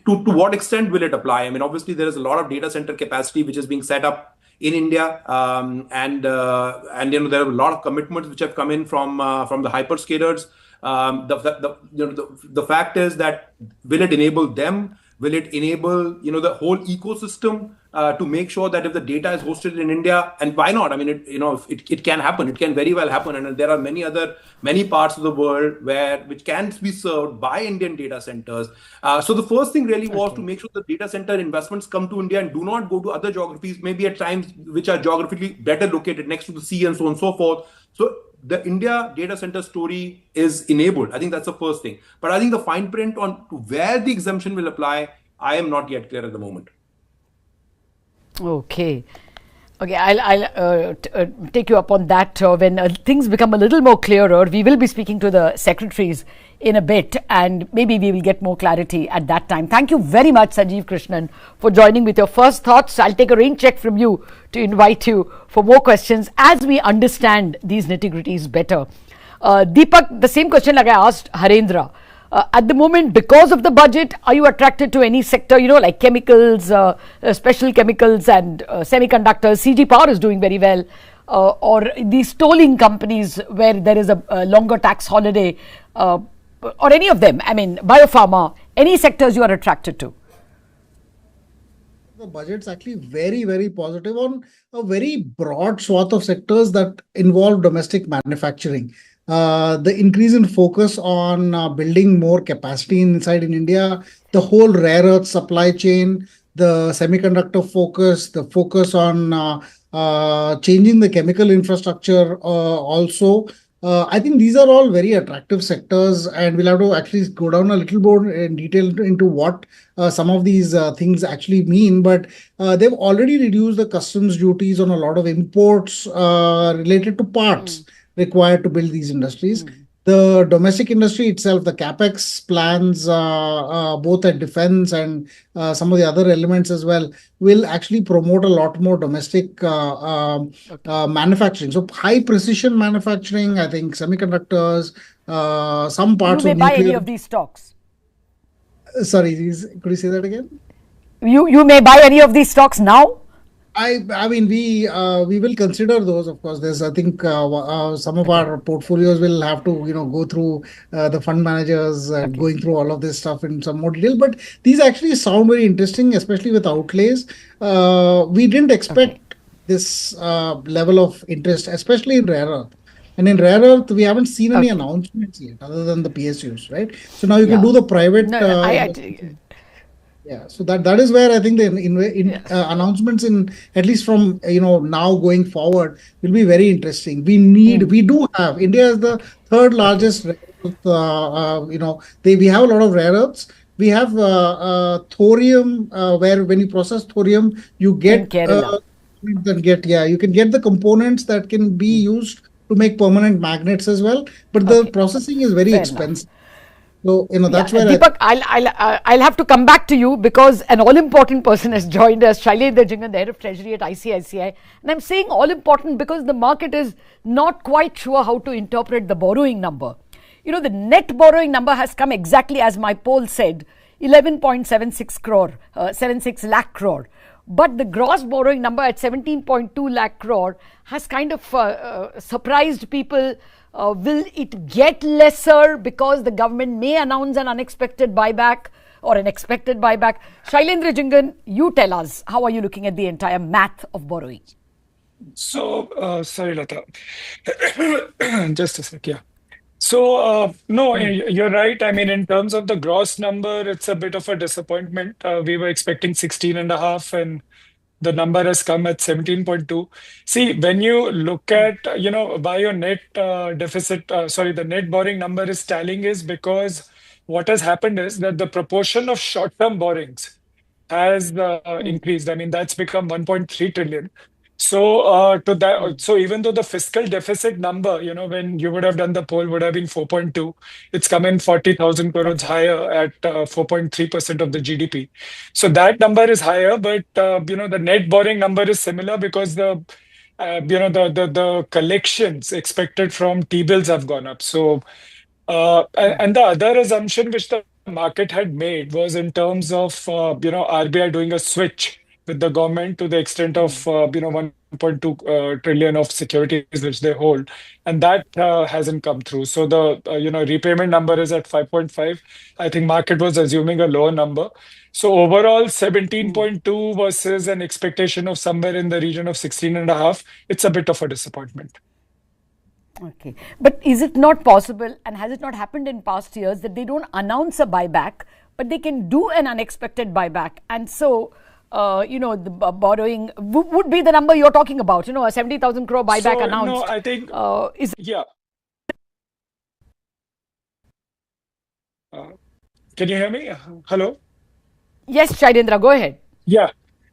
what extent will it apply? I mean, obviously there is a lot of data center capacity which is being set up in India, and there are a lot of commitments which have come in from the hyperscalers. The fact is that will it enable them? Will it enable the whole ecosystem to make sure that if the data is hosted in India, and why not? I mean, it can happen. It can very well happen, and there are many parts of the world which can be served by Indian data centers. So the first thing really was to make sure the data center investments come to India and do not go to other geographies, maybe at times which are geographically better located next to the sea and so on and so forth. So the India data center story is enabled. I think that's the first thing. But I think the fine print on where the exemption will apply, I am not yet clear at the moment. Okay. I'll take you up on that when things become a little more clearer. We will be speaking to the secretaries in a bit, and maybe we will get more clarity at that time. Thank you very much, Sanjeev Krishnan, for joining with your first thoughts. I'll take a rain check from you to invite you for more questions as we understand these nitty-gritties better. Deepak, the same question like I asked Harendra. At the moment, because of the budget, are you attracted to any sector, like chemicals, special chemicals and semiconductors? CG Power is doing very well, or these tolling companies where there is a longer tax holiday, or any of them. I mean, biopharma, any sectors you are attracted to? The budget's actually very, very positive on a very broad swath of sectors that involve domestic manufacturing. The increase in focus on building more capacity inside in India, the whole rare earth supply chain, the semiconductor focus, the focus on changing the chemical infrastructure also. I think these are all very attractive sectors, and we'll have to actually go down a little more in detail into what some of these things actually mean. But they've already reduced the customs duties on a lot of imports related to parts required to build these industries. The domestic industry itself, the capex plans, both at defense and some of the other elements as well, will actually promote a lot more domestic manufacturing. So high precision manufacturing, I think semiconductors, some parts of nuclear. You may buy any of these stocks. Sorry, could you say that again? You may buy any of these stocks now? I mean, we will consider those. Of course, there's, I think, some of our portfolios will have to, go through the fund managers going through all of this stuff in some more detail. But these actually sound very interesting, especially with outlays. We didn't expect this level of interest, especially in rare earth. And in rare earth, we haven't seen any announcements yet, other than the PSUs, right? So now you can do the private. Yeah, so that is where I think the announcements in at least from now going forward will be very interesting. We do have India is the third largest. We have a lot of rare earths. We have thorium, where when you process thorium, you get you can get the components that can be used to make permanent magnets as well. But the processing is very expensive. So, that's where Deepak, I'll have to come back to you because an all-important person has joined us, Shailendra Jingan, the head of Treasury at ICICI. And I'm saying all-important because the market is not quite sure how to interpret the borrowing number. The net borrowing number has come exactly as my poll said, 76 lakh crore. But the gross borrowing number at 17.2 lakh crore has kind of surprised people. Will it get lesser because the government may announce an unexpected buyback or an expected buyback? Shailendra Jingan, you tell us, how are you looking at the entire math of borrowing? So, sorry, Lata. Just a sec, yeah. So, no, you're right. I mean, in terms of the gross number, it's a bit of a disappointment. We were expecting 16.5 and the number has come at 17.2. See, when you look at, why your net the net borrowing number is tallying is because what has happened is that the proportion of short-term borrowings has increased. I mean, that's become 1.3 trillion. So so even though the fiscal deficit number, when you would have done the poll would have been 4.2, it's come in 40,000 crores higher at 4.3% of the GDP. So that number is higher, but the net borrowing number is similar because the collections expected from T-bills have gone up. So and the other assumption which the market had made was in terms of RBI doing a switch with the government to the extent of 1.2 trillion of securities which they hold, and that hasn't come through. So the repayment number is at 5.5. I think market was assuming a lower number. So overall 17.2 versus an expectation of somewhere in the region of 16.5. It's a bit of a disappointment. Okay, but is it not possible, and has it not happened in past years, that they don't announce a buyback, but they can do an unexpected buyback, and so the borrowing would be the number you're talking about, a 70,000 crore buyback announced. No, I think, can you hear me? Hello? Yes, Shailendra, go ahead. Yeah.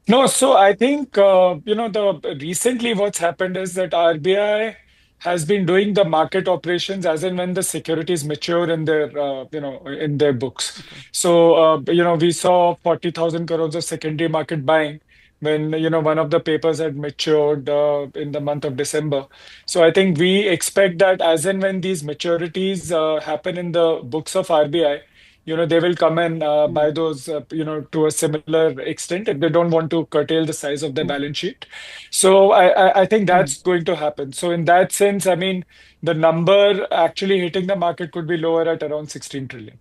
No, so I think, recently what's happened is that RBI has been doing the market operations as and when the securities mature in their, in their books. So, we saw 40,000 crores of secondary market buying when, one of the papers had matured in the month of December. So I think we expect that as and when these maturities happen in the books of RBI, they will come and buy those, to a similar extent if they don't want to curtail the size of their balance sheet. So I think that's going to happen. So in that sense, I mean, the number actually hitting the market could be lower at around 16 trillion.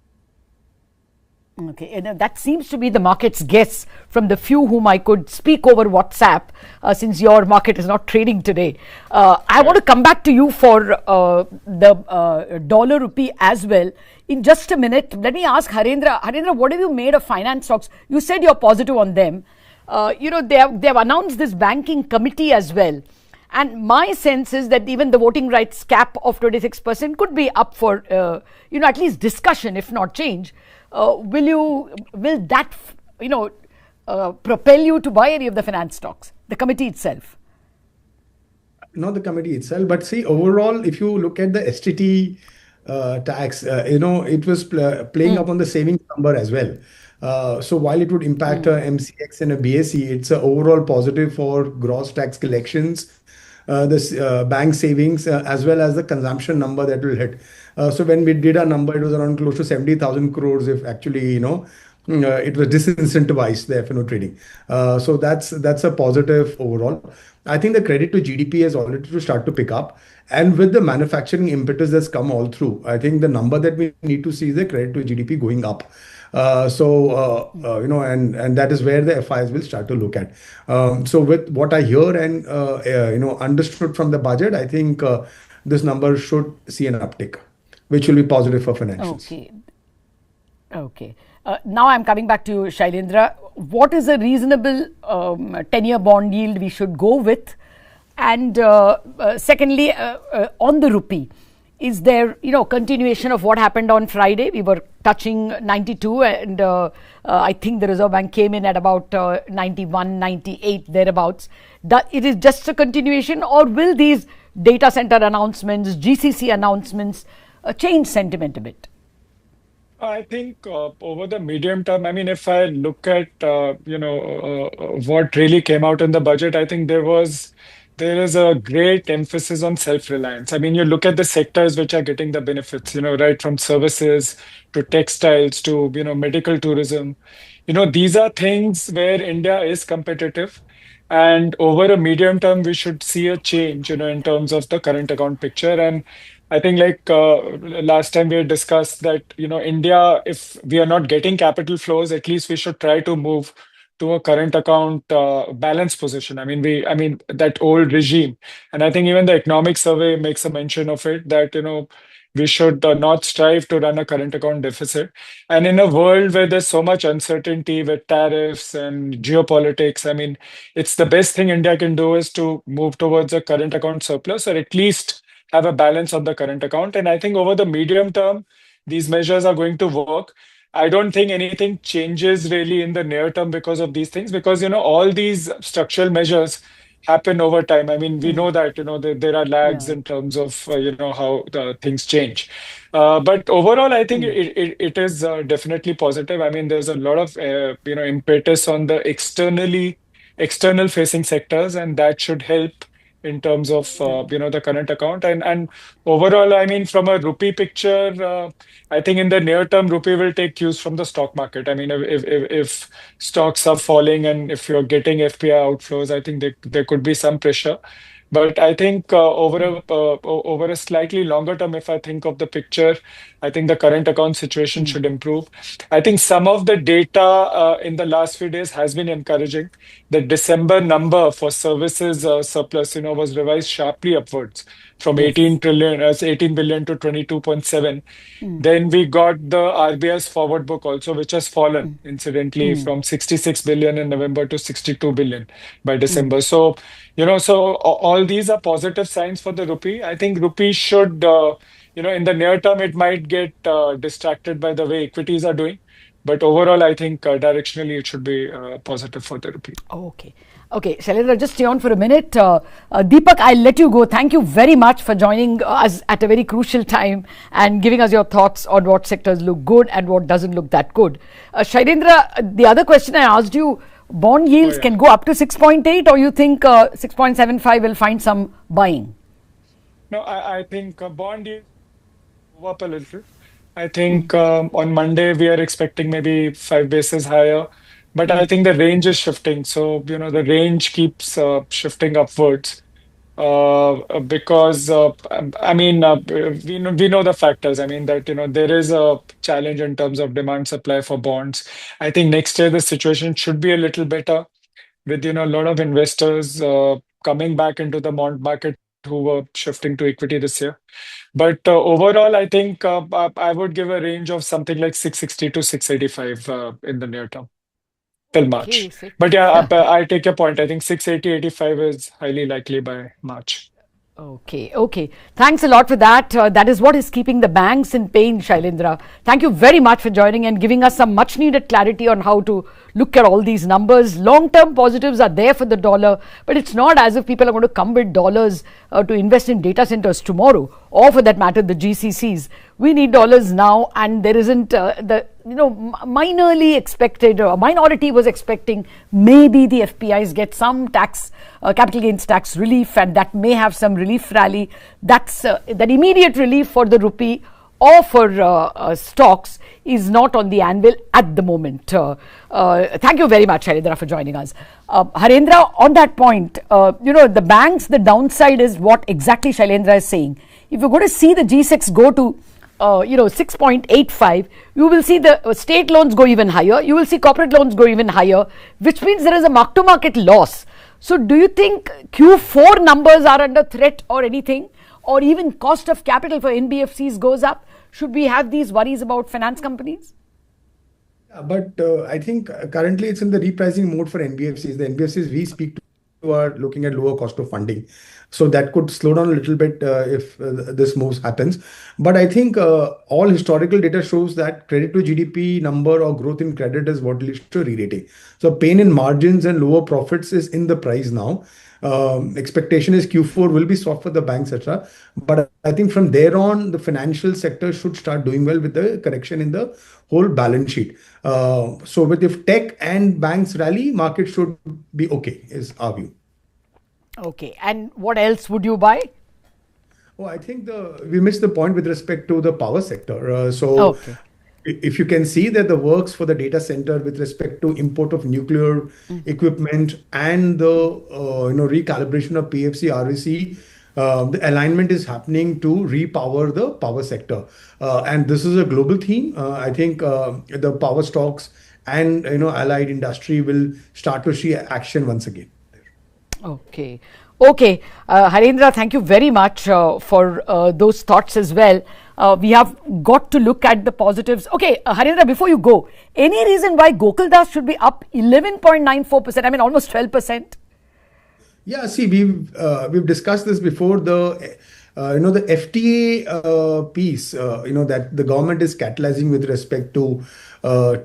Okay, and that seems to be the market's guess from the few whom I could speak over WhatsApp, since your market is not trading today. I want to come back to you for the dollar rupee as well. In just a minute, let me ask Harendra. Harendra, what have you made of finance stocks? You said you're positive on them. They have announced this banking committee as well. And my sense is that even the voting rights cap of 26% could be up for, at least discussion, if not change. Will that, propel you to buy any of the finance stocks, the committee itself? Not the committee itself, but see, overall, if you look at the STT tax, it was playing up on the savings number as well. So while it would impact a MCX and a BSE, it's an overall positive for gross tax collections, this bank savings, as well as the consumption number that will hit. So when we did our number, it was around close to 70,000 crores if actually, it was disincentivized, the F&O trading. So that's a positive overall. I think the credit to GDP has already to start to pick up. And with the manufacturing impetus that's come all through, I think the number that we need to see is the credit to GDP going up. And that is where the FIs will start to look at. So with what I hear and, understood from the budget, I think this number should see an uptick, which will be positive for financials. Okay. Okay. Now I'm coming back to you, Shailendra. What is a reasonable 10-year bond yield we should go with? And secondly, on the rupee, is there, continuation of what happened on Friday? We were touching 92 and I think the Reserve Bank came in at about 91, 98, thereabouts. It is just a continuation, or will these data center announcements, GCC announcements change sentiment a bit? I think over the medium term, I mean, if I look at, what really came out in the budget, I think there is a great emphasis on self-reliance. I mean, you look at the sectors which are getting the benefits, right from services to textiles to, medical tourism. These are things where India is competitive. And over a medium term, we should see a change, in terms of the current account picture. And I think last time we had discussed that, India, if we are not getting capital flows, at least we should try to move to a current account balance position. I mean, that old regime. And I think even the economic survey makes a mention of it that, we should not strive to run a current account deficit. And in a world where there's so much uncertainty with tariffs and geopolitics, I mean, it's the best thing India can do is to move towards a current account surplus, or at least have a balance on the current account. And I think over the medium term, these measures are going to work. I don't think anything changes really in the near term because of these things, because, all these structural measures happen over time. I mean, we know that, there are lags in terms of, how the things change. But overall, I think it is definitely positive. I mean, there's a lot of, impetus on the external facing sectors, and that should help in terms of, the current account. And overall, I mean, from a rupee picture, I think in the near term, rupee will take cues from the stock market. I mean, if stocks are falling and if you're getting FPI outflows, I think there could be some pressure. But I think over a slightly longer term, if I think of the picture, I think the current account situation should improve. I think some of the data in the last few days has been encouraging. The December number for services surplus, was revised sharply upwards from 18 billion to 22.7. Then we got the RBI's forward book also, which has fallen incidentally from 66 billion in November to 62 billion by December. So, so all these are positive signs for the rupee. I think rupee should, in the near term, it might get distracted by the way equities are doing. But overall, I think directionally it should be positive for the rupee. Okay. Okay, Shailendra, just stay on for a minute. Deepak, I'll let you go. Thank you very much for joining us at a very crucial time and giving us your thoughts on what sectors look good and what doesn't look that good. Shailendra, the other question I asked you, bond yields can go up to 6.8, or you think 6.75 will find some buying? No, I think bond yields go up a little. I think on Monday we are expecting maybe 5 basis higher. But I think the range is shifting. So, the range keeps shifting upwards because, we know the factors. I mean, that, there is a challenge in terms of demand supply for bonds. I think next year the situation should be a little better with, a lot of investors coming back into the bond market who were shifting to equity this year. But overall, I think I would give a range of something like 660 to 685 in the near term. Till March. Okay, but I take your point. I think 680, 85 is highly likely by March. Okay. Thanks a lot for that. That is what is keeping the banks in pain, Shailendra. Thank you very much for joining and giving us some much needed clarity on how to look at all these numbers. Long-term positives are there for the dollar, but it's not as if people are going to come with dollars to invest in data centers tomorrow, or for that matter, the GCCs. We need dollars now, and there isn't minorly expected, or minority was expecting maybe the FPIs get some tax, capital gains tax relief, and that may have some relief rally. That's that immediate relief for the rupee or for stocks is not on the anvil at the moment. Thank you very much, Shailendra, for joining us. Harendra, on that point, the banks, the downside is what exactly Shailendra is saying. If you're going to see the G6 go to 6.85, you will see the state loans go even higher. You will see corporate loans go even higher, which means there is a mark-to-market loss. So do you think Q4 numbers are under threat or anything? or even cost of capital for NBFCs goes up, should we have these worries about finance companies? But I think currently it's in the repricing mode for NBFCs. The NBFCs we speak to are looking at lower cost of funding. So that could slow down a little bit if this move happens. But I think all historical data shows that credit to GDP number or growth in credit is what leads to re-rating. So pain in margins and lower profits is in the price now. Expectation is Q4 will be soft for the banks, etc. But I think from there on, the financial sector should start doing well with the correction in the whole balance sheet. So with if tech and banks rally, market should be okay, is our view. Okay, and what else would you buy? Oh, I think we missed the point with respect to the power sector. Okay. If you can see that the works for the data center with respect to import of nuclear equipment and the recalibration of PFC, REC, the alignment is happening to repower the power sector. And this is a global theme. I think the power stocks and allied industry will start to see action once again. Okay. Okay. Harendra, thank you very much for those thoughts as well. We have got to look at the positives. Okay, Harendra, before you go, any reason why Gokuldas should be up 11.94%? I mean, almost 12%. Yeah, see, we've discussed this before. The FTA piece, that the government is catalyzing with respect to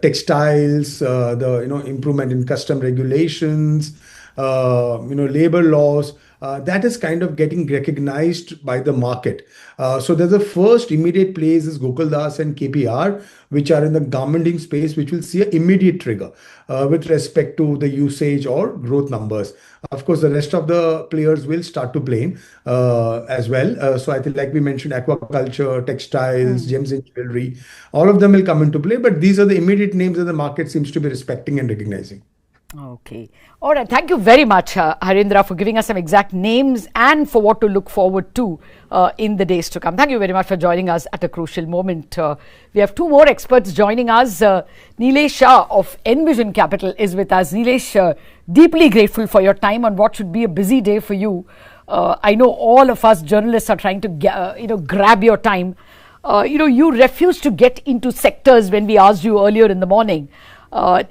textiles, the improvement in custom regulations, labor laws. That is kind of getting recognized by the market. So there's the first immediate plays is Gokuldas and KPR, which are in the garmenting space, which will see an immediate trigger with respect to the usage or growth numbers. Of course, the rest of the players will start to play in as well. So I think, like we mentioned, aquaculture, textiles, gems and jewelry, all of them will come into play. But these are the immediate names that the market seems to be respecting and recognizing. Okay. All right. Thank you very much, Harendra, for giving us some exact names and for what to look forward to in the days to come. Thank you very much for joining us at a crucial moment. We have two more experts joining us. Nilesh Shah of Envision Capital is with us. Nilesh, deeply grateful for your time on what should be a busy day for you. I know all of us journalists are trying to grab your time. You refused to get into sectors when we asked you earlier in the morning.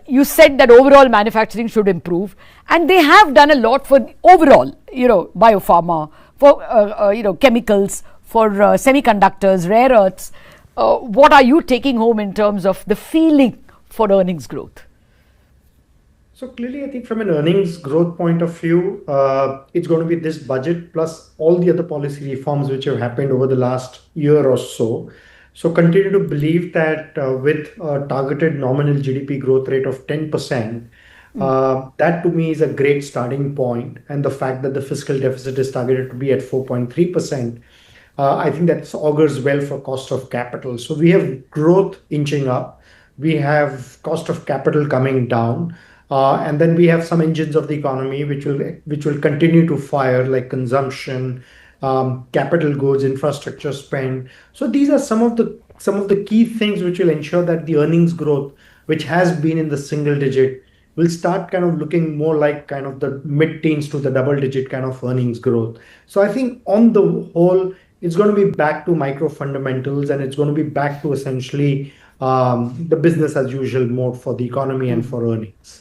You said that overall manufacturing should improve, and they have done a lot for overall, biopharma, for chemicals, for semiconductors, rare earths. What are you taking home in terms of the feeling for earnings growth? So clearly, I think from an earnings growth point of view, it's going to be this budget plus all the other policy reforms which have happened over the last year or so. So continue to believe that with a targeted nominal GDP growth rate of 10%, that to me is a great starting point. And the fact that the fiscal deficit is targeted to be at 4.3%, I think that augurs well for cost of capital. So we have growth inching up. We have cost of capital coming down. And then we have some engines of the economy which will continue to fire, like consumption, capital goods, infrastructure spend. So these are some of the key things which will ensure that the earnings growth, which has been in the single digit, will start kind of looking more like kind of the mid-teens to the double digit kind of earnings growth. So I think on the whole, it's going to be back to micro fundamentals, and it's going to be back to essentially the business as usual mode for the economy and for earnings.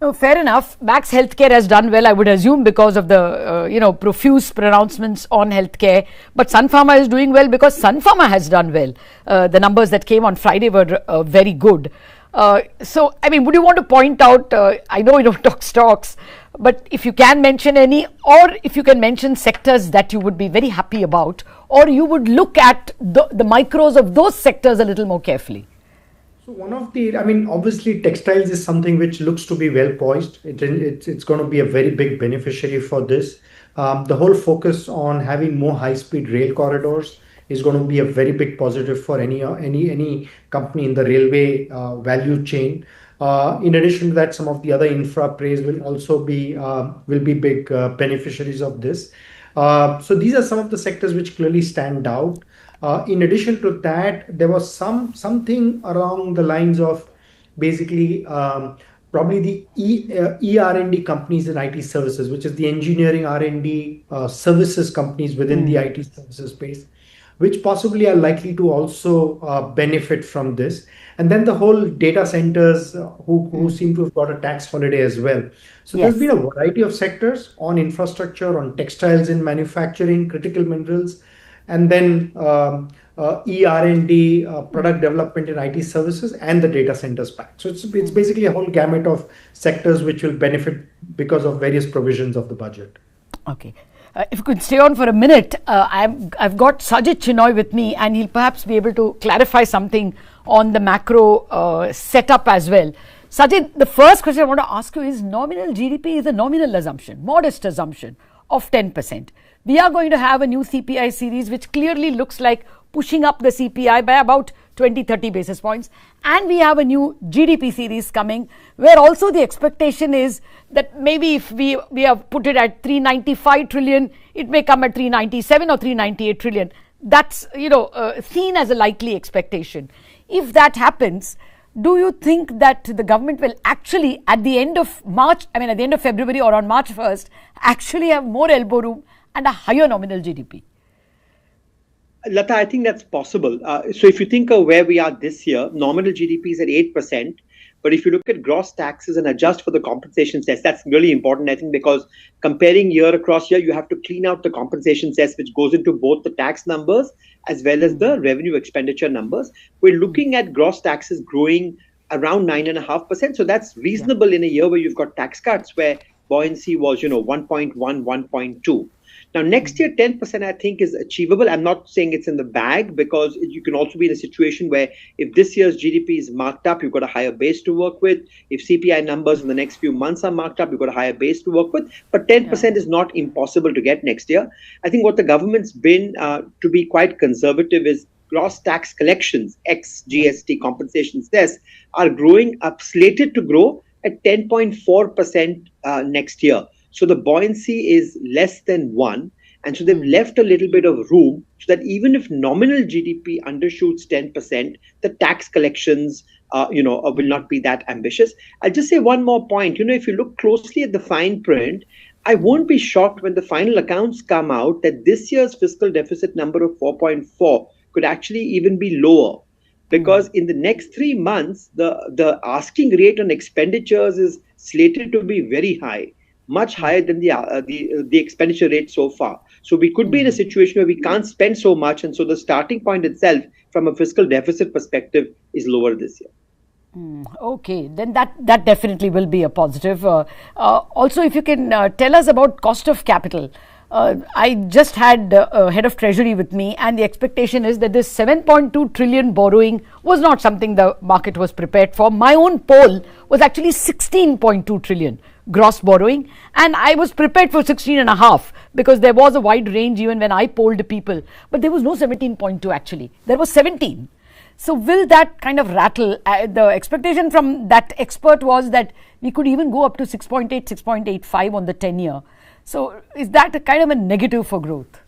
No, fair enough. Max Healthcare has done well, I would assume, because of the profuse pronouncements on healthcare. But Sun Pharma is doing well because Sun Pharma has done well. The numbers that came on Friday were very good. So, I mean, would you want to point out? I know you don't talk stocks, but if you can mention any, or if you can mention sectors that you would be very happy about, or you would look at the micros of those sectors a little more carefully. So obviously textiles is something which looks to be well poised. It's going to be a very big beneficiary for this. The whole focus on having more high-speed rail corridors is going to be a very big positive for any company in the railway value chain. In addition to that, some of the other infra plays will also be big beneficiaries of this. So these are some of the sectors which clearly stand out. In addition to that, there was something along the lines of basically probably the ER&D companies in IT services, which is the engineering R&D services companies within the IT services space, which possibly are likely to also benefit from this. And then the whole data centers who seem to have got a tax holiday as well. So there's been a variety of sectors on infrastructure, on textiles and manufacturing, critical minerals, and then ER&D, product development in IT services, and the data centers pack. So it's basically a whole gamut of sectors which will benefit because of various provisions of the budget. Okay. If you could stay on for a minute, I've got Sajid Chinoy with me, and he'll perhaps be able to clarify something on the macro setup as well. Sajid, the first question I want to ask you is, nominal GDP is a nominal assumption, modest assumption of 10%. We are going to have a new CPI series which clearly looks like pushing up the CPI by about 20-30 basis points, and we have a new GDP series coming where also the expectation is that maybe if we have put it at 395 trillion, it may come at 397 or 398 trillion. That's seen as a likely expectation. If that happens, do you think that the government will actually at the end of February or on March 1st actually have more elbow room and a higher nominal GDP? Lata, I think that's possible. So if you think of where we are this year, nominal GDP is at 8%. But if you look at gross taxes and adjust for the compensation cess, that's really important, I think, because comparing year across year, you have to clean out the compensation cess, which goes into both the tax numbers as well as the revenue expenditure numbers. We're looking at gross taxes growing around 9.5%. So that's reasonable in a year where you've got tax cuts where buoyancy was, 1.1, 1.2. Now, next year, 10% I think is achievable. I'm not saying it's in the bag, because you can also be in a situation where if this year's GDP is marked up, you've got a higher base to work with. If CPI numbers in the next few months are marked up, you've got a higher base to work with. But 10% is not impossible to get next year. I think what the government's been to be quite conservative is gross tax collections, ex-GST compensation cess, are growing up, slated to grow at 10.4% next year. So the buoyancy is less than 1. And so they've left a little bit of room so that even if nominal GDP undershoots 10%, the tax collections, will not be that ambitious. I'll just say one more point. If you look closely at the fine print, I won't be shocked when the final accounts come out that this year's fiscal deficit number of 4.4 could actually even be lower. Because in the next 3 months, the asking rate on expenditures is slated to be very high, much higher than the expenditure rate so far. So we could be in a situation where we can't spend so much, and so the starting point itself from a fiscal deficit perspective is lower this year. Okay, then that definitely will be a positive. Also, if you can tell us about cost of capital. I just had head of treasury with me, and the expectation is that this 7.2 trillion borrowing was not something the market was prepared for. My own poll was actually 16.2 trillion gross borrowing, and I was prepared for 16.5 because there was a wide range even when I polled people, but there was no 17.2 actually, there was 17. So will that kind of rattle? The expectation from that expert was that we could even go up to 6.8, 6.85 on the 10-year. So is that a kind of a negative for growth?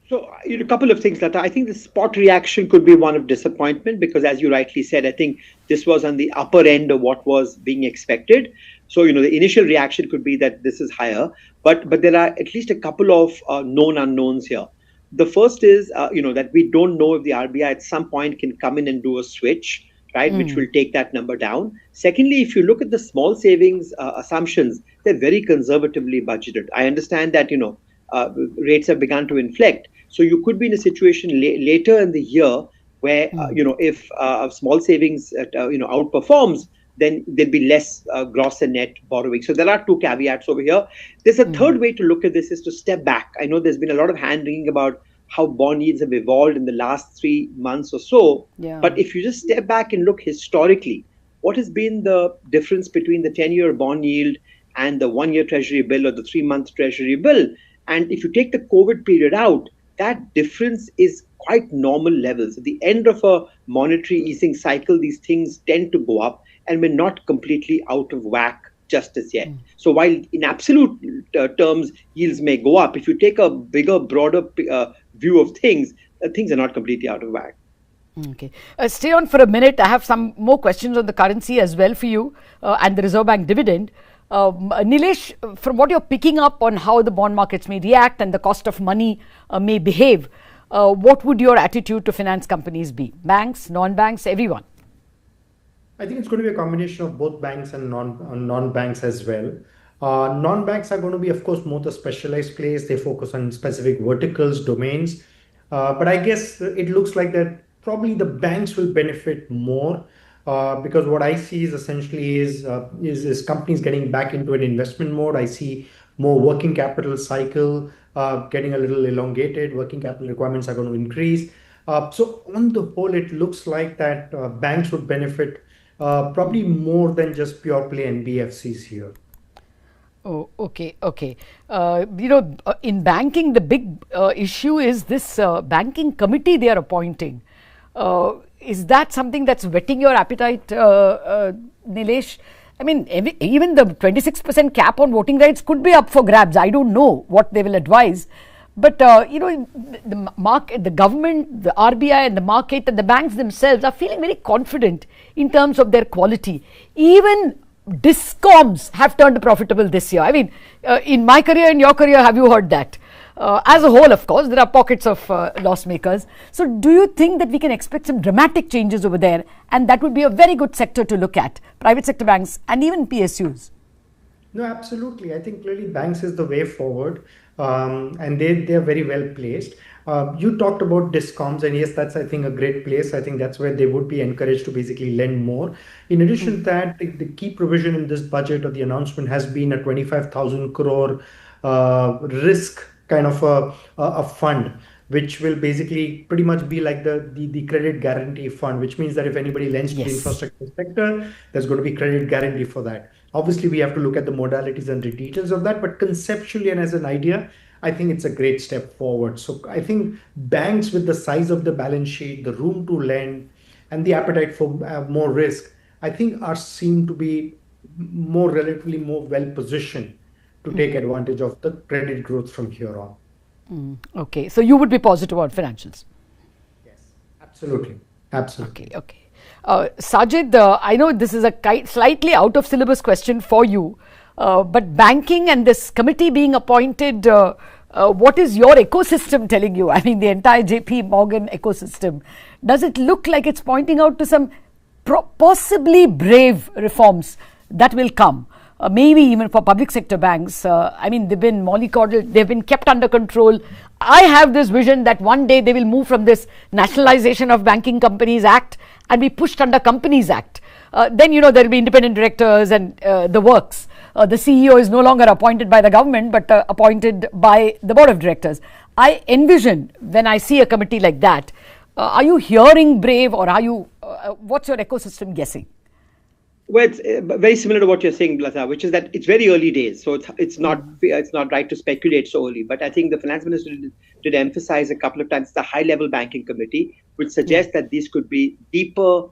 So a couple of things, Lata. I think the spot reaction could be one of disappointment because, as you rightly said, I think this was on the upper end of what was being expected. So, the initial reaction could be that this is higher, but there are at least a couple of known unknowns here. The first is, that we don't know if the RBI at some point can come in and do a switch, right, which will take that number down. Secondly, if you look at the small savings assumptions, they're very conservatively budgeted. I understand that, rates have begun to inflect. So you could be in a situation later in the year where, if small savings, outperforms, then there'll be less gross and net borrowing. So there are two caveats over here. There's a third way to look at this is to step back. I know there's been a lot of hand-wringing about how bond yields have evolved in the last 3 months or so. Yeah. But if you just step back and look historically, what has been the difference between the 10-year bond yield and the 1-year treasury bill or the 3-month treasury bill? And if you take the COVID period out, that difference is quite normal levels. At the end of a monetary easing cycle, these things tend to go up, and we're not completely out of whack just as yet. So while in absolute terms, yields may go up, if you take a bigger, broader view of things, things are not completely out of whack. Okay. Stay on for a minute. I have some more questions on the currency as well for you and the Reserve Bank dividend. Nilesh, from what you're picking up on how the bond markets may react and the cost of money may behave, what would your attitude to finance companies be? Banks, non-banks, everyone? I think it's going to be a combination of both banks and non-banks as well. Non-banks are going to be, of course, more the specialized plays. They focus on specific verticals, domains. But I guess it looks like that probably the banks will benefit more because what I see is essentially is companies getting back into an investment mode. I see more working capital cycle getting a little elongated. Working capital requirements are going to increase. So on the whole, it looks like that banks would benefit probably more than just pure play NBFCs here. Oh, okay. In banking, the big issue is this banking committee they are appointing. Is that something that's whetting your appetite, Nilesh? I mean, even the 26% cap on voting rights could be up for grabs. I don't know what they will advise. But, the market, the government, the RBI and the market and the banks themselves are feeling very confident in terms of their quality. Even discoms have turned profitable this year. I mean, in my career, in your career, have you heard that? As a whole, of course, there are pockets of loss makers. So do you think that we can expect some dramatic changes over there? And that would be a very good sector to look at, private sector banks and even PSUs. No, absolutely. I think clearly banks is the way forward. And they are very well placed. You talked about discoms, and yes, that's I think a great place. I think that's where they would be encouraged to basically lend more. In addition to that, the key provision in this budget or the announcement has been a 25,000 crore risk kind of a fund, which will basically pretty much be like the credit guarantee fund, which means that if anybody lends to the infrastructure sector, there's going to be credit guarantee for that. Obviously, we have to look at the modalities and the details of that, but conceptually and as an idea, I think it's a great step forward. So I think banks with the size of the balance sheet, the room to lend, and the appetite for more risk, I think seem to be relatively more well positioned to take advantage of the credit growth from here on. Okay, so you would be positive on financials? Yes, absolutely. Okay. Sajid, I know this is a slightly out of syllabus question for you, but banking and this committee being appointed, what is your ecosystem telling you? I mean, the entire JP Morgan ecosystem. Does it look like it's pointing out to some possibly brave reforms that will come? Maybe even for public sector banks. I mean, they've been mollycoddled, they've been kept under control. I have this vision that one day they will move from this Nationalization of Banking Companies Act and be pushed under Companies Act. Then, there will be independent directors and the works. The CEO is no longer appointed by the government, but appointed by the board of directors. I envision when I see a committee like that, are you hearing brave or are you, what's your ecosystem guessing? Well, it's very similar to what you're saying, Lata, which is that it's very early days, so it's not right to speculate so early. But I think the finance minister did emphasize a couple of times the high-level banking committee, which suggests that these could be deeper,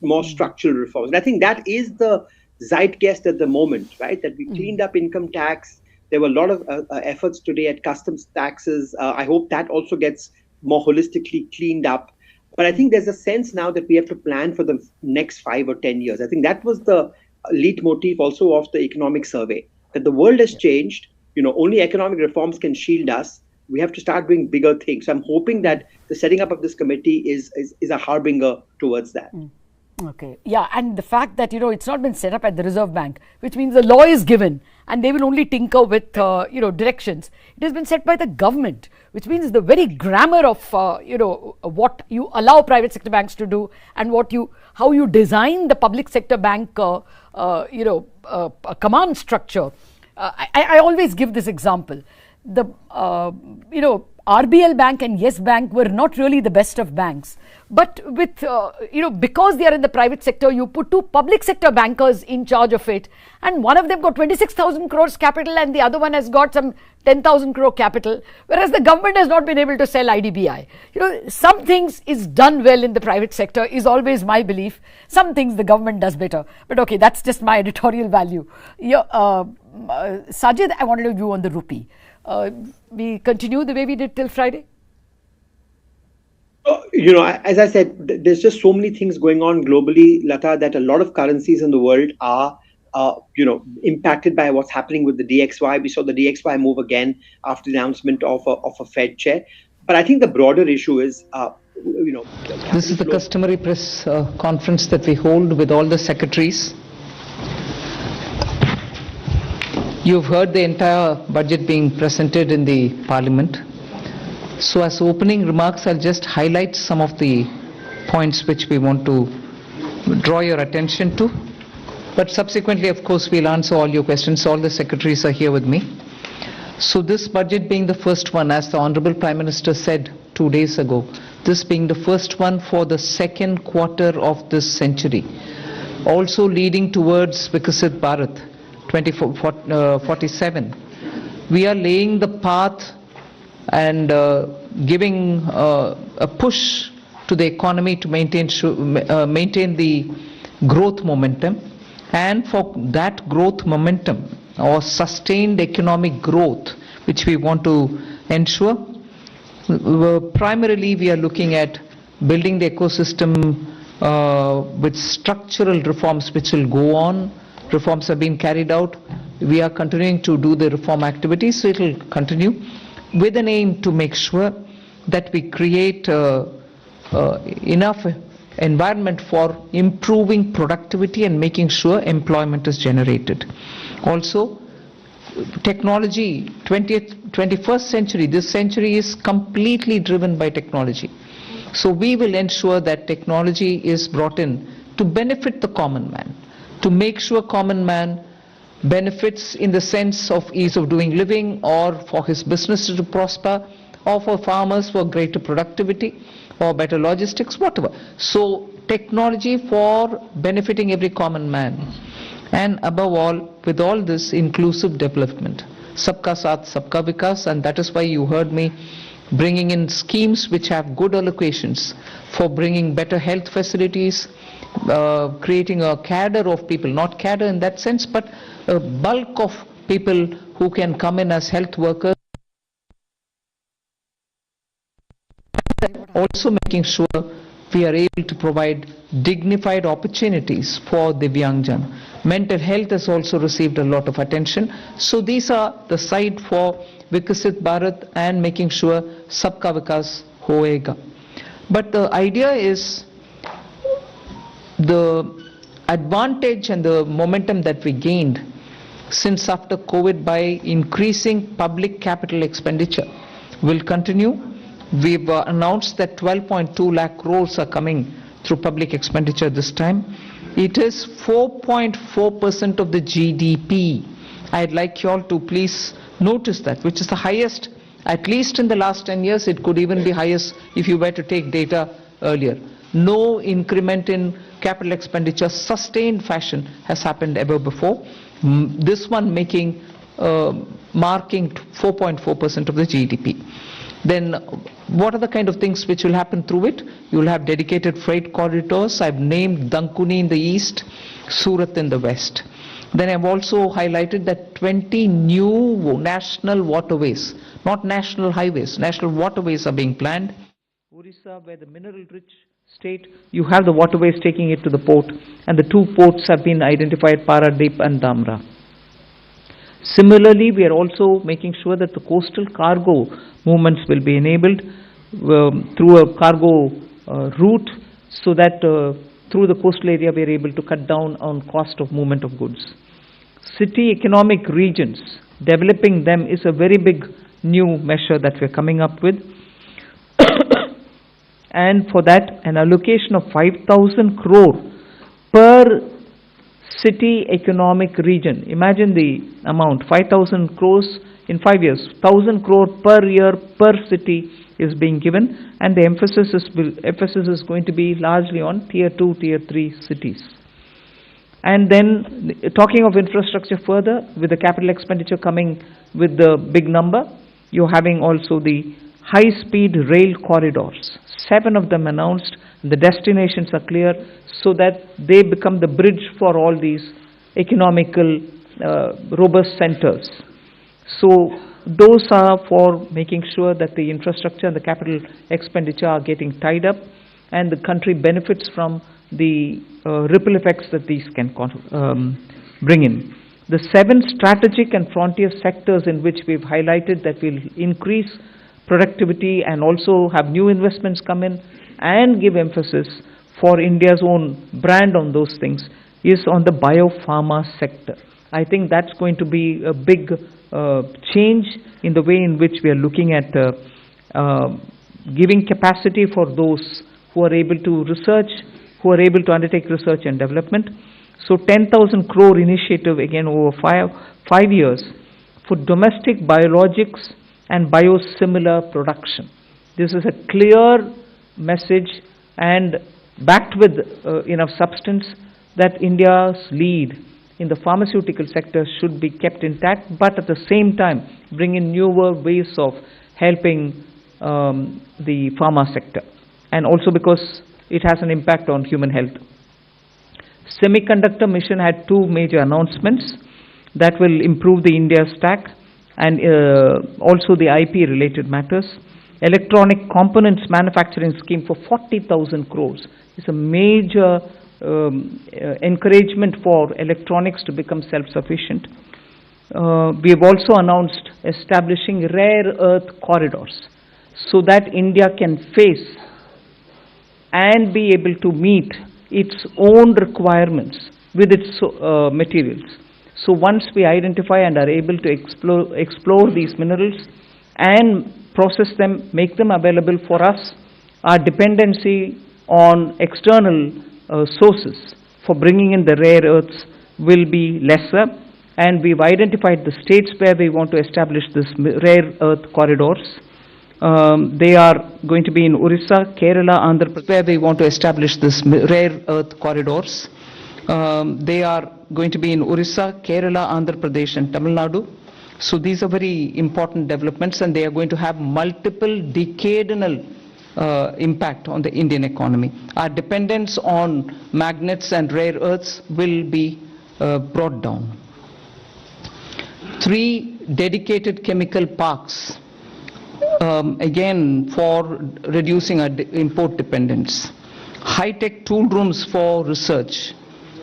more structural reforms. And I think that is the zeitgeist at the moment, right? That we cleaned up income tax. There were a lot of efforts today at customs taxes. I hope that also gets more holistically cleaned up. But I think there's a sense now that we have to plan for the next 5 or 10 years. I think that was the leitmotif also of the economic survey, that the world has changed. Only economic reforms can shield us. We have to start doing bigger things. So I'm hoping that the setting up of this committee is a harbinger towards that. Okay. Yeah. And the fact that, it's not been set up at the Reserve Bank, which means the law is given and they will only tinker with, directions. It has been set by the government, which means the very grammar of, what you allow private sector banks to do and how you design the public sector bank, command structure. I always give this example. The, RBL Bank and Yes Bank were not really the best of banks. But with, because they are in the private sector, you put two public sector bankers in charge of it. And one of them got 26,000 crores capital and the other one has got some 10,000 crore capital. Whereas the government has not been able to sell IDBI. Some things is done well in the private sector is always my belief. Some things the government does better. But okay, that's just my editorial value. Sajid, I wanted a view on the rupee. We continue the way we did till Friday? As I said, there's just so many things going on globally, Lata, that a lot of currencies in the world are, impacted by what's happening with the DXY. We saw the DXY move again after the announcement of a Fed chair. But I think the broader issue is, this is the customary press conference that we hold with all the secretaries. You've heard the entire budget being presented in the Parliament. So as opening remarks, I'll just highlight some of the points which we want to draw your attention to. But subsequently, of course, we'll answer all your questions. All the secretaries are here with me. So this budget being the first one, as the Honorable Prime Minister said 2 days ago, this being the first one for the second quarter of this century, also leading towards Vikasit Bharat 2047. We are laying the path and giving a push to the economy to maintain the growth momentum. And for that growth momentum or sustained economic growth, which we want to ensure, primarily we are looking at building the ecosystem with structural reforms which will go on. Reforms have been carried out. We are continuing to do the reform activities, so it will continue with an aim to make sure that we create enough environment for improving productivity and making sure employment is generated. Also, technology, 21st century, this century is completely driven by technology. So we will ensure that technology is brought in to benefit the common man, to make sure common man benefits in the sense of ease of doing living, or for his businesses to prosper, or for farmers for greater productivity, or better logistics, whatever. So technology for benefiting every common man. And above all, with all this, inclusive development. Sabka Saath, Sabka Vikas, and that is why you heard me bringing in schemes which have good allocations for bringing better health facilities, creating a cadre of people, not cadre in that sense, but a bulk of people who can come in as health workers. Also making sure we are able to provide dignified opportunities for Divyangjan. Mental health has also received a lot of attention. So these are the side for Vikasit Bharat and making sure Sabka Vikas hoega. But the idea is the advantage and the momentum that we gained since after COVID by increasing public capital expenditure will continue. We've announced that 12.2 lakh crores are coming through public expenditure this time. It is 4.4% of the GDP. I'd like you all to please notice that, which is the highest, at least in the last 10 years. It could even be highest if you were to take data earlier. No increment in capital expenditure, sustained fashion, has happened ever before. This one marking 4.4% of the GDP. Then what are the kind of things which will happen through it? You will have dedicated freight corridors. I've named Dankuni in the east, Surat in the west. Then I've also highlighted that 20 new national waterways, not national highways, national waterways are being planned. Orissa, where the mineral-rich state, you have the waterways taking it to the port, and the two ports have been identified, Paradip and Dhamra. Similarly, we are also making sure that the coastal cargo movements will be enabled through a cargo route, so that through the coastal area we are able to cut down on cost of movement of goods. City economic regions, developing them is a very big new measure that we are coming up with. And for that, an allocation of 5,000 crore per city economic region. Imagine the amount, 5,000 crores in 5 years, 1,000 crore per year per city is being given, and the emphasis is going to be largely on tier 2, tier 3 cities. And then talking of infrastructure further, with the capital expenditure coming with the big number, you're having also the high-speed rail corridors. 7 of them announced. The destinations are clear, so that they become the bridge for all these economical robust centers. So those are for making sure that the infrastructure and the capital expenditure are getting tied up and the country benefits from the ripple effects that these can bring in. The 7 strategic and frontier sectors in which we've highlighted that will increase productivity and also have new investments come in and give emphasis for India's own brand on those things is on the biopharma sector. I think that's going to be a big change in the way in which we are looking at giving capacity for those who are able to research, who are able to undertake research and development. So 10,000 crore initiative again over five years for domestic biologics and biosimilar production. This is a clear message and backed with enough substance that India's lead in the pharmaceutical sector should be kept intact, but at the same time bring in newer ways of helping the pharma sector, and also because it has an impact on human health. Semiconductor mission had 2 major announcements that will improve the India stack and also the IP related matters. Electronic components manufacturing scheme for 40,000 crores is a major encouragement for electronics to become self-sufficient. We have also announced establishing rare earth corridors so that India can face and be able to meet its own requirements with its materials. So once we identify and are able to explore these minerals and process them, make them available for us, our dependency on external sources for bringing in the rare earths will be lesser, and we've identified the states where we want to establish this rare earth corridors. They are going to be in Orissa, Kerala, Andhra Pradesh, where we want to establish this rare earth corridors. They are going to be in Orissa, Kerala, Andhra Pradesh and Tamil Nadu. So these are very important developments, and they are going to have multiple decadal impact on the Indian economy. Our dependence on magnets and rare earths will be brought down. 3 dedicated chemical parks, again for reducing our import dependence. High-tech tool rooms for research,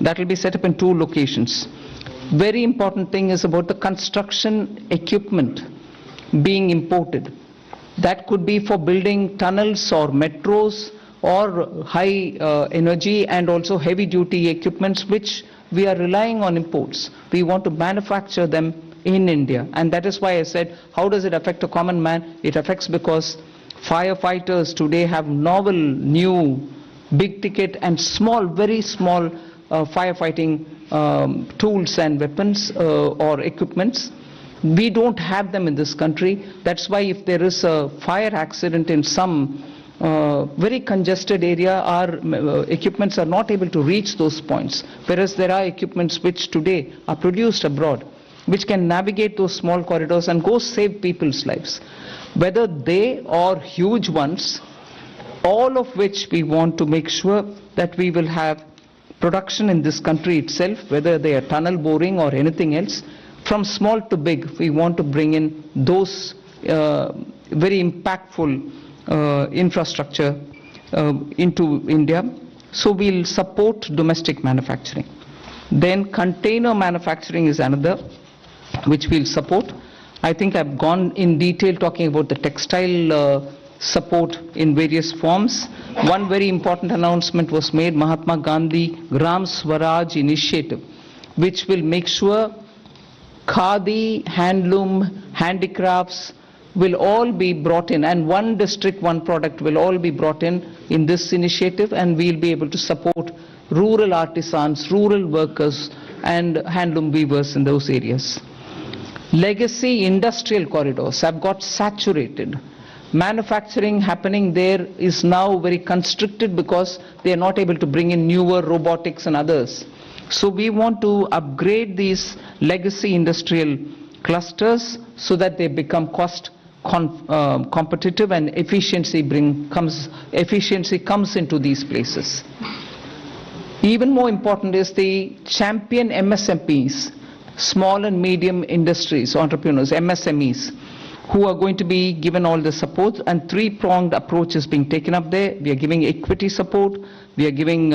that will be set up in 2 locations. Very important thing is about the construction equipment being imported. That could be for building tunnels or metros or high energy and also heavy duty equipments which we are relying on imports. We want to manufacture them in India, and that is why I said, how does it affect a common man? It affects because firefighters today have novel, new, big ticket and small, very small firefighting tools and weapons or equipments. We don't have them in this country. That's why if there is a fire accident in some very congested area, our equipments are not able to reach those points, whereas there are equipments which today are produced abroad, which can navigate those small corridors and go save people's lives. Whether they or huge ones, all of which we want to make sure that we will have production in this country itself, whether they are tunnel boring or anything else. From small to big, we want to bring in those very impactful infrastructure into India. So we'll support domestic manufacturing. Then container manufacturing is another which we'll support. I think I've gone in detail talking about the textile support in various forms. One very important announcement was made, Mahatma Gandhi Gram Swaraj initiative, which will make sure khadi, handloom, handicrafts will all be brought in, and one district, one product will all be brought in this initiative, and we'll be able to support rural artisans, rural workers and handloom weavers in those areas. Legacy industrial corridors have got saturated. Manufacturing happening there is now very constricted because they are not able to bring in newer robotics and others. So we want to upgrade these legacy industrial clusters so that they become cost competitive and efficiency comes into these places. Even more important is the champion MSMEs, small and medium industries, entrepreneurs, MSMEs. who are going to be given all the support, and three-pronged approach is being taken up there. We are giving equity support, we are giving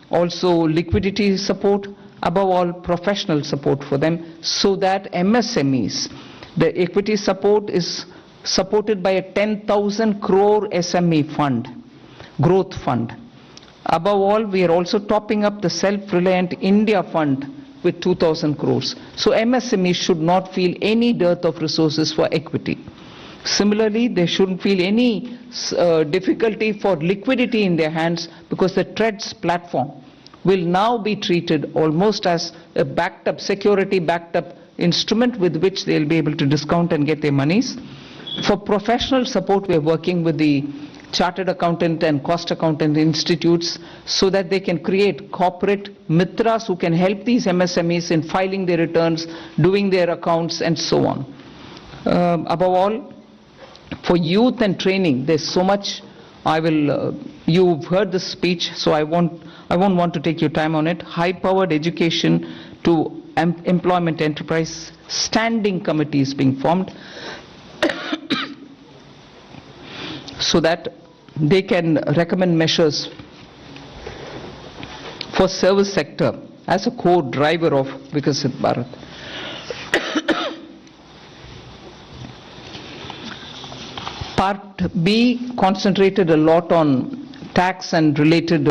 also liquidity support, above all professional support for them, so that MSMEs, the equity support is supported by a 10,000 crore SME fund, growth fund. Above all, we are also topping up the Self-Reliant India Fund with 2,000 crores. So MSMEs should not feel any dearth of resources for equity. Similarly, they shouldn't feel any difficulty for liquidity in their hands, because the TREADS platform will now be treated almost as a backed up, security backed up instrument with which they'll be able to discount and get their monies. For professional support, we are working with the Chartered Accountant and Cost Accountant institutes so that they can create corporate mitras who can help these MSMEs in filing their returns, doing their accounts, and so on. Above all, for youth and training, there's so much. You've heard this speech, so I won't want to take your time on it. High-powered education to employment enterprise, standing committees being formed so that they can recommend measures for service sector as a core driver of Vikasit Bharat. Part B concentrated a lot on tax and related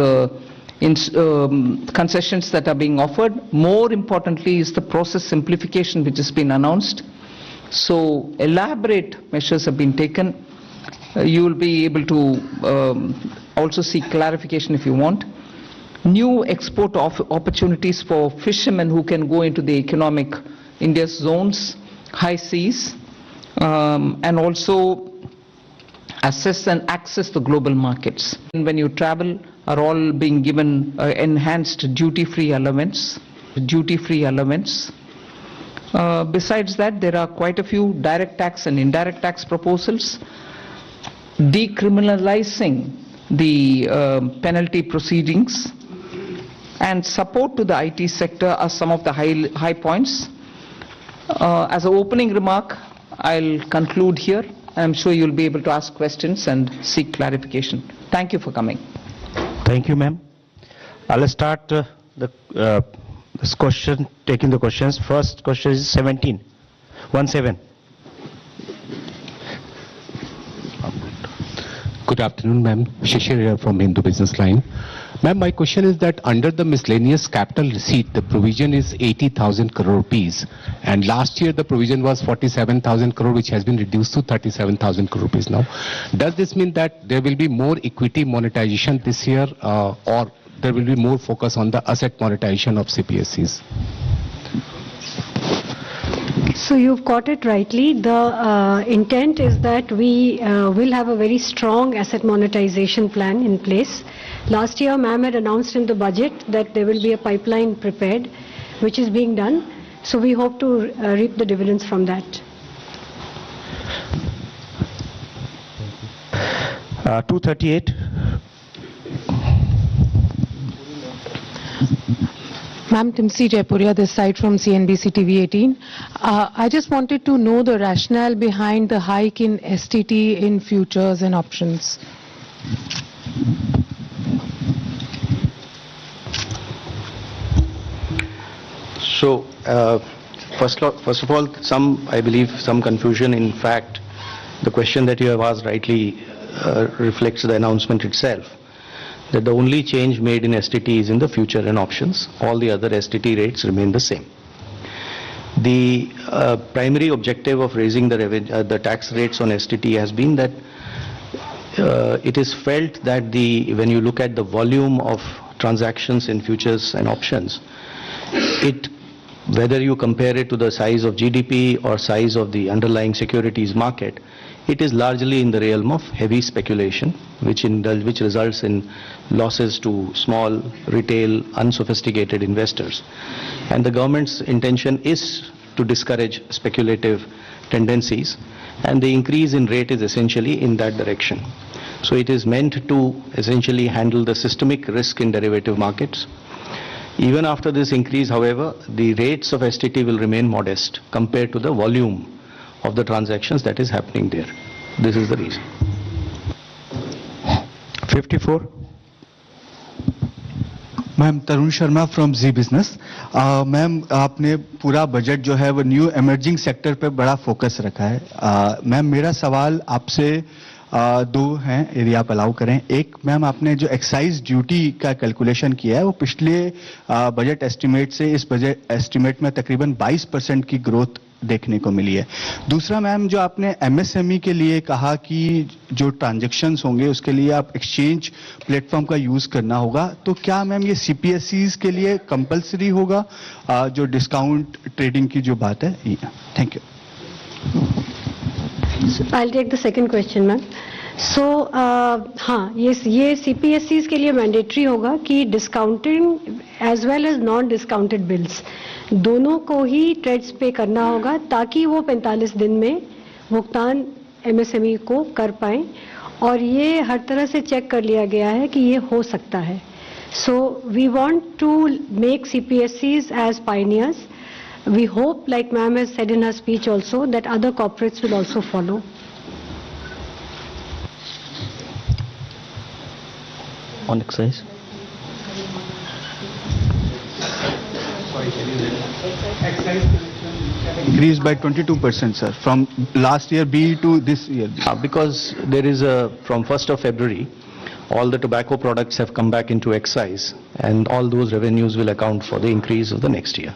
concessions that are being offered. More importantly is the process simplification which has been announced. So elaborate measures have been taken. You will be able to also seek clarification if you want. New export opportunities for fishermen who can go into the economic India's zones, high seas, and also assess and access the global markets. And when you travel, are all being given enhanced duty-free allowance. Besides that, there are quite a few direct tax and indirect tax proposals. Decriminalizing the penalty proceedings and support to the IT sector are some of the high points. As an opening remark, I'll conclude here. I'm sure you'll be able to ask questions and seek clarification. Thank you for coming. Thank you, ma'am. I'll start this question, taking the questions. First question is 17. Good afternoon, ma'am. Shishir here from Hindu Business Line. Ma'am, my question is that under the miscellaneous capital receipt, the provision is 80,000 crore rupees. And last year, the provision was 47,000 crore, which has been reduced to 37,000 crore rupees now. Does this mean that there will be more equity monetization this year, or there will be more focus on the asset monetization of CPSEs? So you've got it rightly. The intent is that we will have a very strong asset monetization plan in place. Last year, ma'am had announced in the budget that there will be a pipeline prepared, which is being done. So we hope to reap the dividends from that. 238. Ma'am, Timsi Jaipuria, this side from CNBC TV 18. I just wanted to know the rationale behind the hike in STT in futures and options. So, first of all, I believe some confusion. In fact, the question that you have asked rightly reflects the announcement itself, that the only change made in STT is in the future and options. All the other STT rates remain the same. The primary objective of raising the tax rates on STT has been that it is felt that when you look at the volume of transactions in futures and options, whether you compare it to the size of GDP or size of the underlying securities market, it is largely in the realm of heavy speculation, which results in losses to small, retail, unsophisticated investors. And the government's intention is to discourage speculative tendencies, and the increase in rate is essentially in that direction. So it is meant to essentially handle the systemic risk in derivative markets. Even after this increase, however, the rates of STT will remain modest compared to the volume of the transactions that is happening there. This is the reason. 54. Ma'am Tarun Sharma from Zee business. Ma'am आपने पूरा budget जो है वो new emerging sector पे बड़ा focus रखा है। Ma'am मेरा सवाल आपसे दो हैं यदि आप अलाउ करें। एक मैम आपने जो एक्साइज ड्यूटी का कैलकुलेशन किया है वो पिछले बजट एस्टिमेट से इस बजट एस्टिमेट में तकरीबन 22% की ग्रोथ देखने को मिली है। दूसरा मैम जो आपने एमएसएमई के लिए कहा कि जो ट्रांजैक्शंस होंगे उसके लिए आप एक्सचेंज प्लेटफॉर्म का यूज करना होगा, तो क्या मैम ये सीपीएसईज के लिए कंपलसरी होगा जो डिस्काउंट ट्रेडिंग की जो बात है? Thank you. I'll take the second question, ma'am. So, हाँ, ये CPSEs के लिए मैंडेटरी होगा कि discounted as well as non discounted bills दोनों को ही ट्रेड्स पे करना होगा ताकि वो 45 दिन में भुगतान एमएसएमई को कर पाएं, और ये हर तरह से चेक कर लिया गया है कि ये हो सकता है। So we want to make CPSEs as pioneers. We hope, like ma'am has said in her speech also, that other corporates will also follow. On excise? Increased by 22%, sir, from last year B to this year B. Because there is from 1st of February, all the tobacco products have come back into excise, and all those revenues will account for the increase of the next year.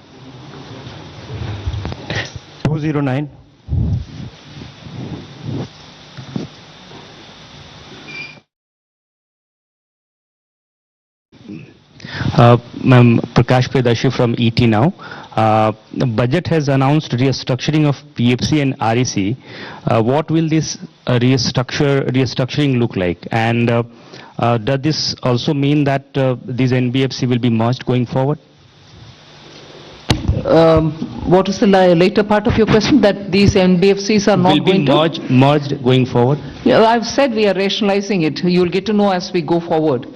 209. Ma'am, Prakash Predashi from ET now. The budget has announced restructuring of PFC and REC. What will this restructuring look like? And does this also mean that these NBFC will be merged going forward? What is the later part of your question? That these NBFCs are not going to merged going forward? Yeah, I've said we are rationalizing it. You will get to know as we go forward.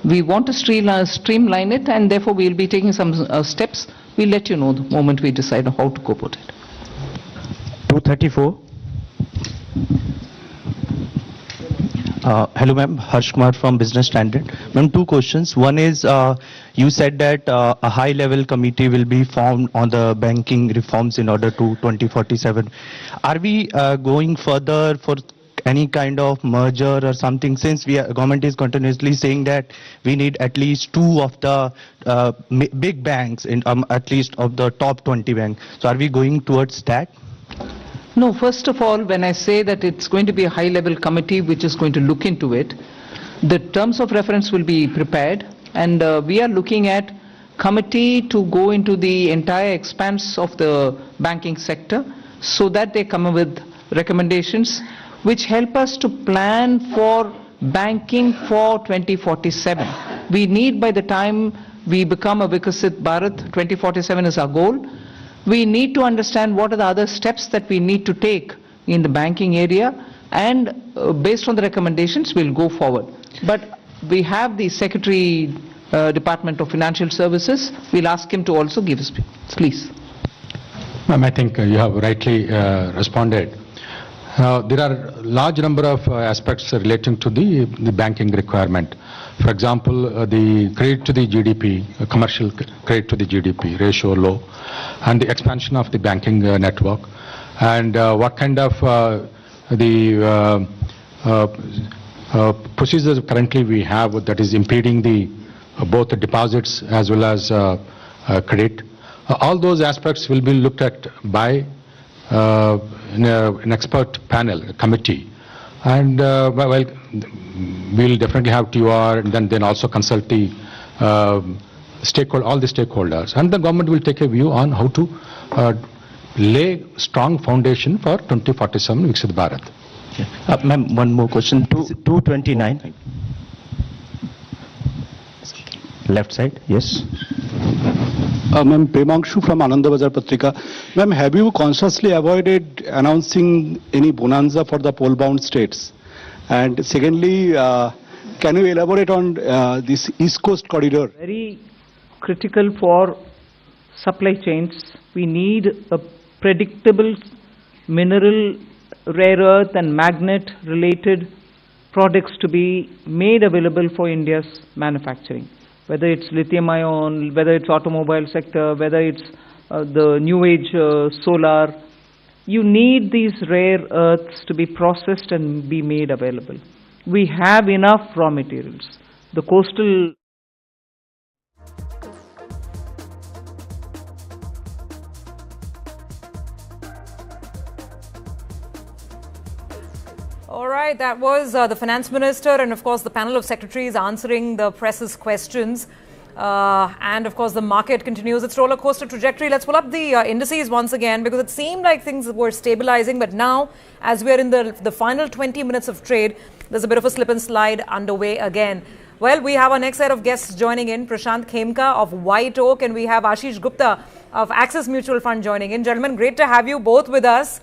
We want to streamline it, and therefore we will be taking some steps. We'll let you know the moment we decide how to cope with it. 234. Hello ma'am, Harsh Kumar from Business Standard. Ma'am, two questions. One is, you said that a high level committee will be formed on the banking reforms in order to 2047. Are we going further for any kind of merger or something, since government is continuously saying that we need at least two of the big banks, in at least of the top 20 banks. So are we going towards that? No, first of all, when I say that it's going to be a high-level committee which is going to look into it, the terms of reference will be prepared, and we are looking at committee to go into the entire expanse of the banking sector so that they come up with recommendations which help us to plan for banking for 2047. We need, by the time we become a Vikasit Bharat, 2047 is our goal. We need to understand what are the other steps that we need to take in the banking area, and based on the recommendations we'll go forward. But we have the Secretary Department of Financial Services. We'll ask him to also give us, please. Ma'am, I think you have rightly responded. There are large number of aspects relating to the banking requirement. For example, the credit to the GDP, commercial credit to the GDP ratio low, and the expansion of the banking network, and what kind of procedures currently we have that is impeding both the deposits as well as credit. All those aspects will be looked at by an expert panel, a committee, and well, we'll definitely have TOR, and then also consult the all the stakeholders, and the government will take a view on how to lay strong foundation for 2047 Viksit Bharat. Ma'am, one more question. 229. Left side, yes. Ma'am, Premanshu from Ananda Bazar Patrika. Ma'am, have you consciously avoided announcing any bonanza for the poll-bound states? And secondly, can you elaborate on this East Coast corridor? Very critical for supply chains. We need a predictable mineral, rare earth and magnet related products to be made available for India's manufacturing, whether it's lithium ion, whether it's automobile sector, whether it's the new age solar. You need these rare earths to be processed and be made available. We have enough raw materials. The coastal All right, that was the Finance Minister and, of course, the panel of secretaries answering the press's questions. And, of course, the market continues its roller coaster trajectory. Let's pull up the indices once again, because it seemed like things were stabilizing. But now, as we are in the final 20 minutes of trade, there's a bit of a slip and slide underway again. Well, we have our next set of guests joining in, Prashant Khemka of White Oak, and we have Ashish Gupta of Axis Mutual Fund joining in. Gentlemen, great to have you both with us.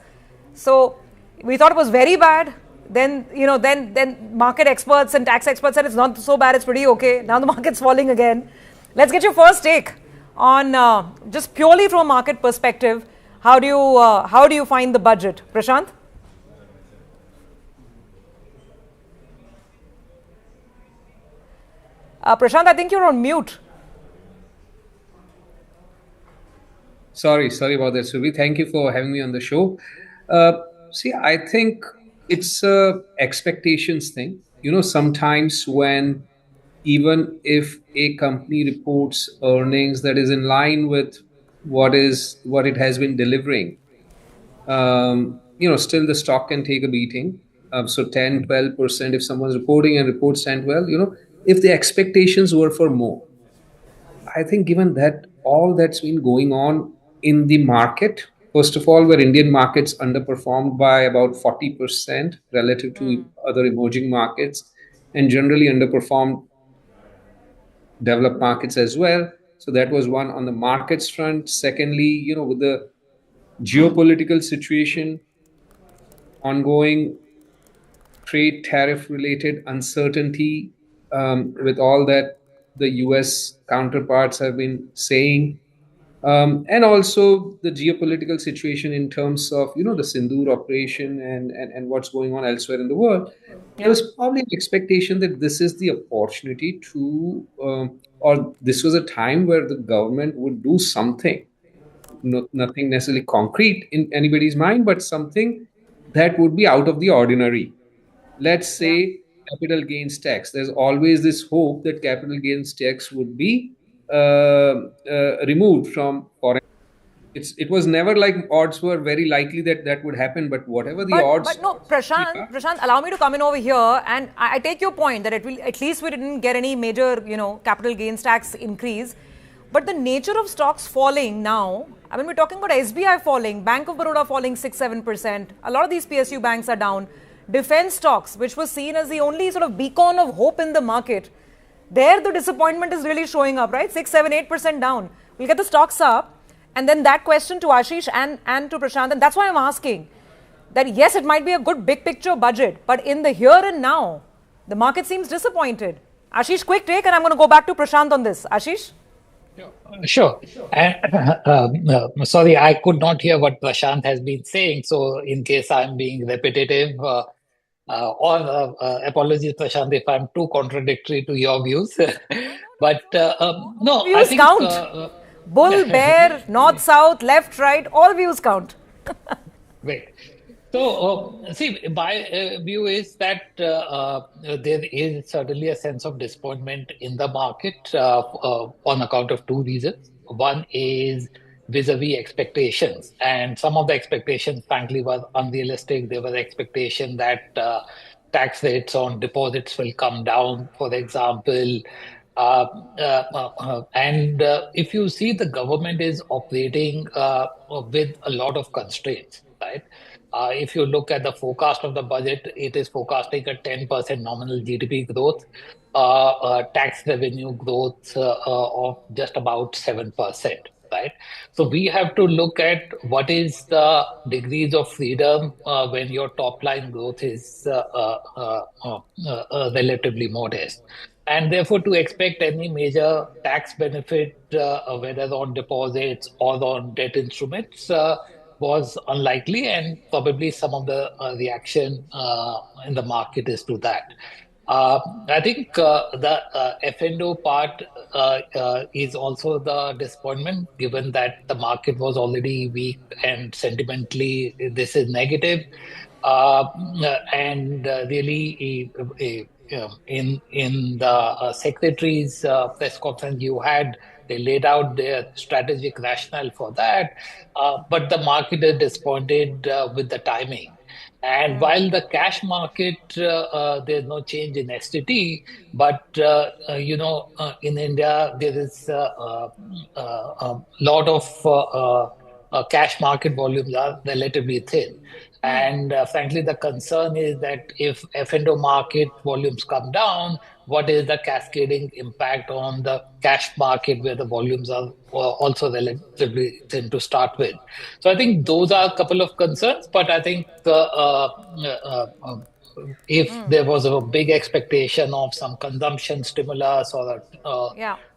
So, we thought it was very bad. Then, then market experts and tax experts said it's not so bad, it's pretty okay. Now the market's falling again. Let's get your first take on just purely from a market perspective. How do you find the budget, Prashant? Prashant, I think you're on mute. Sorry about that, Subi. Thank you for having me on the show. See, I think it's a expectations thing. Sometimes when even if a company reports earnings that is in line with what it has been delivering, still the stock can take a beating. So 10, 12%, if someone's reporting and reports 10, 12, if the expectations were for more, I think given that all that's been going on in the market, first of all, where Indian markets underperformed by about 40% relative to other emerging markets, and generally underperformed developed markets as well. So that was one on the markets front. Secondly, with the geopolitical situation, ongoing trade tariff related uncertainty, with all that the US counterparts have been saying, and also the geopolitical situation in terms of, the Sindoor operation and what's going on elsewhere in the world. There was probably an expectation that this is the opportunity to, or this was a time where the government would do something, nothing necessarily concrete in anybody's mind, but something that would be out of the ordinary. Let's say capital gains tax. There's always this hope that capital gains tax would be removed from foreign. It was never like odds were very likely that would happen, but whatever the odds. But no, Prashant, allow me to come in over here, and I take your point that at least we didn't get any major, capital gains tax increase. But the nature of stocks falling now, I mean, we're talking about SBI falling, Bank of Baroda falling 6-7%. A lot of these PSU banks are down. Defense stocks, which was seen as the only sort of beacon of hope in the market, there the disappointment is really showing up, right? 6-7-8% down. We'll get the stocks up. And then that question to Ashish and to Prashant, and that's why I'm asking that yes, it might be a good big picture budget, but in the here and now, the market seems disappointed. Ashish, quick take, and I'm going to go back to Prashant on this. Ashish? Sure. And, sorry, I could not hear what Prashant has been saying. So in case I'm being repetitive, or apologies, Prashant, if I'm too contradictory to your views. But no, views I think count. Bull, bear, north, south, left, right, all views count. Right. So, see, my view is that there is certainly a sense of disappointment in the market on account of two reasons. One is vis-a-vis expectations, and some of the expectations, frankly, were unrealistic. There was expectation that tax rates on deposits will come down, for example. And if you see, the government is operating with a lot of constraints, right? If you look at the forecast of the budget, it is forecasting a 10% nominal GDP growth, tax revenue growth of just about 7%, right? So we have to look at what is the degrees of freedom when your top line growth is relatively modest. And therefore, to expect any major tax benefit, whether on deposits or on debt instruments, was unlikely, and probably some of the reaction in the market is to that. I think the F&O part is also the disappointment, given that the market was already weak and sentimentally this is negative. And really, in the secretary's press conference you had, they laid out their strategic rationale for that, but the market is disappointed with the timing. And while the cash market, there's no change in STT, but in India there is a lot of cash market volumes are relatively thin. And frankly, the concern is that if F&O market volumes come down, what is the cascading impact on the cash market where the volumes are also relatively thin to start with? So I think those are a couple of concerns, but I think if there was a big expectation of some consumption stimulus or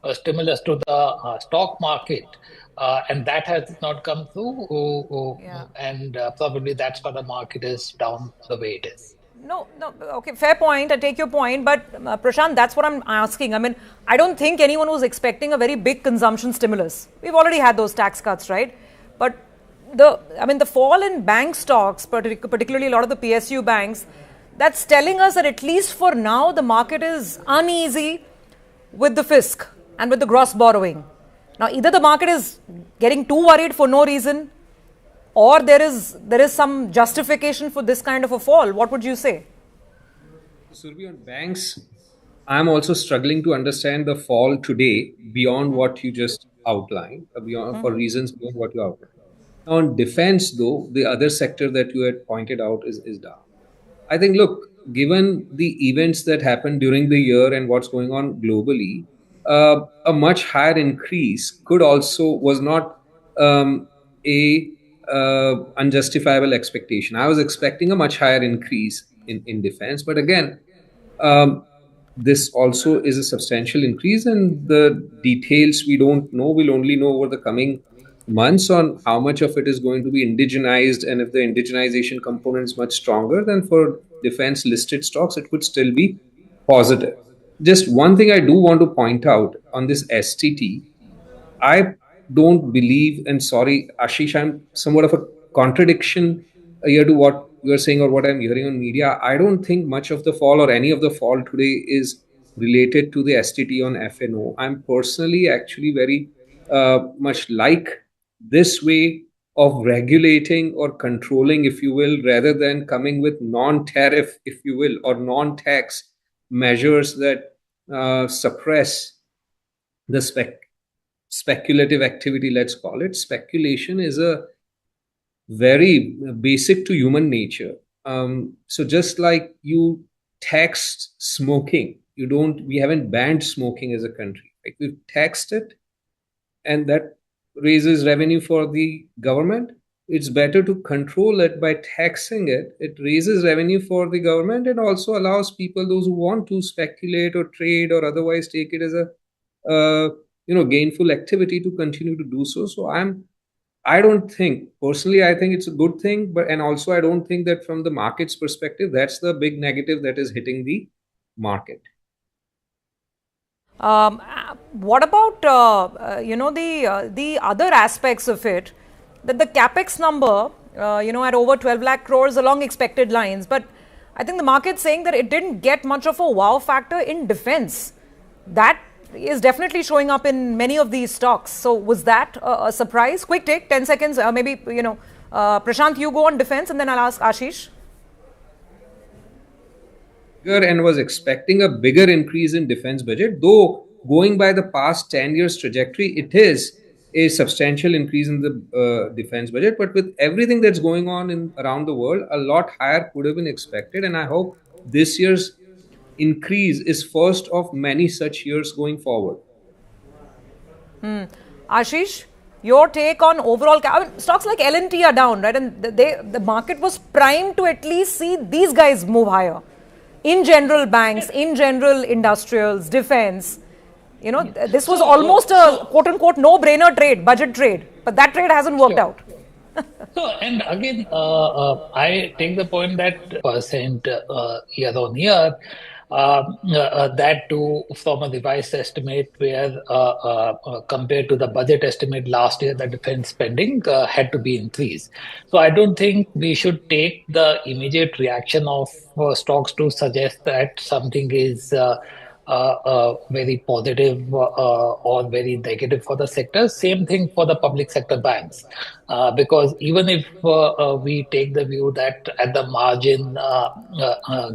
a stimulus to the stock market, and that has not come through, and probably that's why the market is down the way it is. No, okay, fair point. I take your point, but Prashant, that's what I'm asking. I mean, I don't think anyone was expecting a very big consumption stimulus. We've already had those tax cuts, right? But the fall in bank stocks, particularly a lot of the PSU banks, that's telling us that at least for now, the market is uneasy with the fisc and with the gross borrowing. Now, either the market is getting too worried for no reason, or there is some justification for this kind of a fall. What would you say? Surabhi, on banks, I'm also struggling to understand the fall today beyond what you just outlined, for reasons beyond what you outlined. Now, on defense, though, the other sector that you had pointed out is down. I think, look, given the events that happened during the year and what's going on globally, a much higher increase was not a unjustifiable expectation. I was expecting a much higher increase in defense, but again, this also is a substantial increase, and the details we don't know. We'll only know over the coming months on how much of it is going to be indigenized, and if the indigenization component is much stronger, then for defense listed stocks, it would still be positive. Just one thing I do want to point out on this STT, I don't believe, and sorry, Ashish, I'm somewhat of a contradiction here to what you're saying or what I'm hearing on media. I don't think much of the fall or any of the fall today is related to the STT on F&O. I'm personally actually very much like this way of regulating or controlling, if you will, rather than coming with non-tariff, if you will, or non-tax measures that suppress the speculative activity, let's call it. Speculation is a very basic to human nature. So just like you taxed smoking, we haven't banned smoking as a country. Like, we've taxed it, and that raises revenue for the government. It's better to control it by taxing it. It raises revenue for the government and also allows people, those who want to speculate or trade or otherwise take it as a gainful activity, to continue to do so. So I don't think, personally, I think it's a good thing, and also I don't think that from the market's perspective, that's the big negative that is hitting the market. What about the other aspects of it? That the capex number, at over 12 lakh crores along expected lines, but I think the market's saying that it didn't get much of a wow factor in defense. That is definitely showing up in many of these stocks. So was that a surprise? Quick take, 10 seconds, maybe, Prashant, you go on defense and then I'll ask Ashish. And was expecting a bigger increase in defense budget, though going by the past 10 years trajectory, it is a substantial increase in the defense budget. But with everything that's going on around the world, a lot higher could have been expected. And I hope this year's increase is first of many such years going forward. Ashish, your take on overall stocks like L&T are down, right? And the market was primed to at least see these guys move higher. In general, banks, in general, industrials, defense. This was almost a quote-unquote no-brainer trade, budget trade. But that trade hasn't worked out. So, and again, I take the point that percent year on year, that too from a revised estimate where compared to the budget estimate last year, the defense spending had to be increased. So I don't think we should take the immediate reaction of stocks to suggest that something is very positive or very negative for the sector. Same thing for the public sector banks. Because even if we take the view that at the margin,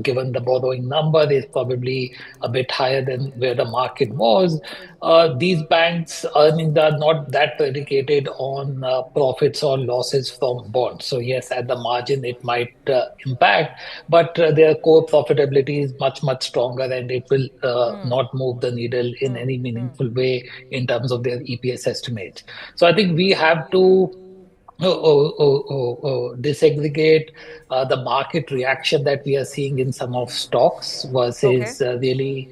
given the borrowing number is probably a bit higher than where the market was, these banks' earnings are not that predicated on profits or losses from bonds. So yes, at the margin it might impact, but their core profitability is much, much stronger, and it will not move the needle in any meaningful way in terms of their EPS estimates. So I think we have to disaggregate the market reaction that we are seeing in some of stocks versus really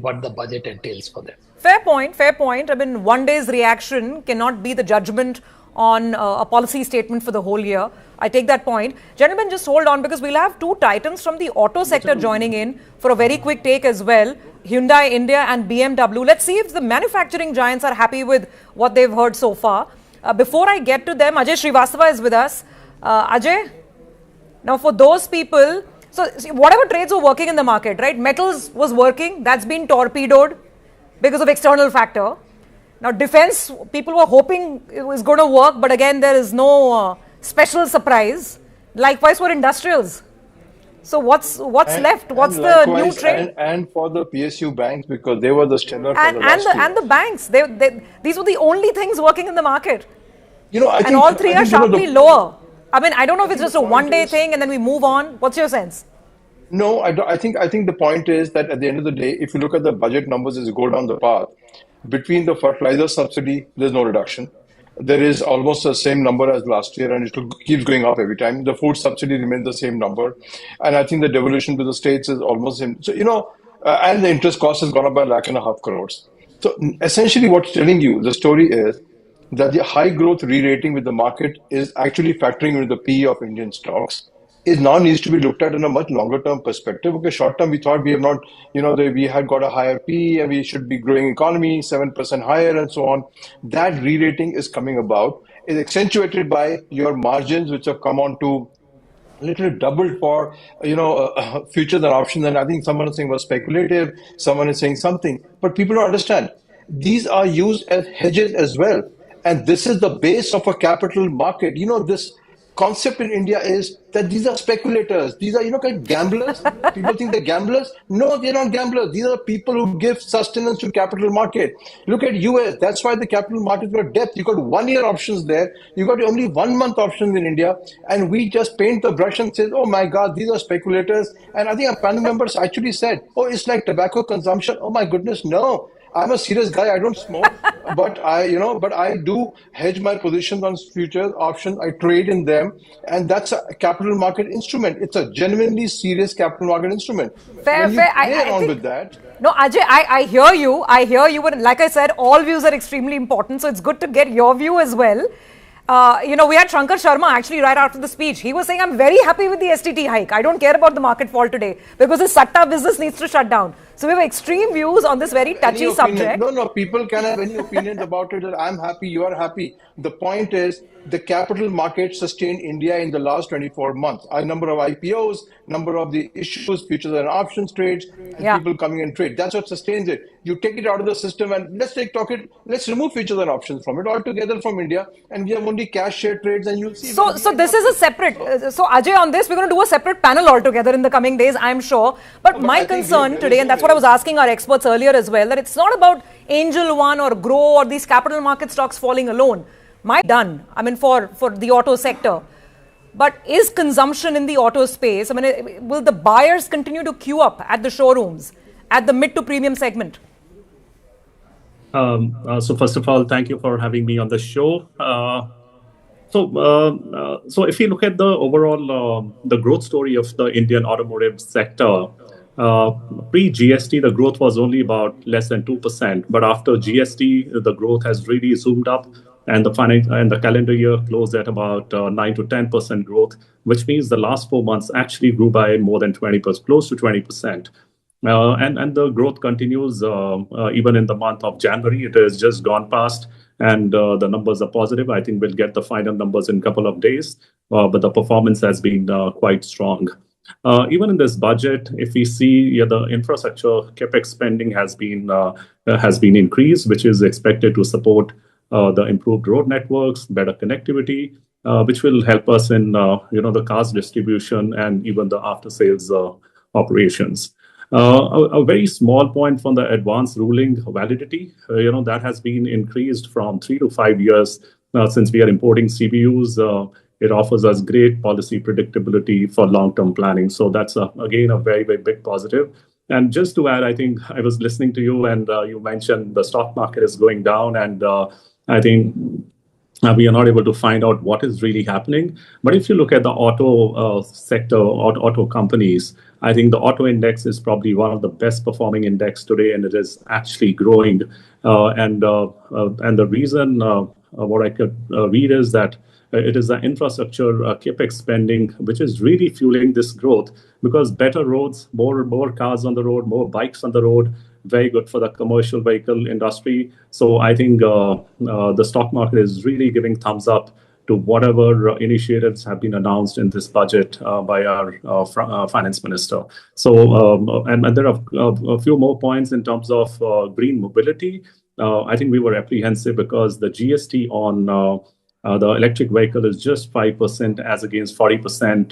what the budget entails for them. Fair point, fair point. I mean, one day's reaction cannot be the judgment on a policy statement for the whole year. I take that point. Gentlemen, just hold on, because we'll have two titans from the auto sector joining in for a very quick take as well. Hyundai India and BMW. Let's see if the manufacturing giants are happy with what they've heard so far. Before I get to them, Ajay Srivastava is with us. Ajay, now for those people, so see, whatever trades were working in the market, right? Metals was working, that's been torpedoed because of external factor. Now defense, people were hoping it was going to work, but again, there is no special surprise. Likewise for industrials. So what's left? What's the new trend? And for the PSU banks, because they were the stellar for the last year. And the banks, these were the only things working in the market. You know, and all three are sharply lower. I mean, I don't know if it's just a one-day thing and then we move on. What's your sense? No, I think the point is that at the end of the day, if you look at the budget numbers as you go down the path, between the fertilizer subsidy, there's no reduction. There is almost the same number as last year, and it keeps going up every time. The food subsidy remains the same number. And I think the devolution to the states is almost the same. So, you know, and the interest cost has gone up by 1.5 lakh. So essentially what's telling you, the story is that the high growth re-rating with the market is actually factoring into the PE of Indian stocks. It now needs to be looked at in a much longer term perspective. Okay, short term, we thought we have not, you know, we had got a higher PE and we should be growing economy 7% higher and so on. That re-rating is coming about. It's accentuated by your margins, which have come on to literally doubled for, you know, futures and options. And I think someone is saying was speculative, someone is saying something, but people don't understand. These are used as hedges as well. And this is the base of a capital market. You know, this concept in India is that these are speculators. These are, you know, kind of gamblers. People think they're gamblers. No, they're not gamblers. These are people who give sustenance to capital market. Look at US. That's why the capital markets got depth. You got 1 year options there. You got only 1 month options in India. And we just paint the brush and say, oh my God, these are speculators. And I think our panel members actually said, oh, it's like tobacco consumption. Oh my goodness, no. I'm a serious guy. I don't smoke, but I do hedge my positions on futures, options. I trade in them, and that's a capital market instrument. It's a genuinely serious capital market instrument. Fair. I think with that. No, Ajay, I hear you. But like I said, all views are extremely important. So it's good to get your view as well. You know, we had Shankar Sharma actually right after the speech. He was saying, I'm very happy with the STT hike. I don't care about the market fall today because the Satta business needs to shut down. So we have extreme views on this very touchy subject. No, people can have any opinions about it. I'm happy, you are happy. The point is, the capital market sustained India in the last 24 months. A number of IPOs, number of the issues, futures and options trades, and people coming in trade. That's what sustains it. You take it out of the system and let's remove futures and options from it altogether from India, and we have only cash share trades, and you'll see. So this is a separate. So Ajay, on this, we're going to do a separate panel altogether in the coming days, I'm sure. But my concern today, and that's what I was asking our experts earlier as well, that it's not about Angel One or Grow or these capital market stocks falling alone. I mean, for the auto sector. But is consumption in the auto space, I mean, will the buyers continue to queue up at the showrooms, at the mid to premium segment? So first of all, thank you for having me on the show. So if you look at the overall, the growth story of the Indian automotive sector, pre-GST, the growth was only about less than 2%. But after GST, the growth has really zoomed up and the calendar year closed at about 9 to 10% growth, which means the last 4 months actually grew by more than 20%, close to 20%. And the growth continues even in the month of January. It has just gone past, and the numbers are positive. I think we'll get the final numbers in a couple of days, but the performance has been quite strong. Even in this budget, if we see the infrastructure capex spending has been increased, which is expected to support the improved road networks, better connectivity, which will help us in the cars distribution and even the after sales operations. A very small point from the advance ruling validity, that has been increased from 3 to 5 years since we are importing CBUs. It offers us great policy predictability for long-term planning. So that's, again, a very, very big positive. And just to add, I think I was listening to you and you mentioned the stock market is going down, and I think we are not able to find out what is really happening. But if you look at the auto sector, auto companies, I think the auto index is probably one of the best performing index today, and it is actually growing. And the reason what I could read is that it is the infrastructure capex spending which is really fueling this growth, because better roads, more cars on the road, more bikes on the road, very good for the commercial vehicle industry. So I think the stock market is really giving thumbs up to whatever initiatives have been announced in this budget by our finance minister. So and there are a few more points in terms of green mobility. I think we were apprehensive because the GST on the electric vehicle is just 5% as against 40%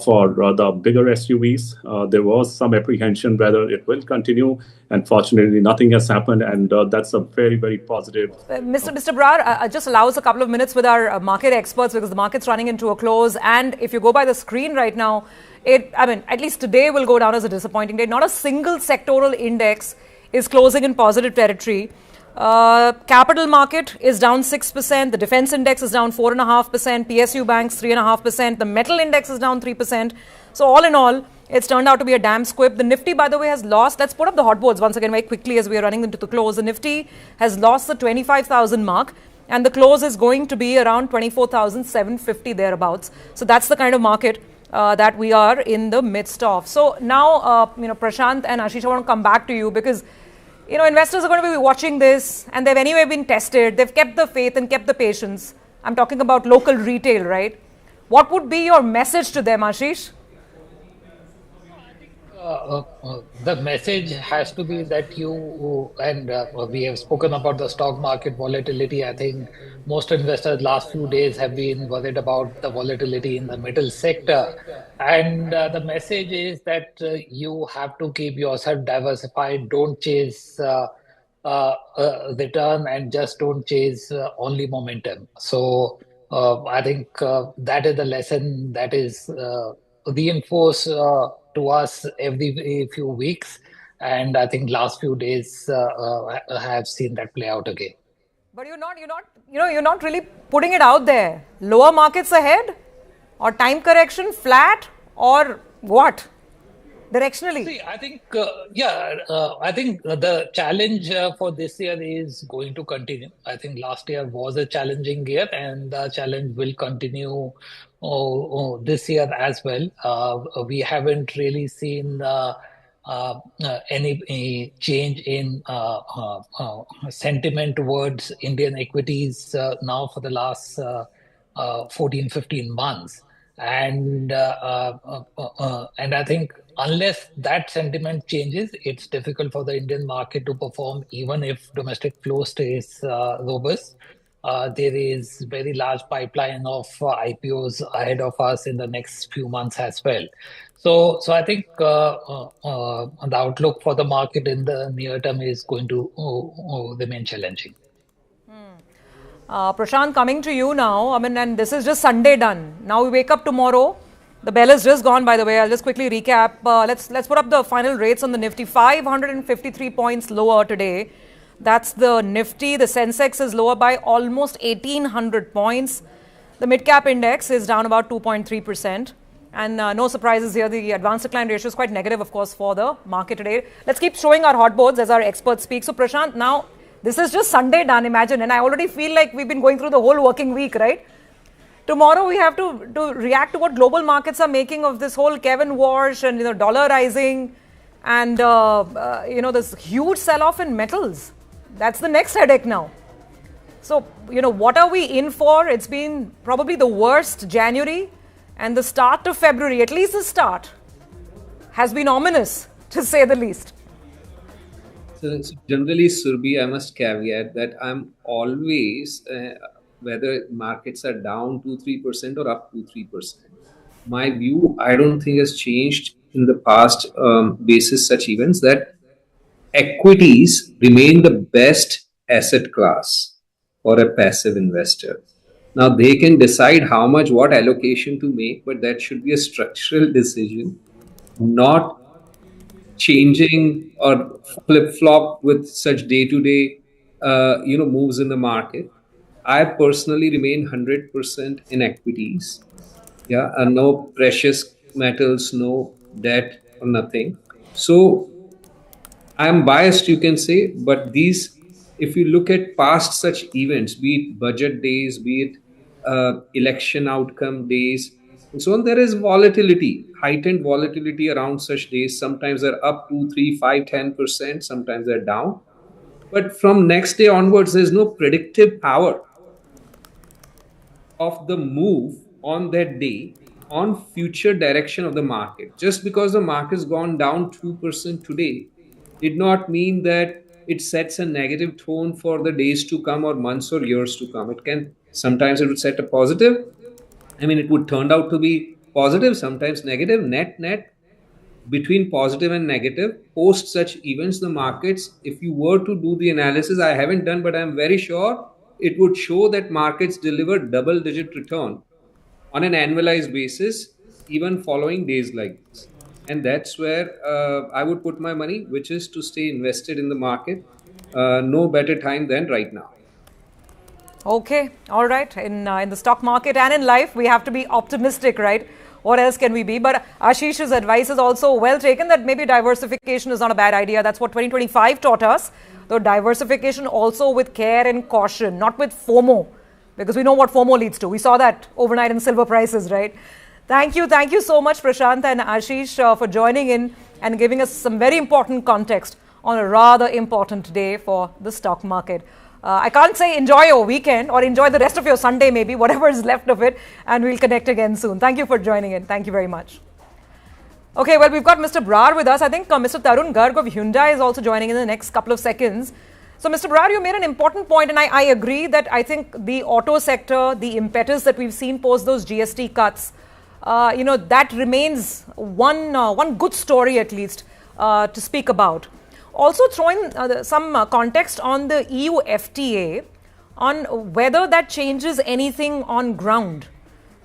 for the bigger SUVs. There was some apprehension whether it will continue, and fortunately nothing has happened, and that's a very, very positive. Mr. Brar, just allow us a couple of minutes with our market experts, because the market's running into a close, and if you go by the screen right now, at least today will go down as a disappointing day. Not a single sectoral index is closing in positive territory. Capital market is down 6%. The defense index is down 4.5%. PSU banks 3.5%. The metal index is down 3%. So all in all, it's turned out to be a damn squib. The Nifty, by the way, has lost. Let's put up the hot boards once again very quickly as we are running into the close. The Nifty has lost the 25,000 mark, and the close is going to be around 24,750 thereabouts. So that's the kind of market that we are in the midst of. So now, Prashant and Ashish, I want to come back to you, because investors are going to be watching this, and they've anyway been tested. They've kept the faith and kept the patience. I'm talking about local retail, right? What would be your message to them, Ashish? The message has to be that we have spoken about the stock market volatility. I think most investors last few days have been worried about the volatility in the metal sector. And the message is that you have to keep yourself diversified. Don't chase return, and just don't chase only momentum. So I think that is the lesson that is reinforced to us every few weeks, and I think last few days have seen that play out again. But you're not really putting it out there. Lower markets ahead, or time correction, flat, or what? Directionally. See, I think I think the challenge for this year is going to continue. I think last year was a challenging year, and the challenge will continue this year as well. We haven't really seen any change in sentiment towards Indian equities now for the last 14-15 months. And I think unless that sentiment changes, it's difficult for the Indian market to perform, even if domestic flow stays robust. There is very large pipeline of IPOs ahead of us in the next few months as well. So I think the outlook for the market in the near term is going to remain challenging. Prashant, coming to you now. And this is just Sunday done. Now we wake up tomorrow. The bell is just gone, by the way. I'll just quickly recap. Let's put up the final rates on the Nifty. 553 points lower today. That's the Nifty. The Sensex is lower by almost 1,800 points. The mid-cap index is down about 2.3%. And no surprises here. The advance decline ratio is quite negative, of course, for the market today. Let's keep showing our hot boards as our experts speak. So, Prashant, now This is just Sunday done, imagine. And I already feel like we've been going through the whole working week, right? Tomorrow we have to react to what global markets are making of this whole Kevin wash and dollar rising and this huge sell-off in metals. That's the next headache now. So, what are we in for? It's been probably the worst January, and the start of February, at least the start, has been ominous, to say the least. So generally, Surbhi, I must caveat that I'm always, whether markets are down 2-3% or up 2-3%, my view, I don't think has changed in the past basis such events, that equities remain the best asset class for a passive investor. Now, they can decide how much, what allocation to make, but that should be a structural decision, not changing or flip-flop with such day-to-day, moves in the market. I personally remain 100% in equities. Yeah, and no precious metals, no debt or nothing. So I'm biased, you can say, but these, if you look at past such events, be it budget days, be it election outcome days, and so on, there is volatility, heightened volatility around such days. Sometimes they're up 2, 3, 5, 10%, sometimes they're down. But from next day onwards, there's no predictive power of the move on that day on future direction of the market. Just because the market's gone down 2% today did not mean that it sets a negative tone for the days to come or months or years to come. It can, sometimes it would set a positive. I mean, it would turn out to be positive, sometimes negative. Net between positive and negative, post such events, the markets, if you were to do the analysis, I haven't done, but I'm very sure it would show that markets deliver double-digit return on an annualized basis, even following days like this. And that's where I would put my money, which is to stay invested in the market. No better time than right now. Okay, all right. In the stock market and in life, we have to be optimistic, right? What else can we be? But Ashish's advice is also well taken, that maybe diversification is not a bad idea. That's what 2025 taught us. Though diversification also with care and caution, not with FOMO, because we know what FOMO leads to. We saw that overnight in silver prices, right? Thank you so much, Prashant and Ashish, for joining in and giving us some very important context on a rather important day for the stock market. I can't say enjoy your weekend or enjoy the rest of your Sunday, maybe, whatever is left of it, and we'll connect again soon. Thank you for joining in. Thank you very much. Okay, well, we've got Mr. Brar with us. I think Mr. Tarun Garg of Hyundai is also joining in the next couple of seconds. So, Mr. Brar, you made an important point, and I agree that I think the auto sector, the impetus that we've seen post those GST cuts, that remains one good story at least to speak about. Also throwing some context on the EU FTA on whether that changes anything on ground,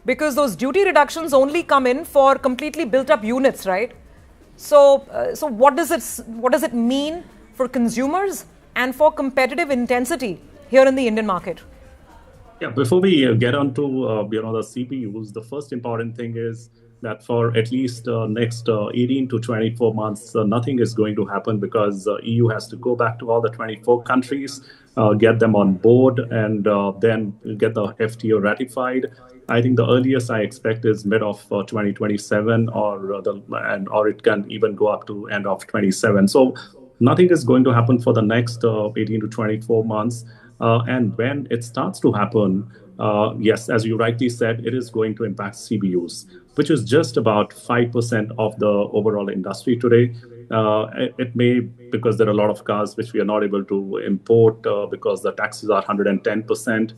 because those duty reductions only come in for completely built up units, right? So what does it mean for consumers and for competitive intensity here in the Indian market? Yeah, before we get on to the CPUs, the first important thing is that for at least next 18 to 24 months, nothing is going to happen, because EU has to go back to all the 24 countries, get them on board, and then get the FTA ratified. I think the earliest I expect is mid of 2027, or it can even go up to end of 27. So nothing is going to happen for the next 18 to 24 months. And when it starts to happen, yes, as you rightly said, it is going to impact CBUs, which is just about 5% of the overall industry today. It may, because there are a lot of cars which we are not able to import because the taxes are 110%.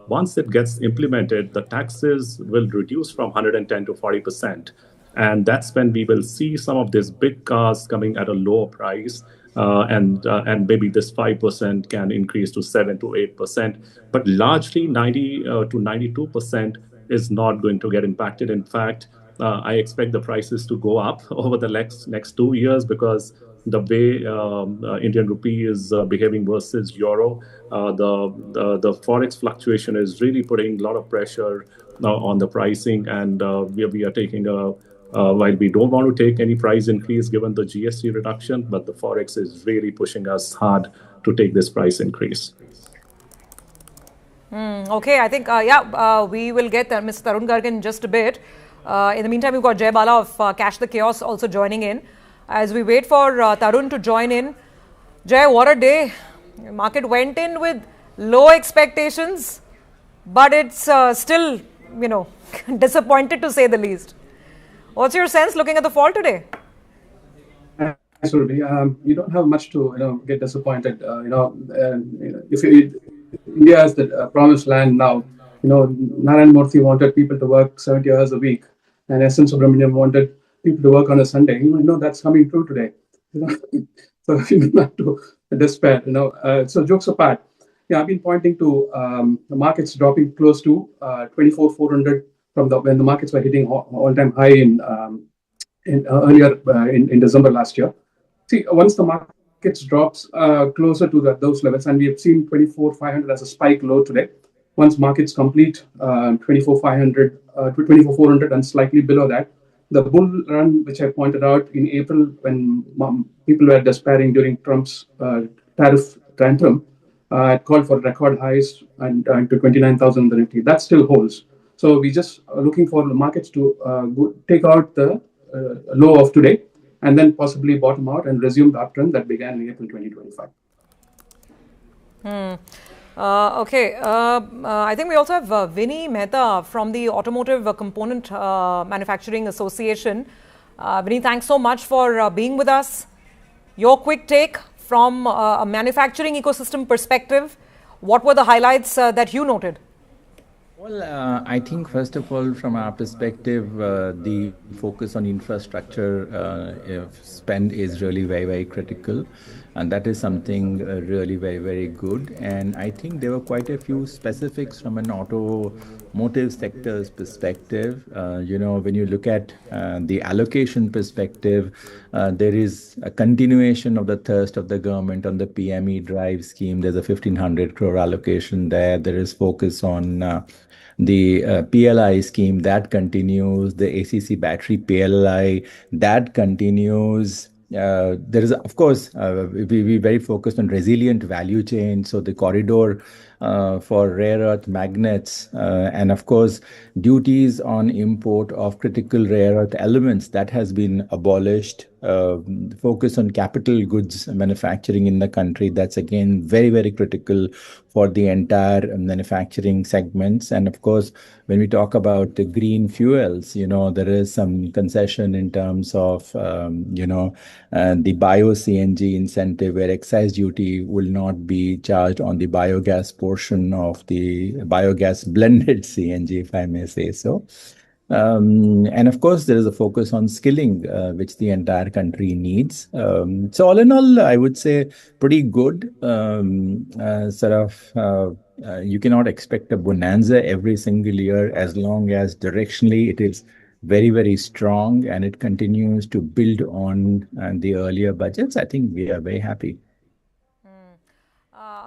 Once it gets implemented, the taxes will reduce from 110 to 40%. And that's when we will see some of these big cars coming at a lower price. And maybe this 5% can increase to 7 to 8%. But largely 90 to 92% is not going to get impacted. In fact, I expect the prices to go up over the next 2 years, because the way Indian rupee is behaving versus euro, the forex fluctuation is really putting a lot of pressure on the pricing, and we are taking a while we don't want to take any price increase given the GST reduction, but the Forex is really pushing us hard to take this price increase. Okay, I think, we will get Mr. Tarun Garg in just a bit. In the meantime, we've got Jay Bala of Cash the Chaos also joining in. As we wait for Tarun to join in, Jay, what a day. Market went in with low expectations, but it's still, disappointed to say the least. What's your sense looking at the fall today? Absolutely. You don't have much to get disappointed. If India is the promised land now, Narayan Murthy wanted people to work 70 hours a week, and S.N. Subramaniam wanted people to work on a Sunday. That's coming true today. So you don't have to despair. So jokes apart, I've been pointing to the markets dropping close to 24,400 from when the markets were hitting all-time high earlier in December last year. See, once the markets drops closer to those levels, and we have seen 24,500 as a spike low today. Once markets complete 24,500 to 24,400 and slightly below that, the bull run, which I pointed out in April when people were despairing during Trump's tariff tantrum, called for record highs and to 29,000 the Nifty. That still holds. So we just are looking for the markets to take out the low of today and then possibly bottom out and resume the uptrend that began in April 2025. Okay. I think we also have Vinny Mehta from the Automotive Component Manufacturing Association. Vinny, thanks so much for being with us. Your quick take from a manufacturing ecosystem perspective. What were the highlights that you noted? Well, I think first of all, from our perspective, the focus on infrastructure spend is really very, very critical. And that is something really very, very good. And I think there were quite a few specifics from an automotive sector's perspective. When you look at the allocation perspective, there is a continuation of the thrust of the government on the PME drive scheme. There's a 1,500 crore allocation there. There is focus on the PLI scheme that continues, the ACC battery PLI that continues. There is, of course, we very focused on resilient value chain. So the corridor for rare earth magnets and, of course, duties on import of critical rare earth elements that has been abolished. Focus on capital goods manufacturing in the country. That's again very, very critical for the entire manufacturing segments. And of course, when we talk about the green fuels, there is some concession in terms of, the bio CNG incentive where excise duty will not be charged on the biogas portion of the biogas blended CNG, if I may say so. And of course, there is a focus on skilling, which the entire country needs. So all in all, I would say pretty good. You cannot expect a bonanza every single year as long as directionally it is very, very strong and it continues to build on the earlier budgets. I think we are very happy.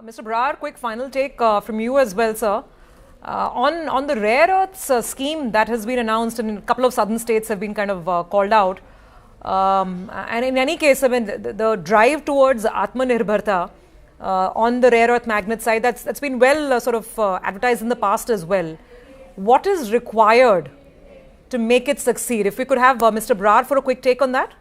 Mr. Brar, quick final take from you as well, sir. On the rare earths scheme that has been announced and a couple of southern states have been kind of called out. And in any case, I mean, the drive towards Atmanirbharta on the rare earth magnet side, that's been well advertised in the past as well. What is required to make it succeed? If we could have Mr. Brar for a quick take on that.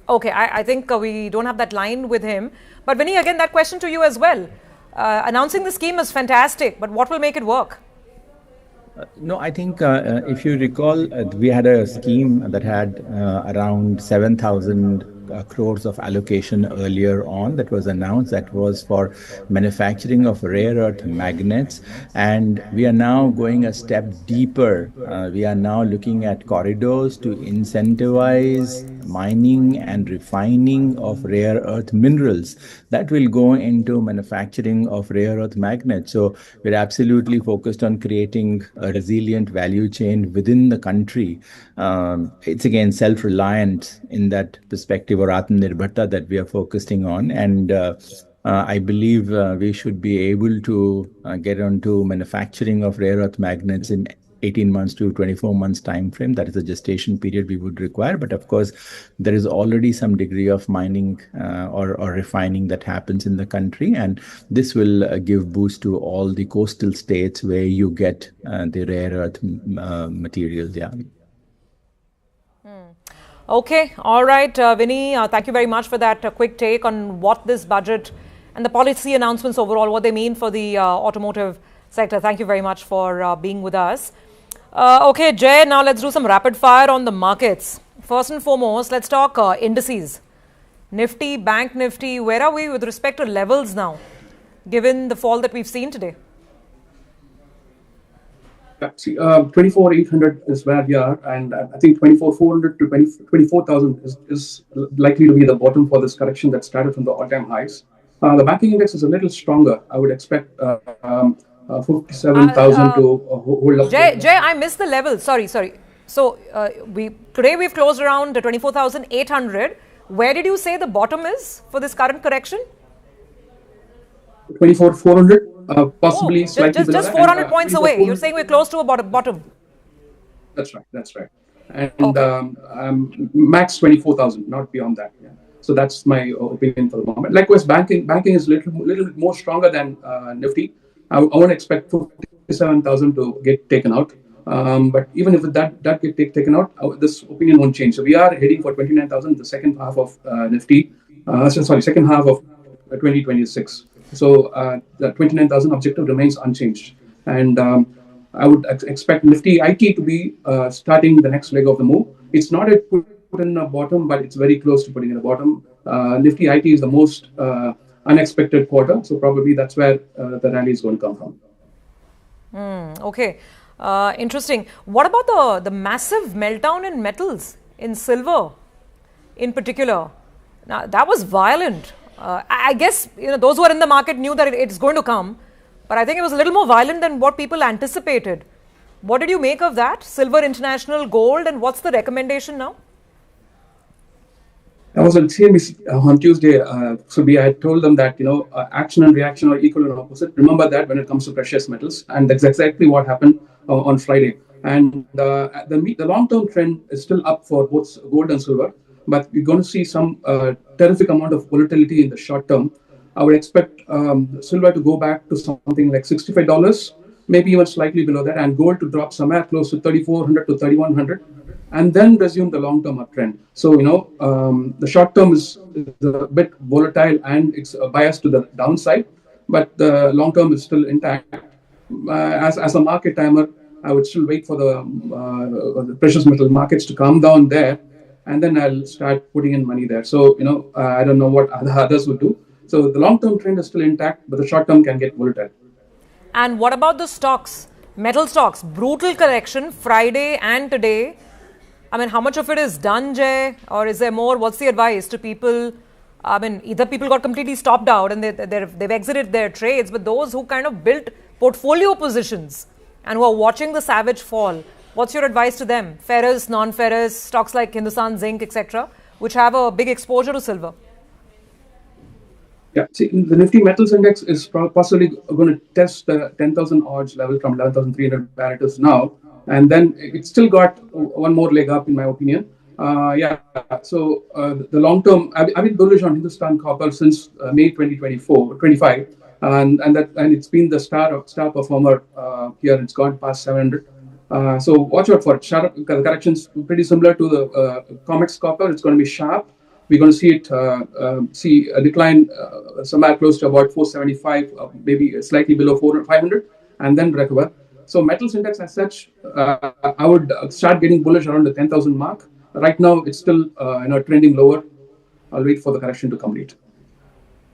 Okay, I think we don't have that line with him. But Vinny, again, that question to you as well. Announcing the scheme is fantastic, but what will make it work? No, I think if you recall, we had a scheme that had around 7,000 crores of allocation earlier on that was announced. That was for manufacturing of rare earth magnets. And we are now going a step deeper. We are now looking at corridors to incentivize mining and refining of rare earth minerals that will go into manufacturing of rare earth magnets. So we're absolutely focused on creating a resilient value chain within the country. It's again self-reliant in that perspective, or Atmanirbharta, that we are focusing on. And I believe we should be able to get onto manufacturing of rare earth magnets in 18 months to 24 months time frame. That is the gestation period we would require. But of course, there is already some degree of mining or refining that happens in the country. And this will give boost to all the coastal states where you get the rare earth materials. Yeah. Okay. All right. Vinny, thank you very much for that quick take on what this budget and the policy announcements overall, what they mean for the automotive sector. Thank you very much for being with us. Okay, Jay, now let's do some rapid fire on the markets. First and foremost, let's talk indices. Nifty, Bank Nifty, where are we with respect to levels now, given the fall that we've seen today? 24,800 is where we are, and I think 24,400 to 24,000 is likely to be the bottom for this correction that started from the all-time highs. The banking index is a little stronger. I would expect 57,000 to hold up. Jay, I missed the level. Sorry. So today we've closed around 24,800. Where did you say the bottom is for this current correction? 24,400, possibly slightly below just 400 points away. You're saying we're close to a bottom. That's right. And max 24,000, not beyond that. Yeah. So that's my opinion for the moment. Likewise, banking is little bit more stronger than Nifty. I won't expect 57,000 to get taken out. But even if that get taken out, this opinion won't change. So we are heading for 29,000 the second half of Nifty. Second half of 2026. So the 29,000 objective remains unchanged. And I would expect Nifty IT to be starting the next leg of the move. It's not yet put in a bottom, but it's very close to putting in a bottom. Nifty IT is the most unexpected quarter. So probably that's where the rally is going to come from. Okay. Interesting. What about the massive meltdown in metals, in silver in particular? Now, that was violent. I guess those who are in the market knew that it's going to come, but I think it was a little more violent than what people anticipated. What did you make of that? Silver International, gold, and what's the recommendation now? I was on CNBC on Tuesday. I had told them that action and reaction are equal and opposite. Remember that when it comes to precious metals, and that's exactly what happened on Friday. And the long-term trend is still up for both gold and silver, but we're going to see some terrific amount of volatility in the short term. I would expect silver to go back to something like $65, maybe even slightly below that, and gold to drop somewhere close to 3,400 to 3,100, and then resume the long-term uptrend. So, the short term is a bit volatile and it's biased to the downside, but the long term is still intact. As a market timer, I would still wait for the precious metal markets to come down there, and then I'll start putting in money there. So, I don't know what others would do. So the long-term trend is still intact, but the short-term can get volatile. And what about the stocks, metal stocks? Brutal correction Friday and today. I mean, how much of it is done, Jay? Or is there more? What's the advice to people? I mean, either people got completely stopped out and they've exited their trades, but those who kind of built portfolio positions and who are watching the savage fall, what's your advice to them? Ferrous, non-ferrous, stocks like Hindustan Zinc, etc., which have a big exposure to silver. Yeah, see, the Nifty Metals Index is possibly going to test the 10,000 odds level from 11,300 where it is now. And then it's still got one more leg up, in my opinion. So the long term, I've been bullish on Hindustan Copper since May 2025, and it's been the star performer here. It's gone past 700. So watch out for it. The correction's pretty similar to the COMEX Copper. It's going to be sharp. We're going to see it see a decline somewhere close to about 475, maybe slightly below 500, and then recover. So metals index as such, I would start getting bullish around the 10,000 mark. Right now, it's still trending lower. I'll wait for the correction to complete.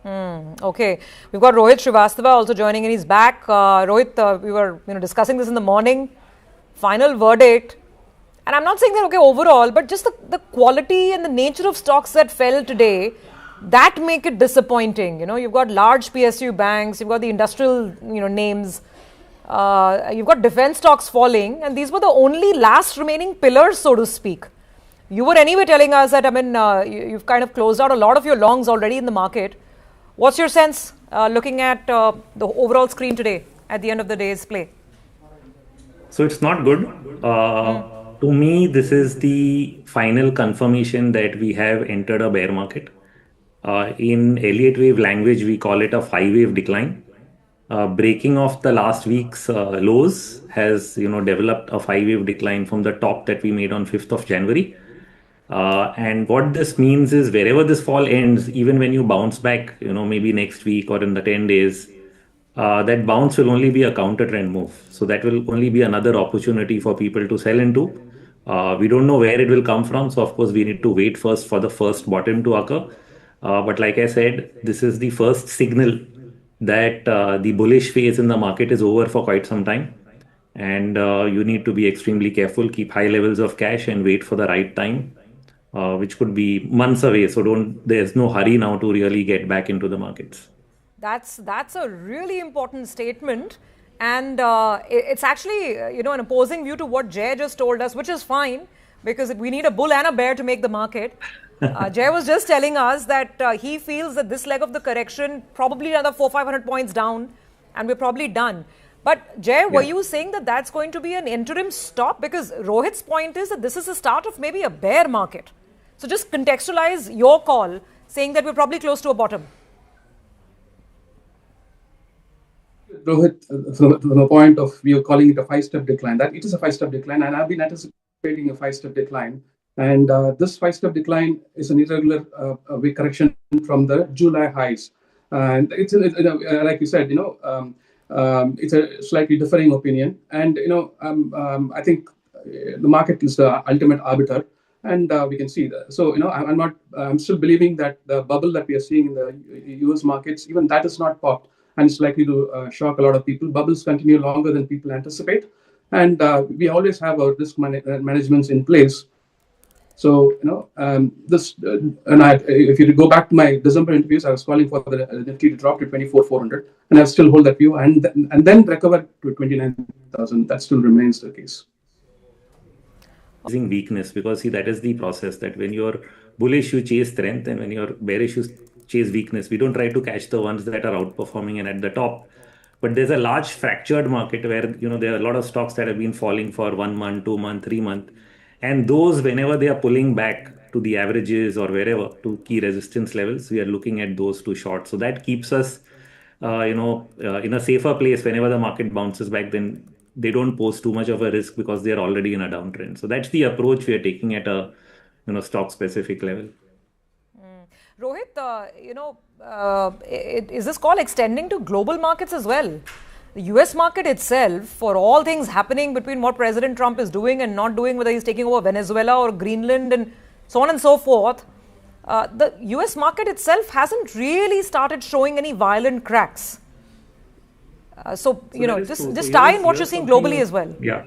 Okay, we've got Rohit Srivastava also joining in. He's back. Rohit, we were discussing this in the morning. Final verdict. And I'm not saying that, okay, overall, but just the quality and the nature of stocks that fell today, that make it disappointing. You've got large PSU banks, you've got the industrial, names, you've got defense stocks falling, and these were the only last remaining pillars, so to speak. You were anyway telling us that, you've kind of closed out a lot of your longs already in the market. What's your sense looking at the overall screen today at the end of the day's play? So it's not good. To me, this is the final confirmation that we have entered a bear market. In Elliott wave language, we call it a 5-wave decline. Breaking off the last week's lows has, developed a 5-wave decline from the top that we made on 5th of January. And what this means is wherever this fall ends, even when you bounce back, maybe next week or in the 10 days, that bounce will only be a counter trend move. So that will only be another opportunity for people to sell into. We don't know where it will come from. So of course, we need to wait first for the first bottom to occur. But like I said, this is the first signal that the bullish phase in the market is over for quite some time. And you need to be extremely careful, keep high levels of cash and wait for the right time, which could be months away. So there's no hurry now to really get back into the markets. That's a really important statement. And it's actually, an opposing view to what Jay just told us, which is fine because we need a bull and a bear to make the market. Jay was just telling us that he feels that this leg of the correction, probably another 400-500 points down, and we're probably done. But Jay, were you saying that that's going to be an interim stop? Because Rohit's point is that this is the start of maybe a bear market. So just contextualize your call, saying that we're probably close to a bottom. Rohit, from the point of view, calling it a 5-step decline, that it is a 5-step decline, and I've been anticipating a 5-step decline. And this 5-step decline is an irregular weak correction from the July highs. And it's like you said, it's a slightly differing opinion. And I think the market is the ultimate arbiter, and we can see that. So I'm still believing that the bubble that we are seeing in the US markets, even that is not popped, and it's likely to shock a lot of people. Bubbles continue longer than people anticipate, and we always have our risk managements in place. So, if you go back to my December interviews, I was calling for the Nifty to drop to 24,400, and I still hold that view, and then recover to 29,000. That still remains the case. Weakness, because see, that is the process, that when you're bullish, you chase strength, and when you're bearish, you chase weakness. We don't try to catch the ones that are outperforming and at the top. But there's a large fractured market where, there are a lot of stocks that have been falling for 1 month, 2 months, 3 months. And those, whenever they are pulling back to the averages or wherever to key resistance levels, we are looking at those to short. So that keeps us, in a safer place. Whenever the market bounces back, then they don't pose too much of a risk because they're already in a downtrend. So that's the approach we are taking at a, stock specific level. Rohit, is this call extending to global markets as well? The US market itself, for all things happening between what President Trump is doing and not doing, whether he's taking over Venezuela or Greenland and so on and so forth, the US market itself hasn't really started showing any violent cracks. Just tie in what you're seeing globally as well. Yeah.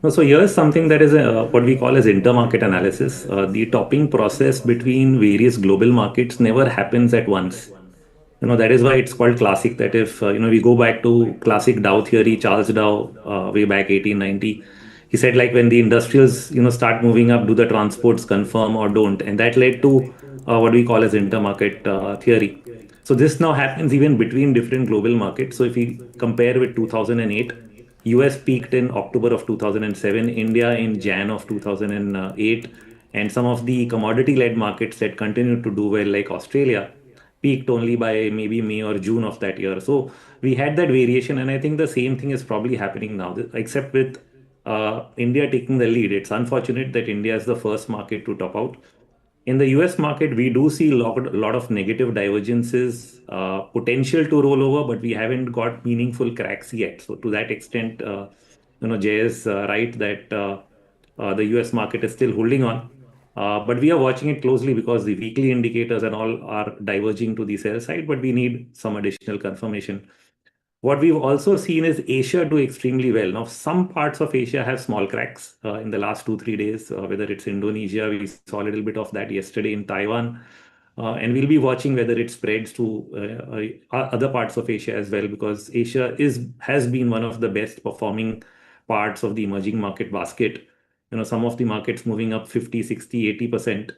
So here's something that is what we call as intermarket analysis. The topping process between various global markets never happens at once. That is why it's called classic. That if, we go back to classic Dow theory, Charles Dow, way back 1890, he said, like, when the industrials, start moving up, do the transports confirm or don't? And that led to what we call as intermarket theory. So this now happens even between different global markets. So if we compare with 2008, US peaked in October of 2007, India in Jan of 2008, and some of the commodity-led markets that continued to do well, like Australia, peaked only by maybe May or June of that year. So we had that variation, and I think the same thing is probably happening now, except with India taking the lead. It's unfortunate that India is the first market to top out. In the US market, we do see a lot of negative divergences, potential to roll over, but we haven't got meaningful cracks yet. So to that extent, Jay is right that the US market is still holding on. But we are watching it closely because the weekly indicators and all are diverging to the sell side, but we need some additional confirmation. What we've also seen is Asia do extremely well. Now, some parts of Asia have small cracks in the last 2-3 days, whether it's Indonesia, we saw a little bit of that yesterday in Taiwan. And we'll be watching whether it spreads to other parts of Asia as well, because Asia has been one of the best performing parts of the emerging market basket. Some of the markets moving up 50, 60, 80%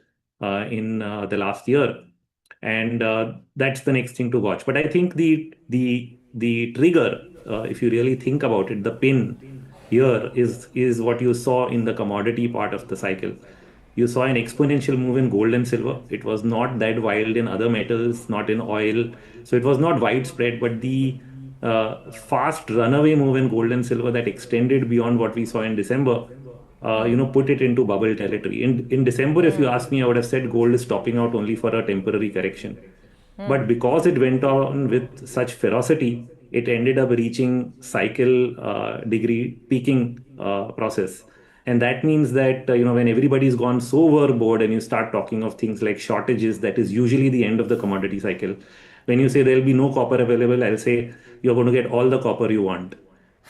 in the last year. And that's the next thing to watch. But I think the trigger, if you really think about it, the pin here is what you saw in the commodity part of the cycle. You saw an exponential move in gold and silver. It was not that wild in other metals, not in oil. So it was not widespread, but the fast runaway move in gold and silver that extended beyond what we saw in December, put it into bubble territory. In December, if you ask me, I would have said gold is topping out only for a temporary correction. But because it went on with such ferocity, it ended up reaching cycle degree peaking process. And that means that, when everybody's gone so overboard and you start talking of things like shortages, that is usually the end of the commodity cycle. When you say there'll be no copper available, I'll say you're going to get all the copper you want.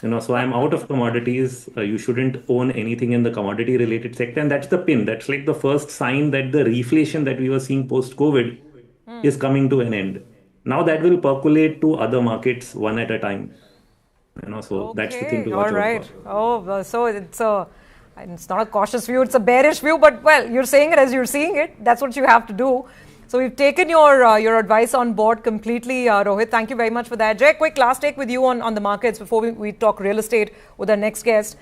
So I'm out of commodities. You shouldn't own anything in the commodity related sector. And that's the pin. That's like the first sign that the reflation that we were seeing post-COVID is coming to an end. Now that will percolate to other markets one at a time. So that's the thing to watch out for. Oh, so it's not a cautious view, it's a bearish view, but well, you're saying it as you're seeing it. That's what you have to do. So we've taken your advice on board completely, Rohit. Thank you very much for that. Jay, quick last take with you on the markets before we talk real estate with our next guest.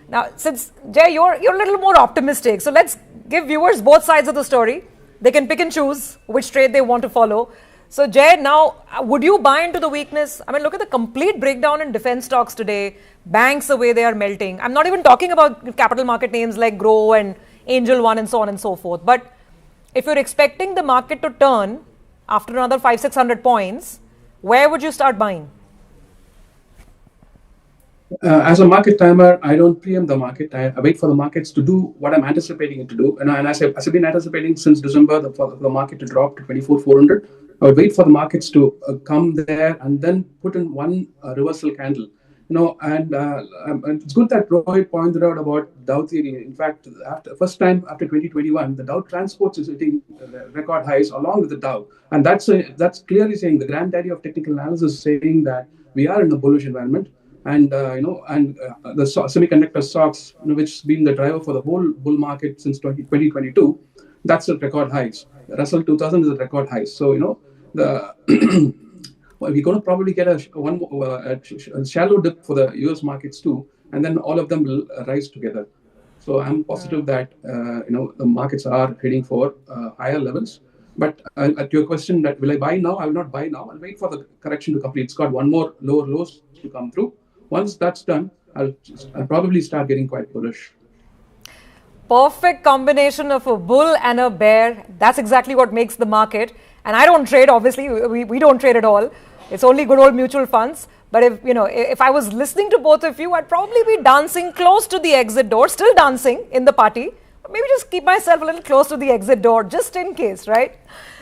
Now, since Jay, you're a little more optimistic, so let's give viewers both sides of the story. They can pick and choose which trade they want to follow. So Jay, now, would you buy into the weakness? I mean, look at the complete breakdown in defense stocks today. Banks, the way they are melting. I'm not even talking about capital market names like Grow and Angel One and so on and so forth. But if you're expecting the market to turn after another 500-600 points, where would you start buying? As a market timer, I don't preempt the market. I wait for the markets to do what I'm anticipating it to do. And as I've been anticipating since December, for the market to drop to 24,400. I would wait for the markets to come there and then put in one reversal candle. And it's good that Rohit pointed out about Dow theory. In fact, first time after 2021, the Dow Transports is hitting record highs along with the Dow, and that's clearly saying the granddaddy of technical analysis saying that we are in a bullish environment, and the semiconductor stocks, which has been the driver for the whole bull market since 2022, that's at record highs. Russell 2000 is at record highs. So we're going to probably get a shallow dip for the US markets too, and then all of them will rise together. So I'm positive that the markets are heading for higher levels. But at your question, that will I buy now? I will not buy now. I'll wait for the correction to complete. It's got one more lower lows to come through. Once that's done, I'll probably start getting quite bullish. Perfect combination of a bull and a bear. That's exactly what makes the market. And I don't trade, obviously, we don't trade at all. It's only good old mutual funds. But if I was listening to both of you, I'd probably be dancing close to the exit door, still dancing in the party. But maybe just keep myself a little close to the exit door, just in case, right?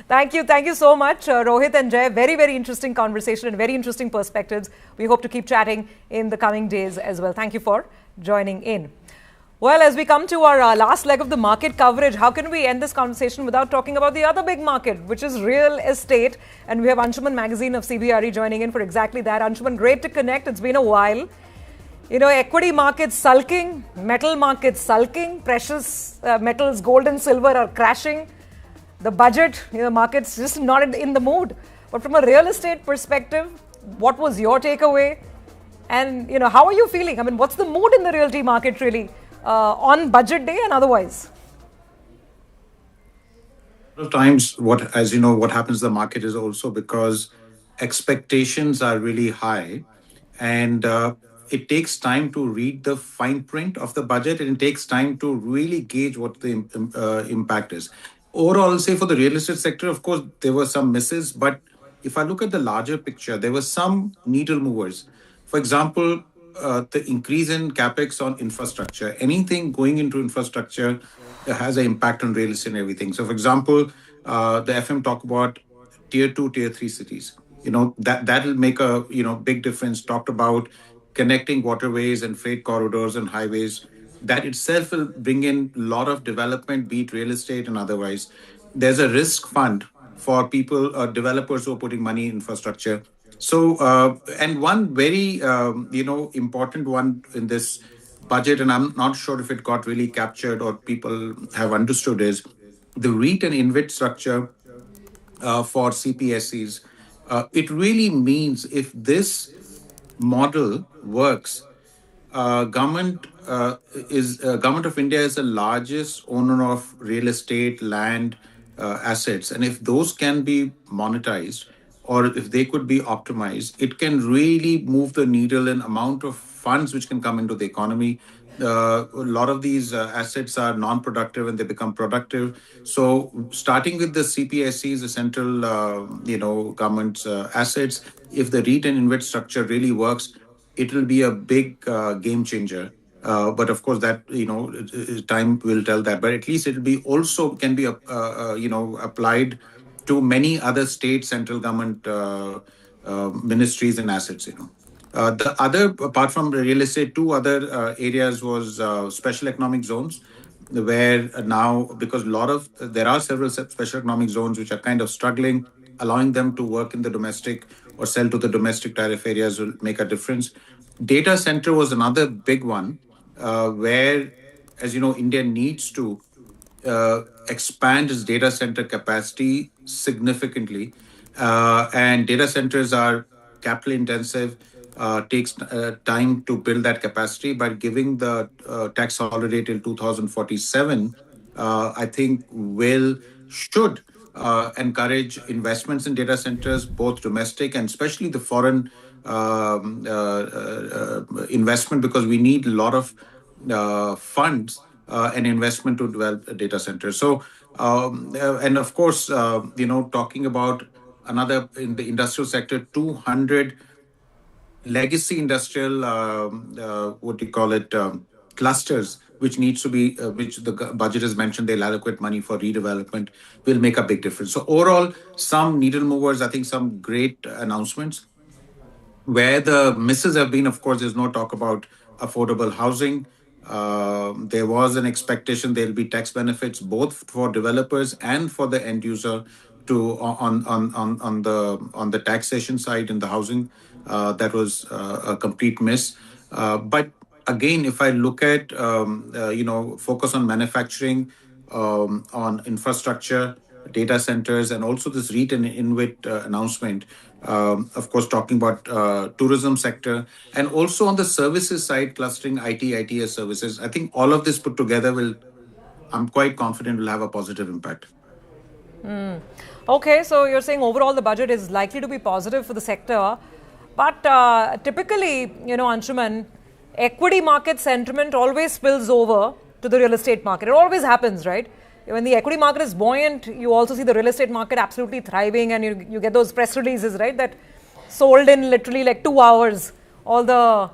Thank you so much, Rohit and Jay. Very, very interesting conversation and very interesting perspectives. We hope to keep chatting in the coming days as well. Thank you for joining in. Well, as we come to our last leg of the market coverage, how can we end this conversation without talking about the other big market, which is real estate? And we have Anshuman Magazine of CBRE joining in for exactly that. Anshuman, great to connect. It's been a while. Equity markets sulking, metal markets sulking, precious metals, gold and silver are crashing. The budget, markets just not in the mood. But from a real estate perspective, what was your takeaway? And, how are you feeling? I mean, what's the mood in the realty market really? On budget day and otherwise? Times, what happens to the market is also because expectations are really high, and it takes time to read the fine print of the budget, and it takes time to really gauge what the impact is. Overall, say for the real estate sector, of course, there were some misses, but if I look at the larger picture, there were some needle movers. For example, the increase in capex on infrastructure. Anything going into infrastructure has an impact on real estate and everything. So, for example, the FM talk about tier 2, tier 3 cities. That will make a big difference. Talked about connecting waterways and freight corridors and highways. That itself will bring in a lot of development, be it real estate and otherwise. There's a risk fund for people, developers who are putting money in infrastructure. So, and one very, important one in this budget, and I'm not sure if it got really captured or people have understood, is the REIT and InvIT structure for CPSEs. It really means if this model works, government of India is the largest owner of real estate, land, assets, and if those can be monetized or if they could be optimized, it can really move the needle in amount of funds which can come into the economy. A lot of these assets are non-productive and they become productive. So, starting with the CPSCs, the central, government's assets, if the REIT and InvIT structure really works, it will be a big game changer. But of course, that time will tell that. But at least it will be also can be applied to many other state central government ministries and assets. The other, apart from real estate, two other areas was special economic zones, where now, because there are several special economic zones which are kind of struggling, allowing them to work in the domestic or sell to the domestic tariff areas will make a difference. Data center was another big one, where, as you know, India needs to expand its data center capacity significantly. And data centers are capital intensive, takes time to build that capacity. But giving the tax holiday till 2047, I think should encourage investments in data centers, both domestic and especially the foreign investment, because we need a lot of funds and investment to develop data centers. So, and of course, talking about another in the industrial sector, 200 legacy industrial, clusters, which needs to be, which the budget has mentioned, they'll allocate money for redevelopment, will make a big difference. So overall, some needle movers, I think some great announcements. Where the misses have been, of course, there's no talk about affordable housing. There was an expectation there'll be tax benefits both for developers and for the end user to on the taxation side in the housing. That was a complete miss. But again, if I look at focus on manufacturing, on infrastructure, data centers, and also this REIT and InvIT announcement. Of course, talking about tourism sector, and also on the services side, clustering IT, ITS services. I think all of this put together I'm quite confident will have a positive impact. Okay, so you're saying overall the budget is likely to be positive for the sector. But typically, Anshuman, equity market sentiment always spills over to the real estate market. It always happens, right? When the equity market is buoyant, you also see the real estate market absolutely thriving, and you get those press releases, right, that sold in literally like 2 hours, all the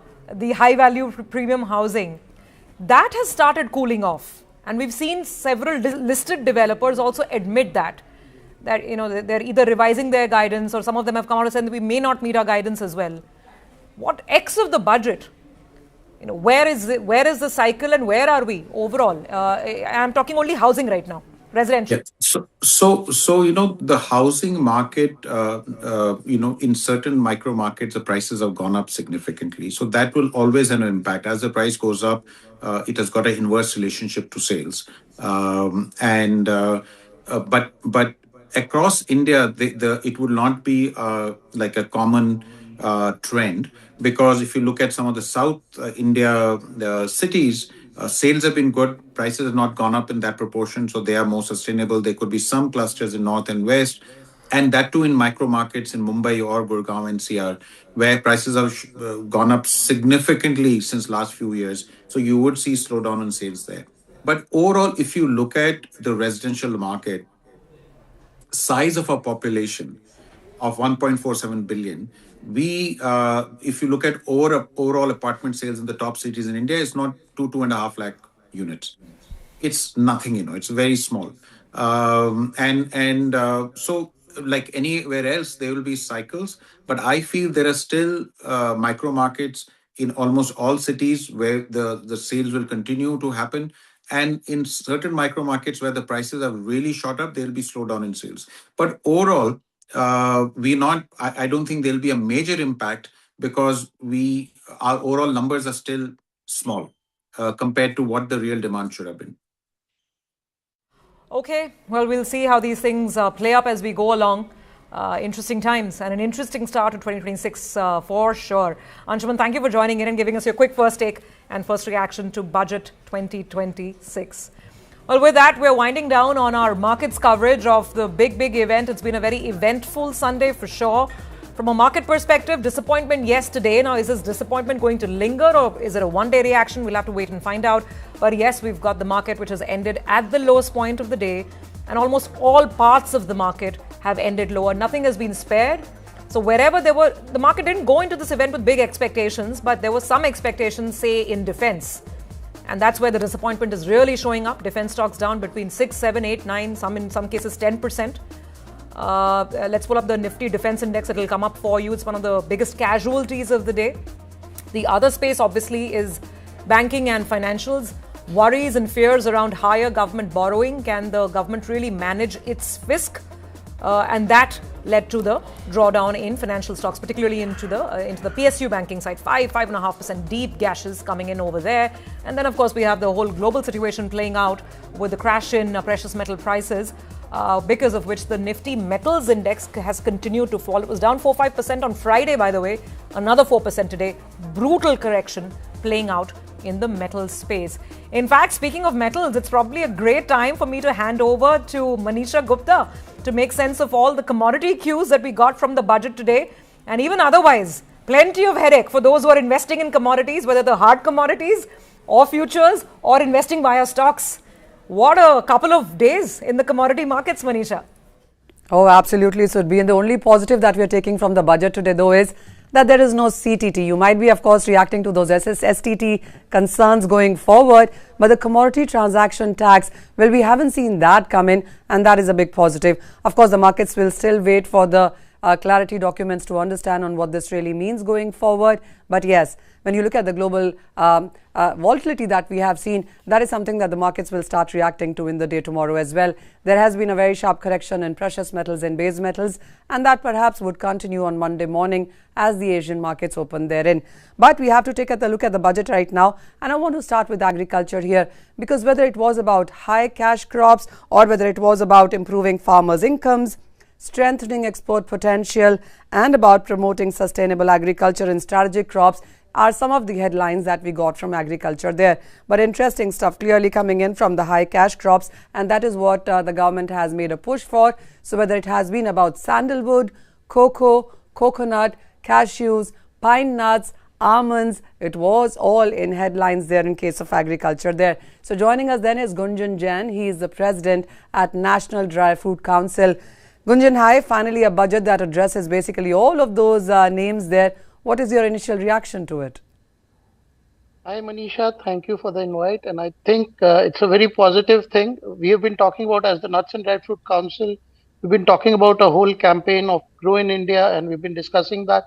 high value premium housing. That has started cooling off. And we've seen several listed developers also admit that they're either revising their guidance, or some of them have come out and said that we may not meet our guidance as well. What X of the budget? Where is the cycle, and where are we overall? I'm talking only housing right now, residential. Yeah. So the housing market, in certain micro markets, the prices have gone up significantly. So that will always have an impact. As the price goes up, it has got an inverse relationship to sales. But across India, it would not be like a common trend, because if you look at some of the South India cities, sales have been good, prices have not gone up in that proportion, so they are more sustainable. There could be some clusters in North and West, and that too in micro markets in Mumbai or Gurgaon NCR, where prices have gone up significantly since last few years. So you would see slowdown in sales there. But overall, if you look at the residential market, size of our population of 1.47 billion, if you look at overall apartment sales in the top cities in India, it's not 2.5 lakh units. It's nothing, it's very small. So like anywhere else, there will be cycles, but I feel there are still micro markets in almost all cities where the sales will continue to happen. And in certain micro markets where the prices have really shot up, there will be slowdown in sales. But overall, I don't think there'll be a major impact, because our overall numbers are still small compared to what the real demand should have been. Okay, well, we'll see how these things play up as we go along. Interesting times and an interesting start to 2026 for sure. Anshuman, thank you for joining in and giving us your quick first take and first reaction to Budget 2026. Well, with that, we're winding down on our markets coverage of the big event. It's been a very eventful Sunday for sure. From a market perspective, disappointment yesterday. Now, is this disappointment going to linger or is it a one-day reaction? We'll have to wait and find out. But yes, we've got the market which has ended at the lowest point of the day, and almost all parts of the market have ended lower. Nothing has been spared. So wherever there were, the market didn't go into this event with big expectations, but there were some expectations, say, in defense. And that's where the disappointment is really showing up. Defense stocks down between 6, 7, 8, 9, in some cases 10%. Let's pull up the Nifty Defense Index. It'll come up for you. It's one of the biggest casualties of the day. The other space, obviously, is banking and financials. Worries and fears around higher government borrowing. Can the government really manage its fisc? And that led to the drawdown in financial stocks, particularly into the PSU banking side. 5.5% deep gashes coming in over there. And then, of course, we have the whole global situation playing out with the crash in precious metal prices, because of which the Nifty Metals Index has continued to fall. It was down 4-5% on Friday, by the way, another 4% today. Brutal correction playing out in the metal space. In fact, speaking of metals, it's probably a great time for me to hand over to Manisha Gupta to make sense of all the commodity cues that we got from the budget today, and even otherwise, plenty of headache for those who are investing in commodities, whether the hard commodities or futures or investing via stocks. What a couple of days in the commodity markets, Manisha. Oh, absolutely. So, the only positive that we are taking from the budget today, though, is that there is no CTT. You might be, of course, reacting to those STT concerns going forward, but the commodity transaction tax, well, we haven't seen that come in, and that is a big positive. Of course, the markets will still wait for the clarity documents to understand on what this really means going forward. But yes, when you look at the global volatility that we have seen, that is something that the markets will start reacting to in the day tomorrow as well. There has been a very sharp correction in precious metals and base metals, and that perhaps would continue on Monday morning as the Asian markets open therein. But we have to take a look at the budget right now, and I want to start with agriculture here, because whether it was about high cash crops or whether it was about improving farmers' incomes, strengthening export potential, and about promoting sustainable agriculture and strategic crops are some of the headlines that we got from agriculture there. But interesting stuff clearly coming in from the high cash crops, and that is what the government has made a push for. So whether it has been about sandalwood, cocoa, coconut, cashews, pine nuts, almonds, it was all in headlines there in case of agriculture there. So joining us then is Gunjan Jain. He is the president at National Dry Fruit Council. Gunjan, hi. Finally, a budget that addresses basically all of those names there. What is your initial reaction to it? Hi, Manisha. Thank you for the invite. And I think it's a very positive thing. We have been talking about, as the Nuts and Dry Fruit Council, we've been talking about a whole campaign of Grow in India, and we've been discussing that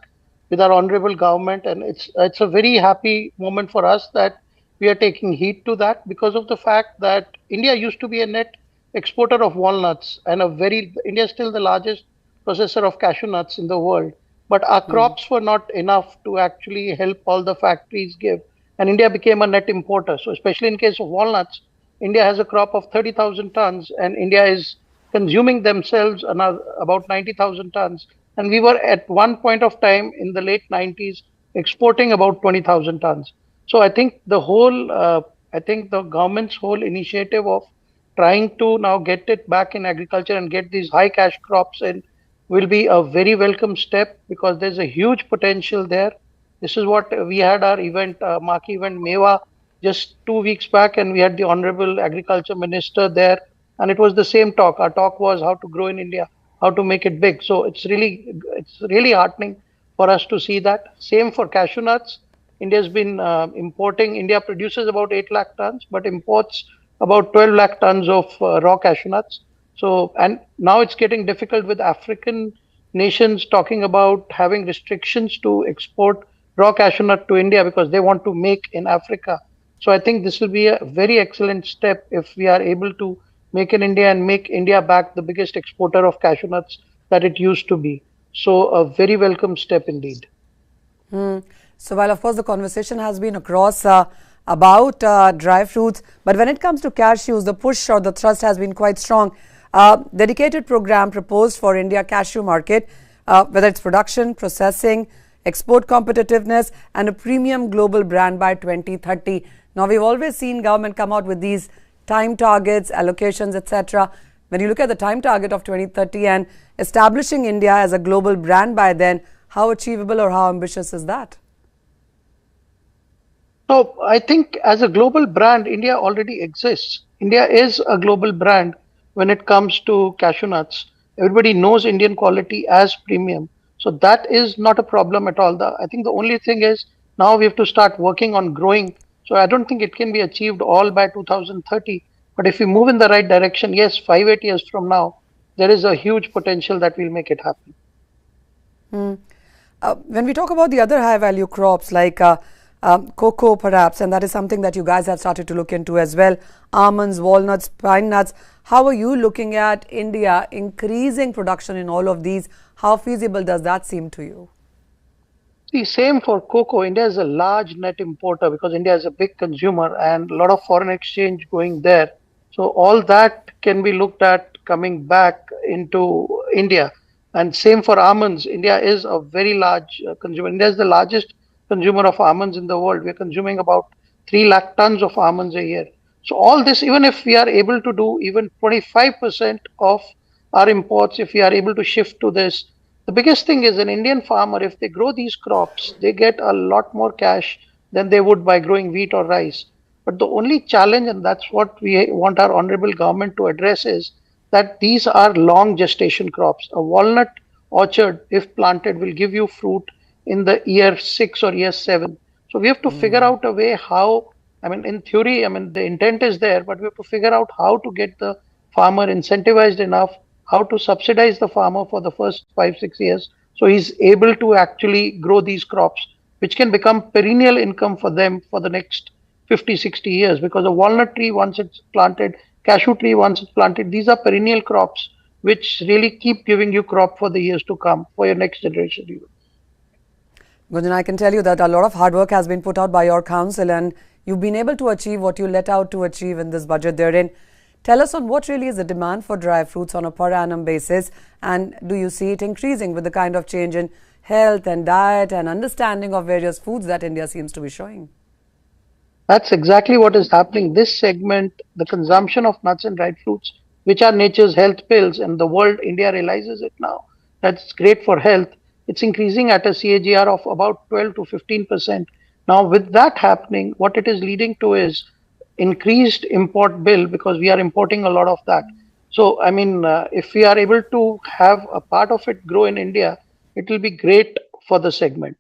with our honorable government. And it's a very happy moment for us that we are taking heed to that, because of the fact that India used to be a net exporter of walnuts, and India is still the largest processor of cashew nuts in the world. But our crops were not enough to actually help all the factories give. And India became a net importer. So especially in case of walnuts, India has a crop of 30,000 tons, and India is consuming themselves about 90,000 tons. And we were at one point of time in the late 90s exporting about 20,000 tons. So I think the government's whole initiative of trying to now get it back in agriculture and get these high cash crops in will be a very welcome step, because there's a huge potential there. This is what we had our event, marquee event, Mewa, just 2 weeks back, and we had the Honorable Agriculture Minister there, and it was the same talk. Our talk was how to grow in India, how to make it big. So it's really heartening for us to see that. Same for cashew nuts. India's been importing. India produces about 8 lakh tons, but imports about 12 lakh tons of raw cashew nuts. So, and now it's getting difficult with African nations talking about having restrictions to export raw cashew nut to India because they want to make in Africa. So I think this will be a very excellent step if we are able to make in India and make India back the biggest exporter of cashew nuts that it used to be. So a very welcome step indeed. So while of course the conversation has been across about dry fruits. But when it comes to cashews, the push or the thrust has been quite strong. Dedicated program proposed for India cashew market, whether it's production, processing, export competitiveness and a premium global brand by 2030. Now, we've always seen government come out with these time targets, allocations, etc. When you look at the time target of 2030 and establishing India as a global brand by then, how achievable or how ambitious is that? So I think as a global brand, India already exists. India is a global brand when it comes to cashew nuts. Everybody knows Indian quality as premium. So that is not a problem at all. I think the only thing is now we have to start working on growing. So I don't think it can be achieved all by 2030. But if we move in the right direction, yes, 5-8 years from now, there is a huge potential that will make it happen. When we talk about the other high value crops like cocoa perhaps, and that is something that you guys have started to look into as well, almonds, walnuts, pine nuts, how are you looking at India increasing production in all of these? How feasible does that seem to you? See, same for cocoa. India is a large net importer because India is a big consumer and a lot of foreign exchange going there. So all that can be looked at coming back into India. And same for almonds. India is a very large consumer. India is the largest consumer of almonds in the world. We're consuming about 3 lakh tons of almonds a year. So all this, even if we are able to do even 25% of our imports, if we are able to shift to this, the biggest thing is an Indian farmer, if they grow these crops, they get a lot more cash than they would by growing wheat or rice. But the only challenge, and that's what we want our honorable government to address, is that these are long gestation crops. A walnut orchard, if planted, will give you fruit in the year 6 or year 7. So we have to figure out a way how, I mean, in theory, I mean, the intent is there, but we have to figure out how to get the farmer incentivized enough, how to subsidize the farmer for the first 5-6 years, so he's able to actually grow these crops, which can become perennial income for them for the next 50-60 years. Because a walnut tree, once it's planted, cashew tree, once it's planted, these are perennial crops, which really keep giving you crop for the years to come, for your next generation. Gunjan, I can tell you that a lot of hard work has been put out by your council and you've been able to achieve what you let out to achieve in this budget therein. Tell us on what really is the demand for dry fruits on a per annum basis, and do you see it increasing with the kind of change in health and diet and understanding of various foods that India seems to be showing? That's exactly what is happening. This segment, the consumption of nuts and dried fruits, which are nature's health pills, and the world, India realizes it now. That's great for health. It's increasing at a CAGR of about 12 to 15%. Now, with that happening, what it is leading to is increased import bill because we are importing a lot of that. So, I mean, if we are able to have a part of it grow in India, it will be great for the segment.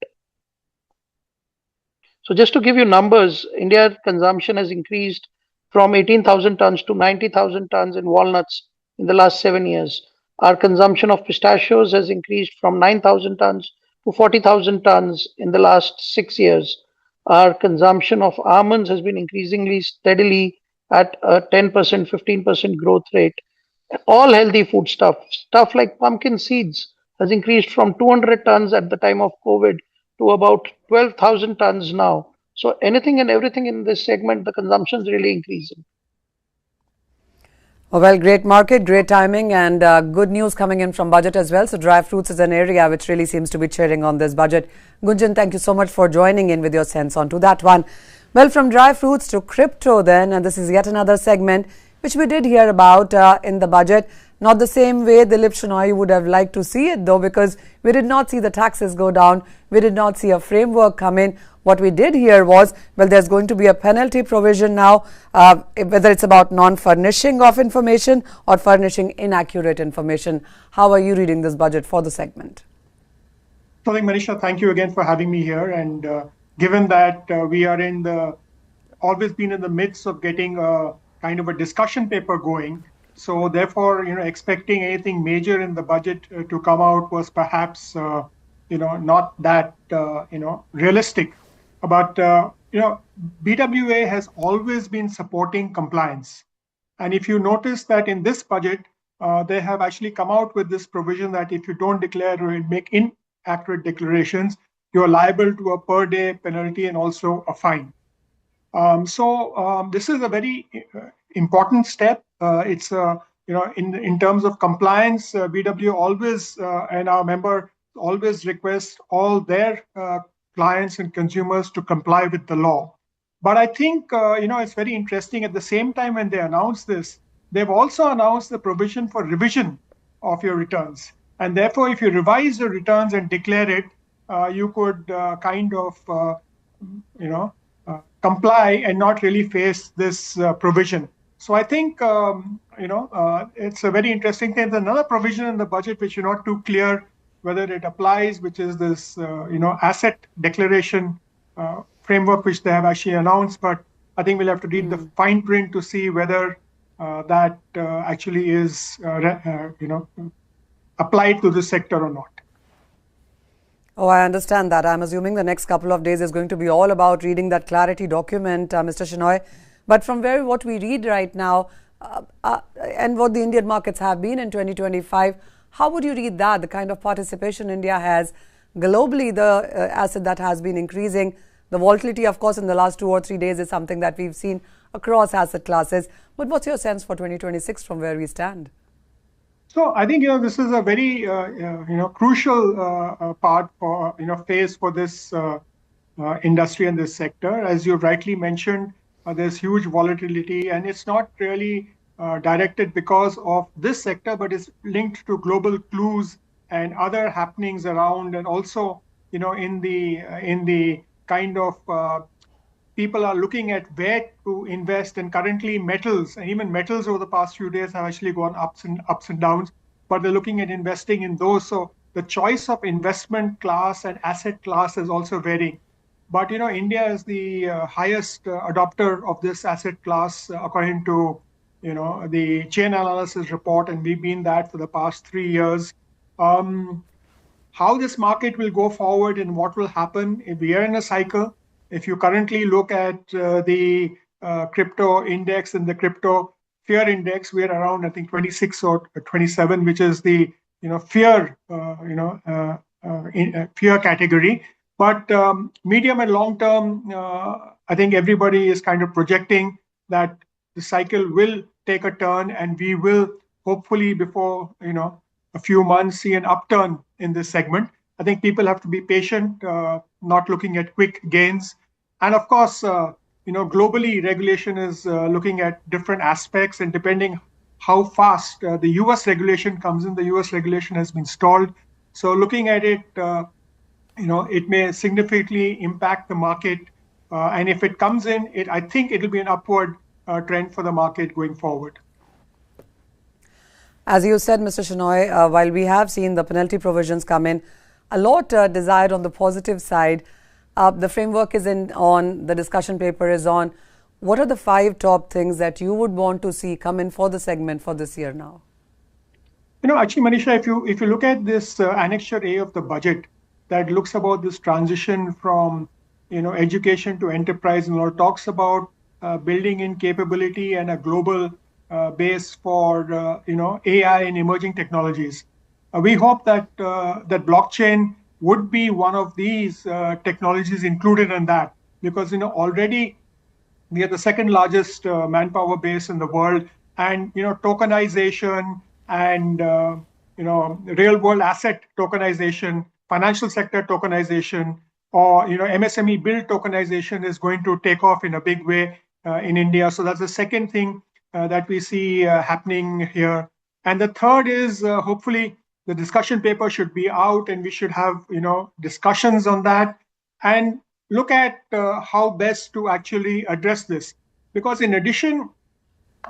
So just to give you numbers, India's consumption has increased from 18,000 tons to 90,000 tons in walnuts in the last 7 years. Our consumption of pistachios has increased from 9,000 tons to 40,000 tons in the last 6 years. Our consumption of almonds has been increasingly steadily at a 10%, 15% growth rate. All healthy food stuff like pumpkin seeds has increased from 200 tons at the time of COVID to about 12,000 tons now. So anything and everything in this segment, the consumption is really increasing. Well, great market, great timing, and good news coming in from budget as well. So dry fruits is an area which really seems to be cheering on this budget. Gunjan, thank you so much for joining in with your sense onto that one. Well, from dry fruits to crypto then, and this is yet another segment which we did hear about in the budget. Not the same way Dilip Shenoy would have liked to see it though, because we did not see the taxes go down. We did not see a framework come in. What we did hear was, well, there's going to be a penalty provision now, whether it's about non-furnishing of information or furnishing inaccurate information. How are you reading this budget for the segment? So I think, Manisha, thank you again for having me here. And given that we are always been in the midst of getting a kind of a discussion paper going, so therefore, expecting anything major in the budget to come out was perhaps, not that, realistic. But, BWA has always been supporting compliance. And if you notice that in this budget, they have actually come out with this provision that if you don't declare or make inaccurate declarations, you are liable to a per day penalty and also a fine. This is a very important step. It's in terms of compliance, BW always and our member always request all their clients and consumers to comply with the law. But I think it's very interesting. At the same time, when they announce this, they've also announced the provision for revision of your returns. And therefore, if you revise your returns and declare it, you could comply and not really face this provision. So I think it's a very interesting thing. There's another provision in the budget which is not too clear whether it applies, which is this asset declaration framework which they have actually announced. But I think we'll have to read the fine print to see whether that actually is applied to the sector or not. Oh, I understand that. I'm assuming the next couple of days is going to be all about reading that clarity document, Mr. Shenoy. But from what we read right now and what the Indian markets have been in 2025, how would you read that? The kind of participation India has globally, the asset that has been increasing. The volatility, of course, in the last 2 or 3 days is something that we've seen across asset classes. But what's your sense for 2026 from where we stand? So I think this is a very crucial phase for this industry and this sector. As you rightly mentioned, there's huge volatility, and it's not really directed because of this sector, but it's linked to global clues and other happenings around, and also in the kind of people are looking at where to invest, and currently metals, and even metals over the past few days have actually gone ups and downs, but they're looking at investing in those. So the choice of investment class and asset class is also varying. But India is the highest adopter of this asset class according to the chain analysis report, and we've been that for the past 3 years. How this market will go forward and what will happen if we are in a cycle. If you currently look at the crypto index and the crypto fear index, we are around, I think, 26 or 27, which is the fear fear category. But medium and long term, I think everybody is kind of projecting that the cycle will take a turn, and we will hopefully before a few months see an upturn in this segment. I think people have to be patient, not looking at quick gains. And of course, globally, regulation is looking at different aspects, and depending how fast the US regulation comes in, the US regulation has been stalled. So looking at it, it may significantly impact the market. And if it comes in, I think it will be an upward trend for the market going forward. As you said, Mr. Shenoy, while we have seen the penalty provisions come in, a lot desired on the positive side. The framework is on, the discussion paper is on. What are the 5 top things that you would want to see come in for the segment for this year now? Actually, Manisha, if you look at this Annexure A of the budget, that looks about this transition from education to enterprise, and talks about building in capability and a global base for AI and emerging technologies. We hope that that blockchain would be one of these technologies included in that, because already we are the second largest manpower base in the world, and tokenization and real world asset tokenization, financial sector tokenization, or MSME build tokenization is going to take off in a big way in India. So that's the second thing that we see happening here. And the third is hopefully the discussion paper should be out, and we should have discussions on that and look at how best to actually address this. Because in addition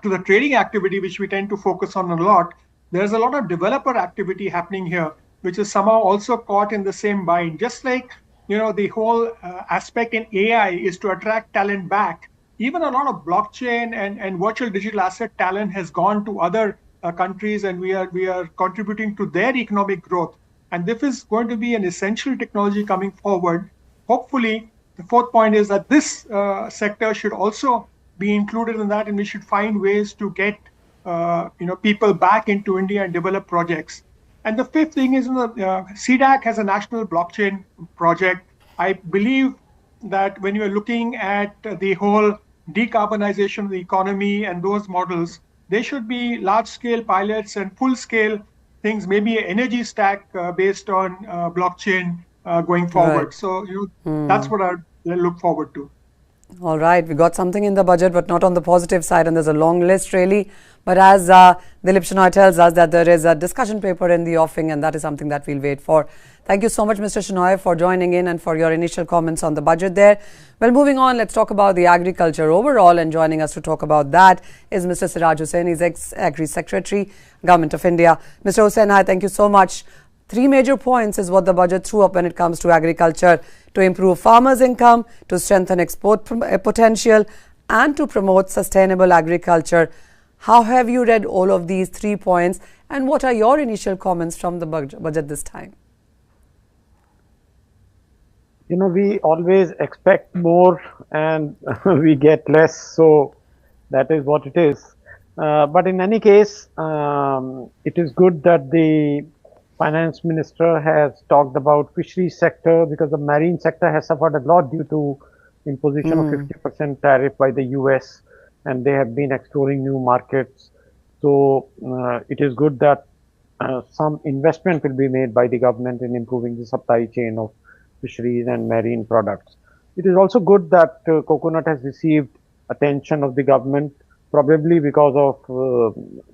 to the trading activity, which we tend to focus on a lot, there's a lot of developer activity happening here, which is somehow also caught in the same bind. Just like the whole aspect in AI is to attract talent back. Even a lot of blockchain and virtual digital asset talent has gone to other countries, and we are contributing to their economic growth. And this is going to be an essential technology coming forward. Hopefully, the fourth point is that this sector should also be included in that, and we should find ways to get people back into India and develop projects. And the fifth thing is CDAC has a national blockchain project. I believe that when you're looking at the whole decarbonization of the economy and those models, there should be large-scale pilots and full-scale things, maybe an energy stack based on blockchain going forward. Right. So that's what I look forward to. All right, we got something in the budget, but not on the positive side, and there's a long list really. But as Dilip Shenoy tells us that there is a discussion paper in the offing, and that is something that we'll wait for. Thank you so much, Mr. Shenoy, for joining in and for your initial comments on the budget there. Well, moving on, let's talk about the agriculture overall, and joining us to talk about that is Mr. Siraj Hussain. He's ex-Agri Secretary, Government of India. Mr. Hussain, hi, thank you so much. Three major points is what the budget threw up when it comes to agriculture: to improve farmers' income, to strengthen export potential, and to promote sustainable agriculture. How have you read all of these 3 points, and what are your initial comments from the budget this time? We always expect more and we get less, so that is what it is. But in any case, it is good that the Finance Minister has talked about fisheries sector, because the marine sector has suffered a lot due to imposition of 50% tariff by the US, and they have been exploring new markets. So it is good that some investment will be made by the government in improving the supply chain of fisheries and marine products. It is also good that coconut has received attention of the government, probably because of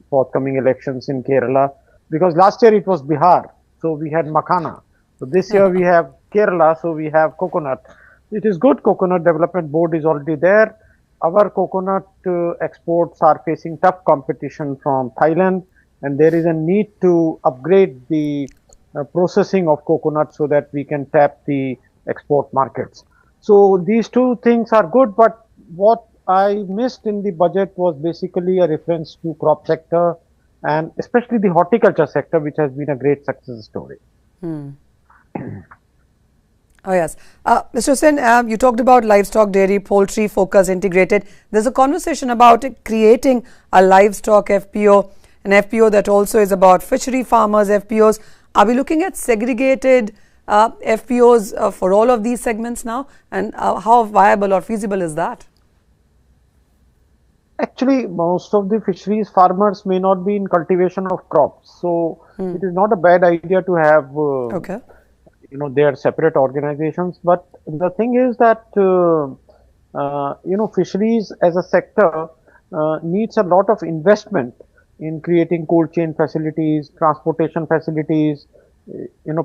forthcoming elections in Kerala. Because last year it was Bihar, so we had Makhana. So this year we have Kerala, so we have coconut. It is good. Coconut Development Board is already there. Our coconut exports are facing tough competition from Thailand, and there is a need to upgrade the processing of coconut so that we can tap the export markets. So these two things are good, but what I missed in the budget was basically a reference to crop sector, and especially the horticulture sector, which has been a great success story. Oh, yes. Mr. Hussain, you talked about livestock, dairy, poultry, focus, integrated. There's a conversation about creating a livestock FPO, an FPO that also is about fishery farmers FPOs. Are we looking at segregated FPOs for all of these segments now? And how viable or feasible is that? Actually, most of the fisheries farmers may not be in cultivation of crops, so it is not a bad idea to have their separate organizations. But the thing is that fisheries as a sector needs a lot of investment in creating cold chain facilities, transportation facilities,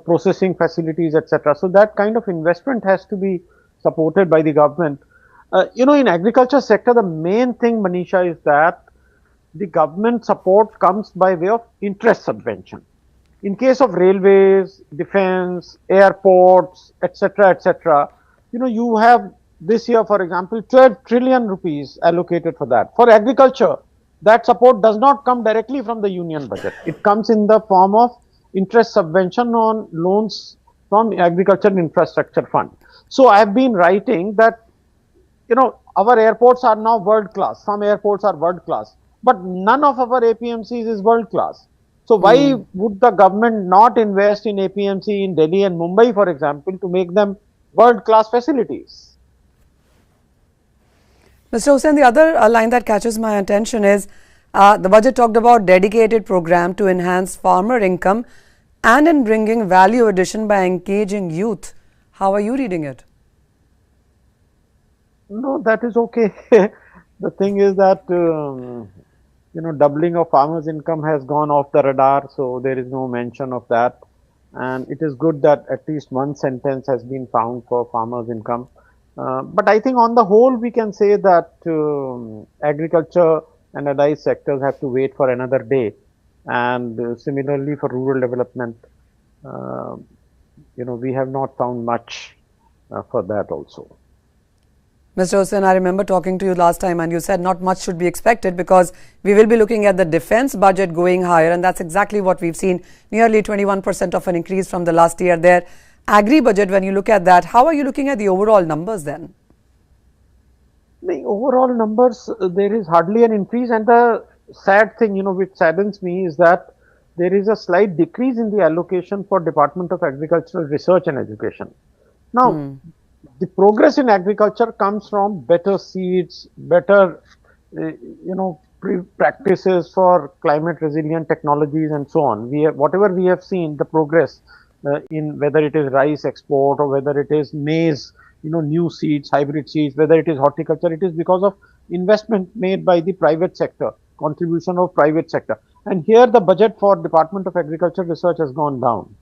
processing facilities, etc. So that kind of investment has to be supported by the government. In agriculture sector, the main thing, Manisha, is that the government support comes by way of interest subvention. In case of railways, defense, airports, etc., you have this year, for example, 12 trillion rupees allocated for that. For agriculture, that support does not come directly from the union budget. It comes in the form of interest subvention on loans from Agriculture Infrastructure Fund. So I have been writing that our airports are now world class. Some airports are world class, but none of our APMCs is world class. So why would the government not invest in APMC in Delhi and Mumbai, for example, to make them world class facilities? Mr. Hussain, the other line that catches my attention is the budget talked about dedicated program to enhance farmer income and in bringing value addition by engaging youth. How are you reading it? No, that is okay. The thing is that, doubling of farmers' income has gone off the radar, so there is no mention of that. And it is good that at least one sentence has been found for farmers' income. But I think on the whole, we can say that agriculture and allied sectors have to wait for another day. And similarly for rural development, we have not found much for that also. Mr. Hussain, I remember talking to you last time and you said not much should be expected because we will be looking at the defense budget going higher, and that's exactly what we've seen, nearly 21% of an increase from the last year there. Agri budget, when you look at that, how are you looking at the overall numbers then? The overall numbers, there is hardly an increase, and the sad thing, which saddens me is that there is a slight decrease in the allocation for Department of Agricultural Research and Education. Now, the progress in agriculture comes from better seeds, better, practices for climate resilient technologies and so on. Whatever we have seen, the progress in whether it is rice export or whether it is maize, new seeds, hybrid seeds, whether it is horticulture, it is because of investment made by the private sector, contribution of private sector. And here the budget for Department of Agriculture Research has gone down.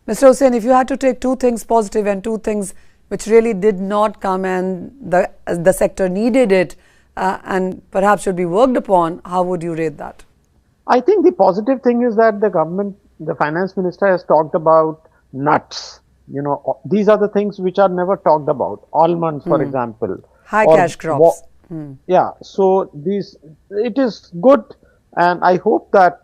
Mr. Hussain, if you had to take two things positive and two things which really did not come and the sector needed it and perhaps should be worked upon, how would you rate that? I think the positive thing is that the government, the finance minister has talked about nuts. These are the things which are never talked about. Almonds, for example. High cash crops. Yeah, so it is good, and I hope that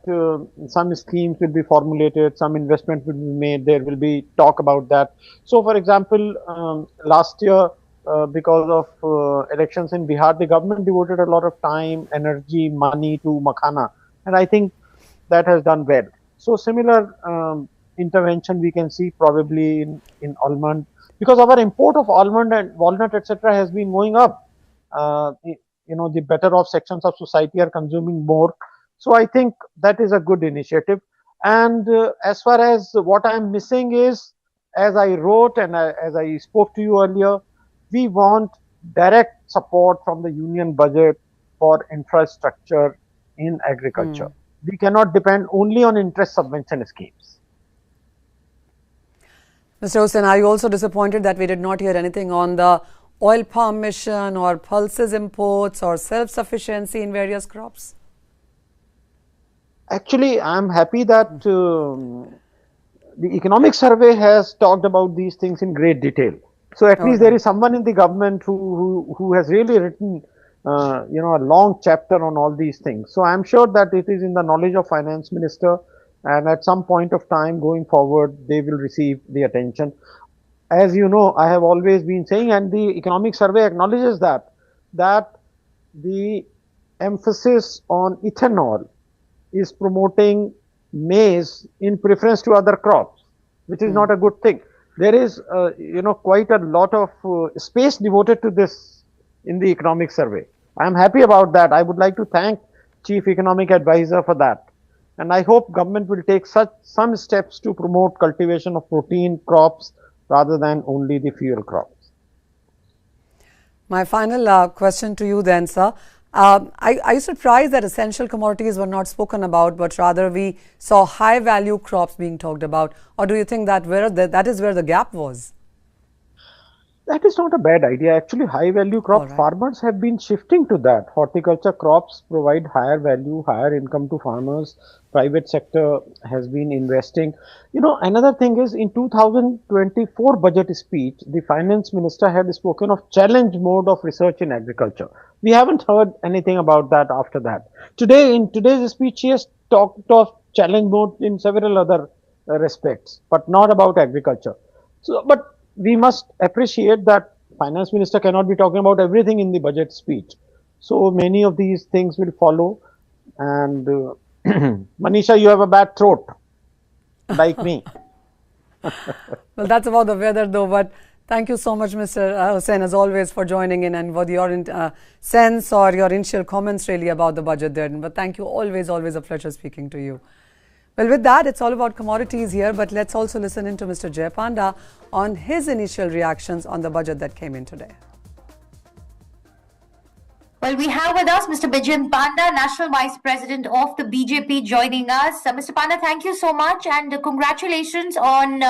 some schemes will be formulated, some investment will be made, there will be talk about that. So, for example, last year, because of elections in Bihar, the government devoted a lot of time, energy, money to makhana, and I think that has done well. So, similar intervention we can see probably in almond, because our import of almond and walnut, etc., has been going up. The better off sections of society are consuming more. So I think that is a good initiative. And as far as what I am missing is, as I wrote and as I spoke to you earlier, we want direct support from the union budget for infrastructure in agriculture. We cannot depend only on interest subvention schemes. Mr. Hussain, are you also disappointed that we did not hear anything on the oil palm mission or pulses imports or self-sufficiency in various crops? Actually, I am happy that the economic survey has talked about these things in great detail. So at least there is someone in the government who has really written a long chapter on all these things. So I am sure that it is in the knowledge of finance minister, and at some point of time going forward, they will receive the attention. As you know, I have always been saying, and the economic survey acknowledges that the emphasis on ethanol is promoting maize in preference to other crops, which is not a good thing. There is, quite a lot of space devoted to this in the economic survey. I am happy about that. I would like to thank Chief Economic Advisor for that. And I hope government will take some steps to promote cultivation of protein crops rather than only the fuel crops. My final question to you then, sir. Are you surprised that essential commodities were not spoken about, but rather we saw high value crops being talked about? Or do you think that that is where the gap was? That is not a bad idea. Actually, high value crop farmers have been shifting to that. Horticulture crops provide higher value, higher income to farmers. Private sector has been investing. Another thing is, in 2024 budget speech, the finance minister had spoken of challenge mode of research in agriculture. We haven't heard anything about that after that. Today, in today's speech, she has talked of challenge mode in several other respects, but not about agriculture. So, but we must appreciate that finance minister cannot be talking about everything in the budget speech. So many of these things will follow. And Manisha, you have a bad throat, like me. Well, that's about the weather though, but thank you so much, Mr. Hussain, as always, for joining in and for your sense or your initial comments really about the budget there. But thank you, always a pleasure speaking to you. Well, with that, it's all about commodities here, but let's also listen in to Mr. Jay Panda on his initial reactions on the budget that came in today. Well, we have with us Mr. Bijan Panda, National Vice President of the BJP, joining us. Mr. Panda, thank you so much, and congratulations on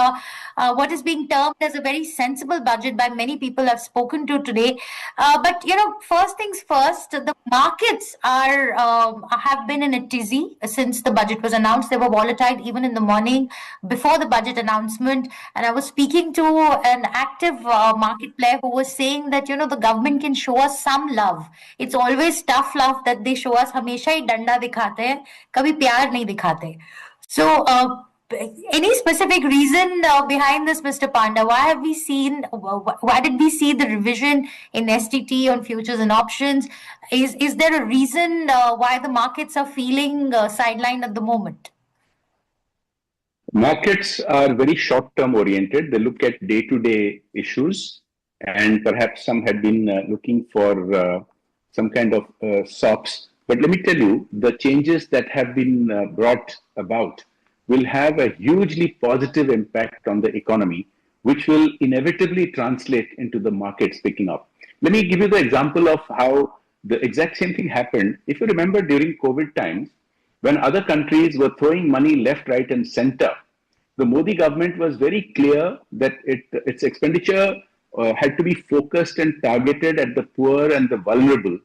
what is being termed as a very sensible budget by many people I've spoken to today. But first things first, the markets have been in a tizzy since the budget was announced. They were volatile even in the morning before the budget announcement. And I was speaking to an active market player who was saying that the government can show us some love. It's always tough love that they show us. हमेशा ही डंडा दिखाते हैं, कभी प्यार नहीं दिखाते. So, any specific reason behind this, Mr. Panda? Why did we see the revision in STT on futures and options? Is there a reason why the markets are feeling sidelined at the moment? Markets are very short-term oriented. They look at day-to-day issues, and perhaps some had been looking for some kind of SOPs. But let me tell you, the changes that have been brought about will have a hugely positive impact on the economy, which will inevitably translate into the markets picking up. Let me give you the example of how the exact same thing happened. If you remember during COVID times, when other countries were throwing money left, right, and center, the Modi government was very clear that its expenditure had to be focused and targeted at the poor and the vulnerable.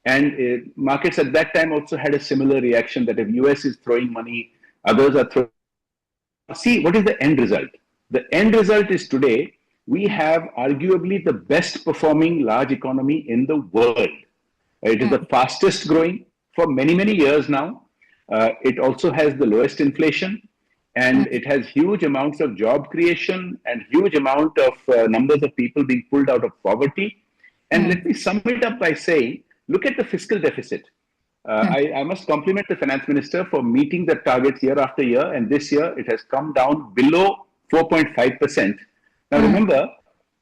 And markets at that time also had a similar reaction that if US is throwing money, others are throwing. See, what is the end result? The end result is today, we have arguably the best performing large economy in the world. It is the fastest growing for many, many years now. It also has the lowest inflation, and it has huge amounts of job creation and huge amount of numbers of people being pulled out of poverty. And let me sum it up by saying, look at the fiscal deficit. I must compliment the finance minister for meeting the targets year after year, and this year it has come down below 4.5%. Now remember,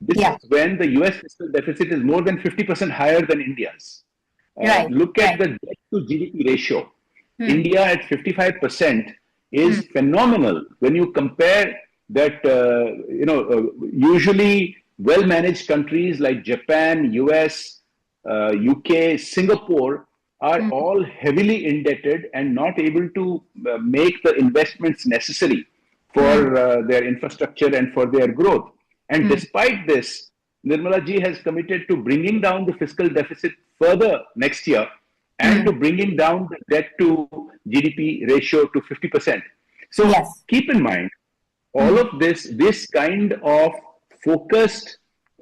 this is when the US fiscal deficit is more than 50% higher than India's. Look at the debt to GDP ratio. India at 55% is phenomenal when you compare that, usually well-managed countries like Japan, US, UK, Singapore are all heavily indebted and not able to make the investments necessary for their infrastructure and for their growth. And despite this, Nirmala ji has committed to bringing down the fiscal deficit further next year and to bringing down the debt to GDP ratio to 50%. So keep in mind, all of this kind of focused,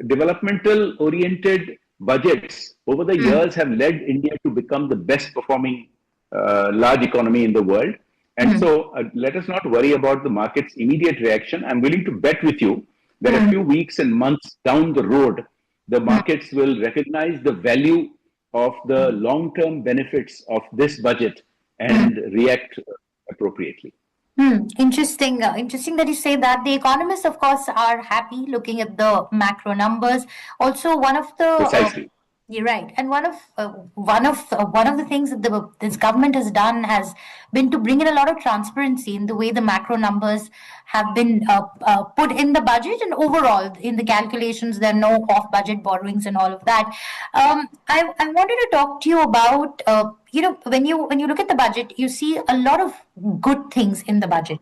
developmental oriented budgets over the years have led India to become the best performing large economy in the world. And so let us not worry about the market's immediate reaction. I'm willing to bet with you that a few weeks and months down the road, the markets will recognize the value of the long-term benefits of this budget and react appropriately. Interesting. Interesting that you say that. The economists, of course, are happy looking at the macro numbers. Also, one of the precisely. You're right, and one of the things that this government has done has been to bring in a lot of transparency in the way the macro numbers have been put in the budget, and overall in the calculations there are no off-budget borrowings and all of that. I wanted to talk to you about when you look at the budget, you see a lot of good things in the budget.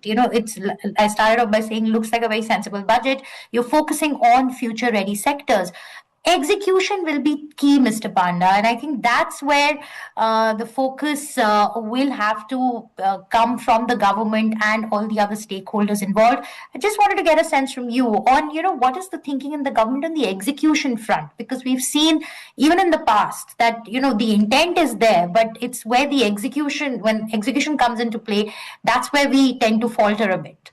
I started off by saying looks like a very sensible budget. You're focusing on future-ready sectors. Execution will be key, Mr. Panda, and I think that's where the focus will have to come from the government and all the other stakeholders involved. I just wanted to get a sense from you on, what is the thinking in the government on the execution front? Because we've seen even in the past that, the intent is there, but it's where the execution, when execution comes into play, that's where we tend to falter a bit.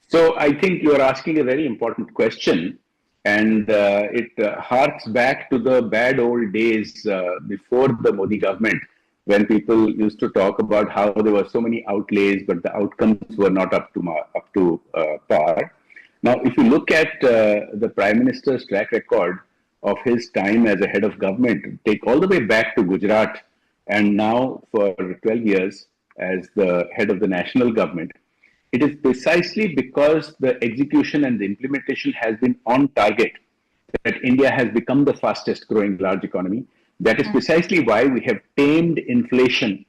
So I think you're asking a very important question. And it harks back to the bad old days before the Modi government, when people used to talk about how there were so many outlays, but the outcomes were not up to par. Now, if you look at the Prime Minister's track record of his time as a head of government, take all the way back to Gujarat, and now for 12 years as the head of the national government, it is precisely because the execution and the implementation has been on target that India has become the fastest growing large economy. That is precisely why we have tamed inflation.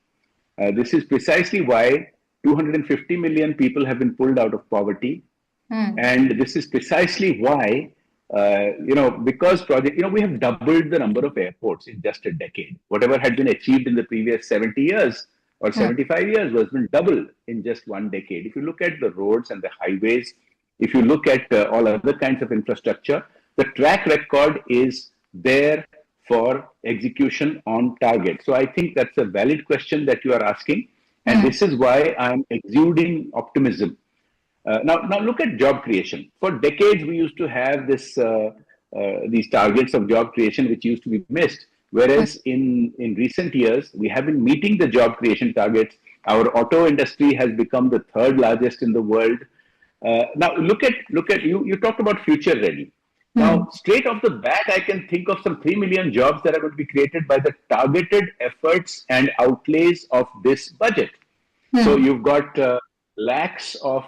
This is precisely why 250 million people have been pulled out of poverty. And this is precisely why, because we have doubled the number of airports in just a decade. Whatever had been achieved in the previous 70 years, or 75 years was been doubled in just one decade. If you look at the roads and the highways, if you look at all other kinds of infrastructure, the track record is there for execution on target. So I think that's a valid question that you are asking. And this is why I'm exuding optimism. Now look at job creation. For decades, we used to have these targets of job creation, which used to be missed. Whereas in recent years, we have been meeting the job creation targets Our auto industry has become the third largest in the world. Now look at you talked about future ready. Now, straight off the bat, I can think of some 3 million jobs that are going to be created by the targeted efforts and outlays of this budget. So you've got lakhs of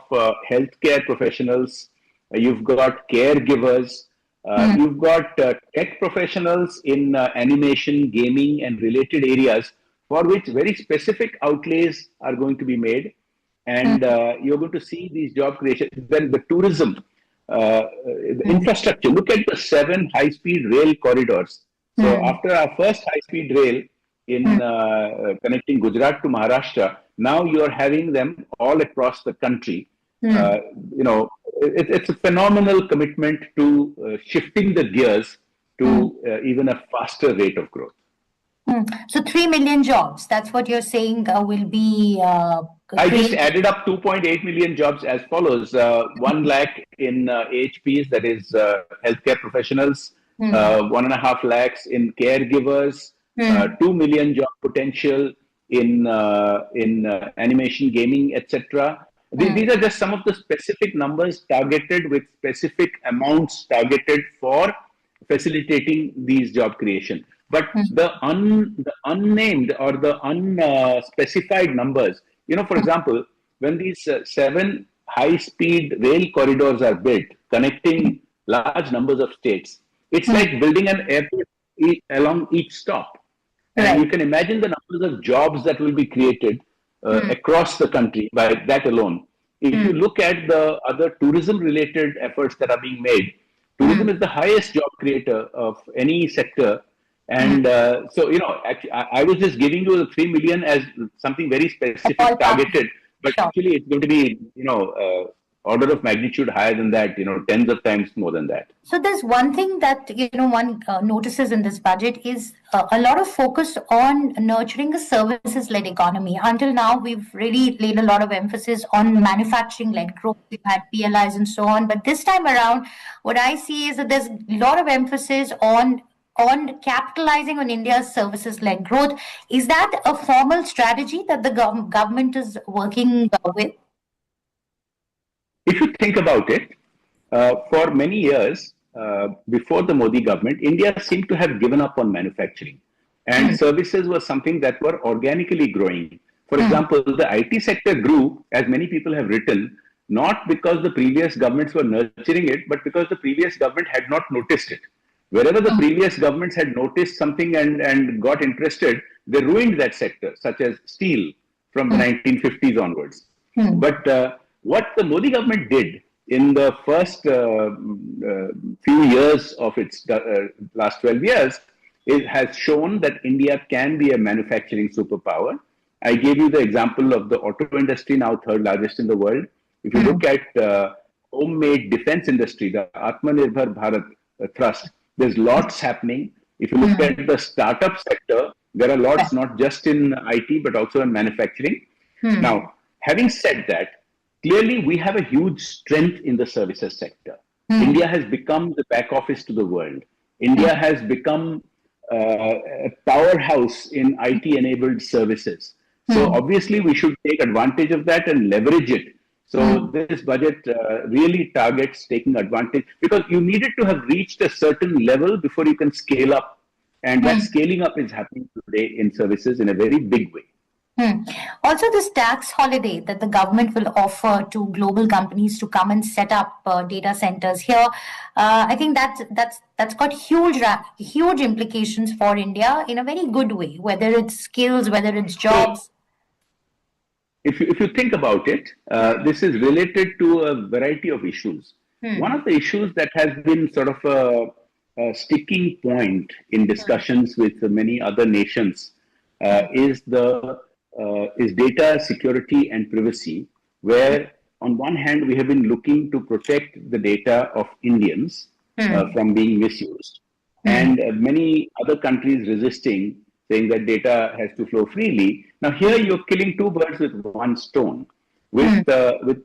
healthcare professionals, you've got caregivers, you've got tech professionals in animation, gaming, and related areas for which very specific outlays are going to be made. And you're going to see these job creation. Then the tourism, the infrastructure. Look at the 7 high-speed rail corridors. So after our first high-speed rail in connecting Gujarat to Maharashtra, now you're having them all across the country. It's a phenomenal commitment to shifting the gears to even a faster rate of growth. So 3 million jobs, that's what you're saying will be... I just added up 2.8 million jobs as follows. 1 lakh in AHPs, that is healthcare professionals, 1.5 lakhs in caregivers, 2 million job potential in animation, gaming, etc. These are just some of the specific numbers targeted with specific amounts targeted for facilitating these job creation. But the unnamed or the unspecified numbers, for example, when these 7 high-speed rail corridors are built, connecting large numbers of states, it's like building an airport along each stop. And you can imagine the numbers of jobs that will be created across the country by that alone. If you look at the other tourism-related efforts that are being made, tourism is the highest job creator of any sector. And so, actually, I was just giving you the 3 million as something very specific, targeted, but actually it's going to be, order of magnitude higher than that, tens of times more than that. So there's one thing that, one notices in this budget is a lot of focus on nurturing a services-led economy. Until now, we've really laid a lot of emphasis on manufacturing-led growth. We've had PLIs and so on. But this time around, what I see is that there's a lot of emphasis on capitalizing on India's services-led growth. Is that a formal strategy that the government is working with? If you think about it, for many years before the Modi government, India seemed to have given up on manufacturing. And services was something that were organically growing. For example, the IT sector grew, as many people have written, not because the previous governments were nurturing it, but because the previous government had not noticed it. Wherever the previous governments had noticed something and got interested, they ruined that sector, such as steel from the 1950s onwards. But what the Modi government did in the first few years of its last 12 years, it has shown that India can be a manufacturing superpower. I gave you the example of the auto industry, now third largest in the world. If you look at homemade defense industry, the Atmanirbhar Bharat thrust, there's lots happening. If you look at the startup sector, there are lots not just in IT, but also in manufacturing. Now, having said that, clearly we have a huge strength in the services sector. India has become the back office to the world. India has become a powerhouse in IT-enabled services. So obviously we should take advantage of that and leverage it. So this budget really targets taking advantage, because you needed to have reached a certain level before you can scale up. And that scaling up is happening today in services in a very big way. Also, this tax holiday that the government will offer to global companies to come and set up data centers here, I think that's got huge implications for India in a very good way, whether it's skills, whether it's jobs. If you think about it, this is related to a variety of issues. One of the issues that has been sort of a sticking point in discussions with many other nations is data security and privacy, where on one hand we have been looking to protect the data of Indians from being misused, and many other countries resisting, saying that data has to flow freely. Now here you're killing two birds with one stone. With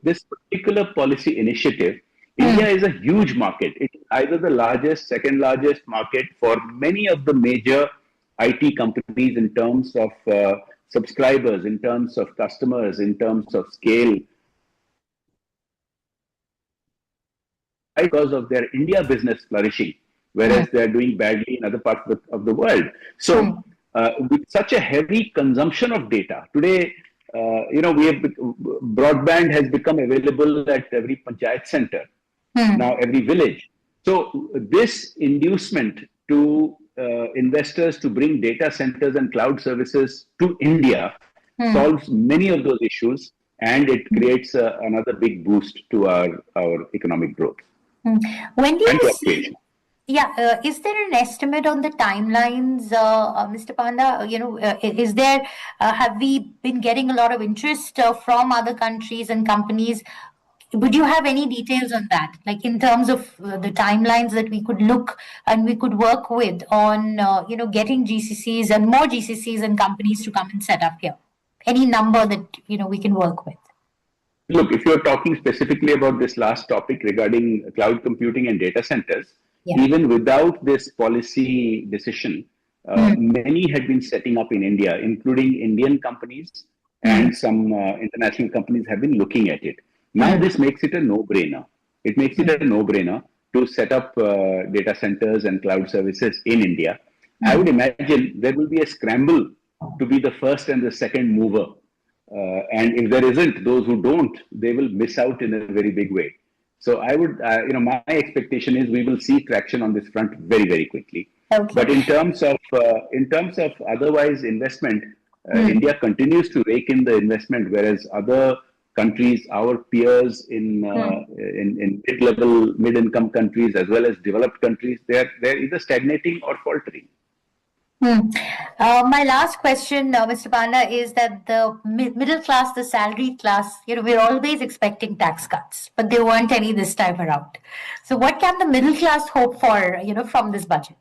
this particular policy initiative, India is a huge market. It's either the largest, second largest market for many of the major IT companies in terms of subscribers, in terms of customers, in terms of scale, because of their India business flourishing, whereas they are doing badly in other parts of the world. So, with such a heavy consumption of data today, broadband has become available at every panchayat center, now every village. So, this inducement to investors to bring data centers and cloud services to India solves many of those issues, and it creates another big boost to our economic growth. When do you see? Yeah, is there an estimate on the timelines, Mr. Panda? Is there? Have we been getting a lot of interest from other countries and companies? Would you have any details on that, like in terms of the timelines that we could look and we could work with on, getting GCCs and more GCCs and companies to come and set up here? Any number that we can work with? Look, if you're talking specifically about this last topic regarding cloud computing and data centers, even without this policy decision, many had been setting up in India, including Indian companies, and some international companies have been looking at it. Now this makes it a no-brainer. It makes it a no-brainer to set up data centers and cloud services in India. I would imagine there will be a scramble to be the first and the second mover. And if there isn't, those who don't, they will miss out in a very big way. So I would, my expectation is we will see traction on this front very, very quickly. But in terms of otherwise investment, India continues to rake in the investment, whereas other countries, our peers in mid-level, mid-income countries as well as developed countries, they're either stagnating or faltering. My last question, Mr. Panda, is that the middle class, the salaried class, we're always expecting tax cuts, but there weren't any this time around. So what can the middle class hope for, from this budget?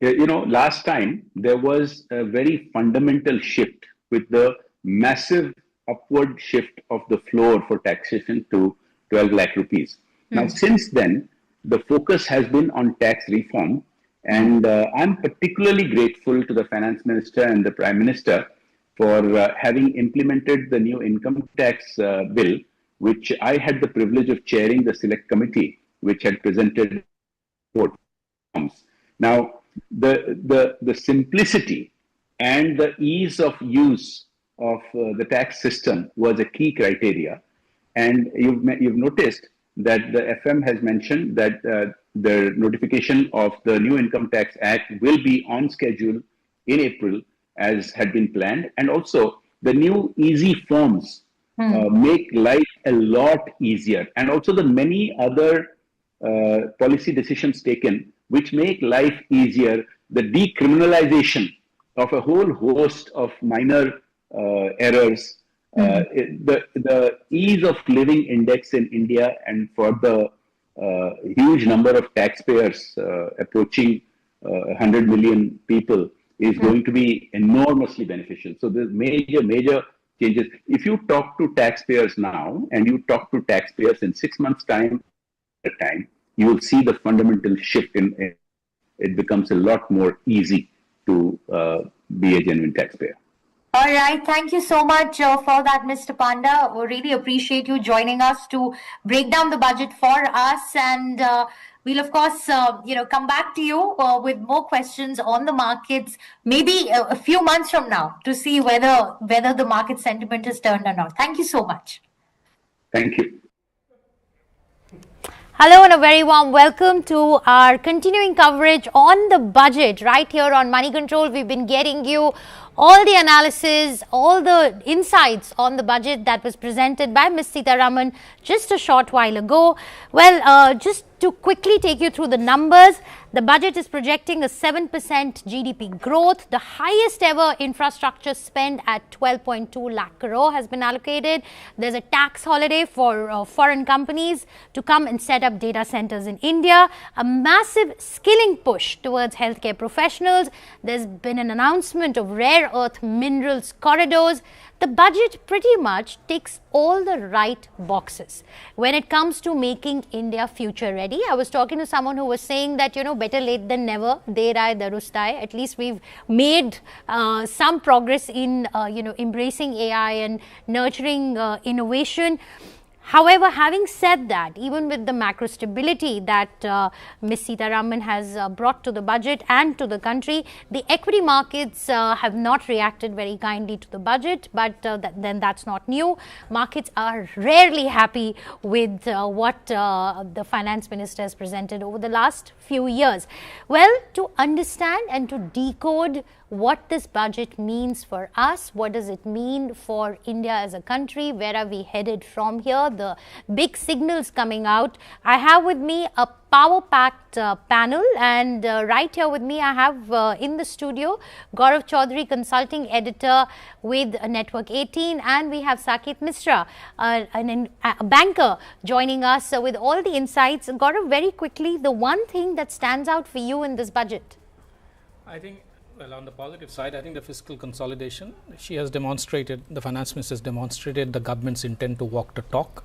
Last time there was a very fundamental shift with the massive upward shift of the floor for taxation to 12 lakh rupees. Now, since then, the focus has been on tax reform. And I'm particularly grateful to the Finance Minister and the Prime Minister for having implemented the new income tax bill, which I had the privilege of chairing the select committee, which had presented reforms. Now, the simplicity and the ease of use of the tax system was a key criteria. And you've noticed that the FM has mentioned that the notification of the new Income Tax Act will be on schedule in April as had been planned. And also the new easy forms make life a lot easier. And also the many other policy decisions taken which make life easier, the decriminalization of a whole host of minor errors, the ease of living index in India, and for the huge number of taxpayers approaching 100 million people is going to be enormously beneficial. So there's major changes. If you talk to taxpayers now and you talk to taxpayers in 6 months' time, you will see the fundamental shift in it. It becomes a lot more easy to be a genuine taxpayer. All right. Thank you so much for that, Mr. Panda. We really appreciate you joining us to break down the budget for us. And we'll, of course, come back to you with more questions on the markets, maybe a few months from now, to see whether the market sentiment has turned or not. Thank you so much. Thank you. Hello and a very warm welcome to our continuing coverage on the budget right here on Money Control. We've been getting you all the analysis, all the insights on the budget that was presented by Ms. Sitharaman just a short while ago. Well, just to quickly take you through the numbers, the budget is projecting a 7% GDP growth. The highest ever infrastructure spend at 12.2 lakh crore has been allocated. There's a tax holiday for foreign companies to come and set up data centers in India. A massive skilling push towards healthcare professionals. There's been an announcement of rare rare earth minerals corridors. The budget pretty much ticks all the right boxes when it comes to making India future ready. I was talking to someone who was saying that, better late than never, der aaye darust aaye. At least we've made some progress in, embracing AI and nurturing innovation. However, having said that, even with the macro stability that Ms. Sitharaman has brought to the budget and to the country, the equity markets have not reacted very kindly to the budget, but then that's not new. Markets are rarely happy with what the finance minister has presented over the last few years. Well, to understand and to decode what this budget means for us, what does it mean for India as a country, where are we headed from here, the big signals coming out. I have with me a power-packed panel, and right here with me I have in the studio Gaurav Chaudhary, consulting editor with Network 18, and we have Saket Mishra, a banker, joining us with all the insights. Gaurav, very quickly, the one thing that stands out for you in this budget? I think, well, on the positive side, I think the fiscal consolidation, she has demonstrated, the finance minister has demonstrated the government's intent to walk the talk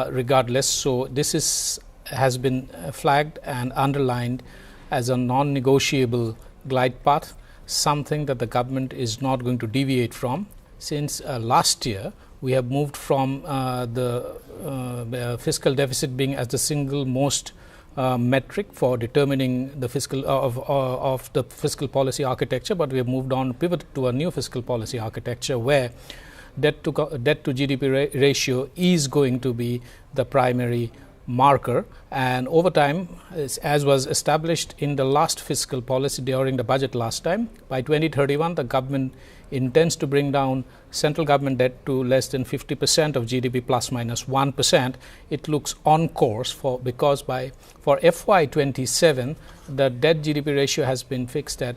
regardless. So this has been flagged and underlined as a non-negotiable glide path, something that the government is not going to deviate from. Since last year, we have moved from the fiscal deficit being as the single most metric for determining the fiscal of the fiscal policy architecture, but we have moved on, pivoted to a new fiscal policy architecture where debt to GDP ratio is going to be the primary marker, and over time, as was established in the last fiscal policy during the budget last time, by 2031 the government intends to bring down central government debt to less than 50% of GDP plus minus 1%. It looks on course because for FY27 the debt GDP ratio has been fixed at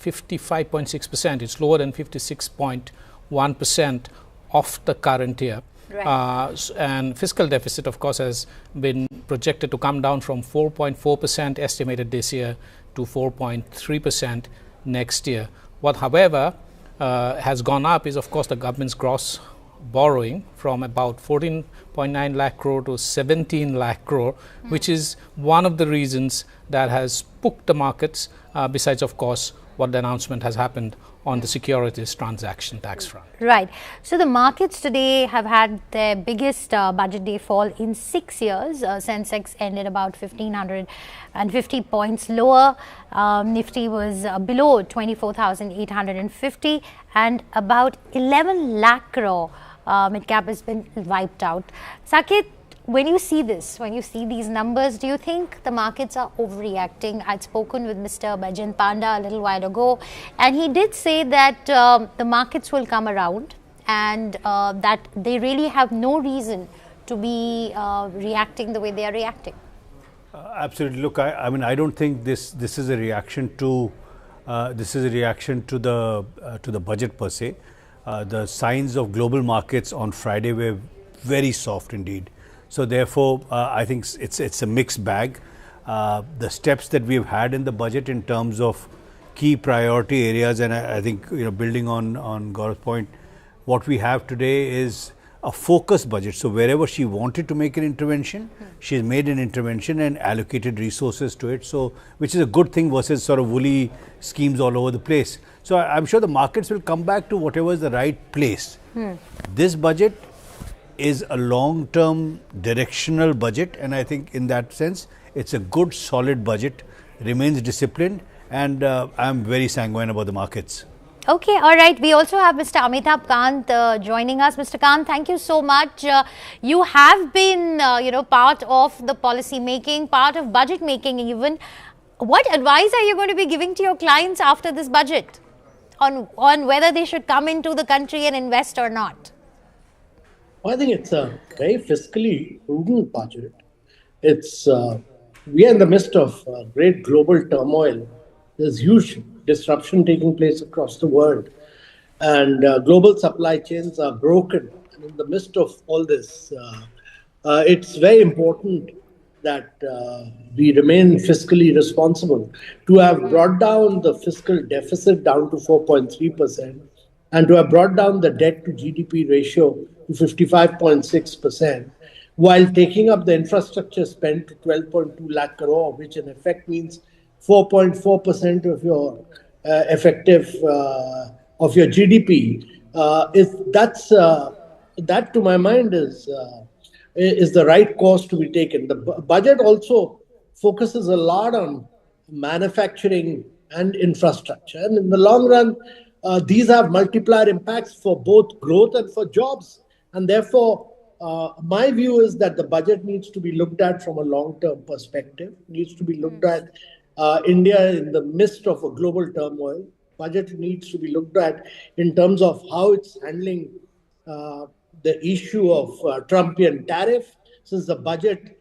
55.6%. It's lower than 56.1% of the current year. Right. And fiscal deficit, of course, has been projected to come down from 4.4% estimated this year to 4.3% next year. What, however, has gone up is, of course, the government's gross borrowing from about 14.9 lakh crore to 17 lakh crore, which is one of the reasons that has spooked the markets, besides, of course, what the announcement has happened on the securities transaction tax front. Right. So the markets today have had their biggest budget day fall in 6 years. Sensex ended about 1,550 points lower. Nifty was below 24,850, and about 11 lakh crore mid-cap has been wiped out. Saket, when you see this, when you see these numbers, do you think the markets are overreacting? I'd spoken with Mr. Bajin Panda a little while ago, and he did say that the markets will come around and that they really have no reason to be reacting the way they are reacting. Absolutely. Look, I mean, I don't think this is a reaction to the budget per se. The signs of global markets on Friday were very soft indeed. So therefore, I think it's a mixed bag. The steps that we've had in the budget in terms of key priority areas, and I think, building on Gaurav's point, what we have today is a focused budget. So wherever she wanted to make an intervention, she's made an intervention and allocated resources to it. So which is a good thing versus sort of woolly schemes all over the place. So I'm sure the markets will come back to whatever is the right place. This budget is a long-term directional budget, and I think in that sense it's a good solid budget, remains disciplined, and I'm very sanguine about the markets. Okay, all right. We also have Mr. Amitabh Kant joining us. Mr. Kant, thank you so much. You have been, part of the policy making, part of budget making even. What advice are you going to be giving to your clients after this budget on whether they should come into the country and invest or not? Well, I think it's a very fiscally prudent budget. It's we are in the midst of great global turmoil. There's huge disruption taking place across the world, and global supply chains are broken. And in the midst of all this, it's very important that we remain fiscally responsible, to have brought down the fiscal deficit down to 4.3% and to have brought down the debt to GDP ratio to 55.6%, while taking up the infrastructure spend to 12.2 lakh crore, which in effect means 4.4% of your effective of your GDP. That to my mind is the right course to be taken. The budget also focuses a lot on manufacturing and infrastructure, and in the long run, these have multiplier impacts for both growth and for jobs. And therefore, my view is that the budget needs to be looked at from a long-term perspective, needs to be looked at India in the midst of a global turmoil. Budget needs to be looked at in terms of how it's handling the issue of Trumpian tariff, since the budget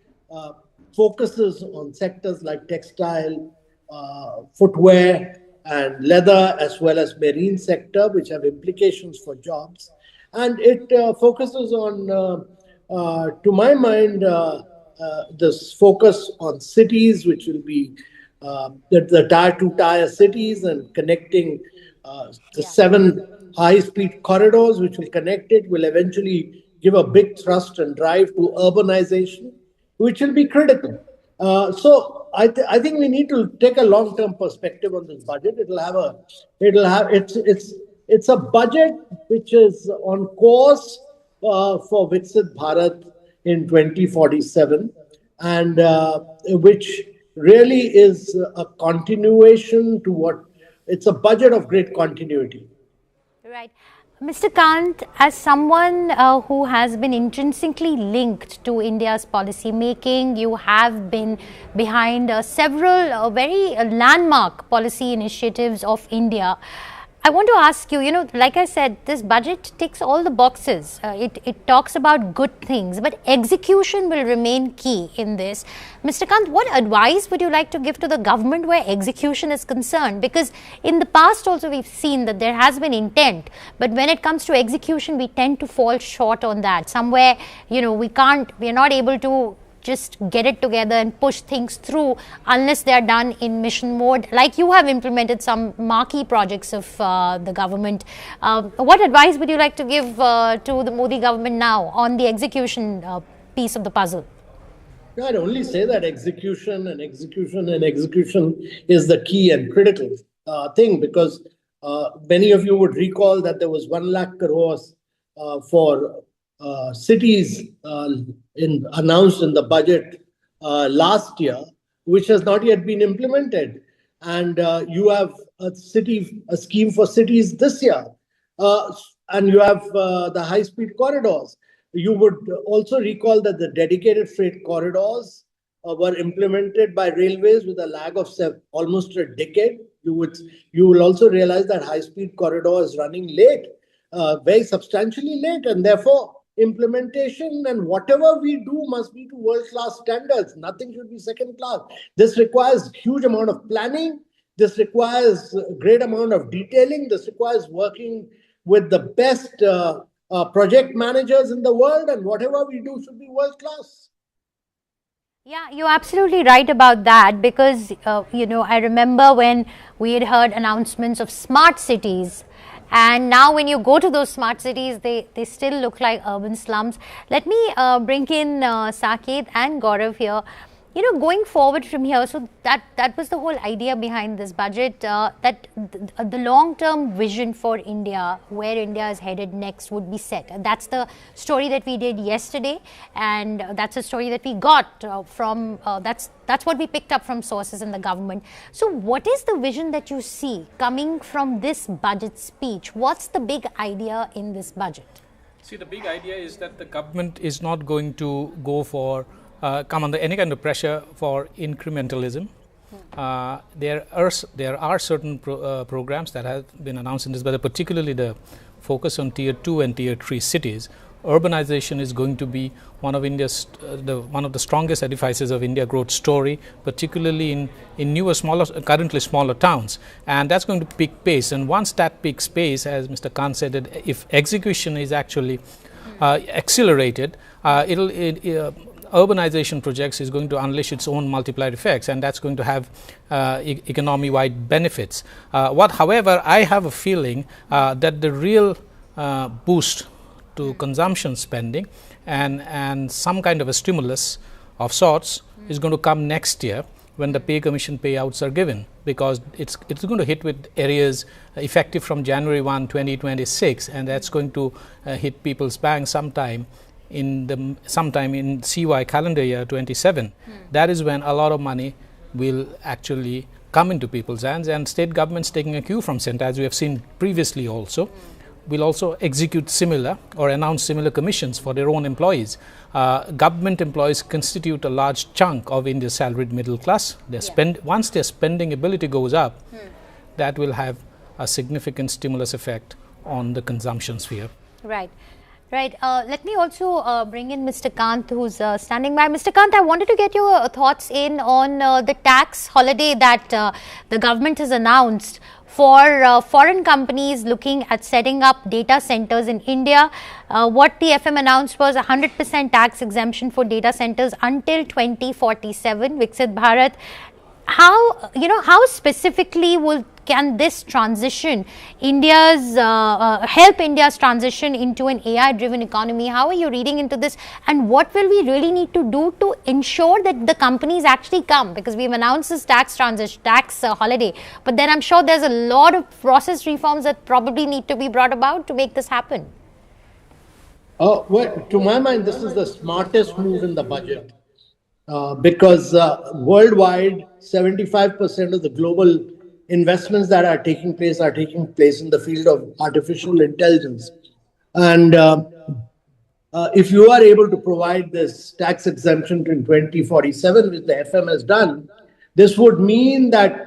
focuses on sectors like textile, footwear, and leather, as well as marine sector, which have implications for jobs. And it focuses on, to my mind, this focus on cities, which will be the tier 2 tier cities, and connecting the 7 high-speed corridors, which will connect it, will eventually give a big thrust and drive to urbanization, which will be critical. So I think we need to take a long-term perspective on this budget. It's a budget which is on course for Viksit Bharat in 2047, and which really is a continuation to it's a budget of great continuity. Right. Mr. Kant, as someone who has been intrinsically linked to India's policy making, you have been behind several very landmark policy initiatives of India. I want to ask you, like I said, this budget ticks all the boxes. It talks about good things, but execution will remain key in this. Mr. Kant, what advice would you like to give to the government where execution is concerned? Because in the past also we've seen that there has been intent, but when it comes to execution, we tend to fall short on that. Somewhere, we're not able to just get it together and push things through unless they are done in mission mode, like you have implemented some marquee projects of the government. What advice would you like to give to the Modi government now on the execution piece of the puzzle? I'd only say that execution is the key and critical thing, because many of you would recall that there was 1 lakh crores for cities announced in the budget last year, which has not yet been implemented. And you have a scheme for cities this year, and you have the high-speed corridors. You would also recall that the dedicated freight corridors were implemented by railways with a lag of almost a decade. You will also realize that high-speed corridor is running late, very substantially late, and therefore implementation and whatever we do must be to world-class standards. Nothing should be second class. This requires huge amount of planning. This requires a great amount of detailing. This requires working with the best project managers in the world, and whatever we do should be world-class. Yeah, you're absolutely right about that, because, I remember when we had heard announcements of smart cities. And now when you go to those smart cities, they still look like urban slums. Let me bring in Saket and Gaurav here. Going forward from here, so that was the whole idea behind this budget, that the long-term vision for India, where India is headed next, would be set. And that's the story that we did yesterday, and that's a story that we got from, that's what we picked up from sources in the government. So what is the vision that you see coming from this budget speech? What's the big idea in this budget? See, the big idea is that the government is not going to go for come under any kind of pressure for incrementalism. There are certain programs that have been announced in this budget, particularly the focus on tier 2 and tier 3 cities. Urbanization is going to be one of India's one of the strongest edifices of India growth story, particularly in newer, currently smaller towns, and that's going to pick pace. And once that picks pace, as Mr. Khan said, if execution is actually accelerated, urbanization projects is going to unleash its own multiplier effects, and that's going to have economy-wide benefits. However, I have a feeling that the real boost to consumption spending and some kind of a stimulus of sorts is going to come next year when the pay commission payouts are given, because it's going to hit with areas effective from January 1, 2026, and that's going to hit people's banks sometime in CY calendar year 27. That is when a lot of money will actually come into people's hands, and state governments, taking a cue from centre, as we have seen previously also, will also execute similar or announce similar commissions for their own employees. Government employees constitute a large chunk of India's salaried middle class. Once their spending ability goes up, that will have a significant stimulus effect on the consumption sphere. Right. Right. Let me also bring in Mr. Kant, who's standing by. Mr. Kant, I wanted to get your thoughts in on the tax holiday that the government has announced for foreign companies looking at setting up data centers in India. What the FM announced was 100% tax exemption for data centers until 2047, Viksit Bharat. How specifically can this transition help India's transition into an AI-driven economy? How are you reading into this, and what will we really need to do to ensure that the companies actually come? Because we've announced this tax holiday, but then I'm sure there's a lot of process reforms that probably need to be brought about to make this happen. Well, to my mind, this is the smartest move in the budget. Because worldwide, 75% of the global investments that are taking place in the field of artificial intelligence. And if you are able to provide this tax exemption in 2047, which the FM has done, this would mean that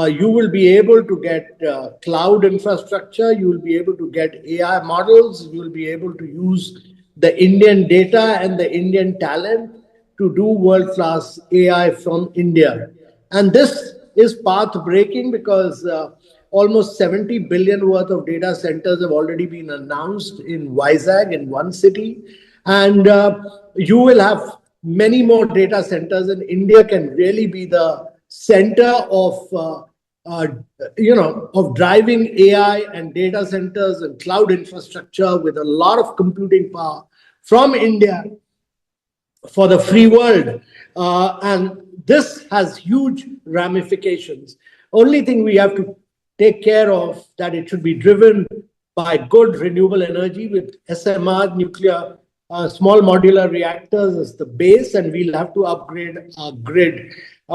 you will be able to get cloud infrastructure, you will be able to get AI models, you will be able to use the Indian data and the Indian talent to do world-class AI from India. And this is path-breaking because almost 70 billion worth of data centers have already been announced in Vizag, in one city. And you will have many more data centers, and India can really be the center of driving AI and data centers and cloud infrastructure with a lot of computing power from India for the free world. And this has huge ramifications. Only thing we have to take care of that it should be driven by good renewable energy with SMR, nuclear, small modular reactors as the base, and we'll have to upgrade our grid.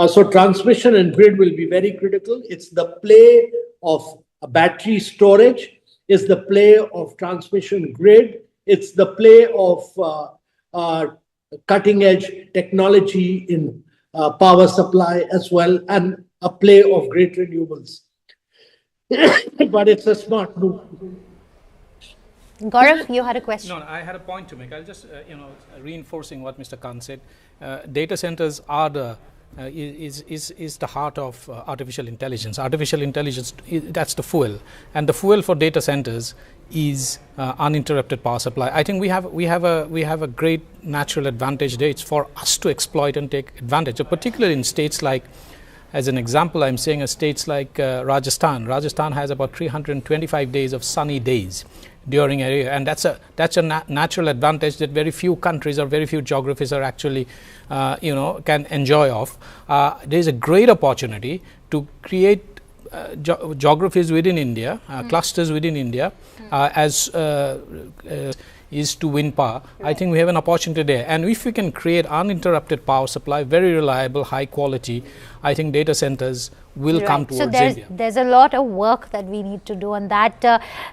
So transmission and grid will be very critical. It's the play of battery storage, it's the play of transmission grid, it's the play of cutting-edge technology in power supply as well, and a play of great renewables. But it's a smart move. Gaurav, you had a question. No, I had a point to make. I'll just, reinforcing what Mr. Khan said. Data centers are the is the heart of artificial intelligence. Artificial intelligence, that's the fuel, and the fuel for data centers is uninterrupted power supply. I think we have a great natural advantage there. It's for us to exploit and take advantage, particularly in states like, as an example, I'm saying states like Rajasthan. Rajasthan has about 325 days of sunny days during a year, and that's a natural advantage that very few countries or very few geographies are actually can enjoy of. There is a great opportunity to create geographies within India, clusters within India, as is to win power. I think we have an opportunity there, and if we can create uninterrupted power supply, very reliable, high quality, I think data centers will come towards India. So there's a lot of work that we need to do on that.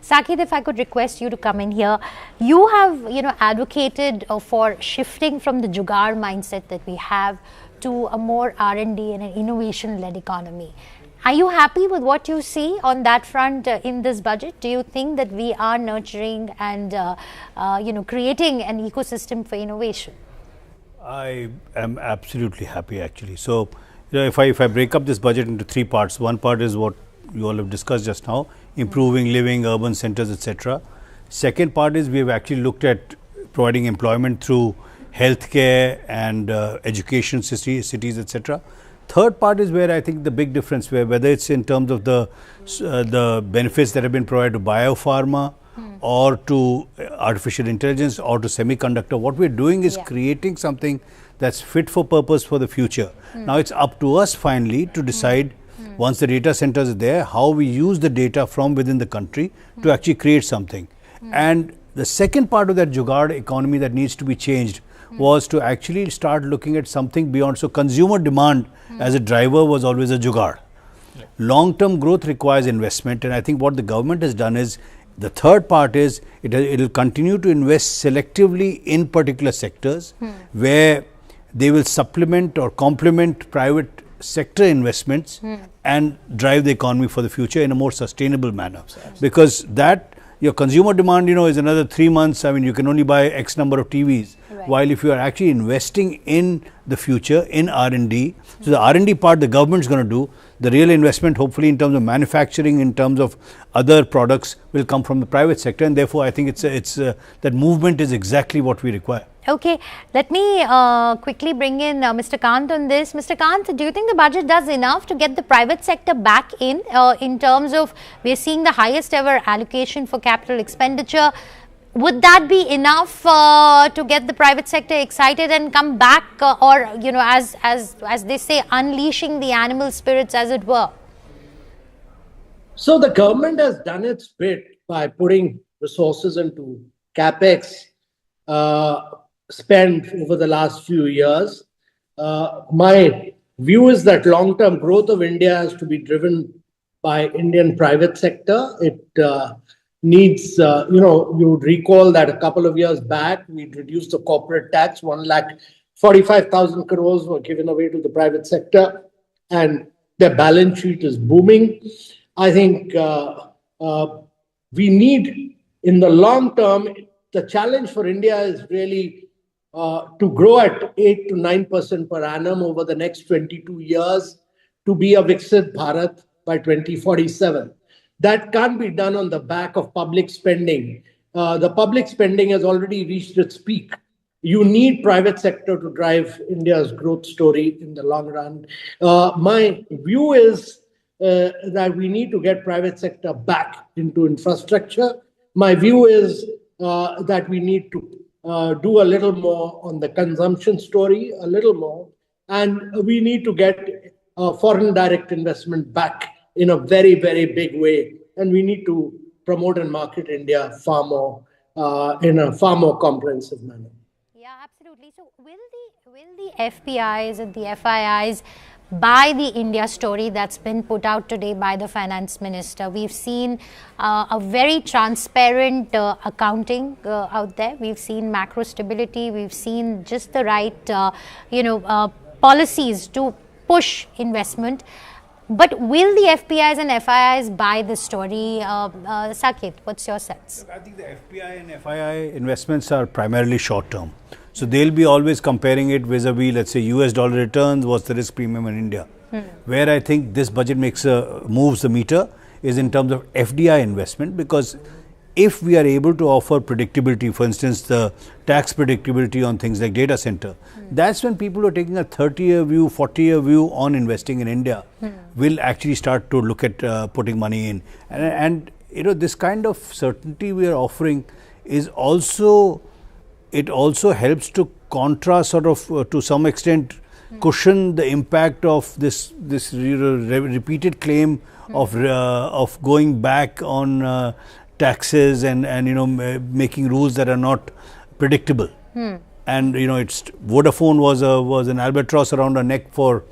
Sakit, if I could request you to come in here. You have advocated for shifting from the jugaad mindset that we have to a more R&D and an innovation-led economy. Are you happy with what you see on that front in this budget? Do you think that we are nurturing and creating an ecosystem for innovation? I am absolutely happy, actually. So, if I break up this budget into three parts, one part is what you all have discussed just now, improving living, urban centers, etc. Second part is we have actually looked at providing employment through healthcare and education cities, etc. Third part is where I think the big difference, whether it's in terms of the benefits that have been provided to biopharma, or to artificial intelligence, or to semiconductor. What we're doing is creating something that's fit for purpose for the future. Now it's up to us finally to decide, once the data centers are there, how we use the data from within the country to actually create something. And the second part of that Jugaad economy that needs to be changed was to actually start looking at something beyond. So consumer demand as a driver was always a Jugaad. Long-term growth requires investment, and I think what the government has done is, the third part is, it will continue to invest selectively in particular sectors where they will supplement or complement private sector investments and drive the economy for the future in a more sustainable manner. Because that, your consumer demand, is another 3 months. I mean, you can only buy X number of TVs. While if you are actually investing in the future, in R&D, so the R&D part the government is going to do, the real investment hopefully in terms of manufacturing, in terms of other products, will come from the private sector, and therefore I think that movement is exactly what we require. Okay, let me quickly bring in Mr. Kant on this. Mr. Kant, do you think the budget does enough to get the private sector back in terms of, we are seeing the highest ever allocation for capital expenditure? Would that be enough to get the private sector excited and come back, or as they say, unleashing the animal spirits, as it were? So the government has done its bit by putting resources into capex spend over the last few years. My view is that long-term growth of India has to be driven by Indian private sector. It needs, you would recall that a couple of years back, we reduced the corporate tax. 1,45,000 crores were given away to the private sector, and their balance sheet is booming. I think we need, in the long term, the challenge for India is really to grow at 8 to 9% per annum over the next 22 years to be a Viksit Bharat by 2047. That can't be done on the back of public spending. The public spending has already reached its peak. You need private sector to drive India's growth story in the long run. My view is that we need to get private sector back into infrastructure. My view is that we need to do a little more on the consumption story, a little more, and we need to get foreign direct investment back in a very, very big way. And we need to promote and market India far more in a far more comprehensive manner. Yeah, absolutely. So will the FPIs and the FIIs buy the India story that's been put out today by the finance minister? We've seen a very transparent accounting out there. We've seen macro stability. We've seen just the right, policies to push investment. But will the FPIs and FIIs buy the story? Saket, what's your sense? I think the FPI and FII investments are primarily short term. So they'll be always comparing it vis-a-vis, let's say, US dollar returns, what's the risk premium in India. Where I think this budget moves the meter is in terms of FDI investment, because if we are able to offer predictability, for instance, the tax predictability on things like data center, that's when people who are taking a 30-year view, 40-year view on investing in India will actually start to look at putting money in. And this kind of certainty we are offering is also, it also helps to contrast, sort of to some extent, cushion the impact of this repeated claim of going back on taxes and making rules that are not predictable. And Vodafone was an albatross around our neck for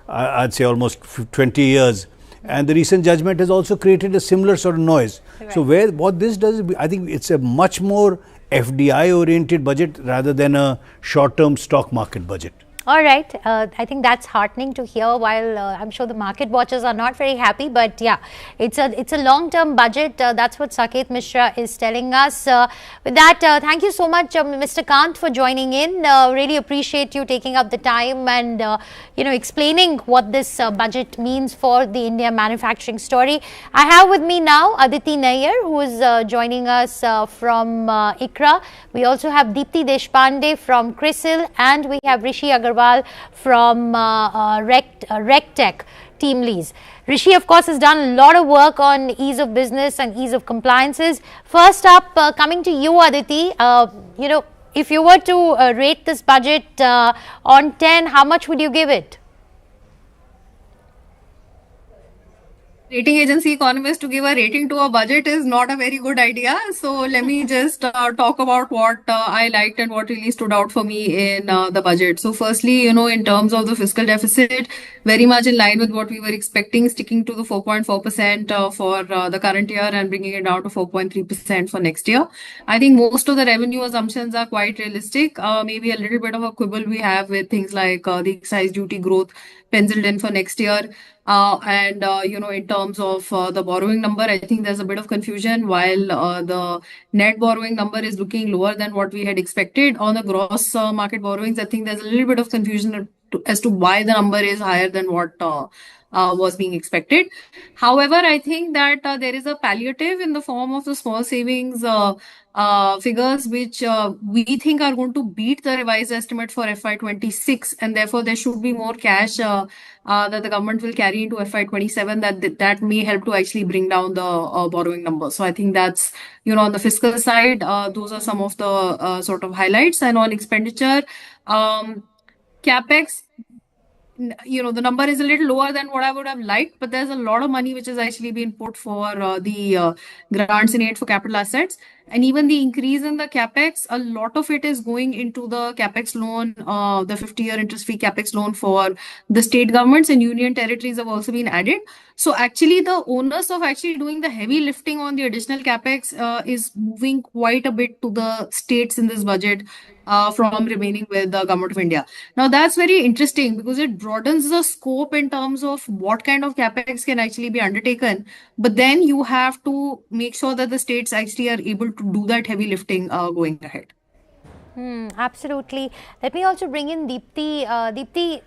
I'd say almost 20 years, and the recent judgment has also created a similar sort of noise. Right. So what this does is, I think it's a much more FDI oriented budget rather than a short term stock market budget. All right. I think that's heartening to hear. While I'm sure the market watchers are not very happy, but yeah, it's a long-term budget. That's what Saket Mishra is telling us. With that, thank you so much, Mr. Kant, for joining in. Really appreciate you taking up the time and explaining what this budget means for the India manufacturing story. I have with me now Aditi Nair, who is joining us from ICRA. We also have Deepti Deshpande from CRISIL, and we have Rishi Agarwal from RecTech team leads. Rishi, of course, has done a lot of work on ease of business and ease of compliances. First up, coming to you, Aditi, if you were to rate this budget on 10, how much would you give it? Rating agency economists to give a rating to a budget is not a very good idea. So let me just talk about what I liked and what really stood out for me in the budget. So firstly, in terms of the fiscal deficit, very much in line with what we were expecting, sticking to the 4.4% for the current year and bringing it down to 4.3% for next year. I think most of the revenue assumptions are quite realistic. Maybe a little bit of a quibble we have with things like the excise duty growth penciled in for next year. In terms of the borrowing number, I think there's a bit of confusion. While the net borrowing number is looking lower than what we had expected on the gross market borrowings, I think there's a little bit of confusion as to why the number is higher than what was being expected. However, I think that there is a palliative in the form of the small savings figures, which we think are going to beat the revised estimate for FY26, and therefore there should be more cash that the government will carry into FY27 that may help to actually bring down the borrowing number. So I think that's, on the fiscal side, those are some of the sort of highlights. And on expenditure, CapEx, the number is a little lower than what I would have liked, but there's a lot of money which has actually been put for the grants in aid for capital assets. And even the increase in the CapEx, a lot of it is going into the CapEx loan, the 50-year interest-free CapEx loan for the state governments, and union territories have also been added. So actually the onus of actually doing the heavy lifting on the additional CapEx is moving quite a bit to the states in this budget from remaining with the Government of India. Now that's very interesting because it broadens the scope in terms of what kind of CapEx can actually be undertaken. But then you have to make sure that the states actually are able to do that heavy lifting going ahead. Absolutely. Let me also bring in Deepti. Deepti,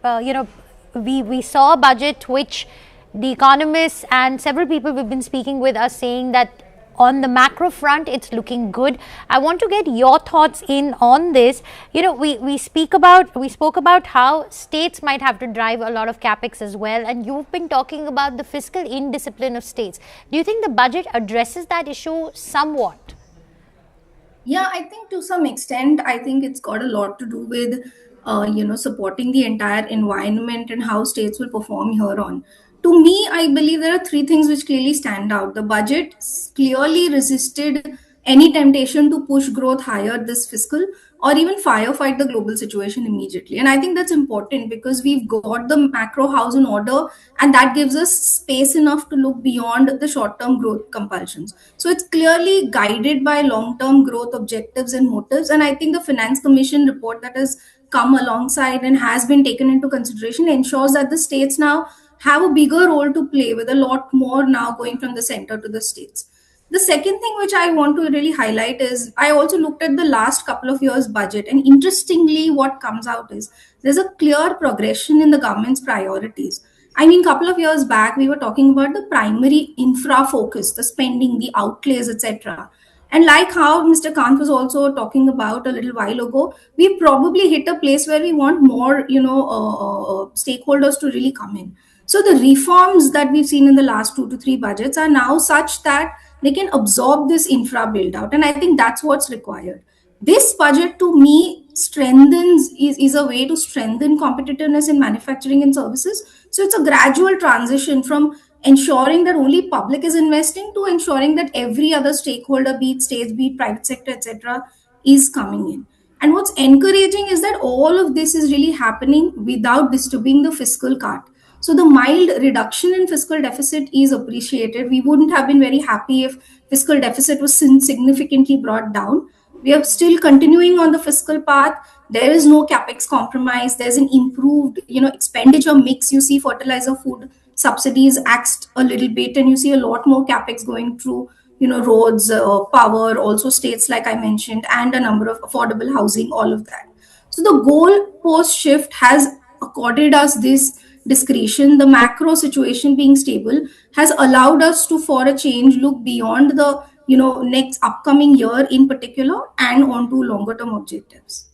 we saw a budget which the economists and several people we've been speaking with are saying that on the macro front, it's looking good. I want to get your thoughts in on this. We spoke about how states might have to drive a lot of capex as well, and you've been talking about the fiscal indiscipline of states. Do you think the budget addresses that issue somewhat? Yeah, I think to some extent, I think it's got a lot to do with, supporting the entire environment and how states will perform here on. To me, I believe there are three things which clearly stand out. The budget clearly resisted any temptation to push growth higher this fiscal or even firefight the global situation immediately. And I think that's important because we've got the macro house in order, and that gives us space enough to look beyond the short-term growth compulsions. So it's clearly guided by long-term growth objectives and motives. And I think the Finance Commission report that has come alongside and has been taken into consideration ensures that the states now have a bigger role to play, with a lot more now going from the center to the states. The second thing which I want to really highlight is I also looked at the last couple of years' budget, and interestingly what comes out is there's a clear progression in the government's priorities. I mean, a couple of years back, we were talking about the primary infra focus, the spending, the outlays, etc. And like how Mr. Kant was also talking about a little while ago, we probably hit a place where we want more, stakeholders to really come in. So the reforms that we've seen in the last 2 to 3 budgets are now such that they can absorb this infra build out. And I think that's what's required. This budget to me is a way to strengthen competitiveness in manufacturing and services. So it's a gradual transition from ensuring that only public is investing to ensuring that every other stakeholder, be it states, be it private sector, etc., is coming in. And what's encouraging is that all of this is really happening without disturbing the fiscal cart. So the mild reduction in fiscal deficit is appreciated. We wouldn't have been very happy if fiscal deficit was significantly brought down. We are still continuing on the fiscal path. There is no capex compromise. There's an improved, expenditure mix. You see fertilizer, food subsidies axed a little bit, and you see a lot more capex going through, roads, power, also states like I mentioned, and a number of affordable housing, all of that. So the goal post shift has accorded us this discretion. The macro situation being stable has allowed us to, for a change, look beyond the next upcoming year in particular and onto longer term objectives.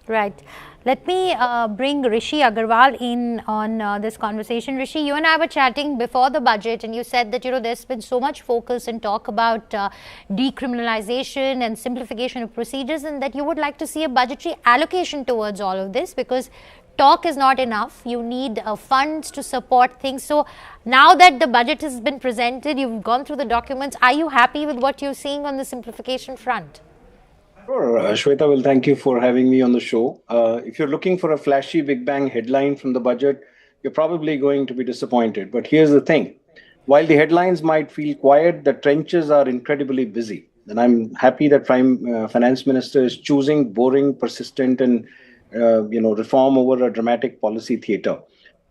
Right. Let me bring Rishi Agarwal in on this conversation. Rishi, you and I were chatting before the budget, and you said that there's been so much focus and talk about decriminalization and simplification of procedures, and that you would like to see a budgetary allocation towards all of this, because talk is not enough. You need funds to support things. So now that the budget has been presented, you've gone through the documents, are you happy with what you're seeing on the simplification front? Sure, Shweta, well, thank you for having me on the show. If you're looking for a flashy Big Bang headline from the budget, you're probably going to be disappointed. But here's the thing. While the headlines might feel quiet, the trenches are incredibly busy. And I'm happy that Finance Minister is choosing boring, persistent, and reform over a dramatic policy theater.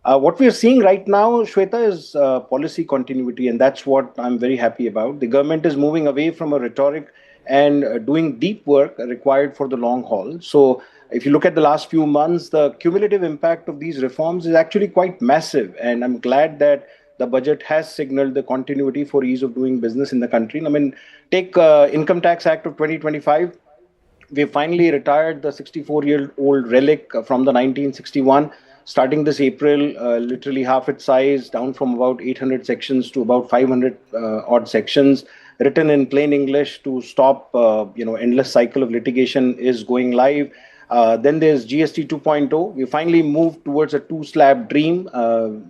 What we are seeing right now, Shweta, is policy continuity, and that's what I'm very happy about. The government is moving away from a rhetoric and doing deep work required for the long haul. So if you look at the last few months, the cumulative impact of these reforms is actually quite massive. And I'm glad that the budget has signaled the continuity for ease of doing business in the country. I mean, take Income Tax Act of 2025. We finally retired the 64-year-old relic from the 1961. Starting this April, literally half its size, down from about 800 sections to about 500 odd sections, written in plain English to stop, endless cycle of litigation is going live. Then there's GST 2.0. We finally moved towards a two-slab dream.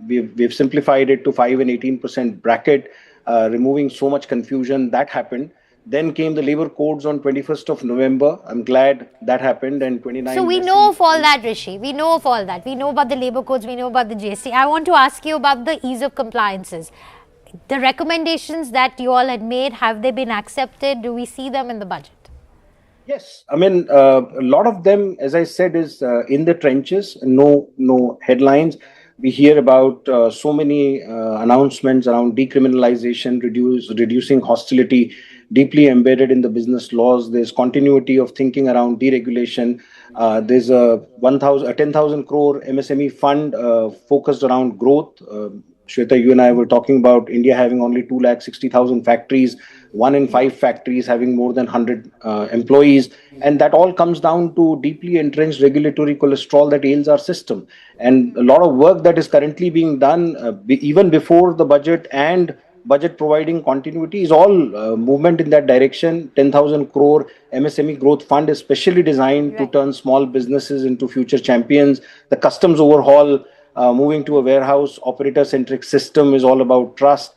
We've simplified it to 5 and 18% bracket, removing so much confusion. That happened. Then came the labor codes on 21st of November. I'm glad that happened. And 29. So we know of all that, Rishi. We know of all that. We know about the labor codes. We know about the GST. I want to ask you about the ease of compliances. The recommendations that you all had made, have they been accepted? Do we see them in the budget? Yes. I mean, a lot of them, as I said, is in the trenches. No headlines. We hear about so many announcements around decriminalization, reducing hostility, deeply embedded in the business laws. There's continuity of thinking around deregulation. There's a 10,000 crore MSME fund focused around growth. Shweta, you and I were talking about India having only 260,000 factories, 1 in 5 factories having more than 100 employees. And that all comes down to deeply entrenched regulatory cholesterol that ails our system. And a lot of work that is currently being done, even before the budget and budget providing continuity, is all movement in that direction. 10,000 crore MSME growth fund is specially designed to turn small businesses into future champions. The customs overhaul, moving to a warehouse operator-centric system, is all about trust.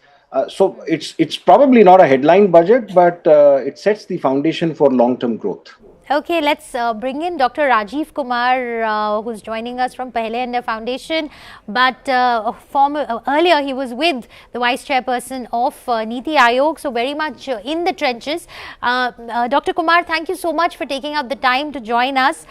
So it's probably not a headline budget, but it sets the foundation for long-term growth. Okay, let's bring in Dr. Rajiv Kumar, who's joining us from Pehle India Foundation. But earlier he was with the Vice Chairperson of Niti Aayog, so very much in the trenches. Dr. Kumar, thank you so much for taking up the time to join us.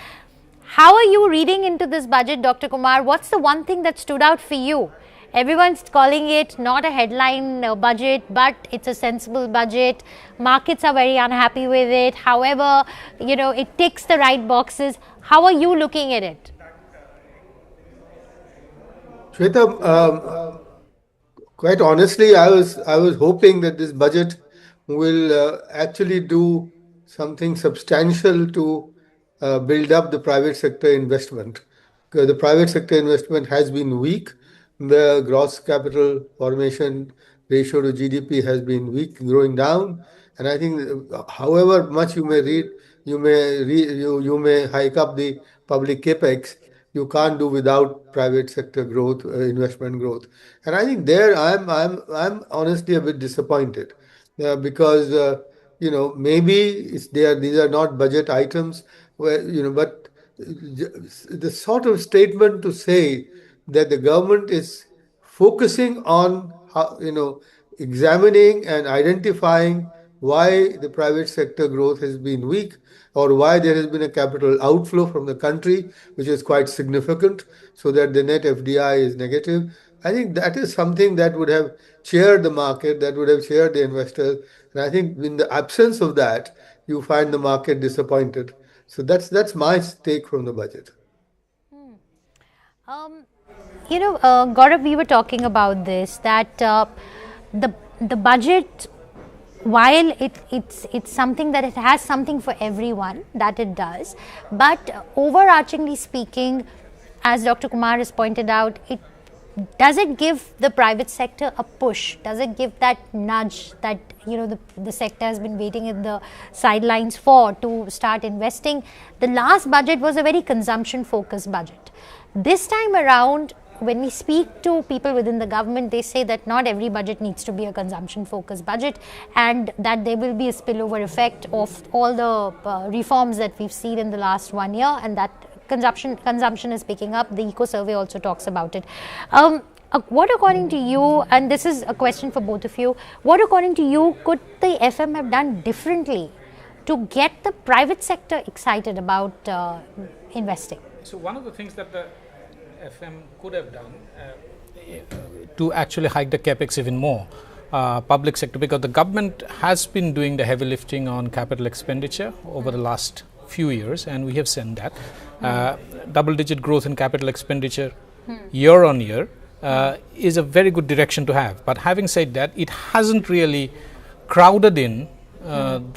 How are you reading into this budget, Dr. Kumar? What's the one thing that stood out for you? Everyone's calling it not a headline budget, but it's a sensible budget. Markets are very unhappy with it. However, it ticks the right boxes. How are you looking at it? Shweta, quite honestly, I was hoping that this budget will actually do something substantial to build up the private sector investment. Because the private sector investment has been weak. The gross capital formation ratio to GDP has been weak, growing down. And I think, however much you may read, you may hike up the public capex, you can't do without private sector growth, investment growth. And I think there I'm honestly a bit disappointed because maybe these are not budget items where but the sort of statement to say that the government is focusing on examining and identifying why the private sector growth has been weak, or why there has been a capital outflow from the country, which is quite significant, so that the net FDI is negative. I think that is something that would have cheered the market, that would have cheered the investors. And I think in the absence of that, you find the market disappointed. So that's my take from the budget. Gaurav, we were talking about this, that the budget, while it's something that it has something for everyone, that it does, but overarchingly speaking, as Dr. Kumar has pointed out, does it give the private sector a push? Does it give that nudge that the sector has been waiting in the sidelines for, to start investing? The last budget was a very consumption focused budget. This time around, when we speak to people within the government, they say that not every budget needs to be a consumption focused budget, and that there will be a spillover effect of all the reforms that we've seen in the last 1 year, and that consumption is picking up. The Eco Survey also talks about it. What according to you, and this is a question for both of you, what according to you could the FM have done differently to get the private sector excited about investing? So one of the things that the FM could have done to actually hike the capex even more, public sector, because the government has been doing the heavy lifting on capital expenditure over the last few years, and we have seen that double-digit growth in capital expenditure year on year is a very good direction to have. But having said that, it hasn't really crowded in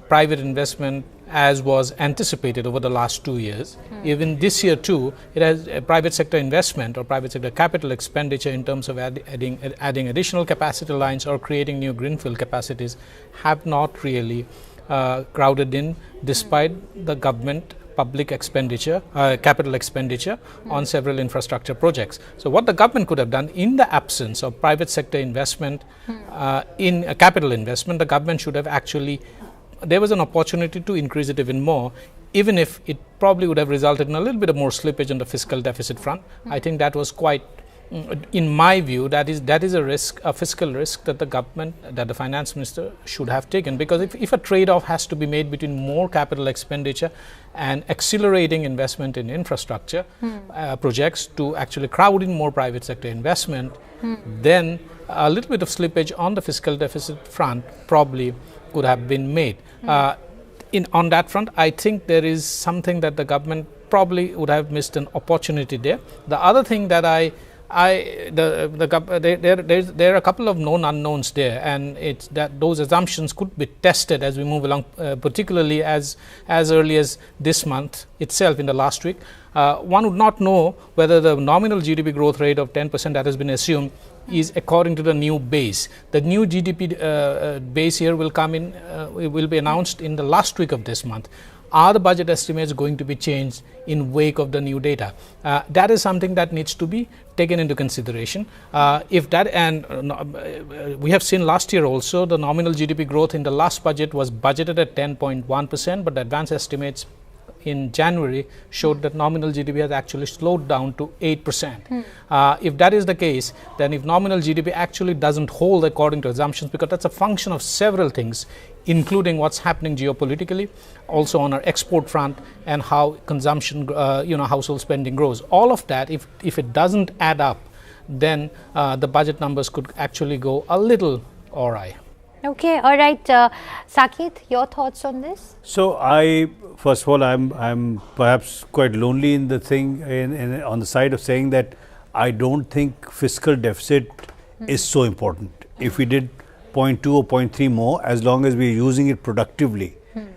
private investment as was anticipated over the last 2 years. Even this year too, it has a private sector investment or private sector capital expenditure in terms of adding additional capacity lines or creating new greenfield capacities have not really crowded in, despite the government public expenditure, capital expenditure on several infrastructure projects. So what the government could have done, in the absence of private sector investment in capital investment, the government should have actually, there was an opportunity to increase it even more, even if it probably would have resulted in a little bit of more slippage on the fiscal deficit front. I think that was quite, in my view, that is a risk, a fiscal risk that the government, that the finance minister should have taken, because if a trade-off has to be made between more capital expenditure and accelerating investment in infrastructure projects to actually crowd in more private sector investment, then a little bit of slippage on the fiscal deficit front probably could have been made. On that front, I think there is something that the government probably would have missed an opportunity there. The other thing that there are a couple of known unknowns there, and it's that those assumptions could be tested as we move along, particularly as early as this month itself, in the last week. One would not know whether the nominal GDP growth rate of 10% that has been assumed is according to the new base. The new GDP base here will come in, will be announced in the last week of this month. Are the budget estimates going to be changed in wake of the new data? That is something that needs to be taken into consideration. If that, and we have seen last year also, the nominal GDP growth in the last budget was budgeted at 10.1%, but the advance estimates in January showed that nominal GDP has actually slowed down to 8%. If that is the case, then if nominal GDP actually doesn't hold according to assumptions, because that's a function of several things, including what's happening geopolitically, also on our export front, and how consumption, household spending grows. All of that, if it doesn't add up, then the budget numbers could actually go a little awry. Okay, all right. Saket, your thoughts on this? So first of all, I'm perhaps quite lonely in the thing, on the side of saying that I don't think fiscal deficit is so important. If we did 0.2 or 0.3 more, as long as we're using it productively,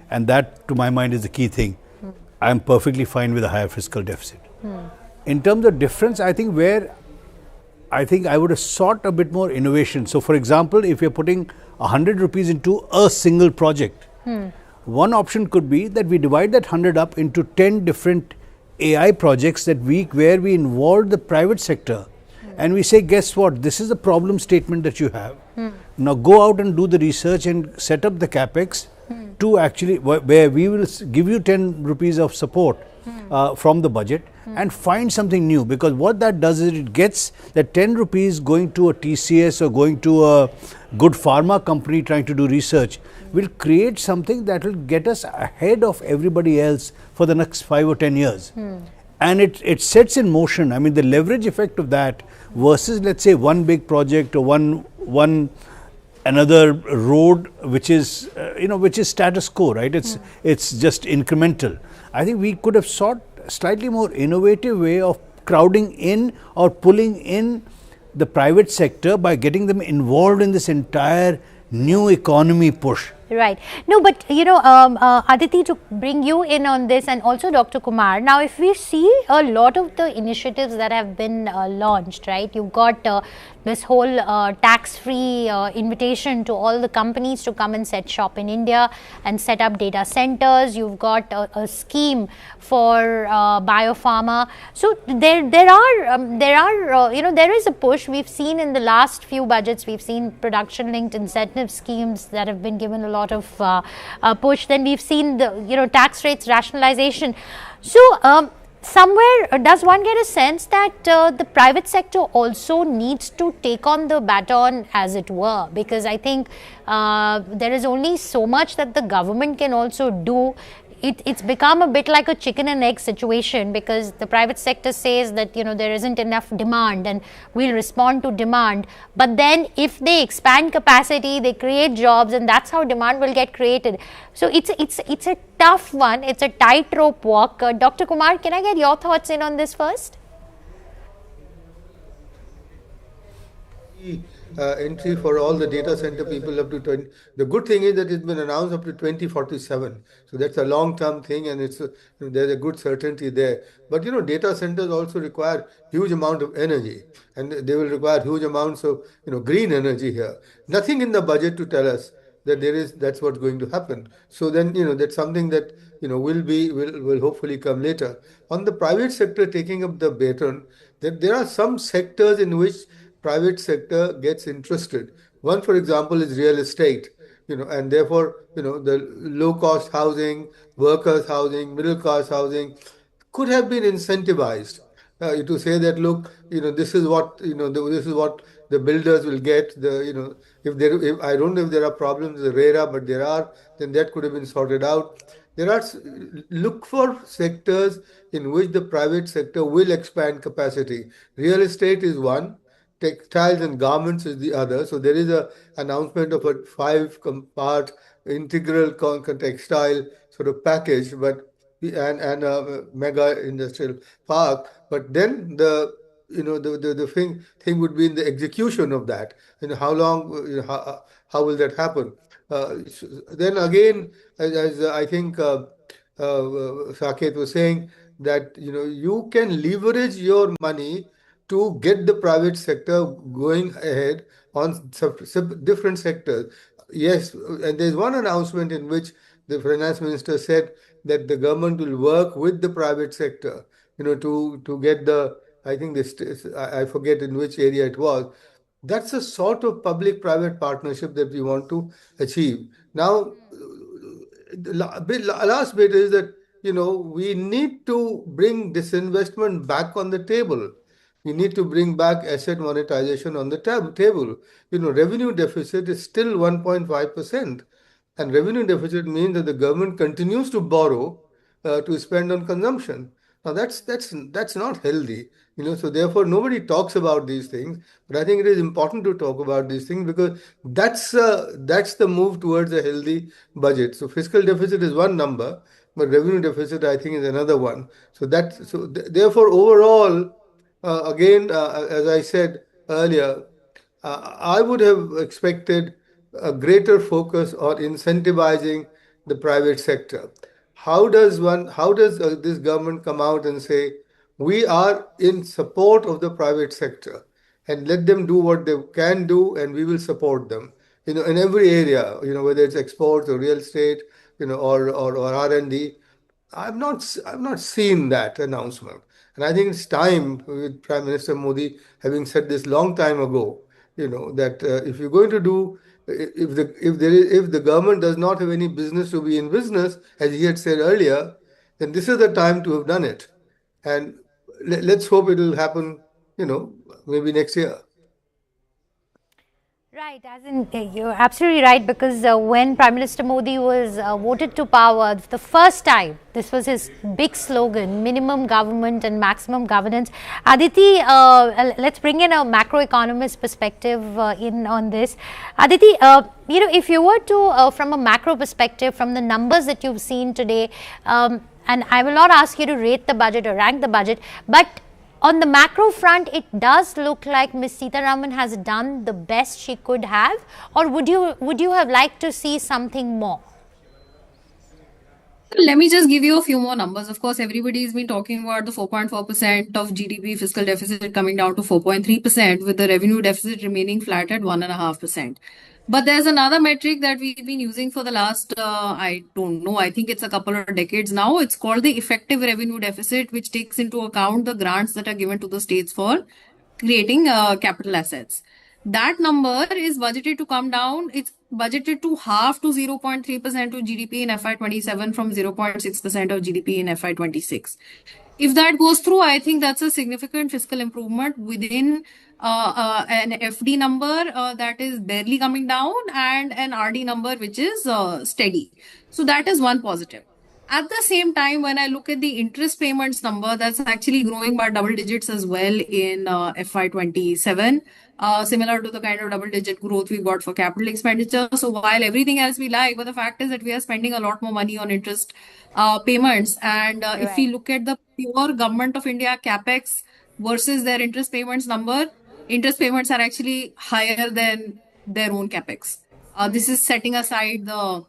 and that to my mind is the key thing, I'm perfectly fine with a higher fiscal deficit. In terms of difference, I think I would have sought a bit more innovation. So for example, if you're putting 100 rupees into a single project, one option could be that we divide that 100 up into 10 different AI projects where we involve the private sector, and we say, guess what, this is the problem statement that you have. Now go out and do the research and set up the capex to actually, where we will give you 10 rupees of support, from the budget and find something new, because what that does is it gets the 10 rupees going to a TCS or going to a good pharma company trying to do research will create something that will get us ahead of everybody else for the next 5 or 10 years. And it sets in motion, I mean, the leverage effect of that versus, let's say, one big project or one another road which is which is status quo, right? It's just incremental. I think we could have sought a slightly more innovative way of crowding in or pulling in the private sector by getting them involved in this entire new economy push. Right. No, but Aditi, to bring you in on this, and also Dr. Kumar, now if we see a lot of the initiatives that have been launched, right, you've got this whole tax-free invitation to all the companies to come and set shop in India and set up data centers. You've got a scheme for biopharma. So there is a push. We've seen in the last few budgets, we've seen production-linked incentive schemes that have been given a lot of push. Then we've seen the tax rates rationalization. So somewhere does one get a sense that the private sector also needs to take on the baton, as it were, because I think there is only so much that the government can also do. It's become a bit like a chicken and egg situation, because the private sector says that there isn't enough demand and we'll respond to demand, but then if they expand capacity, they create jobs, and that's how demand will get created. So it's a tough one. It's a tightrope walk. Dr. Kumar, can I get your thoughts in on this first? Entry for all the data center people up to 20. The good thing is that it's been announced up to 2047. So that's a long-term thing, and there's a good certainty there. But data centers also require huge amount of energy, and they will require huge amounts of green energy here. Nothing in the budget to tell us that that's what's going to happen. So then that's something that will hopefully come later. On the private sector taking up the baton, that there are some sectors in which private sector gets interested. One, for example, is real estate, and therefore, the low-cost housing, workers' housing, middle-class housing could have been incentivized to say that, look, this is what this is what the builders will get. If I don't know if there are problems with RERA, but there are, then that could have been sorted out. Look for sectors in which the private sector will expand capacity. Real estate is one. Textiles and garments is the other. So there is an announcement of a 5-part integral textile sort of package, and a mega industrial park. But then the thing would be in the execution of that. How long? How will that happen? Then again, as I think Saket was saying, that you can leverage your money to get the private sector going ahead on different sectors. Yes, and there's one announcement in which the finance minister said that the government will work with the private sector, to get I think I forget in which area it was. That's a sort of public-private partnership that we want to achieve. Now, the last bit is that, we need to bring disinvestment back on the table. We need to bring back asset monetization on the table. Revenue deficit is still 1.5%. And revenue deficit means that the government continues to borrow to spend on consumption. Now, that's not healthy. So therefore, nobody talks about these things. But I think it is important to talk about these things, because that's the move towards a healthy budget. So fiscal deficit is one number, but revenue deficit, I think, is another one. So therefore, overall, again, as I said earlier, I would have expected a greater focus on incentivizing the private sector. How does this government come out and say, we are in support of the private sector, and let them do what they can do, and we will support them, in every area, whether it's exports or real estate, or R&D. I've not seen that announcement. And I think it's time, with Prime Minister Modi having said this long time ago, that if you're going to do, if the government does not have any business to be in business, as he had said earlier, then this is the time to have done it. And let's hope it will happen, maybe next year. Right, as in you're absolutely right, because when Prime Minister Modi was voted to power the first time, this was his big slogan: minimum government and maximum governance. Aditi, let's bring in a macroeconomist perspective in on this. Aditi, if you were to, from a macro perspective, from the numbers that you've seen today, and I will not ask you to rate the budget or rank the budget, but on the macro front, it does look like Ms. Sitharaman has done the best she could have, or would you have liked to see something more? Let me just give you a few more numbers. Of course, everybody's been talking about the 4.4% of GDP fiscal deficit coming down to 4.3%, with the revenue deficit remaining flat at 1.5%. But there's another metric that we've been using for the last, I don't know, I think it's a couple of decades now. It's called the effective revenue deficit, which takes into account the grants that are given to the states for creating capital assets. That number is budgeted to come down. It's budgeted to halve to 0.3% of GDP in FY27 from 0.6% of GDP in FY26. If that goes through, I think that's a significant fiscal improvement within an FD number that is barely coming down and an RD number which is steady. So that is one positive. At the same time, when I look at the interest payments number, that's actually growing by double digits as well in FY27, similar to the kind of double digit growth we got for capital expenditure. So while everything else we like, but the fact is that we are spending a lot more money on interest payments. And if we look at the pure Government of India capex versus their interest payments number, interest payments are actually higher than their own capex. This is setting aside the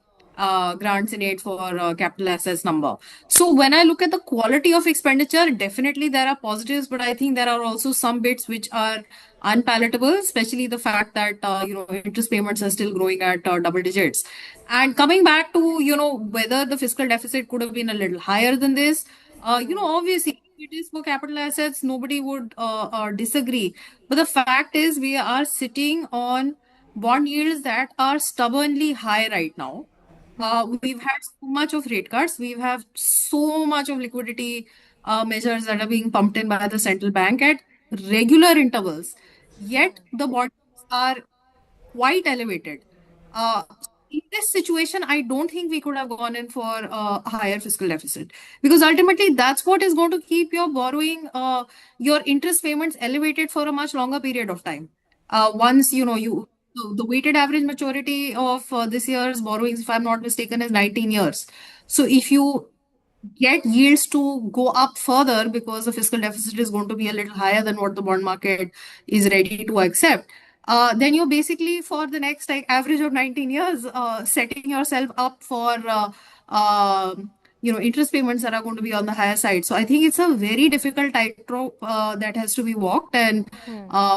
grants in aid for capital assets number. So when I look at the quality of expenditure, definitely there are positives, but I think there are also some bits which are unpalatable, especially the fact that interest payments are still growing at double digits. And coming back to whether the fiscal deficit could have been a little higher than this, obviously it is for capital assets, nobody would disagree. But the fact is we are sitting on bond yields that are stubbornly high right now. We've had so much of rate cuts. We have so much of liquidity measures that are being pumped in by the central bank at regular intervals. Yet the bonds are quite elevated. In this situation, I don't think we could have gone in for a higher fiscal deficit, because ultimately that's what is going to keep your borrowing, your interest payments elevated for a much longer period of time. Once the weighted average maturity of this year's borrowings, if I'm not mistaken, is 19 years. So if you get yields to go up further because the fiscal deficit is going to be a little higher than what the bond market is ready to accept, then you're basically for the next average of 19 years setting yourself up for interest payments that are going to be on the higher side. So I think it's a very difficult tightrope that has to be walked, and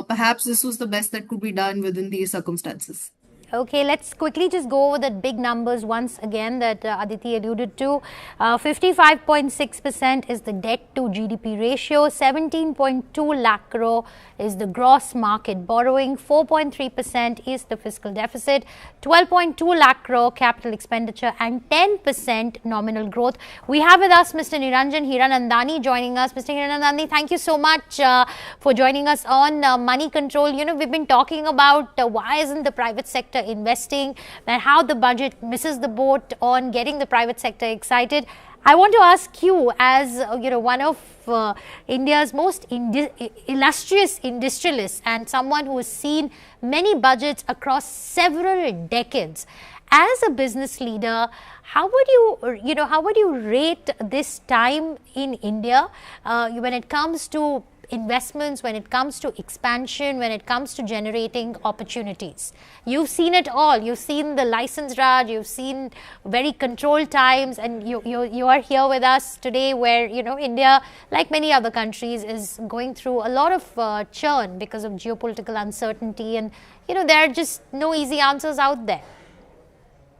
perhaps this was the best that could be done within these circumstances. Okay, let's quickly just go over the big numbers once again that Aditi alluded to. 55.6% is the debt to GDP ratio, 17.2 lakh crore is the gross market borrowing, 4.3% is the fiscal deficit, 12.2 lakh crore capital expenditure, and 10% nominal growth. We have with us Mr. Niranjan Hiranandani joining us. Mr. Hiranandani, thank you so much for joining us on Money Control. We've been talking about why isn't the private sector investing and how the budget misses the boat on getting the private sector excited. I want to ask you, as one of India's most illustrious industrialists and someone who has seen many budgets across several decades, as a business leader, how would you rate this time in India when it comes to investments, when it comes to expansion, when it comes to generating opportunities? You've seen it all. You've seen the license Raj, you've seen very controlled times, and you are here with us today where, India, like many other countries, is going through a lot of churn because of geopolitical uncertainty, and, there are just no easy answers out there.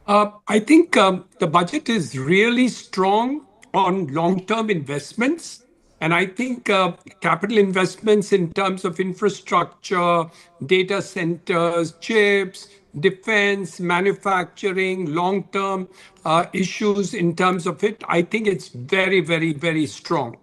I think the budget is really strong on long-term investments. And I think capital investments in terms of infrastructure, data centers, chips, defense, manufacturing, long-term issues in terms of it, I think it's very, very, very strong.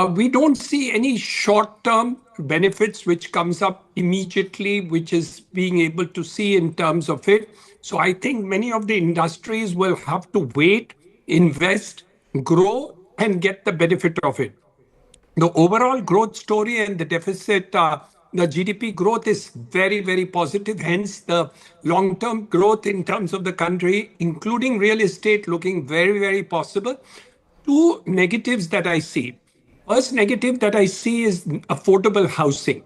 We don't see any short-term benefits which comes up immediately, which is being able to see in terms of it. So I think many of the industries will have to wait, invest, grow, and get the benefit of it. The overall growth story and the deficit, the GDP growth is very, very positive. Hence, the long-term growth in terms of the country, including real estate, looking very, very possible. Two negatives that I see. First negative that I see is affordable housing.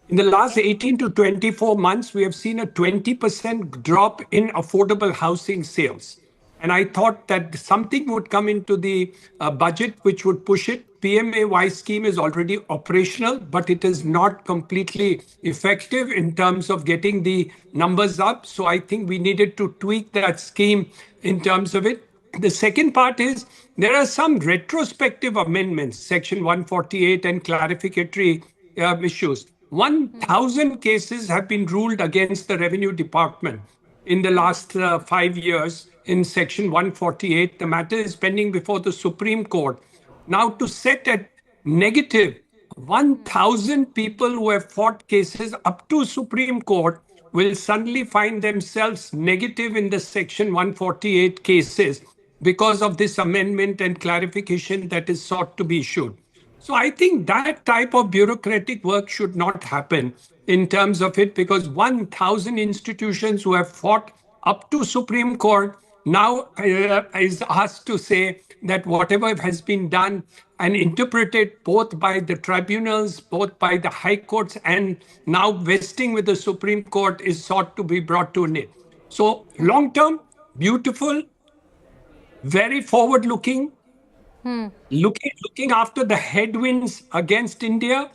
In the last 18 to 24 months, we have seen a 20% drop in affordable housing sales. And I thought that something would come into the budget which would push it. PMAY scheme is already operational, but it is not completely effective in terms of getting the numbers up. So I think we needed to tweak that scheme in terms of it. The second part is there are some retrospective amendments, Section 148 and clarificatory issues. 1,000 cases have been ruled against the Revenue Department in the last 5 years in Section 148. The matter is pending before the Supreme Court. Now to set at negative 1,000 people who have fought cases up to Supreme Court will suddenly find themselves negative in the Section 148 cases because of this amendment and clarification that is sought to be issued. So I think that type of bureaucratic work should not happen in terms of it, because 1,000 institutions who have fought up to Supreme Court now is asked to say that whatever has been done and interpreted both by the tribunals, both by the high courts, and now vesting with the Supreme Court is sought to be brought to an end. So long term, beautiful, very forward-looking, looking after the headwinds against India.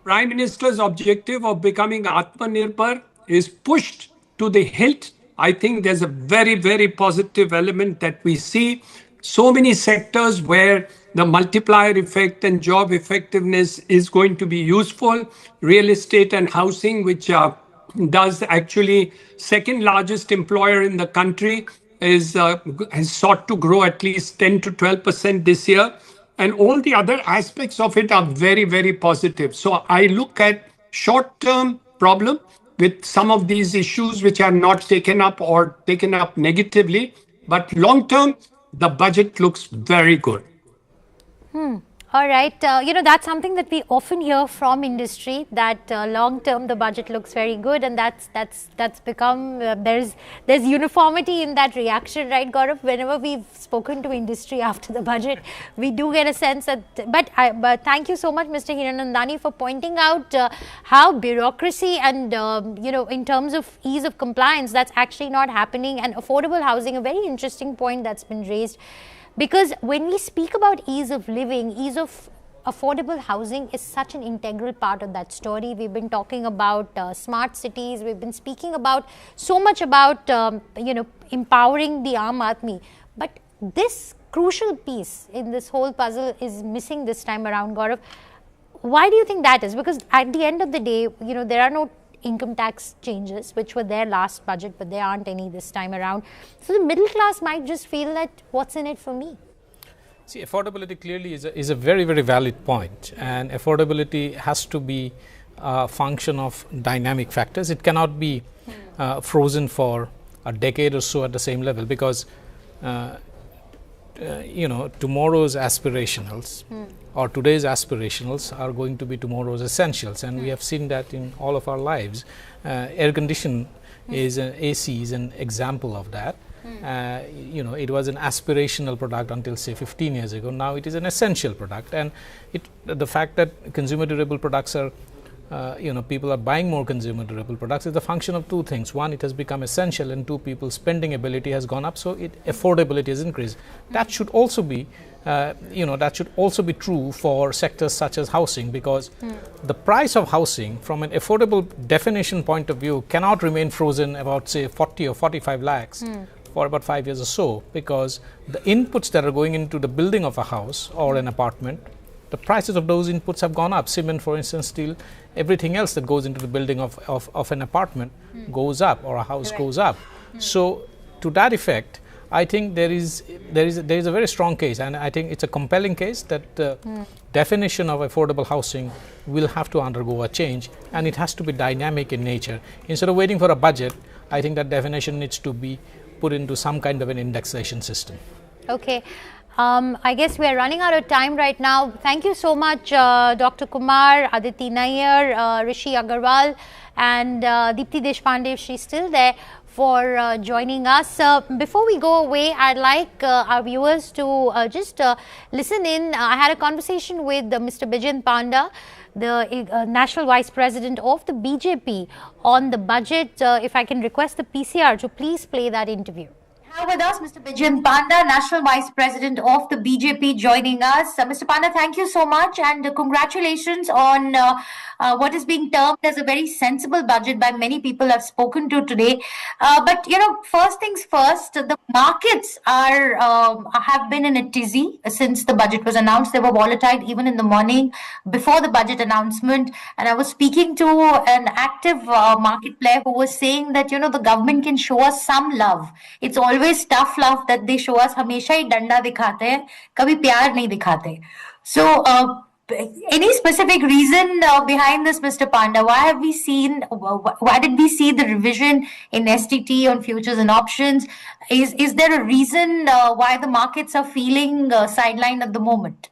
Prime Minister's objective of becoming Atmanirbhar is pushed to the hilt. I think there's a very, very positive element that we see. So many sectors where the multiplier effect and job effectiveness is going to be useful. Real estate and housing, which does actually second largest employer in the country, has sought to grow at least 10 to 12% this year. And all the other aspects of it are very, very positive. So I look at short-term problem with some of these issues which are not taken up or taken up negatively. But long-term, the budget looks very good. All right. That's something that we often hear from industry, that long term the budget looks very good, and that's become there's uniformity in that reaction, right, Gaurav? Whenever we've spoken to industry after the budget, we do get a sense that. But thank you so much, Mr. Hiranandani, for pointing out how bureaucracy and in terms of ease of compliance, that's actually not happening, and affordable housing, a very interesting point that's been raised. Because when we speak about ease of living, ease of affordable housing is such an integral part of that story. We've been talking about smart cities. We've been speaking about so much about, empowering the Aam Aadmi. But this crucial piece in this whole puzzle is missing this time around, Gaurav. Why do you think that is? Because at the end of the day, there are no income tax changes, which were there last budget, but there aren't any this time around. So the middle class might just feel that, what's in it for me? See, affordability clearly is a very, very valid point, and affordability has to be a function of dynamic factors. It cannot be frozen for a decade or so at the same level, because tomorrow's aspirationals or today's aspirationals are going to be tomorrow's essentials, and we have seen that in all of our lives. Air condition is AC is an example of that. It was an aspirational product until say 15 years ago. Now it is an essential product, and the fact that consumer durable products are people are buying more consumer durable products is the function of two things. One, it has become essential, and two, people's spending ability has gone up, so affordability has increased. That should also be true for sectors such as housing, because the price of housing from an affordable definition point of view cannot remain frozen about say 40 or 45 lakhs for about 5 years or so, because the inputs that are going into the building of a house or an apartment the prices of those inputs have gone up. Cement, for instance, steel, everything else that goes into the building of an apartment goes up, or a house goes up. So to that effect, I think there is a very strong case, and I think it's a compelling case that the definition of affordable housing will have to undergo a change, and it has to be dynamic in nature. Instead of waiting for a budget, I think that definition needs to be put into some kind of an indexation system. Okay. I guess we are running out of time right now. Thank you so much, Dr. Kumar, Aditi Nair, Rishi Agarwal, and Deepthi Deshpande, if she's still there, for joining us. Before we go away, I'd like our viewers to just listen in. I had a conversation with Mr. Bijen Panda, the National Vice President of the BJP, on the budget. If I can request the PCR to please play that interview. Now with us, Mr. Bijen Panda, National Vice President of the BJP, joining us. Mr. Panda, thank you so much, and congratulations on what is being termed as a very sensible budget by many people I've spoken to today. But first things first, the markets have been in a tizzy since the budget was announced. They were volatile even in the morning before the budget announcement. And I was speaking to an active market player who was saying that the government can show us some love. It's always tough love that they show us. हमेशा ही डंडा दिखाते हैं, कभी प्यार नहीं दिखाते. So any specific reason behind this, Mr. Panda? Why did we see the revision in STT on futures and options? Is there a reason why the markets are feeling sidelined at the moment?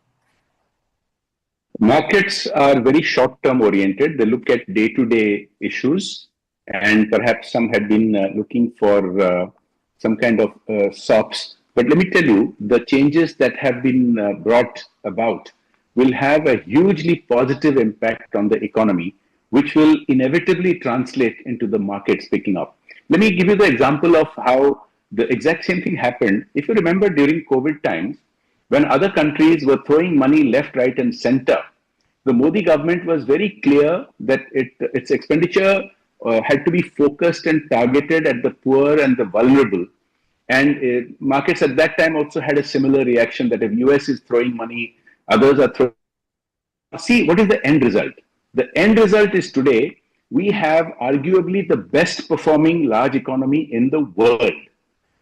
Markets are very short-term oriented. They look at day-to-day issues, and perhaps some had been looking for some kind of SOPs. But let me tell you, the changes that have been brought about will have a hugely positive impact on the economy, which will inevitably translate into the markets picking up. Let me give you the example of how the exact same thing happened. If you remember during COVID times, when other countries were throwing money left, right, and center, the Modi government was very clear that its expenditure had to be focused and targeted at the poor and the vulnerable. And markets at that time also had a similar reaction that if US is throwing money, others are throwing. See, what is the end result? The end result is today, we have arguably the best performing large economy in the world.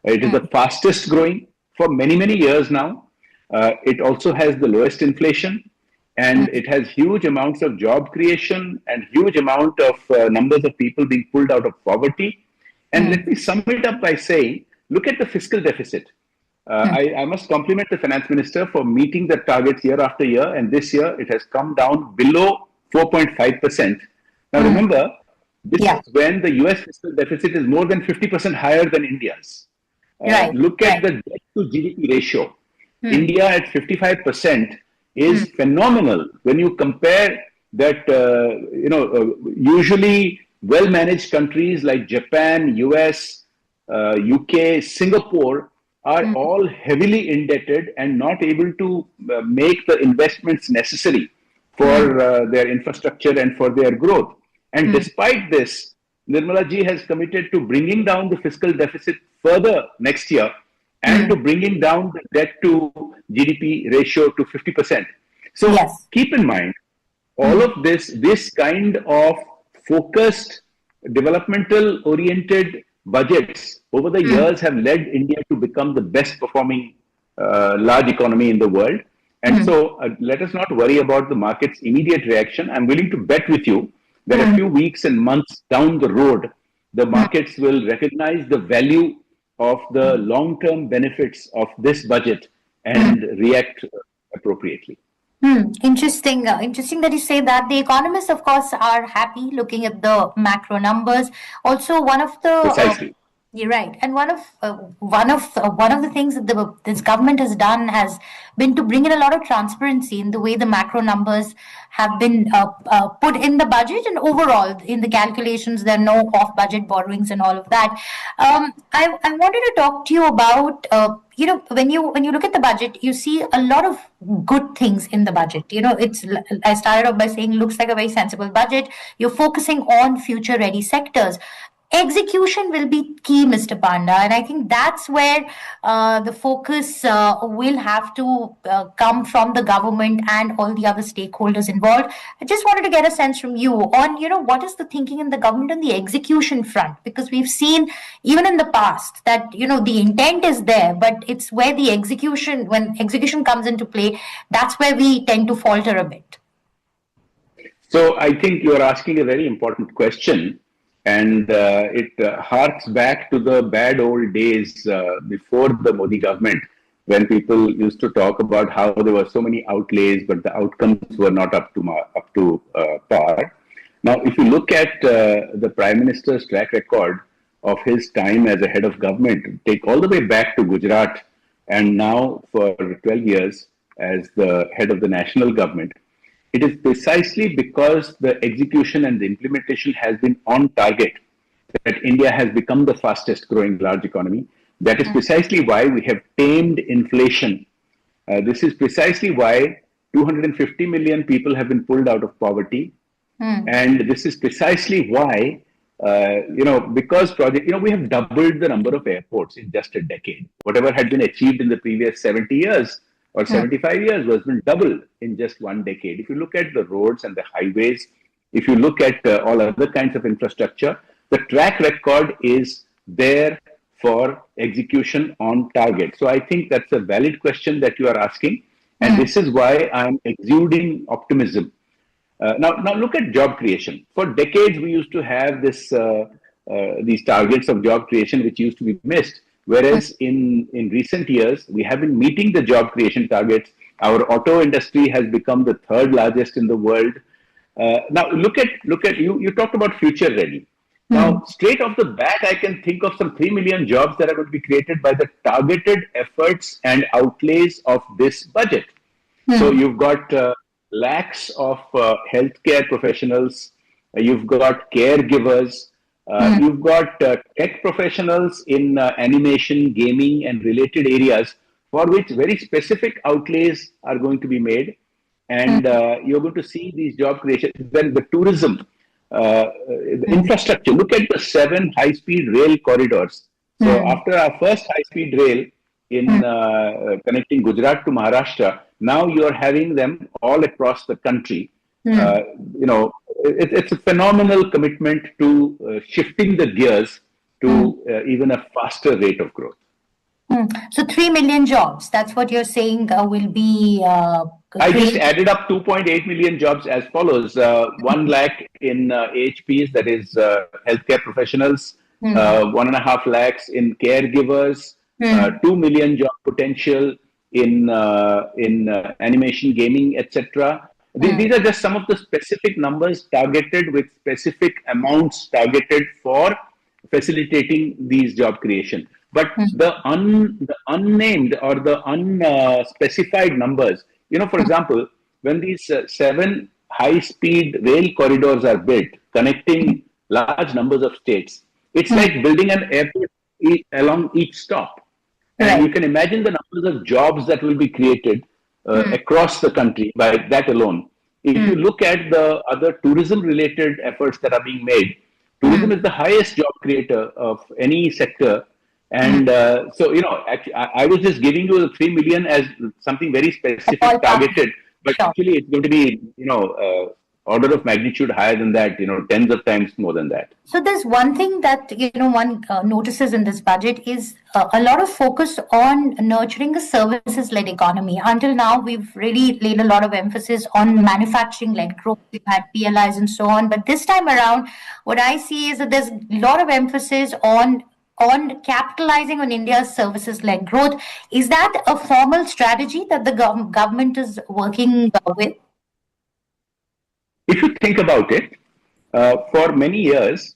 It is the fastest growing for many, many years now. It also has the lowest inflation, and it has huge amounts of job creation and huge amount of numbers of people being pulled out of poverty. And let me sum it up by saying, look at the fiscal deficit. I must compliment the finance minister for meeting the targets year after year, and this year it has come down below 4.5%. Now remember, this is when the US fiscal deficit is more than 50% higher than India's. Look at the debt to GDP ratio. India at 55% is phenomenal when you compare that, usually well-managed countries like Japan, US, UK, Singapore are all heavily indebted and not able to make the investments necessary for their infrastructure and for their growth. And despite this, Nirmala ji has committed to bringing down the fiscal deficit further next year and to bringing down the debt to GDP ratio to 50%. So keep in mind, all of this kind of focused, developmental oriented budgets over the years have led India to become the best performing large economy in the world. And so let us not worry about the market's immediate reaction. I'm willing to bet with you that a few weeks and months down the road, the markets will recognize the value of the long-term benefits of this budget and react appropriately. Interesting. Interesting that you say that. The economists, of course, are happy looking at the macro numbers. Also, one of the precisely. You're right, and one of the things that this government has done has been to bring in a lot of transparency in the way the macro numbers have been put in the budget, and overall in the calculations there are no off-budget borrowings and all of that. I wanted to talk to you about when you look at the budget, you see a lot of good things in the budget. I started off by saying looks like a very sensible budget. You're focusing on future-ready sectors. execution will be key, Mr. Panda, and I think that's where the focus will have to come from the government and all the other stakeholders involved. I just wanted to get a sense from you on, what is the thinking in the government on the execution front, because we've seen even in the past that, the intent is there, but it's where the execution, when execution comes into play, that's where we tend to falter a bit. So I think you are asking a very important question. And it harks back to the bad old days before the Modi government, when people used to talk about how there were so many outlays, but the outcomes were not up to par. Now, if you look at the Prime Minister's track record of his time as a head of government, take all the way back to Gujarat, and now for 12 years as the head of the national government, it is precisely because the execution and the implementation has been on target that India has become the fastest growing large economy. That is precisely why we have tamed inflation. This is precisely why 250 million people have been pulled out of poverty. And this is precisely why, because we have doubled the number of airports in just a decade. Whatever had been achieved in the previous 70 years, or 75 years was been doubled in just one decade. If you look at the roads and the highways, if you look at all other kinds of infrastructure, the track record is there for execution on target. So I think that's a valid question that you are asking. And this is why I'm exuding optimism. Now look at job creation. For decades, we used to have these targets of job creation, which used to be missed. Whereas in recent years, we have been meeting the job creation targets. Our auto industry has become the third largest in the world. Now look at you talked about future ready. Now, straight off the bat, I can think of some 3 million jobs that are going to be created by the targeted efforts and outlays of this budget. So you've got lakhs of healthcare professionals, you've got caregivers, you've got tech professionals in animation, gaming, and related areas for which very specific outlays are going to be made. And you're going to see these job creation. Then the tourism, the infrastructure. Look at the 7 high-speed rail corridors. So after our first high-speed rail in connecting Gujarat to Maharashtra, now you're having them all across the country. It's a phenomenal commitment to shifting the gears to even a faster rate of growth. So 3 million jobs, that's what you're saying will be... I just added up 2.8 million jobs as follows. 1 lakh in AHPs, that is healthcare professionals, 1.5 lakhs in caregivers, 2 million job potential in animation, gaming, etc. These are just some of the specific numbers targeted with specific amounts targeted for facilitating these job creation. But the unnamed or the unspecified numbers, for example, when these 7 high-speed rail corridors are built, connecting large numbers of states, it's like building an airport along each stop. And you can imagine the numbers of jobs that will be created across the country by that alone. If you look at the other tourism-related efforts that are being made, tourism is the highest job creator of any sector. And so, actually, I was just giving you the 3 million as something very specific, targeted, but actually it's going to be, order of magnitude higher than that, tens of times more than that. So there's one thing that, one notices in this budget is a lot of focus on nurturing a services-led economy. Until now, we've really laid a lot of emphasis on manufacturing-led growth. We've had PLIs and so on. But this time around, what I see is that there's a lot of emphasis on capitalizing on India's services-led growth. Is that a formal strategy that the government is working with? If you think about it, for many years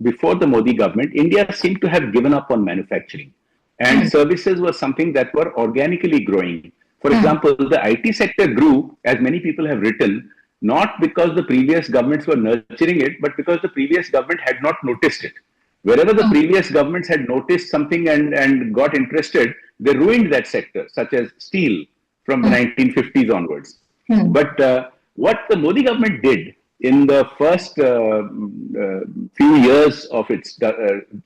before the Modi government, India seemed to have given up on manufacturing. And services was something that were organically growing. For example, the IT sector grew, as many people have written, not because the previous governments were nurturing it, but because the previous government had not noticed it. Wherever the previous governments had noticed something and got interested, they ruined that sector, such as steel from the 1950s onwards. But what the Modi government did in the first few years of its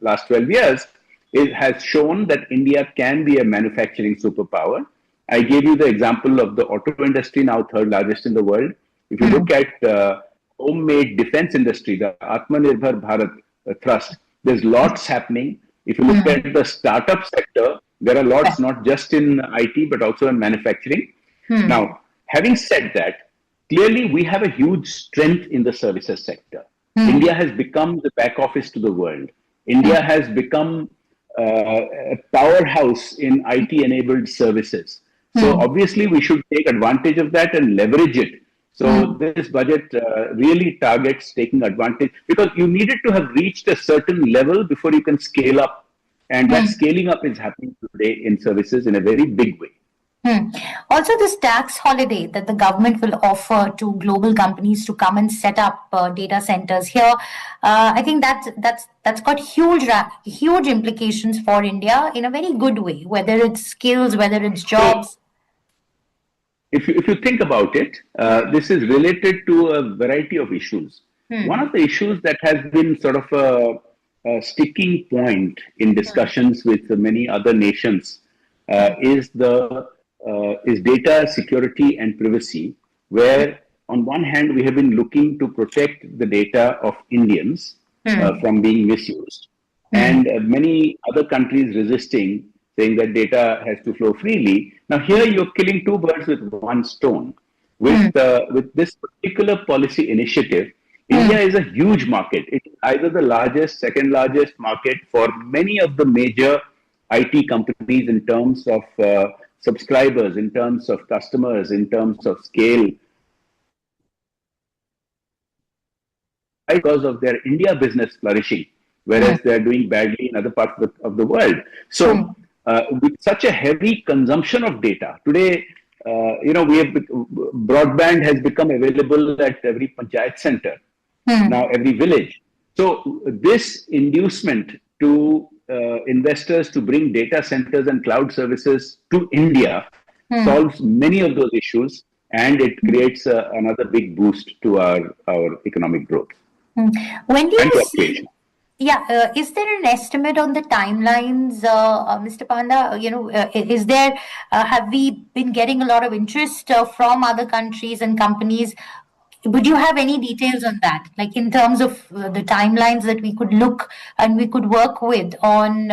last 12 years, it has shown that India can be a manufacturing superpower. I gave you the example of the auto industry, now third largest in the world. If you look at homemade defense industry, the Atmanirbhar Bharat thrust, there's lots happening. If you look at the startup sector, there are lots not just in IT, but also in manufacturing. Now, having said that, clearly we have a huge strength in the services sector. India has become the back office to the world. India has become a powerhouse in IT-enabled services. So obviously we should take advantage of that and leverage it. So this budget really targets taking advantage, because you needed to have reached a certain level before you can scale up. And that scaling up is happening today in services in a very big way. Also, this tax holiday that the government will offer to global companies to come and set up data centers here, I think that's got huge implications for India in a very good way, whether it's skills, whether it's jobs. If you think about it, this is related to a variety of issues. One of the issues that has been sort of a sticking point in discussions with many other nations is data security and privacy, where on one hand we have been looking to protect the data of Indians from being misused, and many other countries resisting, saying that data has to flow freely. Now here you're killing two birds with one stone. With this particular policy initiative, India is a huge market. It's either the largest, second largest market for many of the major IT companies in terms of subscribers, in terms of customers, in terms of scale, because of their India business flourishing, whereas they're doing badly in other parts of the world. So with such a heavy consumption of data, today, broadband has become available at every panchayat center, now every village. So this inducement to investors to bring data centers and cloud services to India solves many of those issues, and it creates another big boost to our economic growth. When do you see? Yeah, is there an estimate on the timelines, Mr. Panda? Is there? Have we been getting a lot of interest from other countries and companies? Would you have any details on that, like in terms of the timelines that we could look and we could work with on,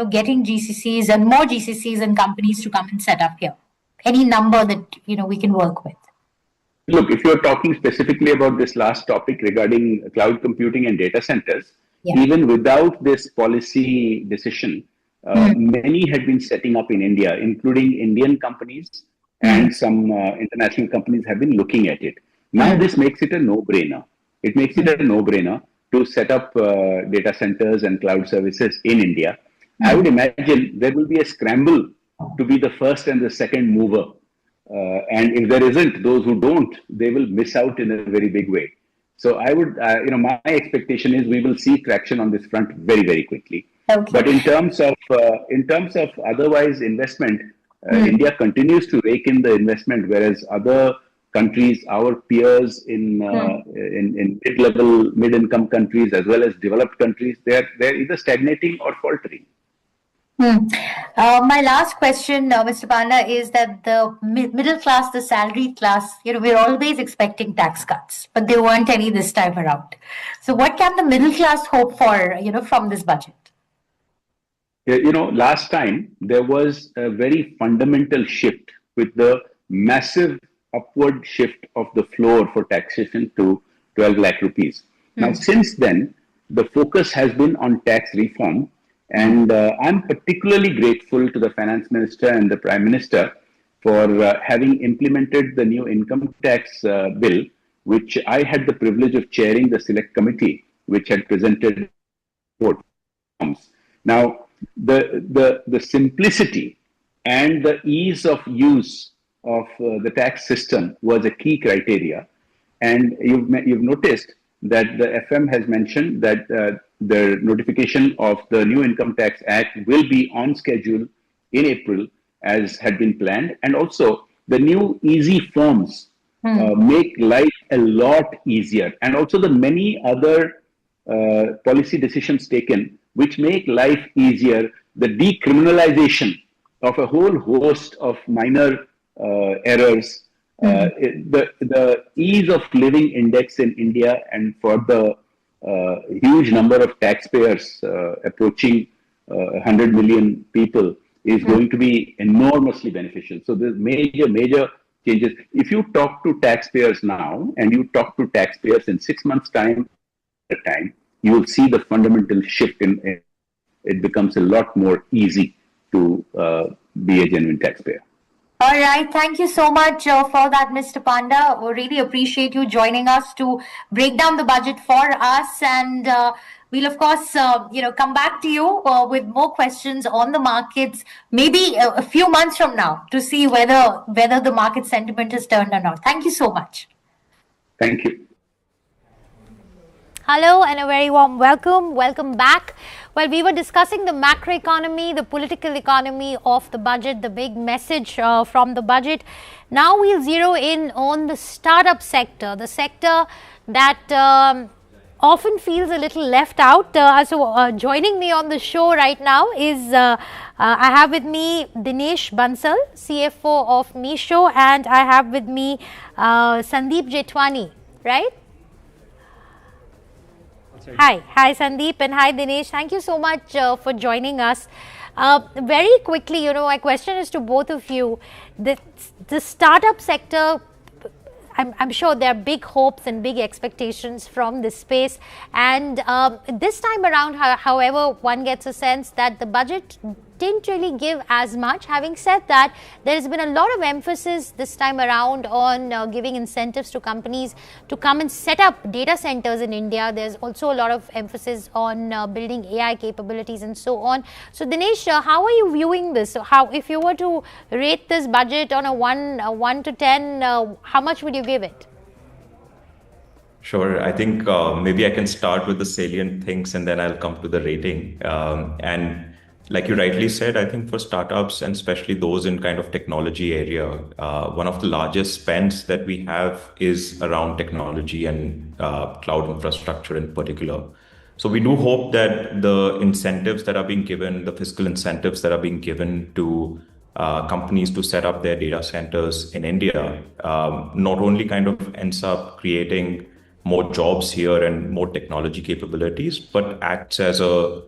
getting GCCs and more GCCs and companies to come and set up here? Any number that we can work with? Look, if you're talking specifically about this last topic regarding cloud computing and data centers, even without this policy decision, many had been setting up in India, including Indian companies, and some international companies have been looking at it. Now this makes it a no-brainer. It makes it a no-brainer to set up data centers and cloud services in India. I would imagine there will be a scramble to be the first and the second mover. And if there isn't, those who don't, they will miss out in a very big way. So I would, my expectation is we will see traction on this front very, very quickly. But in terms of otherwise investment, India continues to rake in the investment, whereas other countries, our peers in mid-level, mid-income countries as well as developed countries, they're either stagnating or faltering. My last question, Mr. Panda, is that the middle class, the salaried class, we're always expecting tax cuts, but there weren't any this time around. So what can the middle class hope for, from this budget? Last time there was a very fundamental shift with the massive upward shift of the floor for taxation to 12 lakh rupees. Now, since then, the focus has been on tax reform. And I'm particularly grateful to the Finance Minister and the Prime Minister for having implemented the new income tax bill, which I had the privilege of chairing the select committee, which had presented reforms. Now, the simplicity and the ease of use of the tax system was a key criteria. And you've noticed that the FM has mentioned that the notification of the new Income Tax Act will be on schedule in April as had been planned. And also the new easy forms make life a lot easier. And also the many other policy decisions taken which make life easier, the decriminalization of a whole host of minor errors, the ease of living index in India, and for the huge number of taxpayers approaching 100 million people is going to be enormously beneficial. So there's major changes. If you talk to taxpayers now and you talk to taxpayers in 6 months' time, you will see the fundamental shift in it becomes a lot more easy to be a genuine taxpayer. All right. Thank you so much for that, Mr. Panda. We really appreciate you joining us to break down the budget for us. And we'll, of course, come back to you with more questions on the markets, maybe a few months from now, to see whether the market sentiment has turned or not. Thank you so much. Thank you. Hello and a very warm welcome. Welcome back. Well, we were discussing the macroeconomy, the political economy of the budget, the big message from the budget. Now we'll zero in on the startup sector, the sector that often feels a little left out. Joining me on the show right now is I have with me Dinesh Bansal, CFO of Meesho, and I have with me Sandeep Jetwani, right? Hi Sandeep and hi Dinesh. Thank you so much for joining us. Very quickly, my question is to both of you. The startup sector, I'm sure there are big hopes and big expectations from this space, and this time around, however, one gets a sense that the budget didn't really give as much. Having said that, there has been a lot of emphasis this time around on giving incentives to companies to come and set up data centers in India. There's also a lot of emphasis on building AI capabilities and so on. So Dinesh, how are you viewing this? So if you were to rate this budget on a 1 to 10, how much would you give it? Sure. I think maybe I can start with the salient things and then I'll come to the rating. And like you rightly said, I think for startups and especially those in kind of technology area, one of the largest spends that we have is around technology and cloud infrastructure in particular. So we do hope that the incentives that are being given, the fiscal incentives that are being given to companies to set up their data centers in India, not only kind of ends up creating more jobs here and more technology capabilities, but acts as a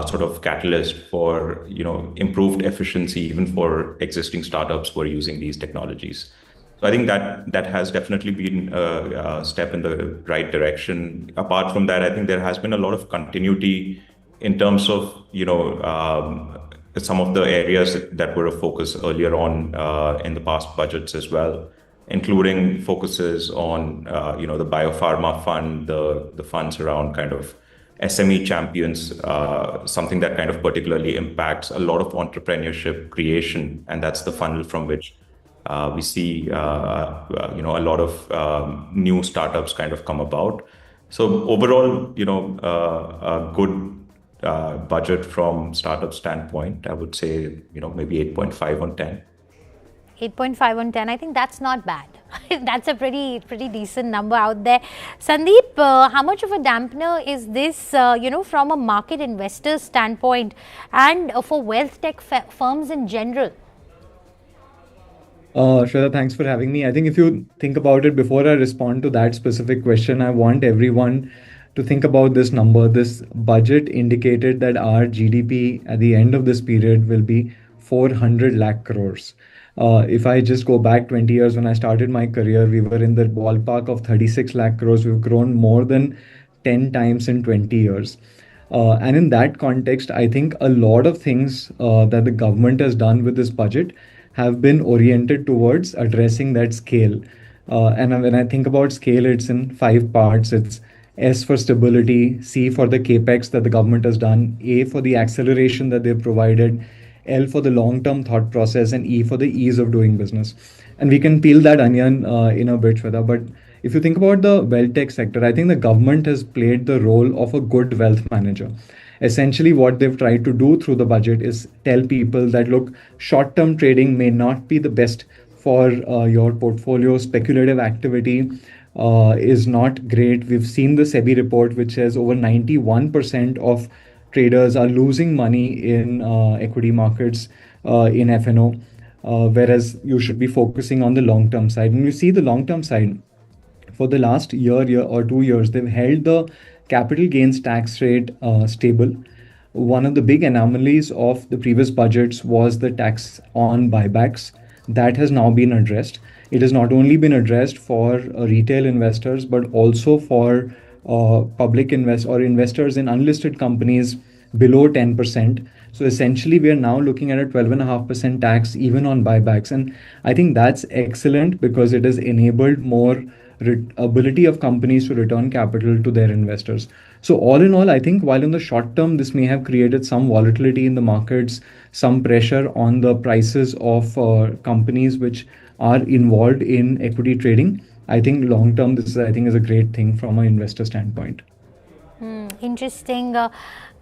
sort of catalyst for improved efficiency even for existing startups who are using these technologies. So I think that has definitely been a step in the right direction. Apart from that, I think there has been a lot of continuity in terms of some of the areas that were a focus earlier on in the past budgets as well, including focuses on the biopharma fund, the funds around kind of SME champions, something that kind of particularly impacts a lot of entrepreneurship creation, and that's the funnel from which we see a lot of new startups kind of come about. So overall, a good budget from startup standpoint, I would say maybe 8.5 on 10. 8.5 on 10. I think that's not bad. That's a pretty decent number out there. Sandeep, how much of a dampener is this, from a market investor standpoint and for wealth tech firms in general? Shweta, thanks for having me. I think if you think about it, before I respond to that specific question, I want everyone to think about this number. This budget indicated that our GDP at the end of this period will be 400 lakh crores. If I just go back 20 years when I started my career, we were in the ballpark of 36 lakh crores. We've grown more than 10 times in 20 years. And in that context, I think a lot of things that the government has done with this budget have been oriented towards addressing that scale. And when I think about scale, it's in 5 parts. It's S for stability, C for the capex that the government has done, A for the acceleration that they've provided, L for the long-term thought process, and E for the ease of doing business. And we can peel that onion in a bit, Shweta. But if you think about the wealth tech sector, I think the government has played the role of a good wealth manager. Essentially, what they've tried to do through the budget is tell people that, look, short-term trading may not be the best for your portfolio, speculative activity is not great. We've seen the SEBI report, which says over 91% of traders are losing money in equity markets in FNO, whereas you should be focusing on the long-term side. When you see the long-term side, for the last year or 2 years, they've held the capital gains tax rate stable. One of the big anomalies of the previous budgets was the tax on buybacks. That has now been addressed. It has not only been addressed for retail investors, but also for public investors in unlisted companies below 10%. So essentially, we are now looking at a 12.5% tax even on buybacks. And I think that's excellent because it has enabled more ability of companies to return capital to their investors. So all in all, I think while in the short term, this may have created some volatility in the markets, some pressure on the prices of companies which are involved in equity trading, I think long term, this is a great thing from an investor standpoint. Interesting.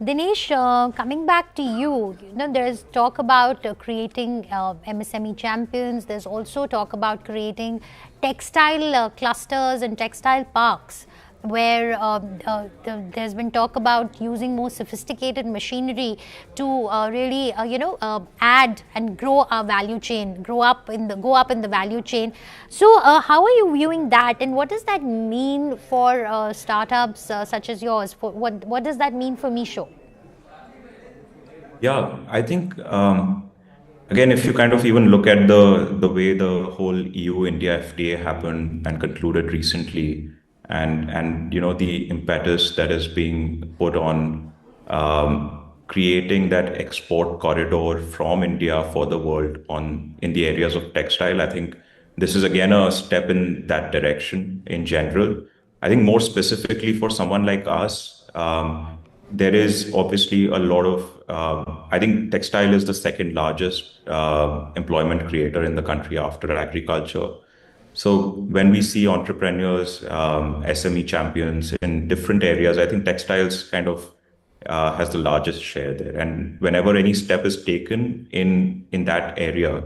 Dinesh, coming back to you, there's talk about creating MSME champions. There's also talk about creating textile clusters and textile parks, where there's been talk about using more sophisticated machinery to really add and grow our value chain, go up in the value chain. So how are you viewing that, and what does that mean for startups such as yours? What does that mean for Meesho? Yeah, I think again, if you kind of even look at the way the whole EU-India FTA happened and concluded recently, and the impetus that is being put on creating that export corridor from India for the world in the areas of textile, I think this is again a step in that direction in general. I think more specifically for someone like us, there is obviously a lot of, I think textile is the second largest employment creator in the country after agriculture. So when we see entrepreneurs, SME champions in different areas, I think textiles kind of has the largest share there. And whenever any step is taken in that area,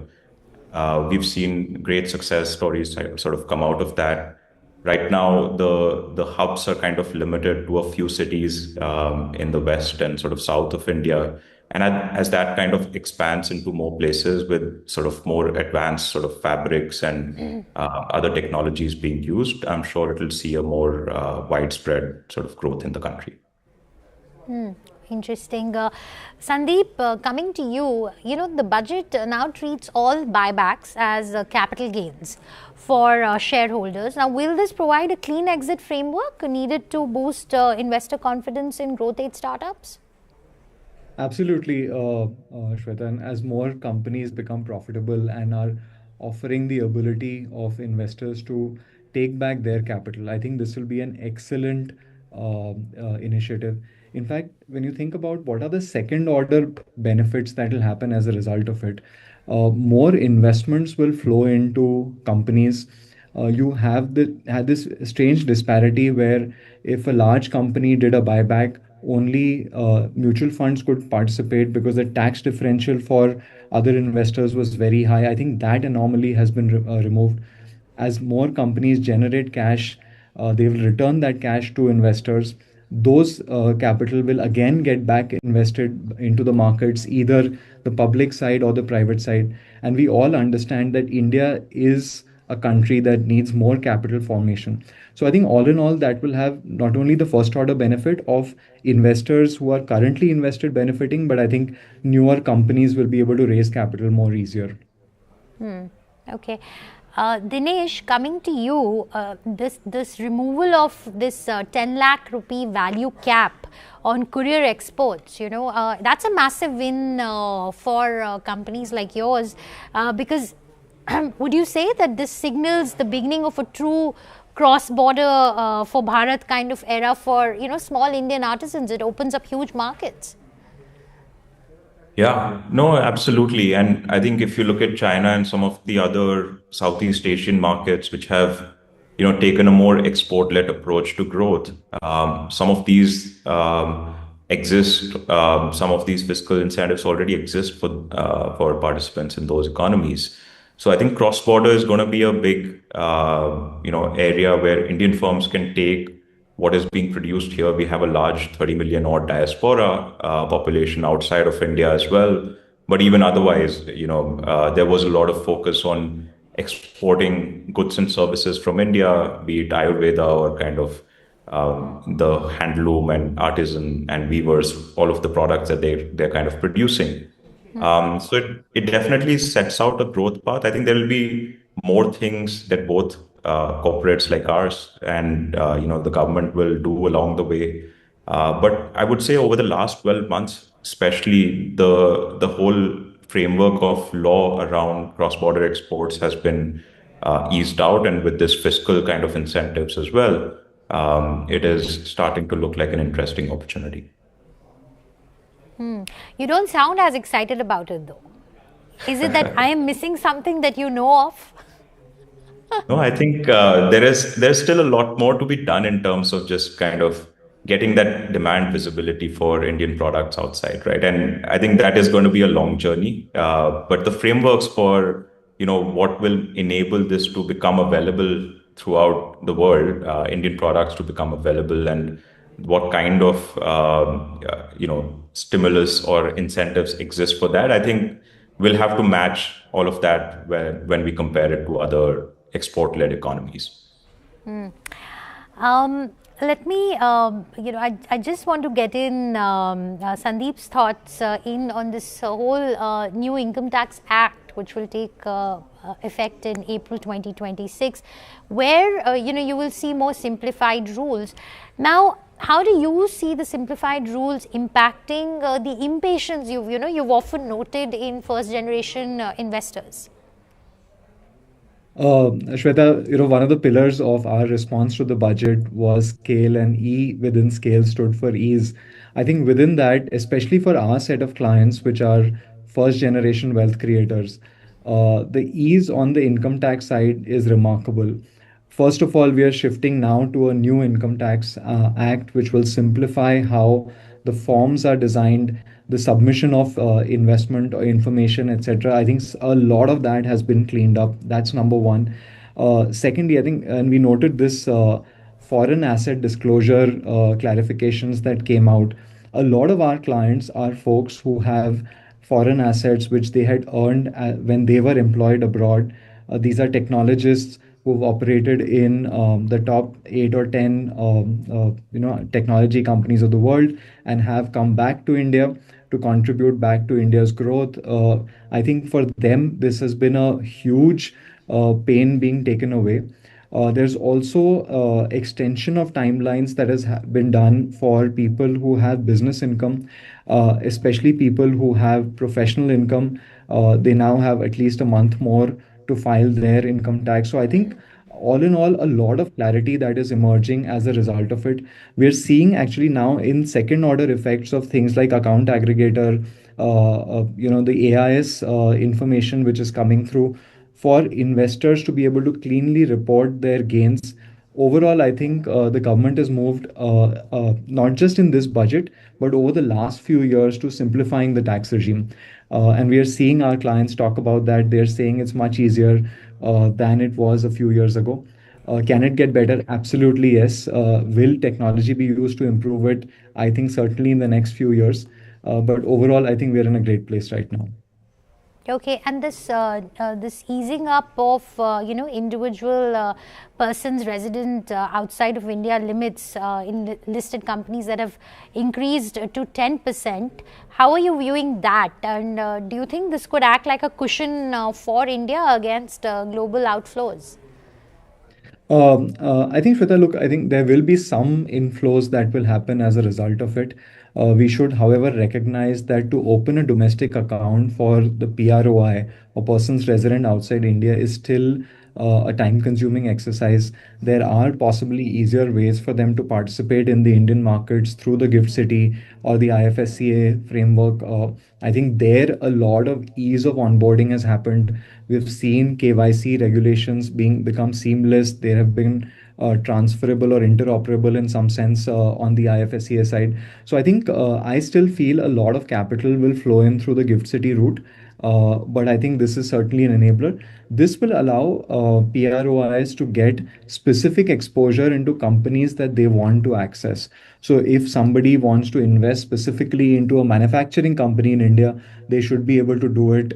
we've seen great success stories sort of come out of that. Right now, the hubs are kind of limited to a few cities in the west and sort of south of India. And as that kind of expands into more places with sort of more advanced sort of fabrics and other technologies being used, I'm sure it will see a more widespread sort of growth in the country. Interesting. Sandeep, coming to you, the budget now treats all buybacks as capital gains for shareholders. Now, will this provide a clean exit framework needed to boost investor confidence in growth age startups? Absolutely, Shweta. And as more companies become profitable and are offering the ability of investors to take back their capital, I think this will be an excellent initiative. In fact, when you think about what are the second order benefits that will happen as a result of it, more investments will flow into companies. You had this strange disparity where if a large company did a buyback, only mutual funds could participate because the tax differential for other investors was very high. I think that anomaly has been removed. As more companies generate cash, they will return that cash to investors. Those capital will again get back invested into the markets, either the public side or the private side. And we all understand that India is a country that needs more capital formation. So I think all in all, that will have not only the first order benefit of investors who are currently invested benefiting, but I think newer companies will be able to raise capital more easier. Okay. Dinesh, coming to you, this removal of this 10 lakh rupee value cap on courier exports, that's a massive win for companies like yours, because would you say that this signals the beginning of a true cross-border for Bharat kind of era for small Indian artisans? It opens up huge markets. Yeah, no, absolutely. And I think if you look at China and some of the other Southeast Asian markets which have, taken a more export-led approach to growth, some of these exist. Some of these fiscal incentives already exist for participants in those economies. So I think cross-border is going to be a big, area where Indian firms can take what is being produced here. We have a large 30 million odd diaspora population outside of India as well. But even otherwise, there was a lot of focus on exporting goods and services from India, be it Ayurveda or kind of the handloom and artisan and weavers, all of the products that they're kind of producing. So it definitely sets out a growth path. I think there will be more things that both corporates like ours and the government will do along the way. But I would say over the last 12 months, especially the whole framework of law around cross-border exports has been eased out, and with this fiscal kind of incentives as well, it is starting to look like an interesting opportunity. You don't sound as excited about it though. Is it that I am missing something that you know of? No, I think there's still a lot more to be done in terms of just kind of getting that demand visibility for Indian products outside, right? And I think that is going to be a long journey. But the frameworks for what will enable this to become available throughout the world, Indian products to become available, and what kind of stimulus or incentives exist for that, I think we'll have to match all of that when we compare it to other export-led economies. Let me, I just want to get in Sandeep's thoughts in on this whole new Income Tax Act, which will take effect in April 2026, where, you will see more simplified rules. Now, how do you see the simplified rules impacting the impatience you've often noted in first-generation investors? Shweta, one of the pillars of our response to the budget was scale, and E within scale stood for ease. I think within that, especially for our set of clients, which are first-generation wealth creators, the ease on the income tax side is remarkable. First of all, we are shifting now to a new Income Tax Act, which will simplify how the forms are designed, the submission of investment or information, etc. I think a lot of that has been cleaned up. That's number one. Secondly, I think, and we noted this foreign asset disclosure clarifications that came out. A lot of our clients are folks who have foreign assets which they had earned when they were employed abroad. These are technologists who've operated in the top 8 or 10 technology companies of the world and have come back to India to contribute back to India's growth. I think for them, this has been a huge pain being taken away. There's also extension of timelines that has been done for people who have business income, especially people who have professional income. They now have at least a month more to file their income tax. So I think all in all, a lot of clarity that is emerging as a result of it. We're seeing actually now in second order effects of things like account aggregator, the AIS information which is coming through for investors to be able to cleanly report their gains. Overall, I think the government has moved not just in this budget, but over the last few years to simplifying the tax regime. And we are seeing our clients talk about that. They're saying it's much easier than it was a few years ago. Can it get better? Absolutely, yes. Will technology be used to improve it? I think certainly in the next few years. But overall, I think we're in a great place right now. Okay, and this easing up of individual persons resident outside of India limits in listed companies that have increased to 10%. How are you viewing that? And do you think this could act like a cushion for India against global outflows? I think, Shweta, look, I think there will be some inflows that will happen as a result of it. We should, however, recognize that to open a domestic account for the PROI or persons resident outside India is still a time-consuming exercise. There are possibly easier ways for them to participate in the Indian markets through the GIFT City or the IFSCA framework. I think there a lot of ease of onboarding has happened. We've seen KYC regulations become seamless. There have been transferable or interoperable in some sense on the IFSCA side. So I think I still feel a lot of capital will flow in through the GIFT City route. But I think this is certainly an enabler. This will allow PROIs to get specific exposure into companies that they want to access. So if somebody wants to invest specifically into a manufacturing company in India, they should be able to do it.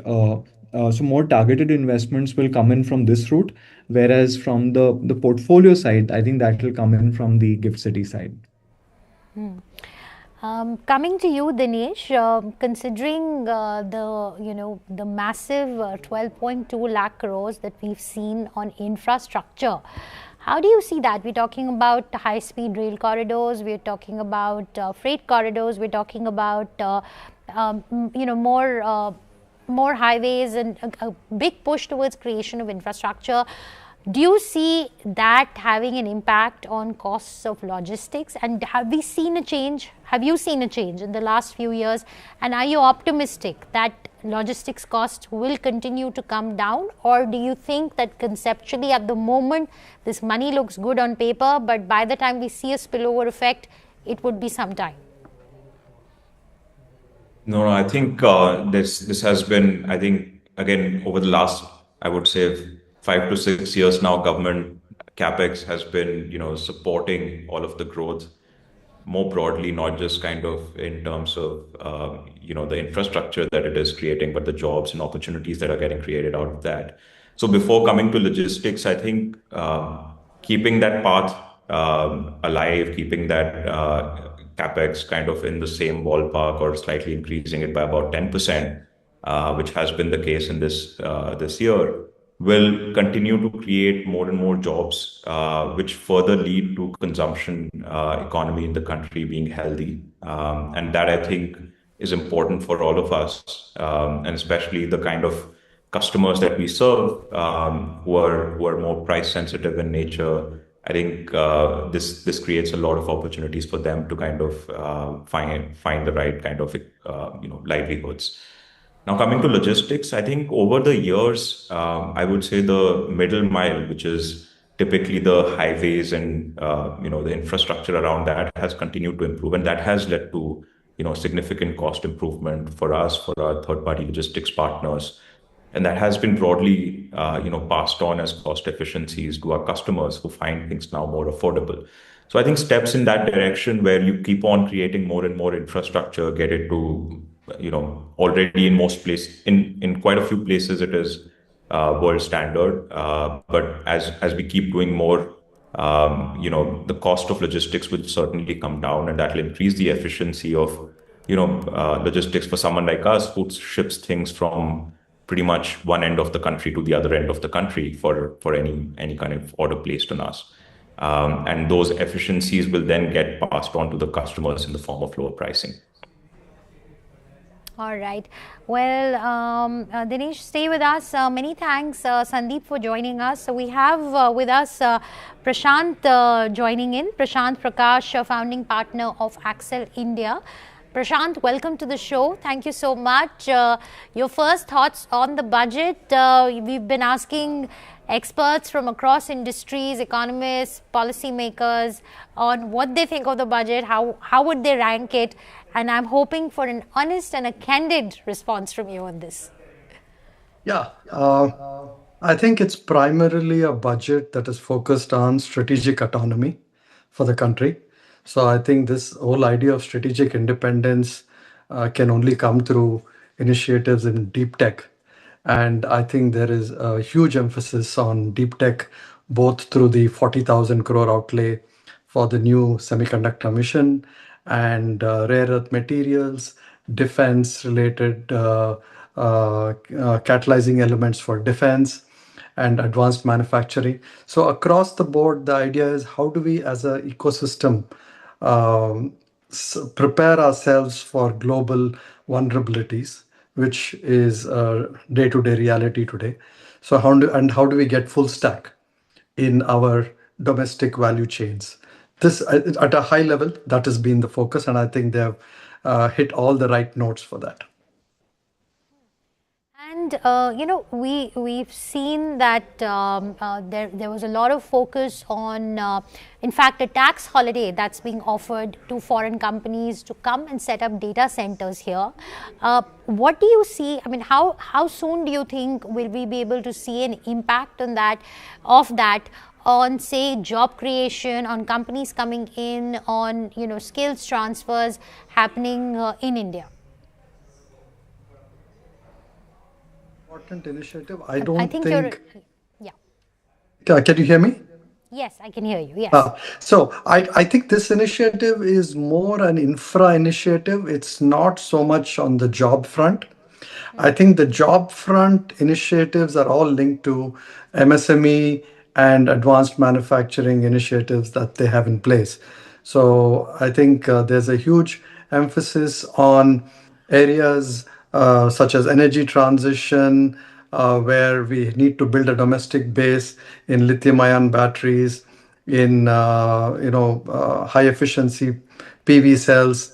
So more targeted investments will come in from this route, whereas from the portfolio side, I think that will come in from the GIFT City side. Coming to you, Dinesh, considering the massive 12.2 lakh crores that we've seen on infrastructure, how do you see that? We're talking about high-speed rail corridors, we're talking about freight corridors, we're talking about more highways and a big push towards creation of infrastructure. Do you see that having an impact on costs of logistics? And have we seen a change? Have you seen a change in the last few years? And are you optimistic that logistics costs will continue to come down? Or do you think that conceptually at the moment, this money looks good on paper, but by the time we see a spillover effect, it would be some time? No, I think this has been, I think, again, over the last, I would say, 5 to 6 years now, government capex has been, supporting all of the growth more broadly, not just kind of in terms of, the infrastructure that it is creating, but the jobs and opportunities that are getting created out of that. So before coming to logistics, I think keeping that path alive, keeping that capex kind of in the same ballpark or slightly increasing it by about 10%, which has been the case in this year, will continue to create more and more jobs, which further lead to consumption economy in the country being healthy. And that, I think, is important for all of us, and especially the kind of customers that we serve, who are more price sensitive in nature. I think this creates a lot of opportunities for them to kind of find the right kind of livelihoods. Now, coming to logistics, I think over the years, I would say the middle mile, which is typically the highways and the infrastructure around that, has continued to improve, and that has led to significant cost improvement for us, for our third-party logistics partners, and that has been broadly passed on as cost efficiencies to our customers who find things now more affordable. So I think steps in that direction, where you keep on creating more and more infrastructure, get it to already in most places, in quite a few places, it is world standard. But as we keep doing more, the cost of logistics will certainly come down, and that will increase the efficiency of logistics for someone like us who ships things from pretty much one end of the country to the other end of the country for any kind of order placed on us. And those efficiencies will then get passed on to the customers in the form of lower pricing. All right. Well, Dinesh, stay with us. Many thanks, Sandeep, for joining us. So we have with us Prashant joining in. Prashant Prakash, founding partner of Axel India. Prashant, welcome to the show. Thank you so much. Your first thoughts on the budget. We've been asking experts from across industries, economists, policymakers, on what they think of the budget, how would they rank it, and I'm hoping for an honest and a candid response from you on this. Yeah, I think it's primarily a budget that is focused on strategic autonomy for the country. So I think this whole idea of strategic independence can only come through initiatives in deep tech. And I think there is a huge emphasis on deep tech, both through the 40,000 crore outlay for the new semiconductor mission and rare earth materials, defense-related catalyzing elements for defense and advanced manufacturing. So across the board, the idea is how do we as an ecosystem prepare ourselves for global vulnerabilities, which is a day-to-day reality today. So how do we get full stack in our domestic value chains? This, at a high level, that has been the focus, and I think they have hit all the right notes for that. And we've seen that there was a lot of focus on, in fact, a tax holiday that's being offered to foreign companies to come and set up data centers here. What do you see? I mean, how soon do you think will we be able to see an impact on that, on say job creation, on companies coming in, on skills transfers happening in India? Important initiative. I think yeah. Can you hear me? Yes, I can hear you. Yes. So I think this initiative is more an infra initiative. It's not so much on the job front. I think the job front initiatives are all linked to MSME and advanced manufacturing initiatives that they have in place. So I think there's a huge emphasis on areas such as energy transition, where we need to build a domestic base in lithium-ion batteries, in high efficiency PV cells,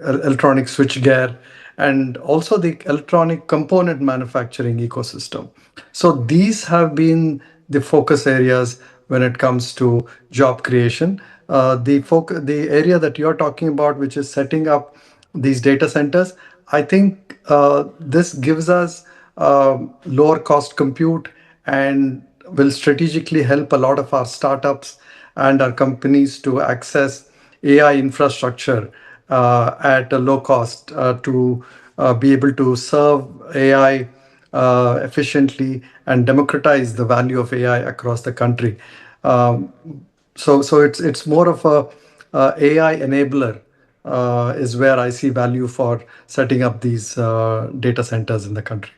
electronic switchgear, and also the electronic component manufacturing ecosystem. So these have been the focus areas when it comes to job creation. The area that you're talking about, which is setting up these data centers, I think this gives us lower cost compute and will strategically help a lot of our startups and our companies to access AI infrastructure at a low cost to be able to serve AI efficiently and democratize the value of AI across the country. So it's more of a AI enabler is where I see value for setting up these data centers in the country.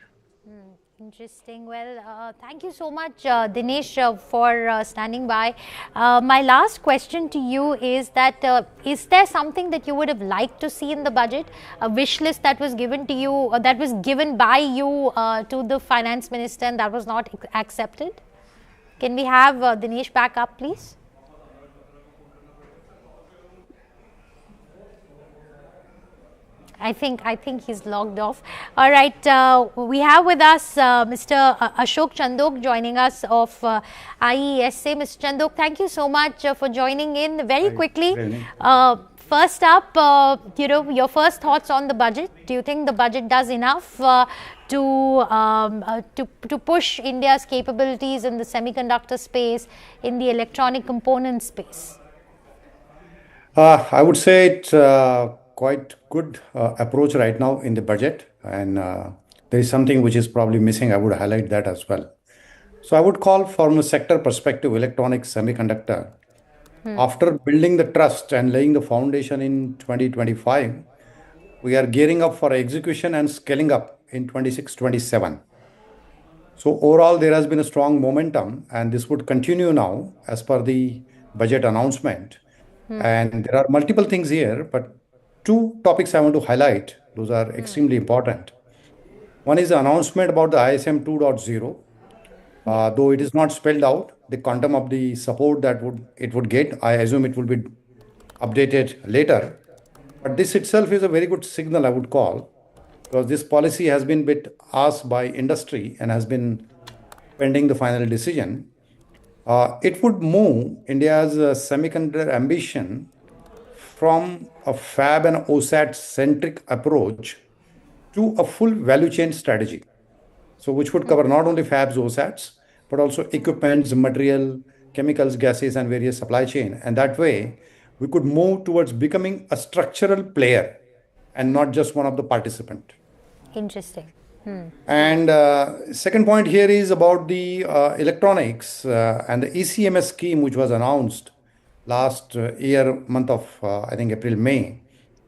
Interesting. Well, thank you so much, Dinesh, for standing by. My last question to you is that is there something that you would have liked to see in the budget, a wish list that was given to you, or that was given by you to the finance minister and that was not accepted? Can we have Dinesh back up, please? I think he's logged off. All right, we have with us Mr. Ashok Chandok joining us of IESA. Mr. Chandok, thank you so much for joining in. Very quickly, first up, your first thoughts on the budget. Do you think the budget does enough to push India's capabilities in the semiconductor space, in the electronic component space? I would say it's quite good approach right now in the budget, and there is something which is probably missing. I would highlight that as well. So I would call from a sector perspective, electronics, semiconductor. After building the trust and laying the foundation in 2025, we are gearing up for execution and scaling up in 26-27. So overall, there has been a strong momentum, and this would continue now as per the budget announcement. And there are multiple things here, but two topics I want to highlight. Those are extremely important. One is the announcement about the ISM 2.0. Though it is not spelled out, the quantum of the support that it would get, I assume it will be updated later. But this itself is a very good signal, I would call, because this policy has been a bit asked by industry and has been pending the final decision. It would move India's semiconductor ambition from a fab and OSAT-centric approach to a full value chain strategy. So which would cover not only fabs, OSATs, but also equipments, material, chemicals, gases, and various supply chain. And that way, we could move towards becoming a structural player and not just one of the participants. Interesting. And second point here is about the electronics and the ECMS scheme, which was announced last year, month of, I think, April, May,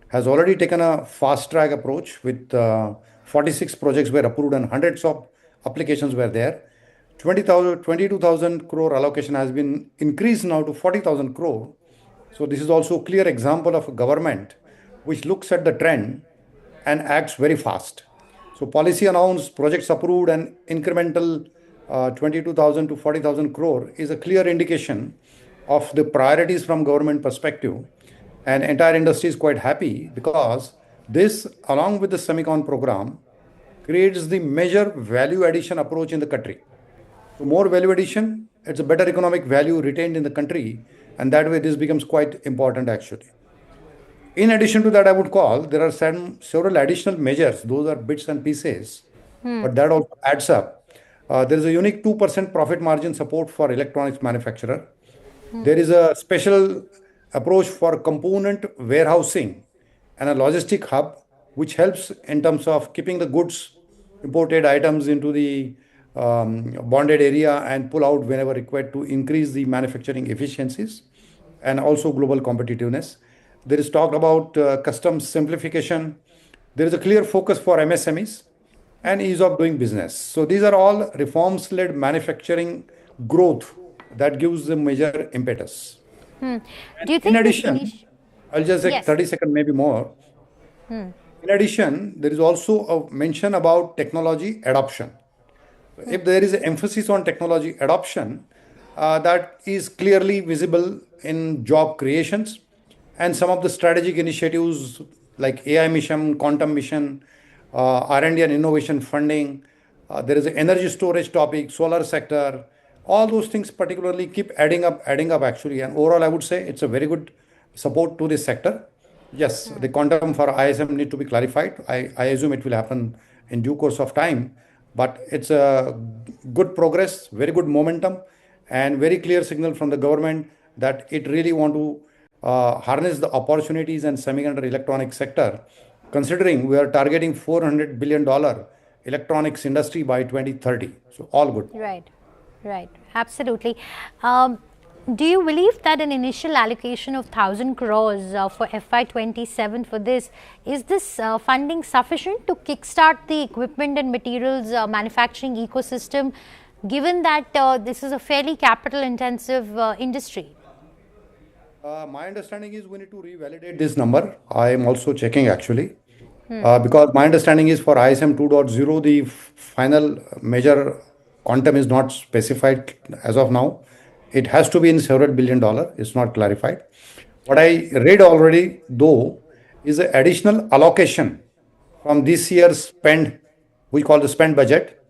has already taken a fast track approach with 46 projects were approved and hundreds of applications were there. 22,000 crore allocation has been increased now to 40,000 crore. So this is also a clear example of a government which looks at the trend and acts very fast. So policy announced, projects approved, and incremental 22,000 to 40,000 crore is a clear indication of the priorities from government perspective. And entire industry is quite happy because This, along with the semicon program, creates the major value addition approach in the country. So more value addition, it's a better economic value retained in the country, and that way this becomes quite important actually. In addition to that, I would call there are several additional measures. Those are bits and pieces, but that also adds up. There is a unique 2% profit margin support for electronics manufacturer. There is a special approach for component warehousing and a logistic hub, which helps in terms of keeping the goods, imported items into the bonded area and pull out whenever required to increase the manufacturing efficiencies and also global competitiveness. There is talk about customs simplification. There is a clear focus for MSMEs and ease of doing business. So these are all reforms-led manufacturing growth that gives the major impetus. Do you think in addition, I'll just take 30 seconds, maybe more. In addition, there is also a mention about technology adoption. If there is an emphasis on technology adoption, that is clearly visible in job creations and some of the strategic initiatives like AI mission, quantum mission, R&D and innovation funding. There is an energy storage topic, solar sector. All those things particularly keep adding up actually. And overall, I would say it's a very good support to this sector. Yes, the quantum for ISM need to be clarified. I assume it will happen in due course of time. But it's a good progress, very good momentum, and very clear signal from the government that it really want to harness the opportunities in semiconductor electronics sector, considering we are targeting $400 billion electronics industry by 2030. So all good. Right, absolutely. Do you believe that an initial allocation of 1,000 crores for FY27 for this, is this funding sufficient to kickstart the equipment and materials manufacturing ecosystem, given that this is a fairly capital intensive industry? My understanding is we need to revalidate this number. I am also checking actually, because my understanding is for ISM 2.0, the final major quantum is not specified as of now. It has to be in several $billion. It's not clarified. What I read already, though, is the additional allocation from this year's spend, we call the spend budget,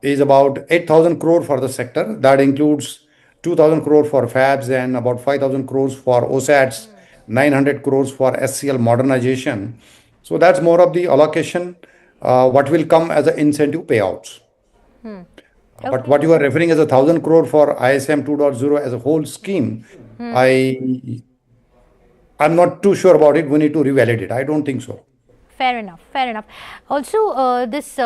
is about 8,000 crore for the sector. That includes 2,000 crore for fabs and about 5,000 crores for OSATs, 900 crores for SCL modernization. So that's more of the allocation, what will come as an incentive payouts. But what you are referring as 1,000 crore for ISM 2.0 as a whole scheme, I'm not too sure about it. We need to revalidate it. I don't think so. Fair enough. Also, this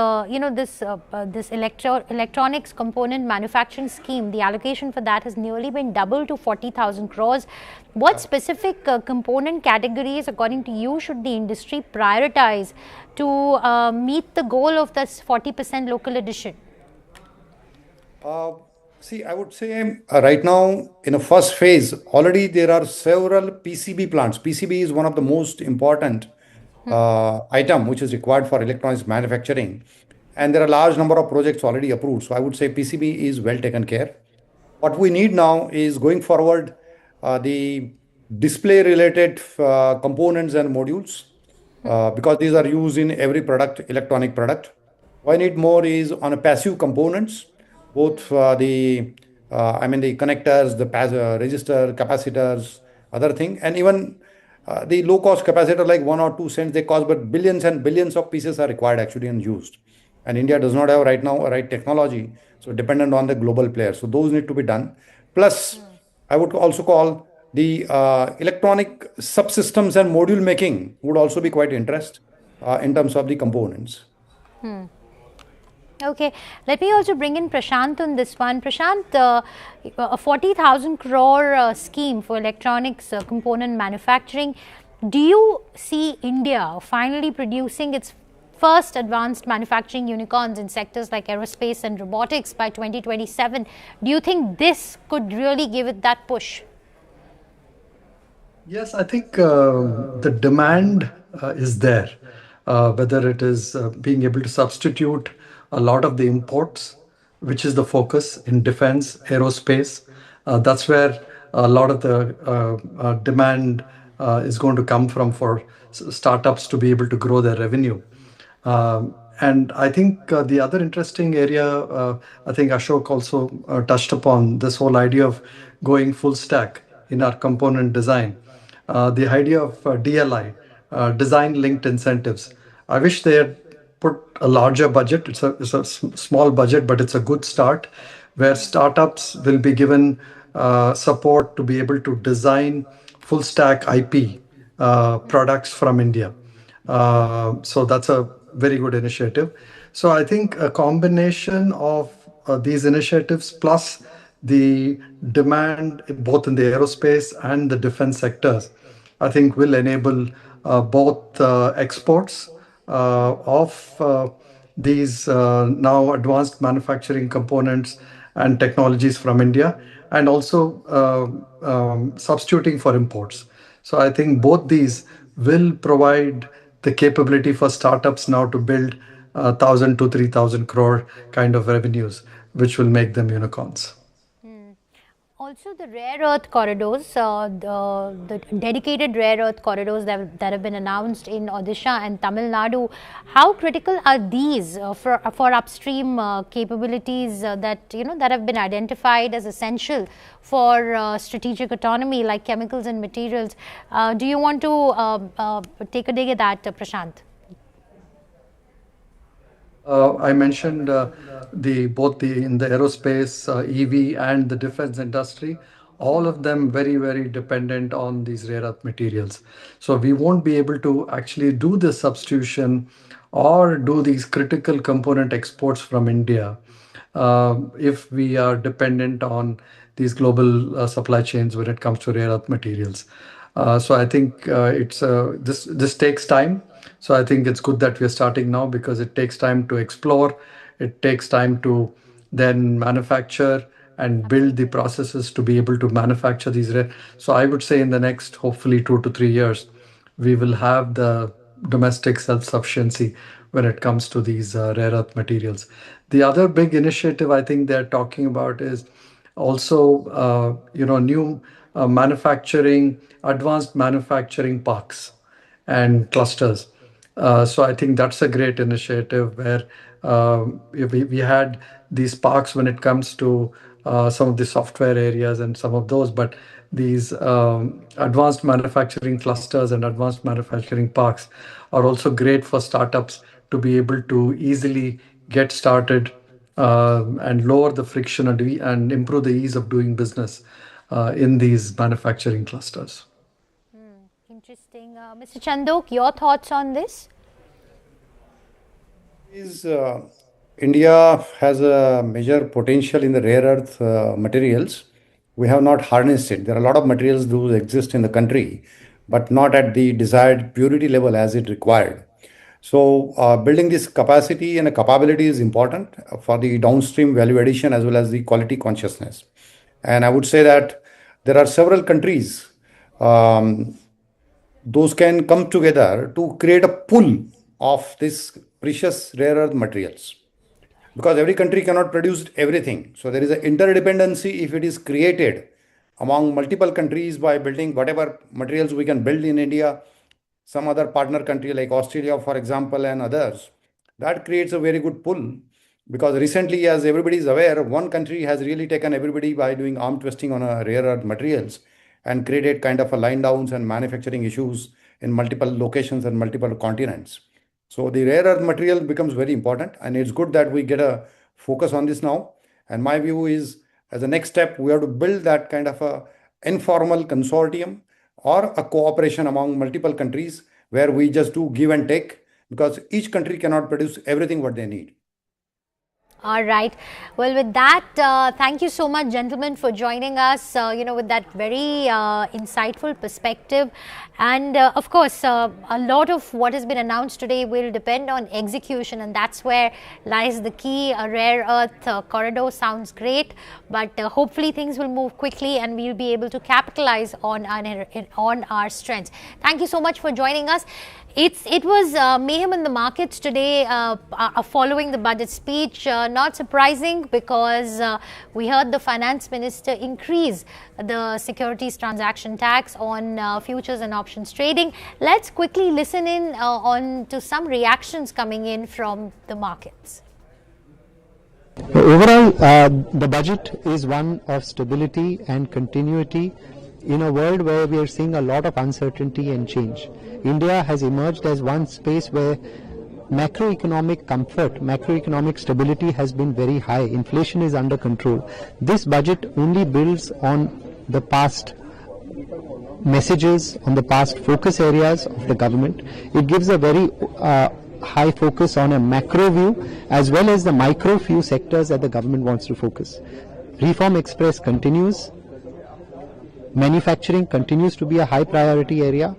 electronics component manufacturing scheme, the allocation for that has nearly been doubled to 40,000 crores. What specific component categories, according to you, should the industry prioritize to meet the goal of this 40% local addition? See, I would say right now in a first phase, already there are several PCB plants. PCB is one of the most important item which is required for electronics manufacturing. And there are a large number of projects already approved. So I would say PCB is well taken care. What we need now is going forward, the display related components and modules, because these are used in every product, electronic product. What I need more is on a passive components, both the connectors, the resistor, capacitors, other thing, and even the low cost capacitor like 1 or 2 cents they cost, but billions and billions of pieces are required actually and used. And India does not have right now a right technology, so dependent on the global players. So those need to be done. Plus, I would also call the electronic subsystems and module making would also be quite interest in terms of the components. Okay, let me also bring in Prashant on this one. Prashant, a 40,000 crore scheme for electronics component manufacturing. Do you see India finally producing its first advanced manufacturing unicorns in sectors like aerospace and robotics by 2027? Do you think this could really give it that push? Yes, I think the demand is there, whether it is being able to substitute a lot of the imports, which is the focus in defense, aerospace. That's where a lot of the demand is going to come from for startups to be able to grow their revenue. And I think the other interesting area, I think Ashok also touched upon this whole idea of going full stack in our component design. The idea of DLI, design linked incentives. I wish they had put a larger budget. It's a small budget, but it's a good start where startups will be given support to be able to design full stack IP products from India. So that's a very good initiative. So I think a combination of these initiatives plus the demand both in the aerospace and the defense sectors, I think will enable both exports of these now advanced manufacturing components and technologies from India, and also substituting for imports. So I think both these will provide the capability for startups now to build 1,000 to 3,000 crore kind of revenues, which will make them unicorns. Also, the rare earth corridors, the dedicated rare earth corridors that have been announced in Odisha and Tamil Nadu, how critical are these for upstream capabilities that have been identified as essential for strategic autonomy, like chemicals and materials? Do you want to take a dig at that, Prashant? I mentioned both in the aerospace, EV, and the defense industry, all of them very, very dependent on these rare earth materials. So we won't be able to actually do the substitution or do these critical component exports from India if we are dependent on these global supply chains when it comes to rare earth materials. So I think this takes time. So I think it's good that we are starting now because it takes time to explore. It takes time to then manufacture and build the processes to be able to manufacture these. So I would say in the next, hopefully 2 to 3 years, we will have the domestic self-sufficiency when it comes to these rare earth materials. The other big initiative I think they're talking about is also, new advanced manufacturing parks and clusters. So I think that's a great initiative where we had these parks when it comes to some of the software areas and some of those, but these advanced manufacturing clusters and advanced manufacturing parks are also great for startups to be able to easily get started and lower the friction and improve the ease of doing business in these manufacturing clusters. Interesting. Mr. Chandok, your thoughts on this? India has a major potential in the rare earth materials. We have not harnessed it. There are a lot of materials that exist in the country, but not at the desired purity level as it required. So building this capacity and a capability is important for the downstream value addition as well as the quality consciousness. And I would say that there are several countries those can come together to create a pool of this precious rare earth materials, because every country cannot produce everything. So there is an interdependency if it is created among multiple countries by building whatever materials we can build in India, some other partner country like Australia, for example, and others. That creates a very good pull, because recently, as everybody is aware, one country has really taken everybody by doing arm twisting on a rare earth materials and created kind of a line downs and manufacturing issues in multiple locations and multiple continents. So the rare earth material becomes very important, and it's good that we get a focus on this now. And my view is, as a next step, we have to build that kind of a informal consortium or a cooperation among multiple countries where we just do give and take, because each country cannot produce everything what they need. All right. Well, with that, thank you so much, gentlemen, for joining us, with that very insightful perspective. And of course, a lot of what has been announced today will depend on execution, and that's where lies the key. A rare earth corridor sounds great, but hopefully things will move quickly and we'll be able to capitalize on our strengths. Thank you so much for joining us. It was mayhem in the markets today following the budget speech. Not surprising, because we heard the finance minister increase the securities transaction tax on futures and options trading. Let's quickly listen in on to some reactions coming in from the markets. Overall, the budget is one of stability and continuity in a world where we are seeing a lot of uncertainty and change. India has emerged as one space where macroeconomic comfort, macroeconomic stability has been very high. Inflation is under control. This budget only builds on the past messages, on the past focus areas of the government. It gives a very high focus on a macro view as well as the micro few sectors that the government wants to focus. Reform Express continues. Manufacturing continues to be a high priority area.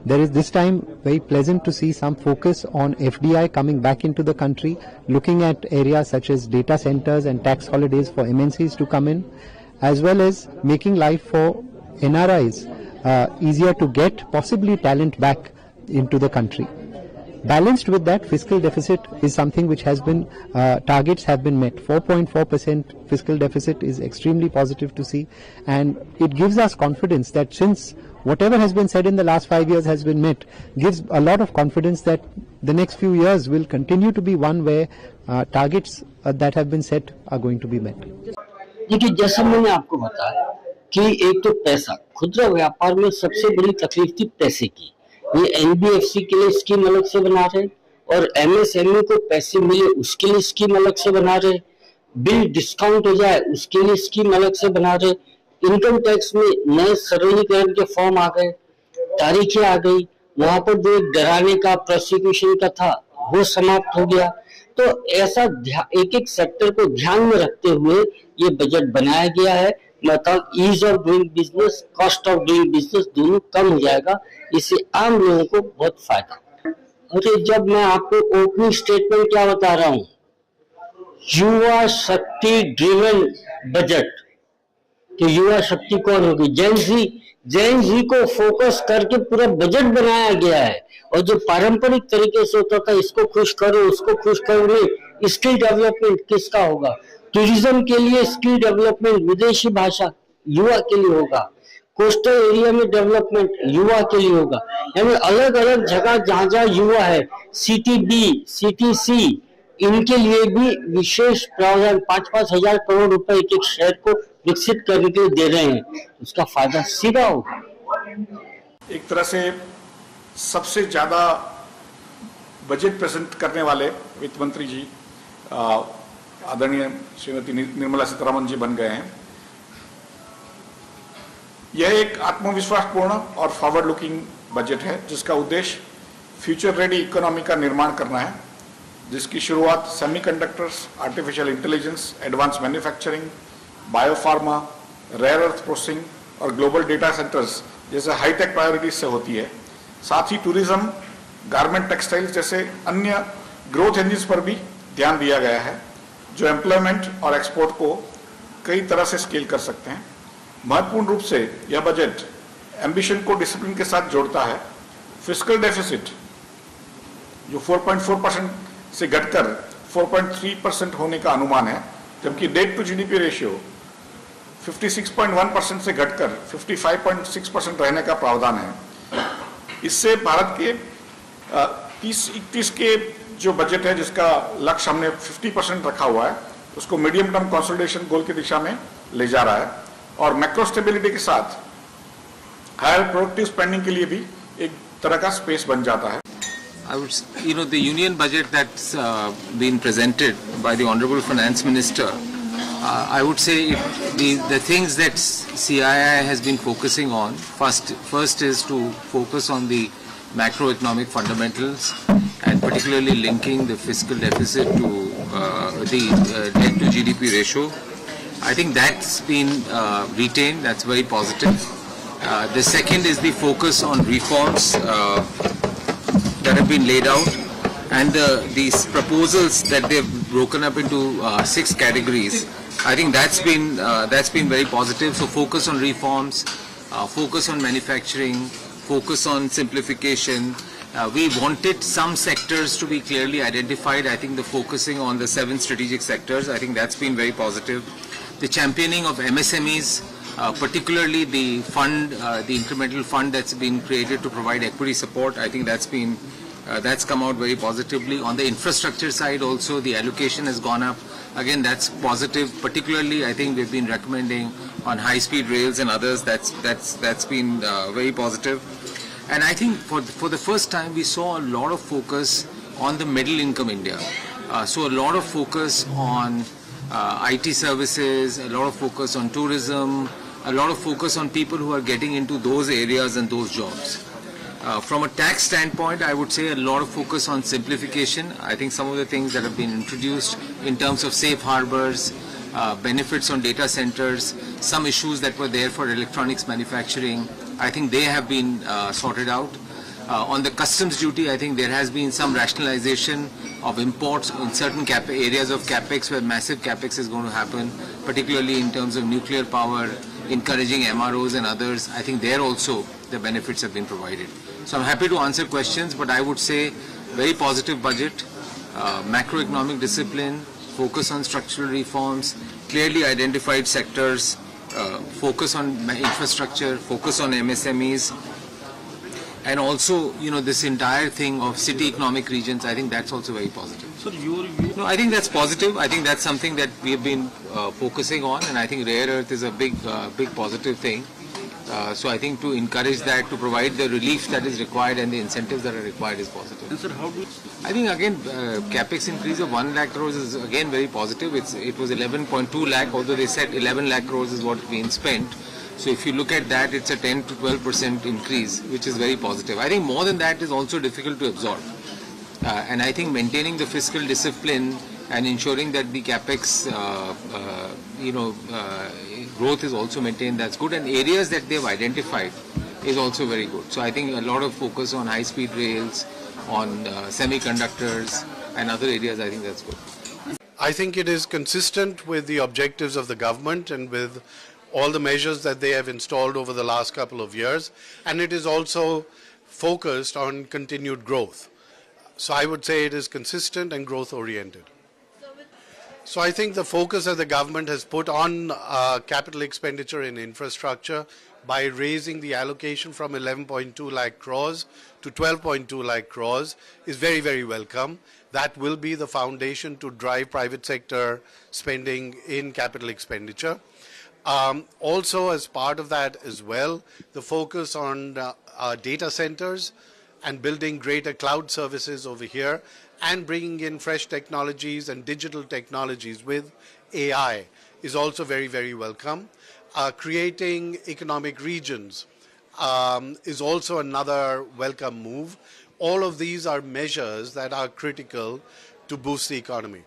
There is this time very pleasant to see some focus on FDI coming back into the country, looking at areas such as data centers and tax holidays for MNCs to come in, as well as making life for NRIs easier to get possibly talent back into the country. Balanced with that, fiscal deficit is something which has been, targets have been met. 4.4% fiscal deficit is extremely positive to see, and it gives us confidence that since whatever has been said in the last 5 years has been met, gives a lot of confidence that the next few years will continue to be one where targets that have been set are going to be met. देखिए, जैसा मैंने आपको बताया कि एक तो पैसा, खुदरा व्यापार में सबसे बड़ी तकलीफ थी पैसे की। ये एनबीएफसी के लिए स्कीम अलग से बना रहे और एमएसएमई को पैसे मिले उसके लिए स्कीम अलग से बना रहे, बिल डिस्काउंट हो जाए उसके लिए स्कीम अलग से बना रहे, इनकम टैक्स में नए सरलीकरण के फॉर्म आ गए, तारीखें आ गई, वहां पर जो डराने का प्रोसिक्यूशन का था वो समाप्त हो गया। तो ऐसा एक एक सेक्टर को ध्यान में रखते हुए ये बजट बनाया गया है। मतलब ease of doing business, cost of doing business दोनों कम हो जाएगा, इससे आम लोगों को बहुत फायदा। और जब मैं आपको ओपनिंग स्टेटमेंट क्या बता रहा हूँ, युवा शक्ति ड्रिवन बजट, तो युवा शक्ति कौन होगी? जैन जी को फोकस करके पूरा बजट बनाया गया है। और जो पारंपरिक तरीके से होता था इसको खुश करो उसको खुश करो, नहीं, स्किल डेवलपमेंट किसका होगा? टूरिज्म के लिए स्किल डेवलपमेंट, विदेशी भाषा युवा के लिए होगा, कोस्टल एरिया में डेवलपमेंट युवा के लिए होगा। यानी अलग अलग जगह जहां जहां युवा है, सीटीबी, सीटीसी, इनके लिए भी विशेष प्रावधान 5-5 हजार करोड़ रुपए एक एक शहर को विकसित करने के लिए दे रहे हैं, उसका फायदा सीधा होगा। एक तरह से सबसे ज्यादा बजट प्रेजेंट करने वाले वित्त मंत्री जी आदरणीय श्रीमती निर्मला सीतारमन जी बन गए हैं। यह एक आत्मविश्वासपूर्ण और फॉरवर्ड लुकिंग बजट है जिसका उद्देश्य फ्यूचर रेडी इकोनॉमी का निर्माण करना है, जिसकी शुरुआत semiconductors, artificial intelligence, advance manufacturing, biopharma, rare earth processing और ग्लोबल डेटा सेंटर्स जैसे हाईटेक प्रायोरिटीज से होती है। साथ ही टूरिज्म, गारमेंट, टेक्सटाइल्स जैसे अन्य ग्रोथ इंजिन्स पर भी ध्यान दिया गया है जो एम्प्लॉयमेंट और एक्सपोर्ट को कई तरह से स्केल कर सकते हैं। महत्वपूर्ण रूप से यह बजट एम्बिशन को डिसिप्लिन के साथ जोड़ता है। फिस्कल डेफिसिट जो 4.4% से घटकर 4.3% होने का अनुमान है, जबकि डेट टू जीडीपी रेशियो 56.1% से घटकर 55.6% रहने का प्रावधान है। इससे भारत के 30-31 के जो बजट है जिसका लक्ष्य हमने 50% रखा हुआ है, उसको मीडियम टर्म कंसोलिडेशन गोल की दिशा में ले जा रहा है और मैक्रो स्टेबिलिटी के साथ हायर प्रोडक्टिव स्पेंडिंग के लिए भी एक तरह का स्पेस बन जाता है। I would, the union budget that's been presented by the Honorable Finance Minister, I would say the things that CII has been focusing on, first is to focus on the macroeconomic fundamentals and particularly linking the fiscal deficit to the debt to GDP ratio. I think that's been retained, that's very positive. The second is the focus on reforms that have been laid out, and these proposals that they've broken up into 6 categories. I think that's been very positive. So focus on reforms, focus on manufacturing, focus on simplification, We wanted some sectors to be clearly identified. I think the focusing on the 7 strategic sectors, I think that's been very positive. The championing of MSMEs, particularly the fund, the incremental fund that's been created to provide equity support, I think that's been that's come out very positively. On the infrastructure side also, the allocation has gone up. Again, that's positive. Particularly, I think we've been recommending on high-speed rails and others. That's been very positive. And I think for the first time, we saw a lot of focus on the middle income India. So a lot of focus on IT services, a lot of focus on tourism, a lot of focus on people who are getting into those areas and those jobs. From a tax standpoint, I would say a lot of focus on simplification. I think some of the things that have been introduced in terms of safe harbors, benefits on data centers, some issues that were there for electronics manufacturing, I think they have been sorted out. On the customs duty, I think there has been some rationalization of imports in certain areas of capex where massive capex is going to happen, particularly in terms of nuclear power, encouraging MROs and others. I think there also the benefits have been provided. So I'm happy to answer questions, but I would say very positive budget, macroeconomic discipline, focus on structural reforms, clearly identified sectors, focus on infrastructure, focus on MSMEs, and also, this entire thing of city economic regions, I think that's also very positive. So no, I think that's positive. I think that's something that we have been focusing on, and I think rare earth is a big positive thing. So I think to encourage that, to provide the relief that is required and the incentives that are required is positive. And sir, I think again, capex increase of 1 lakh crores is again very positive. It was 11.2 lakh, although they said 11 lakh crores is what being spent. So if you look at that, it's a 10 to 12% increase, which is very positive. I think more than that is also difficult to absorb. And I think maintaining the fiscal discipline and ensuring that the capex, growth is also maintained, that's good. And areas that they've identified is also very good. So I think a lot of focus on high-speed rails, on semiconductors and other areas, I think that's good. I think it is consistent with the objectives of the government and with all the measures that they have installed over the last couple of years, and it is also focused on continued growth. So I would say it is consistent and growth oriented. So I think the focus that the government has put on capital expenditure in infrastructure by raising the allocation from 11.2 lakh crores to 12.2 lakh crores is very, very welcome. That will be the foundation to drive private sector spending in capital expenditure. Also, as part of that as well, the focus on data centers and building greater cloud services over here and bringing in fresh technologies and digital technologies with AI is also very, very welcome. Creating economic regions is also another welcome move. All of these are measures that are critical to boost the economy.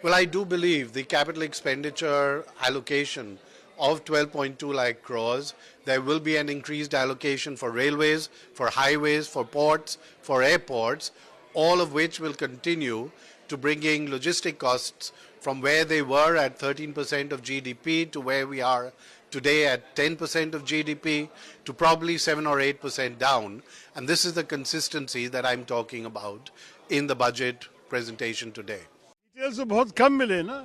Well, I do believe the capital expenditure allocation of 12.2 lakh crores, there will be an increased allocation for railways, for highways, for ports, for airports, all of which will continue to bringing logistic costs from where they were at 13% of GDP to where we are today at 10% of GDP to probably 7 or 8% down. And this is the consistency that I'm talking about in the budget presentation today. Details तो बहुत कम मिले ना,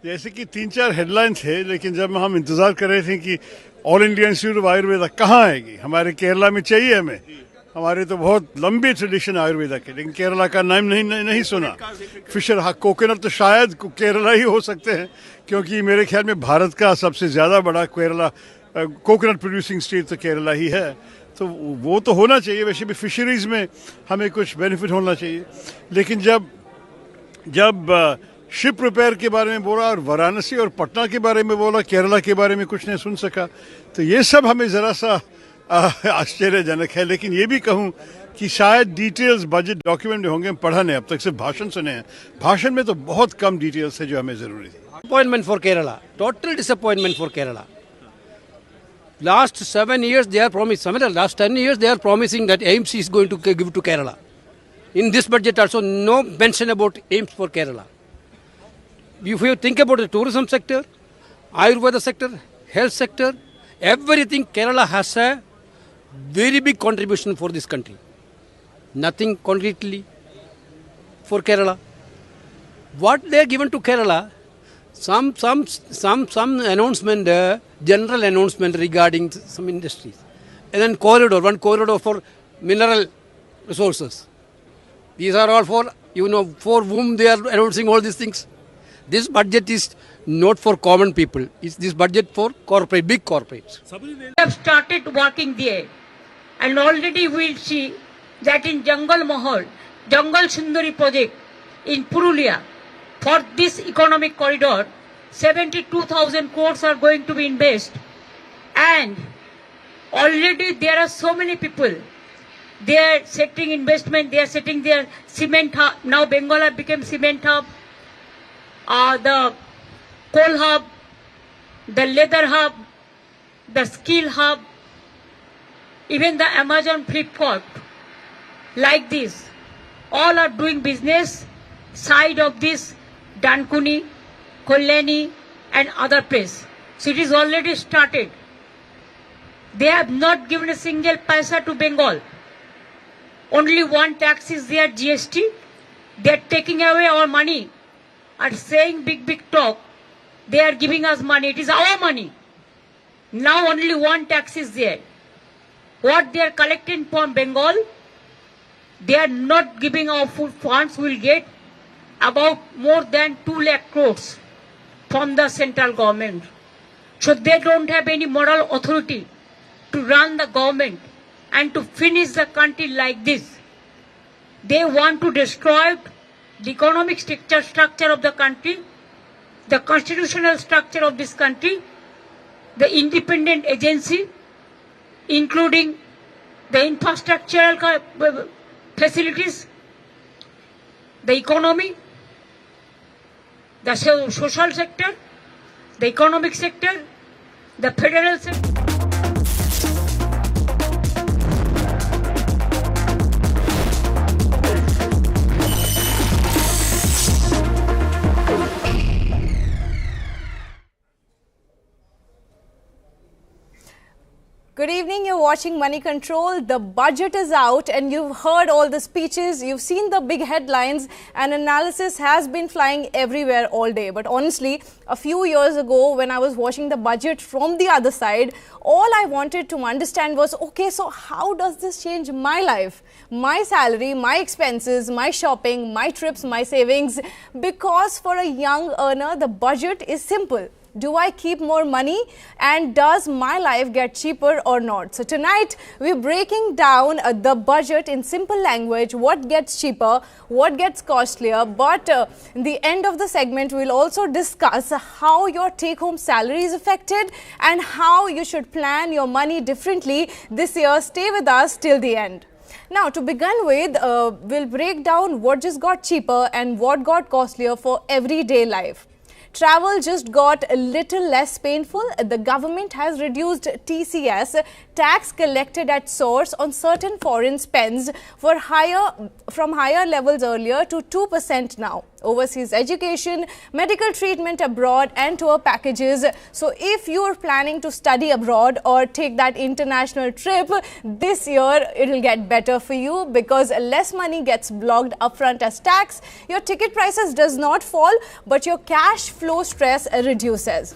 जैसे कि 3-4 headline थे, लेकिन जब हम इंतजार कर रहे थे कि all India institute of Ayurveda कहाँ आएगी, हमारे केरला में चाहिए हमें, हमारे तो बहुत लंबी ट्रेडिशन आयुर्वेदा की, लेकिन केरला का नाम नहीं सुना। फिशर कोकोनट तो शायद केरला ही हो सकते हैं, क्योंकि मेरे ख्याल में भारत का सबसे ज़्यादा बड़ा केरला कोकोनट प्रोड्यूसिंग स्टेट तो केरला ही है, तो वो तो होना चाहिए। वैसे भी फिशरीज़ में हमें कुछ बेनिफिट होना चाहिए, लेकिन जब शिप रिपेयर के बारे में बोला और वाराणसी और पटना के बारे में बोला, केरला के बारे में कुछ नहीं सुन सका, तो ये सब हमें ज़रा सा आश्चर्यजनक है। लेकिन ये भी कहूँ कि शायद डिटेल्स बजट डॉक्यूमेंट में होंगे, हम पढ़ा नहीं, अब तक सिर्फ भाषण सुने हैं। भाषण में तो बहुत कम डिटेल्स है जो हमें ज़रूरी थी। Disappointment for Kerala, total disappointment for Kerala. Last 7 years they are promising, last 10 years they are promising that AIMS is going to give to Kerala. In this budget also no mention about AIMS for Kerala. If you think about the tourism sector, Ayurveda sector, health sector, everything, Kerala has a very big contribution for this country. Nothing concretely for Kerala. What they are given to Kerala, some announcement, general announcement regarding some industries, and then one corridor for mineral resources. These are all for, for whom they are announcing all these things. This budget is not for common people. It's this budget for big corporates. We have started working there, and already we will see that in Jungle Mahal, Jungle Sundari project in Purulia, for this economic corridor, 72,000 crores are going to be invested. And already there are so many people. They are setting investment, they are setting their cement hub. Now Bengal have become cement hub, the coal hub, the leather hub, the skill hub, even the Amazon Flipkart, like this. All are doing business side of this Dankuni, Kollani and other place. So it is already started. They have not given a single paisa to Bengal. Only one tax is there, GST. They are taking away our money and saying big talk. They are giving us money. It is our money. Now only one tax is there. What they are collecting from Bengal, they are not giving our food funds. We will get about more than 2 lakh crores from the central government. So they don't have any moral authority to run the government and to finish the country like this. They want to destroy the economic structure of the country, the constitutional structure of this country, the independent agency, including the infrastructural facilities, the economy, the social sector, the economic sector, the federal sector. Good evening, you're watching Money Control. The budget is out and you've heard all the speeches, you've seen the big headlines, and analysis has been flying everywhere all day. But honestly, a few years ago when I was watching the budget from the other side, all I wanted to understand was, okay, so how does this change my life? My salary, my expenses, my shopping, my trips, my savings? Because for a young earner, the budget is simple. Do I keep more money, and does my life get cheaper or not? So tonight we're breaking down the budget in simple language, what gets cheaper, what gets costlier. But in the end of the segment we'll also discuss how your take-home salary is affected and how you should plan your money differently this year. Stay with us till the end. Now, to begin with, we'll break down what just got cheaper and what got costlier for everyday life. Travel just got a little less painful. The government has reduced TCS, tax collected at source, on certain foreign spends from higher levels earlier to 2% now. Overseas education, medical treatment abroad and tour packages. So if you are planning to study abroad or take that international trip, this year it will get better for you because less money gets blocked upfront as tax. Your ticket prices does not fall, but your cash flow stress reduces.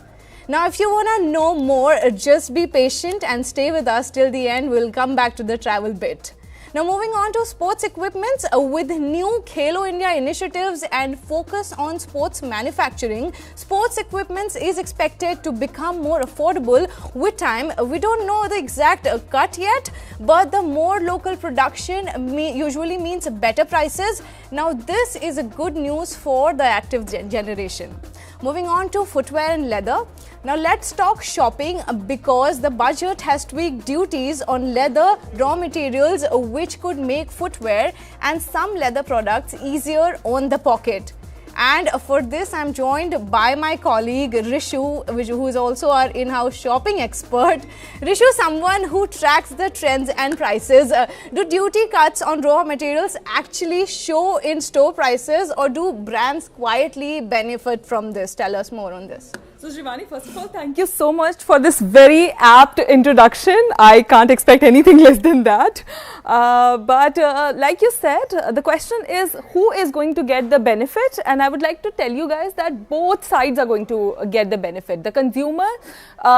Now, if you want to know more, just be patient and stay with us till the end. We'll come back to the travel bit. Now, moving on to sports equipments, with new Khelo India initiatives and focus on sports manufacturing, sports equipments is expected to become more affordable with time. We don't know the exact cut yet, but the more local production usually means better prices. Now, this is a good news for the active generation. Moving on to footwear and leather. Now let's talk shopping, because the budget has tweaked duties on leather raw materials, which could make footwear and some leather products easier on the pocket. And for this, I'm joined by my colleague Rishu, who is also our in-house shopping expert. Rishu, someone who tracks the trends and prices. Do duty cuts on raw materials actually show in store prices, or do brands quietly benefit from this? Tell us more on this. So Shivani, first of all, thank you so much for this very apt introduction. I can't expect anything less than that. But like you said, the question is who is going to get the benefit? And I would like to tell you guys that both sides are going to get the benefit. The consumer,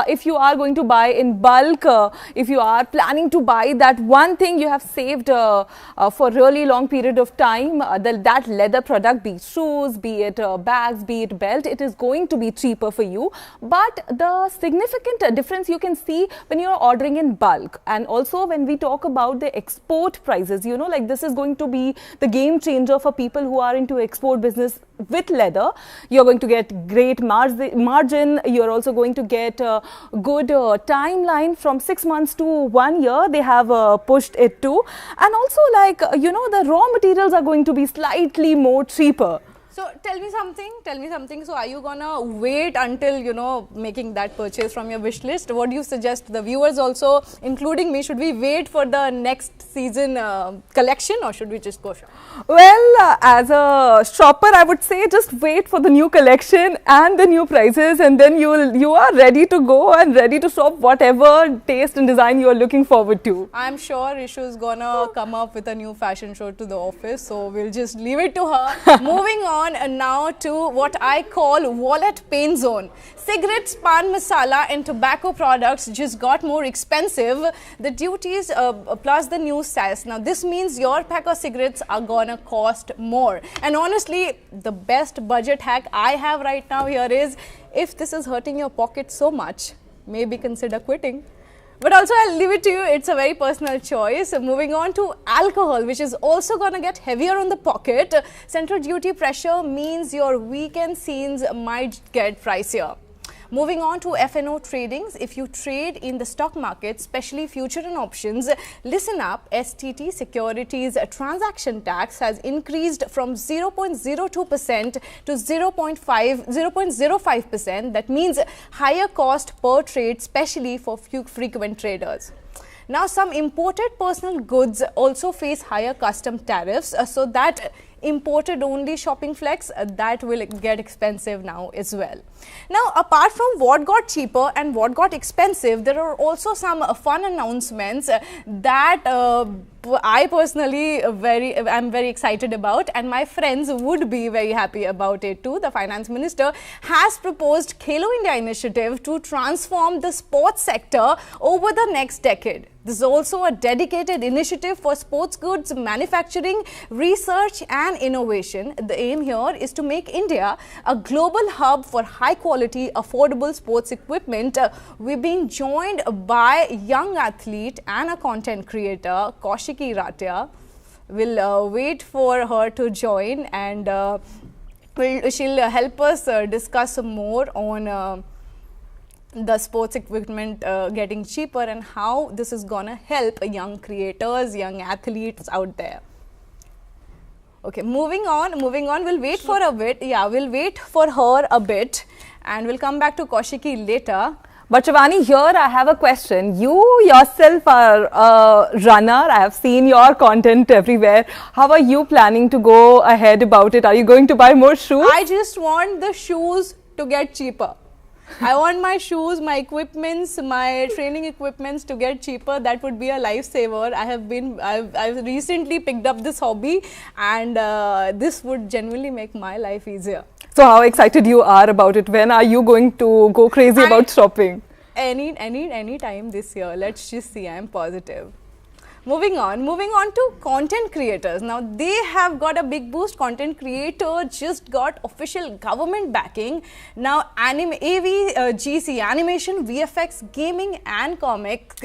if you are going to buy in bulk, if you are planning to buy that one thing you have saved for a really long period of time, that leather product, be it shoes, be it bags, be it belt, it is going to be cheaper for you. But the significant difference you can see when you are ordering in bulk, and also when we talk about the export prices, you know, like this is going to be the game changer for people who are into export business with leather. You're going to get great margin. You're also going to get a good timeline from 6 months to 1 year. They have pushed it to, and also like you know, the raw materials are going to be slightly more cheaper. So tell me something. So are you gonna wait until, you know, making that purchase from your wish list? What do you suggest the viewers also, including me, should we wait for the next season collection, or should we just go shop? Well, as a shopper, I would say just wait for the new collection and the new prices, and then you are ready to go and ready to shop whatever taste and design you are looking forward to. I'm sure Rishu is gonna come up with a new fashion show to the office, so we'll just leave it to her. Moving on now to what I call wallet pain zone. Cigarettes, pan masala and tobacco products just got more expensive. The duties plus the new cess. Now this means your pack of cigarettes are gonna cost more. And honestly, the best budget hack I have right now here is, if this is hurting your pocket so much, maybe consider quitting. But also I'll leave it to you, it's a very personal choice. Moving on to alcohol, which is also going to get heavier on the pocket. Central duty pressure means your weekend scenes might get pricier. Moving on to F&O tradings, if you trade in the stock market, especially future and options, listen up, STT Securities transaction tax has increased from 0.02% to 0.05%. That means higher cost per trade, especially for frequent traders. Now, some imported personal goods also face higher custom tariffs, so that imported only shopping flex, that will get expensive now as well. Now, apart from what got cheaper and what got expensive, there are also some fun announcements that I personally am very excited about, and my friends would be very happy about it too. The Finance Minister has proposed Khelo India initiative to transform the sports sector over the next decade. This is also a dedicated initiative for sports goods manufacturing, research and innovation. The aim here is to make India a global hub for high quality, affordable sports equipment. We're being joined by a young athlete and a content creator, Kaushiki Ratia. We'll wait for her to join, and she'll help us discuss more on the sports equipment getting cheaper and how this is gonna help young creators, young athletes out there. Okay, moving on, we'll wait for a bit. Yeah, we'll wait for her a bit and we'll come back to Kaushiki later. But Shivani, here I have a question. You yourself are a runner. I have seen your content everywhere. How are you planning to go ahead about it? Are you going to buy more shoes? I just want the shoes to get cheaper. I want my shoes, my equipments, my training equipments to get cheaper. That would be a lifesaver. I've recently picked up this hobby, and this would genuinely make my life easier. So how excited you are about it? When are you going to go crazy about shopping? Any time this year. Let's just see. I'm positive. Moving on to content creators. Now they have got a big boost. Content creator just got official government backing. Now GC, animation, VFX, gaming and comic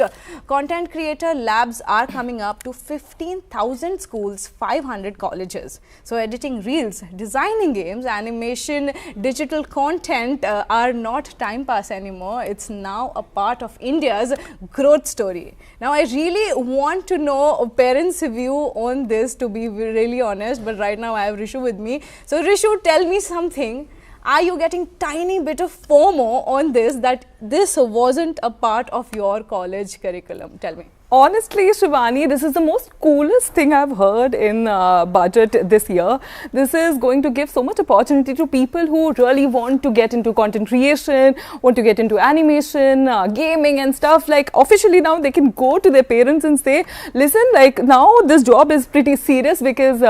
content creator labs are coming up to 15,000 schools, 500 colleges. So editing reels, designing games, animation, digital content are not time pass anymore. It's now a part of India's growth story. Now I really want to know parents' view on this, to be really honest, but right now I have Rishu with me. So Rishu, tell me something. Are you getting tiny bit of FOMO on this, that this wasn't a part of your college curriculum? Tell me. Honestly, Shivani, this is the most coolest thing I've heard in budget this year. This is going to give so much opportunity to people who really want to get into content creation, want to get into animation, gaming and stuff. Like officially now they can go to their parents and say, listen, like now this job is pretty serious because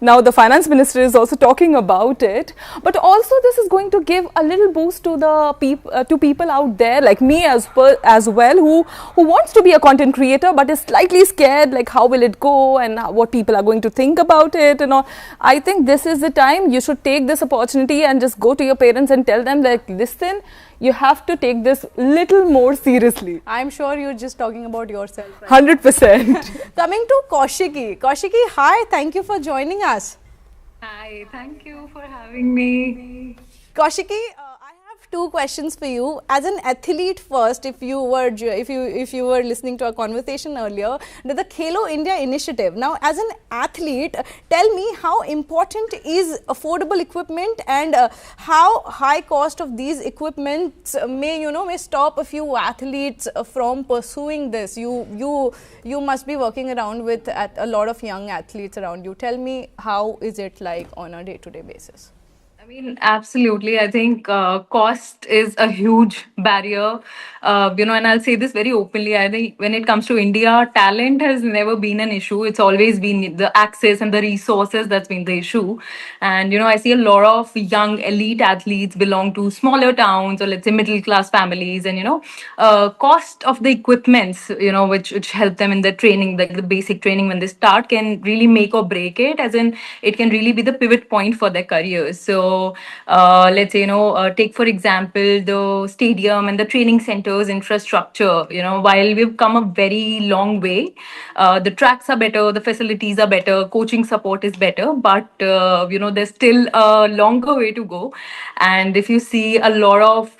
now the finance minister is also talking about it. But also this is going to give a little boost to the people out there like me as well who wants to be a content creator but is slightly scared, like how will it go and what people are going to think about it and all. I think this is the time you should take this opportunity and just go to your parents and tell them like, listen, you have to take this little more seriously. I'm sure you're just talking about yourself. Right? 100%. Coming to Kaushiki. Kaushiki, hi, thank you for joining us. Hi, thank you for having me. Kaushiki, two questions for you. As an athlete first, if you were listening to our conversation earlier, the Khelo India initiative. Now, as an athlete, tell me how important is affordable equipment and how high cost of these equipments may stop a few athletes from pursuing this. You must be working around with a lot of young athletes around you. Tell me, how is it like on a day-to-day basis? I mean, absolutely. I think cost is a huge barrier, and I'll say this very openly. I think when it comes to India, talent has never been an issue. It's always been the access and the resources that's been the issue. And, I see a lot of young elite athletes belong to smaller towns or let's say middle class families. And, cost of the equipments, which help them in their training, like the basic training when they start can really make or break it, as in it can really be the pivot point for their careers. So, let's say, take for example, the stadium and the training centers infrastructure, while we've come a very long way, the tracks are better, the facilities are better, coaching support is better, but, there's still a longer way to go. And if you see a lot of,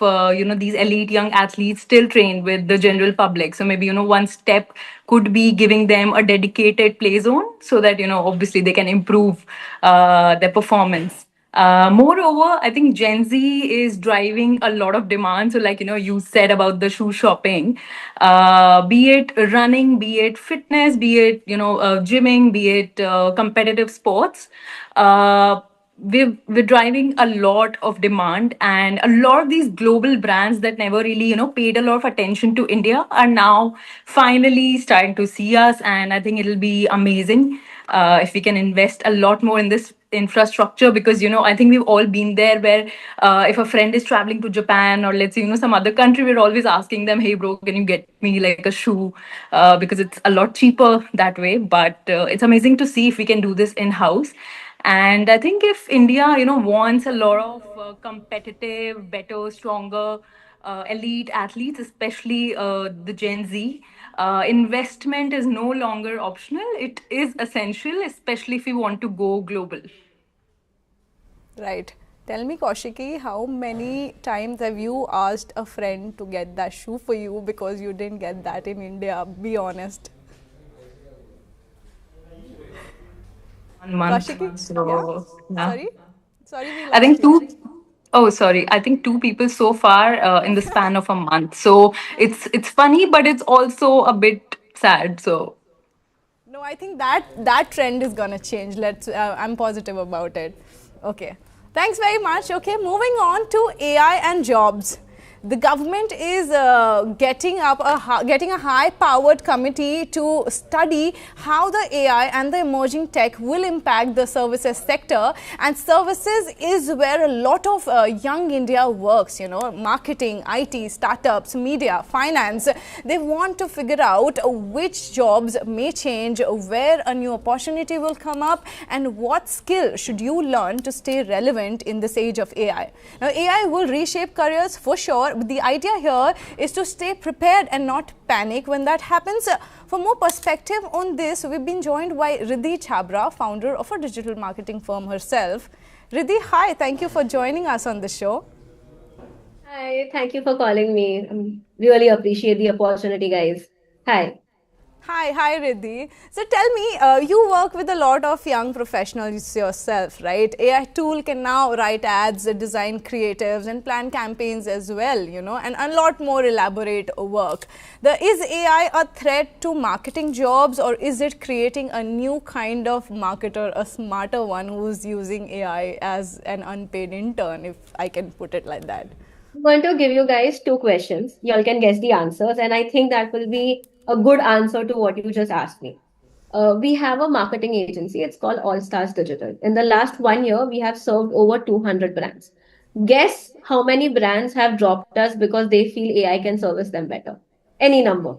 these elite young athletes still train with the general public. So maybe, one step could be giving them a dedicated play zone so that, obviously they can improve their performance. Moreover, I think Gen Z is driving a lot of demand. So like, you said about the shoe shopping, be it running, be it fitness, be it, gymming, be it competitive sports. We're driving a lot of demand, and a lot of these global brands that never really, paid a lot of attention to India are now finally starting to see us. And I think it'll be amazing if we can invest a lot more in this infrastructure, because I think we've all been there where if a friend is traveling to Japan or let's say some other country, we're always asking them, hey bro, can you get me like a shoe, because it's a lot cheaper that way. But it's amazing to see if we can do this in-house. And I think if India wants a lot of competitive, better, stronger elite athletes, especially the Gen Z, investment is no longer optional. It is essential, especially if we want to go global. Right. Tell me, Kaushiki, how many times have you asked a friend to get that shoe for you because you didn't get that in India? Be honest. 1 month. Kaushiki? So, yeah. Sorry, we I think lost you. Oh, sorry. I think 2 people so far in the span of a month. So it's funny, but it's also a bit sad. So no, I think that trend is gonna change. I'm positive about it. Okay, thanks very much. Okay, moving on to AI and jobs. The government is getting a high-powered committee to study how the AI and the emerging tech will impact the services sector. And services is where a lot of young India works, marketing, IT, startups, media, finance. They want to figure out which jobs may change, where a new opportunity will come up, and what skill should you learn to stay relevant in this age of AI. Now, AI will reshape careers for sure. But the idea here is to stay prepared and not panic when that happens. For more perspective on this, we've been joined by Riddhi Chhabra, founder of a digital marketing firm herself. Riddhi, hi, thank you for joining us on the show. Hi, thank you for calling me. Really appreciate the opportunity, guys. Hi. Hi Riddhi. So tell me, you work with a lot of young professionals yourself, right? AI tool can now write ads, design creatives and plan campaigns as well, you know, and a lot more elaborate work. Is AI a threat to marketing jobs, or is it creating a new kind of marketer, a smarter one who's using AI as an unpaid intern, if I can put it like that? I'm going to give you guys two questions. Y'all can guess the answers, and I think that will be a good answer to what you just asked me. We have a marketing agency. It's called All Stars Digital. In the last 1 year, we have served over 200 brands. Guess how many brands have dropped us because they feel AI can service them better? Any number.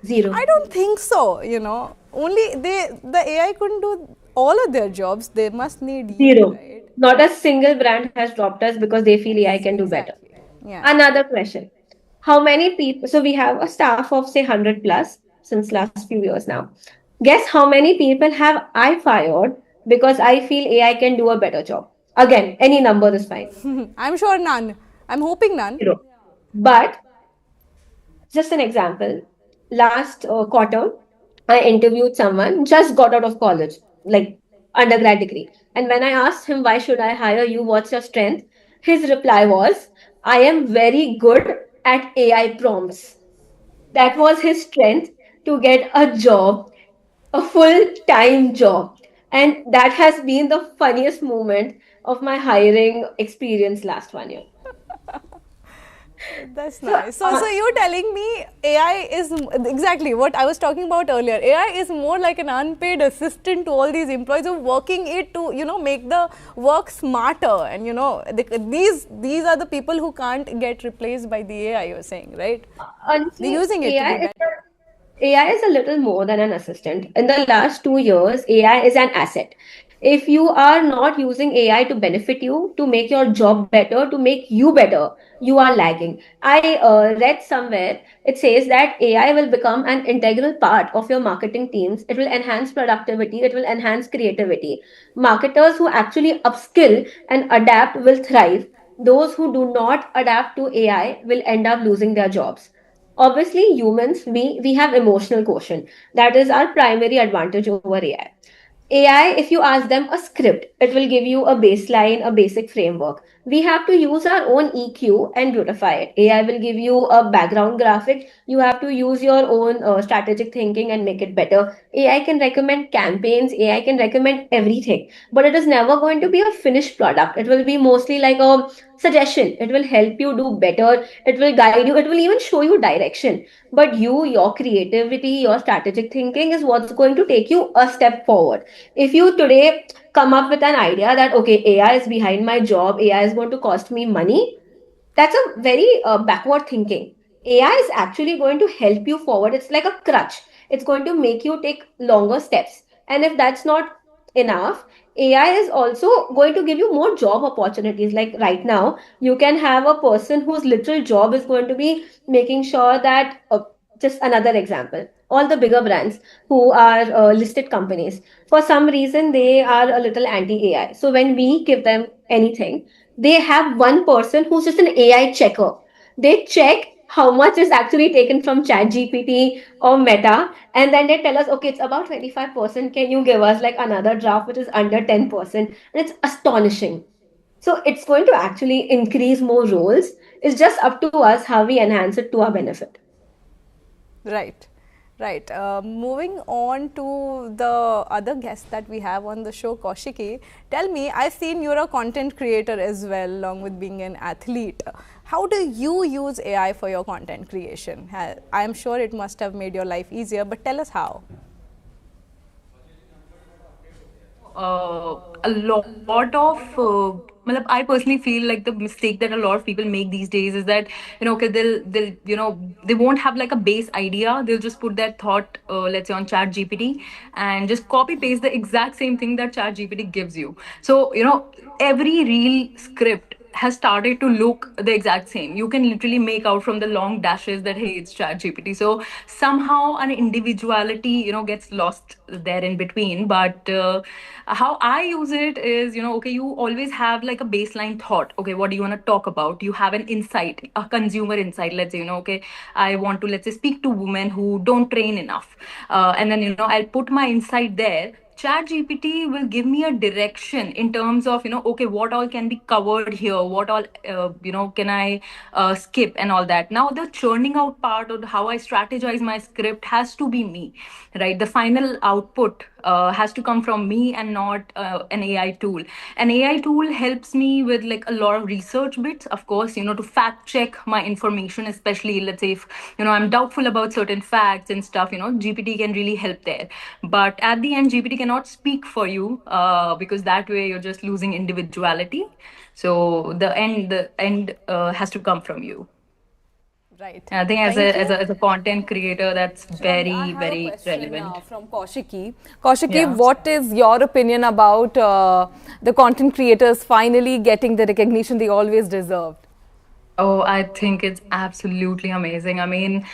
Zero. I don't think so, you know. Only the AI couldn't do all of their jobs. They must need you, Zero. right? Not a single brand has dropped us because they feel AI can do better. Yeah. Another question. How many people, so we have a staff of say 100 plus since last few years now. Guess how many people have I fired because I feel AI can do a better job? Again, any number is fine. I'm sure none. I'm hoping none. Zero. But just an example, last quarter, I interviewed someone just got out of college, like undergrad degree. And when I asked him, why should I hire you? What's your strength? His reply was, I am very good at AI prompts. That was his strength to get a job, a full-time job. And that has been the funniest moment of my hiring experience last 1 year. That's nice. So you're telling me AI is exactly what I was talking about earlier. AI is more like an unpaid assistant to all these employees who are working it to, you know, make the work smarter. And, you know, these are the people who can't get replaced by the AI, you're saying, right? Honestly, They're using it to be better. AI is a little more than an assistant. In the last 2 years, AI is an asset. If you are not using AI to benefit you, to make your job better, to make you better, you are lagging. I read somewhere it says that AI will become an integral part of your marketing teams. It will enhance productivity, it will enhance creativity. Marketers who actually upskill and adapt will thrive. Those who do not adapt to AI will end up losing their jobs. Obviously, humans, we have emotional quotient. That is our primary advantage over AI. AI, if you ask them a script, it will give you a baseline, a basic framework. We have to use our own EQ and beautify it. AI will give you a background graphic. You have to use your own strategic thinking and make it better. AI can recommend campaigns. AI can recommend everything, but it is never going to be a finished product. It will be mostly like a suggestion. It will help you do better. It will guide you. It will even show you direction. But your creativity, your strategic thinking is what's going to take you a step forward. If you today come up with an idea that, okay, AI is behind my job, AI is going to cost me money, that's a very backward thinking. AI is actually going to help you forward. It's like a crutch. It's going to make you take longer steps. And if that's not enough, AI is also going to give you more job opportunities. Like right now, you can have a person whose literal job is going to be making sure that, just another example, all the bigger brands who are listed companies, for some reason, they are a little anti AI. So when we give them anything, they have one person who's just an AI checker. They check how much is actually taken from ChatGPT or Meta, and then they tell us, okay, it's about 25%. Can you give us like another draft which is under 10%? And it's astonishing. So it's going to actually increase more roles. It's just up to us how we enhance it to our benefit. Right. Right. Moving on to the other guest that we have on the show, Kaushiki. Tell me, I've seen you're a content creator as well, along with being an athlete. How do you use AI for your content creation? I'm sure it must have made your life easier, but tell us how. A lot of I personally feel like the mistake that a lot of people make these days is that, okay, they'll they won't have like a base idea. They'll just put their thought, let's say, on Chat GPT and just copy paste the exact same thing that Chat GPT gives you. So every reel script has started to look the exact same. You can literally make out from the long dashes that, hey, it's ChatGPT. So somehow an individuality, gets lost there in between. But how I use it is, okay, you always have like a baseline thought. Okay, what do you want to talk about? You have an insight, a consumer insight. Let's say, okay, I want to, let's say, speak to women who don't train enough. And then, I'll put my insight there. ChatGPT will give me a direction in terms of, okay, what all can be covered here, what all, can I skip and all that. Now, the churning out part of how I strategize my script has to be me, right? The final output has to come from me and not an AI tool. An AI tool helps me with like a lot of research bits, of course, to fact check my information, especially, let's say, if, I'm doubtful about certain facts and stuff, GPT can really help there. But at the end, GPT cannot speak for you because that way you're just losing individuality. So the end has to come from you. Right. And I think as a content creator, that's very, very relevant. From Kaushiki. Kaushiki, what is your opinion about the content creators finally getting the recognition they always deserved? Oh, I think it's absolutely amazing. I mean,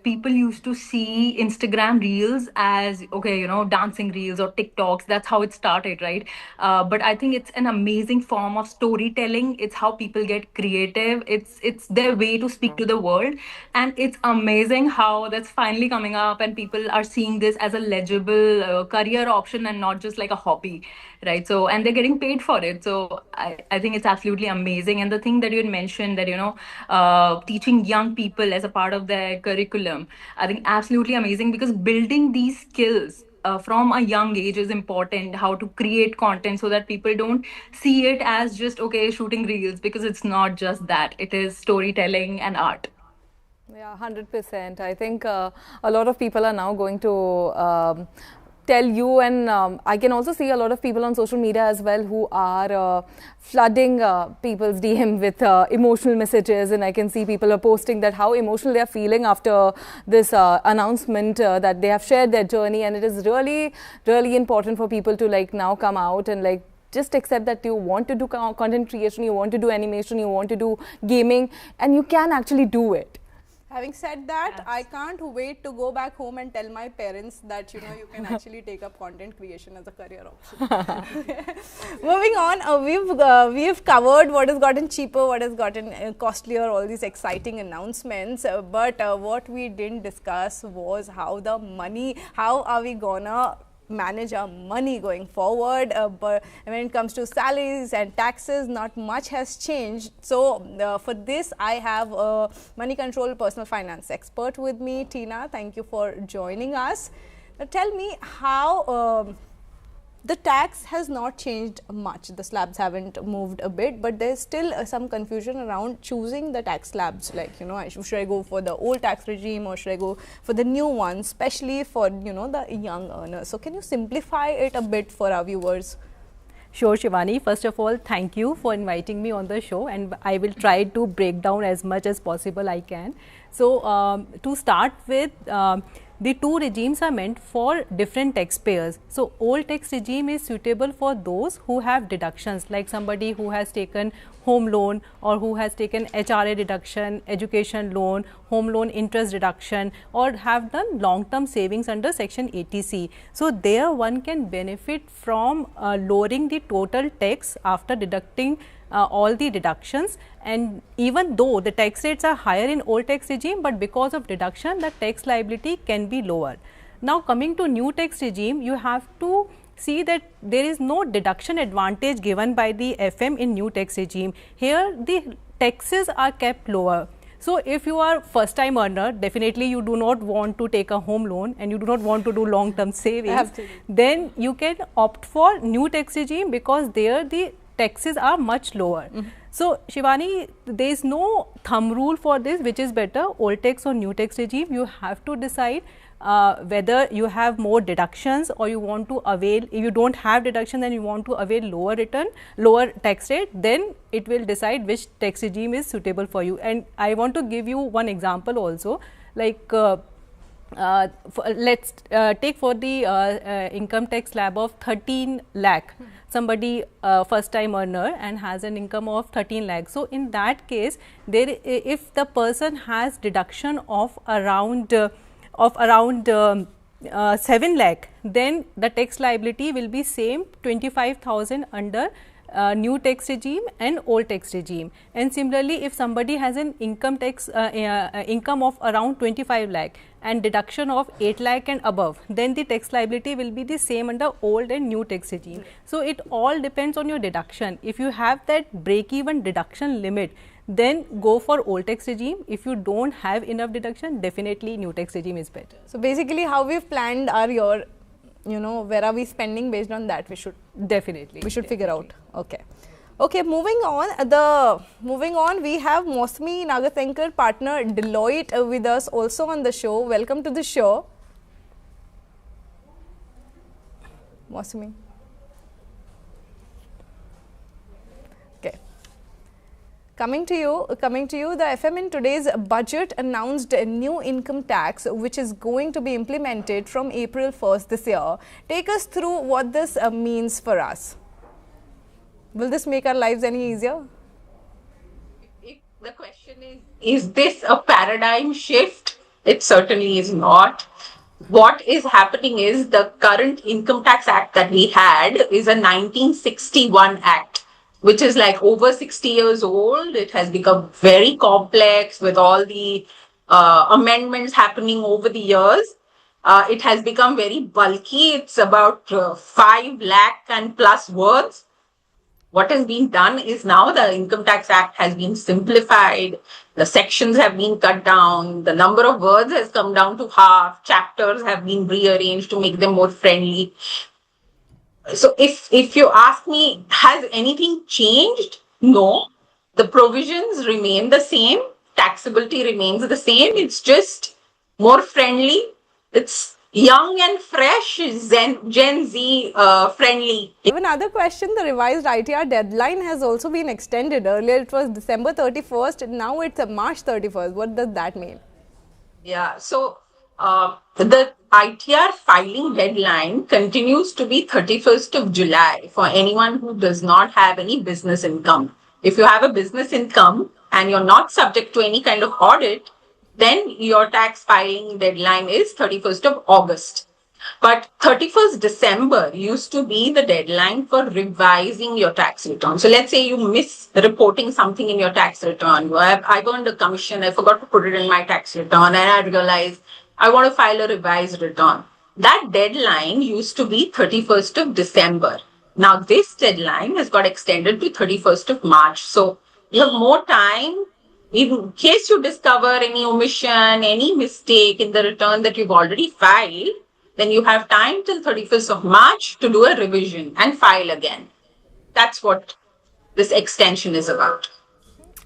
people used to see Instagram reels as, okay, dancing reels or TikToks. That's how it started, right? But I think it's an amazing form of storytelling. It's how people get creative. It's their way to speak to the world. And it's amazing how that's finally coming up and people are seeing this as a legible career option and not just like a hobby, right? So, and they're getting paid for it. So I think it's absolutely amazing. And the thing that you had mentioned that, teaching young people as a part of their curriculum, I think absolutely amazing, because building these skills from a young age is important. How to create content so that people don't see it as just, okay, shooting reels, because it's not just that. It is storytelling and art. Yeah, 100%. I think a lot of people are now going to tell you, and I can also see a lot of people on social media as well who are flooding people's DM with emotional messages, and I can see people are posting that how emotional they are feeling after this announcement that they have shared their journey. And it is really, really important for people to like now come out and like just accept that you want to do content creation, you want to do animation, you want to do gaming, and you can actually do it. Having said that, I can't wait to go back home and tell my parents that, you can actually take up content creation as a career option. Moving on, we've covered what has gotten cheaper, what has gotten costlier, all these exciting announcements. But what we didn't discuss was how are we gonna manage our money going forward. But when it comes to salaries and taxes, not much has changed. So for this, I have a money control personal finance expert with me. Tina, thank you for joining us. Now tell me how the tax has not changed much. The slabs haven't moved a bit, but there's still some confusion around choosing the tax slabs. Like, should I go for the old tax regime or should I go for the new one, especially for, the young earners? So can you simplify it a bit for our viewers? Sure, Shivani. First of all, thank you for inviting me on the show, and I will try to break down as much as possible I can. So, to start with, the two regimes are meant for different taxpayers. So, old tax regime is suitable for those who have deductions, like somebody who has taken home loan or who has taken HRA deduction, education loan, home loan interest deduction, or have done long-term savings under Section 80C. So, there one can benefit from lowering the total tax after deducting all the deductions, and even though the tax rates are higher in old tax regime, but because of deduction the tax liability can be lower. Now coming to new tax regime, you have to see that there is no deduction advantage given by the FM in new tax regime. Here the taxes are kept lower. So if you are first time earner, definitely you do not want to take a home loan and you do not want to do long term savings, then you can opt for new tax regime because there the taxes are much lower. So Shivani, there is no thumb rule for this, which is better, old tax or new tax regime. You have to decide whether you have more deductions or you want to avail, if you don't have deduction then you want to avail lower tax rate, then it will decide which tax regime is suitable for you. And I want to give you one example also, like let's take for the income tax slab of 13 lakh. somebody first time earner and has an income of 13 lakhs. So in that case, if the person has deduction of around 7 lakh, then the tax liability will be same 25,000 under new tax regime and old tax regime. And similarly, if somebody has an income tax income of around 25 lakh and deduction of 8 lakh and above, then the tax liability will be the same under old and new tax regime. So it all depends on your deduction. If you have that break even deduction limit, then go for old tax regime. If you don't have enough deduction, definitely new tax regime is better. So basically, how we've planned our year, you know, where are we spending, based on that we should figure out. Okay, moving on, we have Mosmi Nagathankar, partner Deloitte, with us also on the show. Welcome to the show, Mosmi. Okay, coming to you, the FM in today's budget announced a new income tax which is going to be implemented from April 1st this year. Take us through what this means for us. Will this make our lives any easier? If the question is this a paradigm shift? It certainly is not. What is happening is the current Income Tax Act that we had is a 1961 Act, which is like over 60 years old. It has become very complex with all the amendments happening over the years. It has become very bulky. It's about 5 lakh and plus words. What has been done is now the Income Tax Act has been simplified, the sections have been cut down, the number of words has come down to half, chapters have been rearranged to make them more friendly. So if you ask me, has anything changed? No. The provisions remain the same, taxability remains the same, it's just more friendly, it's young and fresh, Gen Z friendly. Even another question, the revised ITR deadline has also been extended. Earlier it was December 31st, now it's March 31st. What does that mean? Yeah, so the ITR filing deadline continues to be 31st of July for anyone who does not have any business income. If you have a business income and you're not subject to any kind of audit, then your tax filing deadline is 31st of August. But 31st December used to be the deadline for revising your tax return. So let's say you miss reporting something in your tax return. I earned a commission, I forgot to put it in my tax return, and I realized I want to file a revised return. That deadline used to be 31st of December. Now this deadline has got extended to 31st of March. So you have more time. In case you discover any omission, any mistake in the return that you've already filed, then you have time till 31st of March to do a revision and file again. That's what this extension is about.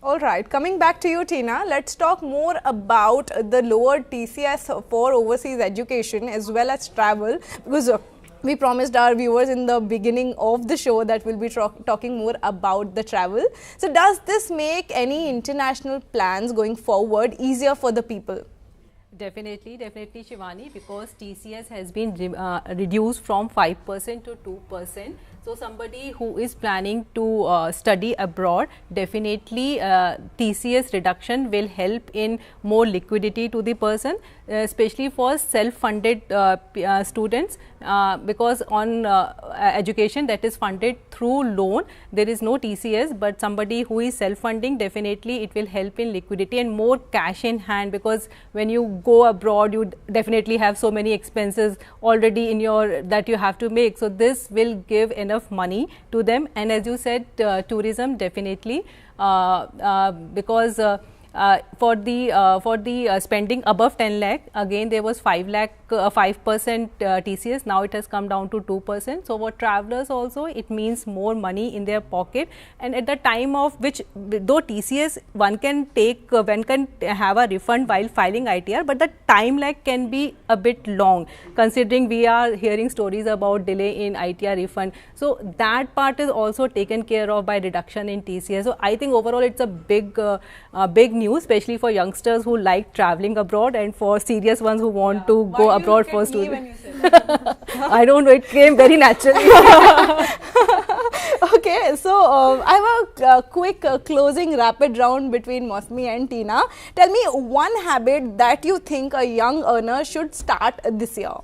All right, coming back to you, Tina, let's talk more about the lowered TCS for overseas education as well as travel, because we promised our viewers in the beginning of the show that we'll be talking more about the travel. So does this make any international plans going forward easier for the people? Definitely Shivani, because TCS has been reduced from 5% to 2%. So somebody who is planning to study abroad, definitely TCS reduction will help in more liquidity to the person, especially for self-funded students, because on education that is funded through loan, there is no TCS, but somebody who is self-funding, definitely it will help in liquidity and more cash in hand, because when you go abroad, you definitely have so many expenses already in your that you have to make. So this will give enough money to them. And as you said, tourism, definitely, because for the spending above 10 lakh, again there was 5% TCS, now it has come down to 2%. So for travelers also, it means more money in their pocket. And at the time of which, though TCS one can have a refund while filing ITR, but the time lag can be a bit long, considering we are hearing stories about delay in ITR refund. So that part is also taken care of by reduction in TCS. So I think overall it's a big news, especially for youngsters who like traveling abroad and for serious ones who want to go abroad for students. I don't know, it came very naturally. So, I have a quick closing rapid round between Mosmi and Tina. Tell me one habit that you think a young earner should start this year.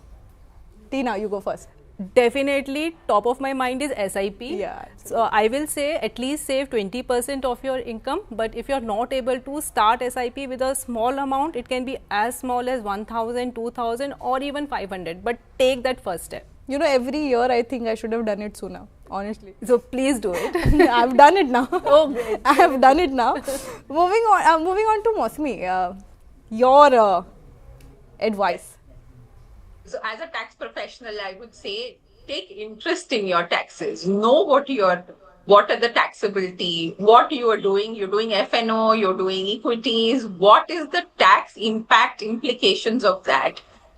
Tina, you go first. Definitely, top of my mind is SIP. Yeah. So I will say at least save 20% of your income. But if you're not able to start SIP with a small amount, it can be as small as 1,000, 2,000 or even 500. But take that first step. You know, every year I think I should have done it sooner, honestly. So please do it. I've done it now. Oh, great. I have done it now. Moving on to Mosmi. Your advice. So as a tax professional, I would say take interest in your taxes. Know what are the taxability, what you are doing. You're doing FNO, you're doing equities. What is the tax impact implications of that?